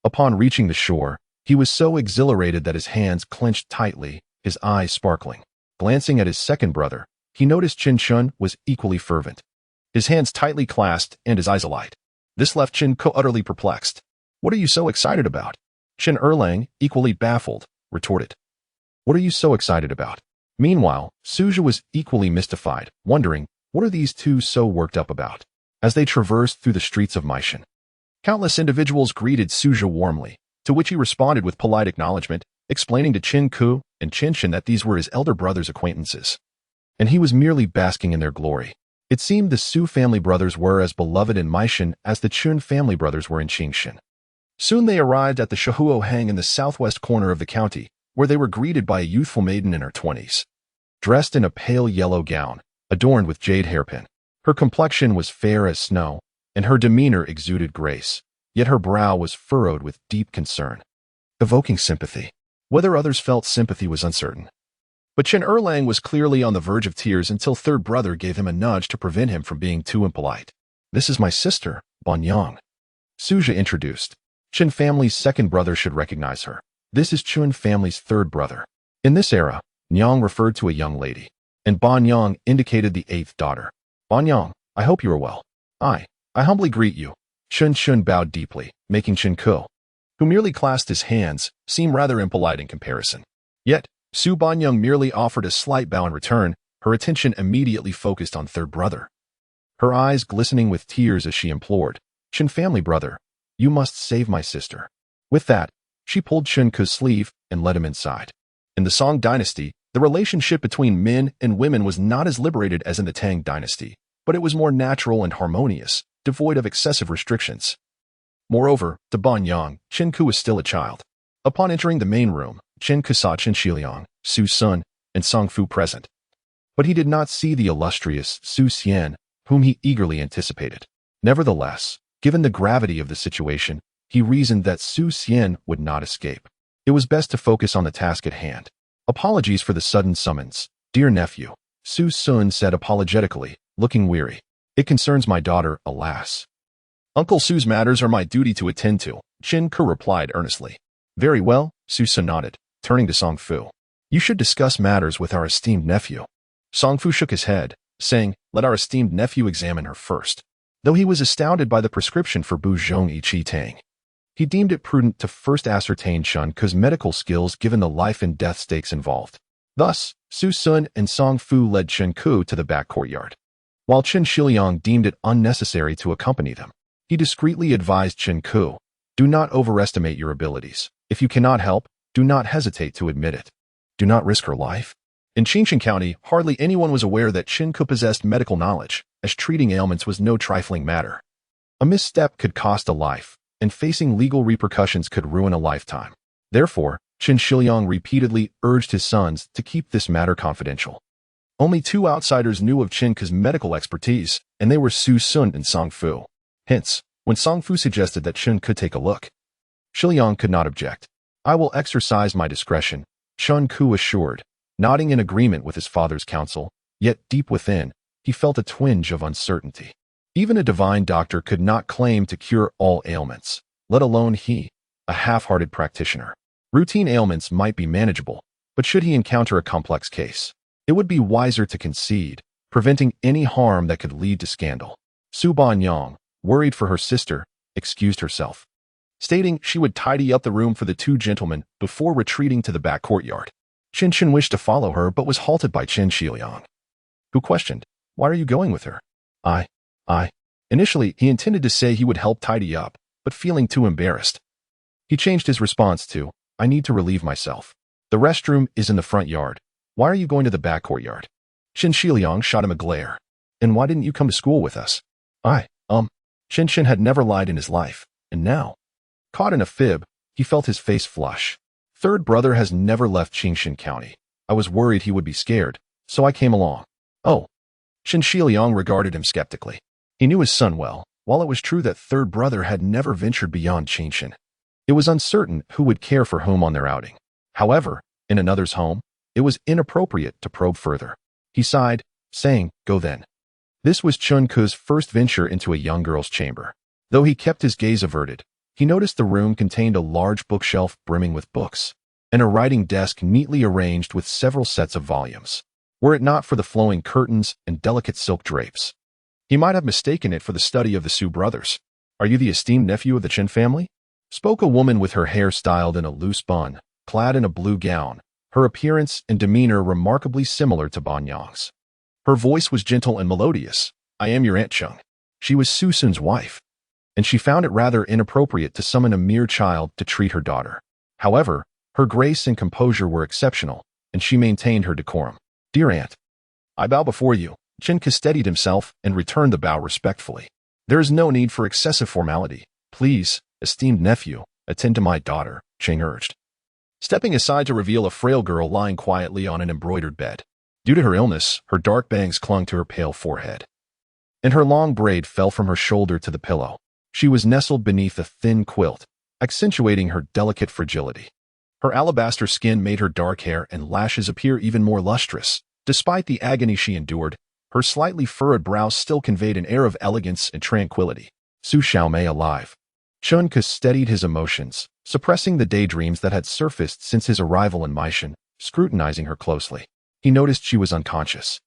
Upon reaching the shore, he was so exhilarated that his hands clenched tightly, his eyes sparkling. Glancing at his second brother, he noticed Qingxia was equally fervent, his hands tightly clasped and his eyes alight. This left Qingli utterly perplexed. What are you so excited about? Qin Erlang, equally baffled, retorted. What are you so excited about? Meanwhile, Su Jia was equally mystified, wondering, what are these two so worked up about? As they traversed through the streets of Meishan, countless individuals greeted Su Jia warmly, to which he responded with polite acknowledgement, explaining to Qingli and Qingxia that these were his elder brother's acquaintances, and he was merely basking in their glory. It seemed the Su family brothers were as beloved in Meishan as the Qin family brothers were in Qingxia. Soon they arrived at the Shahuo Hang in the southwest corner of the county, where they were greeted by a youthful maiden in her 20s. Dressed in a pale yellow gown, adorned with jade hairpin. Her complexion was fair as snow, and her demeanor exuded grace, yet her brow was furrowed with deep concern, evoking sympathy. Whether others felt sympathy was uncertain. But Qin Erlang was clearly on the verge of tears until third brother gave him a nudge to prevent him from being too impolite. This is my sister, Bianjing, Su Jia introduced. Qin family's second brother should recognize her. This is Qin family's third brother. In this era, Nyang referred to a young lady, and Bianjing indicated the eighth daughter. Bianjing, I hope you are well. I humbly greet you. Qin bowed deeply, making Qingli who merely clasped his hands, seemed rather impolite in comparison. Yet, Su Banyang merely offered a slight bow in return, her attention immediately focused on third brother. Her eyes glistening with tears as she implored, "Qin family brother, you must save my sister." With that, she pulled Qin Ke's sleeve and led him inside. In the Song Dynasty, the relationship between men and women was not as liberated as in the Tang Dynasty, but it was more natural and harmonious, devoid of excessive restrictions. Moreover, to Bianjing, Qin Ke was still a child. Upon entering the main room, Qin Ke saw Qin Shiliang, Su Sun, and Song Fu present. But he did not see the illustrious Su Xian, whom he eagerly anticipated. Nevertheless, given the gravity of the situation, he reasoned that Su Xian would not escape. It was best to focus on the task at hand. "Apologies for the sudden summons, dear nephew," Su Sun said apologetically, looking weary. "It concerns my daughter, alas." "Uncle Su's matters are my duty to attend to," Qin Ke replied earnestly. "Very well," Su Sun nodded, turning to Song Fu. "You should discuss matters with our esteemed nephew." Song Fu shook his head, saying, "Let our esteemed nephew examine her first." Though he was astounded by the prescription for Bu Zhong Yi Tang, he deemed it prudent to first ascertain Qin Ke's medical skills given the life and death stakes involved. Thus, Su Sun and Song Fu led Qin Ke to the back courtyard. While Qin Shiliang deemed it unnecessary to accompany them, he discreetly advised Qin Ke, "Do not overestimate your abilities. If you cannot help, do not hesitate to admit it. Do not risk her life." In Qingxia County, hardly anyone was aware that Qin Ke possessed medical knowledge, as treating ailments was no trifling matter. A misstep could cost a life, and facing legal repercussions could ruin a lifetime. Therefore, Qin Shiliang repeatedly urged his sons to keep this matter confidential. Only two outsiders knew of Qin Ke's medical expertise, and they were Su Sun and Song Fu. Hence, when Song Fu suggested that Qin Ke take a look, Shiliang could not object. "I will exercise my discretion," Qin Ke assured, nodding in agreement with his father's counsel, yet deep within, he felt a twinge of uncertainty. Even a divine doctor could not claim to cure all ailments, let alone he, a half-hearted practitioner. Routine ailments might be manageable, but should he encounter a complex case, it would be wiser to concede, preventing any harm that could lead to scandal. Su Banyang, worried for her sister, excused herself, stating she would tidy up the room for the two gentlemen before retreating to the back courtyard. Qin wished to follow her but was halted by Qin Shiliang, who questioned, "Why are you going with her?" I. Initially, he intended to say he would help tidy up, but feeling too embarrassed, he changed his response to, "I need to relieve myself. The restroom is in the front yard. Why are you going to the back courtyard?" Qin Shiliang shot him a glare. "And why didn't you come to school with us?" Qin had never lied in his life, and now, caught in a fib, he felt his face flush. "Third brother has never left Qingxia County. I was worried he would be scared, so I came along." "Oh." Qin Shiliang regarded him skeptically. He knew his son well. While it was true that third brother had never ventured beyond Qingxia, it was uncertain who would care for whom on their outing. However, in another's home, it was inappropriate to probe further. He sighed, saying, "Go then." This was Qin Ke's first venture into a young girl's chamber. Though he kept his gaze averted, he noticed the room contained a large bookshelf brimming with books, and a writing desk neatly arranged with several sets of volumes. Were it not for the flowing curtains and delicate silk drapes, he might have mistaken it for the study of the Su brothers. "Are you the esteemed nephew of the Qin family?" spoke a woman with her hair styled in a loose bun, clad in a blue gown, her appearance and demeanor remarkably similar to Bianjing's. Her voice was gentle and melodious. "I am your Aunt Chung." She was Su Sun's wife, and she found it rather inappropriate to summon a mere child to treat her daughter. However, her grace and composure were exceptional, and she maintained her decorum. "Dear aunt, I bow before you." Qin Ke steadied himself and returned the bow respectfully. "There is no need for excessive formality. Please, esteemed nephew, attend to my daughter," Qing urged, stepping aside to reveal a frail girl lying quietly on an embroidered bed. Due to her illness, her dark bangs clung to her pale forehead, and her long braid fell from her shoulder to the pillow. She was nestled beneath a thin quilt, accentuating her delicate fragility. Her alabaster skin made her dark hair and lashes appear even more lustrous. Despite the agony she endured, her slightly furrowed brows still conveyed an air of elegance and tranquility. Su Xiaomei alive. Qin Ke steadied his emotions, suppressing the daydreams that had surfaced since his arrival in Meishan, scrutinizing her closely. He noticed she was unconscious,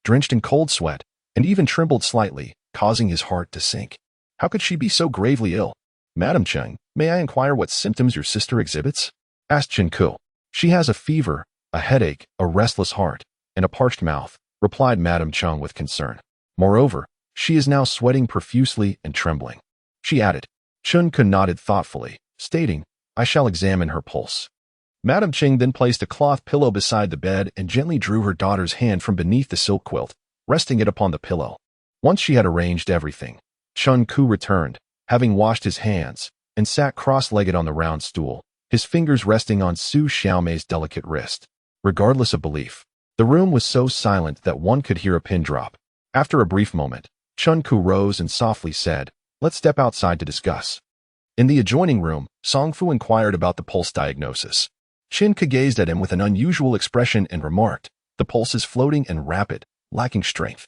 drenched in cold sweat, and even trembled slightly, causing his heart to sink. How could she be so gravely ill? Madam Cheng, may I inquire what symptoms your sister exhibits? Asked Qingli. She has a fever, a headache, a restless heart, and a parched mouth, replied Madam Cheng with concern. Moreover, she is now sweating profusely and trembling. She added. Qingli nodded thoughtfully, stating, I shall examine her pulse. Madam Cheng then placed a cloth pillow beside the bed and gently drew her daughter's hand from beneath the silk quilt, resting it upon the pillow. Once she had arranged everything, Qingli returned, having washed his hands, and sat cross-legged on the round stool, his fingers resting on Su Xiaomei's delicate wrist. Regardless of belief, the room was so silent that one could hear a pin drop. After a brief moment, Qingli rose and softly said, Let's step outside to discuss. In the adjoining room, Songfu inquired about the pulse diagnosis. Qingli gazed at him with an unusual expression and remarked, The pulse is floating and rapid, lacking strength.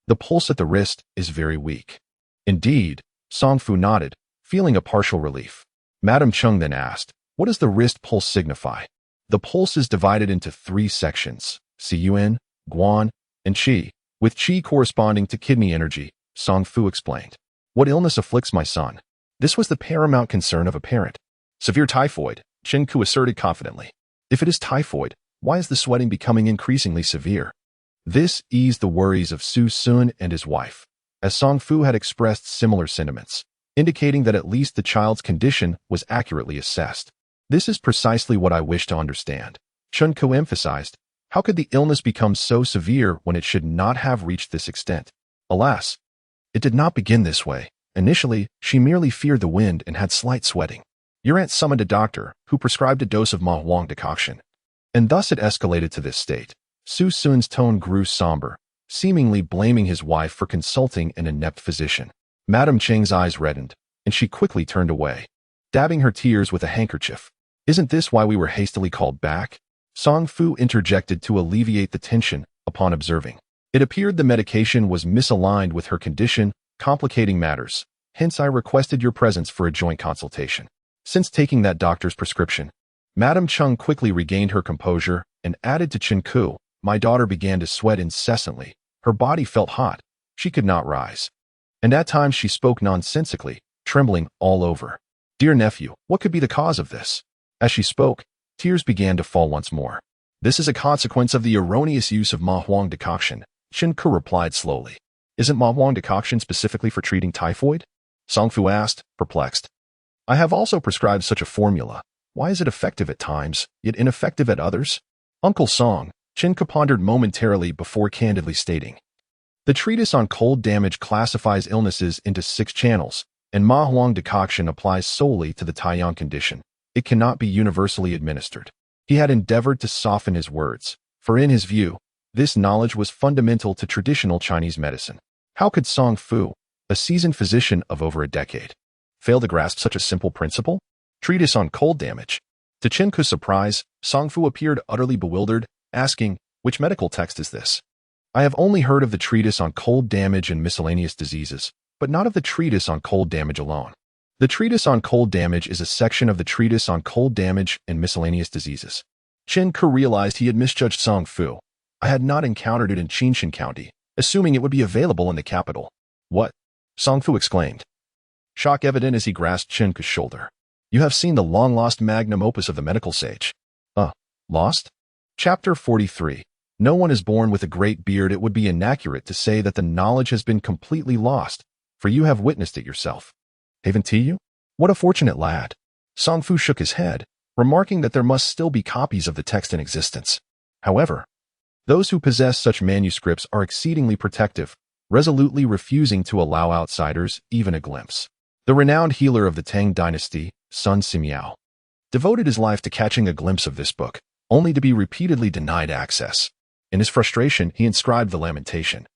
The pulse at the wrist is very weak. Indeed, Songfu nodded, feeling a partial relief. Madam Cheng then asked, What does the wrist pulse signify? The pulse is divided into 3 sections, Cun, Guan, and Qi, with Qi corresponding to kidney energy, Songfu explained. What illness afflicts my son? This was the paramount concern of a parent. Severe typhoid, Qingli asserted confidently. If it is typhoid, why is the sweating becoming increasingly severe? This eased the worries of Su Sun and his wife, as Songfu had expressed similar sentiments, indicating that at least the child's condition was accurately assessed. This is precisely what I wish to understand. Qingli emphasized, how could the illness become so severe when it should not have reached this extent? Alas, it did not begin this way. Initially, she merely feared the wind and had slight sweating. Your aunt summoned a doctor, who prescribed a dose of Ma Huang decoction. And thus it escalated to this state. Su Sun's tone grew somber, seemingly blaming his wife for consulting an inept physician. Madam Cheng's eyes reddened, and she quickly turned away, dabbing her tears with a handkerchief. Isn't this why we were hastily called back? Songfu interjected to alleviate the tension upon observing. It appeared the medication was misaligned with her condition, complicating matters. Hence I requested your presence for a joint consultation. Since taking that doctor's prescription, Madam Cheng quickly regained her composure and added to Qingli, my daughter began to sweat incessantly. Her body felt hot. She could not rise. And at times she spoke nonsensically, trembling all over. Dear nephew, what could be the cause of this? As she spoke, tears began to fall once more. This is a consequence of the erroneous use of Ma Huang decoction, Qingli replied slowly. Isn't Ma Huang decoction specifically for treating typhoid? Songfu asked, perplexed. I have also prescribed such a formula. Why is it effective at times, yet ineffective at others? Uncle Song, Qingli pondered momentarily before candidly stating. The treatise on cold damage classifies illnesses into 6 channels, and Ma Huang decoction applies solely to the Taiyang condition. It cannot be universally administered. He had endeavored to soften his words, for in his view, this knowledge was fundamental to traditional Chinese medicine. How could Songfu, a seasoned physician of over a decade, fail to grasp such a simple principle? Treatise on cold damage. To Qingli's surprise, Songfu appeared utterly bewildered, asking, Which medical text is this? I have only heard of the treatise on cold damage and miscellaneous diseases, but not of the treatise on cold damage alone. The treatise on cold damage is a section of the treatise on cold damage and miscellaneous diseases. Qingli realized he had misjudged Songfu. I had not encountered it in Qingxia County, assuming it would be available in the capital. What? Songfu exclaimed. Shock evident as he grasped Qingli's shoulder. You have seen the long-lost magnum opus of the medical sage. Lost? Chapter 43. No one is born with a great beard. It would be inaccurate to say that the knowledge has been completely lost, for you have witnessed it yourself. Haven't you? What a fortunate lad. Songfu shook his head, remarking that there must still be copies of the text in existence. However, those who possess such manuscripts are exceedingly protective, resolutely refusing to allow outsiders even a glimpse. The renowned healer of the Tang Dynasty, Sun Simiao, devoted his life to catching a glimpse of this book, only to be repeatedly denied access. In his frustration, he inscribed the lamentation.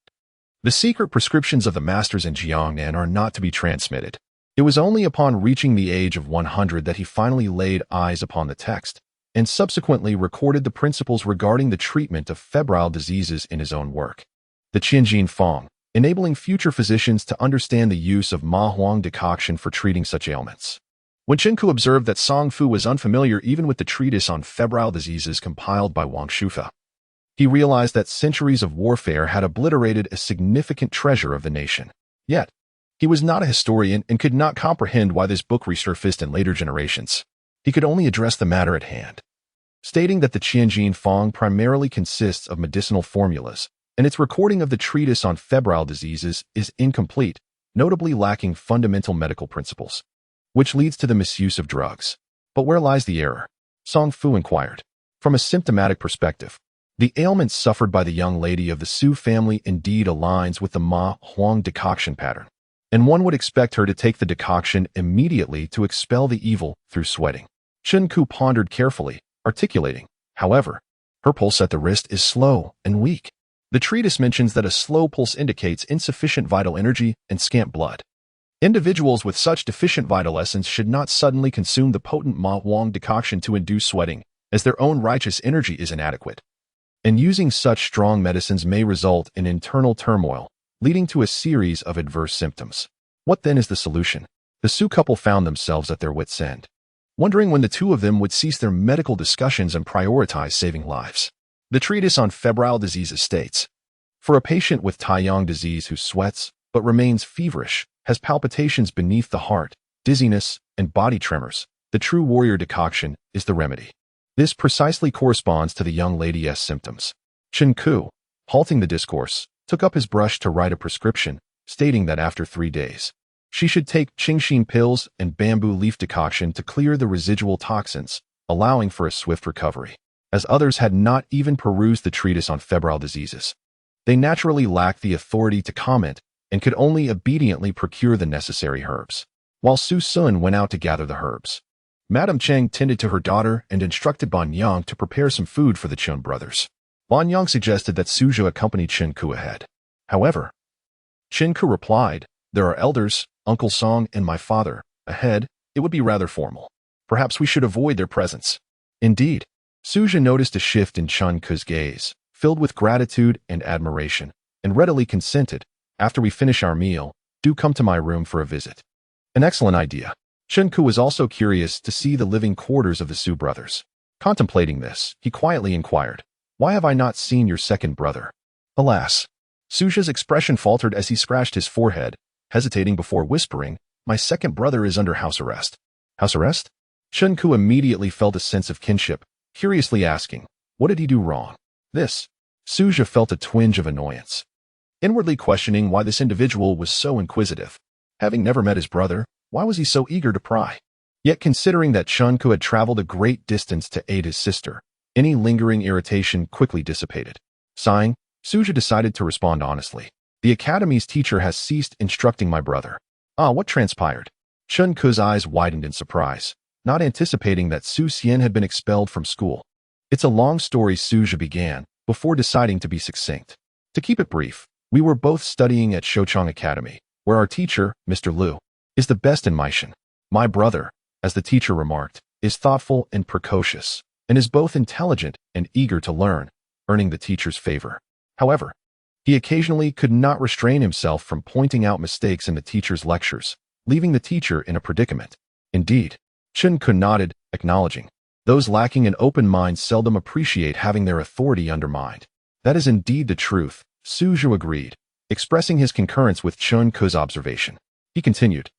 The secret prescriptions of the masters in Jiangnan are not to be transmitted. It was only upon reaching the age of 100 that he finally laid eyes upon the text, and subsequently recorded the principles regarding the treatment of febrile diseases in his own work. The Qianjin Fong, enabling future physicians to understand the use of Ma Huang decoction for treating such ailments. When Qingli observed that Songfu was unfamiliar even with the treatise on febrile diseases compiled by Wang Anshi, he realized that centuries of warfare had obliterated a significant treasure of the nation. Yet, He was not a historian and could not comprehend why this book resurfaced in later generations. He could only address the matter at hand, stating that the Bianjing Fong primarily consists of medicinal formulas, and its recording of the treatise on febrile diseases is incomplete, notably lacking fundamental medical principles, which leads to the misuse of drugs. But where lies the error? Song Fu inquired. From a symptomatic perspective, the ailment suffered by the young lady of the Su family indeed aligns with the Ma Huang decoction pattern, and one would expect her to take the decoction immediately to expel the evil through sweating. Chen Ku pondered carefully, articulating, however, her pulse at the wrist is slow and weak. The treatise mentions that a slow pulse indicates insufficient vital energy and scant blood. Individuals with such deficient vital essence should not suddenly consume the potent Ma Huang decoction to induce sweating, as their own righteous energy is inadequate. And using such strong medicines may result in internal turmoil, leading to a series of adverse symptoms. What then is the solution? The Su couple found themselves at their wits' end, wondering when the two of them would cease their medical discussions and prioritize saving lives. The treatise on febrile diseases states, for a patient with Taiyang disease who sweats but remains feverish, has palpitations beneath the heart, dizziness, and body tremors, the true warrior decoction is the remedy. This precisely corresponds to the young lady's symptoms. Chen Ku, halting the discourse, took up his brush to write a prescription, stating that after 3 days, she should take Qingxia pills and bamboo leaf decoction to clear the residual toxins, allowing for a swift recovery. As others had not even perused the treatise on febrile diseases, they naturally lacked the authority to comment and could only obediently procure the necessary herbs. While Su Sun went out to gather the herbs, Madame Cheng tended to her daughter and instructed Bianjing to prepare some food for the Chen brothers. Bianjing suggested that Su Zhe accompany Chen Ku ahead. However, Chen Ku replied, there are elders, Uncle Song and my father, ahead, it would be rather formal. Perhaps we should avoid their presence. Indeed, Su Zhe noticed a shift in Chen Ku's gaze, filled with gratitude and admiration, and readily consented, after we finish our meal, do come to my room for a visit. An excellent idea. Chen Ku was also curious to see the living quarters of the Su brothers. Contemplating this, he quietly inquired, why have I not seen your second brother? Alas! Su Zhe's expression faltered as he scratched his forehead, hesitating before whispering, my second brother is under house arrest. House arrest? Chen Ku immediately felt a sense of kinship, curiously asking, what did he do wrong? This. Su Zhe felt a twinge of annoyance, inwardly questioning why this individual was so inquisitive. Having never met his brother, why was he so eager to pry? Yet considering that Chen Ku had traveled a great distance to aid his sister, any lingering irritation quickly dissipated. Sighing, Su Zhe decided to respond honestly. The academy's teacher has ceased instructing my brother. Ah, what transpired? Chen Ku's eyes widened in surprise, not anticipating that Su Xian had been expelled from school. It's a long story, Su Zhe began, before deciding to be succinct. To keep it brief, we were both studying at Shochang Academy, where our teacher, Mr. Liu, is the best in Meishan. My brother, as the teacher remarked, is thoughtful and precocious, and is both intelligent and eager to learn, earning the teacher's favor. However, he occasionally could not restrain himself from pointing out mistakes in the teacher's lectures, leaving the teacher in a predicament. Indeed, Chen Ku nodded, acknowledging, those lacking an open mind seldom appreciate having their authority undermined. That is indeed the truth, Su Zhe agreed, expressing his concurrence with Chen Ku's observation. He continued,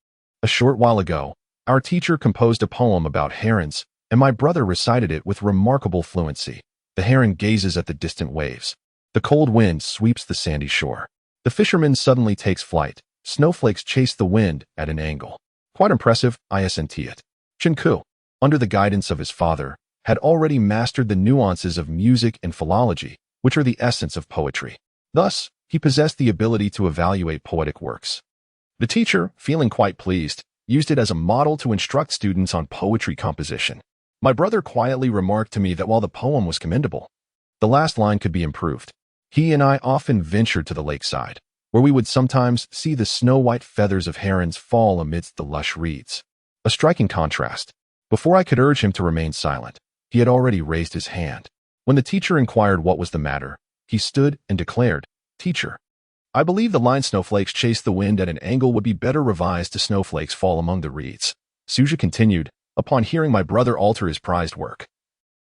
a short while ago, our teacher composed a poem about herons, and my brother recited it with remarkable fluency. The heron gazes at the distant waves. The cold wind sweeps the sandy shore. The fisherman suddenly takes flight. Snowflakes chase the wind at an angle. Quite impressive, isn't it? Chen Ku, under the guidance of his father, had already mastered the nuances of music and philology, which are the essence of poetry. Thus, he possessed the ability to evaluate poetic works. The teacher, feeling quite pleased, used it as a model to instruct students on poetry composition. My brother quietly remarked to me that while the poem was commendable, the last line could be improved. He and I often ventured to the lakeside, where we would sometimes see the snow-white feathers of herons fall amidst the lush reeds. A striking contrast. Before I could urge him to remain silent, he had already raised his hand. When the teacher inquired what was the matter, he stood and declared, Teacher, I believe the line snowflakes chase the wind at an angle would be better revised to snowflakes fall among the reeds. Su Zhe continued, upon hearing my brother alter his prized work.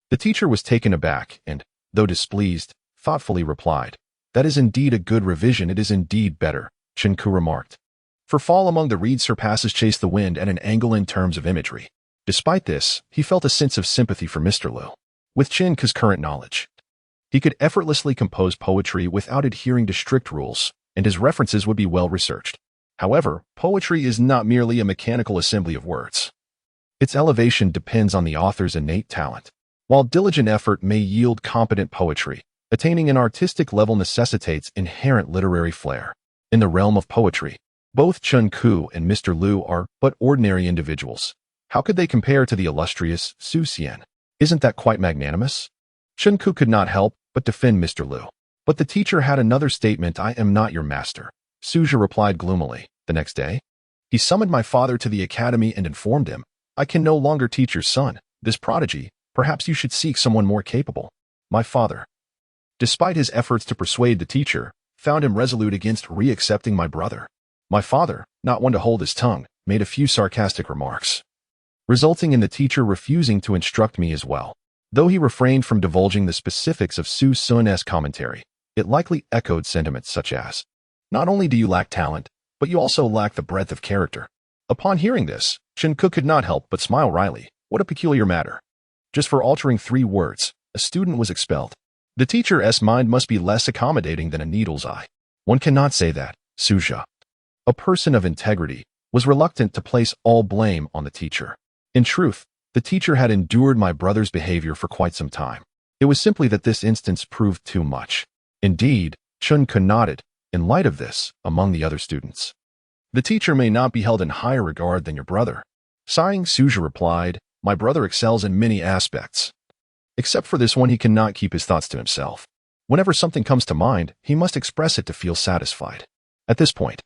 The teacher was taken aback and, though displeased, thoughtfully replied, that is indeed a good revision, it is indeed better, Chen Ku remarked. For fall among the reeds surpasses chase the wind at an angle in terms of imagery. Despite this, he felt a sense of sympathy for Mr. Liu. With Qingxia's current knowledge, he could effortlessly compose poetry without adhering to strict rules, and his references would be well researched. However, poetry is not merely a mechanical assembly of words. Its elevation depends on the author's innate talent. While diligent effort may yield competent poetry, attaining an artistic level necessitates inherent literary flair. In the realm of poetry, both Qingxia and Mr. Liu are but ordinary individuals. How could they compare to the illustrious Su Xian? Isn't that quite magnanimous? Qingxia could not help but defend Mr. Liu. But the teacher had another statement. I am not your master, Su Xiaomei replied gloomily. The next day, he summoned my father to the academy and informed him, I can no longer teach your son, this prodigy. Perhaps you should seek someone more capable. My father, despite his efforts to persuade the teacher, found him resolute against re-accepting my brother. My father, not one to hold his tongue, made a few sarcastic remarks, resulting in the teacher refusing to instruct me as well. Though he refrained from divulging the specifics of Su Xiaomei's commentary, it likely echoed sentiments such as, not only do you lack talent, but you also lack the breadth of character. Upon hearing this, Qingxia could not help but smile wryly. What a peculiar matter. Just for altering 3 words, a student was expelled. The teacher's mind must be less accommodating than a needle's eye. One cannot say that. Su Xiaomei, a person of integrity, was reluctant to place all blame on the teacher. In truth, the teacher had endured my brother's behavior for quite some time. It was simply that this instance proved too much. Indeed, Qingxia nodded, in light of this, among the other students. The teacher may not be held in higher regard than your brother. Sighing, Su Xiaomei replied, my brother excels in many aspects. Except for this one, he cannot keep his thoughts to himself. Whenever something comes to mind, he must express it to feel satisfied. At this point,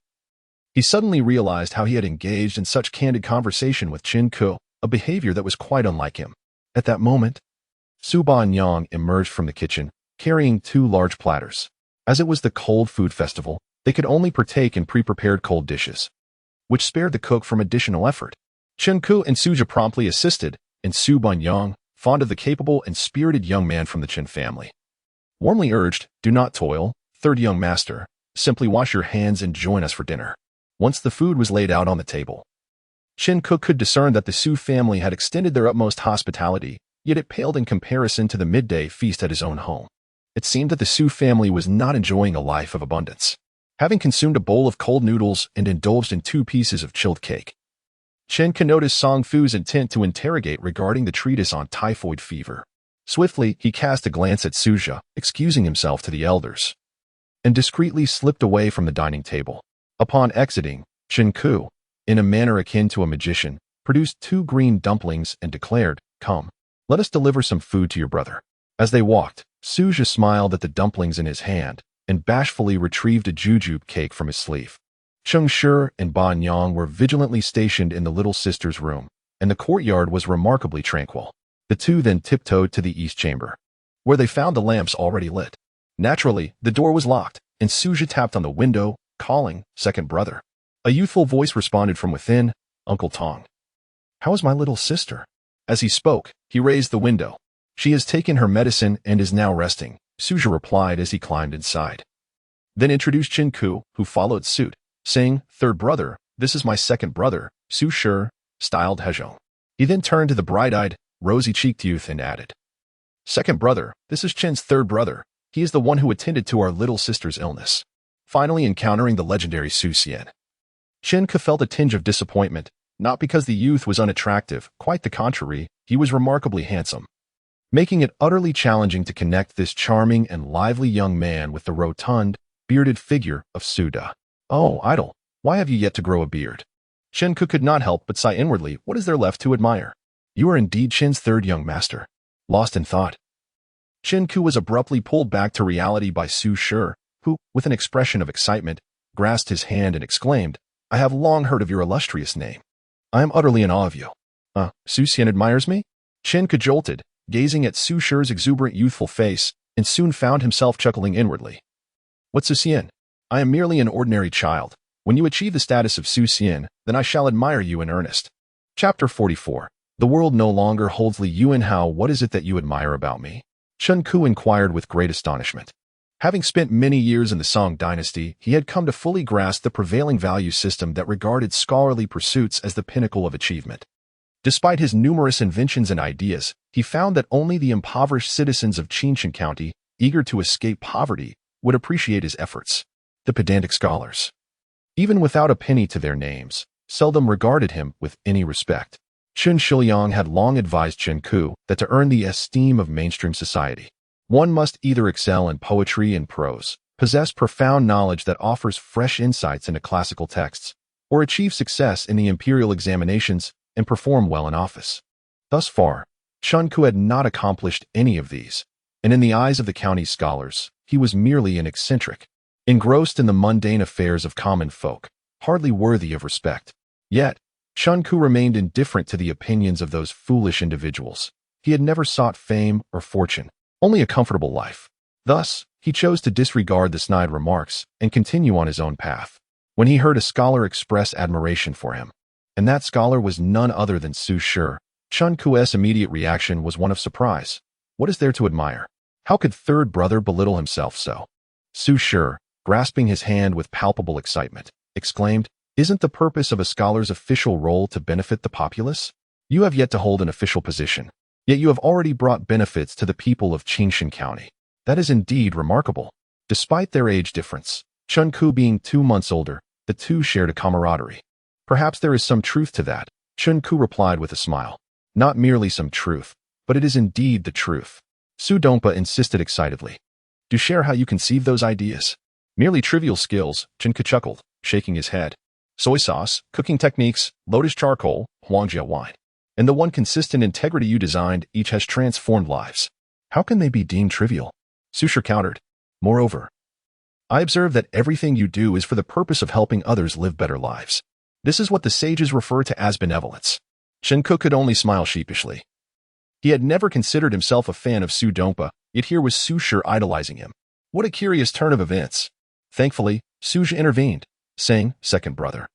he suddenly realized how he had engaged in such candid conversation with Qingxia, a behavior that was quite unlike him. At that moment, Su Bianjing emerged from the kitchen, carrying 2 large platters. As it was the cold food festival, they could only partake in pre-prepared cold dishes, which spared the cook from additional effort. Qingxia and Su Xiaomei promptly assisted, and Su Bianjing, fond of the capable and spirited young man from the Qin family, warmly urged, do not toil, third young master, simply wash your hands and join us for dinner. Once the food was laid out on the table, Qingxia could discern that the Su family had extended their utmost hospitality, yet it paled in comparison to the midday feast at his own home. It seemed that the Su family was not enjoying a life of abundance. Having consumed a bowl of cold noodles and indulged in 2 pieces of chilled cake, Qingxia noticed Song Fu's intent to interrogate regarding the treatise on typhoid fever. Swiftly, he cast a glance at Su Xiaomei, excusing himself to the elders, and discreetly slipped away from the dining table. Upon exiting, Qingxia, in a manner akin to a magician, produced 2 green dumplings and declared, come, let us deliver some food to your brother. As they walked, Su Xiaomei smiled at the dumplings in his hand and bashfully retrieved a jujube cake from his sleeve. Qingxia and Bianjing were vigilantly stationed in the little sister's room, and the courtyard was remarkably tranquil. The 2 then tiptoed to the east chamber, where they found the lamps already lit. Naturally, the door was locked, and Su Xiaomei tapped on the window, calling, second brother. A youthful voice responded from within, Uncle Tong. How is my little sister? As he spoke, he raised the window. She has taken her medicine and is now resting, Su Xiaomei replied as he climbed inside. Then introduced Qingxia, who followed suit, saying, third brother, this is my second brother, Su Xiaomei, styled Hedong. He then turned to the bright-eyed, rosy-cheeked youth and added, second brother, this is Qin's third brother. He is the one who attended to our little sister's illness. Finally encountering the legendary Su Xian, Qingxia felt a tinge of disappointment, not because the youth was unattractive, quite the contrary, he was remarkably handsome, making it utterly challenging to connect this charming and lively young man with the rotund, bearded figure of Su Da. Oh, idol, why have you yet to grow a beard? Qingxia could not help but sigh inwardly, what is there left to admire? You are indeed Qin's third young master. Lost in thought, Qingxia was abruptly pulled back to reality by Su Xiaomei, who, with an expression of excitement, grasped his hand and exclaimed, I have long heard of your illustrious name. I am utterly in awe of you. Su Xian admires me? Qingxia jolted, gazing at Su Xiaomei's exuberant youthful face, and soon found himself chuckling inwardly. What Su Xian? I am merely an ordinary child. When you achieve the status of Su Xian, then I shall admire you in earnest. Chapter 44. The world no longer holds Liu Yue'e. What is it that you admire about me? Qingxia inquired with great astonishment. Having spent many years in the Song Dynasty, he had come to fully grasp the prevailing value system that regarded scholarly pursuits as the pinnacle of achievement. Despite his numerous inventions and ideas, he found that only the impoverished citizens of Qingxia County, eager to escape poverty, would appreciate his efforts. The pedantic scholars, even without a penny to their names, seldom regarded him with any respect. Chen Shiliang had long advised Chen Ku that to earn the esteem of mainstream society, one must either excel in poetry and prose, possess profound knowledge that offers fresh insights into classical texts, or achieve success in the imperial examinations and perform well in office. Thus far, Chen Ku had not accomplished any of these, and in the eyes of the county's scholars, he was merely an eccentric, engrossed in the mundane affairs of common folk, hardly worthy of respect. Yet, Chen Ku remained indifferent to the opinions of those foolish individuals. He had never sought fame or fortune, only a comfortable life. Thus, he chose to disregard the snide remarks and continue on his own path. When he heard a scholar express admiration for him, and that scholar was none other than Su Xiaomei, Chen Ku's immediate reaction was one of surprise. What is there to admire? How could third brother belittle himself so? Su Xiaomei, grasping his hand with palpable excitement, exclaimed, "Isn't the purpose of a scholar's official role to benefit the populace? You have yet to hold an official position, yet you have already brought benefits to the people of Qingxia County. That is indeed remarkable." Despite their age difference, Chen Ku being 2 months older, the two shared a camaraderie. "Perhaps there is some truth to that," Chen Ku replied with a smile. "Not merely some truth, but it is indeed the truth." Su Dongpo insisted excitedly. "Do share how you conceive those ideas." "Merely trivial skills," Chen Ku chuckled, shaking his head. "Soy sauce, cooking techniques, lotus charcoal, Huangjia wine. And the one consistent integrity you designed each has transformed lives. How can they be deemed trivial?" Su Xiaomei countered. "Moreover, I observe that everything you do is for the purpose of helping others live better lives. This is what the sages refer to as benevolence." Chen Ku could only smile sheepishly. He had never considered himself a fan of Su Dongpo, yet here was Su Xiaomei idolizing him. What a curious turn of events. Thankfully, Su Xiaomei intervened, saying, "Second brother,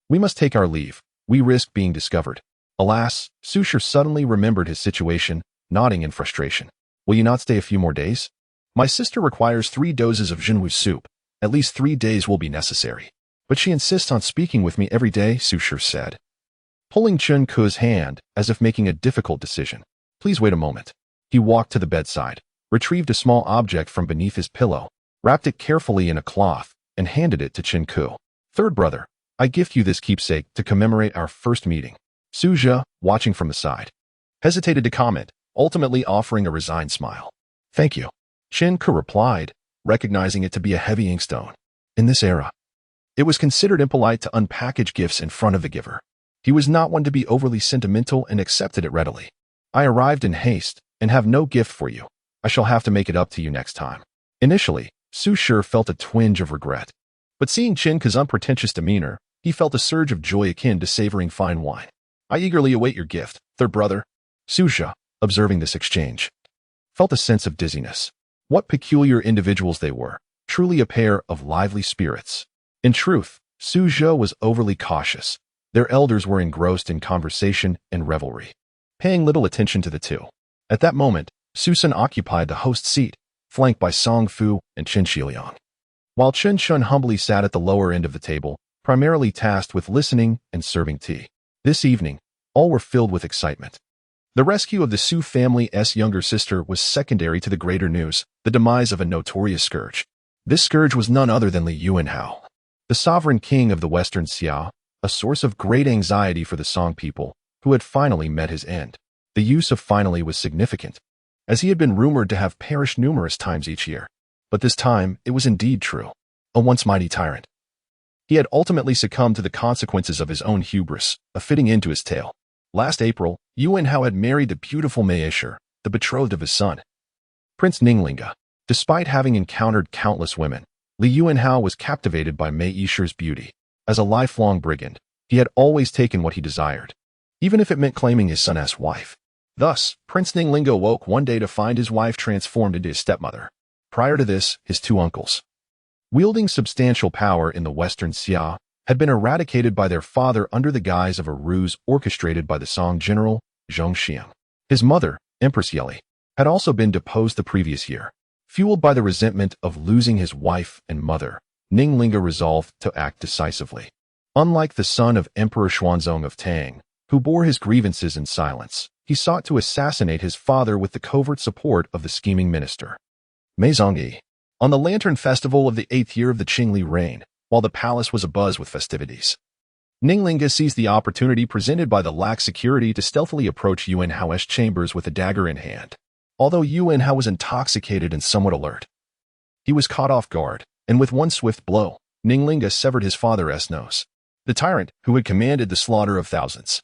we must take our leave. We risk being discovered." Alas, Su Xiaomei suddenly remembered his situation, nodding in frustration. "Will you not stay a few more days? My sister requires 3 doses of Jinwu soup. At least 3 days will be necessary. But she insists on speaking with me every day," Su Xiaomei said, pulling Chen Ku's hand as if making a difficult decision. "Please wait a moment." He walked to the bedside, retrieved a small object from beneath his pillow, wrapped it carefully in a cloth, and handed it to Chen Ku. "Third brother, I gift you this keepsake to commemorate our first meeting." Su Xiaomei, watching from the side, hesitated to comment, ultimately offering a resigned smile. "Thank you," Chen Ku replied, recognizing it to be a heavy inkstone. In this era, it was considered impolite to unpackage gifts in front of the giver. He was not one to be overly sentimental and accepted it readily. "I arrived in haste and have no gift for you. I shall have to make it up to you next time." Initially, Su Xiaomei felt a twinge of regret. But seeing Chen Ku's unpretentious demeanor, he felt a surge of joy akin to savoring fine wine. "I eagerly await your gift, third brother." Su Xiaomei, observing this exchange, felt a sense of dizziness. What peculiar individuals they were, truly a pair of lively spirits. In truth, Su Xiaomei was overly cautious. Their elders were engrossed in conversation and revelry, paying little attention to the two. At that moment, Su Sun occupied the host's seat, flanked by Song Fu and Chen Shiliang, while Chen Shun humbly sat at the lower end of the table, primarily tasked with listening and serving tea. This evening, all were filled with excitement. The rescue of the Su family's younger sister was secondary to the greater news, the demise of a notorious scourge. This scourge was none other than Liu Yue'e, the sovereign king of the Western Xia, a source of great anxiety for the Song people, who had finally met his end. The use of finally was significant, as he had been rumored to have perished numerous times each year. But this time, it was indeed true. A once mighty tyrant, he had ultimately succumbed to the consequences of his own hubris, a fitting end to his tale. Last April, Yuan Hao had married the beautiful Mei Yisher, the betrothed of his son, Prince Ninglinga. Despite having encountered countless women, Li Yuanhao was captivated by Mei Yisher's beauty. As a lifelong brigand, he had always taken what he desired, even if it meant claiming his son as wife. Thus, Prince Ninglinga awoke one day to find his wife transformed into his stepmother. Prior to this, his 2 uncles, wielding substantial power in the Western Xia, had been eradicated by their father under the guise of a ruse orchestrated by the Song general, Zhongyan. His mother, Empress Yeli, had also been deposed the previous year. Fueled by the resentment of losing his wife and mother, Qingli resolved to act decisively. Unlike the son of Emperor Xuanzong of Tang, who bore his grievances in silence, he sought to assassinate his father with the covert support of the scheming minister. Mei Zongyi. On the Lantern Festival of the 8th year of the Qingli reign, while the palace was abuzz with festivities, Qingli seized the opportunity presented by the lax security to stealthily approach Yuan Hao's chambers with a dagger in hand. Although Yuan Hao was intoxicated and somewhat alert, he was caught off guard, and with one swift blow, Qingli severed his father's nose. The tyrant, who had commanded the slaughter of thousands,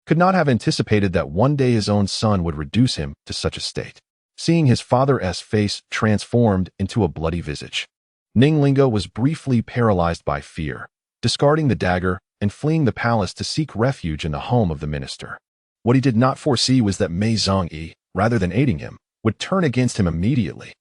could not have anticipated that one day his own son would reduce him to such a state. Seeing his father's face transformed into a bloody visage, Qingli was briefly paralyzed by fear, discarding the dagger and fleeing the palace to seek refuge in the home of the minister. What he did not foresee was that Mei Zongyi, rather than aiding him, would turn against him immediately.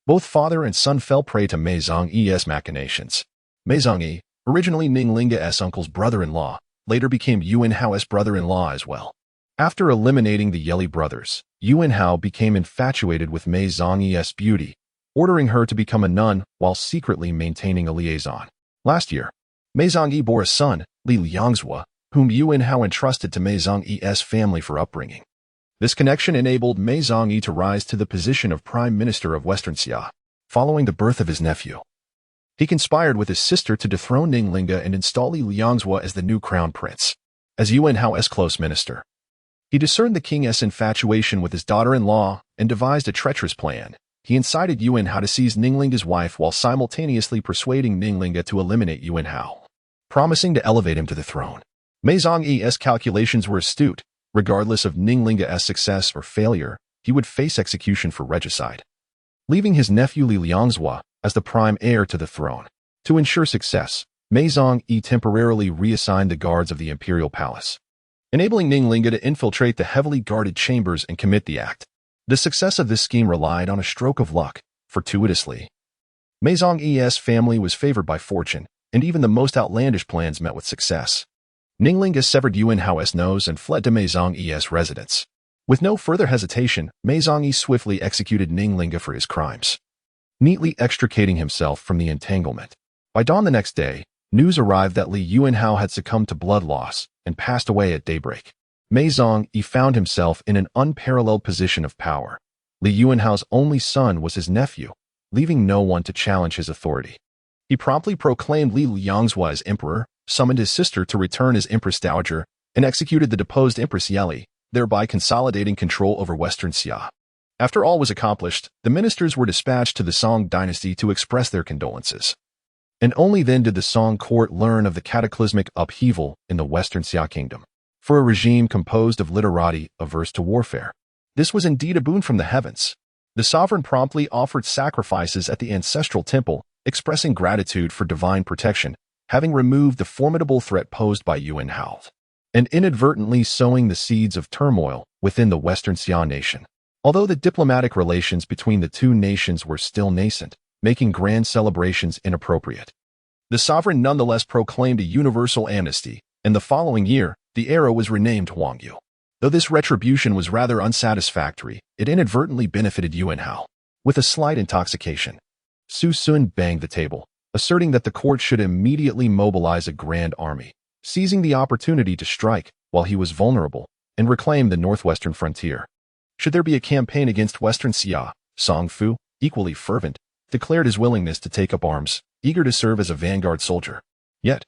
Both father and son fell prey to Mei Zongyi's machinations. Mei Zongyi, originally Qingli's uncle's brother-in-law, later became Yuan Hao's brother-in-law as well. After eliminating the Yeli brothers, Yuan Hao became infatuated with Mei Zongyi's beauty, ordering her to become a nun while secretly maintaining a liaison. Last year, Mei Zongyi bore a son, Liu Yue'e, whom Yuan Hao entrusted to Mei Zongyi's family for upbringing. This connection enabled Mei Zongyi to rise to the position of Prime Minister of Western Xia. Following the birth of his nephew, he conspired with his sister to dethrone Qingli and install Liu Yue'e as the new crown prince. As Yuan Hao's close minister, he discerned the king's infatuation with his daughter-in-law and devised a treacherous plan. He incited Yuan Hao to seize Qingli's wife while simultaneously persuading Qingli to eliminate Yuan Hao, promising to elevate him to the throne. Mei Zongyi's calculations were astute. Regardless of Qingli's success or failure, he would face execution for regicide, leaving his nephew Liu Yue'e as the prime heir to the throne. To ensure success, Mei Zongyi temporarily reassigned the guards of the imperial palace, enabling Qingli to infiltrate the heavily guarded chambers and commit the act. The success of this scheme relied on a stroke of luck. Fortuitously, Mei Zongyi's family was favored by fortune, and even the most outlandish plans met with success. Qingli severed Yuan Hao's nose and fled to Mei Zongyi's residence. With no further hesitation, Mei Zongyi swiftly executed Qingli for his crimes, neatly extricating himself from the entanglement. By dawn the next day, news arrived that Li Yuan Hao had succumbed to blood loss and passed away at daybreak. Mei Zongyi found himself in an unparalleled position of power. Li Yuan Hao's only son was his nephew, leaving no one to challenge his authority. He promptly proclaimed Liu Yue'e as emperor, summoned his sister to return as empress dowager, and executed the deposed empress Yeli, thereby consolidating control over Western Xia. After all was accomplished, the ministers were dispatched to the Song Dynasty to express their condolences. And only then did the Song court learn of the cataclysmic upheaval in the Western Xia kingdom. For a regime composed of literati averse to warfare, this was indeed a boon from the heavens. The sovereign promptly offered sacrifices at the ancestral temple, expressing gratitude for divine protection, having removed the formidable threat posed by Yuan Hao, and inadvertently sowing the seeds of turmoil within the Western Xia nation. Although the diplomatic relations between the two nations were still nascent, making grand celebrations inappropriate, the sovereign nonetheless proclaimed a universal amnesty, and the following year, the era was renamed Huangyu. Though this retribution was rather unsatisfactory, it inadvertently benefited Yuan Hao. With a slight intoxication, Su Sun banged the table, asserting that the court should immediately mobilize a grand army, seizing the opportunity to strike while he was vulnerable and reclaim the northwestern frontier. Should there be a campaign against Western Xia, Song Fu, equally fervent, declared his willingness to take up arms, eager to serve as a vanguard soldier. Yet,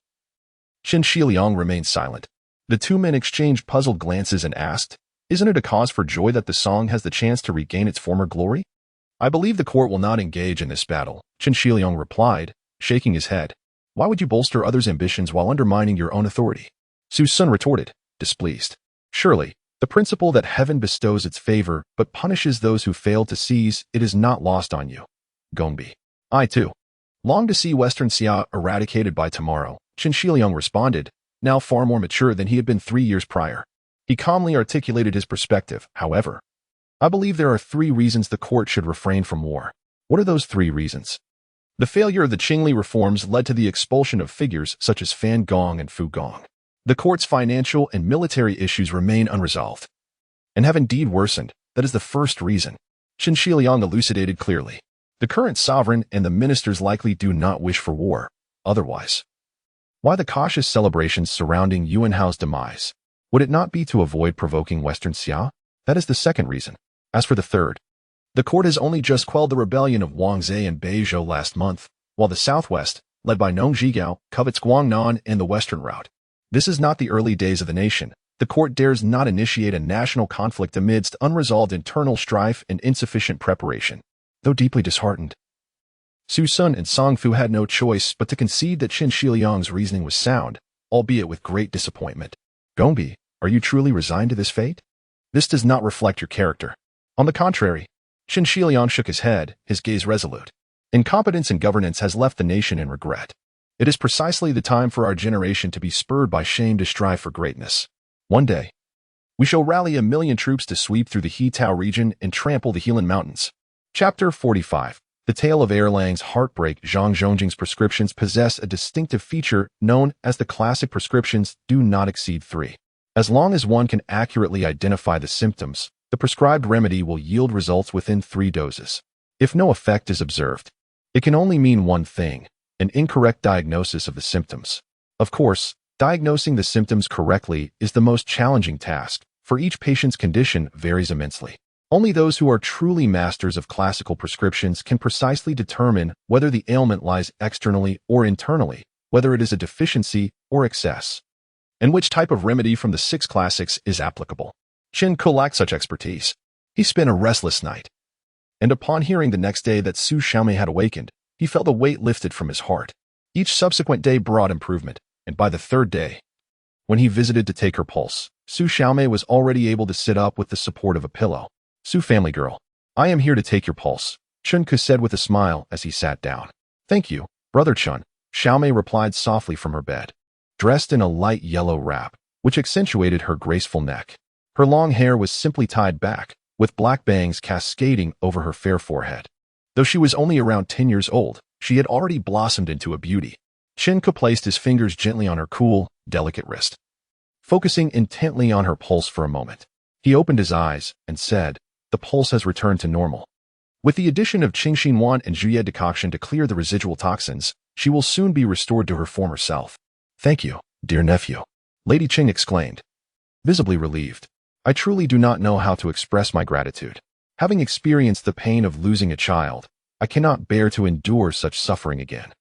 Qingxia remained silent. The two men exchanged puzzled glances and asked, "Isn't it a cause for joy that the Song has the chance to regain its former glory?" "I believe the court will not engage in this battle," Qingxia replied, shaking his head. "Why would you bolster others' ambitions while undermining your own authority?" Su Sun retorted, displeased. "Surely, the principle that heaven bestows its favor but punishes those who fail to seize it is not lost on you, Gongbi. I, too, long to see Western Xia eradicated by tomorrow," Qingxia responded, now far more mature than he had been 3 years prior. He calmly articulated his perspective, however. "I believe there are 3 reasons the court should refrain from war." "What are those 3 reasons?" The failure of the Qingli reforms led to the expulsion of figures such as Fan Gong and Fu Gong. The court's financial and military issues remain unresolved, and have indeed worsened. That is the first reason, Qingxia elucidated clearly. The current sovereign and the ministers likely do not wish for war. Otherwise, why the cautious celebrations surrounding Yuan Hao's demise? Would it not be to avoid provoking Western Xia? That is the second reason. As for the third, the court has only just quelled the rebellion of Wang Zhe and Beizhou last month, while the southwest, led by Nong Zhigao, covets Guangnan and the western route. This is not the early days of the nation. The court dares not initiate a national conflict amidst unresolved internal strife and insufficient preparation. Though deeply disheartened, Su Sun and Song Fu had no choice but to concede that Qin Shiliang's reasoning was sound, albeit with great disappointment. Gongbi, are you truly resigned to this fate? This does not reflect your character. On the contrary, Qin Shiliang shook his head, his gaze resolute. Incompetence in governance has left the nation in regret. It is precisely the time for our generation to be spurred by shame to strive for greatness. One day, we shall rally 1,000,000 troops to sweep through the Hetao region and trample the Helan Mountains. Chapter 45. The tale of Erlang's heartbreak. Zhang Zhongjing's prescriptions possess a distinctive feature known as the classic prescriptions do not exceed 3. As long as one can accurately identify the symptoms, the prescribed remedy will yield results within 3 doses. If no effect is observed, it can only mean one thing: an incorrect diagnosis of the symptoms. Of course, diagnosing the symptoms correctly is the most challenging task, for each patient's condition varies immensely. Only those who are truly masters of classical prescriptions can precisely determine whether the ailment lies externally or internally, whether it is a deficiency or excess, and which type of remedy from the 6 classics is applicable. Qin Ke lacked such expertise. He spent a restless night, and upon hearing the next day that Su Xiaomei had awakened, he felt a weight lifted from his heart. Each subsequent day brought improvement, and by the 3rd day, when he visited to take her pulse, Su Xiaomei was already able to sit up with the support of a pillow. Su family girl, I am here to take your pulse, Qin Ke said with a smile as he sat down. Thank you, Brother Chun, Xiaomei replied softly from her bed, dressed in a light yellow wrap, which accentuated her graceful neck. Her long hair was simply tied back, with black bangs cascading over her fair forehead. Though she was only around 10 years old, she had already blossomed into a beauty. Qin Ke placed his fingers gently on her cool, delicate wrist. Focusing intently on her pulse for a moment, he opened his eyes and said, the pulse has returned to normal. With the addition of Qingxin and Zhuye decoction to clear the residual toxins, she will soon be restored to her former self. Thank you, dear nephew, Lady Qing exclaimed, visibly relieved. I truly do not know how to express my gratitude. Having experienced the pain of losing a child, I cannot bear to endure such suffering again.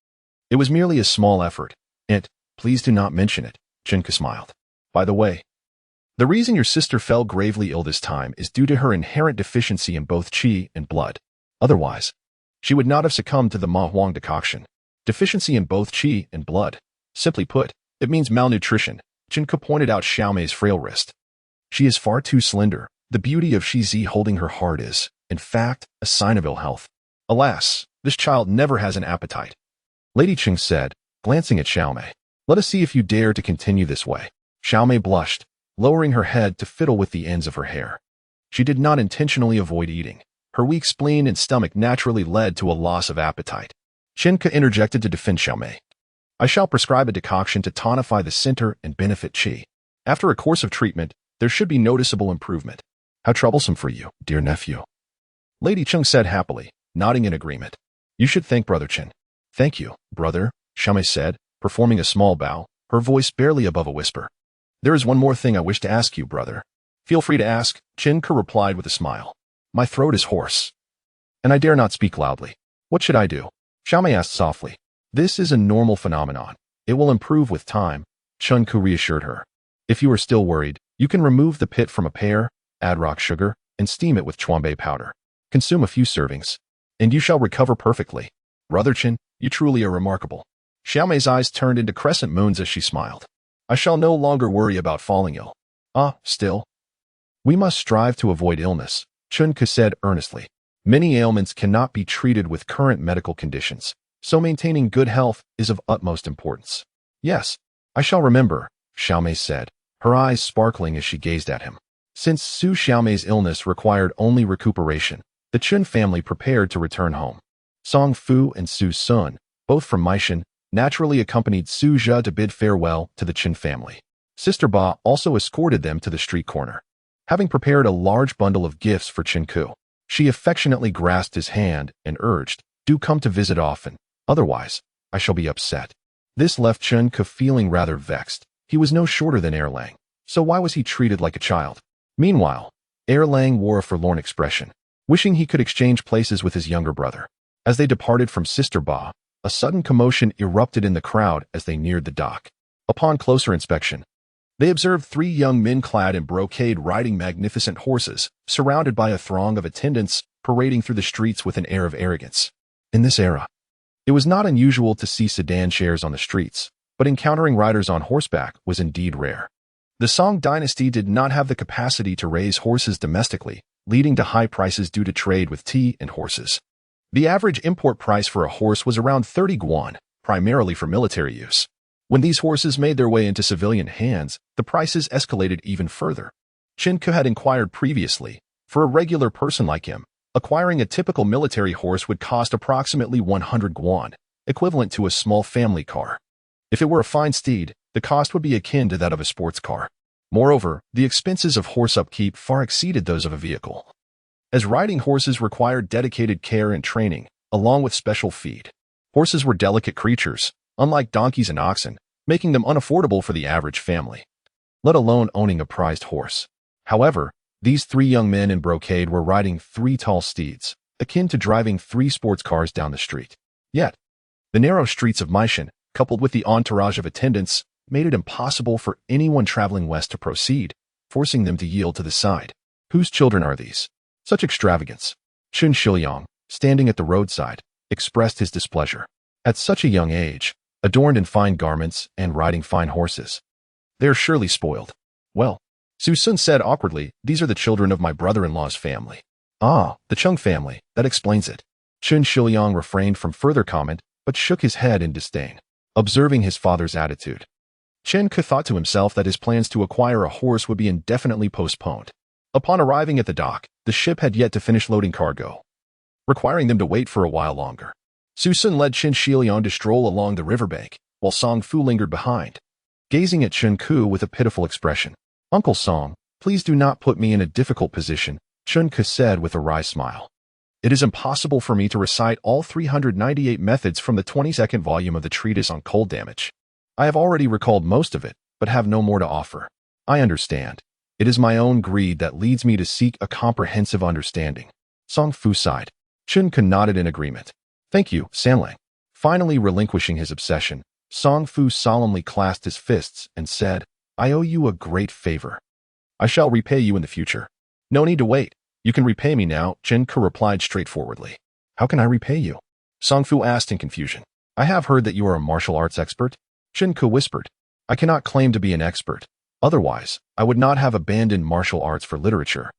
It was merely a small effort, and, please do not mention it, Qin Ke smiled. By the way, the reason your sister fell gravely ill this time is due to her inherent deficiency in both qi and blood. Otherwise, she would not have succumbed to the Ma Huang decoction. Deficiency in both qi and blood. Simply put, it means malnutrition. Qin Ke pointed out Xiaomei's frail wrist. She is far too slender. The beauty of Shizi holding her heart is, in fact, a sign of ill health. Alas, this child never has an appetite, Lady Qing said, glancing at Xiaomei. Let us see if you dare to continue this way. Xiaomei blushed, lowering her head to fiddle with the ends of her hair. She did not intentionally avoid eating. Her weak spleen and stomach naturally led to a loss of appetite. Qin Ke interjected to defend Xiaomei. I shall prescribe a decoction to tonify the center and benefit qi. After a course of treatment, there should be noticeable improvement. How troublesome for you, dear nephew, Lady Qing said happily, nodding in agreement. You should thank Brother Qin. Thank you, brother, Xiaomei said, performing a small bow, her voice barely above a whisper. There is one more thing I wish to ask you, brother. Feel free to ask, Qin Ke replied with a smile. My throat is hoarse, and I dare not speak loudly. What should I do? Xiaomei asked softly. This is a normal phenomenon. It will improve with time, Qin Ke reassured her. If you are still worried, you can remove the pit from a pear, add rock sugar, and steam it with chuanbei powder. Consume a few servings, and you shall recover perfectly. Brother Qin, you truly are remarkable. Xiaomei's eyes turned into crescent moons as she smiled. I shall no longer worry about falling ill. Still, we must strive to avoid illness, Qin Ke said earnestly. Many ailments cannot be treated with current medical conditions, so maintaining good health is of utmost importance. Yes, I shall remember, Xiaomei said, her eyes sparkling as she gazed at him. Since Su Xiaomei's illness required only recuperation, the Qin family prepared to return home. Song Fu and Su Sun, both from Meishan, naturally accompanied Su Zhe to bid farewell to the Qin family. Sister Ba also escorted them to the street corner. Having prepared a large bundle of gifts for Qin Ke, she affectionately grasped his hand and urged, Do come to visit often, otherwise, I shall be upset. This left Qingxia feeling rather vexed. He was no shorter than Erlang, so why was he treated like a child? Meanwhile, Erlang wore a forlorn expression, wishing he could exchange places with his younger brother. As they departed from Sister Ba, a sudden commotion erupted in the crowd as they neared the dock. Upon closer inspection, they observed 3 young men clad in brocade riding magnificent horses, surrounded by a throng of attendants parading through the streets with an air of arrogance. In this era, it was not unusual to see sedan chairs on the streets, but encountering riders on horseback was indeed rare. The Song Dynasty did not have the capacity to raise horses domestically, leading to high prices due to trade with tea and horses. The average import price for a horse was around 30 guan, primarily for military use. When these horses made their way into civilian hands, the prices escalated even further. Qingxia had inquired previously, for a regular person like him, acquiring a typical military horse would cost approximately 100 guan, equivalent to a small family car. If it were a fine steed, the cost would be akin to that of a sports car. Moreover, the expenses of horse upkeep far exceeded those of a vehicle, as riding horses required dedicated care and training, along with special feed. Horses were delicate creatures, unlike donkeys and oxen, making them unaffordable for the average family, let alone owning a prized horse. However, these 3 young men in brocade were riding 3 tall steeds, akin to driving 3 sports cars down the street. Yet, the narrow streets of Meishan, coupled with the entourage of attendants, made it impossible for anyone traveling west to proceed, forcing them to yield to the side. Whose children are these? Such extravagance. Chun Shiliang, standing at the roadside, expressed his displeasure. At such a young age, adorned in fine garments and riding fine horses, they are surely spoiled. Well, Su Sun said awkwardly, these are the children of my brother-in-law's family. Ah, the Chung family, that explains it. Chun Shiliang refrained from further comment, but shook his head in disdain, observing his father's attitude. Qingxia thought to himself that his plans to acquire a horse would be indefinitely postponed. Upon arriving at the dock, the ship had yet to finish loading cargo, requiring them to wait for a while longer. Su Sun led Qin Shiliang to stroll along the riverbank, while Song Fu lingered behind, gazing at Qingxia with a pitiful expression. Uncle Song, please do not put me in a difficult position, Qingxia said with a wry smile. It is impossible for me to recite all 398 methods from the 22nd volume of the treatise on cold damage. I have already recalled most of it, but have no more to offer. I understand. It is my own greed that leads me to seek a comprehensive understanding. Song Fu sighed. Qingxia nodded in agreement. Thank you, Sanlang. Finally relinquishing his obsession, Song Fu solemnly clasped his fists and said, I owe you a great favor. I shall repay you in the future. No need to wait. You can repay me now, Qingxia replied straightforwardly. How can I repay you? Song Fu asked in confusion. I have heard that you are a martial arts expert. Qingxia whispered. I cannot claim to be an expert. Otherwise, I would not have abandoned martial arts for literature.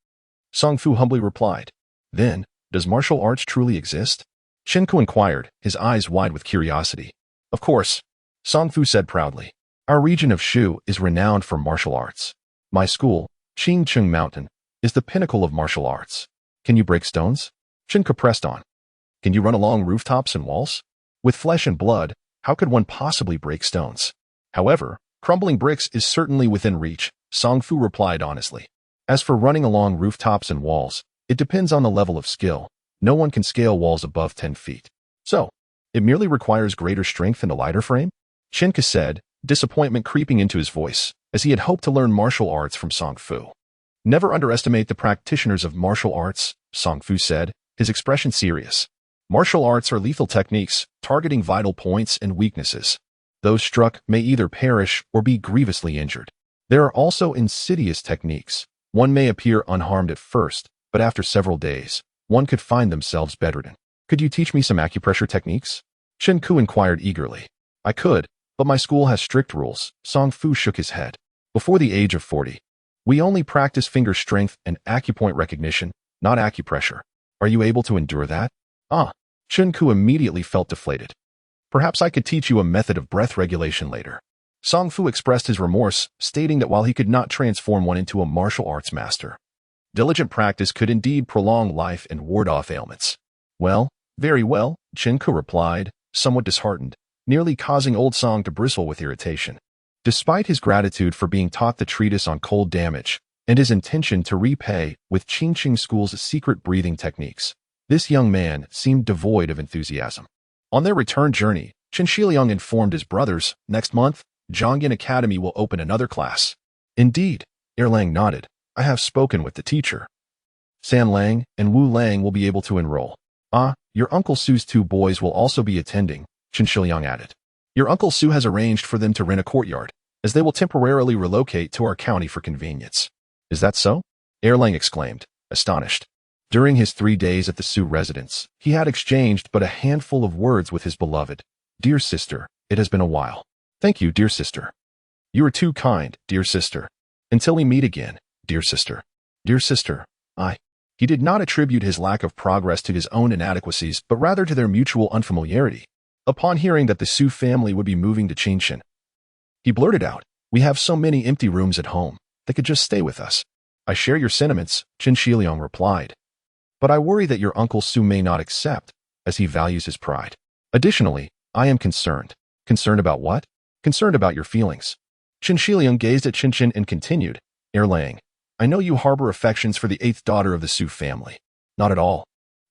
Song Fu humbly replied. Then, does martial arts truly exist? Qingxia inquired, his eyes wide with curiosity. Of course, Song Fu said proudly. Our region of Shu is renowned for martial arts. My school, Qingcheng Mountain, is the pinnacle of martial arts. Can you break stones? Qingxia pressed on. Can you run along rooftops and walls? With flesh and blood, how could one possibly break stones? However, crumbling bricks is certainly within reach, Song Fu replied honestly. As for running along rooftops and walls, it depends on the level of skill. No one can scale walls above 10 feet. So, it merely requires greater strength and a lighter frame? Qingxia said, disappointment creeping into his voice, as he had hoped to learn martial arts from Song Fu. Never underestimate the practitioners of martial arts, Song Fu said, his expression serious. Martial arts are lethal techniques, targeting vital points and weaknesses. Those struck may either perish or be grievously injured. There are also insidious techniques. One may appear unharmed at first, but after several days, one could find themselves bedridden. Could you teach me some acupressure techniques? Qingxia inquired eagerly. I could, but my school has strict rules. Song Fu shook his head. Before the age of 40, we only practice finger strength and acupoint recognition, not acupressure. Are you able to endure that? Ah, Qingxia immediately felt deflated. Perhaps I could teach you a method of breath regulation later. Song Fu expressed his remorse, stating that while he could not transform one into a martial arts master, diligent practice could indeed prolong life and ward off ailments. Well, very well, Qingxia replied, somewhat disheartened, nearly causing old Song to bristle with irritation. Despite his gratitude for being taught the treatise on cold damage, and his intention to repay with Qingxing School's secret breathing techniques, This young man seemed devoid of enthusiasm. On their return journey, Qingxia informed his brothers, next month, Zhongyan Academy will open another class. Indeed, Erlang nodded. I have spoken with the teacher. San Lang and Wu Lang will be able to enroll. Ah, your Uncle Su's two boys will also be attending, Qingxia added. Your Uncle Su has arranged for them to rent a courtyard, as they will temporarily relocate to our county for convenience. Is that so? Erlang exclaimed, astonished. During his 3 days at the Su residence, he had exchanged but a handful of words with his beloved. Dear sister, it has been a while. Thank you, dear sister. You are too kind, dear sister. Until we meet again, dear sister. Dear sister, He did not attribute his lack of progress to his own inadequacies, but rather to their mutual unfamiliarity. Upon hearing that the Su family would be moving to Qingxia, he blurted out, we have so many empty rooms at home. They could just stay with us. I share your sentiments, Qingxia replied. But I worry that your Uncle Su may not accept, as he values his pride. Additionally, I am concerned. Concerned about what? Concerned about your feelings. Qingxia gazed at Qingxin and continued, Erlang, I know you harbor affections for the 8th daughter of the Su family. Not at all.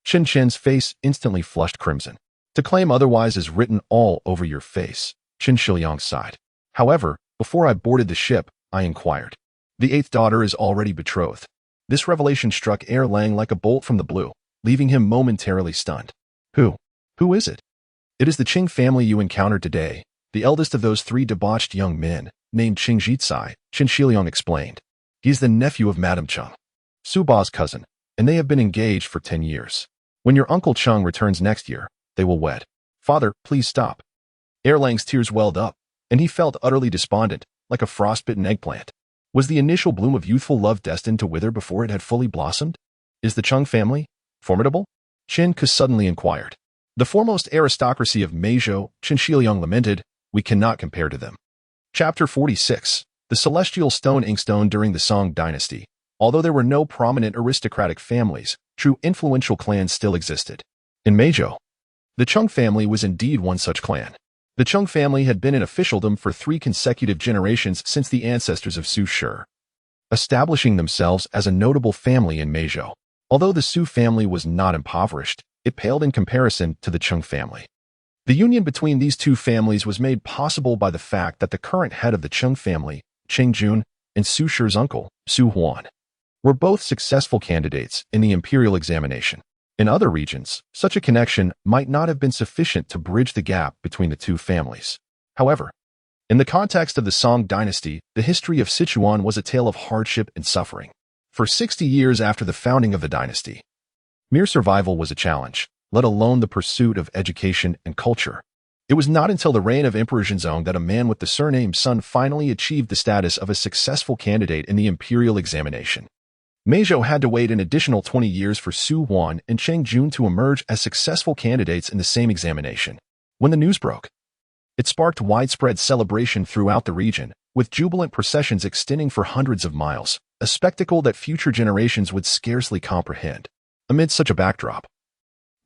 Qingxin's face instantly flushed crimson. To claim otherwise is written all over your face, Qingxia sighed. However, before I boarded the ship, I inquired. The 8th daughter is already betrothed. This revelation struck Erlang like a bolt from the blue, leaving him momentarily stunned. Who is it? It is the Qing family you encountered today, the eldest of those 3 debauched young men, named Qingxia, Qingxia explained. He is the nephew of Madame Cheng, Su Ba's cousin, and they have been engaged for 10 years. When your Uncle Cheng returns next year, they will wed. Father, please stop. Erlang's tears welled up, and he felt utterly despondent, like a frostbitten eggplant. Was the initial bloom of youthful love destined to wither before it had fully blossomed? Is the Cheng family formidable? Qin Ke suddenly inquired. The foremost aristocracy of Meizhou, Qingxia lamented, we cannot compare to them. Chapter 46. The Celestial Stone Inkstone during the Song Dynasty. Although there were no prominent aristocratic families, true influential clans still existed. In Meizhou, the Cheng family was indeed one such clan. The Cheng family had been in officialdom for 3 consecutive generations since the ancestors of Su Shi, establishing themselves as a notable family in Meizhou. Although the Su family was not impoverished, it paled in comparison to the Cheng family. The union between these two families was made possible by the fact that the current head of the Cheng family, Cheng Jun, and Su Shi's uncle, Su Huan, were both successful candidates in the imperial examination. In other regions, such a connection might not have been sufficient to bridge the gap between the two families. However, in the context of the Song Dynasty, the history of Sichuan was a tale of hardship and suffering. For 60 years after the founding of the dynasty, mere survival was a challenge, let alone the pursuit of education and culture. It was not until the reign of Emperor Zhenzong that a man with the surname Sun finally achieved the status of a successful candidate in the imperial examination. Meizhou had to wait an additional 20 years for Su Huan and Cheng Jun to emerge as successful candidates in the same examination. When the news broke, it sparked widespread celebration throughout the region, with jubilant processions extending for hundreds of miles, a spectacle that future generations would scarcely comprehend. Amid such a backdrop,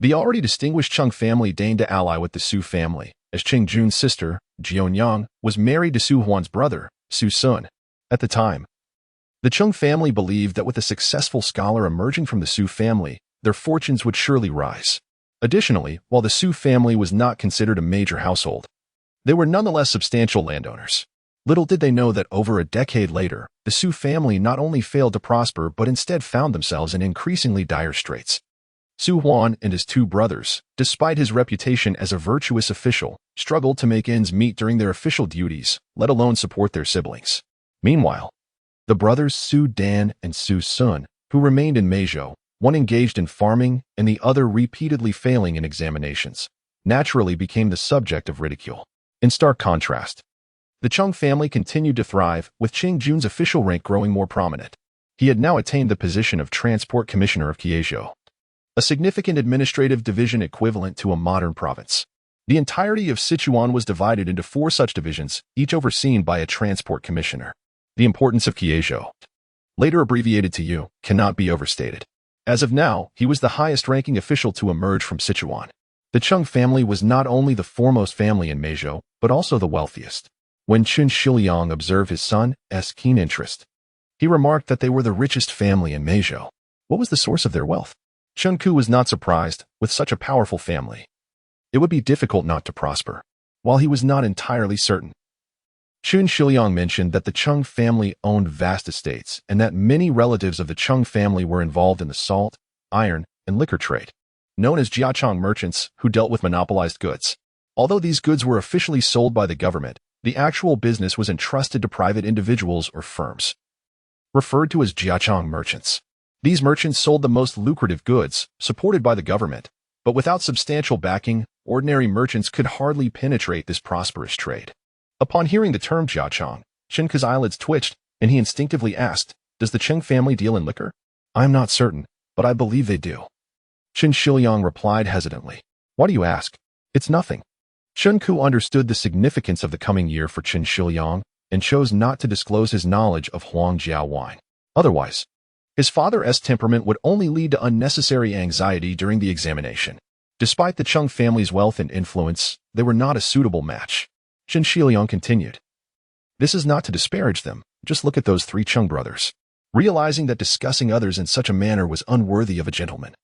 the already distinguished Cheng family deigned to ally with the Su family, as Cheng Jun's sister, Jianyang, was married to Su Huan's brother, Su Sun. At the time, the Cheng family believed that with a successful scholar emerging from the Su family, their fortunes would surely rise. Additionally, while the Su family was not considered a major household, they were nonetheless substantial landowners. Little did they know that over a decade later, the Su family not only failed to prosper but instead found themselves in increasingly dire straits. Su Huan and his 2 brothers, despite his reputation as a virtuous official, struggled to make ends meet during their official duties, let alone support their siblings. Meanwhile, the brothers Su Dan and Su Sun, who remained in Meizhou, one engaged in farming and the other repeatedly failing in examinations, naturally became the subject of ridicule. In stark contrast, the Cheng family continued to thrive, with Cheng Jun's official rank growing more prominent. He had now attained the position of Transport Commissioner of Qingxia, a significant administrative division equivalent to a modern province. The entirety of Sichuan was divided into 4 such divisions, each overseen by a transport commissioner. The importance of Qingxia, later abbreviated to Yu, cannot be overstated. As of now, he was the highest-ranking official to emerge from Sichuan. The Cheng family was not only the foremost family in Meizhou, but also the wealthiest. When Qingxia observed his son's keen interest, he remarked that they were the richest family in Meizhou. What was the source of their wealth? Chen Ku was not surprised. With such a powerful family, it would be difficult not to prosper. While he was not entirely certain, Qin Shiliang mentioned that the Cheng family owned vast estates and that many relatives of the Cheng family were involved in the salt, iron, and liquor trade, known as Jiachong merchants who dealt with monopolized goods. Although these goods were officially sold by the government, the actual business was entrusted to private individuals or firms, referred to as Jiachong merchants. These merchants sold the most lucrative goods, supported by the government, but without substantial backing, ordinary merchants could hardly penetrate this prosperous trade. Upon hearing the term Jiachong, Chen Ku's eyelids twitched, and he instinctively asked, "Does the Cheng family deal in liquor?" "I'm not certain, but I believe they do." Qin Shiliang replied hesitantly. "Why do you ask?" "It's nothing." Chen Ku understood the significance of the coming year for Qin Shiliang and chose not to disclose his knowledge of Huangjiao wine. Otherwise, his father's temperament would only lead to unnecessary anxiety during the examination. Despite the Cheng family's wealth and influence, they were not a suitable match. Qin Shiliang continued, "This is not to disparage them, just look at those three Cheng brothers." Realizing that discussing others in such a manner was unworthy of a gentleman,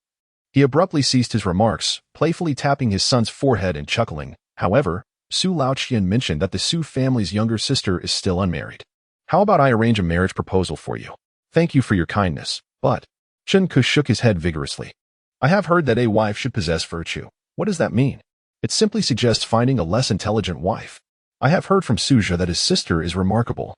he abruptly ceased his remarks, playfully tapping his son's forehead and chuckling. However, Su Laoqian mentioned that the Su family's younger sister is still unmarried. "How about I arrange a marriage proposal for you? Thank you for your kindness, but..." Chen Ku shook his head vigorously. "I have heard that a wife should possess virtue. What does that mean?" "It simply suggests finding a less intelligent wife. I have heard from Suzhou that his sister is remarkable,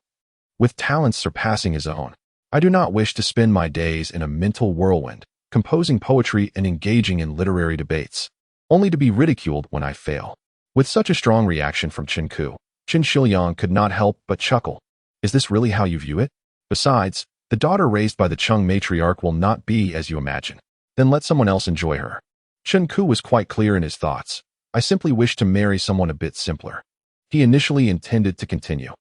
with talents surpassing his own. I do not wish to spend my days in a mental whirlwind, composing poetry and engaging in literary debates, only to be ridiculed when I fail." With such a strong reaction from Chen Ku, Qin Shiliang could not help but chuckle. "Is this really how you view it? Besides, the daughter raised by the Cheng matriarch will not be as you imagine. Then let someone else enjoy her." Chen Ku was quite clear in his thoughts. "I simply wish to marry someone a bit simpler." He initially intended to continue,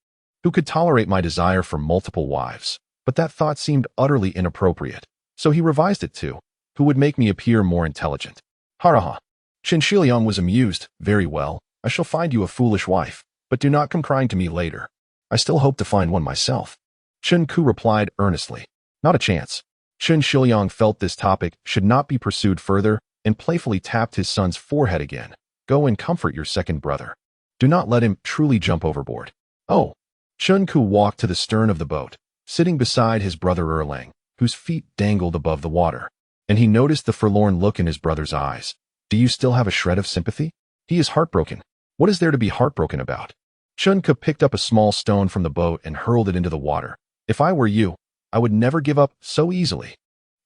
"Who could tolerate my desire for multiple wives?" But that thought seemed utterly inappropriate, so he revised it to, "Who would make me appear more intelligent?" "Haraha." Qin Shiliang was amused. "Very well, I shall find you a foolish wife, but do not come crying to me later. I still hope to find one myself." Chen Ku replied earnestly, "Not a chance." Qin Shiliang felt this topic should not be pursued further and playfully tapped his son's forehead again. "Go and comfort your second brother. Do not let him truly jump overboard." "Oh." Chen Ku walked to the stern of the boat, sitting beside his brother Erlang, whose feet dangled above the water, and he noticed the forlorn look in his brother's eyes. "Do you still have a shred of sympathy?" "He is heartbroken." "What is there to be heartbroken about?" Chen Ku picked up a small stone from the boat and hurled it into the water. "If I were you, I would never give up so easily."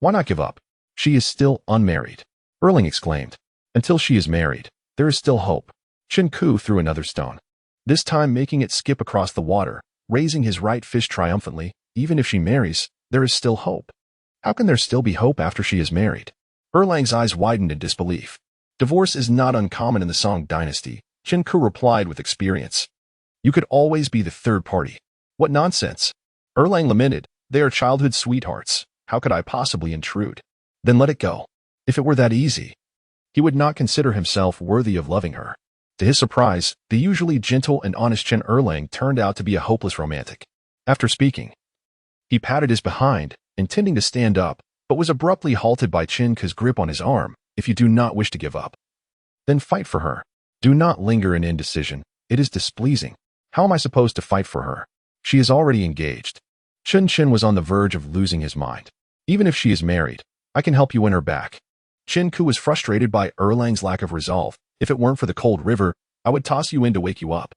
"Why not give up?" "She is still unmarried," Erlang exclaimed. "Until she is married, there is still hope." Chen Ku threw another stone, this time making it skip across the water, raising his right fist triumphantly. "Even if she marries, there is still hope." "How can there still be hope after she is married?" Erlang's eyes widened in disbelief. "Divorce is not uncommon in the Song Dynasty," Chen Ku replied with experience. "You could always be the third party." "What nonsense!" Erlang lamented. "They are childhood sweethearts. How could I possibly intrude?" "Then let it go. If it were that easy." He would not consider himself worthy of loving her. To his surprise, the usually gentle and honest Chen Erlang turned out to be a hopeless romantic. After speaking, he patted his behind, intending to stand up, but was abruptly halted by Chen Ku's grip on his arm. "If you do not wish to give up, then fight for her. Do not linger in indecision. It is displeasing. How am I supposed to fight for her? She is already engaged." Chen was on the verge of losing his mind. "Even if she is married, I can help you win her back." Chen Ku was frustrated by Erlang's lack of resolve. "If it weren't for the cold river, I would toss you in to wake you up."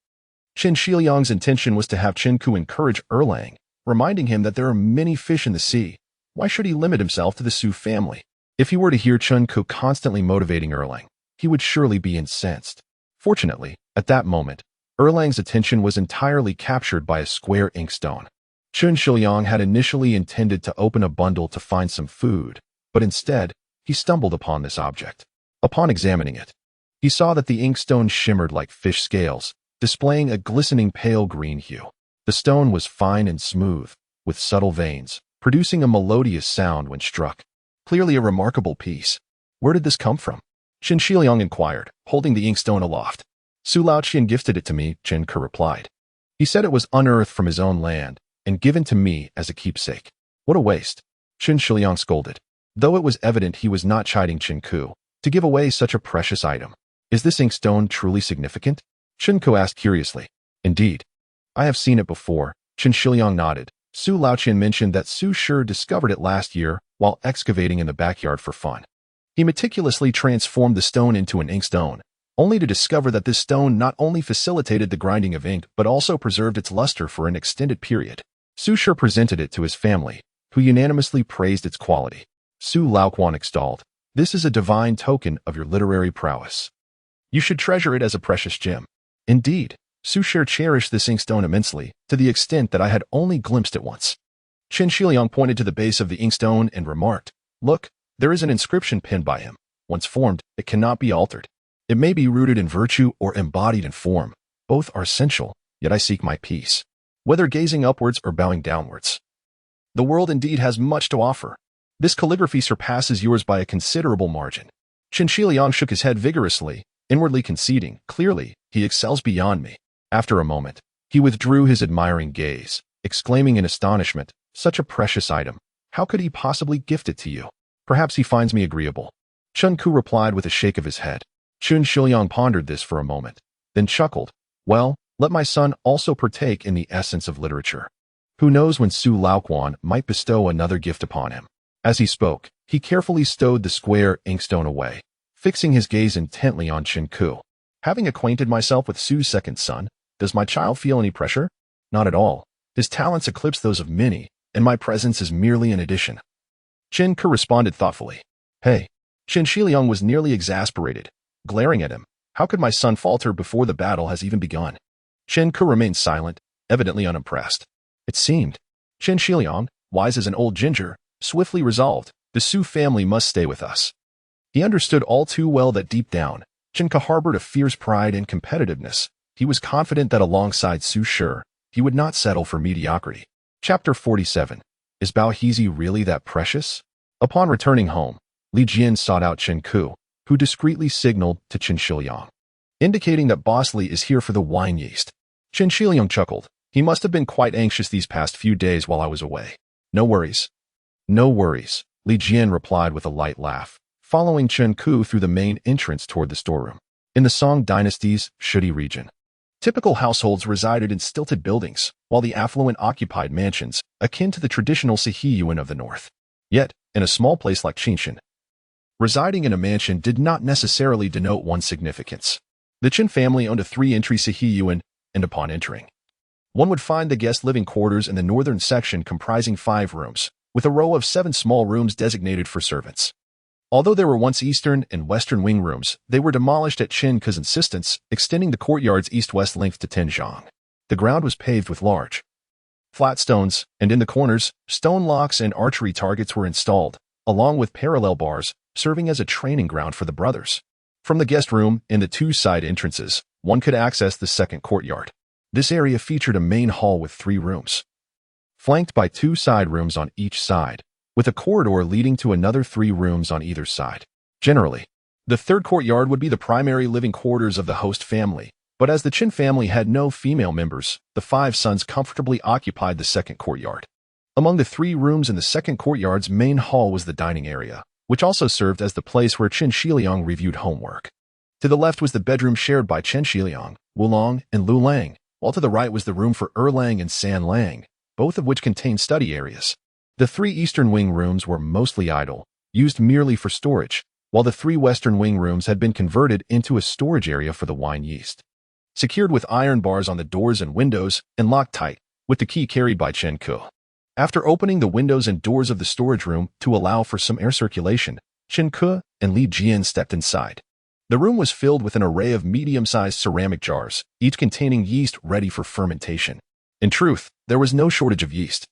Qin Shiliang's intention was to have Chen Ku encourage Erlang, reminding him that there are many fish in the sea. Why should he limit himself to the Su family? If he were to hear Chen Ku constantly motivating Erlang, he would surely be incensed. Fortunately, at that moment, Erlang's attention was entirely captured by a square inkstone. Qin Shiliang had initially intended to open a bundle to find some food, but instead, he stumbled upon this object. Upon examining it, he saw that the inkstone shimmered like fish scales, displaying a glistening pale green hue. The stone was fine and smooth, with subtle veins, producing a melodious sound when struck. Clearly a remarkable piece. "Where did this come from?" Qin Shiliang inquired, holding the inkstone aloft. "Su Laoqian gifted it to me," Chen Ke replied. "He said it was unearthed from his own land and given to me as a keepsake." "What a waste," Qin Shiliang scolded. though it was evident he was not chiding Qingku to give away such a precious item. Is this inkstone truly significant? Qingku asked curiously. Indeed. I have seen it before. Qin Shiliang nodded. Su Laoqian mentioned that Su Shi discovered it last year while excavating in the backyard for fun. He meticulously transformed the stone into an inkstone, only to discover that this stone not only facilitated the grinding of ink but also preserved its luster for an extended period. Su Shi presented it to his family, who unanimously praised its quality. Su Laoqian extolled, "This is a divine token of your literary prowess. You should treasure it as a precious gem." Indeed, Su Shi cherished this inkstone immensely, to the extent that I had only glimpsed it once. Qin Shiliang pointed to the base of the inkstone and remarked, "Look, there is an inscription penned by him. Once formed, it cannot be altered. It may be rooted in virtue or embodied in form. Both are essential, yet I seek my peace, whether gazing upwards or bowing downwards. The world indeed has much to offer. This calligraphy surpasses yours by a considerable margin." Qin Shiliang shook his head vigorously, inwardly conceding, "Clearly, he excels beyond me." After a moment, he withdrew his admiring gaze, exclaiming in astonishment, "Such a precious item. How could he possibly gift it to you? Perhaps he finds me agreeable." Qingku replied with a shake of his head. Qin Shiliang pondered this for a moment, then chuckled, "Well, let my son also partake in the essence of literature. Who knows when Su Laoqian might bestow another gift upon him." As he spoke, he carefully stowed the square inkstone away, fixing his gaze intently on Qingku. "Having acquainted myself with Su's second son, does my child feel any pressure? Not at all. His talents eclipse those of many, and my presence is merely an addition." Qingku responded thoughtfully. "Hey." Qin Shiliang was nearly exasperated, glaring at him. "How could my son falter before the battle has even begun?" Qingku remained silent, evidently unimpressed. It seemed. Qin Shiliang, wise as an old ginger, swiftly resolved, "The Su family must stay with us." He understood all too well that deep down, Qingku harbored a fierce pride and competitiveness. He was confident that alongside Su Shi, he would not settle for mediocrity. Chapter 47. Is Bao Heezi really that precious? Upon returning home, Li Jian sought out Qingku, who discreetly signaled to Qin Shiliang, indicating that Boss Li is here for the wine yeast. Qin Shiliang chuckled. He must have been quite anxious these past few days while I was away. "No worries." "No worries," Li Jian replied with a light laugh, following Qingku through the main entrance toward the storeroom. In the Song Dynasty's Shudi region, typical households resided in stilted buildings, while the affluent occupied mansions, akin to the traditional Sihiyuan of the north. Yet, in a small place like Qingxia, residing in a mansion did not necessarily denote one's significance. The Qin family owned a 3-entry Sihiyuan, and upon entering, one would find the guest living quarters in the northern section comprising 5 rooms, with a row of 7 small rooms designated for servants. Although there were once eastern and western wing rooms, they were demolished at Qingku's insistence, extending the courtyard's east-west length to 10 zhang. The ground was paved with large, flat stones, and in the corners, stone locks and archery targets were installed, along with parallel bars, serving as a training ground for the brothers. From the guest room and the 2 side entrances, one could access the second courtyard. This area featured a main hall with 3 rooms, flanked by 2 side rooms on each side, with a corridor leading to another 3 rooms on either side. Generally, the third courtyard would be the primary living quarters of the host family, but as the Qin family had no female members, the 5 sons comfortably occupied the second courtyard. Among the 3 rooms in the second courtyard's main hall was the dining area, which also served as the place where Qin Shiliang reviewed homework. To the left was the bedroom shared by Qin Shiliang, Wulong, and Lu Lang, while to the right was the room for Lang and San Lang, both of which contained study areas. The 3 eastern wing rooms were mostly idle, used merely for storage, while the 3 western wing rooms had been converted into a storage area for the wine yeast. Secured with iron bars on the doors and windows, and locked tight, with the key carried by Qingku. After opening the windows and doors of the storage room to allow for some air circulation, Qingku and Li Jian stepped inside. The room was filled with an array of medium-sized ceramic jars, each containing yeast ready for fermentation. In truth, there was no shortage of yeast.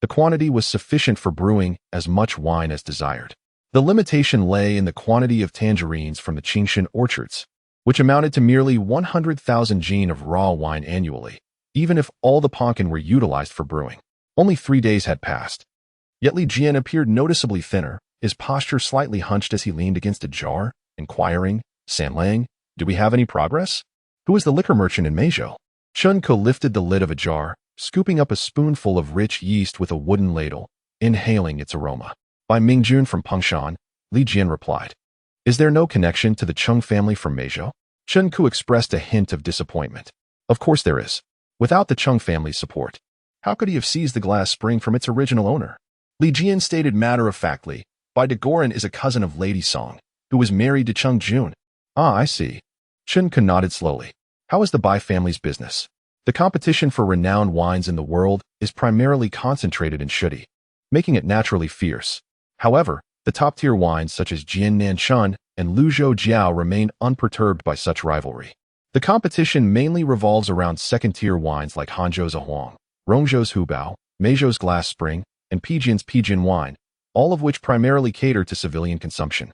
The quantity was sufficient for brewing as much wine as desired. The limitation lay in the quantity of tangerines from the Qingxia orchards, which amounted to merely 100,000 jin of raw wine annually, even if all the pumpkin were utilized for brewing. Only 3 days had passed. Yet Li Jian appeared noticeably thinner, his posture slightly hunched as he leaned against a jar, inquiring, "San Lang, do we have any progress? Who is the liquor merchant in Meizhou?" Qingku lifted the lid of a jar, scooping up a spoonful of rich yeast with a wooden ladle, inhaling its aroma. By Mingjun from Pengshan, Li Jian replied. Is there no connection to the Cheng family from Meizhou? Chen Ku expressed a hint of disappointment. Of course there is. Without the Cheng family's support, how could he have seized the glass spring from its original owner? Li Jian stated matter-of-factly, Bai Dagoran is a cousin of Lady Song, who was married to Cheng Jun. Ah, I see. Chen Ku nodded slowly. How is the Bai family's business? The competition for renowned wines in the world is primarily concentrated in Shudi, making it naturally fierce. However, the top-tier wines such as Jiannan Chun and Luzhou Jiao remain unperturbed by such rivalry. The competition mainly revolves around second-tier wines like Hanzhou's Ouyang, Rongzhou's Hubao, Meizhou's Glass Spring, and Pijian's Pijin wine, all of which primarily cater to civilian consumption,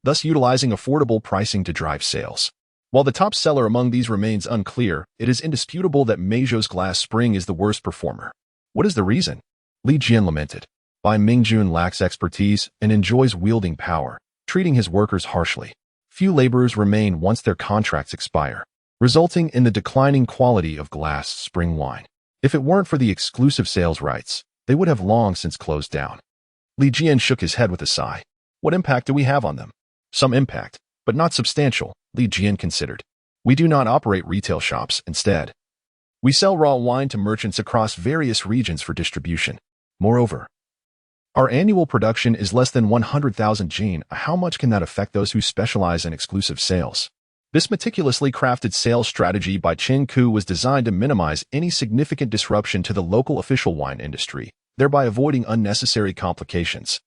thus utilizing affordable pricing to drive sales. While the top seller among these remains unclear, it is indisputable that Meizhou's Glass Spring is the worst performer. What is the reason? Li Jian lamented. Bai Mingjun lacks expertise and enjoys wielding power, treating his workers harshly. Few laborers remain once their contracts expire, resulting in the declining quality of Glass Spring wine. If it weren't for the exclusive sales rights, they would have long since closed down. Li Jian shook his head with a sigh. What impact do we have on them? Some impact, but not substantial, Li Jian considered. We do not operate retail shops, instead. We sell raw wine to merchants across various regions for distribution. Moreover, our annual production is less than 100,000 jin. How much can that affect those who specialize in exclusive sales? This meticulously crafted sales strategy by Chen Ku was designed to minimize any significant disruption to the local official wine industry, thereby avoiding unnecessary complications.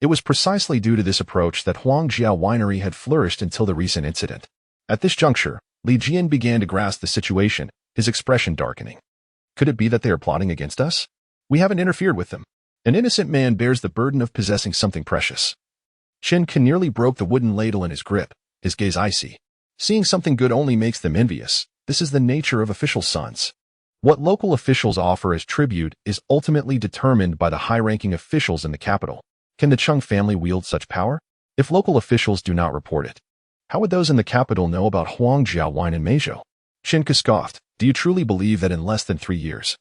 It was precisely due to this approach that Huangjiao Winery had flourished until the recent incident. At this juncture, Li Jian began to grasp the situation, his expression darkening. Could it be that they are plotting against us? We haven't interfered with them. An innocent man bears the burden of possessing something precious. Chen Ku nearly broke the wooden ladle in his grip, his gaze icy. Seeing something good only makes them envious. This is the nature of official sons. What local officials offer as tribute is ultimately determined by the high-ranking officials in the capital. Can the Cheng family wield such power? If local officials do not report it, how would those in the capital know about Huangjiao wine in Meizhou? Chen Ku scoffed. Do you truly believe that in less than 3 years,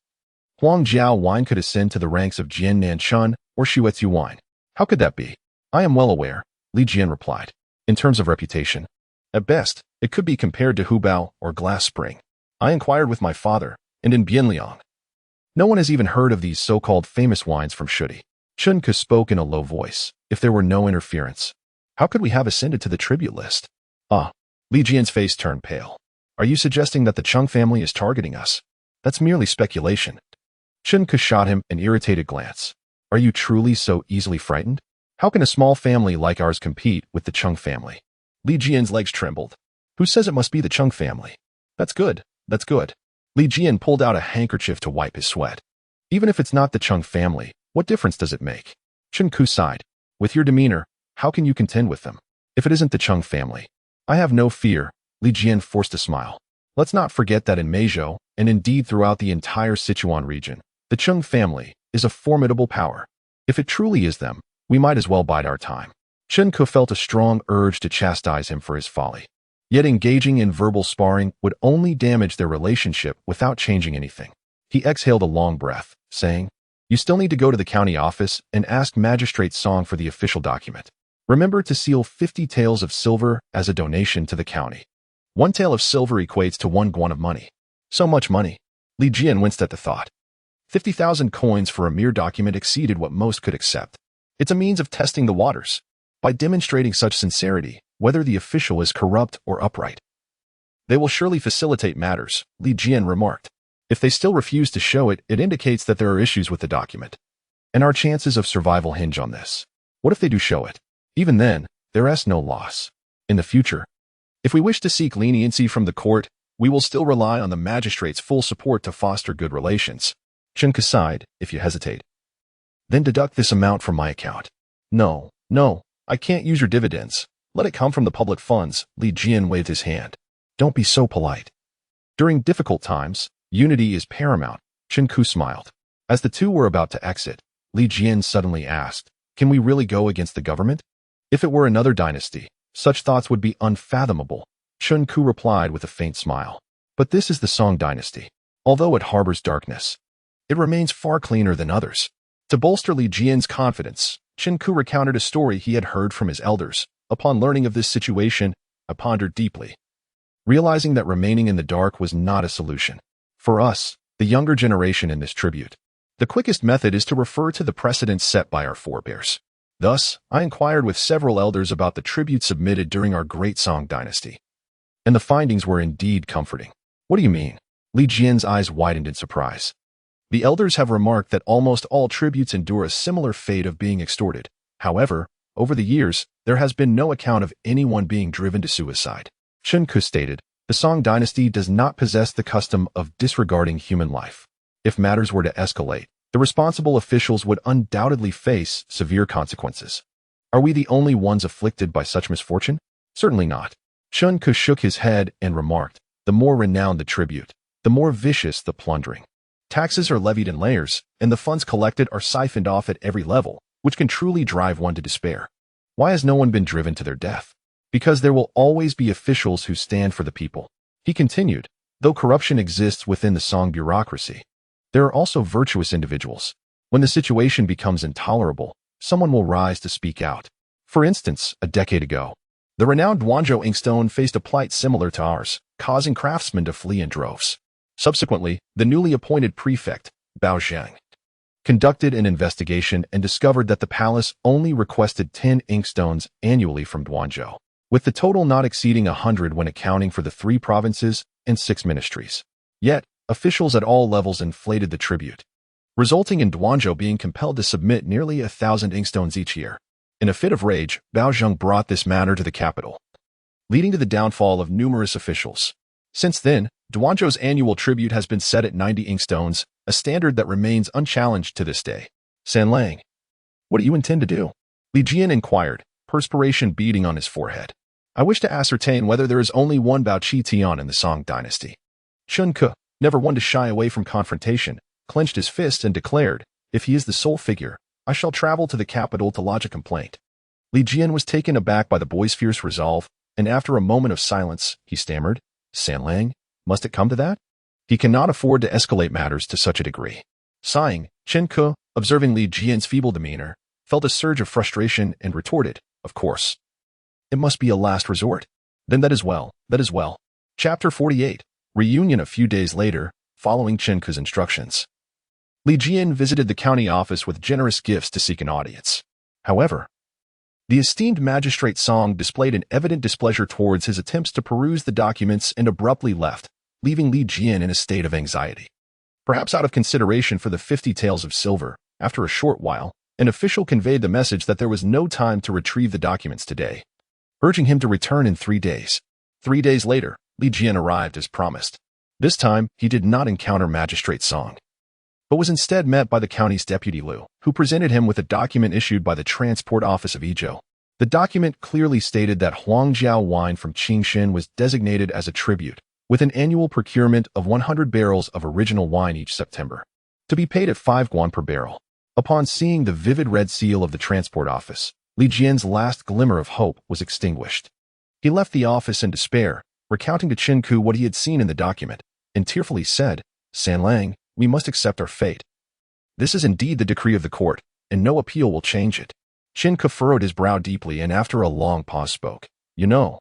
Huangjiao wine could ascend to the ranks of Jiannan Chun or Shuetsu wine? How could that be? I am well aware, Li Jian replied. In terms of reputation, at best, it could be compared to Hubao or Glass Spring. I inquired with my father, and in Bianliang. No one has even heard of these so-called famous wines from Shudi. Chen Ku spoke in a low voice. If there were no interference, how could we have ascended to the tribute list? Ah, Li Jian's face turned pale. Are you suggesting that the Cheng family is targeting us? That's merely speculation. Chen Ku shot him an irritated glance. Are you truly so easily frightened? How can a small family like ours compete with the Cheng family? Li Jian's legs trembled. Who says it must be the Cheng family? That's good, that's good. Li Jian pulled out a handkerchief to wipe his sweat. Even if it's not the Cheng family, what difference does it make? Chen Ku sighed. With your demeanor, how can you contend with them? If it isn't the Cheng family, I have no fear. Li Jian forced a smile. Let's not forget that in Meizhou, and indeed throughout the entire Sichuan region, the Cheng family is a formidable power. If it truly is them, we might as well bide our time. Chen Ku felt a strong urge to chastise him for his folly. Yet engaging in verbal sparring would only damage their relationship without changing anything. He exhaled a long breath, saying, You still need to go to the county office and ask Magistrate Song for the official document. Remember to seal 50 taels of silver as a donation to the county. 1 tael of silver equates to 1 guan of money. So much money. Li Jian winced at the thought. 50,000 coins for a mere document exceeded what most could accept. It's a means of testing the waters, by demonstrating such sincerity, whether the official is corrupt or upright. They will surely facilitate matters, Li Jian remarked. If they still refuse to show it, it indicates that there are issues with the document. And our chances of survival hinge on this. What if they do show it? Even then, there is no loss. In the future, if we wish to seek leniency from the court, we will still rely on the magistrate's full support to foster good relations. Chen Ku sighed, if you hesitate. Then deduct this amount from my account. No, I can't use your dividends. Let it come from the public funds. Li Jian waved his hand. Don't be so polite. During difficult times, unity is paramount. Chen Ku smiled. As the two were about to exit, Li Jian suddenly asked, Can we really go against the government? If it were another dynasty, such thoughts would be unfathomable. Chen Ku replied with a faint smile. But this is the Song Dynasty. Although it harbors darkness, it remains far cleaner than others. To bolster Li Jian's confidence, Qingxia recounted a story he had heard from his elders. Upon learning of this situation, I pondered deeply, realizing that remaining in the dark was not a solution. For us, the younger generation in this tribute, the quickest method is to refer to the precedents set by our forebears. Thus, I inquired with several elders about the tribute submitted during our great Song Dynasty. And the findings were indeed comforting. What do you mean? Li Jian's eyes widened in surprise. The elders have remarked that almost all tributes endure a similar fate of being extorted. However, over the years, there has been no account of anyone being driven to suicide. Qingxia stated, the Song Dynasty does not possess the custom of disregarding human life. If matters were to escalate, the responsible officials would undoubtedly face severe consequences. Are we the only ones afflicted by such misfortune? Certainly not. Qingxia shook his head and remarked, the more renowned the tribute, the more vicious the plundering. Taxes are levied in layers, and the funds collected are siphoned off at every level, which can truly drive one to despair. Why has no one been driven to their death? Because there will always be officials who stand for the people. He continued, though corruption exists within the Song bureaucracy, there are also virtuous individuals. When the situation becomes intolerable, someone will rise to speak out. For instance, a decade ago, the renowned Guangzhou inkstone faced a plight similar to ours, causing craftsmen to flee in droves. Subsequently, the newly appointed prefect, Bianjing, conducted an investigation and discovered that the palace only requested 10 inkstones annually from Guangzhou, with the total not exceeding 100 when accounting for the 3 provinces and 6 ministries. Yet, officials at all levels inflated the tribute, resulting in Guangzhou being compelled to submit nearly 1,000 inkstones each year. In a fit of rage, Bianjing brought this matter to the capital, leading to the downfall of numerous officials. Since then, Guangzhou's annual tribute has been set at 90 inkstones, a standard that remains unchallenged to this day. Fanlou, what do you intend to do? Li Jian inquired, perspiration beading on his forehead. I wish to ascertain whether there is only one Bao Qi Tian in the Song Dynasty. Qingxia, never one to shy away from confrontation, clenched his fist and declared, if he is the sole figure, I shall travel to the capital to lodge a complaint. Li Jian was taken aback by the boy's fierce resolve, and after a moment of silence, he stammered, Fanlou, must it come to that? He cannot afford to escalate matters to such a degree. Sighing, Qingxia, observing Li Jian's feeble demeanor, felt a surge of frustration and retorted, of course. It must be a last resort. Then that is well. Chapter 48. Reunion a few days later, following Qingxia's instructions. Li Jian visited the county office with generous gifts to seek an audience. However, the esteemed magistrate Song displayed an evident displeasure towards his attempts to peruse the documents and abruptly left, leaving Li Jian in a state of anxiety. Perhaps out of consideration for the 50 taels of silver, after a short while, an official conveyed the message that there was no time to retrieve the documents today, urging him to return in 3 days. 3 days later, Li Jian arrived as promised. This time, he did not encounter Magistrate Song, but was instead met by the county's deputy Liu, who presented him with a document issued by the Transport Office of Izhou. The document clearly stated that Huangjiao wine from Qingxia was designated as a tribute, with an annual procurement of 100 barrels of original wine each September, to be paid at 5 guan per barrel. Upon seeing the vivid red seal of the Transport Office, Li Jian's last glimmer of hope was extinguished. He left the office in despair, recounting to Qingxia what he had seen in the document, and tearfully said, Fanlou, we must accept our fate. This is indeed the decree of the court, and no appeal will change it. Qingxia furrowed his brow deeply and after a long pause spoke. You know,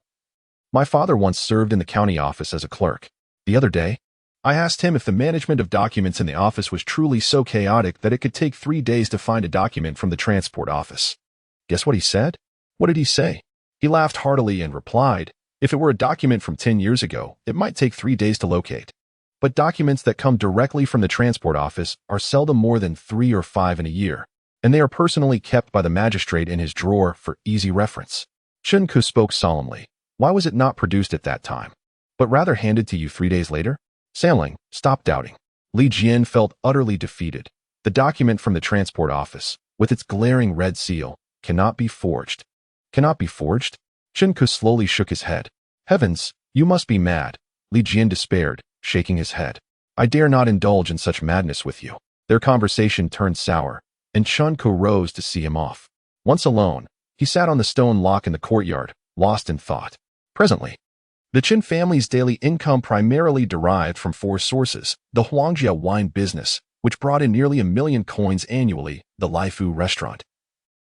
my father once served in the county office as a clerk. The other day, I asked him if the management of documents in the office was truly so chaotic that it could take 3 days to find a document from the transport office. Guess what he said? What did he say? He laughed heartily and replied, if it were a document from 10 years ago, it might take 3 days to locate. But documents that come directly from the transport office are seldom more than 3 or 5 in a year, and they are personally kept by the magistrate in his drawer for easy reference. Qingxia spoke solemnly. Why was it not produced at that time, but rather handed to you 3 days later? Fanlou, stop doubting. Li Jian felt utterly defeated. The document from the transport office, with its glaring red seal, cannot be forged. Cannot be forged? Qingxia slowly shook his head. Heavens, you must be mad. Li Jian despaired, shaking his head. I dare not indulge in such madness with you. Their conversation turned sour, and Qingxia rose to see him off. Once alone, he sat on the stone lock in the courtyard, lost in thought. Presently, the Qin family's daily income primarily derived from 4 sources: the Huangjiao wine business, which brought in nearly 1 million coins annually, the Laifu restaurant,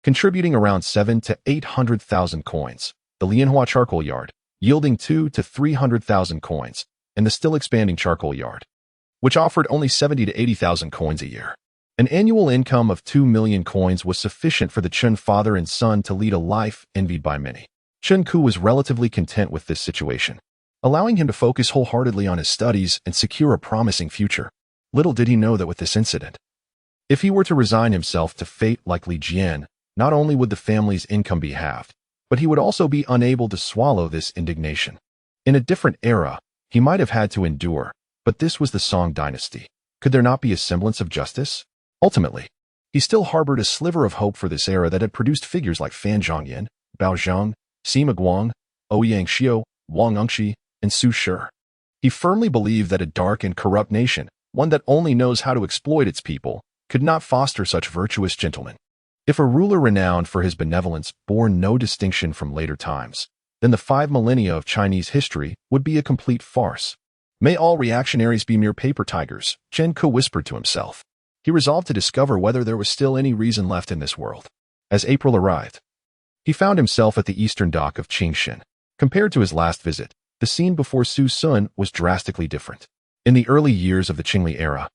contributing around 7 to 800,000 coins, the Lianhua charcoal yard, yielding 2 to 300,000 coins, and the still expanding charcoal yard, which offered only 70 to 80,000 coins a year. An annual income of 2 million coins was sufficient for the Chen father and son to lead a life envied by many. Chen Ku was relatively content with this situation, allowing him to focus wholeheartedly on his studies and secure a promising future. Little did he know that with this incident, if he were to resign himself to fate like Li Jian, not only would the family's income be halved, but he would also be unable to swallow this indignation. In a different era, he might have had to endure, but this was the Song Dynasty. Could there not be a semblance of justice? Ultimately, he still harbored a sliver of hope for this era that had produced figures like Fan Zhongyan, Bianjing, Sima Guang, Ouyang Xiu, Wang Anshi, and Su Xiaomei. He firmly believed that a dark and corrupt nation, one that only knows how to exploit its people, could not foster such virtuous gentlemen. If a ruler renowned for his benevolence bore no distinction from later times, then the 5 millennia of Chinese history would be a complete farce. May all reactionaries be mere paper tigers, Chen Ku whispered to himself. He resolved to discover whether there was still any reason left in this world. As April arrived, he found himself at the eastern dock of Qingxia. Compared to his last visit, the scene before Su Sun was drastically different. In the early years of the Qingli era,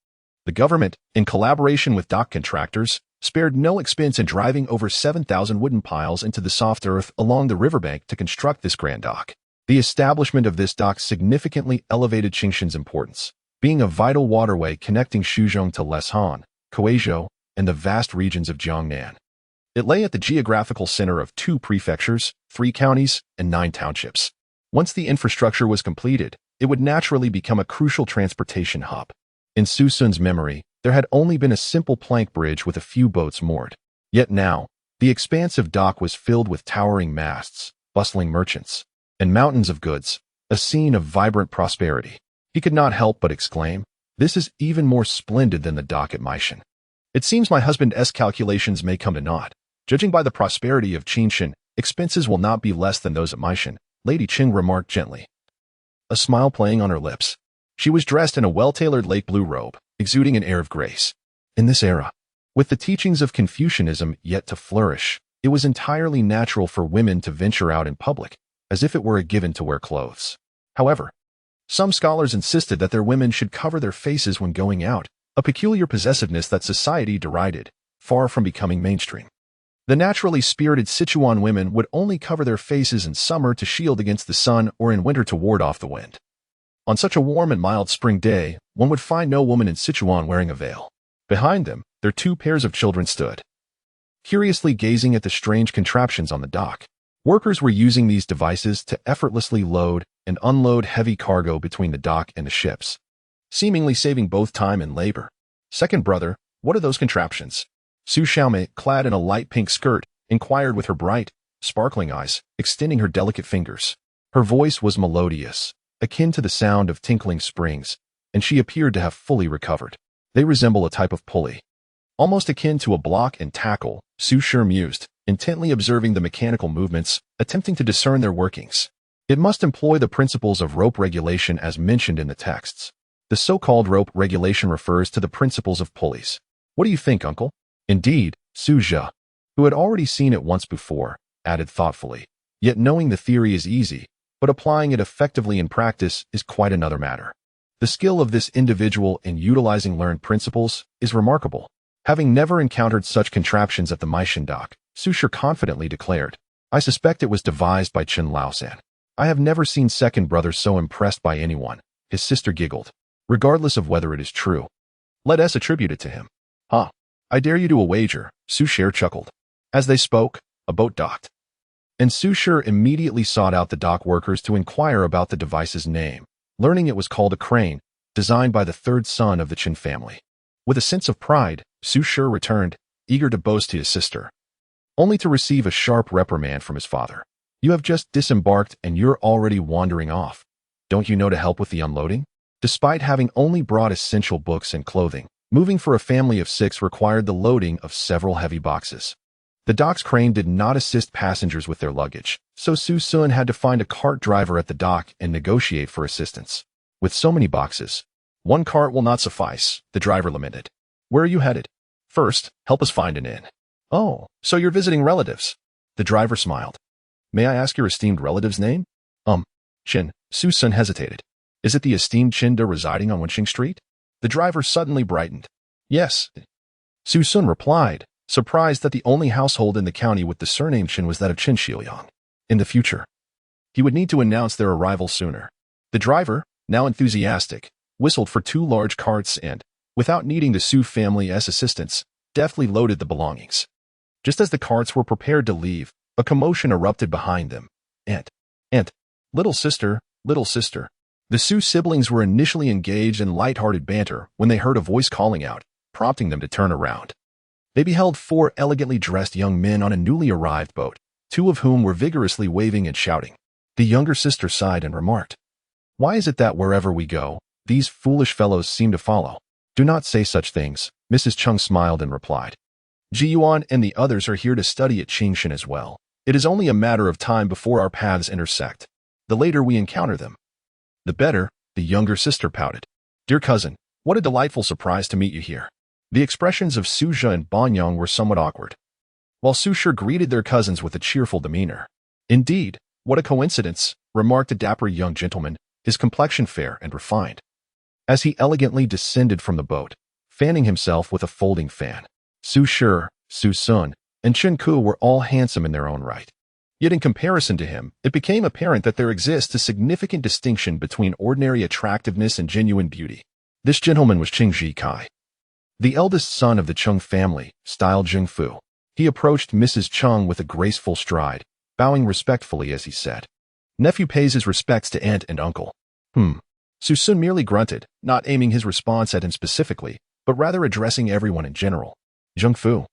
the government, in collaboration with dock contractors, spared no expense in driving over 7,000 wooden piles into the soft earth along the riverbank to construct this grand dock. The establishment of this dock significantly elevated Qingxia's importance, being a vital waterway connecting Shuzhong to Leshan, Kuizhou, and the vast regions of Zhongyan. It lay at the geographical center of 2 prefectures, 3 counties, and 9 townships. Once the infrastructure was completed, it would naturally become a crucial transportation hub. In Su Sun's memory, there had only been a simple plank bridge with a few boats moored. Yet now, the expansive dock was filled with towering masts, bustling merchants, and mountains of goods, a scene of vibrant prosperity. He could not help but exclaim, "This is even more splendid than the dock at Meishan. It seems my husband's calculations may come to naught. Judging by the prosperity of Qingxia, expenses will not be less than those at Meishan," Lady Qing remarked gently, a smile playing on her lips. She was dressed in a well-tailored lake blue robe, exuding an air of grace. In this era, with the teachings of Confucianism yet to flourish, it was entirely natural for women to venture out in public, as if it were a given to wear clothes. However, some scholars insisted that their women should cover their faces when going out, a peculiar possessiveness that society derided, far from becoming mainstream. The naturally spirited Sichuan women would only cover their faces in summer to shield against the sun or in winter to ward off the wind. On such a warm and mild spring day, one would find no woman in Sichuan wearing a veil. Behind them, their 2 pairs of children stood, curiously gazing at the strange contraptions on the dock. Workers were using these devices to effortlessly load and unload heavy cargo between the dock and the ships, seemingly saving both time and labor. "Second brother, what are those contraptions?" Su Xiaomei, clad in a light pink skirt, inquired with her bright, sparkling eyes, extending her delicate fingers. Her voice was melodious, akin to the sound of tinkling springs, and she appeared to have fully recovered. "They resemble a type of pulley, almost akin to a block and tackle," Su Xiaomei mused, intently observing the mechanical movements, attempting to discern their workings. "It must employ the principles of rope regulation as mentioned in the texts. The so-called rope regulation refers to the principles of pulleys. What do you think, uncle?" "Indeed," Su Jia, who had already seen it once before, added thoughtfully, "Yet knowing the theory is easy, but applying it effectively in practice is quite another matter. The skill of this individual in utilizing learned principles is remarkable." Having never encountered such contraptions at the Meishan dock, Su Xiaomei confidently declared, "I suspect it was devised by Chen Laosan. I have never seen second brother so impressed by anyone." His sister giggled. "Regardless of whether it is true, let us attribute it to him." "Huh. I dare you to a wager," Su Xiaomei chuckled. As they spoke, a boat docked, and Su Xiaomei immediately sought out the dock workers to inquire about the device's name, learning it was called a crane, designed by the 3rd son of the Qin family. With a sense of pride, Su Xiaomei returned, eager to boast to his sister, only to receive a sharp reprimand from his father. "You have just disembarked and you're already wandering off. Don't you know to help with the unloading?" Despite having only brought essential books and clothing, moving for a family of 6 required the loading of several heavy boxes. The dock's crane did not assist passengers with their luggage, so Su Sun had to find a cart driver at the dock and negotiate for assistance. "With so many boxes, 1 cart will not suffice," the driver lamented. "Where are you headed?" "First, help us find an inn. Oh, so you're visiting relatives. The driver smiled. May I ask your esteemed relative's name? Qin. Su Sun hesitated. Is it the esteemed Qinda residing on Wenxing Street? The driver suddenly brightened. Yes. Su Sun replied, surprised that the only household in the county with the surname Qin was that of Qin Xiuyang. In the future, he would need to announce their arrival sooner. The driver, now enthusiastic, whistled for 2 large carts and, without needing the Su family's assistance, deftly loaded the belongings. Just as the carts were prepared to leave, a commotion erupted behind them. Aunt, little sister. The Su siblings were initially engaged in light-hearted banter when they heard a voice calling out, prompting them to turn around. They beheld 4 elegantly dressed young men on a newly arrived boat, 2 of whom were vigorously waving and shouting. The younger sister sighed and remarked, "Why is it that wherever we go, these foolish fellows seem to follow?" "Do not say such things," Mrs. Chung smiled and replied. "Ji Yuan and the others are here to study at Qingxia as well. It is only a matter of time before our paths intersect. The later we encounter them, the better," the younger sister pouted. "Dear cousin, what a delightful surprise to meet you here." The expressions of Suzha and Bianjing were somewhat awkward, while Su Shi greeted their cousins with a cheerful demeanor. "Indeed, what a coincidence," remarked a dapper young gentleman, his complexion fair and refined, as he elegantly descended from the boat, fanning himself with a folding fan. Su Shi, Su Sun, and Chen Ku were all handsome in their own right. Yet in comparison to him, it became apparent that there exists a significant distinction between ordinary attractiveness and genuine beauty. This gentleman was Qingxia, the eldest son of the Chung family, styled Jingfu. He approached Mrs. Chung with a graceful stride, bowing respectfully as he said, "Nephew pays his respects to aunt and uncle." Su Sun merely grunted, not aiming his response at him specifically, but rather addressing everyone in general. "Jingfu,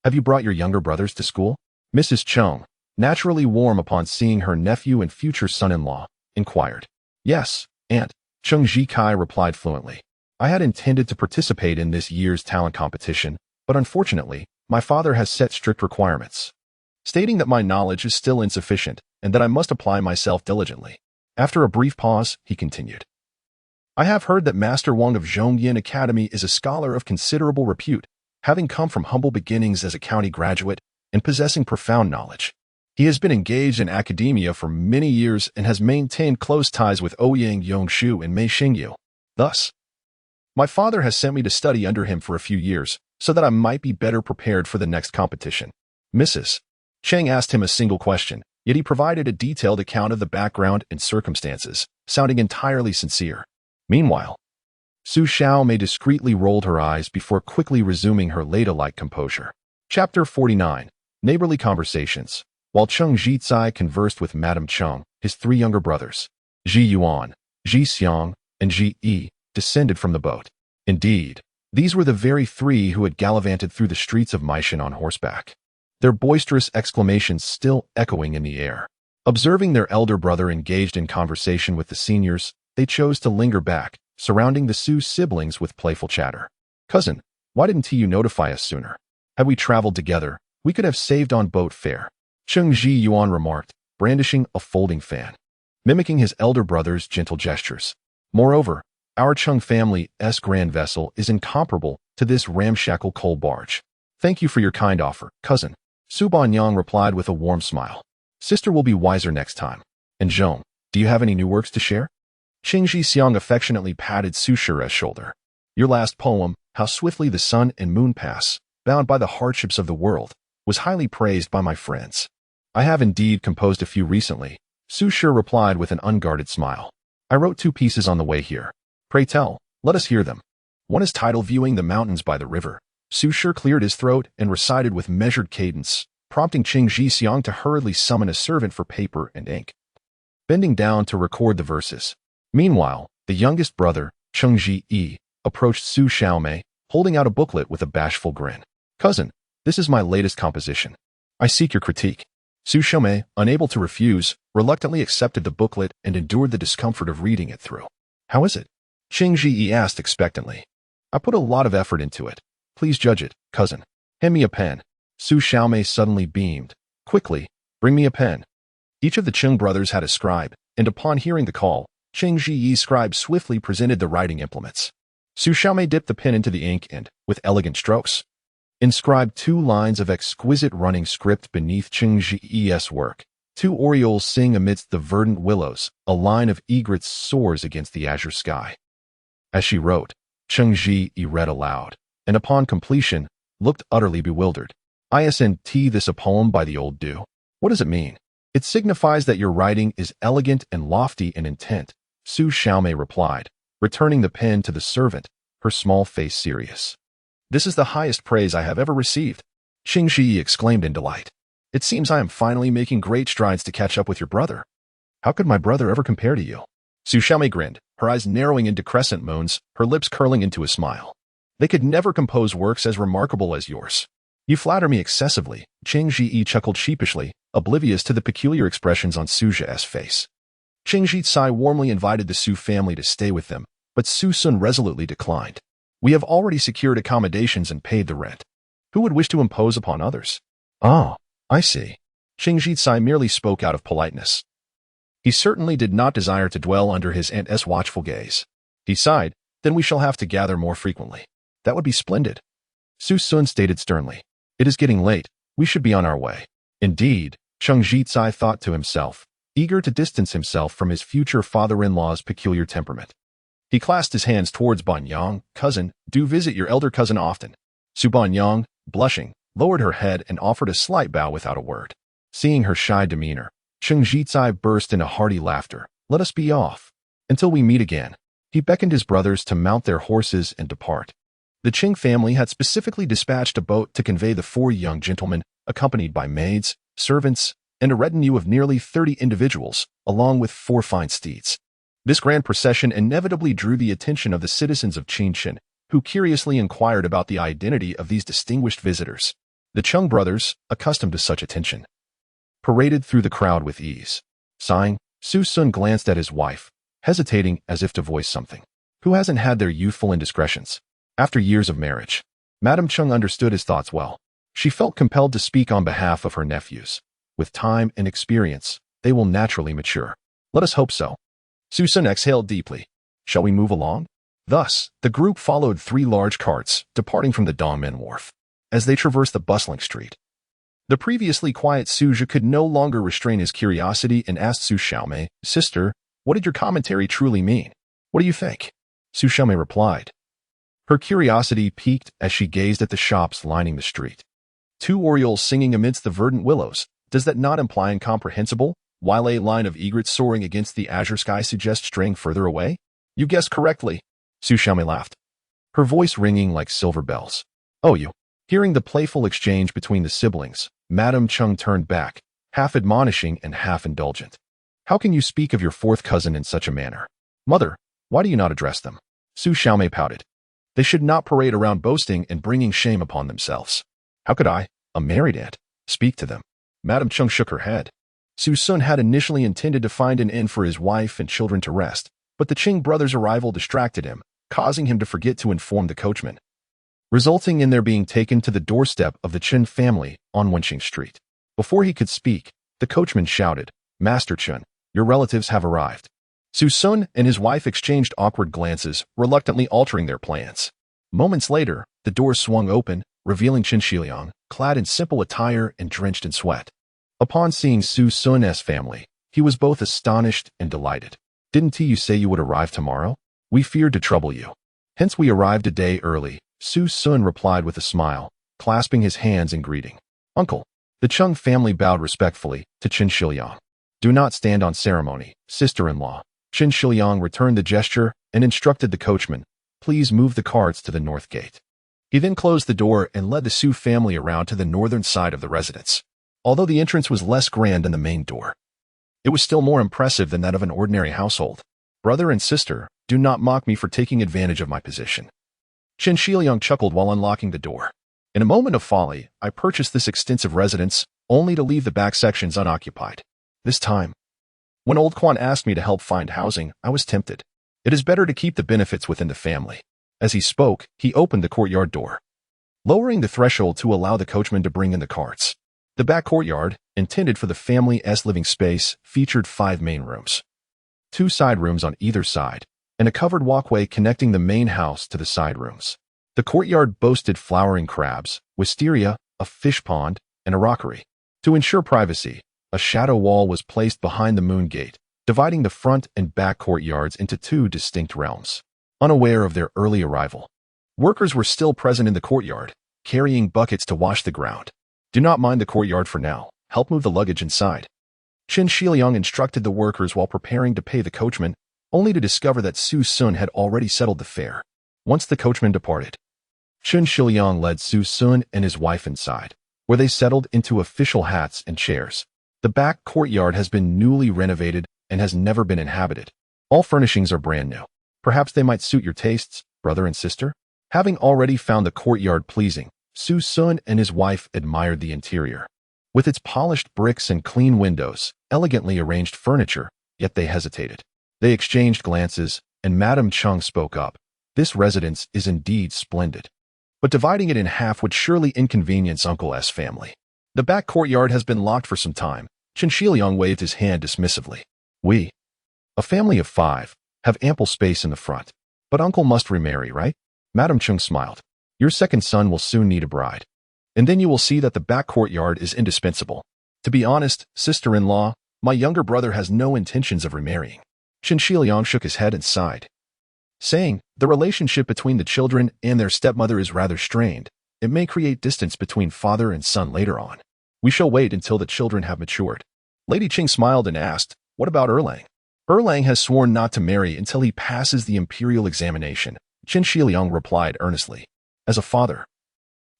have you brought your younger brothers to school?" Mrs. Chung, naturally warm upon seeing her nephew and future son-in-law, inquired. "Yes, aunt," Qingxia replied fluently. "I had intended to participate in this year's talent competition, but unfortunately, my father has set strict requirements, stating that my knowledge is still insufficient and that I must apply myself diligently." After a brief pause, he continued, "I have heard that Master Wang of Zhongyan Academy is a scholar of considerable repute, having come from humble beginnings as a county graduate and possessing profound knowledge. He has been engaged in academia for many years and has maintained close ties with Ouyang Xiu and Mei Xingyu. Thus, my father has sent me to study under him for a few years so that I might be better prepared for the next competition." Mrs. Cheng asked him a single question, yet he provided a detailed account of the background and circumstances, sounding entirely sincere. Meanwhile, Su Xiaomei discreetly rolled her eyes before quickly resuming her ladylike composure. Chapter 49. Neighborly Conversations. While Cheng Zhizai conversed with Madame Cheng, his 3 younger brothers, Ji Yuan, Ji Xiang, and Ji Yi, descended from the boat. Indeed, these were the very 3 who had gallivanted through the streets of Meishan on horseback, their boisterous exclamations still echoing in the air. Observing their elder brother engaged in conversation with the seniors, they chose to linger back, surrounding the Su siblings with playful chatter. "Cousin, why didn't you notify us sooner? Had we traveled together, we could have saved on boat fare," Qingxi Yuan remarked, brandishing a folding fan, mimicking his elder brother's gentle gestures. "Moreover, our Chung family's grand vessel is incomparable to this ramshackle coal barge. Thank you for your kind offer, cousin." Su Banyang replied with a warm smile. "Sister will be wiser next time. And Zhong, do you have any new works to share?" Qingxi Xiang affectionately patted Su Shi's shoulder. "Your last poem, How Swiftly the Sun and Moon Pass, Bound by the Hardships of the World, was highly praised by my friends." "I have indeed composed a few recently," Su Shi replied with an unguarded smile. "I wrote 2 pieces on the way here. Pray tell, let us hear them." One is titled Viewing the Mountains by the River. Su Shi cleared his throat and recited with measured cadence, prompting Qingxi Xiang to hurriedly summon a servant for paper and ink, bending down to record the verses. Meanwhile, the youngest brother, Qingxi Yi, approached Su Xiaomei, holding out a booklet with a bashful grin. "Cousin, this is my latest composition. I seek your critique." Su Xiaomei, unable to refuse, reluctantly accepted the booklet and endured the discomfort of reading it through. "How is it?" Qingxi Yi asked expectantly. "I put a lot of effort into it. Please judge it, cousin. Hand me a pen." Su Xiaomei suddenly beamed. "Quickly, bring me a pen." Each of the Qing brothers had a scribe, and upon hearing the call, Qingxi Yi's scribe swiftly presented the writing implements. Su Xiaomei dipped the pen into the ink and, with elegant strokes, inscribed 2 lines of exquisite running script beneath Qingxi's work. 2 orioles sing amidst the verdant willows, a line of egrets soars against the azure sky. As she wrote, Qingxi read aloud, and upon completion, looked utterly bewildered. Isn't this a poem by the old Du? What does it mean? It signifies that your writing is elegant and lofty in intent, Su Xiaomei replied, returning the pen to the servant, her small face serious. This is the highest praise I have ever received, Qingxi exclaimed in delight. It seems I am finally making great strides to catch up with your brother. How could my brother ever compare to you? Su Xiaomei grinned, her eyes narrowing into crescent moons, her lips curling into a smile. They could never compose works as remarkable as yours. You flatter me excessively, Qingxi chuckled sheepishly, oblivious to the peculiar expressions on Su Xiao's face. Qingxi warmly invited the Su family to stay with them, but Su Sun resolutely declined. We have already secured accommodations and paid the rent. Who would wish to impose upon others? Oh, I see. Qingxi merely spoke out of politeness. He certainly did not desire to dwell under his aunt's watchful gaze. He sighed, then we shall have to gather more frequently. That would be splendid. Su Sun stated sternly. It is getting late. We should be on our way. Indeed, Qingxi thought to himself, eager to distance himself from his future father-in-law's peculiar temperament. He clasped his hands towards Bianjing. Cousin, do visit your elder cousin often. Su Bianjing, blushing, lowered her head and offered a slight bow without a word. Seeing her shy demeanor, Qingxi burst into hearty laughter. Let us be off. Until we meet again. He beckoned his brothers to mount their horses and depart. The Qing family had specifically dispatched a boat to convey the 4 young gentlemen, accompanied by maids, servants, and a retinue of nearly 30 individuals, along with 4 fine steeds. This grand procession inevitably drew the attention of the citizens of Qingxia, who curiously inquired about the identity of these distinguished visitors. The Chung brothers, accustomed to such attention, paraded through the crowd with ease. Sighing, Su Sun glanced at his wife, hesitating as if to voice something. Who hasn't had their youthful indiscretions? After years of marriage, Madame Chung understood his thoughts well. She felt compelled to speak on behalf of her nephews. With time and experience, they will naturally mature. Let us hope so. Su Sun exhaled deeply. Shall we move along? Thus, the group followed 3 large carts, departing from the Dongmen Wharf. As they traversed the bustling street, the previously quiet Su Zhi could no longer restrain his curiosity and asked Su Xiaomei, Sister, what did your commentary truly mean? What do you think? Su Xiaomei replied. Her curiosity piqued as she gazed at the shops lining the street. 2 orioles singing amidst the verdant willows. Does that not imply incomprehensible, while a line of egrets soaring against the azure sky suggests straying further away? You guessed correctly, Su Xiaomei laughed, her voice ringing like silver bells. Oh, you. Hearing the playful exchange between the siblings, Madame Chung turned back, half admonishing and half indulgent. How can you speak of your 4th cousin in such a manner? Mother, why do you not address them? Su Xiaomei pouted. They should not parade around boasting and bringing shame upon themselves. How could I, a married aunt, speak to them? Madame Chung shook her head. Su Sun had initially intended to find an inn for his wife and children to rest, but the Qing brothers' arrival distracted him, causing him to forget to inform the coachman, resulting in their being taken to the doorstep of the Chen family on Wenqing Street. Before he could speak, the coachman shouted, Master Chen, your relatives have arrived. Su Sun and his wife exchanged awkward glances, reluctantly altering their plans. Moments later, the door swung open, revealing Qingxia, clad in simple attire and drenched in sweat. Upon seeing Su Sun's family, he was both astonished and delighted. Didn't you say you would arrive tomorrow? We feared to trouble you. Hence we arrived a day early, Su Sun replied with a smile, clasping his hands in greeting. Uncle. The Chung family bowed respectfully to Qingxia. Do not stand on ceremony, sister-in-law. Qingxia returned the gesture and instructed the coachman, please move the carts to the north gate. He then closed the door and led the Su family around to the northern side of the residence. Although the entrance was less grand than the main door, it was still more impressive than that of an ordinary household. Brother and sister, do not mock me for taking advantage of my position. Qingxia chuckled while unlocking the door. In a moment of folly, I purchased this extensive residence, only to leave the back sections unoccupied. This time, when old Quan asked me to help find housing, I was tempted. It is better to keep the benefits within the family. As he spoke, he opened the courtyard door, lowering the threshold to allow the coachman to bring in the carts. The back courtyard, intended for the family's living space, featured 5 main rooms, 2 side rooms on either side, and a covered walkway connecting the main house to the side rooms. The courtyard boasted flowering crabs, wisteria, a fish pond, and a rockery. To ensure privacy, a shadow wall was placed behind the moon gate, dividing the front and back courtyards into two distinct realms. Unaware of their early arrival, workers were still present in the courtyard, carrying buckets to wash the ground. Do not mind the courtyard for now. Help move the luggage inside. Qingxia instructed the workers while preparing to pay the coachman, only to discover that Su Sun had already settled the fare. Once the coachman departed, Qingxia led Su Sun and his wife inside, where they settled into official hats and chairs. The back courtyard has been newly renovated and has never been inhabited. All furnishings are brand new. Perhaps they might suit your tastes, brother and sister? Having already found the courtyard pleasing, Su Sun and his wife admired the interior. With its polished bricks and clean windows, elegantly arranged furniture, yet they hesitated. They exchanged glances, and Madame Chung spoke up. This residence is indeed splendid. But dividing it in half would surely inconvenience Uncle S' family. The back courtyard has been locked for some time. Qingxia waved his hand dismissively. We, a family of 5, have ample space in the front. But Uncle must remarry, right? Madame Chung smiled. Your second son will soon need a bride. And then you will see that the back courtyard is indispensable. To be honest, sister-in-law, my younger brother has no intentions of remarrying. Qingxia shook his head and sighed, saying, the relationship between the children and their stepmother is rather strained. It may create distance between father and son later on. We shall wait until the children have matured. Lady Qing smiled and asked, what about Erlang? Erlang has sworn not to marry until he passes the imperial examination. Qingxia replied earnestly. As a father,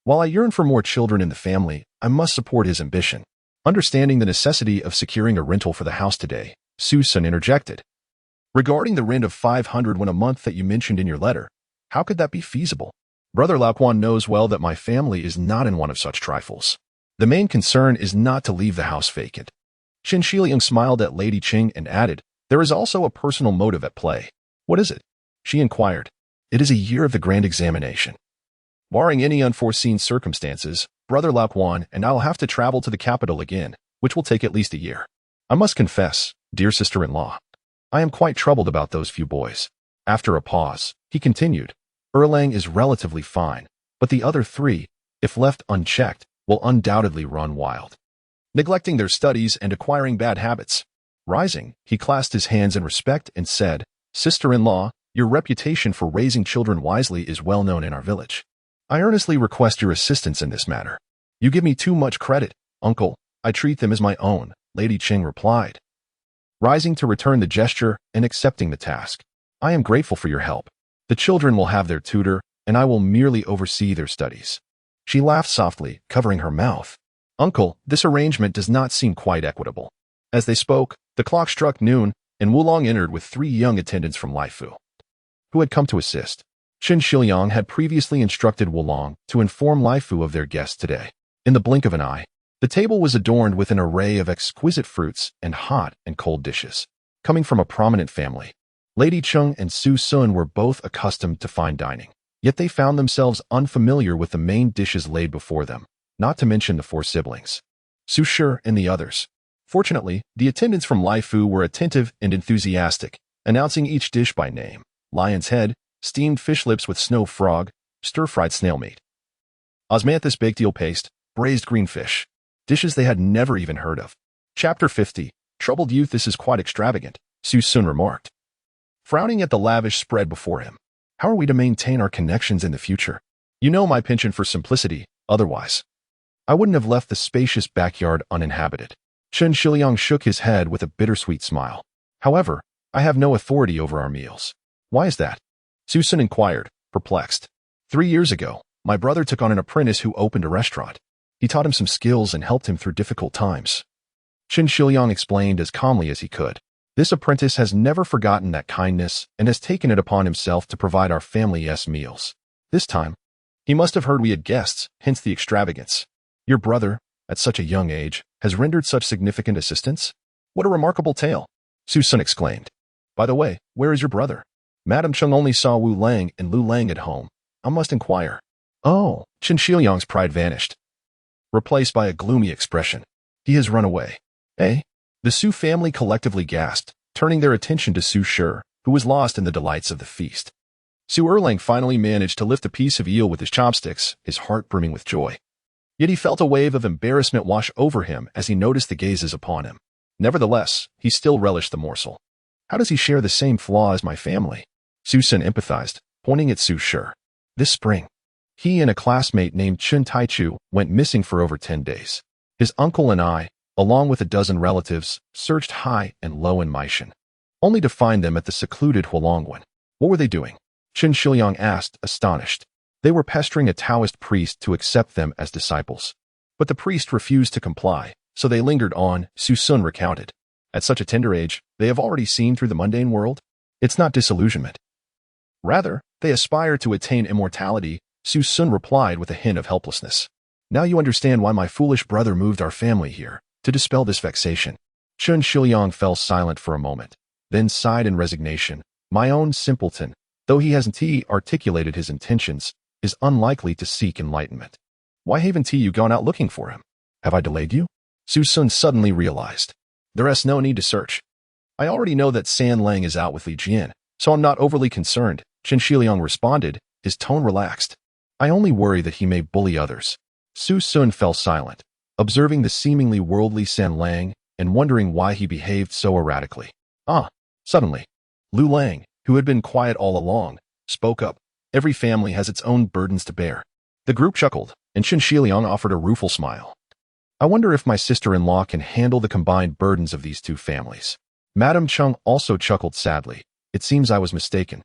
while I yearn for more children in the family, I must support his ambition. Understanding the necessity of securing a rental for the house today, Su Sun interjected. Regarding the rent of 500 won a month that you mentioned in your letter, how could that be feasible? Brother Laoquan knows well that my family is not in one of such trifles. The main concern is not to leave the house vacant. Qingxia smiled at Lady Qing and added, there is also a personal motive at play. What is it? She inquired. It is a year of the grand examination. Barring any unforeseen circumstances, Brother Laoquan and I will have to travel to the capital again, which will take at least a year. I must confess, dear sister-in-law, I am quite troubled about those few boys. After a pause, he continued, Erlang is relatively fine, but the other 3, if left unchecked, will undoubtedly run wild, neglecting their studies and acquiring bad habits. Rising, he clasped his hands in respect and said, Sister-in-law, your reputation for raising children wisely is well known in our village. I earnestly request your assistance in this matter. You give me too much credit, uncle. I treat them as my own, Lady Qing replied, rising to return the gesture and accepting the task. I am grateful for your help. The children will have their tutor, and I will merely oversee their studies. She laughed softly, covering her mouth. Uncle, this arrangement does not seem quite equitable. As they spoke, the clock struck noon, and Wulong entered with 3 young attendants from Laifu, who had come to assist. Qingxia had previously instructed Wulong to inform Laifu of their guest today. In the blink of an eye, the table was adorned with an array of exquisite fruits and hot and cold dishes. Coming from a prominent family, Lady Chung and Su Sun were both accustomed to fine dining, yet they found themselves unfamiliar with the main dishes laid before them, not to mention the 4 siblings, Su Shi and the others. Fortunately, the attendants from Laifu were attentive and enthusiastic, announcing each dish by name: lion's head, steamed fish lips with snow frog, stir-fried snail meat, osmanthus baked eel paste, braised green fish. Dishes they had never even heard of. Chapter 50. Troubled youth, this is quite extravagant, Su Sun remarked, frowning at the lavish spread before him. How are we to maintain our connections in the future? You know my penchant for simplicity, otherwise I wouldn't have left the spacious backyard uninhabited. Qingxia shook his head with a bittersweet smile. However, I have no authority over our meals. Why is that? Su Sun inquired, perplexed. 3 years ago, my brother took on an apprentice who opened a restaurant. He taught him some skills and helped him through difficult times. Qingxia explained as calmly as he could. This apprentice has never forgotten that kindness and has taken it upon himself to provide our family's meals. This time, he must have heard we had guests, hence the extravagance. Your brother, at such a young age, has rendered such significant assistance? What a remarkable tale, Su Sun exclaimed. By the way, where is your brother? Madame Chung only saw Wu Lang and Lu Lang at home. I must inquire. Oh, Qingxia's pride vanished, replaced by a gloomy expression. He has run away. Eh? The Su family collectively gasped, turning their attention to Su Shi, who was lost in the delights of the feast. Su Erlang finally managed to lift a piece of eel with his chopsticks, his heart brimming with joy. Yet he felt a wave of embarrassment wash over him as he noticed the gazes upon him. Nevertheless, he still relished the morsel. How does he share the same flaw as my family? Su Sun empathized, pointing at Su Shi. This spring, he and a classmate named Chen Taichu went missing for over 10 days. His uncle and I, along with a dozen relatives, searched high and low in Meishan, only to find them at the secluded Hualongwen. What were they doing? Chen Shiliang asked, astonished. They were pestering a Taoist priest to accept them as disciples. But the priest refused to comply, so they lingered on, Su Sun recounted. At such a tender age, they have already seen through the mundane world. It's not disillusionment. Rather, they aspire to attain immortality, Su Sun replied with a hint of helplessness. Now you understand why my foolish brother moved our family here, to dispel this vexation. Chen Shiliang fell silent for a moment, then sighed in resignation. My own simpleton, though he hasn't articulated his intentions, is unlikely to seek enlightenment. Why haven't you gone out looking for him? Have I delayed you? Su Sun suddenly realized. There is no need to search. I already know that San Lang is out with Li Jian, so I'm not overly concerned, Chen Shiliang responded, his tone relaxed. I only worry that he may bully others. Su Sun fell silent, observing the seemingly worldly San Lang and wondering why he behaved so erratically. Suddenly, Lu Lang, who had been quiet all along, spoke up. Every family has its own burdens to bear. The group chuckled, and Chen Shiliang offered a rueful smile. I wonder if my sister-in-law can handle the combined burdens of these two families. Madame Chung also chuckled sadly. It seems I was mistaken.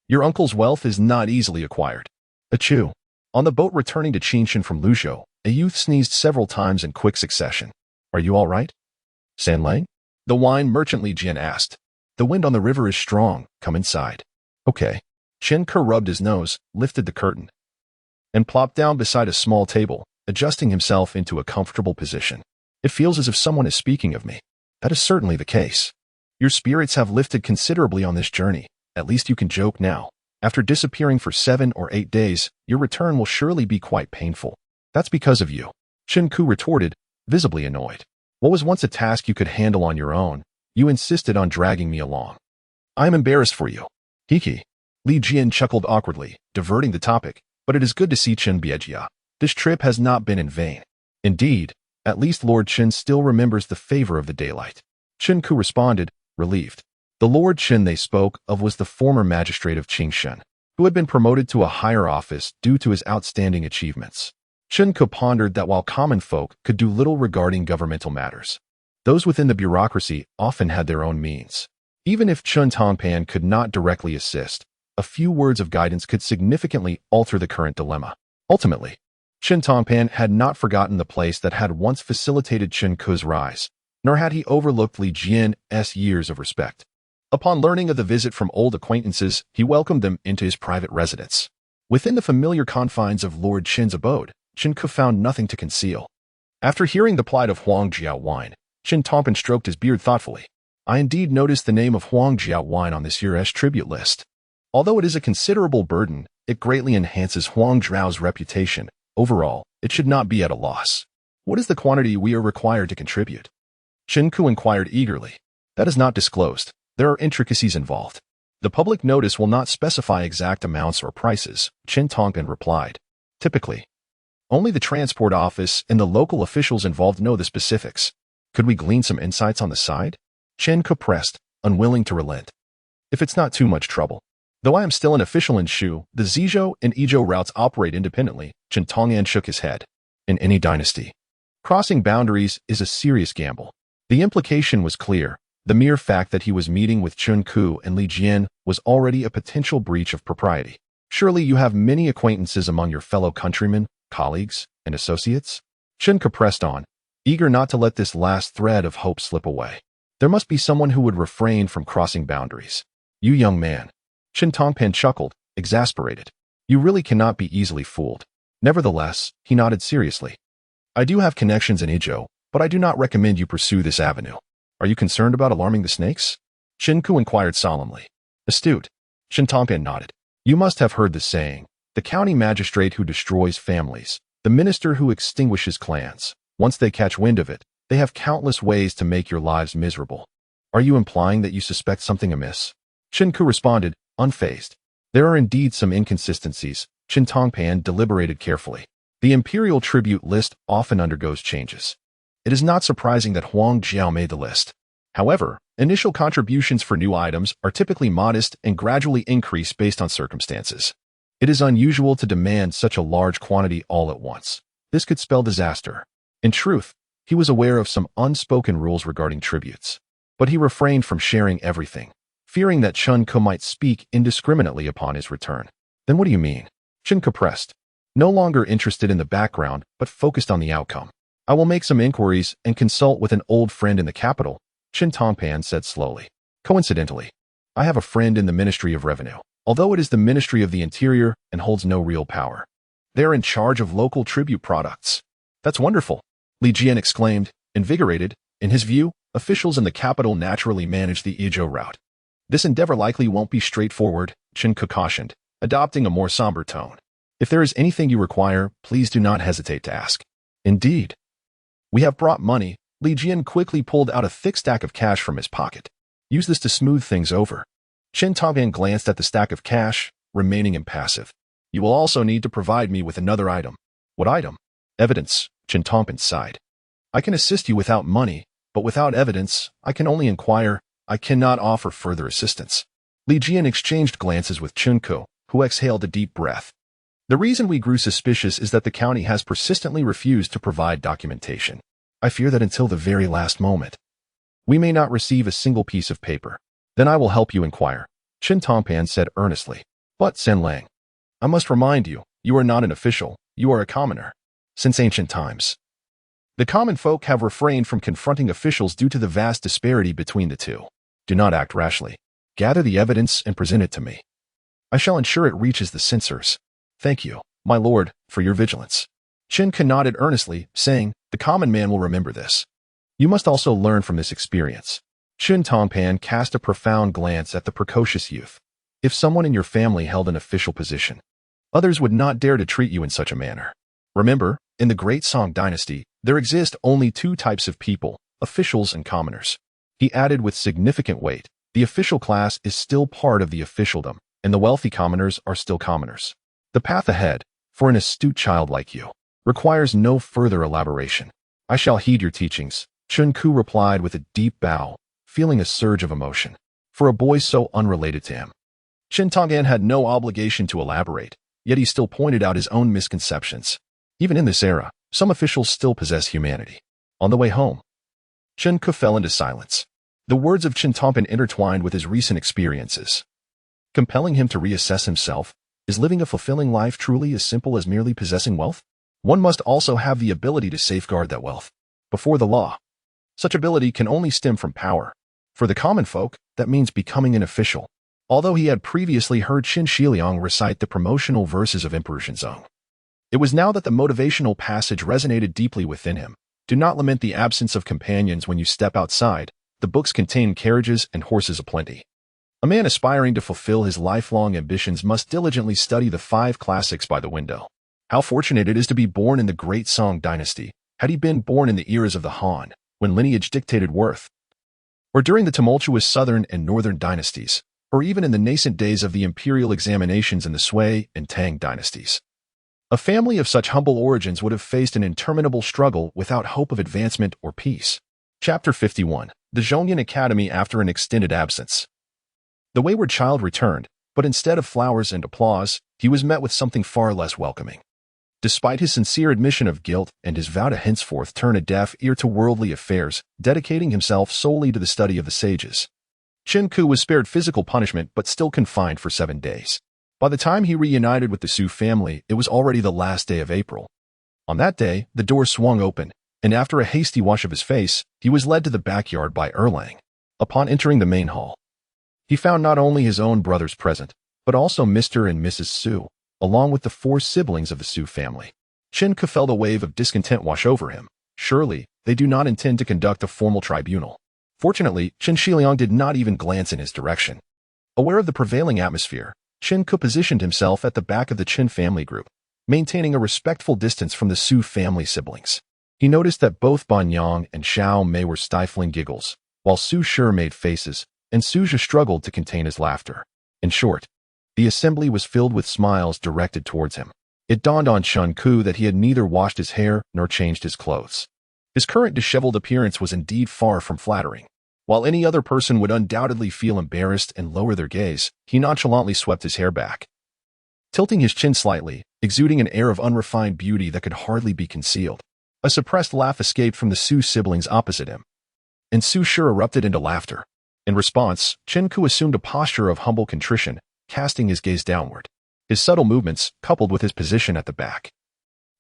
Your uncle's wealth is not easily acquired. Achoo. On the boat returning to Qingxia from Luzhou, a youth sneezed several times in quick succession. Are you all right? San Lang? The wine merchant Li Jian asked. The wind on the river is strong. Come inside. Okay. Chen Ke rubbed his nose, lifted the curtain, and plopped down beside a small table, adjusting himself into a comfortable position. It feels as if someone is speaking of me. That is certainly the case. Your spirits have lifted considerably on this journey. At least you can joke now. After disappearing for 7 or 8 days, your return will surely be quite painful. That's because of you. Chen Ku retorted, visibly annoyed. What was once a task you could handle on your own, you insisted on dragging me along. I am embarrassed for you. Hiki. Li Jian chuckled awkwardly, diverting the topic, but it is good to see Chen Biejia. This trip has not been in vain. Indeed, at least Lord Chen still remembers the favor of the daylight. Chen Ku responded, relieved. The Lord Chen they spoke of was the former magistrate of Qingxia, who had been promoted to a higher office due to his outstanding achievements. Chen Ku pondered that while common folk could do little regarding governmental matters, those within the bureaucracy often had their own means. Even if Chen Tongpan could not directly assist, a few words of guidance could significantly alter the current dilemma. Ultimately, Chen Tongpan had not forgotten the place that had once facilitated Chen Ku's rise, nor had he overlooked Li Jian's years of respect. Upon learning of the visit from old acquaintances, he welcomed them into his private residence. Within the familiar confines of Lord Chen's abode, Chen Ku found nothing to conceal. After hearing the plight of Huang Jiao wine, Chen Tongpan stroked his beard thoughtfully. I indeed noticed the name of Huang Jiao wine on this year's tribute list. Although it is a considerable burden, it greatly enhances Huang Zhao's reputation. Overall, it should not be at a loss. What is the quantity we are required to contribute? Chen Ku inquired eagerly. That is not disclosed. There are intricacies involved. The public notice will not specify exact amounts or prices, Chen Tongpan replied. Typically, only the transport office and the local officials involved know the specifics. Could we glean some insights on the side? Chen Ku pressed, unwilling to relent. If it's not too much trouble. Though I am still an official in Shu, the Zizhou and Yizhou routes operate independently, Chen Tongyan shook his head. In any dynasty, crossing boundaries is a serious gamble. The implication was clear. The mere fact that he was meeting with Chen Ku and Li Jian was already a potential breach of propriety. Surely you have many acquaintances among your fellow countrymen, colleagues, and associates? Chen Ku pressed on, eager not to let this last thread of hope slip away. There must be someone who would refrain from crossing boundaries. You young man. Chen Tongpan chuckled, exasperated. You really cannot be easily fooled. Nevertheless, he nodded seriously. I do have connections in Yizhou, but I do not recommend you pursue this avenue. Are you concerned about alarming the snakes? Chen Ku inquired solemnly. Astute. Chen Tongpan nodded. You must have heard the saying, the county magistrate who destroys families, the minister who extinguishes clans. Once they catch wind of it, they have countless ways to make your lives miserable. Are you implying that you suspect something amiss? Chen Ku responded, unfazed. There are indeed some inconsistencies. Qin Tongpan deliberated carefully. The imperial tribute list often undergoes changes. It is not surprising that Huang Xiao made the list. However, initial contributions for new items are typically modest and gradually increase based on circumstances. It is unusual to demand such a large quantity all at once. This could spell disaster. In truth, he was aware of some unspoken rules regarding tributes. But he refrained from sharing everything, fearing that Chen Ke might speak indiscriminately upon his return. Then what do you mean? Chen Ke pressed, no longer interested in the background, but focused on the outcome. I will make some inquiries and consult with an old friend in the capital, Qin Tongpan said slowly. Coincidentally, I have a friend in the Ministry of Revenue, although it is the Ministry of the Interior and holds no real power. They are in charge of local tribute products. That's wonderful, Li Jian exclaimed, invigorated. In his view, officials in the capital naturally manage the Izhou route. This endeavor likely won't be straightforward, Chen Ke cautioned, adopting a more somber tone. If there is anything you require, please do not hesitate to ask. Indeed. We have brought money. Li Jian quickly pulled out a thick stack of cash from his pocket. Use this to smooth things over. Qin Tongpan glanced at the stack of cash, remaining impassive. You will also need to provide me with another item. What item? Evidence, Qin Tongpan sighed. I can assist you without money, but without evidence, I can only inquire. I cannot offer further assistance. Li Jian exchanged glances with Chen Ke, who exhaled a deep breath. The reason we grew suspicious is that the county has persistently refused to provide documentation. I fear that until the very last moment, we may not receive a single piece of paper. Then I will help you inquire, Qin Tongpan said earnestly. But Sen Lang, I must remind you, you are not an official, you are a commoner. Since ancient times, the common folk have refrained from confronting officials due to the vast disparity between the two. Do not act rashly. Gather the evidence and present it to me. I shall ensure it reaches the censors. Thank you, my lord, for your vigilance. Qin Ke nodded earnestly, saying, the common man will remember this. You must also learn from this experience. Qin Tongpan cast a profound glance at the precocious youth. If someone in your family held an official position, others would not dare to treat you in such a manner. Remember, in the great Song Dynasty, there exist only two types of people, officials and commoners. He added with significant weight, the official class is still part of the officialdom, and the wealthy commoners are still commoners. The path ahead, for an astute child like you, requires no further elaboration. I shall heed your teachings, Chen Ke replied with a deep bow, feeling a surge of emotion. For a boy so unrelated to him, Qin Tongpan had no obligation to elaborate, yet he still pointed out his own misconceptions. Even in this era, some officials still possess humanity. On the way home, Chen Ke fell into silence. The words of Qin Tongpan intertwined with his recent experiences, compelling him to reassess himself. Is living a fulfilling life truly as simple as merely possessing wealth? One must also have the ability to safeguard that wealth. Before the law, such ability can only stem from power. For the common folk, that means becoming an official. Although he had previously heard Qin Shiliang recite the promotional verses of Emperor Shenzong, it was now that the motivational passage resonated deeply within him. Do not lament the absence of companions when you step outside. The books contain carriages and horses aplenty. A man aspiring to fulfill his lifelong ambitions must diligently study the 5 classics by the window. How fortunate it is to be born in the great Song Dynasty. Had he been born in the eras of the Han, when lineage dictated worth, or during the tumultuous southern and northern dynasties, or even in the nascent days of the imperial examinations in the Sui and Tang dynasties, a family of such humble origins would have faced an interminable struggle without hope of advancement or peace. Chapter 51. The Zhongyan Academy after an extended absence. The wayward child returned, but instead of flowers and applause, he was met with something far less welcoming. Despite his sincere admission of guilt and his vow to henceforth turn a deaf ear to worldly affairs, dedicating himself solely to the study of the sages, Chen Ke was spared physical punishment but still confined for 7 days. By the time he reunited with the Su family, it was already the last day of April. On that day, the door swung open, and after a hasty wash of his face, he was led to the backyard by Erlang. Upon entering the main hall, he found not only his own brothers present, but also Mr. and Mrs. Su, along with the 4 siblings of the Su family. Chen Ke felt a wave of discontent wash over him. Surely, they do not intend to conduct a formal tribunal. Fortunately, Qin Shiliang did not even glance in his direction. Aware of the prevailing atmosphere, Chen Ke positioned himself at the back of the Qin family group, maintaining a respectful distance from the Su family siblings. He noticed that both Bianjing and Su Xiaomei were stifling giggles, while Su Shi made faces, and Su Zhi struggled to contain his laughter. In short, The assembly was filled with smiles directed towards him. It dawned on Chen Ku that he had neither washed his hair nor changed his clothes. His current disheveled appearance was indeed far from flattering. While any other person would undoubtedly feel embarrassed and lower their gaze, he nonchalantly swept his hair back, tilting his chin slightly, exuding an air of unrefined beauty that could hardly be concealed. A suppressed laugh escaped from the Su siblings opposite him, and Su Shi erupted into laughter. In response, Chen Ku assumed a posture of humble contrition, casting his gaze downward. His subtle movements, coupled with his position at the back,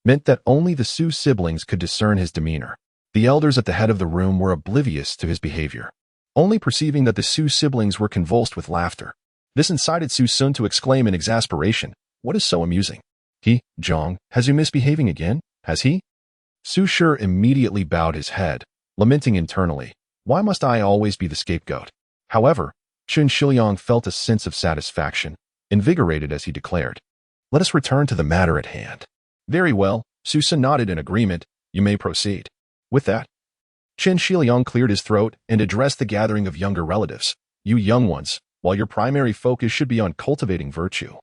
meant that only the Su siblings could discern his demeanor. The elders at the head of the room were oblivious to his behavior, only perceiving that the Su siblings were convulsed with laughter. This incited Su Sun to exclaim in exasperation, "What is so amusing? Zhong, has he misbehaving again? Has he?" Su Shi immediately bowed his head, lamenting internally, "Why must I always be the scapegoat?" However, Chen Shiliang felt a sense of satisfaction, invigorated as he declared, "Let us return to the matter at hand." "Very well," Su Sun nodded in agreement, "you may proceed." With that, Chen Shiliang cleared his throat and addressed the gathering of younger relatives. "You young ones, while your primary focus should be on cultivating virtue,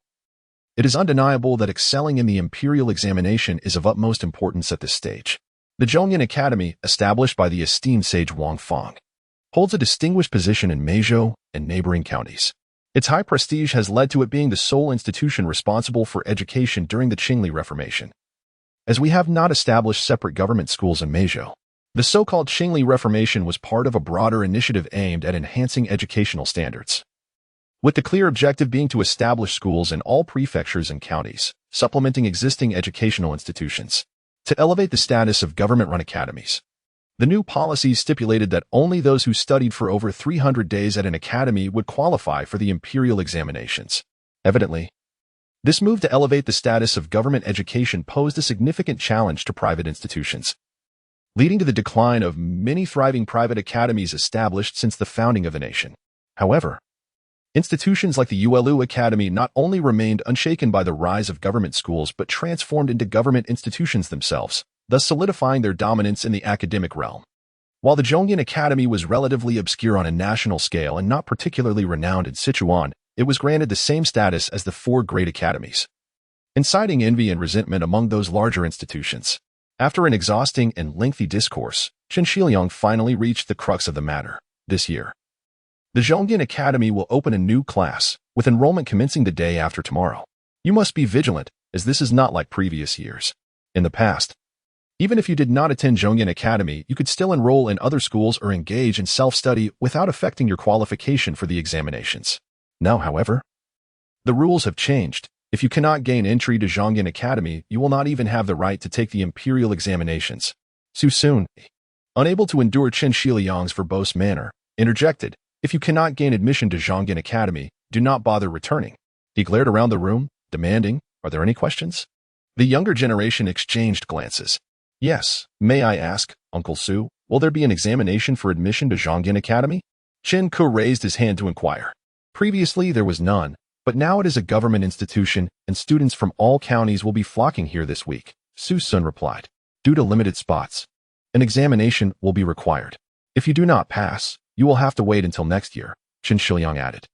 it is undeniable that excelling in the imperial examination is of utmost importance at this stage. The Zhongyan Academy, established by the esteemed sage Wang Fang, holds a distinguished position in Meizhou and neighboring counties. Its high prestige has led to it being the sole institution responsible for education during the Qingli Reformation. As we have not established separate government schools in Meizhou, the so-called Qingli Reformation was part of a broader initiative aimed at enhancing educational standards, with the clear objective being to establish schools in all prefectures and counties, supplementing existing educational institutions, to elevate the status of government-run academies. The new policies stipulated that only those who studied for over 300 days at an academy would qualify for the imperial examinations. Evidently, this move to elevate the status of government education posed a significant challenge to private institutions, leading to the decline of many thriving private academies established since the founding of the nation. However, institutions like the Willow Academy not only remained unshaken by the rise of government schools but transformed into government institutions themselves, thus solidifying their dominance in the academic realm. While the Zhongyan Academy was relatively obscure on a national scale and not particularly renowned in Sichuan, it was granted the same status as the four great academies, inciting envy and resentment among those larger institutions. After an exhausting and lengthy discourse, Chen Shiliang finally reached the crux of the matter. This year, the Zhongyan Academy will open a new class, with enrollment commencing the day after tomorrow. You must be vigilant, as this is not like previous years. In the past, even if you did not attend Zhongyan Academy, you could still enroll in other schools or engage in self-study without affecting your qualification for the examinations. Now, however, the rules have changed. If you cannot gain entry to Zhongyan Academy, you will not even have the right to take the imperial examinations. Su Sun, unable to endure Chen Shiliang's verbose manner, interjected, "If you cannot gain admission to Zhongyan Academy, do not bother returning." He glared around the room, demanding, "Are there any questions?" The younger generation exchanged glances. "Yes, may I ask, Uncle Su, will there be an examination for admission to Zhongyan Academy?" Chen Ku raised his hand to inquire. Previously there was none, but now it is a government institution and students from all counties will be flocking here this week, Su Sun replied. "Due to limited spots, an examination will be required. If you do not pass, you will have to wait until next year," Chen Shiliang added.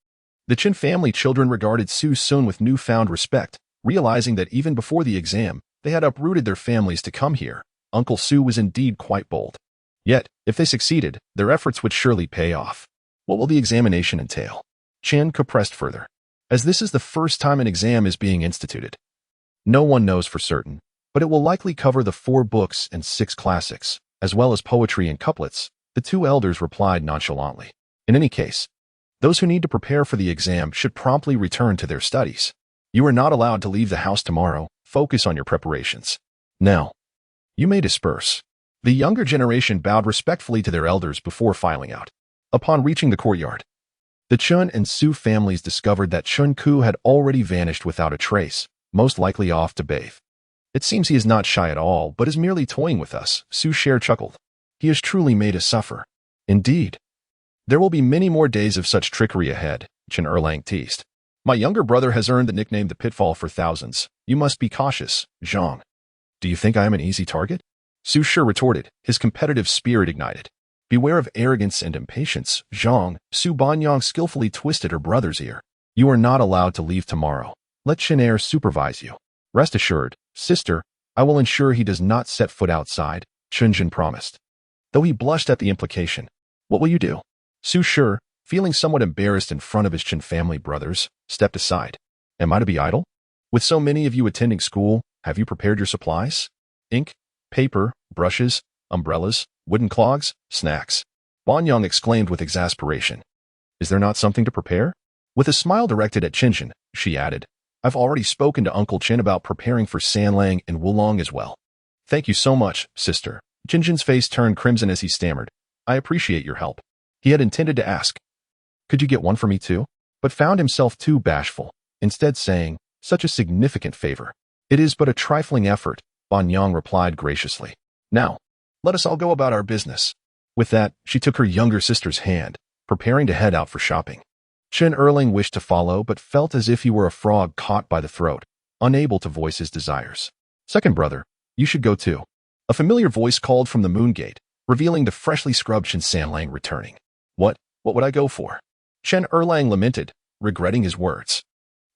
The Chen family children regarded Su Sun with newfound respect, realizing that even before the exam, they had uprooted their families to come here. Uncle Su was indeed quite bold. Yet, if they succeeded, their efforts would surely pay off. What will the examination entail? Chen Ku pressed further. As this is the first time an exam is being instituted, no one knows for certain, but it will likely cover the 4 books and 6 classics, as well as poetry and couplets, the 2 elders replied nonchalantly. In any case, those who need to prepare for the exam should promptly return to their studies. You are not allowed to leave the house tomorrow. Focus on your preparations. Now, you may disperse. The younger generation bowed respectfully to their elders before filing out. Upon reaching the courtyard, the Chen and Su families discovered that Chen Ku had already vanished without a trace, most likely off to bathe. "It seems he is not shy at all, but is merely toying with us," Su Shi chuckled. "He has truly made us suffer." "Indeed. There will be many more days of such trickery ahead," Chen Erlang teased. "My younger brother has earned the nickname the Pitfall for thousands. You must be cautious, Zhang." "Do you think I am an easy target?" Su Shi retorted, his competitive spirit ignited. "Beware of arrogance and impatience, Zhang." Su Banyang skillfully twisted her brother's ear. You are not allowed to leave tomorrow. Let Qing'er supervise you. Rest assured, sister, I will ensure he does not set foot outside, Chunjun promised. Though he blushed at the implication. What will you do? Su Shi, feeling somewhat embarrassed in front of his Qin family brothers, stepped aside. Am I to be idle? With so many of you attending school, have you prepared your supplies? Ink, paper, brushes, umbrellas, wooden clogs, snacks. Bianjing exclaimed with exasperation. Is there not something to prepare? With a smile directed at Qingxia, she added, I've already spoken to Uncle Qin about preparing for Sanlang and Wulong as well. Thank you so much, sister. Qingxia's face turned crimson as he stammered. I appreciate your help. He had intended to ask, could you get one for me too? But found himself too bashful, instead saying, such a significant favor. It is but a trifling effort, Bianjing replied graciously. Now, let us all go about our business. With that, she took her younger sister's hand, preparing to head out for shopping. Qin Erling wished to follow but felt as if he were a frog caught by the throat, unable to voice his desires. Second brother, you should go too. A familiar voice called from the moon gate, revealing the freshly scrubbed Qin Sanlang returning. What would I go for? Qin Erlang lamented, regretting his words.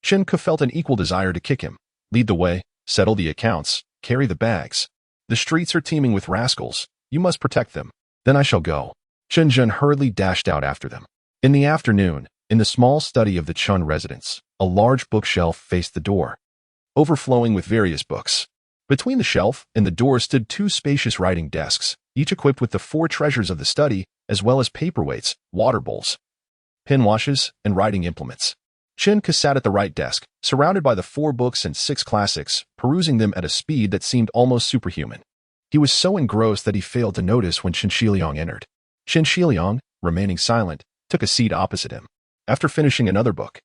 Qin Ke felt an equal desire to kick him, lead the way, settle the accounts, carry the bags. The streets are teeming with rascals, you must protect them. Then I shall go. Qin Zhen hurriedly dashed out after them. In the afternoon, in the small study of the Chun residence, a large bookshelf faced the door, overflowing with various books. Between the shelf and the door stood two spacious writing desks, each equipped with the four treasures of the study, as well as paperweights, water bowls, pen washes, and writing implements. Qin Ke sat at the right desk, surrounded by the 4 books and 6 classics, perusing them at a speed that seemed almost superhuman. He was so engrossed that he failed to notice when Qingxia entered. Qingxia, remaining silent, took a seat opposite him. After finishing another book,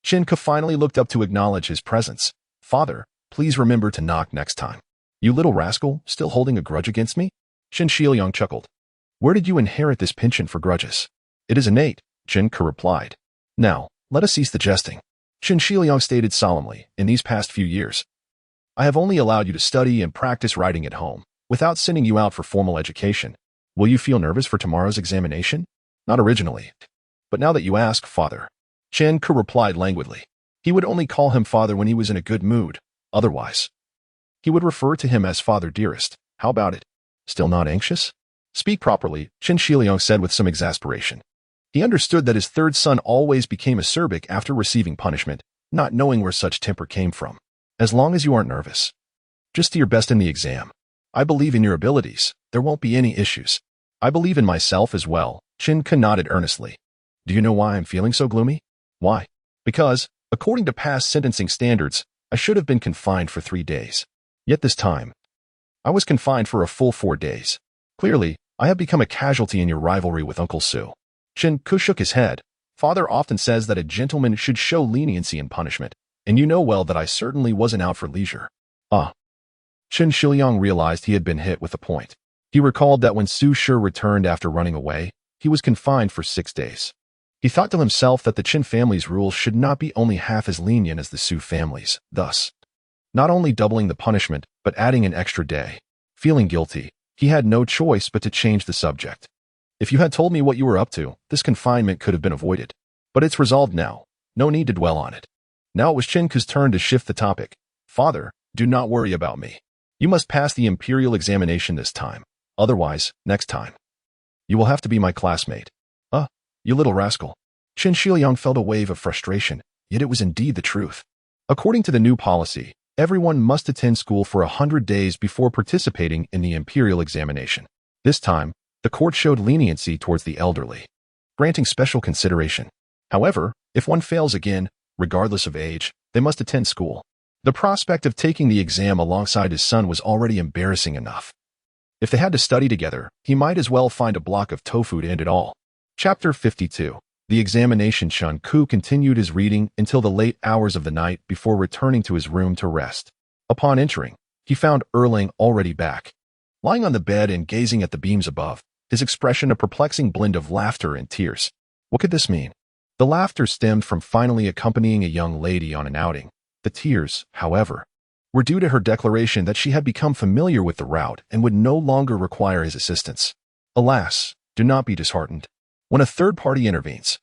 Qin Ke finally looked up to acknowledge his presence. Father, please remember to knock next time. You little rascal, still holding a grudge against me? Qingxia chuckled. Where did you inherit this penchant for grudges? It is innate, Qin Ke replied. Now, let us cease the jesting. Qingxia stated solemnly, in these past few years, I have only allowed you to study and practice writing at home, without sending you out for formal education. Will you feel nervous for tomorrow's examination? Not originally. But now that you ask, father. Qin Ke replied languidly. He would only call him father when he was in a good mood. Otherwise, he would refer to him as father dearest. How about it? Still not anxious? Speak properly, Qingxia said with some exasperation. He understood that his third son always became acerbic after receiving punishment, not knowing where such temper came from. As long as you aren't nervous, just do your best in the exam. I believe in your abilities. There won't be any issues. I believe in myself as well. Qin Ke nodded earnestly. Do you know why I'm feeling so gloomy? Why? Because, according to past sentencing standards, I should have been confined for 3 days. Yet this time, I was confined for a full 4 days. Clearly, I have become a casualty in your rivalry with Uncle Su. Qin Ke shook his head. Father often says that a gentleman should show leniency in punishment, and you know well that I certainly wasn't out for leisure. Ah. Qingxia realized he had been hit with a point. He recalled that when Su Shi returned after running away, he was confined for 6 days. He thought to himself that the Qin family's rules should not be only half as lenient as the Su family's, thus, not only doubling the punishment, but adding an extra day. Feeling guilty, he had no choice but to change the subject. If you had told me what you were up to, this confinement could have been avoided. But it's resolved now. No need to dwell on it. Now it was Qin Ke's turn to shift the topic. Father, do not worry about me. You must pass the imperial examination this time. Otherwise, next time, you will have to be my classmate. You little rascal. Qingxia felt a wave of frustration, yet it was indeed the truth. According to the new policy, everyone must attend school for 100 days before participating in the imperial examination. This time, the court showed leniency towards the elderly, granting special consideration. However, if one fails again, regardless of age, they must attend school. The prospect of taking the exam alongside his son was already embarrassing enough. If they had to study together, he might as well find a block of tofu to end it all. Chapter 52. The examination. Qin Ke continued his reading until the late hours of the night before returning to his room to rest. Upon entering, he found Erling already back. Lying on the bed and gazing at the beams above, his expression a perplexing blend of laughter and tears. What could this mean? The laughter stemmed from finally accompanying a young lady on an outing. The tears, however, were due to her declaration that she had become familiar with the route and would no longer require his assistance. Alas, do not be disheartened. When a third party intervenes,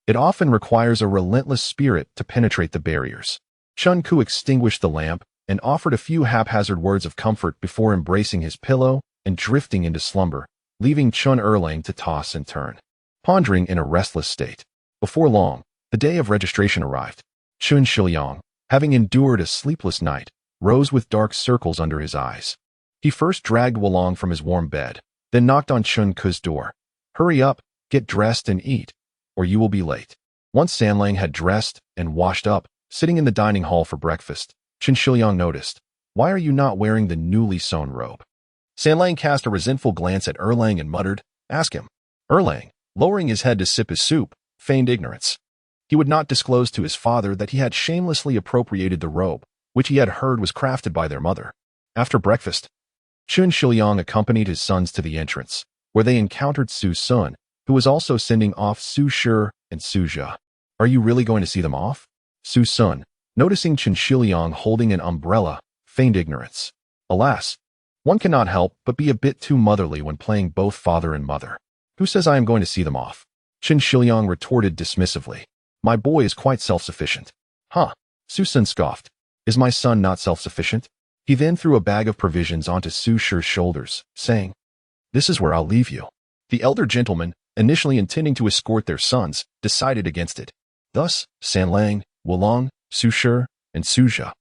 It often requires a relentless spirit to penetrate the barriers. Chen Ku extinguished the lamp and offered a few haphazard words of comfort before embracing his pillow and drifting into slumber, leaving Chun Erlang to toss and turn, pondering in a restless state. Before long, the day of registration arrived. Chun Shiliang, having endured a sleepless night, rose with dark circles under his eyes. He first dragged Wulong from his warm bed, then knocked on Chun Ku's door. "Hurry up, get dressed and eat, or you will be late." Once Sanlang had dressed and washed up, sitting in the dining hall for breakfast, Chun Shiliang noticed, "Why are you not wearing the newly sewn robe?" Sanlang cast a resentful glance at Erlang and muttered, "Ask him." Erlang, lowering his head to sip his soup, feigned ignorance. He would not disclose to his father that he had shamelessly appropriated the robe, which he had heard was crafted by their mother. After breakfast, Chun Shiliang accompanied his sons to the entrance, where they encountered Su Sun, who was also sending off Su Shi and Su Jia. "Are you really going to see them off?" Su Sun, noticing Chun Shiliang holding an umbrella, feigned ignorance. "Alas, one cannot help but be a bit too motherly when playing both father and mother. Who says I am going to see them off?" Chun Shiliang retorted dismissively. "My boy is quite self-sufficient." "Huh," Su Sun scoffed. "Is my son not self-sufficient?" He then threw a bag of provisions onto Su Shi's shoulders, saying, "This is where I'll leave you." The elder gentlemen, initially intending to escort their sons, decided against it. Thus, Sanlang, Wulong, Su Shi, and Su Jia,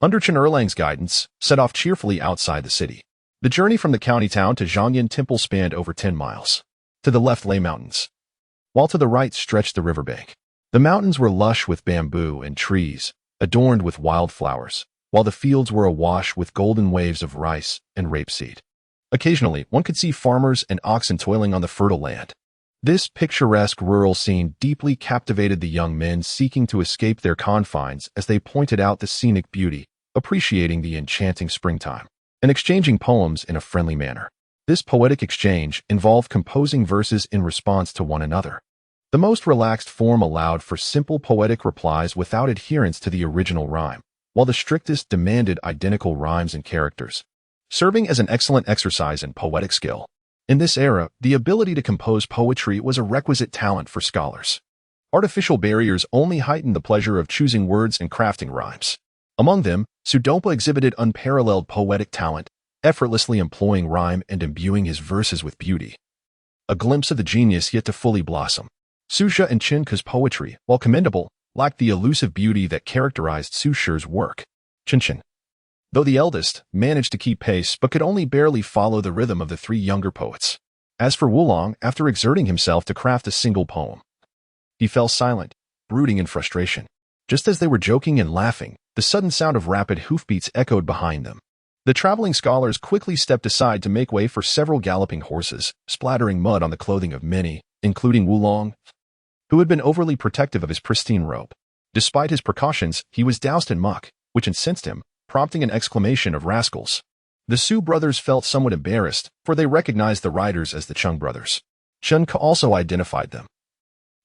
under Chen Erlang's guidance, set off cheerfully outside the city. The journey from the county town to Zhongyan Temple spanned over 10 miles. To the left lay mountains, while to the right stretched the riverbank. The mountains were lush with bamboo and trees, adorned with wildflowers, while the fields were awash with golden waves of rice and rapeseed. Occasionally, one could see farmers and oxen toiling on the fertile land. This picturesque rural scene deeply captivated the young men seeking to escape their confines as they pointed out the scenic beauty, appreciating the enchanting springtime, and exchanging poems in a friendly manner. This poetic exchange involved composing verses in response to one another. The most relaxed form allowed for simple poetic replies without adherence to the original rhyme, while the strictest demanded identical rhymes and characters, serving as an excellent exercise in poetic skill. In this era, the ability to compose poetry was a requisite talent for scholars. Artificial barriers only heightened the pleasure of choosing words and crafting rhymes. Among them, Su Dongpo exhibited unparalleled poetic talent, effortlessly employing rhyme and imbuing his verses with beauty. A glimpse of the genius yet to fully blossom. Su Jia and Chen Ku's poetry, while commendable, lacked the elusive beauty that characterized Su Shi's work. Chen, though the eldest, managed to keep pace but could only barely follow the rhythm of the three younger poets. As for Wulong, after exerting himself to craft a single poem, he fell silent, brooding in frustration. Just as they were joking and laughing, the sudden sound of rapid hoofbeats echoed behind them. The traveling scholars quickly stepped aside to make way for several galloping horses, splattering mud on the clothing of many, including Wulong, who had been overly protective of his pristine robe. Despite his precautions, he was doused in muck, which incensed him, prompting an exclamation of "rascals." The Su brothers felt somewhat embarrassed, for they recognized the riders as the Chung brothers. Chen Ke also identified them.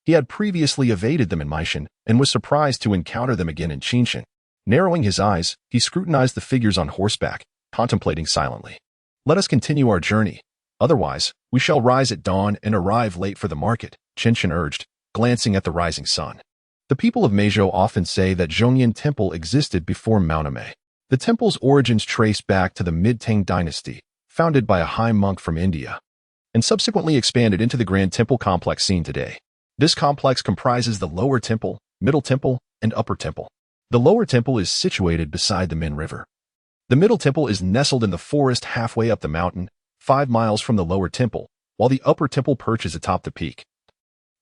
He had previously evaded them in Meishan and was surprised to encounter them again in Qingxia. Narrowing his eyes, he scrutinized the figures on horseback, contemplating silently. "Let us continue our journey. Otherwise, we shall rise at dawn and arrive late for the market," Qingxia urged, glancing at the rising sun. The people of Meizhou often say that Zhongyan Temple existed before Mauname. The temple's origins trace back to the Mid-Tang Dynasty, founded by a high monk from India, and subsequently expanded into the grand temple complex seen today. This complex comprises the lower temple, middle temple, and upper temple. The lower temple is situated beside the Min River. The middle temple is nestled in the forest halfway up the mountain, 5 miles from the lower temple, while the upper temple perches atop the peak.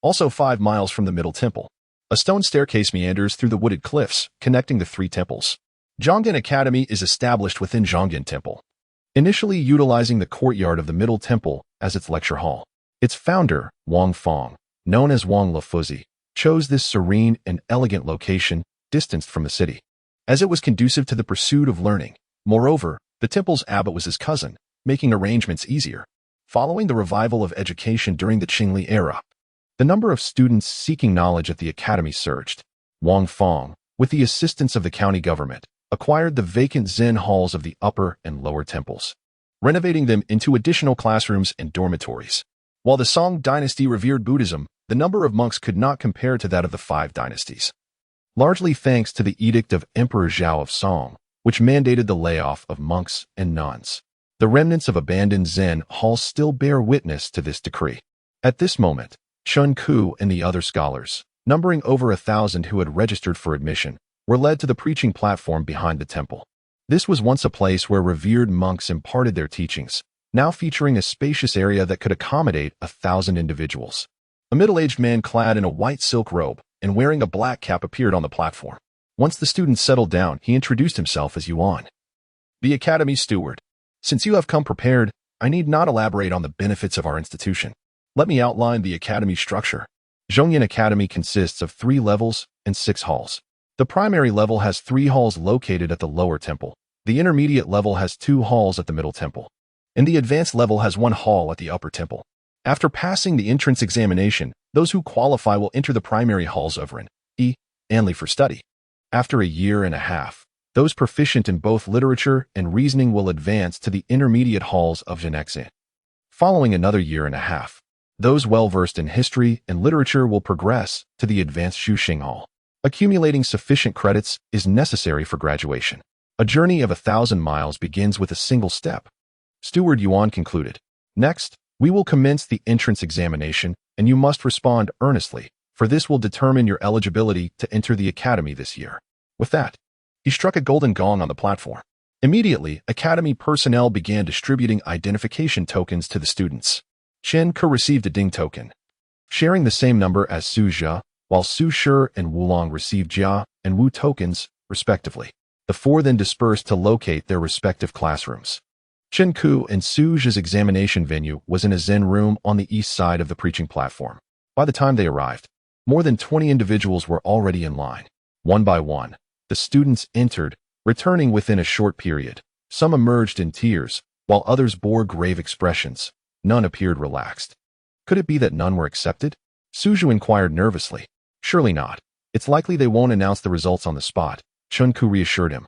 Also 5 miles from the middle temple, a stone staircase meanders through the wooded cliffs, connecting the three temples. Zhongyan Academy is established within Zhongyan Temple, initially utilizing the courtyard of the Middle Temple as its lecture hall. Its founder, Wang Fong, known as Wang Lefuzi, chose this serene and elegant location, distanced from the city, as it was conducive to the pursuit of learning. Moreover, the temple's abbot was his cousin, making arrangements easier. Following the revival of education during the Qingli era, the number of students seeking knowledge at the academy surged. Wang Fong, with the assistance of the county government, acquired the vacant Zen halls of the upper and lower temples, renovating them into additional classrooms and dormitories. While the Song Dynasty revered Buddhism, The number of monks could not compare to that of the 5 dynasties, largely thanks to the edict of Emperor Zhao of Song, which mandated the layoff of monks and nuns. The remnants of abandoned Zen halls still bear witness to this decree. At this moment, Chun Ku and the other scholars, numbering over 1,000 who had registered for admission, were led to the preaching platform behind the temple. This was once a place where revered monks imparted their teachings, now featuring a spacious area that could accommodate 1,000 individuals. A middle-aged man clad in a white silk robe and wearing a black cap appeared on the platform. Once the students settled down, he introduced himself as Yuan, the academy's steward. Since you have come prepared, I need not elaborate on the benefits of our institution. Let me outline the academy structure. Zhongyan Academy consists of 3 levels and 6 halls. The primary level has 3 halls located at the lower temple. The intermediate level has 2 halls at the middle temple, and the advanced level has 1 hall at the upper temple. After passing the entrance examination, those who qualify will enter the primary halls of Anli for study. After a year and a half, those proficient in both literature and reasoning will advance to the intermediate halls of Zhenexin. Following another year and a half, those well-versed in history and literature will progress to the advanced Shuxing Hall. Accumulating sufficient credits is necessary for graduation. A journey of 1,000 miles begins with a single step. Steward Yuan concluded. Next, we will commence the entrance examination, and you must respond earnestly, for this will determine your eligibility to enter the academy this year. With that, he struck a golden gong on the platform. Immediately, academy personnel began distributing identification tokens to the students. Chen Ke received a ding token, sharing the same number as Su Jia, while Su Shi and Wulong received Jia and Wu tokens, respectively. The 4 then dispersed to locate their respective classrooms. Chen Ku and Su Jia's examination venue was in a Zen room on the east side of the preaching platform. By the time they arrived, more than 20 individuals were already in line. One by one, the students entered, returning within a short period. Some emerged in tears, while others bore grave expressions. None appeared relaxed. Could it be that none were accepted? Su Jia inquired nervously. Surely not. It's likely they won't announce the results on the spot, Chen Ku reassured him.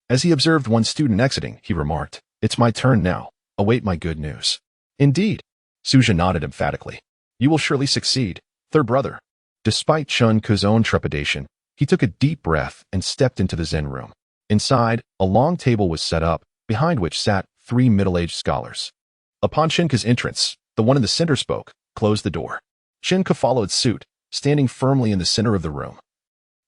As he observed one student exiting, he remarked, "It's my turn now. Await my good news." Indeed. Su Jia nodded emphatically. You will surely succeed, third brother. Despite Chen Ku's own trepidation, he took a deep breath and stepped into the Zen room. Inside, a long table was set up, behind which sat 3 middle-aged scholars. Upon Chen Ku's entrance, the one in the center spoke, closed the door. Chen Ku followed suit, standing firmly in the center of the room.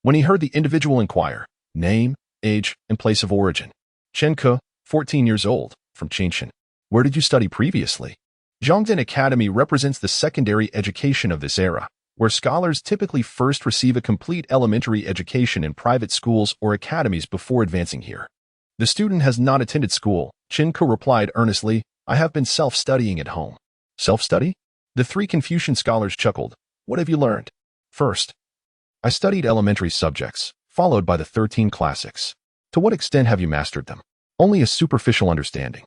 When he heard the individual inquire, name, age, and place of origin, Chen Ku, 14 years old, from Qingxia. Where did you study previously? Zhongyan Academy represents the secondary education of this era, where scholars typically first receive a complete elementary education in private schools or academies before advancing here. The student has not attended school, Chen Ku replied earnestly. I have been self-studying at home. Self-study? The 3 Confucian scholars chuckled. What have you learned? First, I studied elementary subjects, followed by the 13 classics. To what extent have you mastered them? Only a superficial understanding.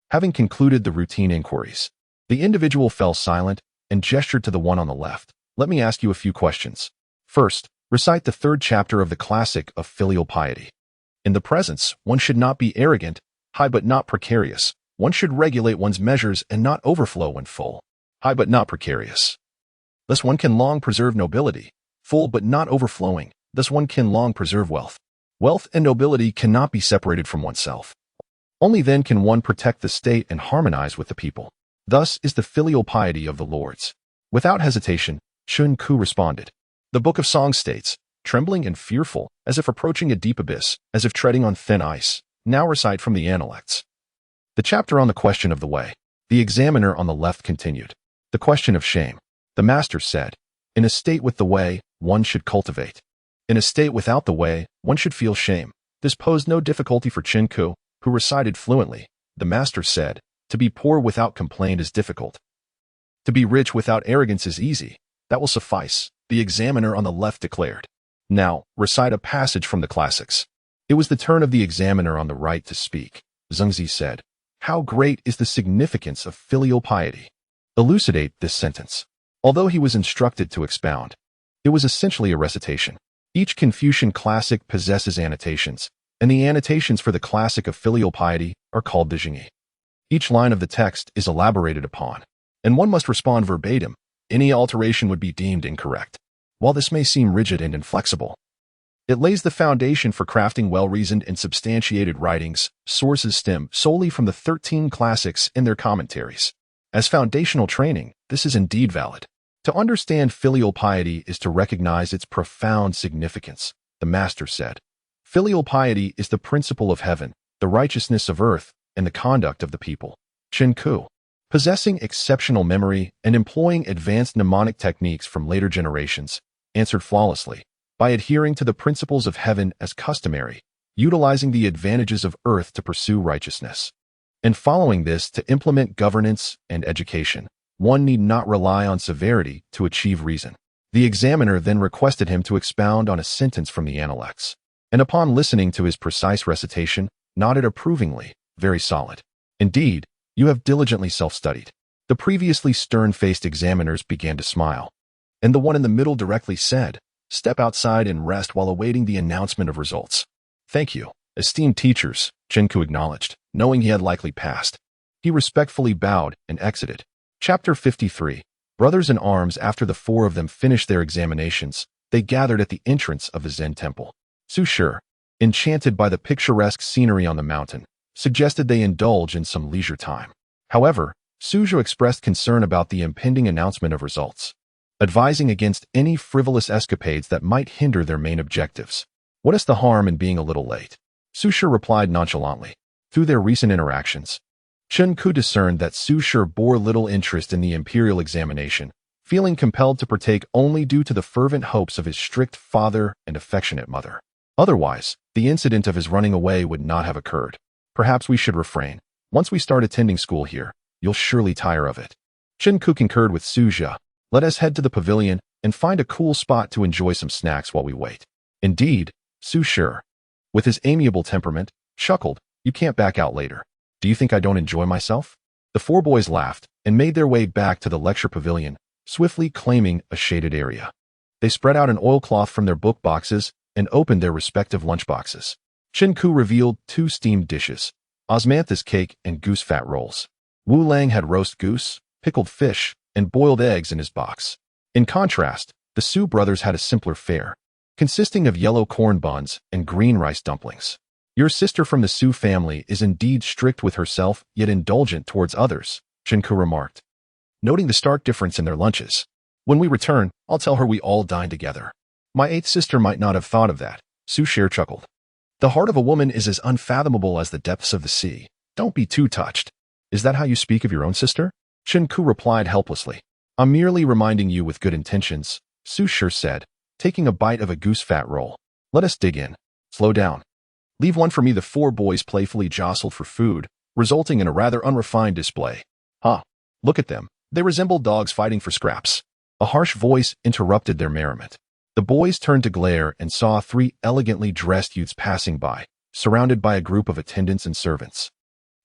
Having concluded the routine inquiries, the individual fell silent and gestured to the one on the left. Let me ask you a few questions. First, recite the 3rd chapter of the classic of filial piety. In the presence, one should not be arrogant, high but not precarious. One should regulate one's measures and not overflow when full, high but not precarious. Thus one can long preserve nobility, full but not overflowing. Thus one can long preserve wealth. Wealth and nobility cannot be separated from oneself. Only then can one protect the state and harmonize with the people. Thus is the filial piety of the lords. Without hesitation, Chen Ku responded. The Book of Song states, trembling and fearful, as if approaching a deep abyss, as if treading on thin ice. Now recite from the Analects. The chapter on the question of the way. The examiner on the left continued. The question of shame. The master said, in a state with the way, one should cultivate. In a state without the way, one should feel shame. This posed no difficulty for Chen Ku, who recited fluently. The master said, to be poor without complaint is difficult. To be rich without arrogance is easy. That will suffice, the examiner on the left declared. Now, recite a passage from the classics. It was the turn of the examiner on the right to speak. Zhengzi said, how great is the significance of filial piety? Elucidate this sentence. Although he was instructed to expound, it was essentially a recitation. Each Confucian classic possesses annotations, and the annotations for the classic of filial piety are called the Jingyi. Each line of the text is elaborated upon, and one must respond verbatim, Any alteration would be deemed incorrect. While this may seem rigid and inflexible, it lays the foundation for crafting well-reasoned and substantiated writings. Sources stem solely from the 13 classics and their commentaries. As foundational training, this is indeed valid. To understand filial piety is to recognize its profound significance, the Master said. Filial piety is the principle of heaven, the righteousness of earth, and the conduct of the people. Qingli, possessing exceptional memory and employing advanced mnemonic techniques from later generations, answered flawlessly. By adhering to the principles of heaven as customary, utilizing the advantages of earth to pursue righteousness, and following this to implement governance and education, one need not rely on severity to achieve reason. The examiner then requested him to expound on a sentence from the Analects, and upon listening to his precise recitation, nodded approvingly. Very solid. Indeed, you have diligently self-studied. The previously stern-faced examiners began to smile, and the one in the middle directly said, "Step outside and rest while awaiting the announcement of results." "Thank you, esteemed teachers," Qingli acknowledged, knowing he had likely passed. He respectfully bowed and exited. Chapter 53. Brothers in arms. After the four of them finished their examinations, they gathered at the entrance of the Zen temple. Su Xiaomei, enchanted by the picturesque scenery on the mountain, suggested they indulge in some leisure time. However, Su Xiaomei expressed concern about the impending announcement of results, advising against any frivolous escapades that might hinder their main objectives. "What is the harm in being a little late?" Su Xiaomei replied nonchalantly. Through their recent interactions, Qingli discerned that Su Xiaomei bore little interest in the imperial examination, feeling compelled to partake only due to the fervent hopes of his strict father and affectionate mother. Otherwise, the incident of his running away would not have occurred. "Perhaps we should refrain. Once we start attending school here, you'll surely tire of it." Qingli concurred with Su Xiaomei. "Let us head to the pavilion and find a cool spot to enjoy some snacks while we wait." Indeed, Su Xiaomei, with his amiable temperament, chuckled. "You can't back out later. Do you think I don't enjoy myself?" The four boys laughed and made their way back to the lecture pavilion, swiftly claiming a shaded area. They spread out an oilcloth from their book boxes and opened their respective lunchboxes. Qingli revealed 2 steamed dishes, osmanthus cake and goose fat rolls. Wu Lang had roast goose, pickled fish, and boiled eggs in his box. In contrast, the Su brothers had a simpler fare, consisting of yellow corn buns and green rice dumplings. "Your sister from the Su family is indeed strict with herself, yet indulgent towards others," Qingli remarked, noting the stark difference in their lunches. "When we return, I'll tell her we all dine together." "My 8th sister might not have thought of that," Su Xiaomei chuckled. "The heart of a woman is as unfathomable as the depths of the sea. Don't be too touched." "Is that how you speak of your own sister?" Qingli replied helplessly. "I'm merely reminding you with good intentions," Su Xiaomei said, taking a bite of a goose fat roll. "Let us dig in. Slow down. Leave one for me." The four boys playfully jostled for food, resulting in a rather unrefined display. "Huh, look at them. They resemble dogs fighting for scraps." A harsh voice interrupted their merriment. The boys turned to glare and saw 3 elegantly dressed youths passing by, surrounded by a group of attendants and servants.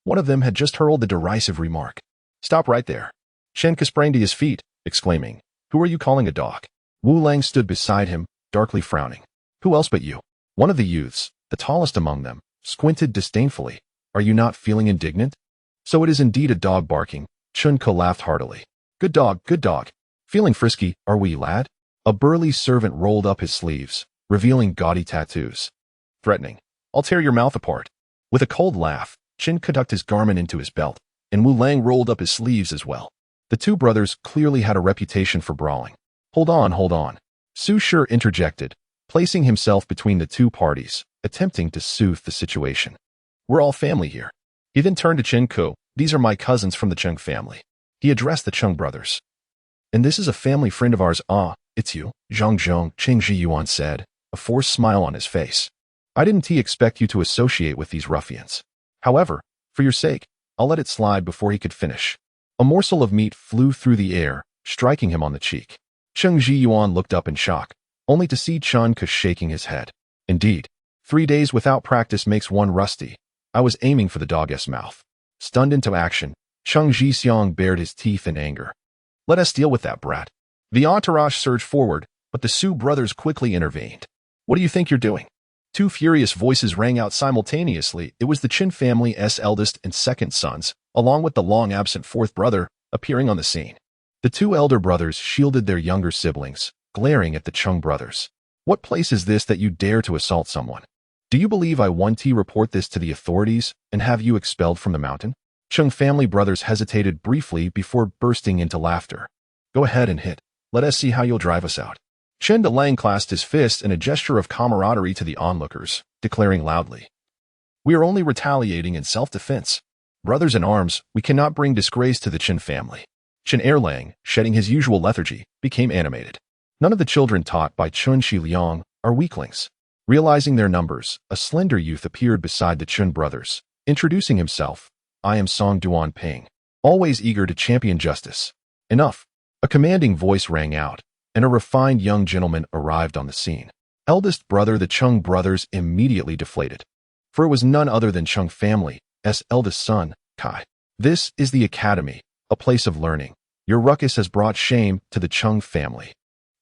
One of them had just hurled the derisive remark. "Stop right there." Qingli sprang to his feet, exclaiming, "Who are you calling a dog?" Wu Lang stood beside him, darkly frowning. "Who else but you?" One of the youths, the tallest among them, squinted disdainfully. "Are you not feeling indignant?" "So it is indeed a dog barking." Qingli laughed heartily. Good dog, good dog. Feeling frisky, are we, lad?" A burly servant rolled up his sleeves, revealing gaudy tattoos. Threatening, "I'll tear your mouth apart." With a cold laugh, Qingli tucked his garment into his belt, and Wu Lang rolled up his sleeves as well. The 2 brothers clearly had a reputation for brawling. Hold on. Su Xiaomei interjected, placing himself between the 2 parties, attempting to soothe the situation. "We're all family here." He then turned to Qingli. "These are my cousins from the Qing family." He addressed the Qing brothers. "And this is a family friend of ours." "Ah, it's you, Zhongyan," Qingxia Yuan said, a forced smile on his face. "I didn't expect you to associate with these ruffians. However, for your sake, I'll let it slide." Before he could finish, a morsel of meat flew through the air, striking him on the cheek. Qingxia Yuan looked up in shock, only to see Qingli shaking his head. "Indeed, 3 days without practice makes one rusty. I was aiming for the dog's mouth." Stunned into action, Qingxia Xiang bared his teeth in anger. "Let us deal with that brat." The entourage surged forward, but the Su brothers quickly intervened. "What do you think you're doing?" 2 furious voices rang out simultaneously. It was the Qin family's eldest and second sons, along with the long-absent 4th brother, appearing on the scene. The two elder brothers shielded their younger siblings, glaring at the Qing brothers. What place is this that you dare to assault someone? Do you believe I want to report this to the authorities and have you expelled from the mountain? Qing family brothers hesitated briefly before bursting into laughter. Go ahead and hit. Let us see how you'll drive us out. Chen Delang clasped his fist in a gesture of camaraderie to the onlookers, declaring loudly, We are only retaliating in self-defense. Brothers in arms, we cannot bring disgrace to the Qin family. Chen Erlang, shedding his usual lethargy, became animated. None of the children taught by Chun Shi Liang are weaklings. Realizing their numbers, a slender youth appeared beside the Chun brothers, introducing himself. I am Song Dynasty, always eager to champion justice. Enough. A commanding voice rang out, and a refined young gentleman arrived on the scene. Eldest brother, the Qing brothers immediately deflated. For it was none other than Qing family's eldest son, Kai. This is the academy, a place of learning. Your ruckus has brought shame to the Qing family.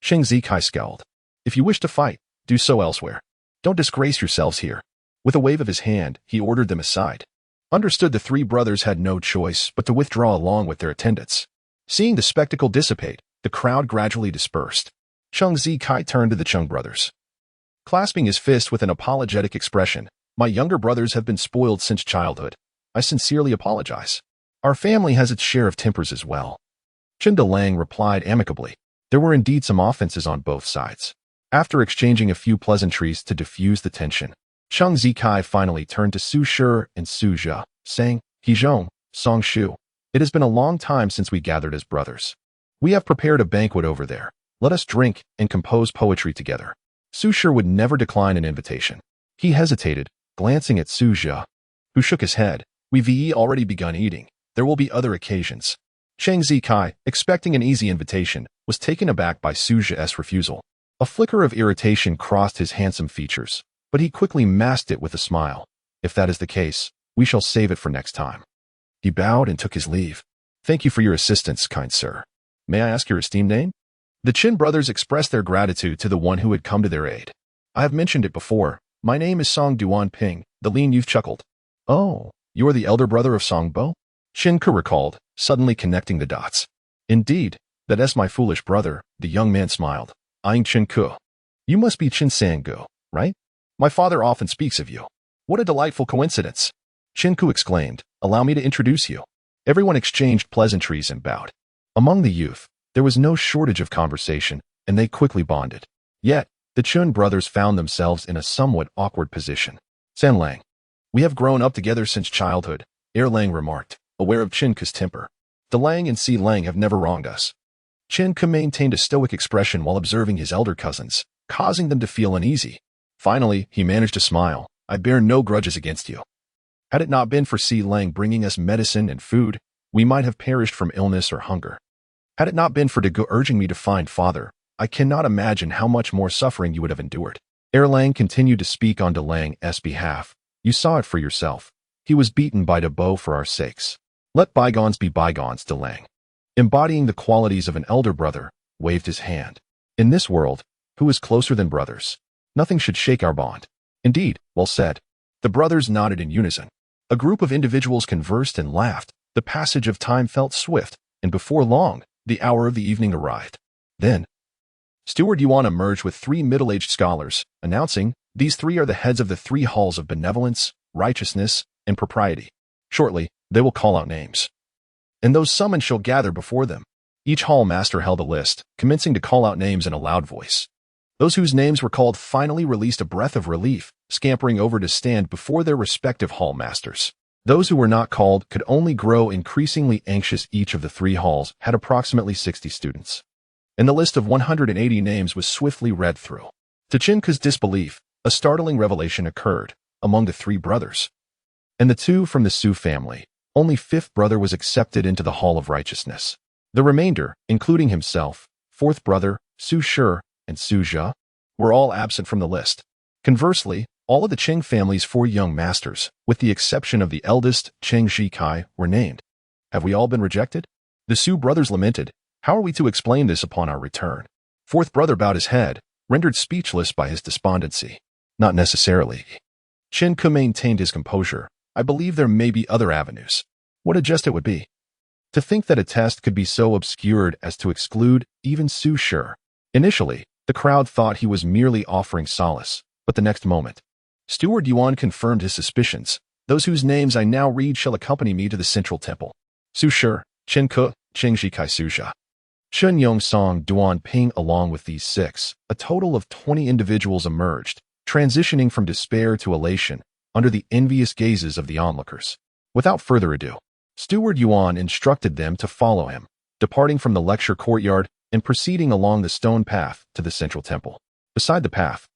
Qingxia Kai scowled. If you wish to fight, do so elsewhere. Don't disgrace yourselves here. With a wave of his hand, he ordered them aside. Understood, the three brothers had no choice but to withdraw along with their attendants. Seeing the spectacle dissipate, the crowd gradually dispersed. Qingxia Kai turned to the Qing brothers. Clasping his fist with an apologetic expression, my younger brothers have been spoiled since childhood. I sincerely apologize. Our family has its share of tempers as well. Chen Delang replied amicably. There were indeed some offenses on both sides. After exchanging a few pleasantries to diffuse the tension, Qingxia Kai finally turned to Su Shi and Su Xia, saying, Hedong, Song Xiu. It has been a long time since we gathered as brothers. We have prepared a banquet over there. Let us drink and compose poetry together. Su Shi would never decline an invitation. He hesitated, glancing at Su Xia, who shook his head. We've already begun eating. There will be other occasions. Qingxia Kai, expecting an easy invitation, was taken aback by Su Xia's refusal. A flicker of irritation crossed his handsome features, but he quickly masked it with a smile. If that is the case, we shall save it for next time. He bowed and took his leave. Thank you for your assistance, kind sir. May I ask your esteemed name? The Qin brothers expressed their gratitude to the one who had come to their aid. I have mentioned it before. My name is Song Dynasty, the lean youth chuckled. Oh, you are the elder brother of Song Bo? Qin Ke recalled, suddenly connecting the dots. Indeed, that is my foolish brother, the young man smiled, eyeing Qin Ke. You must be Qin Sangu, right? My father often speaks of you. What a delightful coincidence. Qin Ke exclaimed, allow me to introduce you. Everyone exchanged pleasantries and bowed. Among the youth, there was no shortage of conversation, and they quickly bonded. Yet, the Qin brothers found themselves in a somewhat awkward position. Sanlang. We have grown up together since childhood, Erlang remarked, aware of Qin Ke's temper. Delang and Si Lang have never wronged us. Qin Ke maintained a stoic expression while observing his elder cousins, causing them to feel uneasy. Finally, he managed to smile. I bear no grudges against you. Had it not been for Si Lang bringing us medicine and food, we might have perished from illness or hunger. Had it not been for Degu urging me to find father, I cannot imagine how much more suffering you would have endured. Erlang continued to speak on Delang's behalf. You saw it for yourself. He was beaten by Debo for our sakes. Let bygones be bygones, Delang, embodying the qualities of an elder brother, waved his hand. In this world, who is closer than brothers? Nothing should shake our bond. Indeed, well said. The brothers nodded in unison. A group of individuals conversed and laughed. The passage of time felt swift, and before long, the hour of the evening arrived. Then, Steward Yuan emerged with three middle-aged scholars, announcing, these three are the heads of the three halls of benevolence, righteousness, and propriety. Shortly, they will call out names. And those summoned shall gather before them. Each hall master held a list, commencing to call out names in a loud voice. Those whose names were called finally released a breath of relief, scampering over to stand before their respective hall masters. Those who were not called could only grow increasingly anxious. Each of the three halls had approximately 60 students. And the list of 180 names was swiftly read through. To Qin Ke's disbelief, a startling revelation occurred among the three brothers. And the two from the Su family, only fifth brother was accepted into the Hall of Righteousness. The remainder, including himself, fourth brother, Su Shi, and Su Xia, were all absent from the list. Conversely, all of the Qing family's four young masters, with the exception of the eldest, Qingxia Kai, were named. Have we all been rejected? The Su brothers lamented. How are we to explain this upon our return? Fourth brother bowed his head, rendered speechless by his despondency. Not necessarily. Qin Ke maintained his composure. I believe there may be other avenues. What a jest it would be. To think that a test could be so obscured as to exclude even Su Xiaomei. Initially, the crowd thought he was merely offering solace, but the next moment, Steward Yuan confirmed his suspicions. Those whose names I now read shall accompany me to the central temple. Su Xiaomei, Chen Ke, Qingxi Kai Suxia. Shun Yong Song Duan Ping. Along with these 6, a total of 20 individuals emerged, transitioning from despair to elation under the envious gazes of the onlookers. Without further ado, Steward Yuan instructed them to follow him, departing from the lecture courtyard and proceeding along the stone path to the central temple. Beside the path,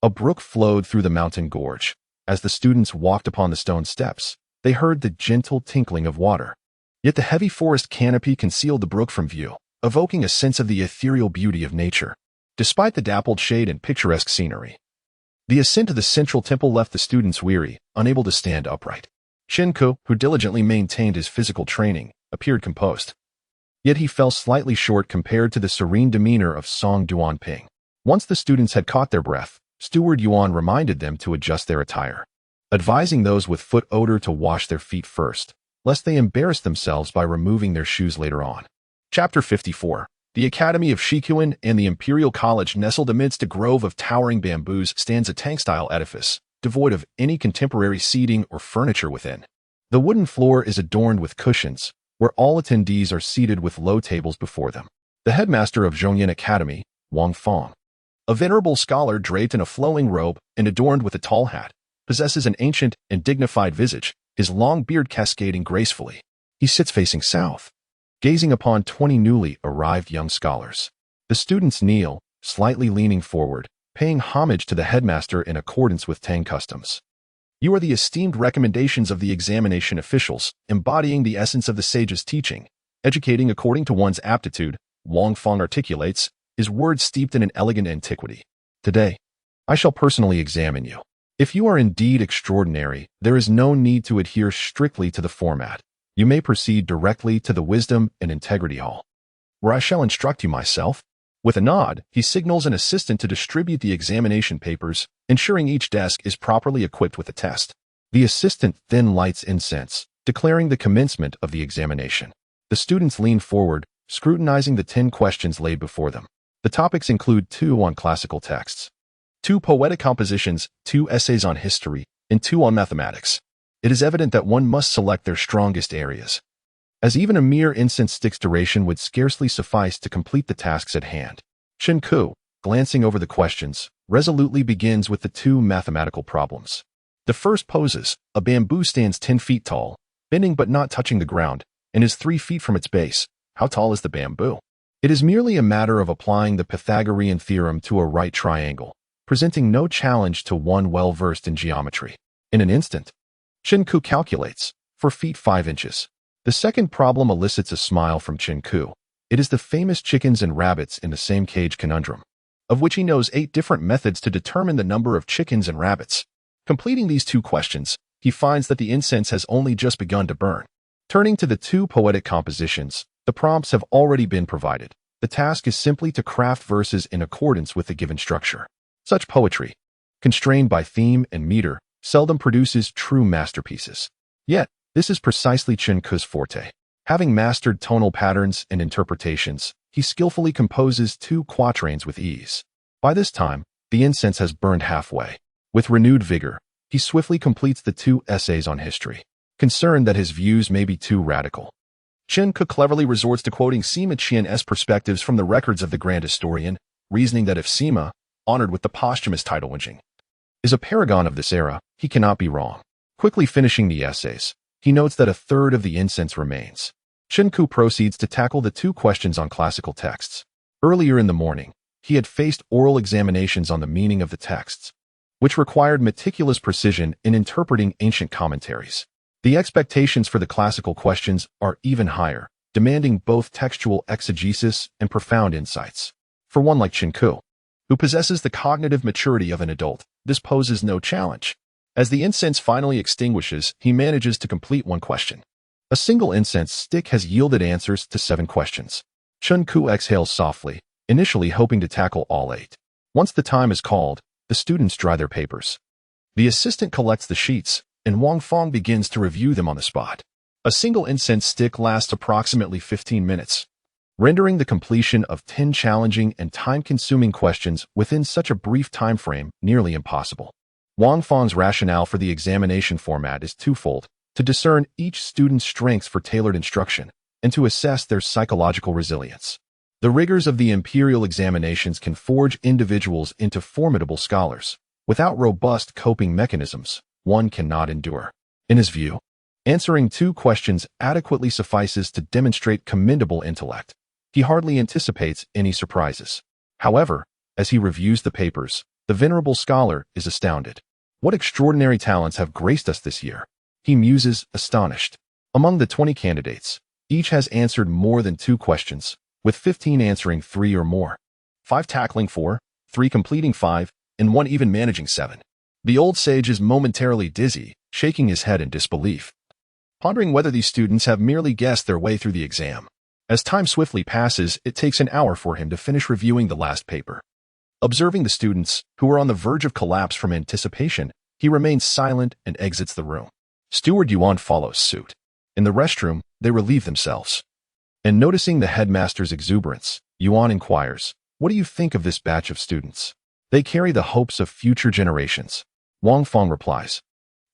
a brook flowed through the mountain gorge. As the students walked upon the stone steps, they heard the gentle tinkling of water. Yet the heavy forest canopy concealed the brook from view, evoking a sense of the ethereal beauty of nature. Despite the dappled shade and picturesque scenery, the ascent to the central temple left the students weary, unable to stand upright. Chen Ke, who diligently maintained his physical training, appeared composed. Yet he fell slightly short compared to the serene demeanor of Song Duanping. Once the students had caught their breath, Steward Yuan reminded them to adjust their attire, advising those with foot odor to wash their feet first, lest they embarrass themselves by removing their shoes later on. Chapter 54. The Academy of Shikuan and the Imperial College, nestled amidst a grove of towering bamboos, stands a Tang-style edifice, devoid of any contemporary seating or furniture within. The wooden floor is adorned with cushions, where all attendees are seated with low tables before them. The headmaster of Zhongyan Academy, Wang Fong, a venerable scholar draped in a flowing robe and adorned with a tall hat, possesses an ancient and dignified visage, his long beard cascading gracefully. He sits facing south, gazing upon 20 newly arrived young scholars. The students kneel, slightly leaning forward, paying homage to the headmaster in accordance with Tang customs. You are the esteemed recommendations of the examination officials, embodying the essence of the sage's teaching, educating according to one's aptitude, Wang Fong articulates, his words steeped in an elegant antiquity. Today, I shall personally examine you. If you are indeed extraordinary, there is no need to adhere strictly to the format. You may proceed directly to the Wisdom and Integrity Hall, where I shall instruct you myself. With a nod, he signals an assistant to distribute the examination papers, ensuring each desk is properly equipped with a test. The assistant then lights incense, declaring the commencement of the examination. The students lean forward, scrutinizing the 10 questions laid before them. The topics include 2 on classical texts, 2 poetic compositions, 2 essays on history, and 2 on mathematics. It is evident that one must select their strongest areas, as even a mere incense stick's duration would scarcely suffice to complete the tasks at hand. Chen Ke, glancing over the questions, resolutely begins with the 2 mathematical problems. The first poses: a bamboo stands 10 feet tall, bending but not touching the ground, and is 3 feet from its base. How tall is the bamboo? It is merely a matter of applying the Pythagorean theorem to a right triangle, presenting no challenge to one well-versed in geometry. In an instant, Chen Ke calculates, 4 feet 5 inches. The second problem elicits a smile from Chen Ke. It is the famous chickens and rabbits in the same cage conundrum, of which he knows 8 different methods to determine the number of chickens and rabbits. Completing these 2 questions, he finds that the incense has only just begun to burn. Turning to the 2 poetic compositions, the prompts have already been provided. The task is simply to craft verses in accordance with the given structure. Such poetry, constrained by theme and meter, seldom produces true masterpieces. Yet, this is precisely Chen Ke's forte. Having mastered tonal patterns and interpretations, he skillfully composes 2 quatrains with ease. By this time, the incense has burned halfway. With renewed vigor, he swiftly completes the 2 essays on history, concerned that his views may be too radical. Chen Ke cleverly resorts to quoting Sima Qian's perspectives from the records of the grand historian, reasoning that if Sima, honored with the posthumous title Bianjing, is a paragon of this era, he cannot be wrong. Quickly finishing the essays, he notes that a third of the incense remains. Chen Ke proceeds to tackle the 2 questions on classical texts. Earlier in the morning, he had faced oral examinations on the meaning of the texts, which required meticulous precision in interpreting ancient commentaries. The expectations for the classical questions are even higher, demanding both textual exegesis and profound insights. For one like Chen Ke, who possesses the cognitive maturity of an adult, this poses no challenge. As the incense finally extinguishes, he manages to complete 1 question. A single incense stick has yielded answers to 7 questions. Chen Ke exhales softly, initially hoping to tackle all 8. Once the time is called, the students dry their papers. The assistant collects the sheets, and Wang Fong begins to review them on the spot. A single incense stick lasts approximately 15 minutes, rendering the completion of 10 challenging and time-consuming questions within such a brief time frame nearly impossible. Wang Fang's rationale for the examination format is twofold: to discern each student's strengths for tailored instruction, and to assess their psychological resilience. The rigors of the imperial examinations can forge individuals into formidable scholars. Without robust coping mechanisms, one cannot endure. In his view, answering 2 questions adequately suffices to demonstrate commendable intellect. He hardly anticipates any surprises. However, as he reviews the papers, the venerable scholar is astounded. What extraordinary talents have graced us this year? He muses, astonished. Among the 20 candidates, each has answered more than 2 questions, with 15 answering 3 or more, 5 tackling 4, 3 completing 5, and 1 even managing 7. The old sage is momentarily dizzy, shaking his head in disbelief, pondering whether these students have merely guessed their way through the exam. As time swiftly passes, it takes an hour for him to finish reviewing the last paper. Observing the students, who are on the verge of collapse from anticipation, he remains silent and exits the room. Steward Yuan follows suit. In the restroom, they relieve themselves. And noticing the headmaster's exuberance, Yuan inquires, "What do you think of this batch of students? They carry the hopes of future generations." Wang Fang replies,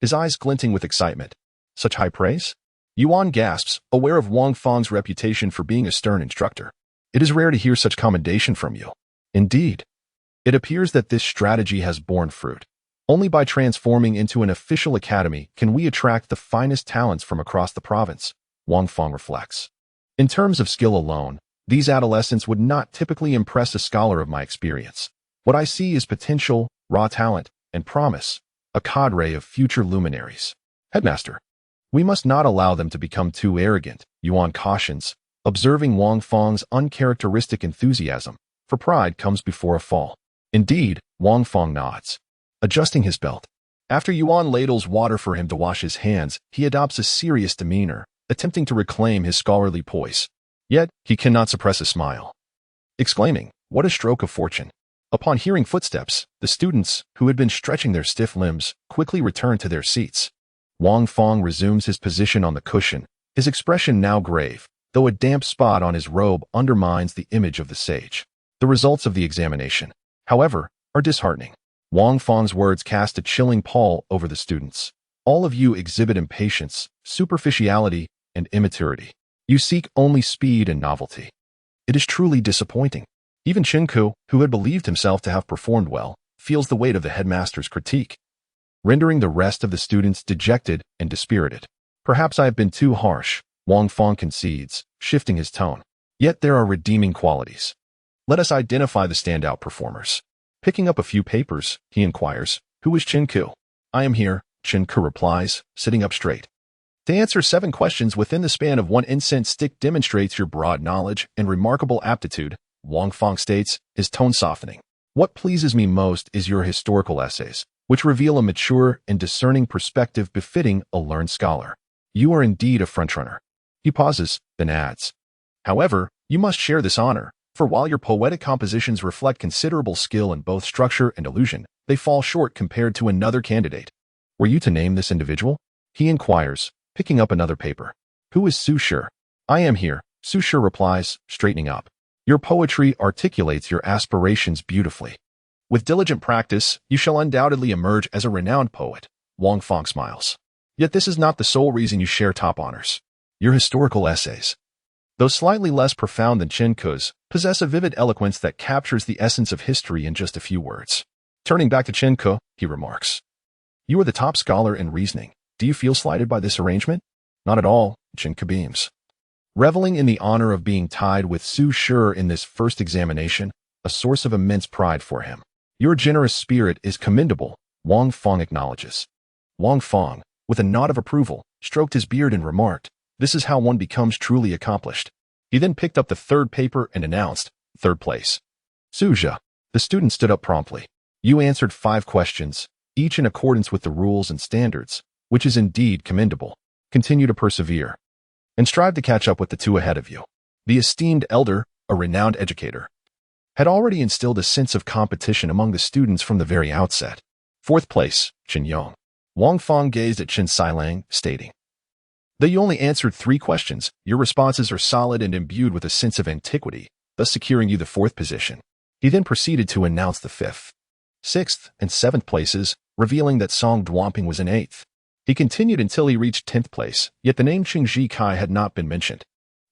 his eyes glinting with excitement. "Such high praise?" Yuan gasps, aware of Wang Fang's reputation for being a stern instructor. "It is rare to hear such commendation from you." "Indeed." It appears that this strategy has borne fruit. Only by transforming into an official academy can we attract the finest talents from across the province, Wang Fang reflects. In terms of skill alone, these adolescents would not typically impress a scholar of my experience. What I see is potential, raw talent, and promise, a cadre of future luminaries. Headmaster, we must not allow them to become too arrogant, Yuan cautions, observing Wang Fang's uncharacteristic enthusiasm, for pride comes before a fall. Indeed, Wang Fang nods, adjusting his belt. After Yuan ladles water for him to wash his hands, he adopts a serious demeanor, attempting to reclaim his scholarly poise. Yet, he cannot suppress a smile, exclaiming, "What a stroke of fortune." Upon hearing footsteps, the students, who had been stretching their stiff limbs, quickly return to their seats. Wang Fang resumes his position on the cushion, his expression now grave, though a damp spot on his robe undermines the image of the sage. The results of the examination, however, are disheartening. Wang Fang's words cast a chilling pall over the students. All of you exhibit impatience, superficiality, and immaturity. You seek only speed and novelty. It is truly disappointing. Even Qingli, who had believed himself to have performed well, feels the weight of the headmaster's critique, rendering the rest of the students dejected and dispirited. Perhaps I have been too harsh, Wang Fang concedes, shifting his tone. Yet there are redeeming qualities. Let us identify the standout performers. Picking up a few papers, he inquires, "Who is Qingli?" "I am here," Qingli replies, sitting up straight. To answer 7 questions within the span of 1 incense stick demonstrates your broad knowledge and remarkable aptitude, Wang Fang states, his tone softening. "What pleases me most is your historical essays, which reveal a mature and discerning perspective befitting a learned scholar. You are indeed a frontrunner." He pauses, then adds, "However, you must share this honor, for while your poetic compositions reflect considerable skill in both structure and illusion, they fall short compared to another candidate." "Were you to name this individual?" he inquires, picking up another paper. "Who is Su Xiaomei?" "I am here," Su Xiaomei replies, straightening up. "Your poetry articulates your aspirations beautifully. With diligent practice, you shall undoubtedly emerge as a renowned poet," Wang Fang smiles. "Yet this is not the sole reason you share top honors. Your historical essays, though slightly less profound than Qingli's, possess a vivid eloquence that captures the essence of history in just a few words." Turning back to Qingli, he remarks, "You are the top scholar in reasoning. Do you feel slighted by this arrangement?" "Not at all," Qingli beams, reveling in the honor of being tied with Su Xiaomei in this first examination, a source of immense pride for him. "Your generous spirit is commendable," Wang Fang acknowledges. Wang Fang, with a nod of approval, stroked his beard and remarked, "This is how one becomes truly accomplished." He then picked up the 3rd paper and announced, "3rd place. Su Xiaomei." The student stood up promptly. "You answered 5 questions, each in accordance with the rules and standards, which is indeed commendable. Continue to persevere, and strive to catch up with the 2 ahead of you." The esteemed elder, a renowned educator, had already instilled a sense of competition among the students from the very outset. 4th place, Chen Yong. Wang Fang gazed at Chen Xilang, stating, Though you only answered 3 questions, your responses are solid and imbued with a sense of antiquity, thus securing you the 4th position. He then proceeded to announce the 5th, 6th, and 7th places, revealing that Song Dynasty was in 8th. He continued until he reached 10th place, yet the name Qingxia had not been mentioned.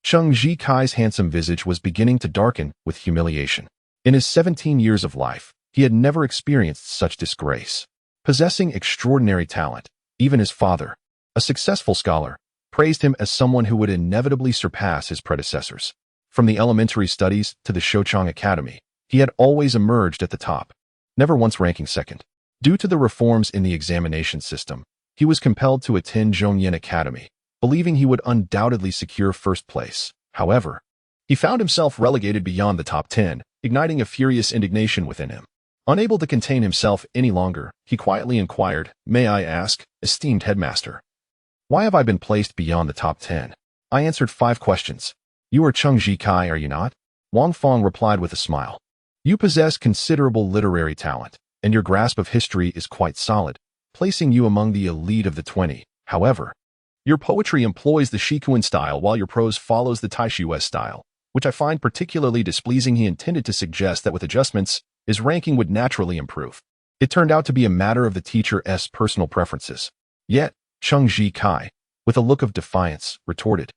Qingxia's handsome visage was beginning to darken with humiliation. In his 17 years of life, he had never experienced such disgrace. Possessing extraordinary talent, even his father, a successful scholar, praised him as someone who would inevitably surpass his predecessors. From the elementary studies to the Shochang Academy, he had always emerged at the top, never once ranking second. Due to the reforms in the examination system, he was compelled to attend Zhongyan Academy, believing he would undoubtedly secure first place. However, he found himself relegated beyond the top 10, igniting a furious indignation within him. Unable to contain himself any longer, he quietly inquired, "May I ask, esteemed headmaster, why have I been placed beyond the top 10? I answered 5 questions. You are Qingxia, are you not?" Wang Fong replied with a smile. "You possess considerable literary talent, and your grasp of history is quite solid, placing you among the elite of the 20. However, your poetry employs the Shikuan style while your prose follows the Taishues style, which I find particularly displeasing." He intended to suggest that with adjustments, his ranking would naturally improve. It turned out to be a matter of the teacher's personal preferences. Yet, Qingxia, with a look of defiance, retorted,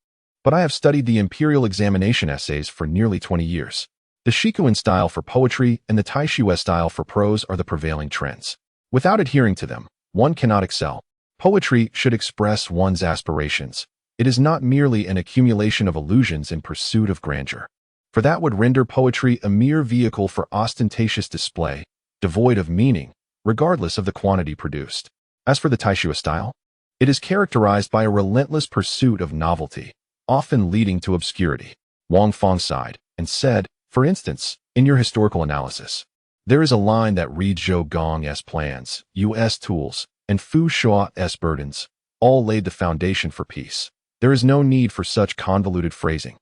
"But I have studied the imperial examination essays for nearly 20 years. The Shikuan style for poetry and the Taishues style for prose are the prevailing trends. Without adhering to them, one cannot excel. Poetry should express one's aspirations. It is not merely an accumulation of illusions in pursuit of grandeur. For that would render poetry a mere vehicle for ostentatious display, devoid of meaning, regardless of the quantity produced. As for the Taishues style, it is characterized by a relentless pursuit of novelty, often leading to obscurity." Wang Fong sighed and said, "For instance, in your historical analysis, there is a line that reads Zhou Gong's plans, Yu's tools, and Fu Shua's burdens, all laid the foundation for peace. There is no need for such convoluted phrasing.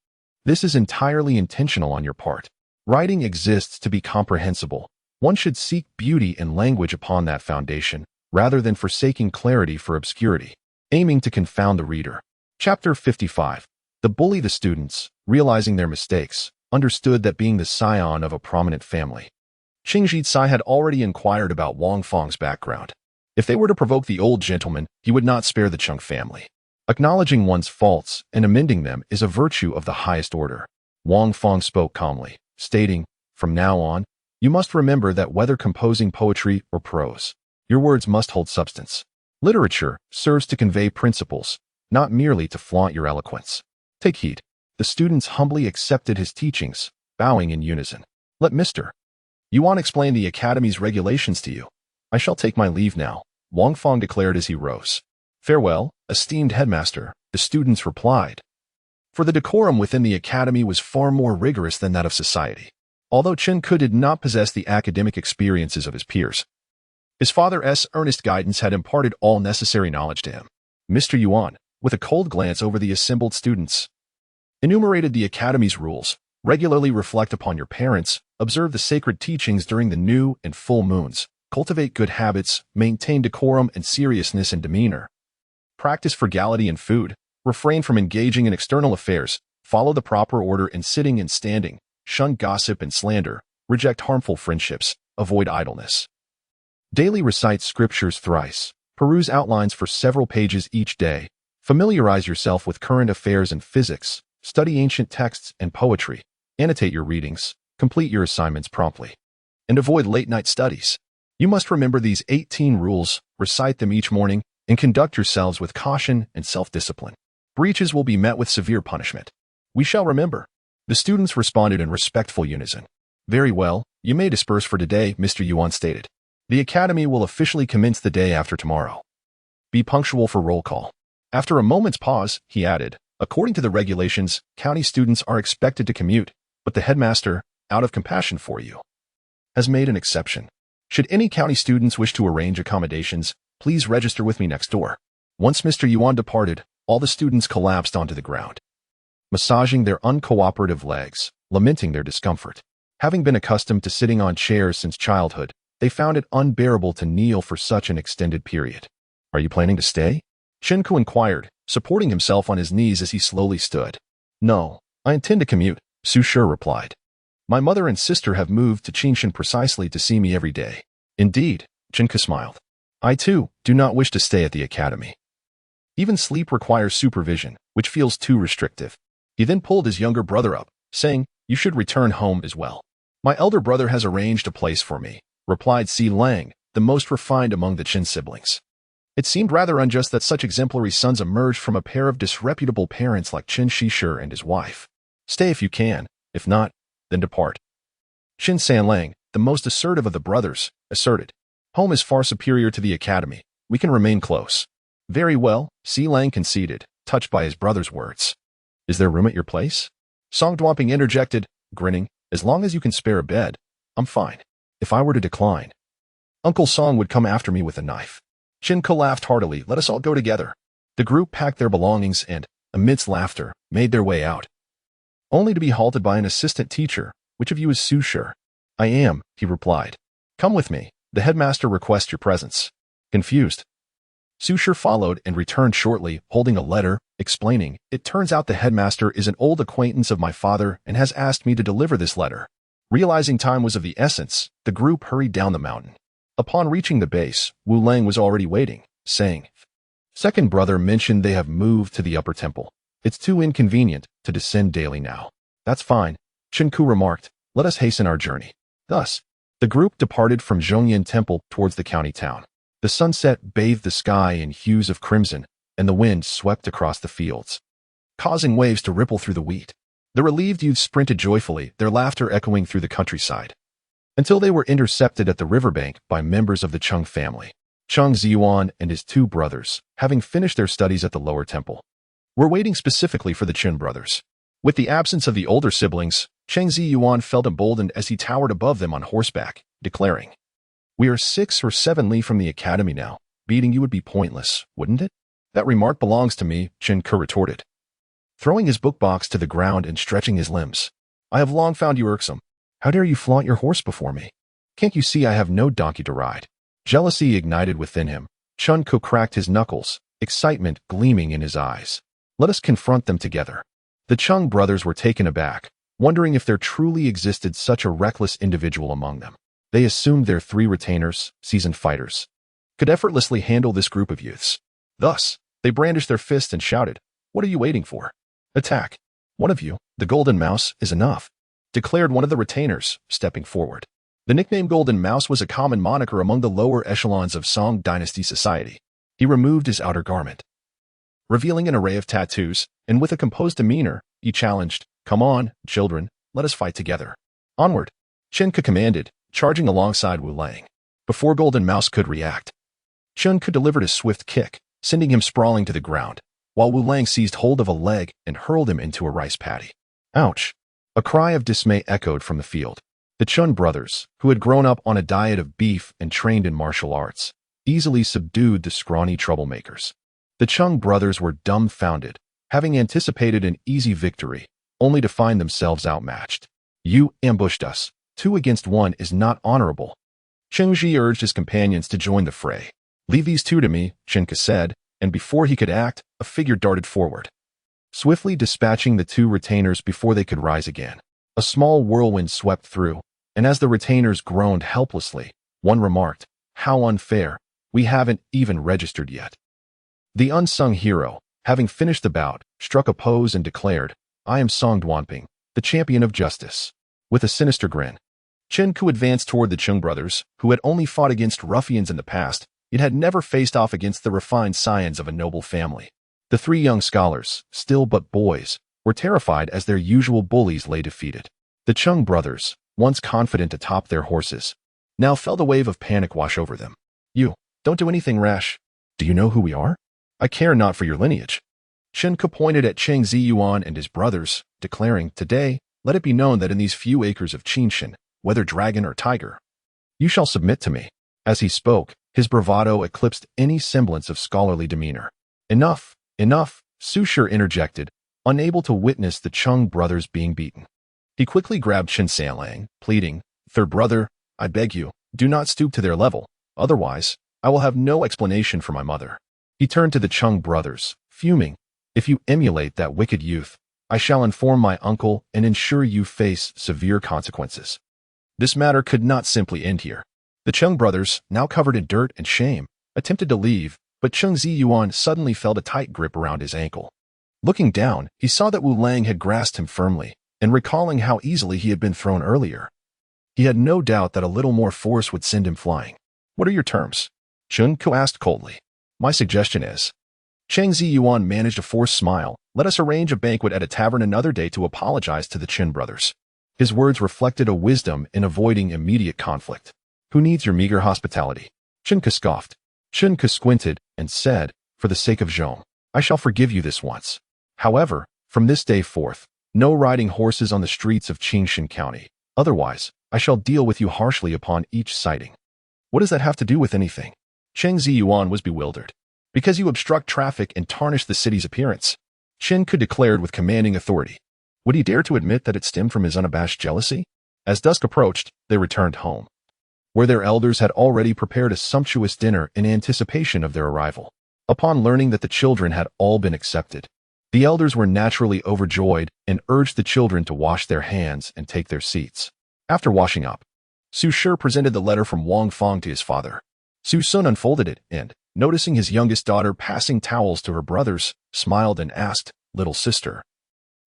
This is entirely intentional on your part. Writing exists to be comprehensible. One should seek beauty in language upon that foundation, rather than forsaking clarity for obscurity, aiming to confound the reader." Chapter 55. The bully. The students, realizing their mistakes, understood that being the scion of a prominent family, Qingxia had already inquired about Wang Fong's background. If they were to provoke the old gentleman, he would not spare the Qing family. Acknowledging one's faults and amending them is a virtue of the highest order. Wang Fong spoke calmly, stating, "From now on, you must remember that whether composing poetry or prose, your words must hold substance. Literature serves to convey principles, not merely to flaunt your eloquence. Take heed." The students humbly accepted his teachings, bowing in unison. "Let Mr. Yuan explain the academy's regulations to you. I shall take my leave now," Wang Fong declared as he rose. "Farewell, esteemed headmaster," the students replied. For the decorum within the academy was far more rigorous than that of society. Although Chen Ke did not possess the academic experiences of his peers, his father's earnest guidance had imparted all necessary knowledge to him. Mr. Yuan, with a cold glance over the assembled students, enumerated the academy's rules: regularly reflect upon your parents, observe the sacred teachings during the new and full moons, cultivate good habits, maintain decorum and seriousness in demeanor, practice frugality in food, refrain from engaging in external affairs, follow the proper order in sitting and standing, shun gossip and slander, reject harmful friendships, avoid idleness. Daily recite scriptures thrice, peruse outlines for several pages each day, familiarize yourself with current affairs and physics, study ancient texts and poetry, annotate your readings, complete your assignments promptly, and avoid late-night studies. You must remember these 18 rules, recite them each morning, and conduct yourselves with caution and self-discipline. Breaches will be met with severe punishment. We shall remember." The students responded in respectful unison. "Very well, you may disperse for today," Mr. Yuan stated. "The academy will officially commence the day after tomorrow. Be punctual for roll call." After a moment's pause, he added, "According to the regulations, county students are expected to commute, but the headmaster, out of compassion for you, has made an exception. Should any county students wish to arrange accommodations, please register with me next door." Once Mr. Yuan departed, all the students collapsed onto the ground, massaging their uncooperative legs, lamenting their discomfort. Having been accustomed to sitting on chairs since childhood, they found it unbearable to kneel for such an extended period. "Are you planning to stay?" Chen Ke inquired, supporting himself on his knees as he slowly stood. "No, I intend to commute," Su Xiaomei replied. "My mother and sister have moved to Qingxia precisely to see me every day." "Indeed," Qingxia smiled. "I too do not wish to stay at the academy. Even sleep requires supervision, which feels too restrictive." He then pulled his younger brother up, saying, "You should return home as well." "My elder brother has arranged a place for me," replied Si Lang, the most refined among the Qin siblings. It seemed rather unjust that such exemplary sons emerged from a pair of disreputable parents like Qin Shishir and his wife. "Stay if you can, if not, then depart." Qin Sanlang, the most assertive of the brothers, asserted, "Home is far superior to the academy. We can remain close." "Very well," Si Lang conceded, touched by his brother's words. "Is there room at your place?" Song Dynasty interjected, grinning, "As long as you can spare a bed, I'm fine. If I were to decline, Uncle Song would come after me with a knife." Qingxia laughed heartily. "Let us all go together." The group packed their belongings and, amidst laughter, made their way out, only to be halted by an assistant teacher. "Which of you is Su Xiaomei?" "I am," he replied. "Come with me. The headmaster requests your presence." Confused, Su Xiaomei followed and returned shortly, holding a letter, explaining, "It turns out the headmaster is an old acquaintance of my father and has asked me to deliver this letter." Realizing time was of the essence, the group hurried down the mountain. Upon reaching the base, Wu Lang was already waiting, saying, "Second brother mentioned they have moved to the upper temple. It's too inconvenient to descend daily now." "That's fine," Qingxia remarked. "Let us hasten our journey." Thus, the group departed from Zhongyan Temple towards the county town. The sunset bathed the sky in hues of crimson, and the wind swept across the fields, causing waves to ripple through the wheat. The relieved youths sprinted joyfully, their laughter echoing through the countryside, until they were intercepted at the riverbank by members of the Qing family. Cheng Ziyuan and his two brothers, having finished their studies at the lower temple, were waiting specifically for the Qin brothers. With the absence of the older siblings, Cheng Ziyuan felt emboldened as he towered above them on horseback, declaring, "We are 6 or 7 li from the academy now. Beating you would be pointless, wouldn't it?" "That remark belongs to me," Qingxia retorted, throwing his book box to the ground and stretching his limbs. "I have long found you irksome. How dare you flaunt your horse before me? Can't you see I have no donkey to ride?" Jealousy ignited within him. Qingxia cracked his knuckles, excitement gleaming in his eyes. "Let us confront them together." The Qing brothers were taken aback, wondering if there truly existed such a reckless individual among them. They assumed their 3 retainers, seasoned fighters, could effortlessly handle this group of youths. Thus, they brandished their fists and shouted, "What are you waiting for? Attack! One of you, the Golden Mouse, is enough," declared one of the retainers, stepping forward. The nickname Golden Mouse was a common moniker among the lower echelons of Song Dynasty society. He removed his outer garment, revealing an array of tattoos, and with a composed demeanor, he challenged, "Come on, children, let us fight together." "Onward," Qingxia commanded, charging alongside Wu Lang. Before Golden Mouse could react, Qingxia delivered a swift kick, sending him sprawling to the ground, while Wu Lang seized hold of a leg and hurled him into a rice paddy. "Ouch!" A cry of dismay echoed from the field. The Chun brothers, who had grown up on a diet of beef and trained in martial arts, easily subdued the scrawny troublemakers. The Chung brothers were dumbfounded, having anticipated an easy victory, only to find themselves outmatched. "You ambushed us. 2 against 1 is not honorable." Qingxia urged his companions to join the fray. "Leave these 2 to me," Qingxia said, and before he could act, a figure darted forward, swiftly dispatching the 2 retainers before they could rise again. A small whirlwind swept through, and as the retainers groaned helplessly, one remarked, "How unfair. We haven't even registered yet." The unsung hero, having finished the bout, struck a pose and declared, "I am Song Dynasty, the champion of justice." With a sinister grin, Qingxia advanced toward the Qing brothers, who had only fought against ruffians in the past, yet had never faced off against the refined scions of a noble family. The 3 young scholars, still but boys, were terrified as their usual bullies lay defeated. The Qing brothers, once confident atop their horses, now felt a wave of panic wash over them. "You, don't do anything rash. Do you know who we are? I care not for your lineage." Qingxia pointed at Cheng Ziyuan and his brothers, declaring, "Today, let it be known that in these few acres of Qingxia, whether dragon or tiger, you shall submit to me." As he spoke, his bravado eclipsed any semblance of scholarly demeanor. "Enough, enough," Su Xiaomei interjected, unable to witness the Qing brothers being beaten. He quickly grabbed Qin Sanlang, pleading, "Third brother, I beg you, do not stoop to their level, otherwise, I will have no explanation for my mother." He turned to the Qing brothers, fuming. "If you emulate that wicked youth, I shall inform my uncle and ensure you face severe consequences." This matter could not simply end here. The Cheng brothers, now covered in dirt and shame, attempted to leave, but Cheng Ziyuan suddenly felt a tight grip around his ankle. Looking down, he saw that Wu Lang had grasped him firmly, and recalling how easily he had been thrown earlier, he had no doubt that a little more force would send him flying. "What are your terms?" Chun Ku asked coldly. "My suggestion is..." Cheng Ziyuan managed a forced smile. "Let us arrange a banquet at a tavern another day to apologize to the Qin brothers." His words reflected a wisdom in avoiding immediate conflict. "Who needs your meager hospitality?" Chun Ku scoffed. Chun Ku squinted and said, "For the sake of Zhong, I shall forgive you this once. However, from this day forth, no riding horses on the streets of Qingxia County. Otherwise, I shall deal with you harshly upon each sighting." "What does that have to do with anything?" Cheng Ziyuan was bewildered. "Because you obstruct traffic and tarnish the city's appearance," Chen Ku declared with commanding authority. Would he dare to admit that it stemmed from his unabashed jealousy? As dusk approached, they returned home, where their elders had already prepared a sumptuous dinner in anticipation of their arrival. Upon learning that the children had all been accepted, the elders were naturally overjoyed and urged the children to wash their hands and take their seats. After washing up, Su Shi presented the letter from Wang Fang to his father. Su Sun unfolded it and, noticing his youngest daughter passing towels to her brothers, smiled and asked, "Little sister,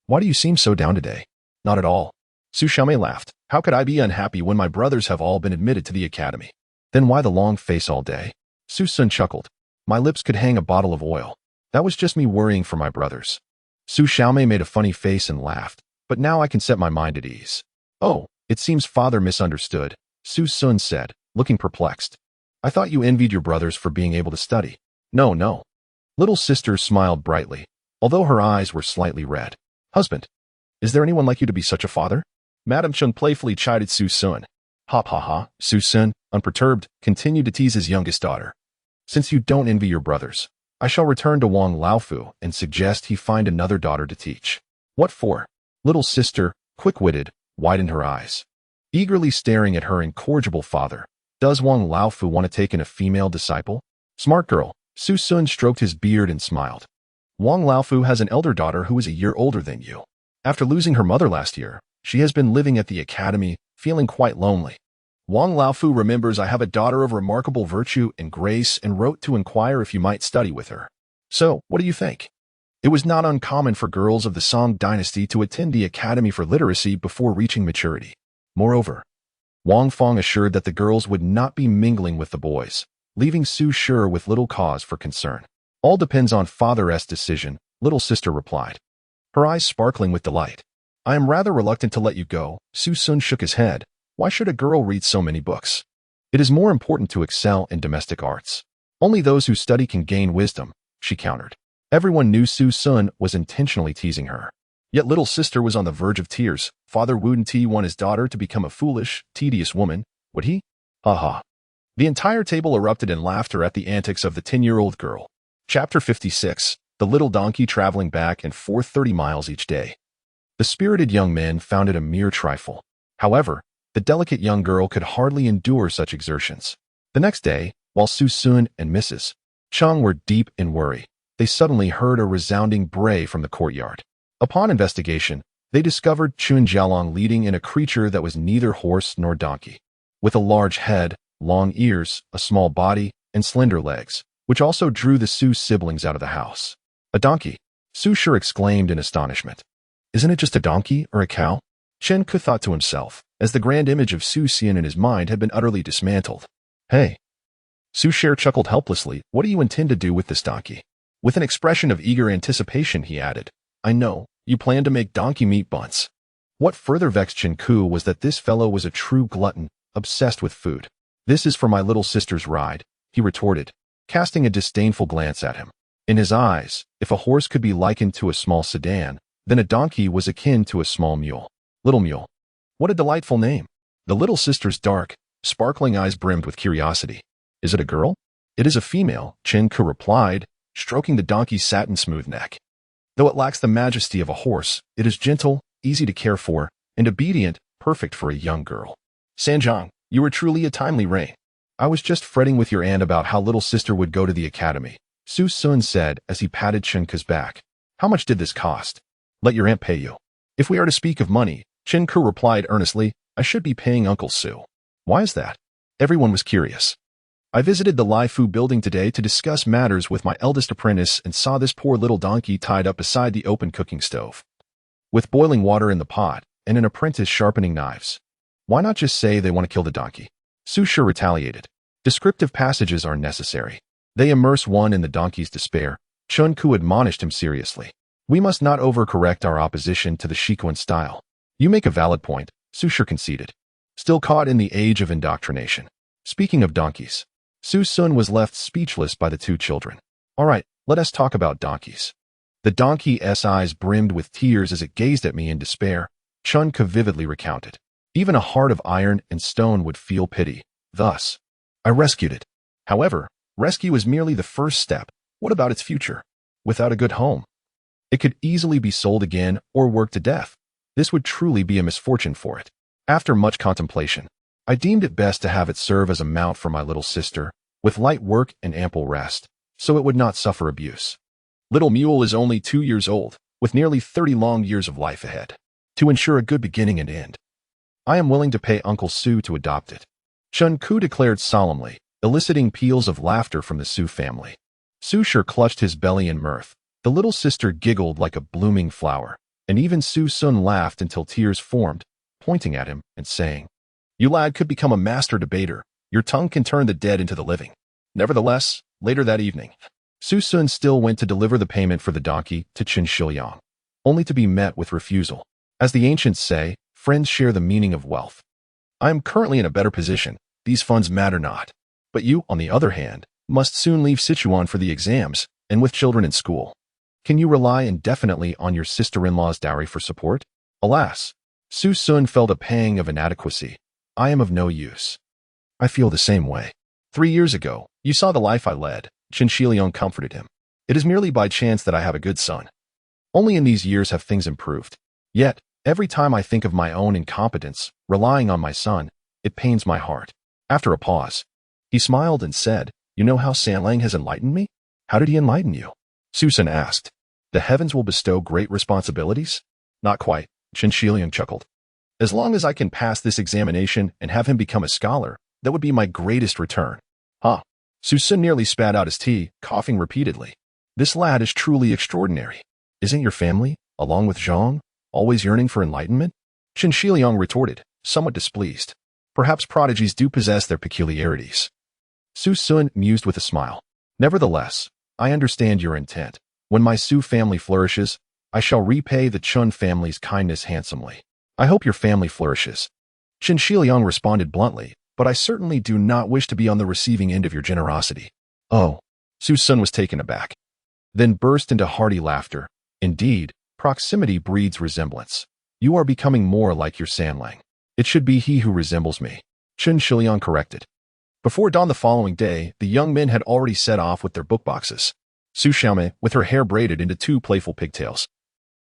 why do you seem so down today?" "Not at all." Su Xiaomei laughed. "How could I be unhappy when my brothers have all been admitted to the academy?" "Then why the long face all day?" Su Sun chuckled. "My lips could hang a bottle of oil. That was just me worrying for my brothers." Su Xiaomei made a funny face and laughed, "But now I can set my mind at ease." "Oh, it seems father misunderstood," Su Sun said, looking perplexed. "I thought you envied your brothers for being able to study." "No, no." Little sister smiled brightly, although her eyes were slightly red. "Husband, is there anyone like you to be such a father?" Madame Chung playfully chided Su Sun. "Ha ha ha." Su Sun, unperturbed, continued to tease his youngest daughter. "Since you don't envy your brothers, I shall return to Wang Laofu and suggest he find another daughter to teach." "What for?" Little sister, quick-witted, widened her eyes, eagerly staring at her incorrigible father. "Does Wang Laofu want to take in a female disciple?" "Smart girl." Su Sun stroked his beard and smiled. "Wang Laofu has an elder daughter who is a year older than you. After losing her mother last year, she has been living at the academy, feeling quite lonely. Wang Laofu remembers I have a daughter of remarkable virtue and grace and wrote to inquire if you might study with her. So, what do you think?" It was not uncommon for girls of the Song Dynasty to attend the Academy for Literacy before reaching maturity. Moreover, Wang Fang assured that the girls would not be mingling with the boys, leaving Su Shi with little cause for concern. "All depends on father's decision," little sister replied, her eyes sparkling with delight. "I am rather reluctant to let you go." Su Sun shook his head. "Why should a girl read so many books? It is more important to excel in domestic arts. Only those who study can gain wisdom," she countered. Everyone knew Su Sun was intentionally teasing her. Yet little sister was on the verge of tears. Father wouldn't he want his daughter to become a foolish, tedious woman, would he? Ha ha. The entire table erupted in laughter at the antics of the 10-year-old girl. Chapter 56. The little donkey traveling back and forth 30 miles each day. The spirited young men found it a mere trifle. However, the delicate young girl could hardly endure such exertions. The next day, while Su Sun and Mrs. Cheng were deep in worry, they suddenly heard a resounding bray from the courtyard. Upon investigation, they discovered Chun Jialong leading in a creature that was neither horse nor donkey. With a large head, long ears, a small body, and slender legs, which also drew the Su siblings out of the house. "A donkey," Su Shi exclaimed in astonishment. "Isn't it just a donkey or a cow?" Chen Ku thought to himself, as the grand image of Su Xian in his mind had been utterly dismantled. "Hey." Su Shi chuckled helplessly. "What do you intend to do with this donkey?" With an expression of eager anticipation, he added, "I know, you plan to make donkey meat buns." What further vexed Chen Ku was that this fellow was a true glutton, obsessed with food. "This is for my little sister's ride," he retorted, casting a disdainful glance at him. In his eyes, if a horse could be likened to a small sedan, then a donkey was akin to a small mule. Little Mule. What a delightful name. The little sister's dark, sparkling eyes brimmed with curiosity. "Is it a girl?" "It is a female," Chen Ku replied, stroking the donkey's satin-smooth neck. "Though it lacks the majesty of a horse, it is gentle, easy to care for, and obedient, perfect for a young girl." "Sanjiang, you are truly a timely rein. I was just fretting with your aunt about how little sister would go to the academy. Su Sun said as he patted Qingxia's back. How much did this cost? Let your aunt pay you. If we are to speak of money, Qingxia replied earnestly, I should be paying Uncle Su. Why is that? Everyone was curious. I visited the Lai Fu building today to discuss matters with my eldest apprentice and saw this poor little donkey tied up beside the open cooking stove, with boiling water in the pot and an apprentice sharpening knives. Why not just say they want to kill the donkey? Su Shi retaliated. Descriptive passages are necessary. They immerse one in the donkey's despair. Qingxia admonished him seriously. We must not overcorrect our opposition to the Shikuan style. You make a valid point, Su Shi conceded. Still caught in the age of indoctrination. Speaking of donkeys, Su Sun was left speechless by the two children. All right, let us talk about donkeys. The donkey's eyes brimmed with tears as it gazed at me in despair, Qingxia vividly recounted. Even a heart of iron and stone would feel pity. Thus, I rescued it. However, rescue is merely the first step. What about its future? Without a good home, it could easily be sold again or worked to death. This would truly be a misfortune for it. After much contemplation, I deemed it best to have it serve as a mount for my little sister, with light work and ample rest, so it would not suffer abuse. Little Mule is only 2 years old, with nearly 30 long years of life ahead. To ensure a good beginning and end, I am willing to pay Uncle Su to adopt it. Qingxia declared solemnly, eliciting peals of laughter from the Su family. Su Shi clutched his belly in mirth. The little sister giggled like a blooming flower, and even Su Sun laughed until tears formed, pointing at him and saying, You lad could become a master debater. Your tongue can turn the dead into the living. Nevertheless, later that evening, Su Sun still went to deliver the payment for the donkey to Qingxia, only to be met with refusal. As the ancients say, friends share the meaning of wealth. I am currently in a better position. These funds matter not. But you, on the other hand, must soon leave Sichuan for the exams, and with children in school. Can you rely indefinitely on your sister-in-law's dowry for support? Alas, Su Sun felt a pang of inadequacy. I am of no use. I feel the same way. 3 years ago, you saw the life I led, Qingxia comforted him. It is merely by chance that I have a good son. Only in these years have things improved. Yet, every time I think of my own incompetence, relying on my son, it pains my heart. After a pause, he smiled and said, You know how Sanlang has enlightened me? How did he enlighten you? Su Sun asked. The heavens will bestow great responsibilities? Not quite, Qingxia chuckled. As long as I can pass this examination and have him become a scholar, that would be my greatest return. Huh. Su Sun nearly spat out his tea, coughing repeatedly. This lad is truly extraordinary. Isn't your family, along with Zhong, always yearning for enlightenment? Qingxia retorted, somewhat displeased. Perhaps prodigies do possess their peculiarities. Su Sun mused with a smile. Nevertheless, I understand your intent. When my Su family flourishes, I shall repay the Chun family's kindness handsomely. I hope your family flourishes. Qingxia responded bluntly, but I certainly do not wish to be on the receiving end of your generosity. Oh, Su Sun was taken aback, then burst into hearty laughter. Indeed, proximity breeds resemblance. You are becoming more like your Sanlang. It should be he who resembles me, Qingxia corrected. Before dawn the following day, the young men had already set off with their book boxes. Su Xiaomei, with her hair braided into 2 playful pigtails,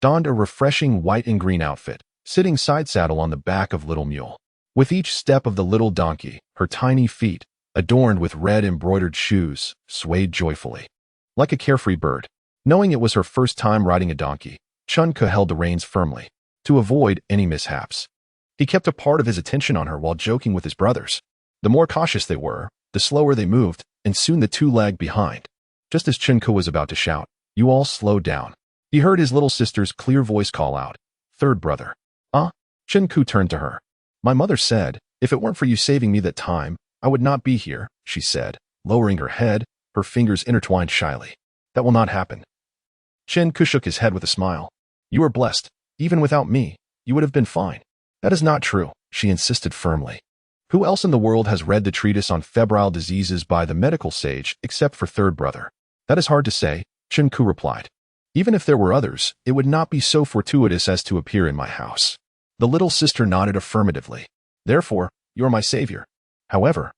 donned a refreshing white and green outfit, sitting side saddle on the back of Little Mule. With each step of the little donkey, her tiny feet, adorned with red embroidered shoes, swayed joyfully. Like a carefree bird. Knowing it was her first time riding a donkey, Qingxia held the reins firmly, to avoid any mishaps. He kept a part of his attention on her while joking with his brothers. The more cautious they were, the slower they moved, and soon the two lagged behind. Just as Qingxia was about to shout, You all slow down, he heard his little sister's clear voice call out, Third brother. Qingxia turned to her. My mother said, if it weren't for you saving me that time, I would not be here, she said, lowering her head, her fingers intertwined shyly. That will not happen. Qingxia shook his head with a smile. You are blessed. Even without me, you would have been fine. That is not true, she insisted firmly. Who else in the world has read the treatise on febrile diseases by the medical sage except for third brother? That is hard to say, Qingxia replied. Even if there were others, it would not be so fortuitous as to appear in my house. The little sister nodded affirmatively. Therefore, you are my savior. However,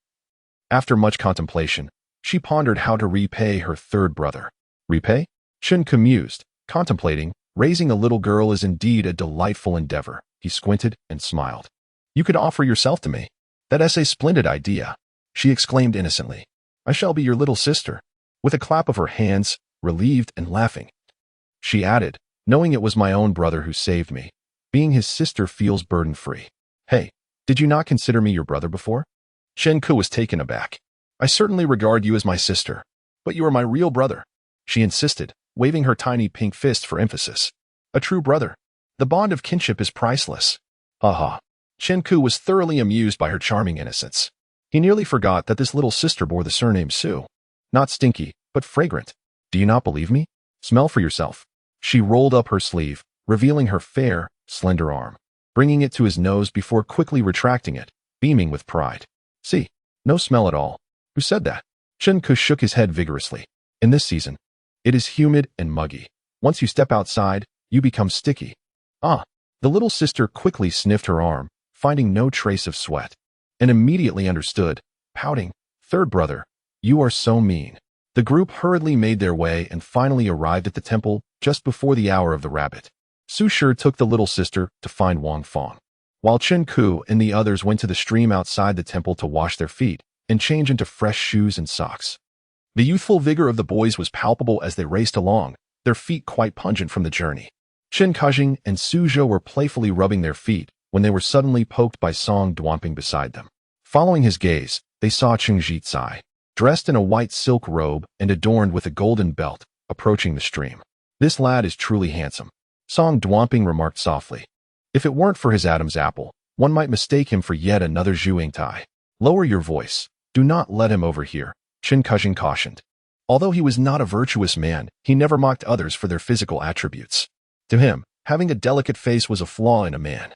after much contemplation, she pondered how to repay her third brother. Repay? Qingxia mused, contemplating, raising a little girl is indeed a delightful endeavor. He squinted and smiled. You could offer yourself to me. That's a splendid idea, she exclaimed innocently. I shall be your little sister. with a clap of her hands, relieved and laughing. She added, knowing it was my own brother who saved me. Being his sister feels burden-free. Hey, did you not consider me your brother before? Chen Ku was taken aback. I certainly regard you as my sister, but you are my real brother, she insisted, waving her tiny pink fist for emphasis. A true brother. The bond of kinship is priceless. Haha. Chen Ku was thoroughly amused by her charming innocence. He nearly forgot that this little sister bore the surname Su. Not stinky, but fragrant. Do you not believe me? Smell for yourself. She rolled up her sleeve, revealing her fair, slender arm, bringing it to his nose before quickly retracting it, beaming with pride. See, no smell at all. Who said that? Chen Ku shook his head vigorously. In this season, it is humid and muggy. Once you step outside, you become sticky. Ah, the little sister quickly sniffed her arm, finding no trace of sweat, and immediately understood, pouting, third brother, you are so mean. The group hurriedly made their way and finally arrived at the temple just before the hour of the rabbit. Su Shi took the little sister to find Wang Fang, while Chen Ku and the others went to the stream outside the temple to wash their feet and change into fresh shoes and socks. The youthful vigor of the boys was palpable as they raced along, their feet quite pungent from the journey. Chen Kajing and Su Zhou were playfully rubbing their feet when they were suddenly poked by Song Dynasty beside them. Following his gaze, they saw Qingxia, dressed in a white silk robe and adorned with a golden belt, approaching the stream. This lad is truly handsome, Song Dynasty remarked softly. If it weren't for his Adam's apple, one might mistake him for yet another Zhu Tai. Lower your voice. Do not let him overhear, Chen Kajing cautioned. Although he was not a virtuous man, he never mocked others for their physical attributes. To him, having a delicate face was a flaw in a man.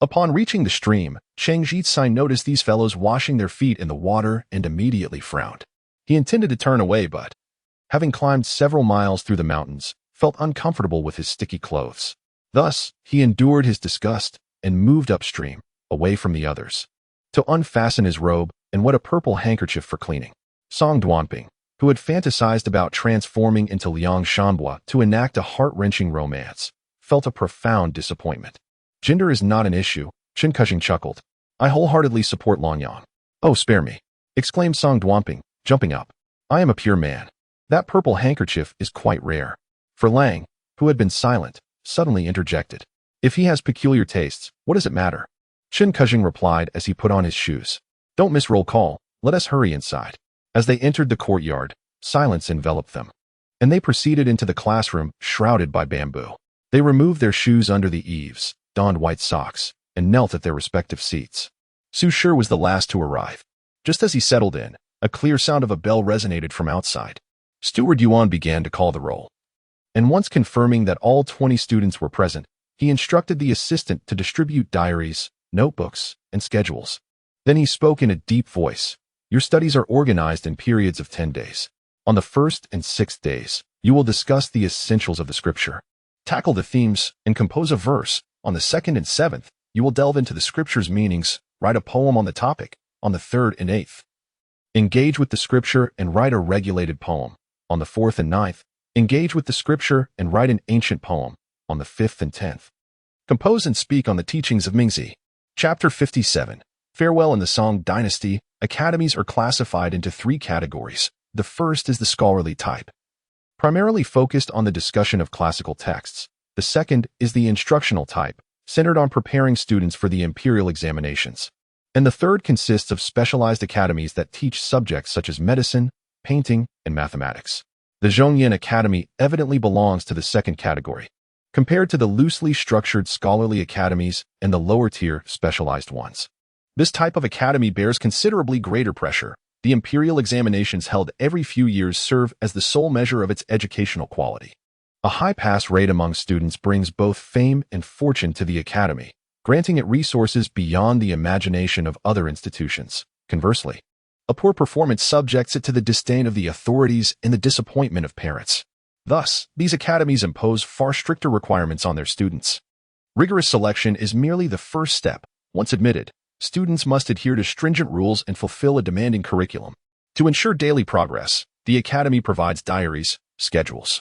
Upon reaching the stream, Qingxia noticed these fellows washing their feet in the water and immediately frowned. He intended to turn away but, having climbed several miles through the mountains, felt uncomfortable with his sticky clothes. Thus, he endured his disgust and moved upstream, away from the others, to unfasten his robe and wet a purple handkerchief for cleaning. Song Dynasty, who had fantasized about transforming into Liang Shanbua to enact a heart-wrenching romance, felt a profound disappointment. Gender is not an issue, Chen Kajing chuckled. I wholeheartedly support Longyan. Oh, spare me, exclaimed Song Dynasty, jumping up. I am a pure man. That purple handkerchief is quite rare. For Lang, who had been silent, suddenly interjected. If he has peculiar tastes, what does it matter? Chen Kajing replied as he put on his shoes. Don't miss roll call, let us hurry inside. As they entered the courtyard, silence enveloped them, and they proceeded into the classroom shrouded by bamboo. They removed their shoes under the eaves, donned white socks, and knelt at their respective seats. Su Shi was the last to arrive. Just as he settled in, a clear sound of a bell resonated from outside. Steward Yuan began to call the roll. And once confirming that all 20 students were present, he instructed the assistant to distribute diaries, notebooks, and schedules. Then he spoke in a deep voice. Your studies are organized in periods of 10 days. On the first and sixth days, you will discuss the essentials of the scripture, tackle the themes, and compose a verse. On the second and seventh, you will delve into the scripture's meanings, write a poem on the topic. On the third and eighth, engage with the scripture and write a regulated poem. On the fourth and ninth, engage with the scripture and write an ancient poem. On the fifth and 10th, compose and speak on the teachings of Mingzi. Chapter 57. Farewell. In the Song Dynasty, academies are classified into 3 categories. The first is the scholarly type, primarily focused on the discussion of classical texts. The second is the instructional type, centered on preparing students for the imperial examinations. And the third consists of specialized academies that teach subjects such as medicine, painting, and mathematics. The Zhongyan Academy evidently belongs to the second category, compared to the loosely structured scholarly academies and the lower-tier specialized ones. This type of academy bears considerably greater pressure. The imperial examinations held every few years serve as the sole measure of its educational quality. A high pass rate among students brings both fame and fortune to the academy, granting it resources beyond the imagination of other institutions. Conversely, a poor performance subjects it to the disdain of the authorities and the disappointment of parents. Thus, these academies impose far stricter requirements on their students. Rigorous selection is merely the first step. Once admitted, students must adhere to stringent rules and fulfill a demanding curriculum. To ensure daily progress, the academy provides diaries, schedules,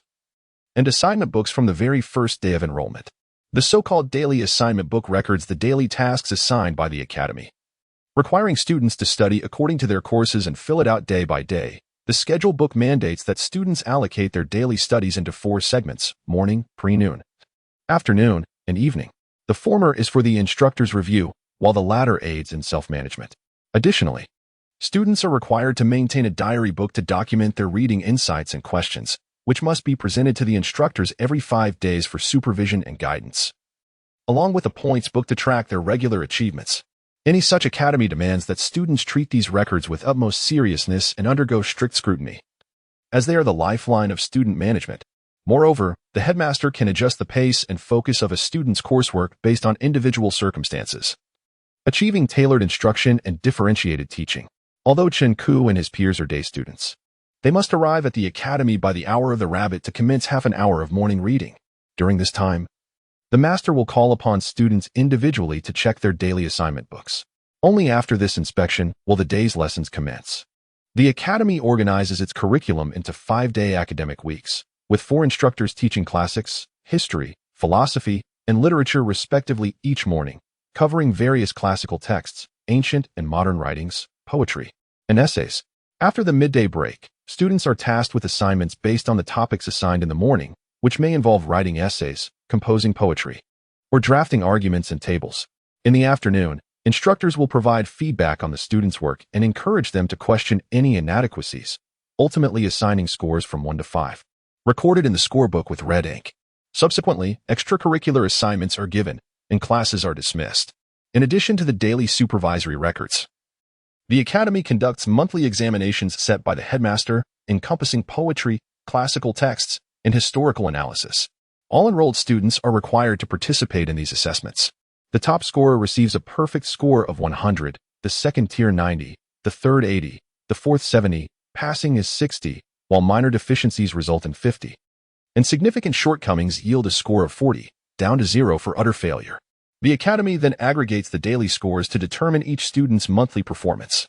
and assignment books from the very first day of enrollment. The so-called daily assignment book records the daily tasks assigned by the academy, requiring students to study according to their courses and fill it out day by day. The The schedule book mandates that students allocate their daily studies into 4 segments: morning, pre-noon, afternoon, and evening. The former is for the instructor's review, while the latter aids in self-management. Additionally, students are required to maintain a diary book to document their reading insights and questions, which must be presented to the instructors every 5 days for supervision and guidance, along with a points book to track their regular achievements. Any such academy demands that students treat these records with utmost seriousness and undergo strict scrutiny, as they are the lifeline of student management. Moreover, the headmaster can adjust the pace and focus of a student's coursework based on individual circumstances, achieving tailored instruction and differentiated teaching. Although Chen Ku and his peers are day students, they must arrive at the academy by the hour of the rabbit to commence half an hour of morning reading. During this time, the master will call upon students individually to check their daily assignment books. Only after this inspection will the day's lessons commence. The academy organizes its curriculum into 5-day academic weeks, with 4 instructors teaching classics, history, philosophy, and literature respectively each morning, covering various classical texts, ancient and modern writings, poetry, and essays. After the midday break, students are tasked with assignments based on the topics assigned in the morning, which may involve writing essays, composing poetry, or drafting arguments and tables. In the afternoon, instructors will provide feedback on the students' work and encourage them to question any inadequacies, ultimately assigning scores from 1 to 5, recorded in the scorebook with red ink. Subsequently, extracurricular assignments are given, and classes are dismissed. In addition to the daily supervisory records, the academy conducts monthly examinations set by the headmaster, encompassing poetry, classical texts, and historical analysis. All enrolled students are required to participate in these assessments. The top scorer receives a perfect score of 100, the second tier 90, the third 80, the fourth 70, passing is 60, while minor deficiencies result in 50. And significant shortcomings yield a score of 40, down to 0 for utter failure. The academy then aggregates the daily scores to determine each student's monthly performance,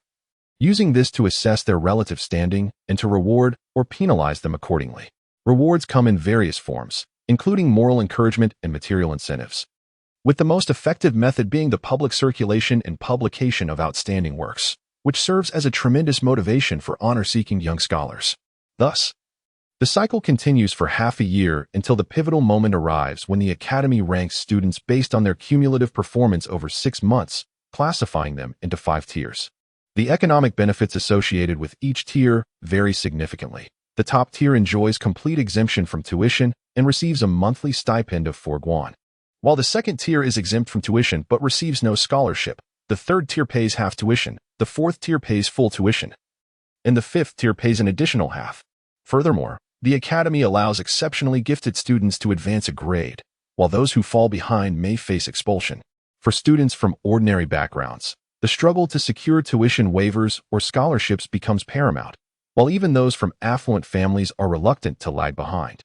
using this to assess their relative standing and to reward or penalize them accordingly. Rewards come in various forms, including moral encouragement and material incentives, with the most effective method being the public circulation and publication of outstanding works, which serves as a tremendous motivation for honor-seeking young scholars. Thus, the cycle continues for half a year until the pivotal moment arrives when the academy ranks students based on their cumulative performance over 6 months, classifying them into 5 tiers. The economic benefits associated with each tier vary significantly. The top tier enjoys complete exemption from tuition and receives a monthly stipend of 4 guan, while the second tier is exempt from tuition but receives no scholarship. The third tier pays half tuition, the fourth tier pays full tuition, and the fifth tier pays an additional half. Furthermore, the academy allows exceptionally gifted students to advance a grade, while those who fall behind may face expulsion. For students from ordinary backgrounds, the struggle to secure tuition waivers or scholarships becomes paramount, while even those from affluent families are reluctant to lag behind,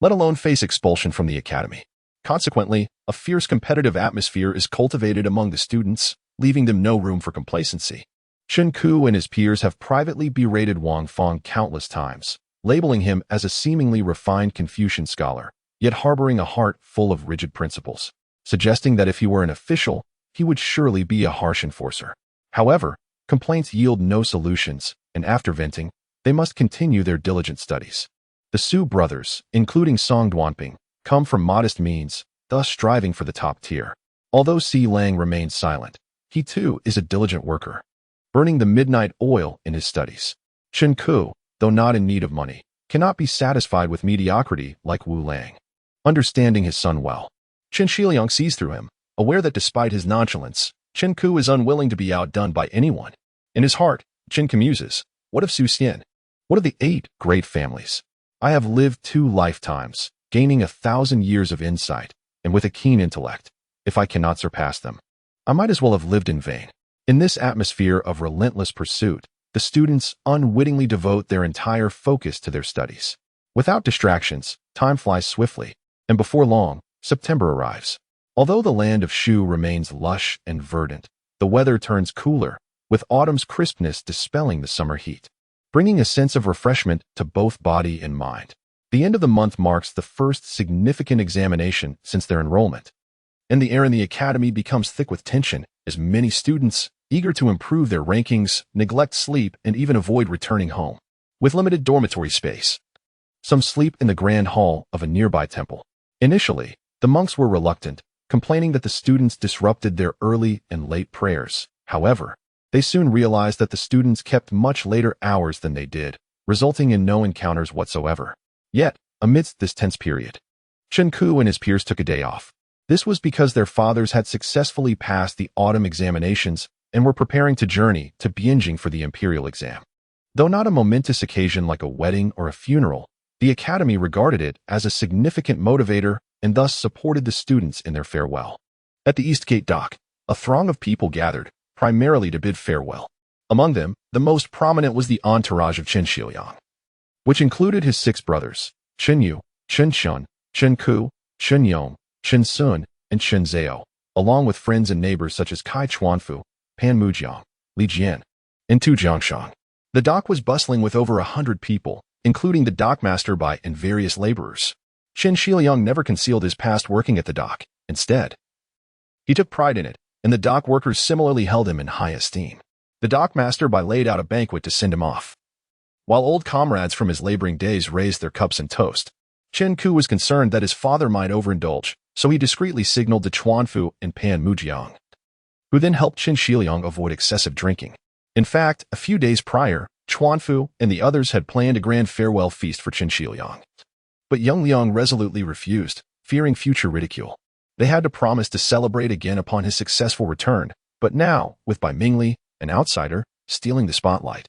let alone face expulsion from the academy. Consequently, a fierce competitive atmosphere is cultivated among the students, leaving them no room for complacency. Chen Ku and his peers have privately berated Wang Fong countless times, labeling him as a seemingly refined Confucian scholar, yet harboring a heart full of rigid principles, suggesting that if he were an official, he would surely be a harsh enforcer. However, complaints yield no solutions, and after venting, they must continue their diligent studies. The Su brothers, including Song Dynasty, come from modest means, thus striving for the top tier. Although Si Lang remains silent, he too is a diligent worker, burning the midnight oil in his studies. Chen Ku, though not in need of money, cannot be satisfied with mediocrity like Wu Lang. Understanding his son well, Chen Shiliang sees through him, aware that despite his nonchalance, Chen Ku is unwilling to be outdone by anyone. In his heart, Chen commuses, what of Su Xian? What of the 8 great families? I have lived 2 lifetimes, gaining 1,000 years of insight, and with a keen intellect. If I cannot surpass them, I might as well have lived in vain. In this atmosphere of relentless pursuit, the students unwittingly devote their entire focus to their studies. Without distractions, time flies swiftly, and before long, September arrives. Although the land of Shu remains lush and verdant, the weather turns cooler, with autumn's crispness dispelling the summer heat, bringing a sense of refreshment to both body and mind. The end of the month marks the first significant examination since their enrollment, and the air in the academy becomes thick with tension as many students, eager to improve their rankings, neglect sleep and even avoid returning home. with limited dormitory space. Some sleep in the grand hall of a nearby temple. Initially, the monks were reluctant, complaining that the students disrupted their early and late prayers. However, they soon realized that the students kept much later hours than they did, resulting in no encounters whatsoever. Yet, amidst this tense period, Qingli and his peers took a day off. This was because their fathers had successfully passed the autumn examinations and were preparing to journey to Bianjing for the imperial exam. Though not a momentous occasion like a wedding or a funeral, the academy regarded it as a significant motivator and thus supported the students in their farewell. At the East Gate dock, a throng of people gathered, primarily to bid farewell. Among them, the most prominent was the entourage of Qingxia, which included his 6 brothers, Qinyu, Qinshun, Qinku, Qinyong, Qinsun, and Qinzhao, along with friends and neighbors such as Kai Chuanfu, Pan Mujiang, Li Jian, and Tu Jiangshang. The dock was bustling with over 100 people, including the dockmaster and various laborers. Qingxia never concealed his past working at the dock. Instead, he took pride in it, and the dock workers similarly held him in high esteem. The dockmaster laid out a banquet to send him off. While old comrades from his laboring days raised their cups and toast, Qinku was concerned that his father might overindulge, so he discreetly signaled to Chuanfu and Pan Mujiang, who then helped Qingxia avoid excessive drinking. In fact, a few days prior, Chuanfu and the others had planned a grand farewell feast for Qingxia. But young Liang resolutely refused, fearing future ridicule. They had to promise to celebrate again upon his successful return, but now, with Bai Mingli, an outsider, stealing the spotlight,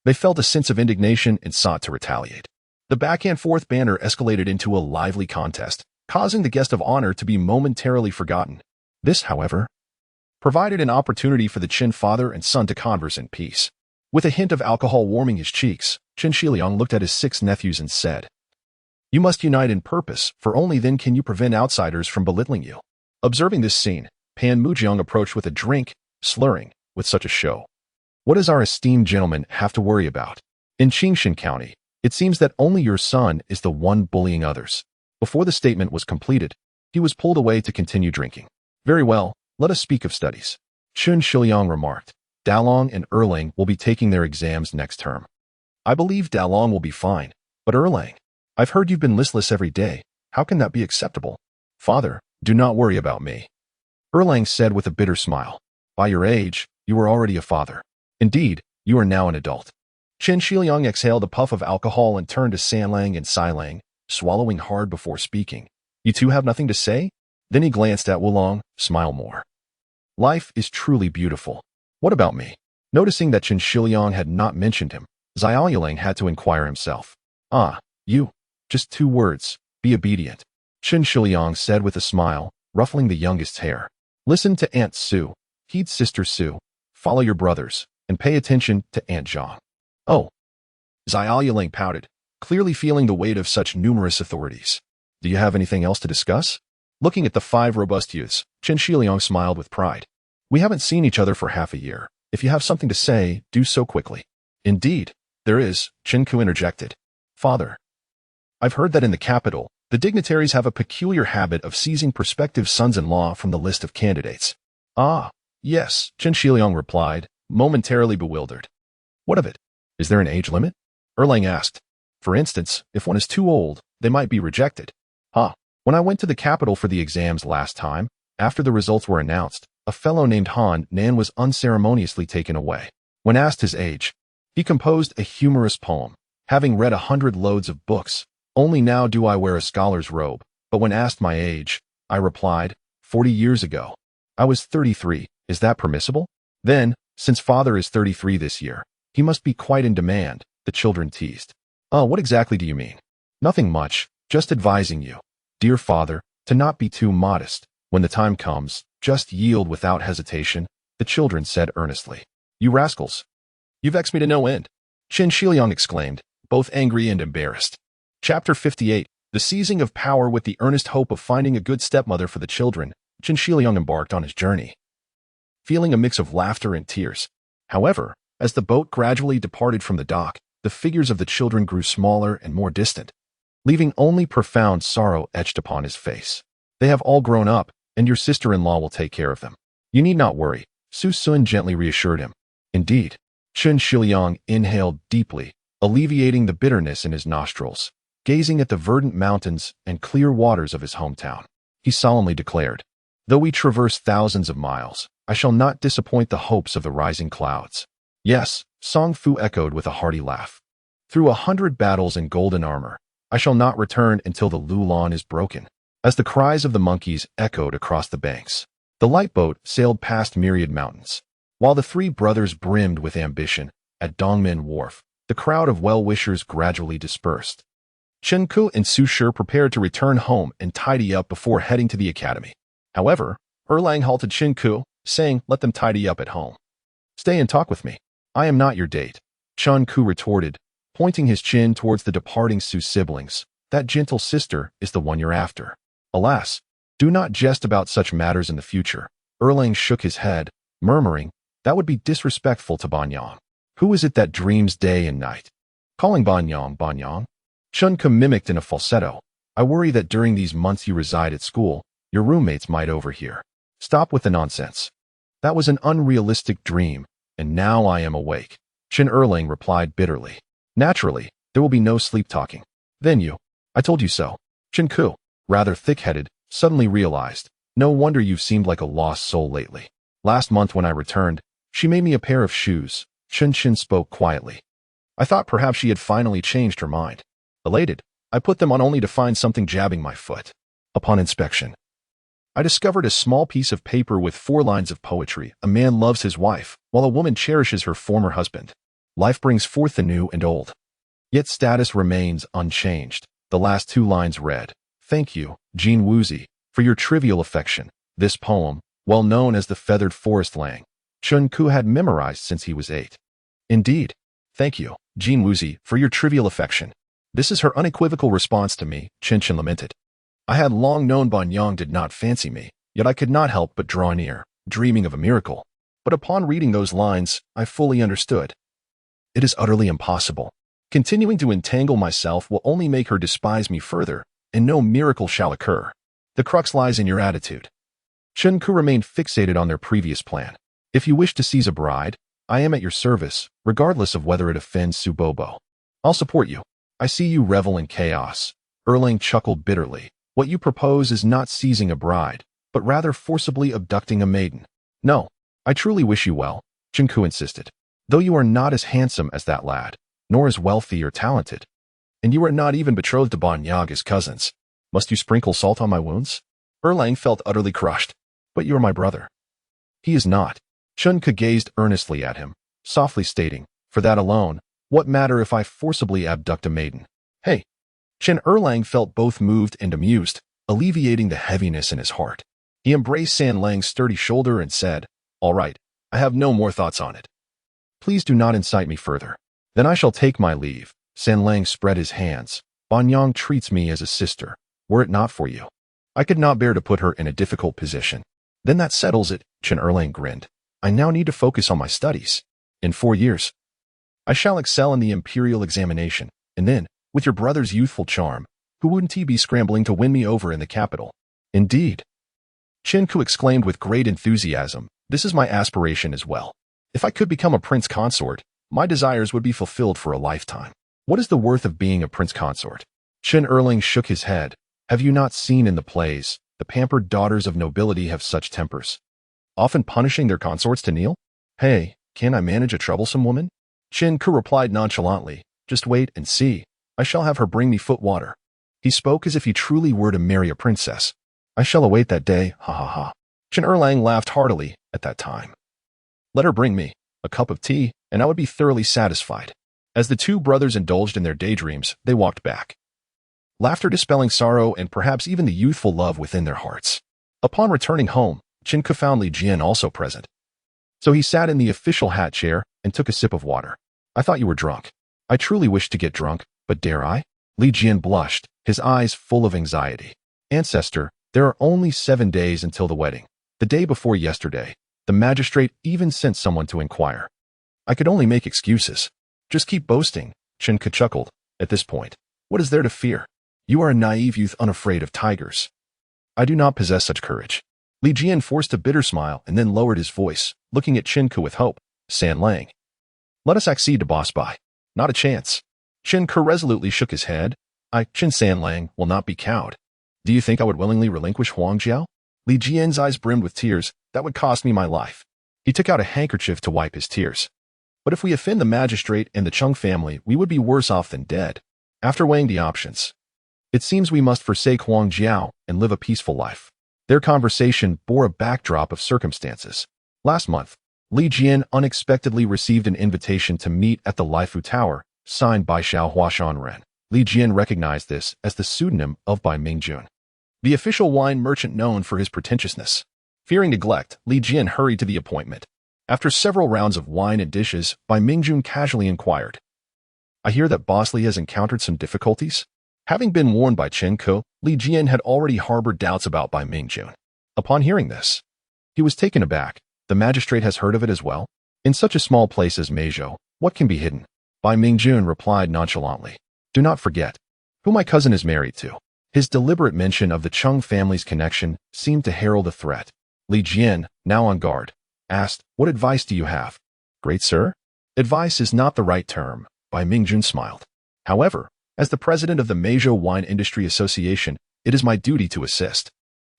they felt a sense of indignation and sought to retaliate. The back-and-forth banter escalated into a lively contest, causing the guest of honor to be momentarily forgotten. This, however, provided an opportunity for the Qin father and son to converse in peace. With a hint of alcohol warming his cheeks, Qingxia looked at his 6 nephews and said, "You must unite in purpose, for only then can you prevent outsiders from belittling you." Observing this scene, Pan Mujiang approached with a drink, slurring, "With such a show, what does our esteemed gentleman have to worry about? In Qingxin County, it seems that only your son is the one bullying others." Before the statement was completed, he was pulled away to continue drinking. "Very well, let us speak of studies." Qingxia remarked, "Dalong and Erlang will be taking their exams next term. I believe Dalong will be fine, but Erlang, I've heard you've been listless every day. How can that be acceptable?" "Father, do not worry about me," Erlang said with a bitter smile. "By your age, you are already a father. Indeed, you are now an adult." Qingxia exhaled a puff of alcohol and turned to Sanlang and Sailang, swallowing hard before speaking. "You two have nothing to say?" Then he glanced at Wulong, "Smile more. Life is truly beautiful. What about me?" Noticing that Qingxia had not mentioned him, Xiaoyulang had to inquire himself. "Ah, you. Just 2 words. Be obedient," Qingxia said with a smile, ruffling the youngest's hair. "Listen to Aunt Su, heed Sister Su, follow your brothers, and pay attention to Aunt Zhang." "Oh." Xiaoyulang pouted, clearly feeling the weight of such numerous authorities. "Do you have anything else to discuss?" Looking at the 5 robust youths, Qingxia smiled with pride. "We haven't seen each other for half a year. If you have something to say, do so quickly." "Indeed, there is," Qinku interjected. "Father, I've heard that in the capital, the dignitaries have a peculiar habit of seizing prospective sons-in-law from the list of candidates." "Ah, yes," Qingxia replied, momentarily bewildered. "What of it? Is there an age limit?" Erlang asked. "For instance, if one is too old, they might be rejected." When I went to the capital for the exams last time, after the results were announced, a fellow named Han Nan was unceremoniously taken away. When asked his age, he composed a humorous poem, having read 100 loads of books. "Only now do I wear a scholar's robe, but when asked my age, I replied, 40 years ago. I was 33, is that permissible?" Then, since father is 33 this year, he must be quite in demand, the children teased. "Oh, what exactly do you mean?" "Nothing much, just advising you, dear father, to not be too modest. When the time comes, just yield without hesitation," the children said earnestly. "You rascals. You vex me to no end," Qingxia exclaimed, both angry and embarrassed. Chapter 58, The Seizing of Power. With the earnest hope of finding a good stepmother for the children, Qingxia embarked on his journey, feeling a mix of laughter and tears. However, as the boat gradually departed from the dock, the figures of the children grew smaller and more distant, leaving only profound sorrow etched upon his face. "They have all grown up, and your sister-in-law will take care of them. You need not worry," Su Sun gently reassured him. "Indeed." Qingxia inhaled deeply, alleviating the bitterness in his nostrils. Gazing at the verdant mountains and clear waters of his hometown, he solemnly declared, "Though we traverse thousands of miles, I shall not disappoint the hopes of the rising clouds." "Yes," Song Fu echoed with a hearty laugh. "Through 100 battles in golden armor, I shall not return until the Lulan is broken." As the cries of the monkeys echoed across the banks, the light boat sailed past myriad mountains. While the three brothers brimmed with ambition at Dongmen Wharf, the crowd of well-wishers gradually dispersed. Qingli and Su Xiaomei prepared to return home and tidy up before heading to the academy. However, Erlang halted Qingli, saying, "Let them tidy up at home. Stay and talk with me. I am not your date." Qingli retorted, pointing his chin towards the departing Su siblings. "That gentle sister is the one you're after." "Alas, do not jest about such matters in the future." Erlang shook his head, murmuring, "That would be disrespectful to Bianjing. Who is it that dreams day and night? Calling Bianjing, Bianjing?" Qingli mimicked in a falsetto. "I worry that during these months you reside at school, your roommates might overhear." "Stop with the nonsense. That was an unrealistic dream, and now I am awake." Qin Erlang replied bitterly. "Naturally, there will be no sleep-talking." "Then you. I told you so." Qingli, rather thick-headed, suddenly realized, "No wonder you've seemed like a lost soul lately. Last month when I returned, she made me a pair of shoes." Qin spoke quietly. "I thought perhaps she had finally changed her mind. Elated, I put them on only to find something jabbing my foot. Upon inspection, I discovered a small piece of paper with 4 lines of poetry. A man loves his wife, while a woman cherishes her former husband. Life brings forth the new and old, yet status remains unchanged." The last 2 lines read, "Thank you, Jean Wuzi, for your trivial affection." This poem, well known as the Feathered Forest Lang, Qingli had memorized since he was 8. "Indeed. Thank you, Jean Wuzi, for your trivial affection. This is her unequivocal response to me," Qingli lamented. "I had long known Bianjing did not fancy me, yet I could not help but draw near, dreaming of a miracle. But upon reading those lines, I fully understood. It is utterly impossible. Continuing to entangle myself will only make her despise me further, and no miracle shall occur. The crux lies in your attitude." Qingli remained fixated on their previous plan. "If you wish to seize a bride, I am at your service, regardless of whether it offends Su Dongpo. I'll support you. I see you revel in chaos." Erlang chuckled bitterly. "What you propose is not seizing a bride, but rather forcibly abducting a maiden." "No, I truly wish you well," Qingli insisted. "Though you are not as handsome as that lad, nor as wealthy or talented, and you are not even betrothed to Bianjing as cousins. Must you sprinkle salt on my wounds?" Erlang felt utterly crushed. "But you are my brother." "He is not." Qingli gazed earnestly at him, softly stating, "For that alone, what matter if I forcibly abduct a maiden?" "Hey." Qin Erlang felt both moved and amused, alleviating the heaviness in his heart. He embraced San Lang's sturdy shoulder and said, "All right, I have no more thoughts on it. Please do not incite me further." "Then I shall take my leave." San Lang spread his hands. "Bianjing treats me as a sister. Were it not for you, I could not bear to put her in a difficult position." "Then that settles it," Qin Erlang grinned. "I now need to focus on my studies. In 4 years, I shall excel in the imperial examination, and then, with your brother's youthful charm, who wouldn't he be scrambling to win me over in the capital?" "Indeed," Qingli exclaimed with great enthusiasm. "This is my aspiration as well. If I could become a prince consort, my desires would be fulfilled for a lifetime." "What is the worth of being a prince consort?" Qin Erlang shook his head. "Have you not seen in the plays, the pampered daughters of nobility have such tempers, often punishing their consorts to kneel? Hey, can I manage a troublesome woman?" Qingli replied nonchalantly, "Just wait and see. I shall have her bring me foot water." He spoke as if he truly were to marry a princess. "I shall await that day, ha ha ha." Qin Erlang laughed heartily at that time. "Let her bring me a cup of tea, and I would be thoroughly satisfied." As the 2 brothers indulged in their daydreams, they walked back, laughter dispelling sorrow and perhaps even the youthful love within their hearts. Upon returning home, Qingli found Li Jian also present. So he sat in the official hat chair and took a sip of water. "I thought you were drunk." "I truly wish to get drunk, but dare I?" Li Jian blushed, his eyes full of anxiety. "Ancestor, there are only 7 days until the wedding. The day before yesterday, the magistrate even sent someone to inquire. I could only make excuses." "Just keep boasting," Qingli chuckled. "At this point, what is there to fear? You are a naive youth unafraid of tigers." "I do not possess such courage." Li Jian forced a bitter smile and then lowered his voice, looking at Qingli with hope. "San Lang, let us accede to boss by." "Not a chance." Qin Ke resolutely shook his head. Qin Sanlang, will not be cowed. Do you think I would willingly relinquish Huangjiao? Li Jian's eyes brimmed with tears. That would cost me my life. He took out a handkerchief to wipe his tears. But if we offend the magistrate and the Chung family, we would be worse off than dead. After weighing the options, it seems we must forsake Huangjiao and live a peaceful life. Their conversation bore a backdrop of circumstances. Last month, Li Jian unexpectedly received an invitation to meet at the Laifu Tower, signed by Xiao Huashanren. Li Jian recognized this as the pseudonym of Bai Mingjun, the official wine merchant known for his pretentiousness. Fearing neglect, Li Jian hurried to the appointment. After several rounds of wine and dishes, Bai Mingjun casually inquired, I hear that Boss Li has encountered some difficulties? Having been warned by Chen Ke, Li Jian had already harbored doubts about Bai Mingjun. Upon hearing this, he was taken aback. The magistrate has heard of it as well? In such a small place as Meizhou, what can be hidden? Bai Mingjun replied nonchalantly. Do not forget who my cousin is married to. His deliberate mention of the Chung family's connection seemed to herald a threat. Li Jian, now on guard, asked, What advice do you have? Great sir? Advice is not the right term, Bai Mingjun smiled. However, as the president of the Meizhou Wine Industry Association, it is my duty to assist.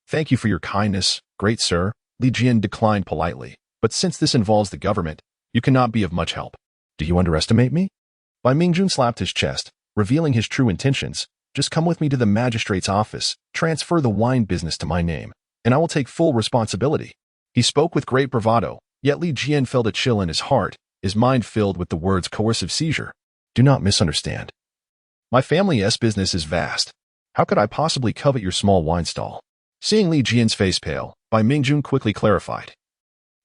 Thank you for your kindness, great sir, Li Jian declined politely, but since this involves the government, you cannot be of much help. Do you underestimate me? Bai Mingjun slapped his chest, revealing his true intentions. Just come with me to the magistrate's office, transfer the wine business to my name, and I will take full responsibility. He spoke with great bravado, yet Li Jian felt a chill in his heart, his mind filled with the words coercive seizure. Do not misunderstand. My family's business is vast. How could I possibly covet your small wine stall? Seeing Li Jian's face pale, Bai Mingjun quickly clarified.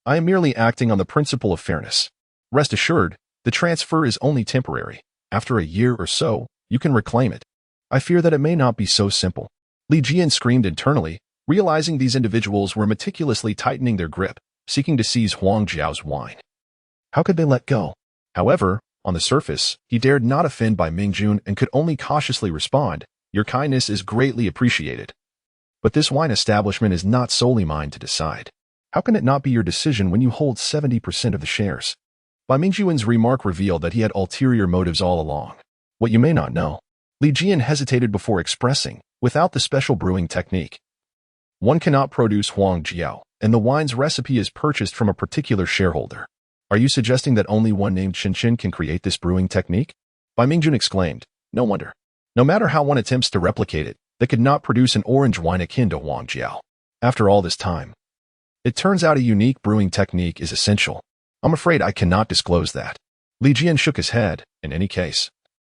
I am merely acting on the principle of fairness. Rest assured, the transfer is only temporary. After a year or so, you can reclaim it. I fear that it may not be so simple. Li Jian screamed internally, realizing these individuals were meticulously tightening their grip, seeking to seize Huangjiao's wine. How could they let go? However, on the surface, he dared not offend Bai Mingjun and could only cautiously respond, Your kindness is greatly appreciated. But this wine establishment is not solely mine to decide. How can it not be your decision when you hold 70% of the shares? Bai Mingjun's remark revealed that he had ulterior motives all along. What you may not know. Li Jian hesitated before expressing, without the special brewing technique. One cannot produce Huangjiao, and the wine's recipe is purchased from a particular shareholder. Are you suggesting that only one named Chen can create this brewing technique? Bai Mingjun exclaimed. No wonder. No matter how one attempts to replicate it, they could not produce an orange wine akin to Huangjiao. After all this time, it turns out a unique brewing technique is essential. I'm afraid I cannot disclose that. Li Jian shook his head. In any case,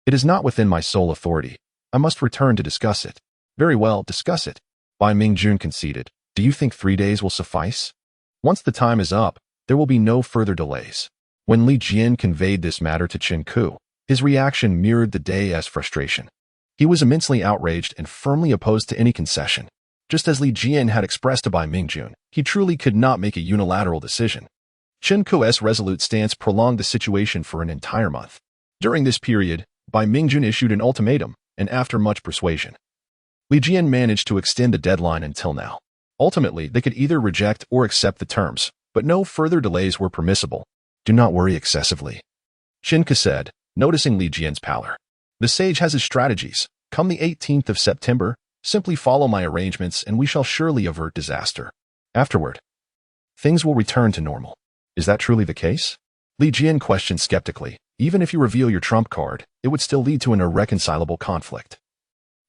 it is not within my sole authority. I must return to discuss it. Very well, discuss it. Bai Mingjun conceded. Do you think 3 days will suffice? Once the time is up, there will be no further delays. When Li Jian conveyed this matter to Chen Ke, his reaction mirrored the day's frustration. He was immensely outraged and firmly opposed to any concession. Just as Li Jian had expressed to Bai Mingjun, he truly could not make a unilateral decision. Chen Ke's resolute stance prolonged the situation for an entire month. During this period, Bai Mingjun issued an ultimatum, and after much persuasion, Li Jian managed to extend the deadline until now. Ultimately, they could either reject or accept the terms, but no further delays were permissible. Do not worry excessively, Chen Ke said, noticing Li Jian's pallor. The sage has his strategies. Come the 18th of September, simply follow my arrangements and we shall surely avert disaster. Afterward, things will return to normal. Is that truly the case? Li Jian questioned skeptically. Even if you reveal your trump card, it would still lead to an irreconcilable conflict.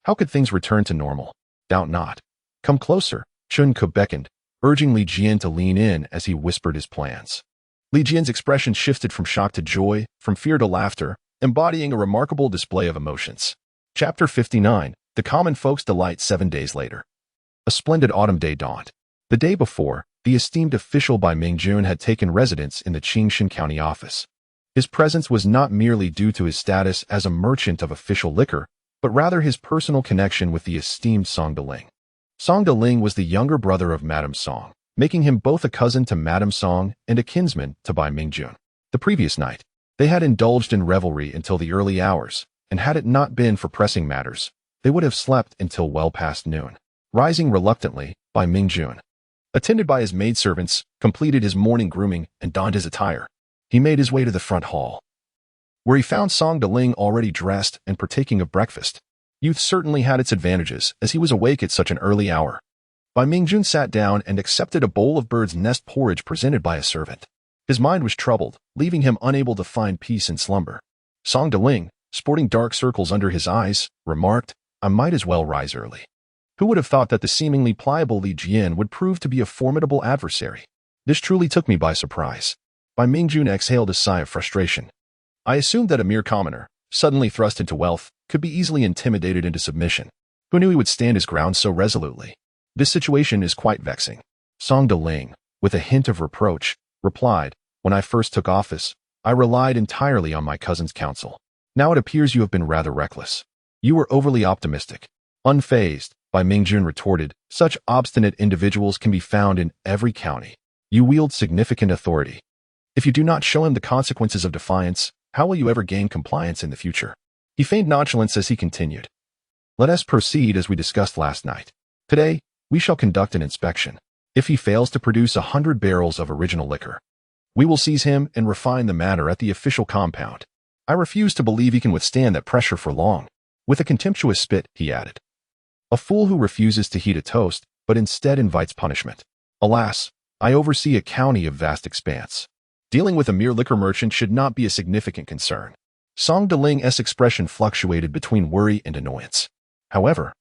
How could things return to normal? Doubt not. Come closer, Chen Ke beckoned, urging Li Jian to lean in as he whispered his plans. Li Jian's expression shifted from shock to joy, from fear to laughter, embodying a remarkable display of emotions. Chapter 59, The Common Folk's Delight 7 days later. A splendid autumn day dawned. The day before, the esteemed official Bai Mingjun had taken residence in the Qingxia County office. His presence was not merely due to his status as a merchant of official liquor, but rather his personal connection with the esteemed Song Dynasty. Song Dynasty was the younger brother of Madame Song, making him both a cousin to Madame Song and a kinsman to Bai Mingjun. The previous night, they had indulged in revelry until the early hours, and had it not been for pressing matters, they would have slept until well past noon. Rising reluctantly, Bai Mingjun, attended by his maidservants, completed his morning grooming and donned his attire. He made his way to the front hall, where he found Song Dynasty already dressed and partaking of breakfast. Youth certainly had its advantages, as he was awake at such an early hour. Bianjing sat down and accepted a bowl of bird's nest porridge presented by a servant. His mind was troubled, leaving him unable to find peace in slumber. Song Dynasty, sporting dark circles under his eyes, remarked, "I might as well rise early." Who would have thought that the seemingly pliable Li Jian would prove to be a formidable adversary? This truly took me by surprise. Bianjing exhaled a sigh of frustration. I assumed that a mere commoner, suddenly thrust into wealth, could be easily intimidated into submission. Who knew he would stand his ground so resolutely? This situation is quite vexing. Song Dynasty, with a hint of reproach, replied, "When I first took office, I relied entirely on my cousin's counsel. Now it appears you have been rather reckless. You were overly optimistic." Unfazed, Bianjing retorted, "Such obstinate individuals can be found in every county. You wield significant authority. If you do not show him the consequences of defiance, how will you ever gain compliance in the future?" He feigned nonchalance as he continued. "Let us proceed as we discussed last night. Today, we shall conduct an inspection. If he fails to produce 100 barrels of original liquor, we will seize him and refine the matter at the official compound. I refuse to believe he can withstand that pressure for long." With a contemptuous spit, he added, "A fool who refuses to heat a toast, but instead invites punishment. Alas, I oversee a county of vast expanse. Dealing with a mere liquor merchant should not be a significant concern." Song Dynasty's expression fluctuated between worry and annoyance. However,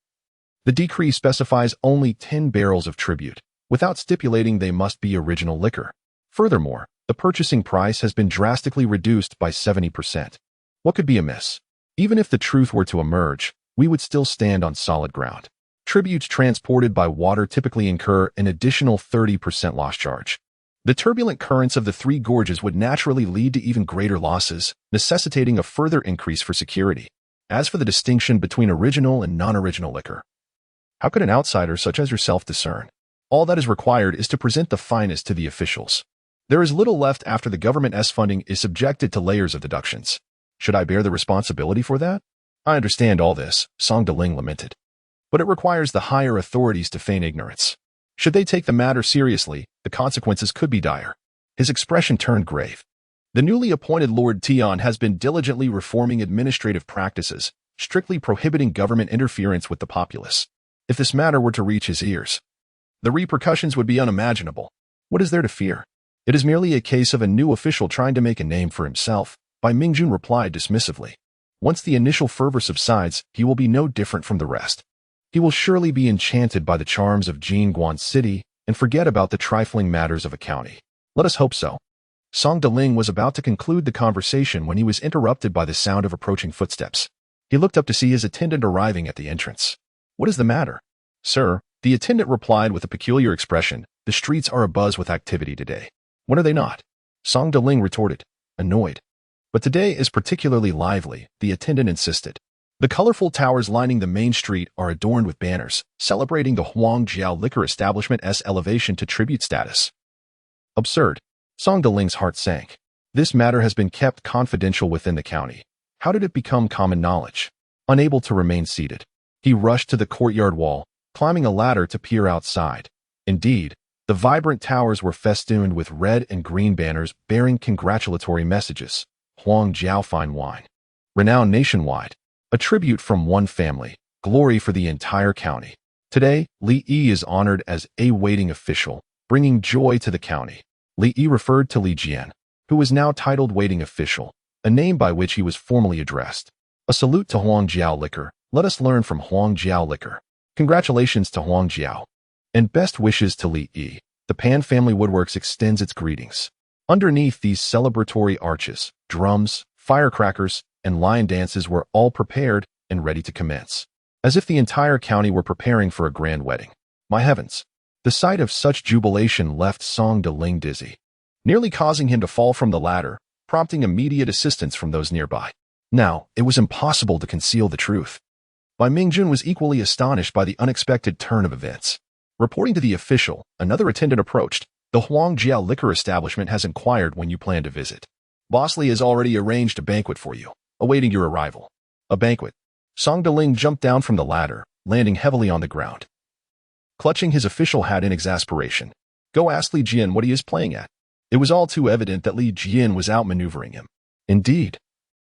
the decree specifies only 10 barrels of tribute, without stipulating they must be original liquor. Furthermore, the purchasing price has been drastically reduced by 70%. What could be amiss? Even if the truth were to emerge, we would still stand on solid ground. Tributes transported by water typically incur an additional 30% loss charge. The turbulent currents of the Three Gorges would naturally lead to even greater losses, necessitating a further increase for security. As for the distinction between original and non-original liquor, how could an outsider such as yourself discern? All that is required is to present the finest to the officials. There is little left after the government's funding is subjected to layers of deductions. Should I bear the responsibility for that? I understand all this, Song Dynasty lamented. But it requires the higher authorities to feign ignorance. Should they take the matter seriously, the consequences could be dire. His expression turned grave. The newly appointed Lord Tian has been diligently reforming administrative practices, strictly prohibiting government interference with the populace. If this matter were to reach his ears, the repercussions would be unimaginable. What is there to fear? It is merely a case of a new official trying to make a name for himself, Bianjing replied dismissively. Once the initial fervor subsides, he will be no different from the rest. He will surely be enchanted by the charms of Jingguan City and forget about the trifling matters of a county. Let us hope so. Song Dynasty was about to conclude the conversation when he was interrupted by the sound of approaching footsteps. He looked up to see his attendant arriving at the entrance. "What is the matter?" "Sir," the attendant replied with a peculiar expression, "the streets are abuzz with activity today." "When are they not?" Song Dynasty retorted, annoyed. "But today is particularly lively," the attendant insisted. "The colorful towers lining the main street are adorned with banners, celebrating the Ouyang Xiu liquor establishment's elevation to tribute status." Absurd. Song Dynasty's heart sank. This matter has been kept confidential within the county. How did it become common knowledge? Unable to remain seated, he rushed to the courtyard wall, climbing a ladder to peer outside. Indeed, the vibrant towers were festooned with red and green banners bearing congratulatory messages. Ouyang Xiu fine wine. Renowned nationwide. A tribute from one family, glory for the entire county. Today, Li Yue'e is honored as a waiting official, bringing joy to the county. Li Yue'e referred to Li Jian, who was now titled waiting official, a name by which he was formally addressed. A salute to Ouyang Xiu liquor. Let us learn from Ouyang Xiu liquor. Congratulations to Ouyang Xiu. And best wishes to Li Yue'e. The Pan family woodworks extends its greetings. Underneath these celebratory arches, drums, firecrackers, and lion dances were all prepared and ready to commence, as if the entire county were preparing for a grand wedding. My heavens! The sight of such jubilation left Song Dynasty dizzy, nearly causing him to fall from the ladder, prompting immediate assistance from those nearby. Now, it was impossible to conceal the truth. Bianjing was equally astonished by the unexpected turn of events. Reporting to the official, another attendant approached. "The Ouyang Xiu liquor establishment has inquired when you plan to visit. Boss Li has already arranged a banquet for you, awaiting your arrival." A banquet. Song Dynasty jumped down from the ladder, landing heavily on the ground. Clutching his official hat in exasperation. "Go ask Li Jian what he is playing at." It was all too evident that Li Jian was outmaneuvering him. Indeed,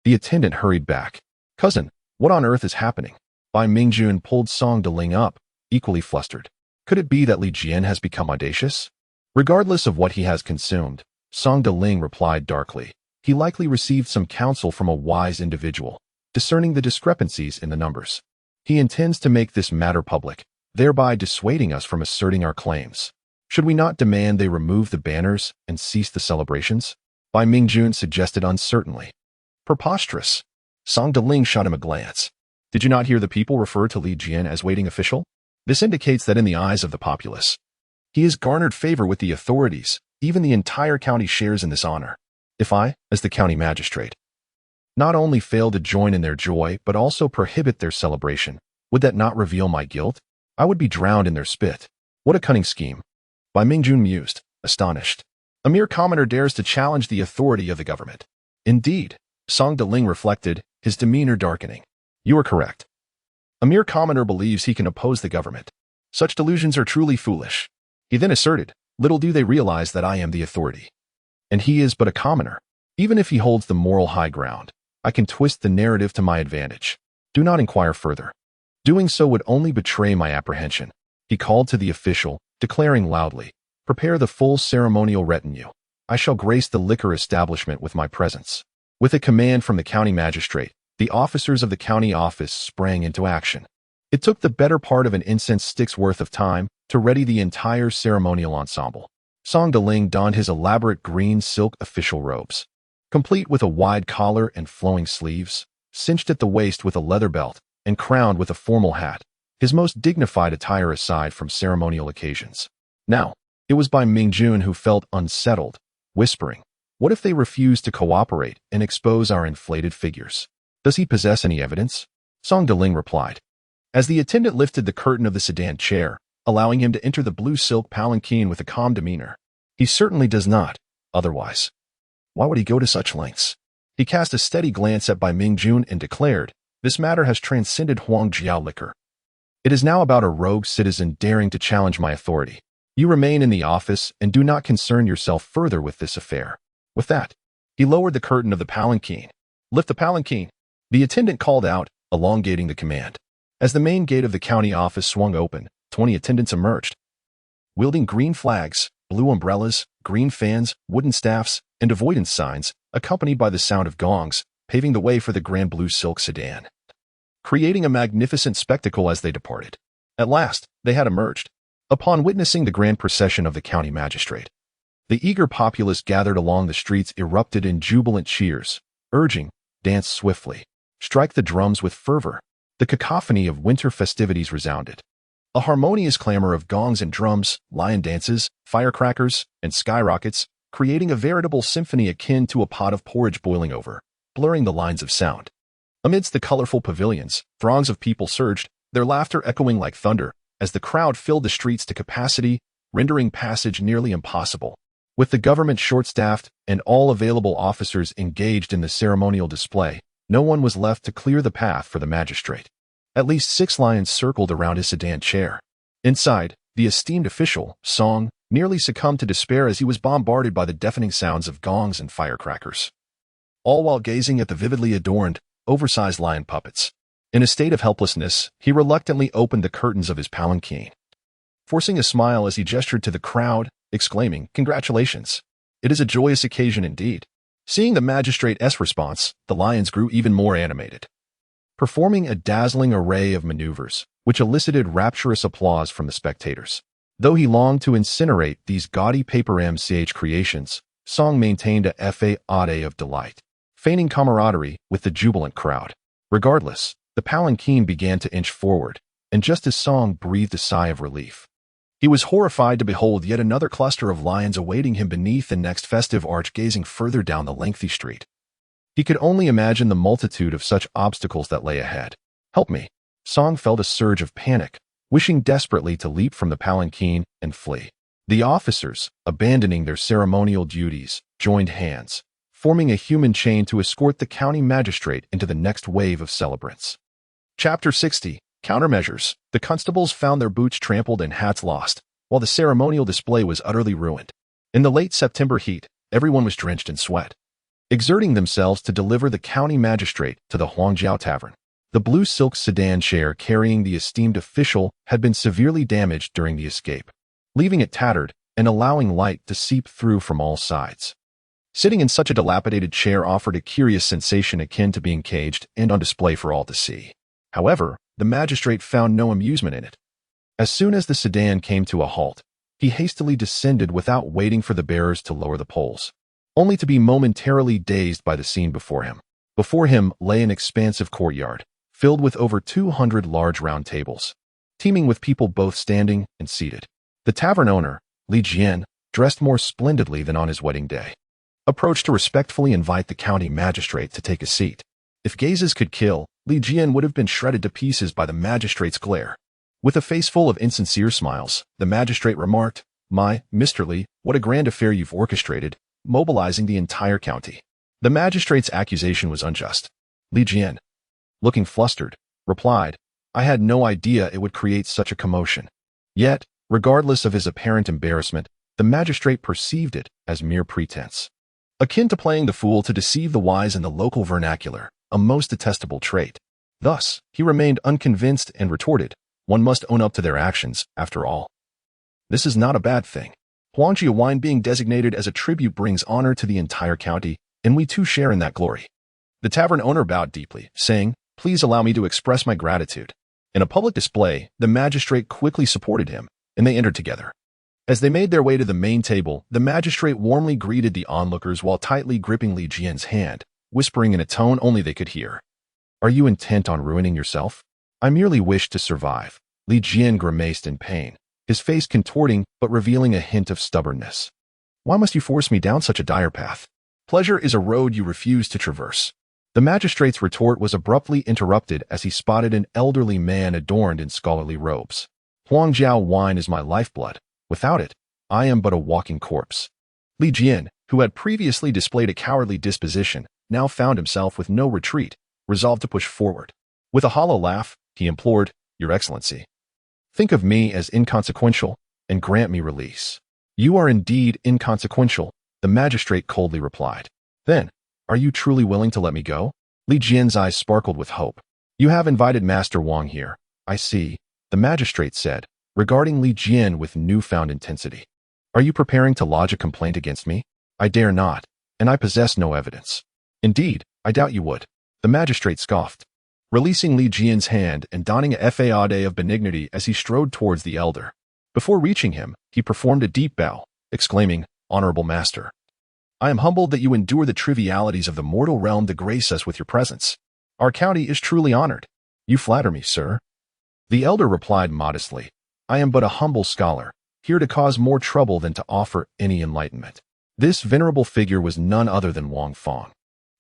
The attendant hurried back. "Cousin, what on earth is happening?" Bai Mingjun pulled Song Dynasty up, equally flustered. Could it be that Li Jian has become audacious? Regardless of what he has consumed, Song Dynasty replied darkly. He likely received some counsel from a wise individual, discerning the discrepancies in the numbers. He intends to make this matter public, thereby dissuading us from asserting our claims. Should we not demand they remove the banners and cease the celebrations? Bai Mingjun suggested uncertainly. Preposterous. Song Dynasty shot him a glance. Did you not hear the people refer to Li Jian as waiting official? This indicates that in the eyes of the populace, he has garnered favor with the authorities. Even the entire county shares in this honor. If I, as the county magistrate, not only fail to join in their joy but also prohibit their celebration, would that not reveal my guilt? I would be drowned in their spit. What a cunning scheme. Bai Mingjun mused, astonished. A mere commoner dares to challenge the authority of the government. Indeed, Song Dynasty reflected, his demeanor darkening. You are correct. A mere commoner believes he can oppose the government. Such delusions are truly foolish. He then asserted, little do they realize that I am the authority. And he is but a commoner. Even if he holds the moral high ground, I can twist the narrative to my advantage. Do not inquire further. Doing so would only betray my apprehension. He called to the official, declaring loudly, prepare the full ceremonial retinue. I shall grace the liquor establishment with my presence. With a command from the county magistrate, the officers of the county office sprang into action. It took the better part of an incense stick's worth of time to ready the entire ceremonial ensemble. Song Dynasty donned his elaborate green silk official robes, complete with a wide collar and flowing sleeves, cinched at the waist with a leather belt, and crowned with a formal hat, his most dignified attire aside from ceremonial occasions. Now, it was Bai Mingjun who felt unsettled, whispering, what if they refuse to cooperate and expose our inflated figures? Does he possess any evidence? Song Dynasty replied. As the attendant lifted the curtain of the sedan chair, allowing him to enter the blue silk palanquin with a calm demeanor. He certainly does not, otherwise. Why would he go to such lengths? He cast a steady glance at Bai Mingjun and declared, this matter has transcended Huangjiao liquor. It is now about a rogue citizen daring to challenge my authority. You remain in the office and do not concern yourself further with this affair. With that, he lowered the curtain of the palanquin. Lift the palanquin, the attendant called out, elongating the command. As the main gate of the county office swung open, 20 attendants emerged, wielding green flags, blue umbrellas, green fans, wooden staffs, and avoidance signs, accompanied by the sound of gongs, paving the way for the grand blue silk sedan, creating a magnificent spectacle as they departed. At last, they had emerged. Upon witnessing the grand procession of the county magistrate, the eager populace gathered along the streets erupted in jubilant cheers, urging, dance swiftly, strike the drums with fervor. The cacophony of winter festivities resounded. A harmonious clamor of gongs and drums, lion dances, firecrackers, and skyrockets, creating a veritable symphony akin to a pot of porridge boiling over, blurring the lines of sound. Amidst the colorful pavilions, throngs of people surged, their laughter echoing like thunder, as the crowd filled the streets to capacity, rendering passage nearly impossible. With the government short-staffed and all available officers engaged in the ceremonial display, no one was left to clear the path for the magistrate. At least 6 lions circled around his sedan chair. Inside, the esteemed official, Song, nearly succumbed to despair as he was bombarded by the deafening sounds of gongs and firecrackers, all while gazing at the vividly adorned, oversized lion puppets. In a state of helplessness, he reluctantly opened the curtains of his palanquin, forcing a smile as he gestured to the crowd, exclaiming, "Congratulations! It is a joyous occasion indeed." Seeing the magistrate's response, the lions grew even more animated, performing a dazzling array of maneuvers, which elicited rapturous applause from the spectators. Though he longed to incinerate these gaudy papier-mâché creations, Song maintained a facade of delight, feigning camaraderie with the jubilant crowd. Regardless, the palanquin began to inch forward, and just as Song breathed a sigh of relief, he was horrified to behold yet another cluster of lions awaiting him beneath the next festive arch gazing further down the lengthy street. He could only imagine the multitude of such obstacles that lay ahead. Help me! Song felt a surge of panic, wishing desperately to leap from the palanquin and flee. The officers, abandoning their ceremonial duties, joined hands, forming a human chain to escort the county magistrate into the next wave of celebrants. Chapter 60. Countermeasures. The constables found their boots trampled and hats lost, while the ceremonial display was utterly ruined. In the late September heat, everyone was drenched in sweat. exerting themselves to deliver the county magistrate to the Huangjiao Tavern. The blue silk sedan chair carrying the esteemed official had been severely damaged during the escape, leaving it tattered and allowing light to seep through from all sides. Sitting in such a dilapidated chair offered a curious sensation akin to being caged and on display for all to see. However, the magistrate found no amusement in it. As soon as the sedan came to a halt, he hastily descended without waiting for the bearers to lower the poles, only to be momentarily dazed by the scene before him. Before him lay an expansive courtyard, filled with over 200 large round tables, teeming with people both standing and seated. The tavern owner, Li Jian, dressed more splendidly than on his wedding day, approached to respectfully invite the county magistrate to take a seat. If gazes could kill, Li Jian would have been shredded to pieces by the magistrate's glare. With a face full of insincere smiles, the magistrate remarked, "My, Mr. Li, what a grand affair you've orchestrated, mobilizing the entire county." The magistrate's accusation was unjust. Li Jian, looking flustered, replied, "I had no idea it would create such a commotion." Yet, regardless of his apparent embarrassment, the magistrate perceived it as mere pretense, akin to playing the fool to deceive the wise in the local vernacular, a most detestable trait. Thus, he remained unconvinced and retorted, "One must own up to their actions, after all. This is not a bad thing. Huangjiao wine being designated as a tribute brings honor to the entire county, and we too share in that glory." The tavern owner bowed deeply, saying, "Please allow me to express my gratitude." In a public display, the magistrate quickly supported him, and they entered together. As they made their way to the main table, the magistrate warmly greeted the onlookers while tightly gripping Li Jian's hand, whispering in a tone only they could hear, "Are you intent on ruining yourself?" "I merely wish to survive." Li Jian grimaced in pain, his face contorting but revealing a hint of stubbornness. "Why must you force me down such a dire path? Pleasure is a road you refuse to traverse." The magistrate's retort was abruptly interrupted as he spotted an elderly man adorned in scholarly robes. "Huangjiao wine is my lifeblood. Without it, I am but a walking corpse." Li Jian, who had previously displayed a cowardly disposition, now found himself with no retreat, resolved to push forward. With a hollow laugh, he implored, "Your Excellency, think of me as inconsequential and grant me release." "You are indeed inconsequential," the magistrate coldly replied. "Then, are you truly willing to let me go?" Li Jian's eyes sparkled with hope. "You have invited Master Wang here, I see," the magistrate said, regarding Li Jian with newfound intensity. "Are you preparing to lodge a complaint against me?" "I dare not, and I possess no evidence." "Indeed, I doubt you would," the magistrate scoffed, releasing Li Jian's hand and donning a facade of benignity as he strode towards the elder. Before reaching him, he performed a deep bow, exclaiming, "Honorable master, I am humbled that you endure the trivialities of the mortal realm to grace us with your presence. Our county is truly honored." "You flatter me, sir." The elder replied modestly, "I am but a humble scholar, here to cause more trouble than to offer any enlightenment." This venerable figure was none other than Wang Fang,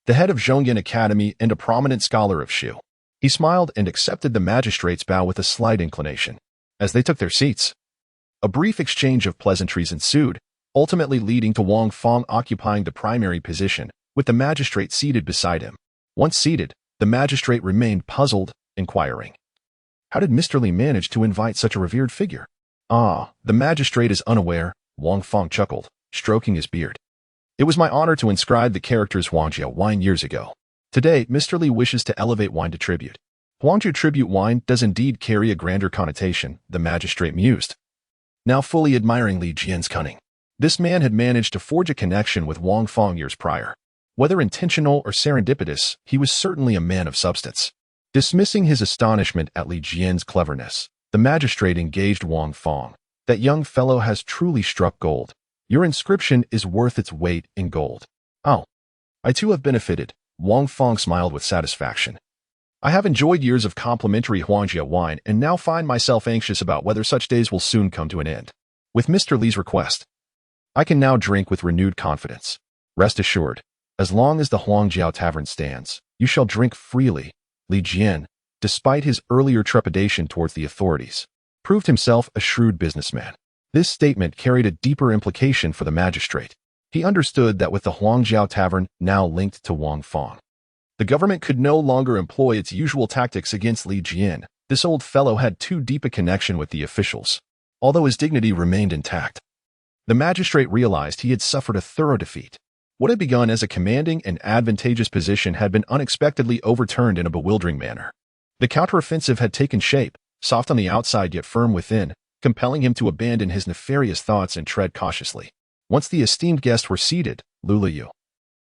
the head of Zhongyan Academy and a prominent scholar of Xiu. He smiled and accepted the magistrate's bow with a slight inclination. As they took their seats, a brief exchange of pleasantries ensued, ultimately leading to Wang Fang occupying the primary position, with the magistrate seated beside him. Once seated, the magistrate remained puzzled, inquiring, "How did Mr. Li manage to invite such a revered figure?" "Ah, the magistrate is unaware," Wang Fang chuckled, stroking his beard. "It was my honor to inscribe the characters Huangjiao wine years ago. Today, Mr. Li wishes to elevate wine to tribute." "Huangjiao tribute wine does indeed carry a grander connotation," the magistrate mused, now fully admiring Li Jian's cunning. This man had managed to forge a connection with Wang Fang years prior. Whether intentional or serendipitous, he was certainly a man of substance. Dismissing his astonishment at Li Jian's cleverness, the magistrate engaged Wang Fang. "That young fellow has truly struck gold. Your inscription is worth its weight in gold." "Oh, I too have benefited," Wang Fang smiled with satisfaction. "I have enjoyed years of complimentary Huangjiao wine and now find myself anxious about whether such days will soon come to an end. With Mr. Li's request, I can now drink with renewed confidence. Rest assured, as long as the Huangjiao Tavern stands, you shall drink freely." Li Jian, despite his earlier trepidation towards the authorities, proved himself a shrewd businessman. This statement carried a deeper implication for the magistrate. He understood that with the Huangjiao Tavern now linked to Wang Fang, the government could no longer employ its usual tactics against Li Jian. This old fellow had too deep a connection with the officials, although his dignity remained intact. The magistrate realized he had suffered a thorough defeat. What had begun as a commanding and advantageous position had been unexpectedly overturned in a bewildering manner. The counteroffensive had taken shape, soft on the outside yet firm within, compelling him to abandon his nefarious thoughts and tread cautiously. Once the esteemed guests were seated, Liu Yue'e,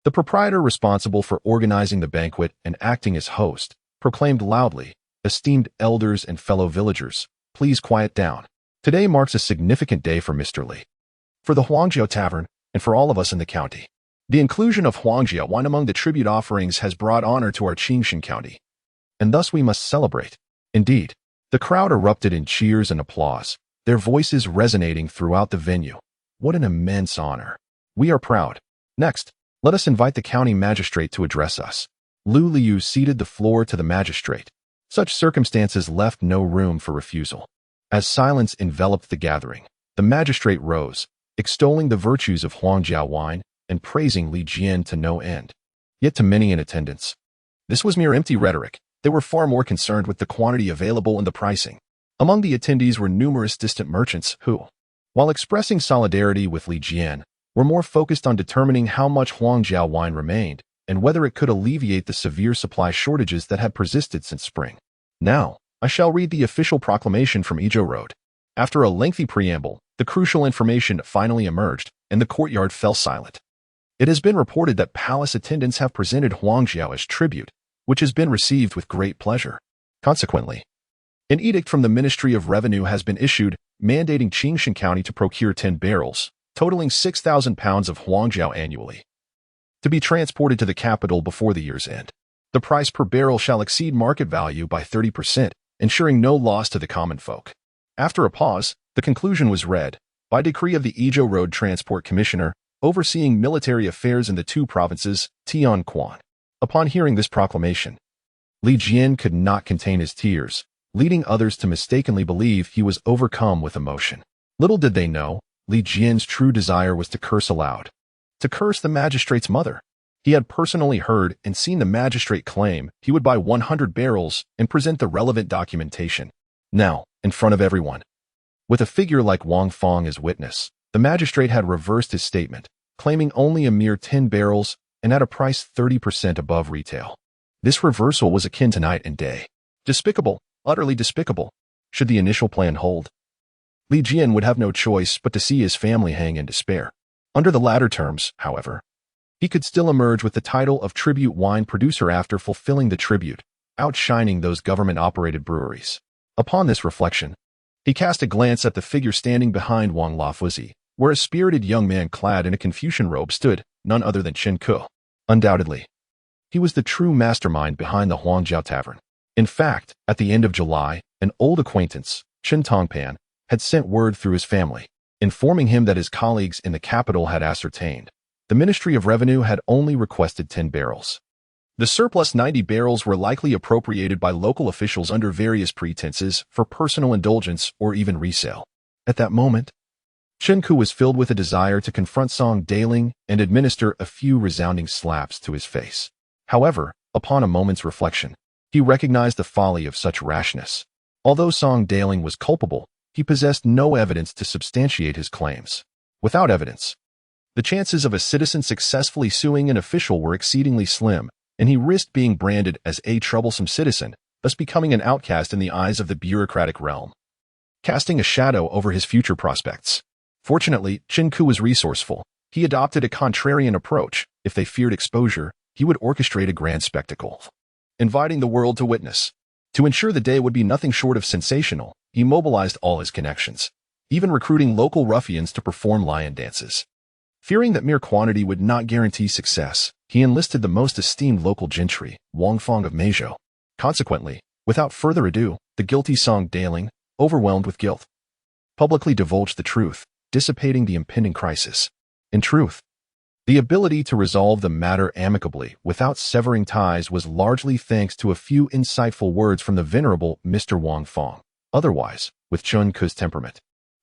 the proprietor responsible for organizing the banquet and acting as host, proclaimed loudly, "Esteemed elders and fellow villagers, please quiet down. Today marks a significant day for Mr. Li, for the Huangjiao Tavern, and for all of us in the county. The inclusion of Huangjiao wine among the tribute offerings has brought honor to our Qingxia county, and thus we must celebrate." Indeed, the crowd erupted in cheers and applause, their voices resonating throughout the venue. What an immense honor. We are proud. Next, let us invite the county magistrate to address us. Liu Yue'e ceded the floor to the magistrate. Such circumstances left no room for refusal. As silence enveloped the gathering, the magistrate rose, extolling the virtues of Huangjiao wine and praising Li Jian to no end. Yet to many in attendance, this was mere empty rhetoric. They were far more concerned with the quantity available and the pricing. Among the attendees were numerous distant merchants who, while expressing solidarity with Li Jian, were more focused on determining how much Huangjiao wine remained and whether it could alleviate the severe supply shortages that had persisted since spring. Now, I shall read the official proclamation from Izhou Road. After a lengthy preamble, the crucial information finally emerged, and the courtyard fell silent. It has been reported that palace attendants have presented Huangjiao as tribute, which has been received with great pleasure. Consequently, an edict from the Ministry of Revenue has been issued, mandating Qingxia County to procure 10 barrels, totaling 6,000 pounds of Huangjiao annually, to be transported to the capital before the year's end. The price per barrel shall exceed market value by 30%, ensuring no loss to the common folk. After a pause, the conclusion was read, by decree of the Izhou Road Transport Commissioner, overseeing military affairs in the two provinces, Tian Quan. Upon hearing this proclamation, Li Jian could not contain his tears, leading others to mistakenly believe he was overcome with emotion. Little did they know, Li Jian's true desire was to curse aloud. To curse the magistrate's mother. He had personally heard and seen the magistrate claim he would buy 100 barrels and present the relevant documentation. Now, in front of everyone, with a figure like Wang Fong as witness, the magistrate had reversed his statement, claiming only a mere 10 barrels and at a price 30% above retail. This reversal was akin to night and day. Despicable, utterly despicable. Should the initial plan hold, Li Jian would have no choice but to see his family hang in despair. Under the latter terms, however, he could still emerge with the title of tribute wine producer after fulfilling the tribute, outshining those government-operated breweries. Upon this reflection, he cast a glance at the figure standing behind Wang Lafuzi, where a spirited young man clad in a Confucian robe stood, none other than Chen Ke. Undoubtedly, he was the true mastermind behind the Huangjiao Tavern. In fact, at the end of July, an old acquaintance, Chen Tongpan, had sent word through his family, informing him that his colleagues in the capital had ascertained the Ministry of Revenue had only requested 10 barrels. The surplus 90 barrels were likely appropriated by local officials under various pretenses for personal indulgence or even resale. At that moment, Chen Ke was filled with a desire to confront Song Dynasty and administer a few resounding slaps to his face. However, upon a moment's reflection, he recognized the folly of such rashness. Although Song Dynasty was culpable, he possessed no evidence to substantiate his claims. Without evidence, the chances of a citizen successfully suing an official were exceedingly slim, and he risked being branded as a troublesome citizen, thus becoming an outcast in the eyes of the bureaucratic realm, casting a shadow over his future prospects. Fortunately, Chen Ke was resourceful. He adopted a contrarian approach. If they feared exposure, he would orchestrate a grand spectacle, inviting the world to witness. To ensure the day would be nothing short of sensational, he mobilized all his connections, even recruiting local ruffians to perform lion dances. Fearing that mere quantity would not guarantee success, he enlisted the most esteemed local gentry, Wang Fong of Meizhou. Consequently, without further ado, the guilty Song Dynasty, overwhelmed with guilt, publicly divulged the truth, dissipating the impending crisis. In truth, the ability to resolve the matter amicably without severing ties was largely thanks to a few insightful words from the venerable Mr. Wang Fong. Otherwise, with Chen Ke's temperament,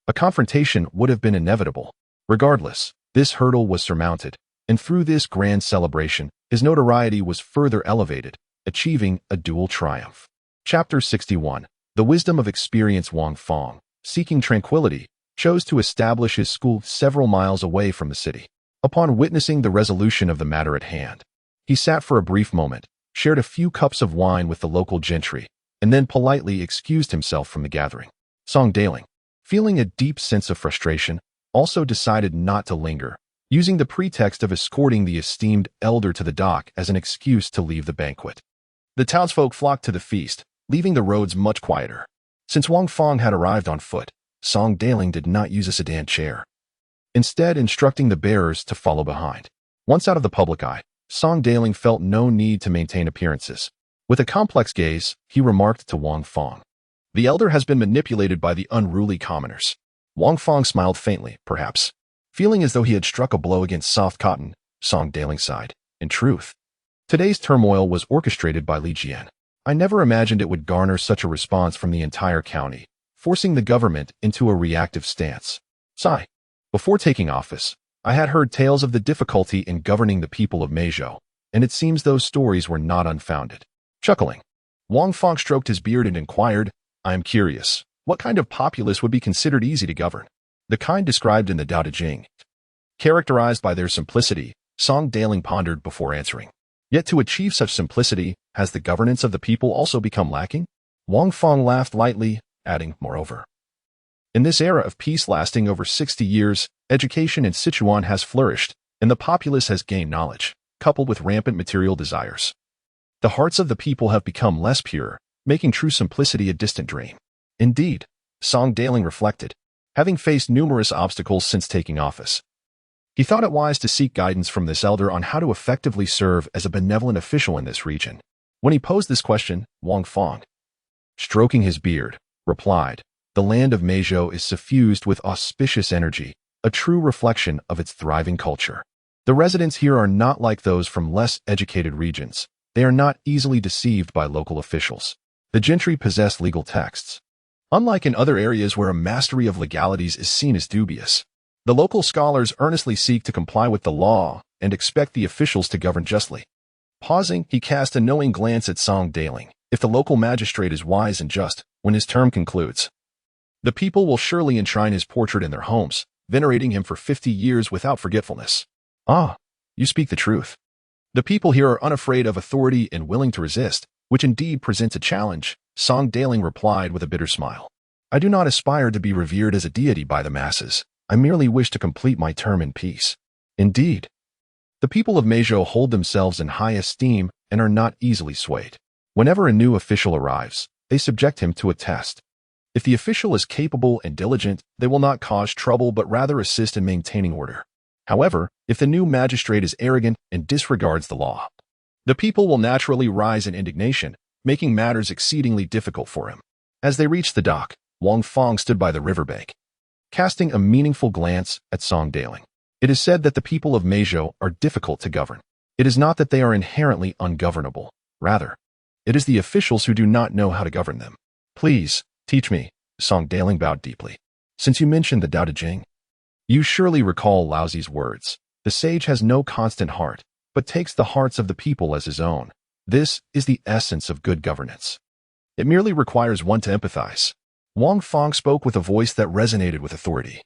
a confrontation would have been inevitable. Regardless, this hurdle was surmounted, and through this grand celebration, his notoriety was further elevated, achieving a dual triumph. Chapter 61. The wisdom of experience. Wang Fong, seeking tranquility, chose to establish his school several miles away from the city. Upon witnessing the resolution of the matter at hand, he sat for a brief moment, shared a few cups of wine with the local gentry, and then politely excused himself from the gathering. Song Dynasty, feeling a deep sense of frustration, also decided not to linger, using the pretext of escorting the esteemed elder to the dock as an excuse to leave the banquet. The townsfolk flocked to the feast, leaving the roads much quieter. Since Wang Fang had arrived on foot, Song Dynasty did not use a sedan chair, instead instructing the bearers to follow behind. Once out of the public eye, Song Dynasty felt no need to maintain appearances. With a complex gaze, he remarked to Wang Fang, "The elder has been manipulated by the unruly commoners." Wang Fang smiled faintly, perhaps. Feeling as though he had struck a blow against soft cotton, Song Dynasty sighed. In truth, today's turmoil was orchestrated by Li Jian. I never imagined it would garner such a response from the entire county, forcing the government into a reactive stance. Sigh. Before taking office, I had heard tales of the difficulty in governing the people of Meizhou, and it seems those stories were not unfounded. Chuckling, Wang Fang stroked his beard and inquired, "I am curious, what kind of populace would be considered easy to govern?" "The kind described in the Tao Te Ching, characterized by their simplicity," Song Dynasty pondered before answering. "Yet to achieve such simplicity, has the governance of the people also become lacking?" Wang Fang laughed lightly, adding, "Moreover, in this era of peace lasting over 60 years, education in Sichuan has flourished, and the populace has gained knowledge, coupled with rampant material desires. The hearts of the people have become less pure, making true simplicity a distant dream." Indeed, Song Dynasty reflected, having faced numerous obstacles since taking office. He thought it wise to seek guidance from this elder on how to effectively serve as a benevolent official in this region. When he posed this question, Wang Fang, stroking his beard, replied, "The land of Meizhou is suffused with auspicious energy, a true reflection of its thriving culture. The residents here are not like those from less educated regions. They are not easily deceived by local officials. The gentry possess legal texts, unlike in other areas where a mastery of legalities is seen as dubious. The local scholars earnestly seek to comply with the law and expect the officials to govern justly." Pausing, he cast a knowing glance at Song Dynasty. "If the local magistrate is wise and just, when his term concludes, the people will surely enshrine his portrait in their homes, venerating him for 50 years without forgetfulness." "Ah, you speak the truth. The people here are unafraid of authority and willing to resist, which indeed presents a challenge," Song Dynasty replied with a bitter smile. "I do not aspire to be revered as a deity by the masses. I merely wish to complete my term in peace." Indeed, the people of Meizhou hold themselves in high esteem and are not easily swayed. Whenever a new official arrives, they subject him to a test. If the official is capable and diligent, they will not cause trouble but rather assist in maintaining order. However, if the new magistrate is arrogant and disregards the law, the people will naturally rise in indignation, making matters exceedingly difficult for him. As they reached the dock, Wang Fang stood by the riverbank, casting a meaningful glance at Song Dynasty. "It is said that the people of Meizhou are difficult to govern. It is not that they are inherently ungovernable. Rather, it is the officials who do not know how to govern them. Please, teach me." Song Dynasty bowed deeply. "Since you mentioned the Tao Te Ching, you surely recall Laozi's words. The sage has no constant heart, but takes the hearts of the people as his own. This is the essence of good governance. It merely requires one to empathize." Wang Fang spoke with a voice that resonated with authority.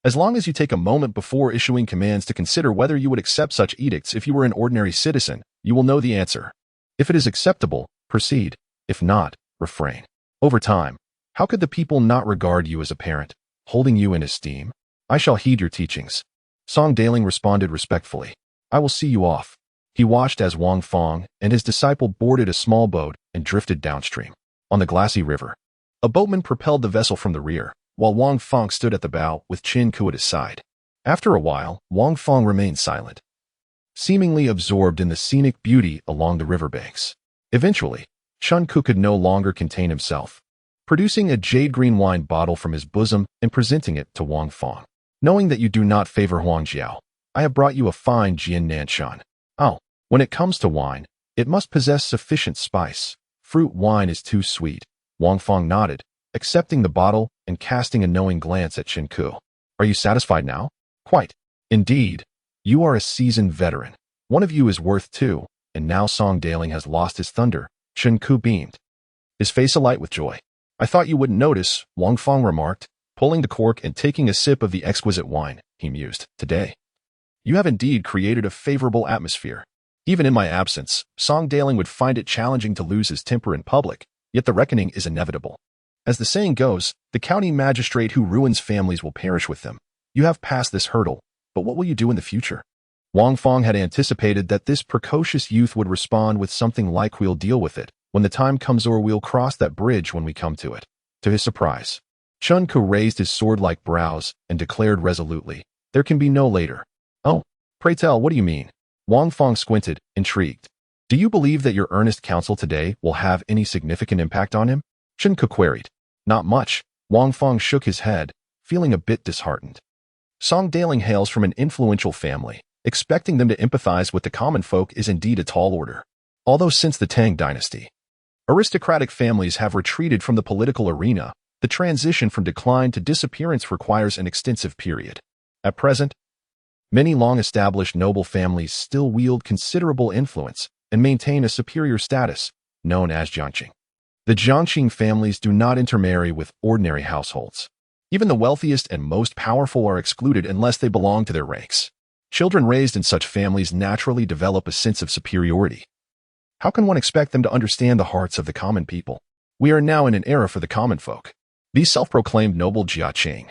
"As long as you take a moment before issuing commands to consider whether you would accept such edicts if you were an ordinary citizen, you will know the answer. If it is acceptable, proceed. If not, refrain. Over time, how could the people not regard you as a parent, holding you in esteem? I shall heed your teachings." Song Dynasty responded respectfully. "I will see you off." He watched as Wang Fang and his disciple boarded a small boat and drifted downstream. On the glassy river, a boatman propelled the vessel from the rear, while Wang Fang stood at the bow with Qingli at his side. After a while, Wang Fang remained silent, seemingly absorbed in the scenic beauty along the riverbanks. Eventually, Qingli could no longer contain himself, producing a jade-green wine bottle from his bosom and presenting it to Wang Fang. "Knowing that you do not favor Huangjiao, I have brought you a fine Jian Nanshan. Oh, when it comes to wine, it must possess sufficient spice. Fruit wine is too sweet." Wang Fang nodded, accepting the bottle and casting a knowing glance at Qingli. "Are you satisfied now?" "Quite. Indeed, you are a seasoned veteran. One of you is worth two, and now Song Dynasty has lost his thunder." Qingli beamed, his face alight with joy. "I thought you wouldn't notice," Wang Fang remarked, pulling the cork and taking a sip of the exquisite wine. He mused, "Today, You have indeed created a favorable atmosphere. Even in my absence, Song Dailing would find it challenging to lose his temper in public, yet the reckoning is inevitable. As the saying goes, the county magistrate who ruins families will perish with them. You have passed this hurdle, but what will you do in the future? Wang Fong had anticipated that this precocious youth would respond with something like "We'll deal with it when the time comes, or we'll cross that bridge when we come to it." To his surprise, Chun Ku raised his sword-like brows and declared resolutely, "There can be no later." "Oh, pray tell, what do you mean?" Wang Fong squinted, intrigued. "Do you believe that your earnest counsel today will have any significant impact on him?" Chun Ku queried. "Not much." Wang Fong shook his head, feeling a bit disheartened. Song Dailing hails from an influential family. Expecting them to empathize with the common folk is indeed a tall order. Although since the Tang Dynasty, aristocratic families have retreated from the political arena, the transition from decline to disappearance requires an extensive period. At present, many long-established noble families still wield considerable influence and maintain a superior status, known as Bianjing. The Zhongyan families do not intermarry with ordinary households. Even the wealthiest and most powerful are excluded unless they belong to their ranks. Children raised in such families naturally develop a sense of superiority. How can one expect them to understand the hearts of the common people? We are now in an era for the common folk. These self-proclaimed noble Jiaqing,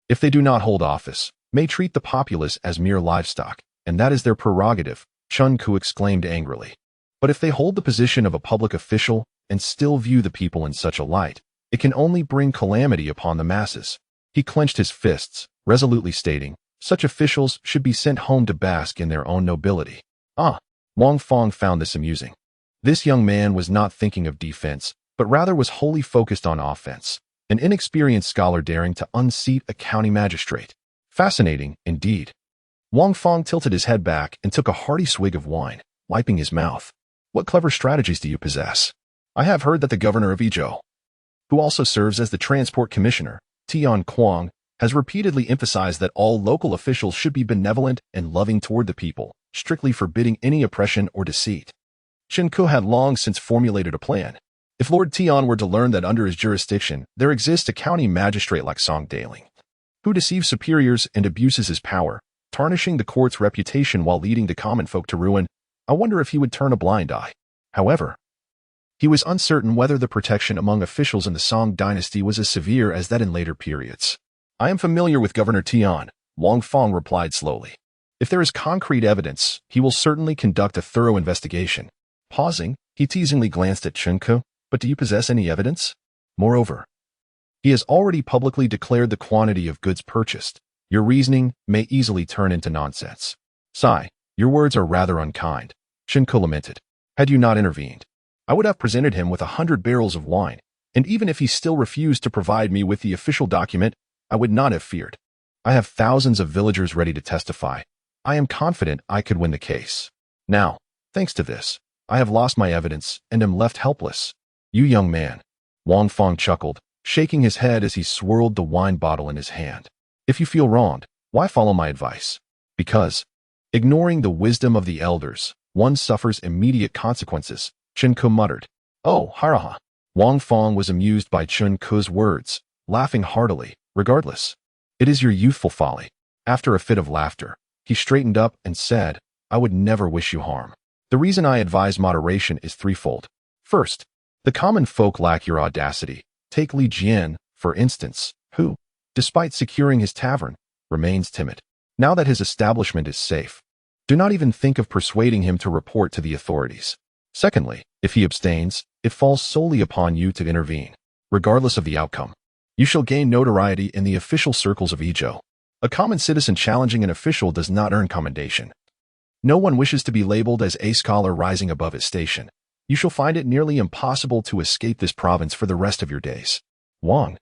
if they do not hold office, may treat the populace as mere livestock, and that is their prerogative, Chun Ku exclaimed angrily. But if they hold the position of a public official and still view the people in such a light, it can only bring calamity upon the masses. He clenched his fists, resolutely stating, "Such officials should be sent home to bask in their own nobility." Wang Fong found this amusing. This young man was not thinking of defense, but rather was wholly focused on offense, an inexperienced scholar daring to unseat a county magistrate. Fascinating, indeed. Wang Fong tilted his head back and took a hearty swig of wine, wiping his mouth. "What clever strategies do you possess?" "I have heard that the governor of Izhou, who also serves as the transport commissioner, Tian Kuang, has repeatedly emphasized that all local officials should be benevolent and loving toward the people, strictly forbidding any oppression or deceit." Chun Ku had long since formulated a plan. If Lord Tian were to learn that under his jurisdiction there exists a county magistrate like Song Dailing, who deceives superiors and abuses his power, tarnishing the court's reputation while leading the common folk to ruin, I wonder if he would turn a blind eye. However, he was uncertain whether the protection among officials in the Song Dynasty was as severe as that in later periods. "I am familiar with Governor Tian," Wang Fong replied slowly. "If there is concrete evidence, he will certainly conduct a thorough investigation." Pausing, he teasingly glanced at Chun Ku. "But do you possess any evidence? Moreover, he has already publicly declared the quantity of goods purchased. Your reasoning may easily turn into nonsense." "Sigh, your words are rather unkind," Chun Ku lamented. "Had you not intervened, I would have presented him with 100 barrels of wine, and even if he still refused to provide me with the official document, I would not have feared. I have thousands of villagers ready to testify. I am confident I could win the case. Now, thanks to this, I have lost my evidence and am left helpless." "You young man," Wang Fong chuckled, shaking his head as he swirled the wine bottle in his hand. "If you feel wronged, why follow my advice? Because, ignoring the wisdom of the elders, one suffers immediate consequences," Chun Ku muttered. "Oh, haraha." Wang Fong was amused by Chun Ku's words, laughing heartily. "Regardless, it is your youthful folly." After a fit of laughter, he straightened up and said, "I would never wish you harm. The reason I advise moderation is threefold. First, the common folk lack your audacity. Take Li Jian, for instance, who, despite securing his tavern, remains timid. Now that his establishment is safe, do not even think of persuading him to report to the authorities. Secondly, if he abstains, it falls solely upon you to intervene. Regardless of the outcome, you shall gain notoriety in the official circles of Izhou. A common citizen challenging an official does not earn commendation. No one wishes to be labeled as a scholar rising above his station. You shall find it nearly impossible to escape this province for the rest of your days." Wang,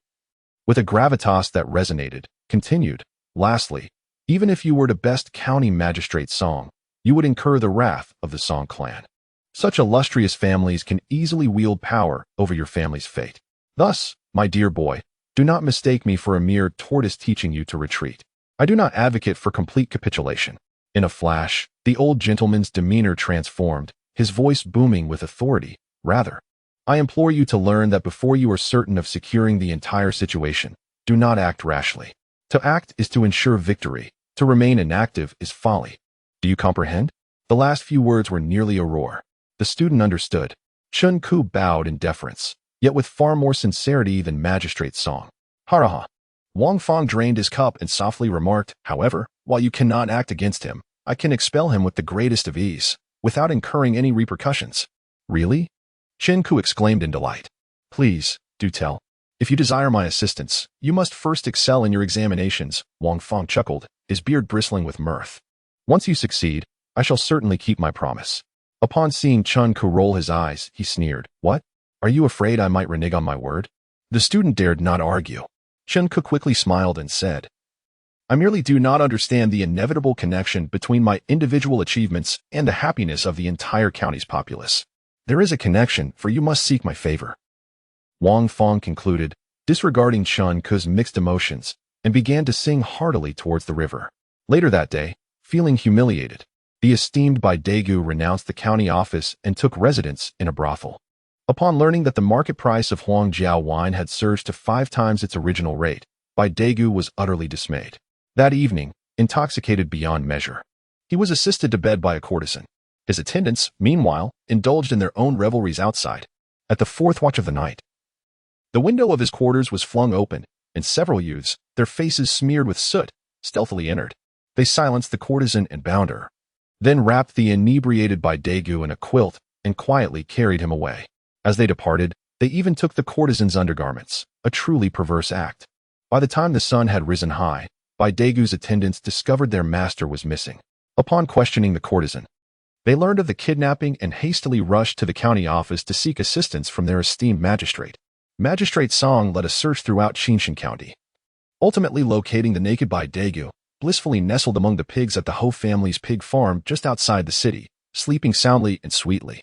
with a gravitas that resonated, continued, "Lastly, even if you were to best county magistrate Song, you would incur the wrath of the Song clan. Such illustrious families can easily wield power over your family's fate. Thus, my dear boy, do not mistake me for a mere tortoise teaching you to retreat. I do not advocate for complete capitulation." In a flash, the old gentleman's demeanor transformed, his voice booming with authority. "Rather, I implore you to learn that before you are certain of securing the entire situation, do not act rashly. To act is to ensure victory, To remain inactive is folly. Do you comprehend? The last few words were nearly a roar. The student understood. Chun Ku bowed in deference, yet with far more sincerity than Magistrate Song. Haraha. Wang Fong drained his cup and softly remarked, however, while you cannot act against him, I can expel him with the greatest of ease, without incurring any repercussions. Really? Chen Ku exclaimed in delight. Please, do tell. If you desire my assistance, you must first excel in your examinations, Wang Fong chuckled, his beard bristling with mirth. Once you succeed, I shall certainly keep my promise. Upon seeing Chun Ku roll his eyes, he sneered. What? Are you afraid I might renege on my word? The student dared not argue. Chun Ku quickly smiled and said, I merely do not understand the inevitable connection between my individual achievements and the happiness of the entire county's populace. There is a connection, for you must seek my favor. Wang Fong concluded, disregarding Chun Ku's mixed emotions, and began to sing heartily towards the river. Later that day, feeling humiliated, the esteemed Bai Daegu renounced the county office and took residence in a brothel. Upon learning that the market price of Huangjiao wine had surged to 5 times its original rate, Bai Daegu was utterly dismayed. That evening, intoxicated beyond measure, he was assisted to bed by a courtesan. His attendants, meanwhile, indulged in their own revelries outside. At the 4th watch of the night, the window of his quarters was flung open, and several youths, their faces smeared with soot, stealthily entered. They silenced the courtesan and bound her, then wrapped the inebriated Bai Daegu in a quilt and quietly carried him away. As they departed, they even took the courtesan's undergarments, a truly perverse act. By the time the sun had risen high, Bai Daegu's attendants discovered their master was missing. Upon questioning the courtesan, they learned of the kidnapping and hastily rushed to the county office to seek assistance from their esteemed magistrate. Magistrate Song led a search throughout Qingxia County, ultimately locating the naked Bai Daegu, blissfully nestled among the pigs at the Ho family's pig farm just outside the city, sleeping soundly and sweetly.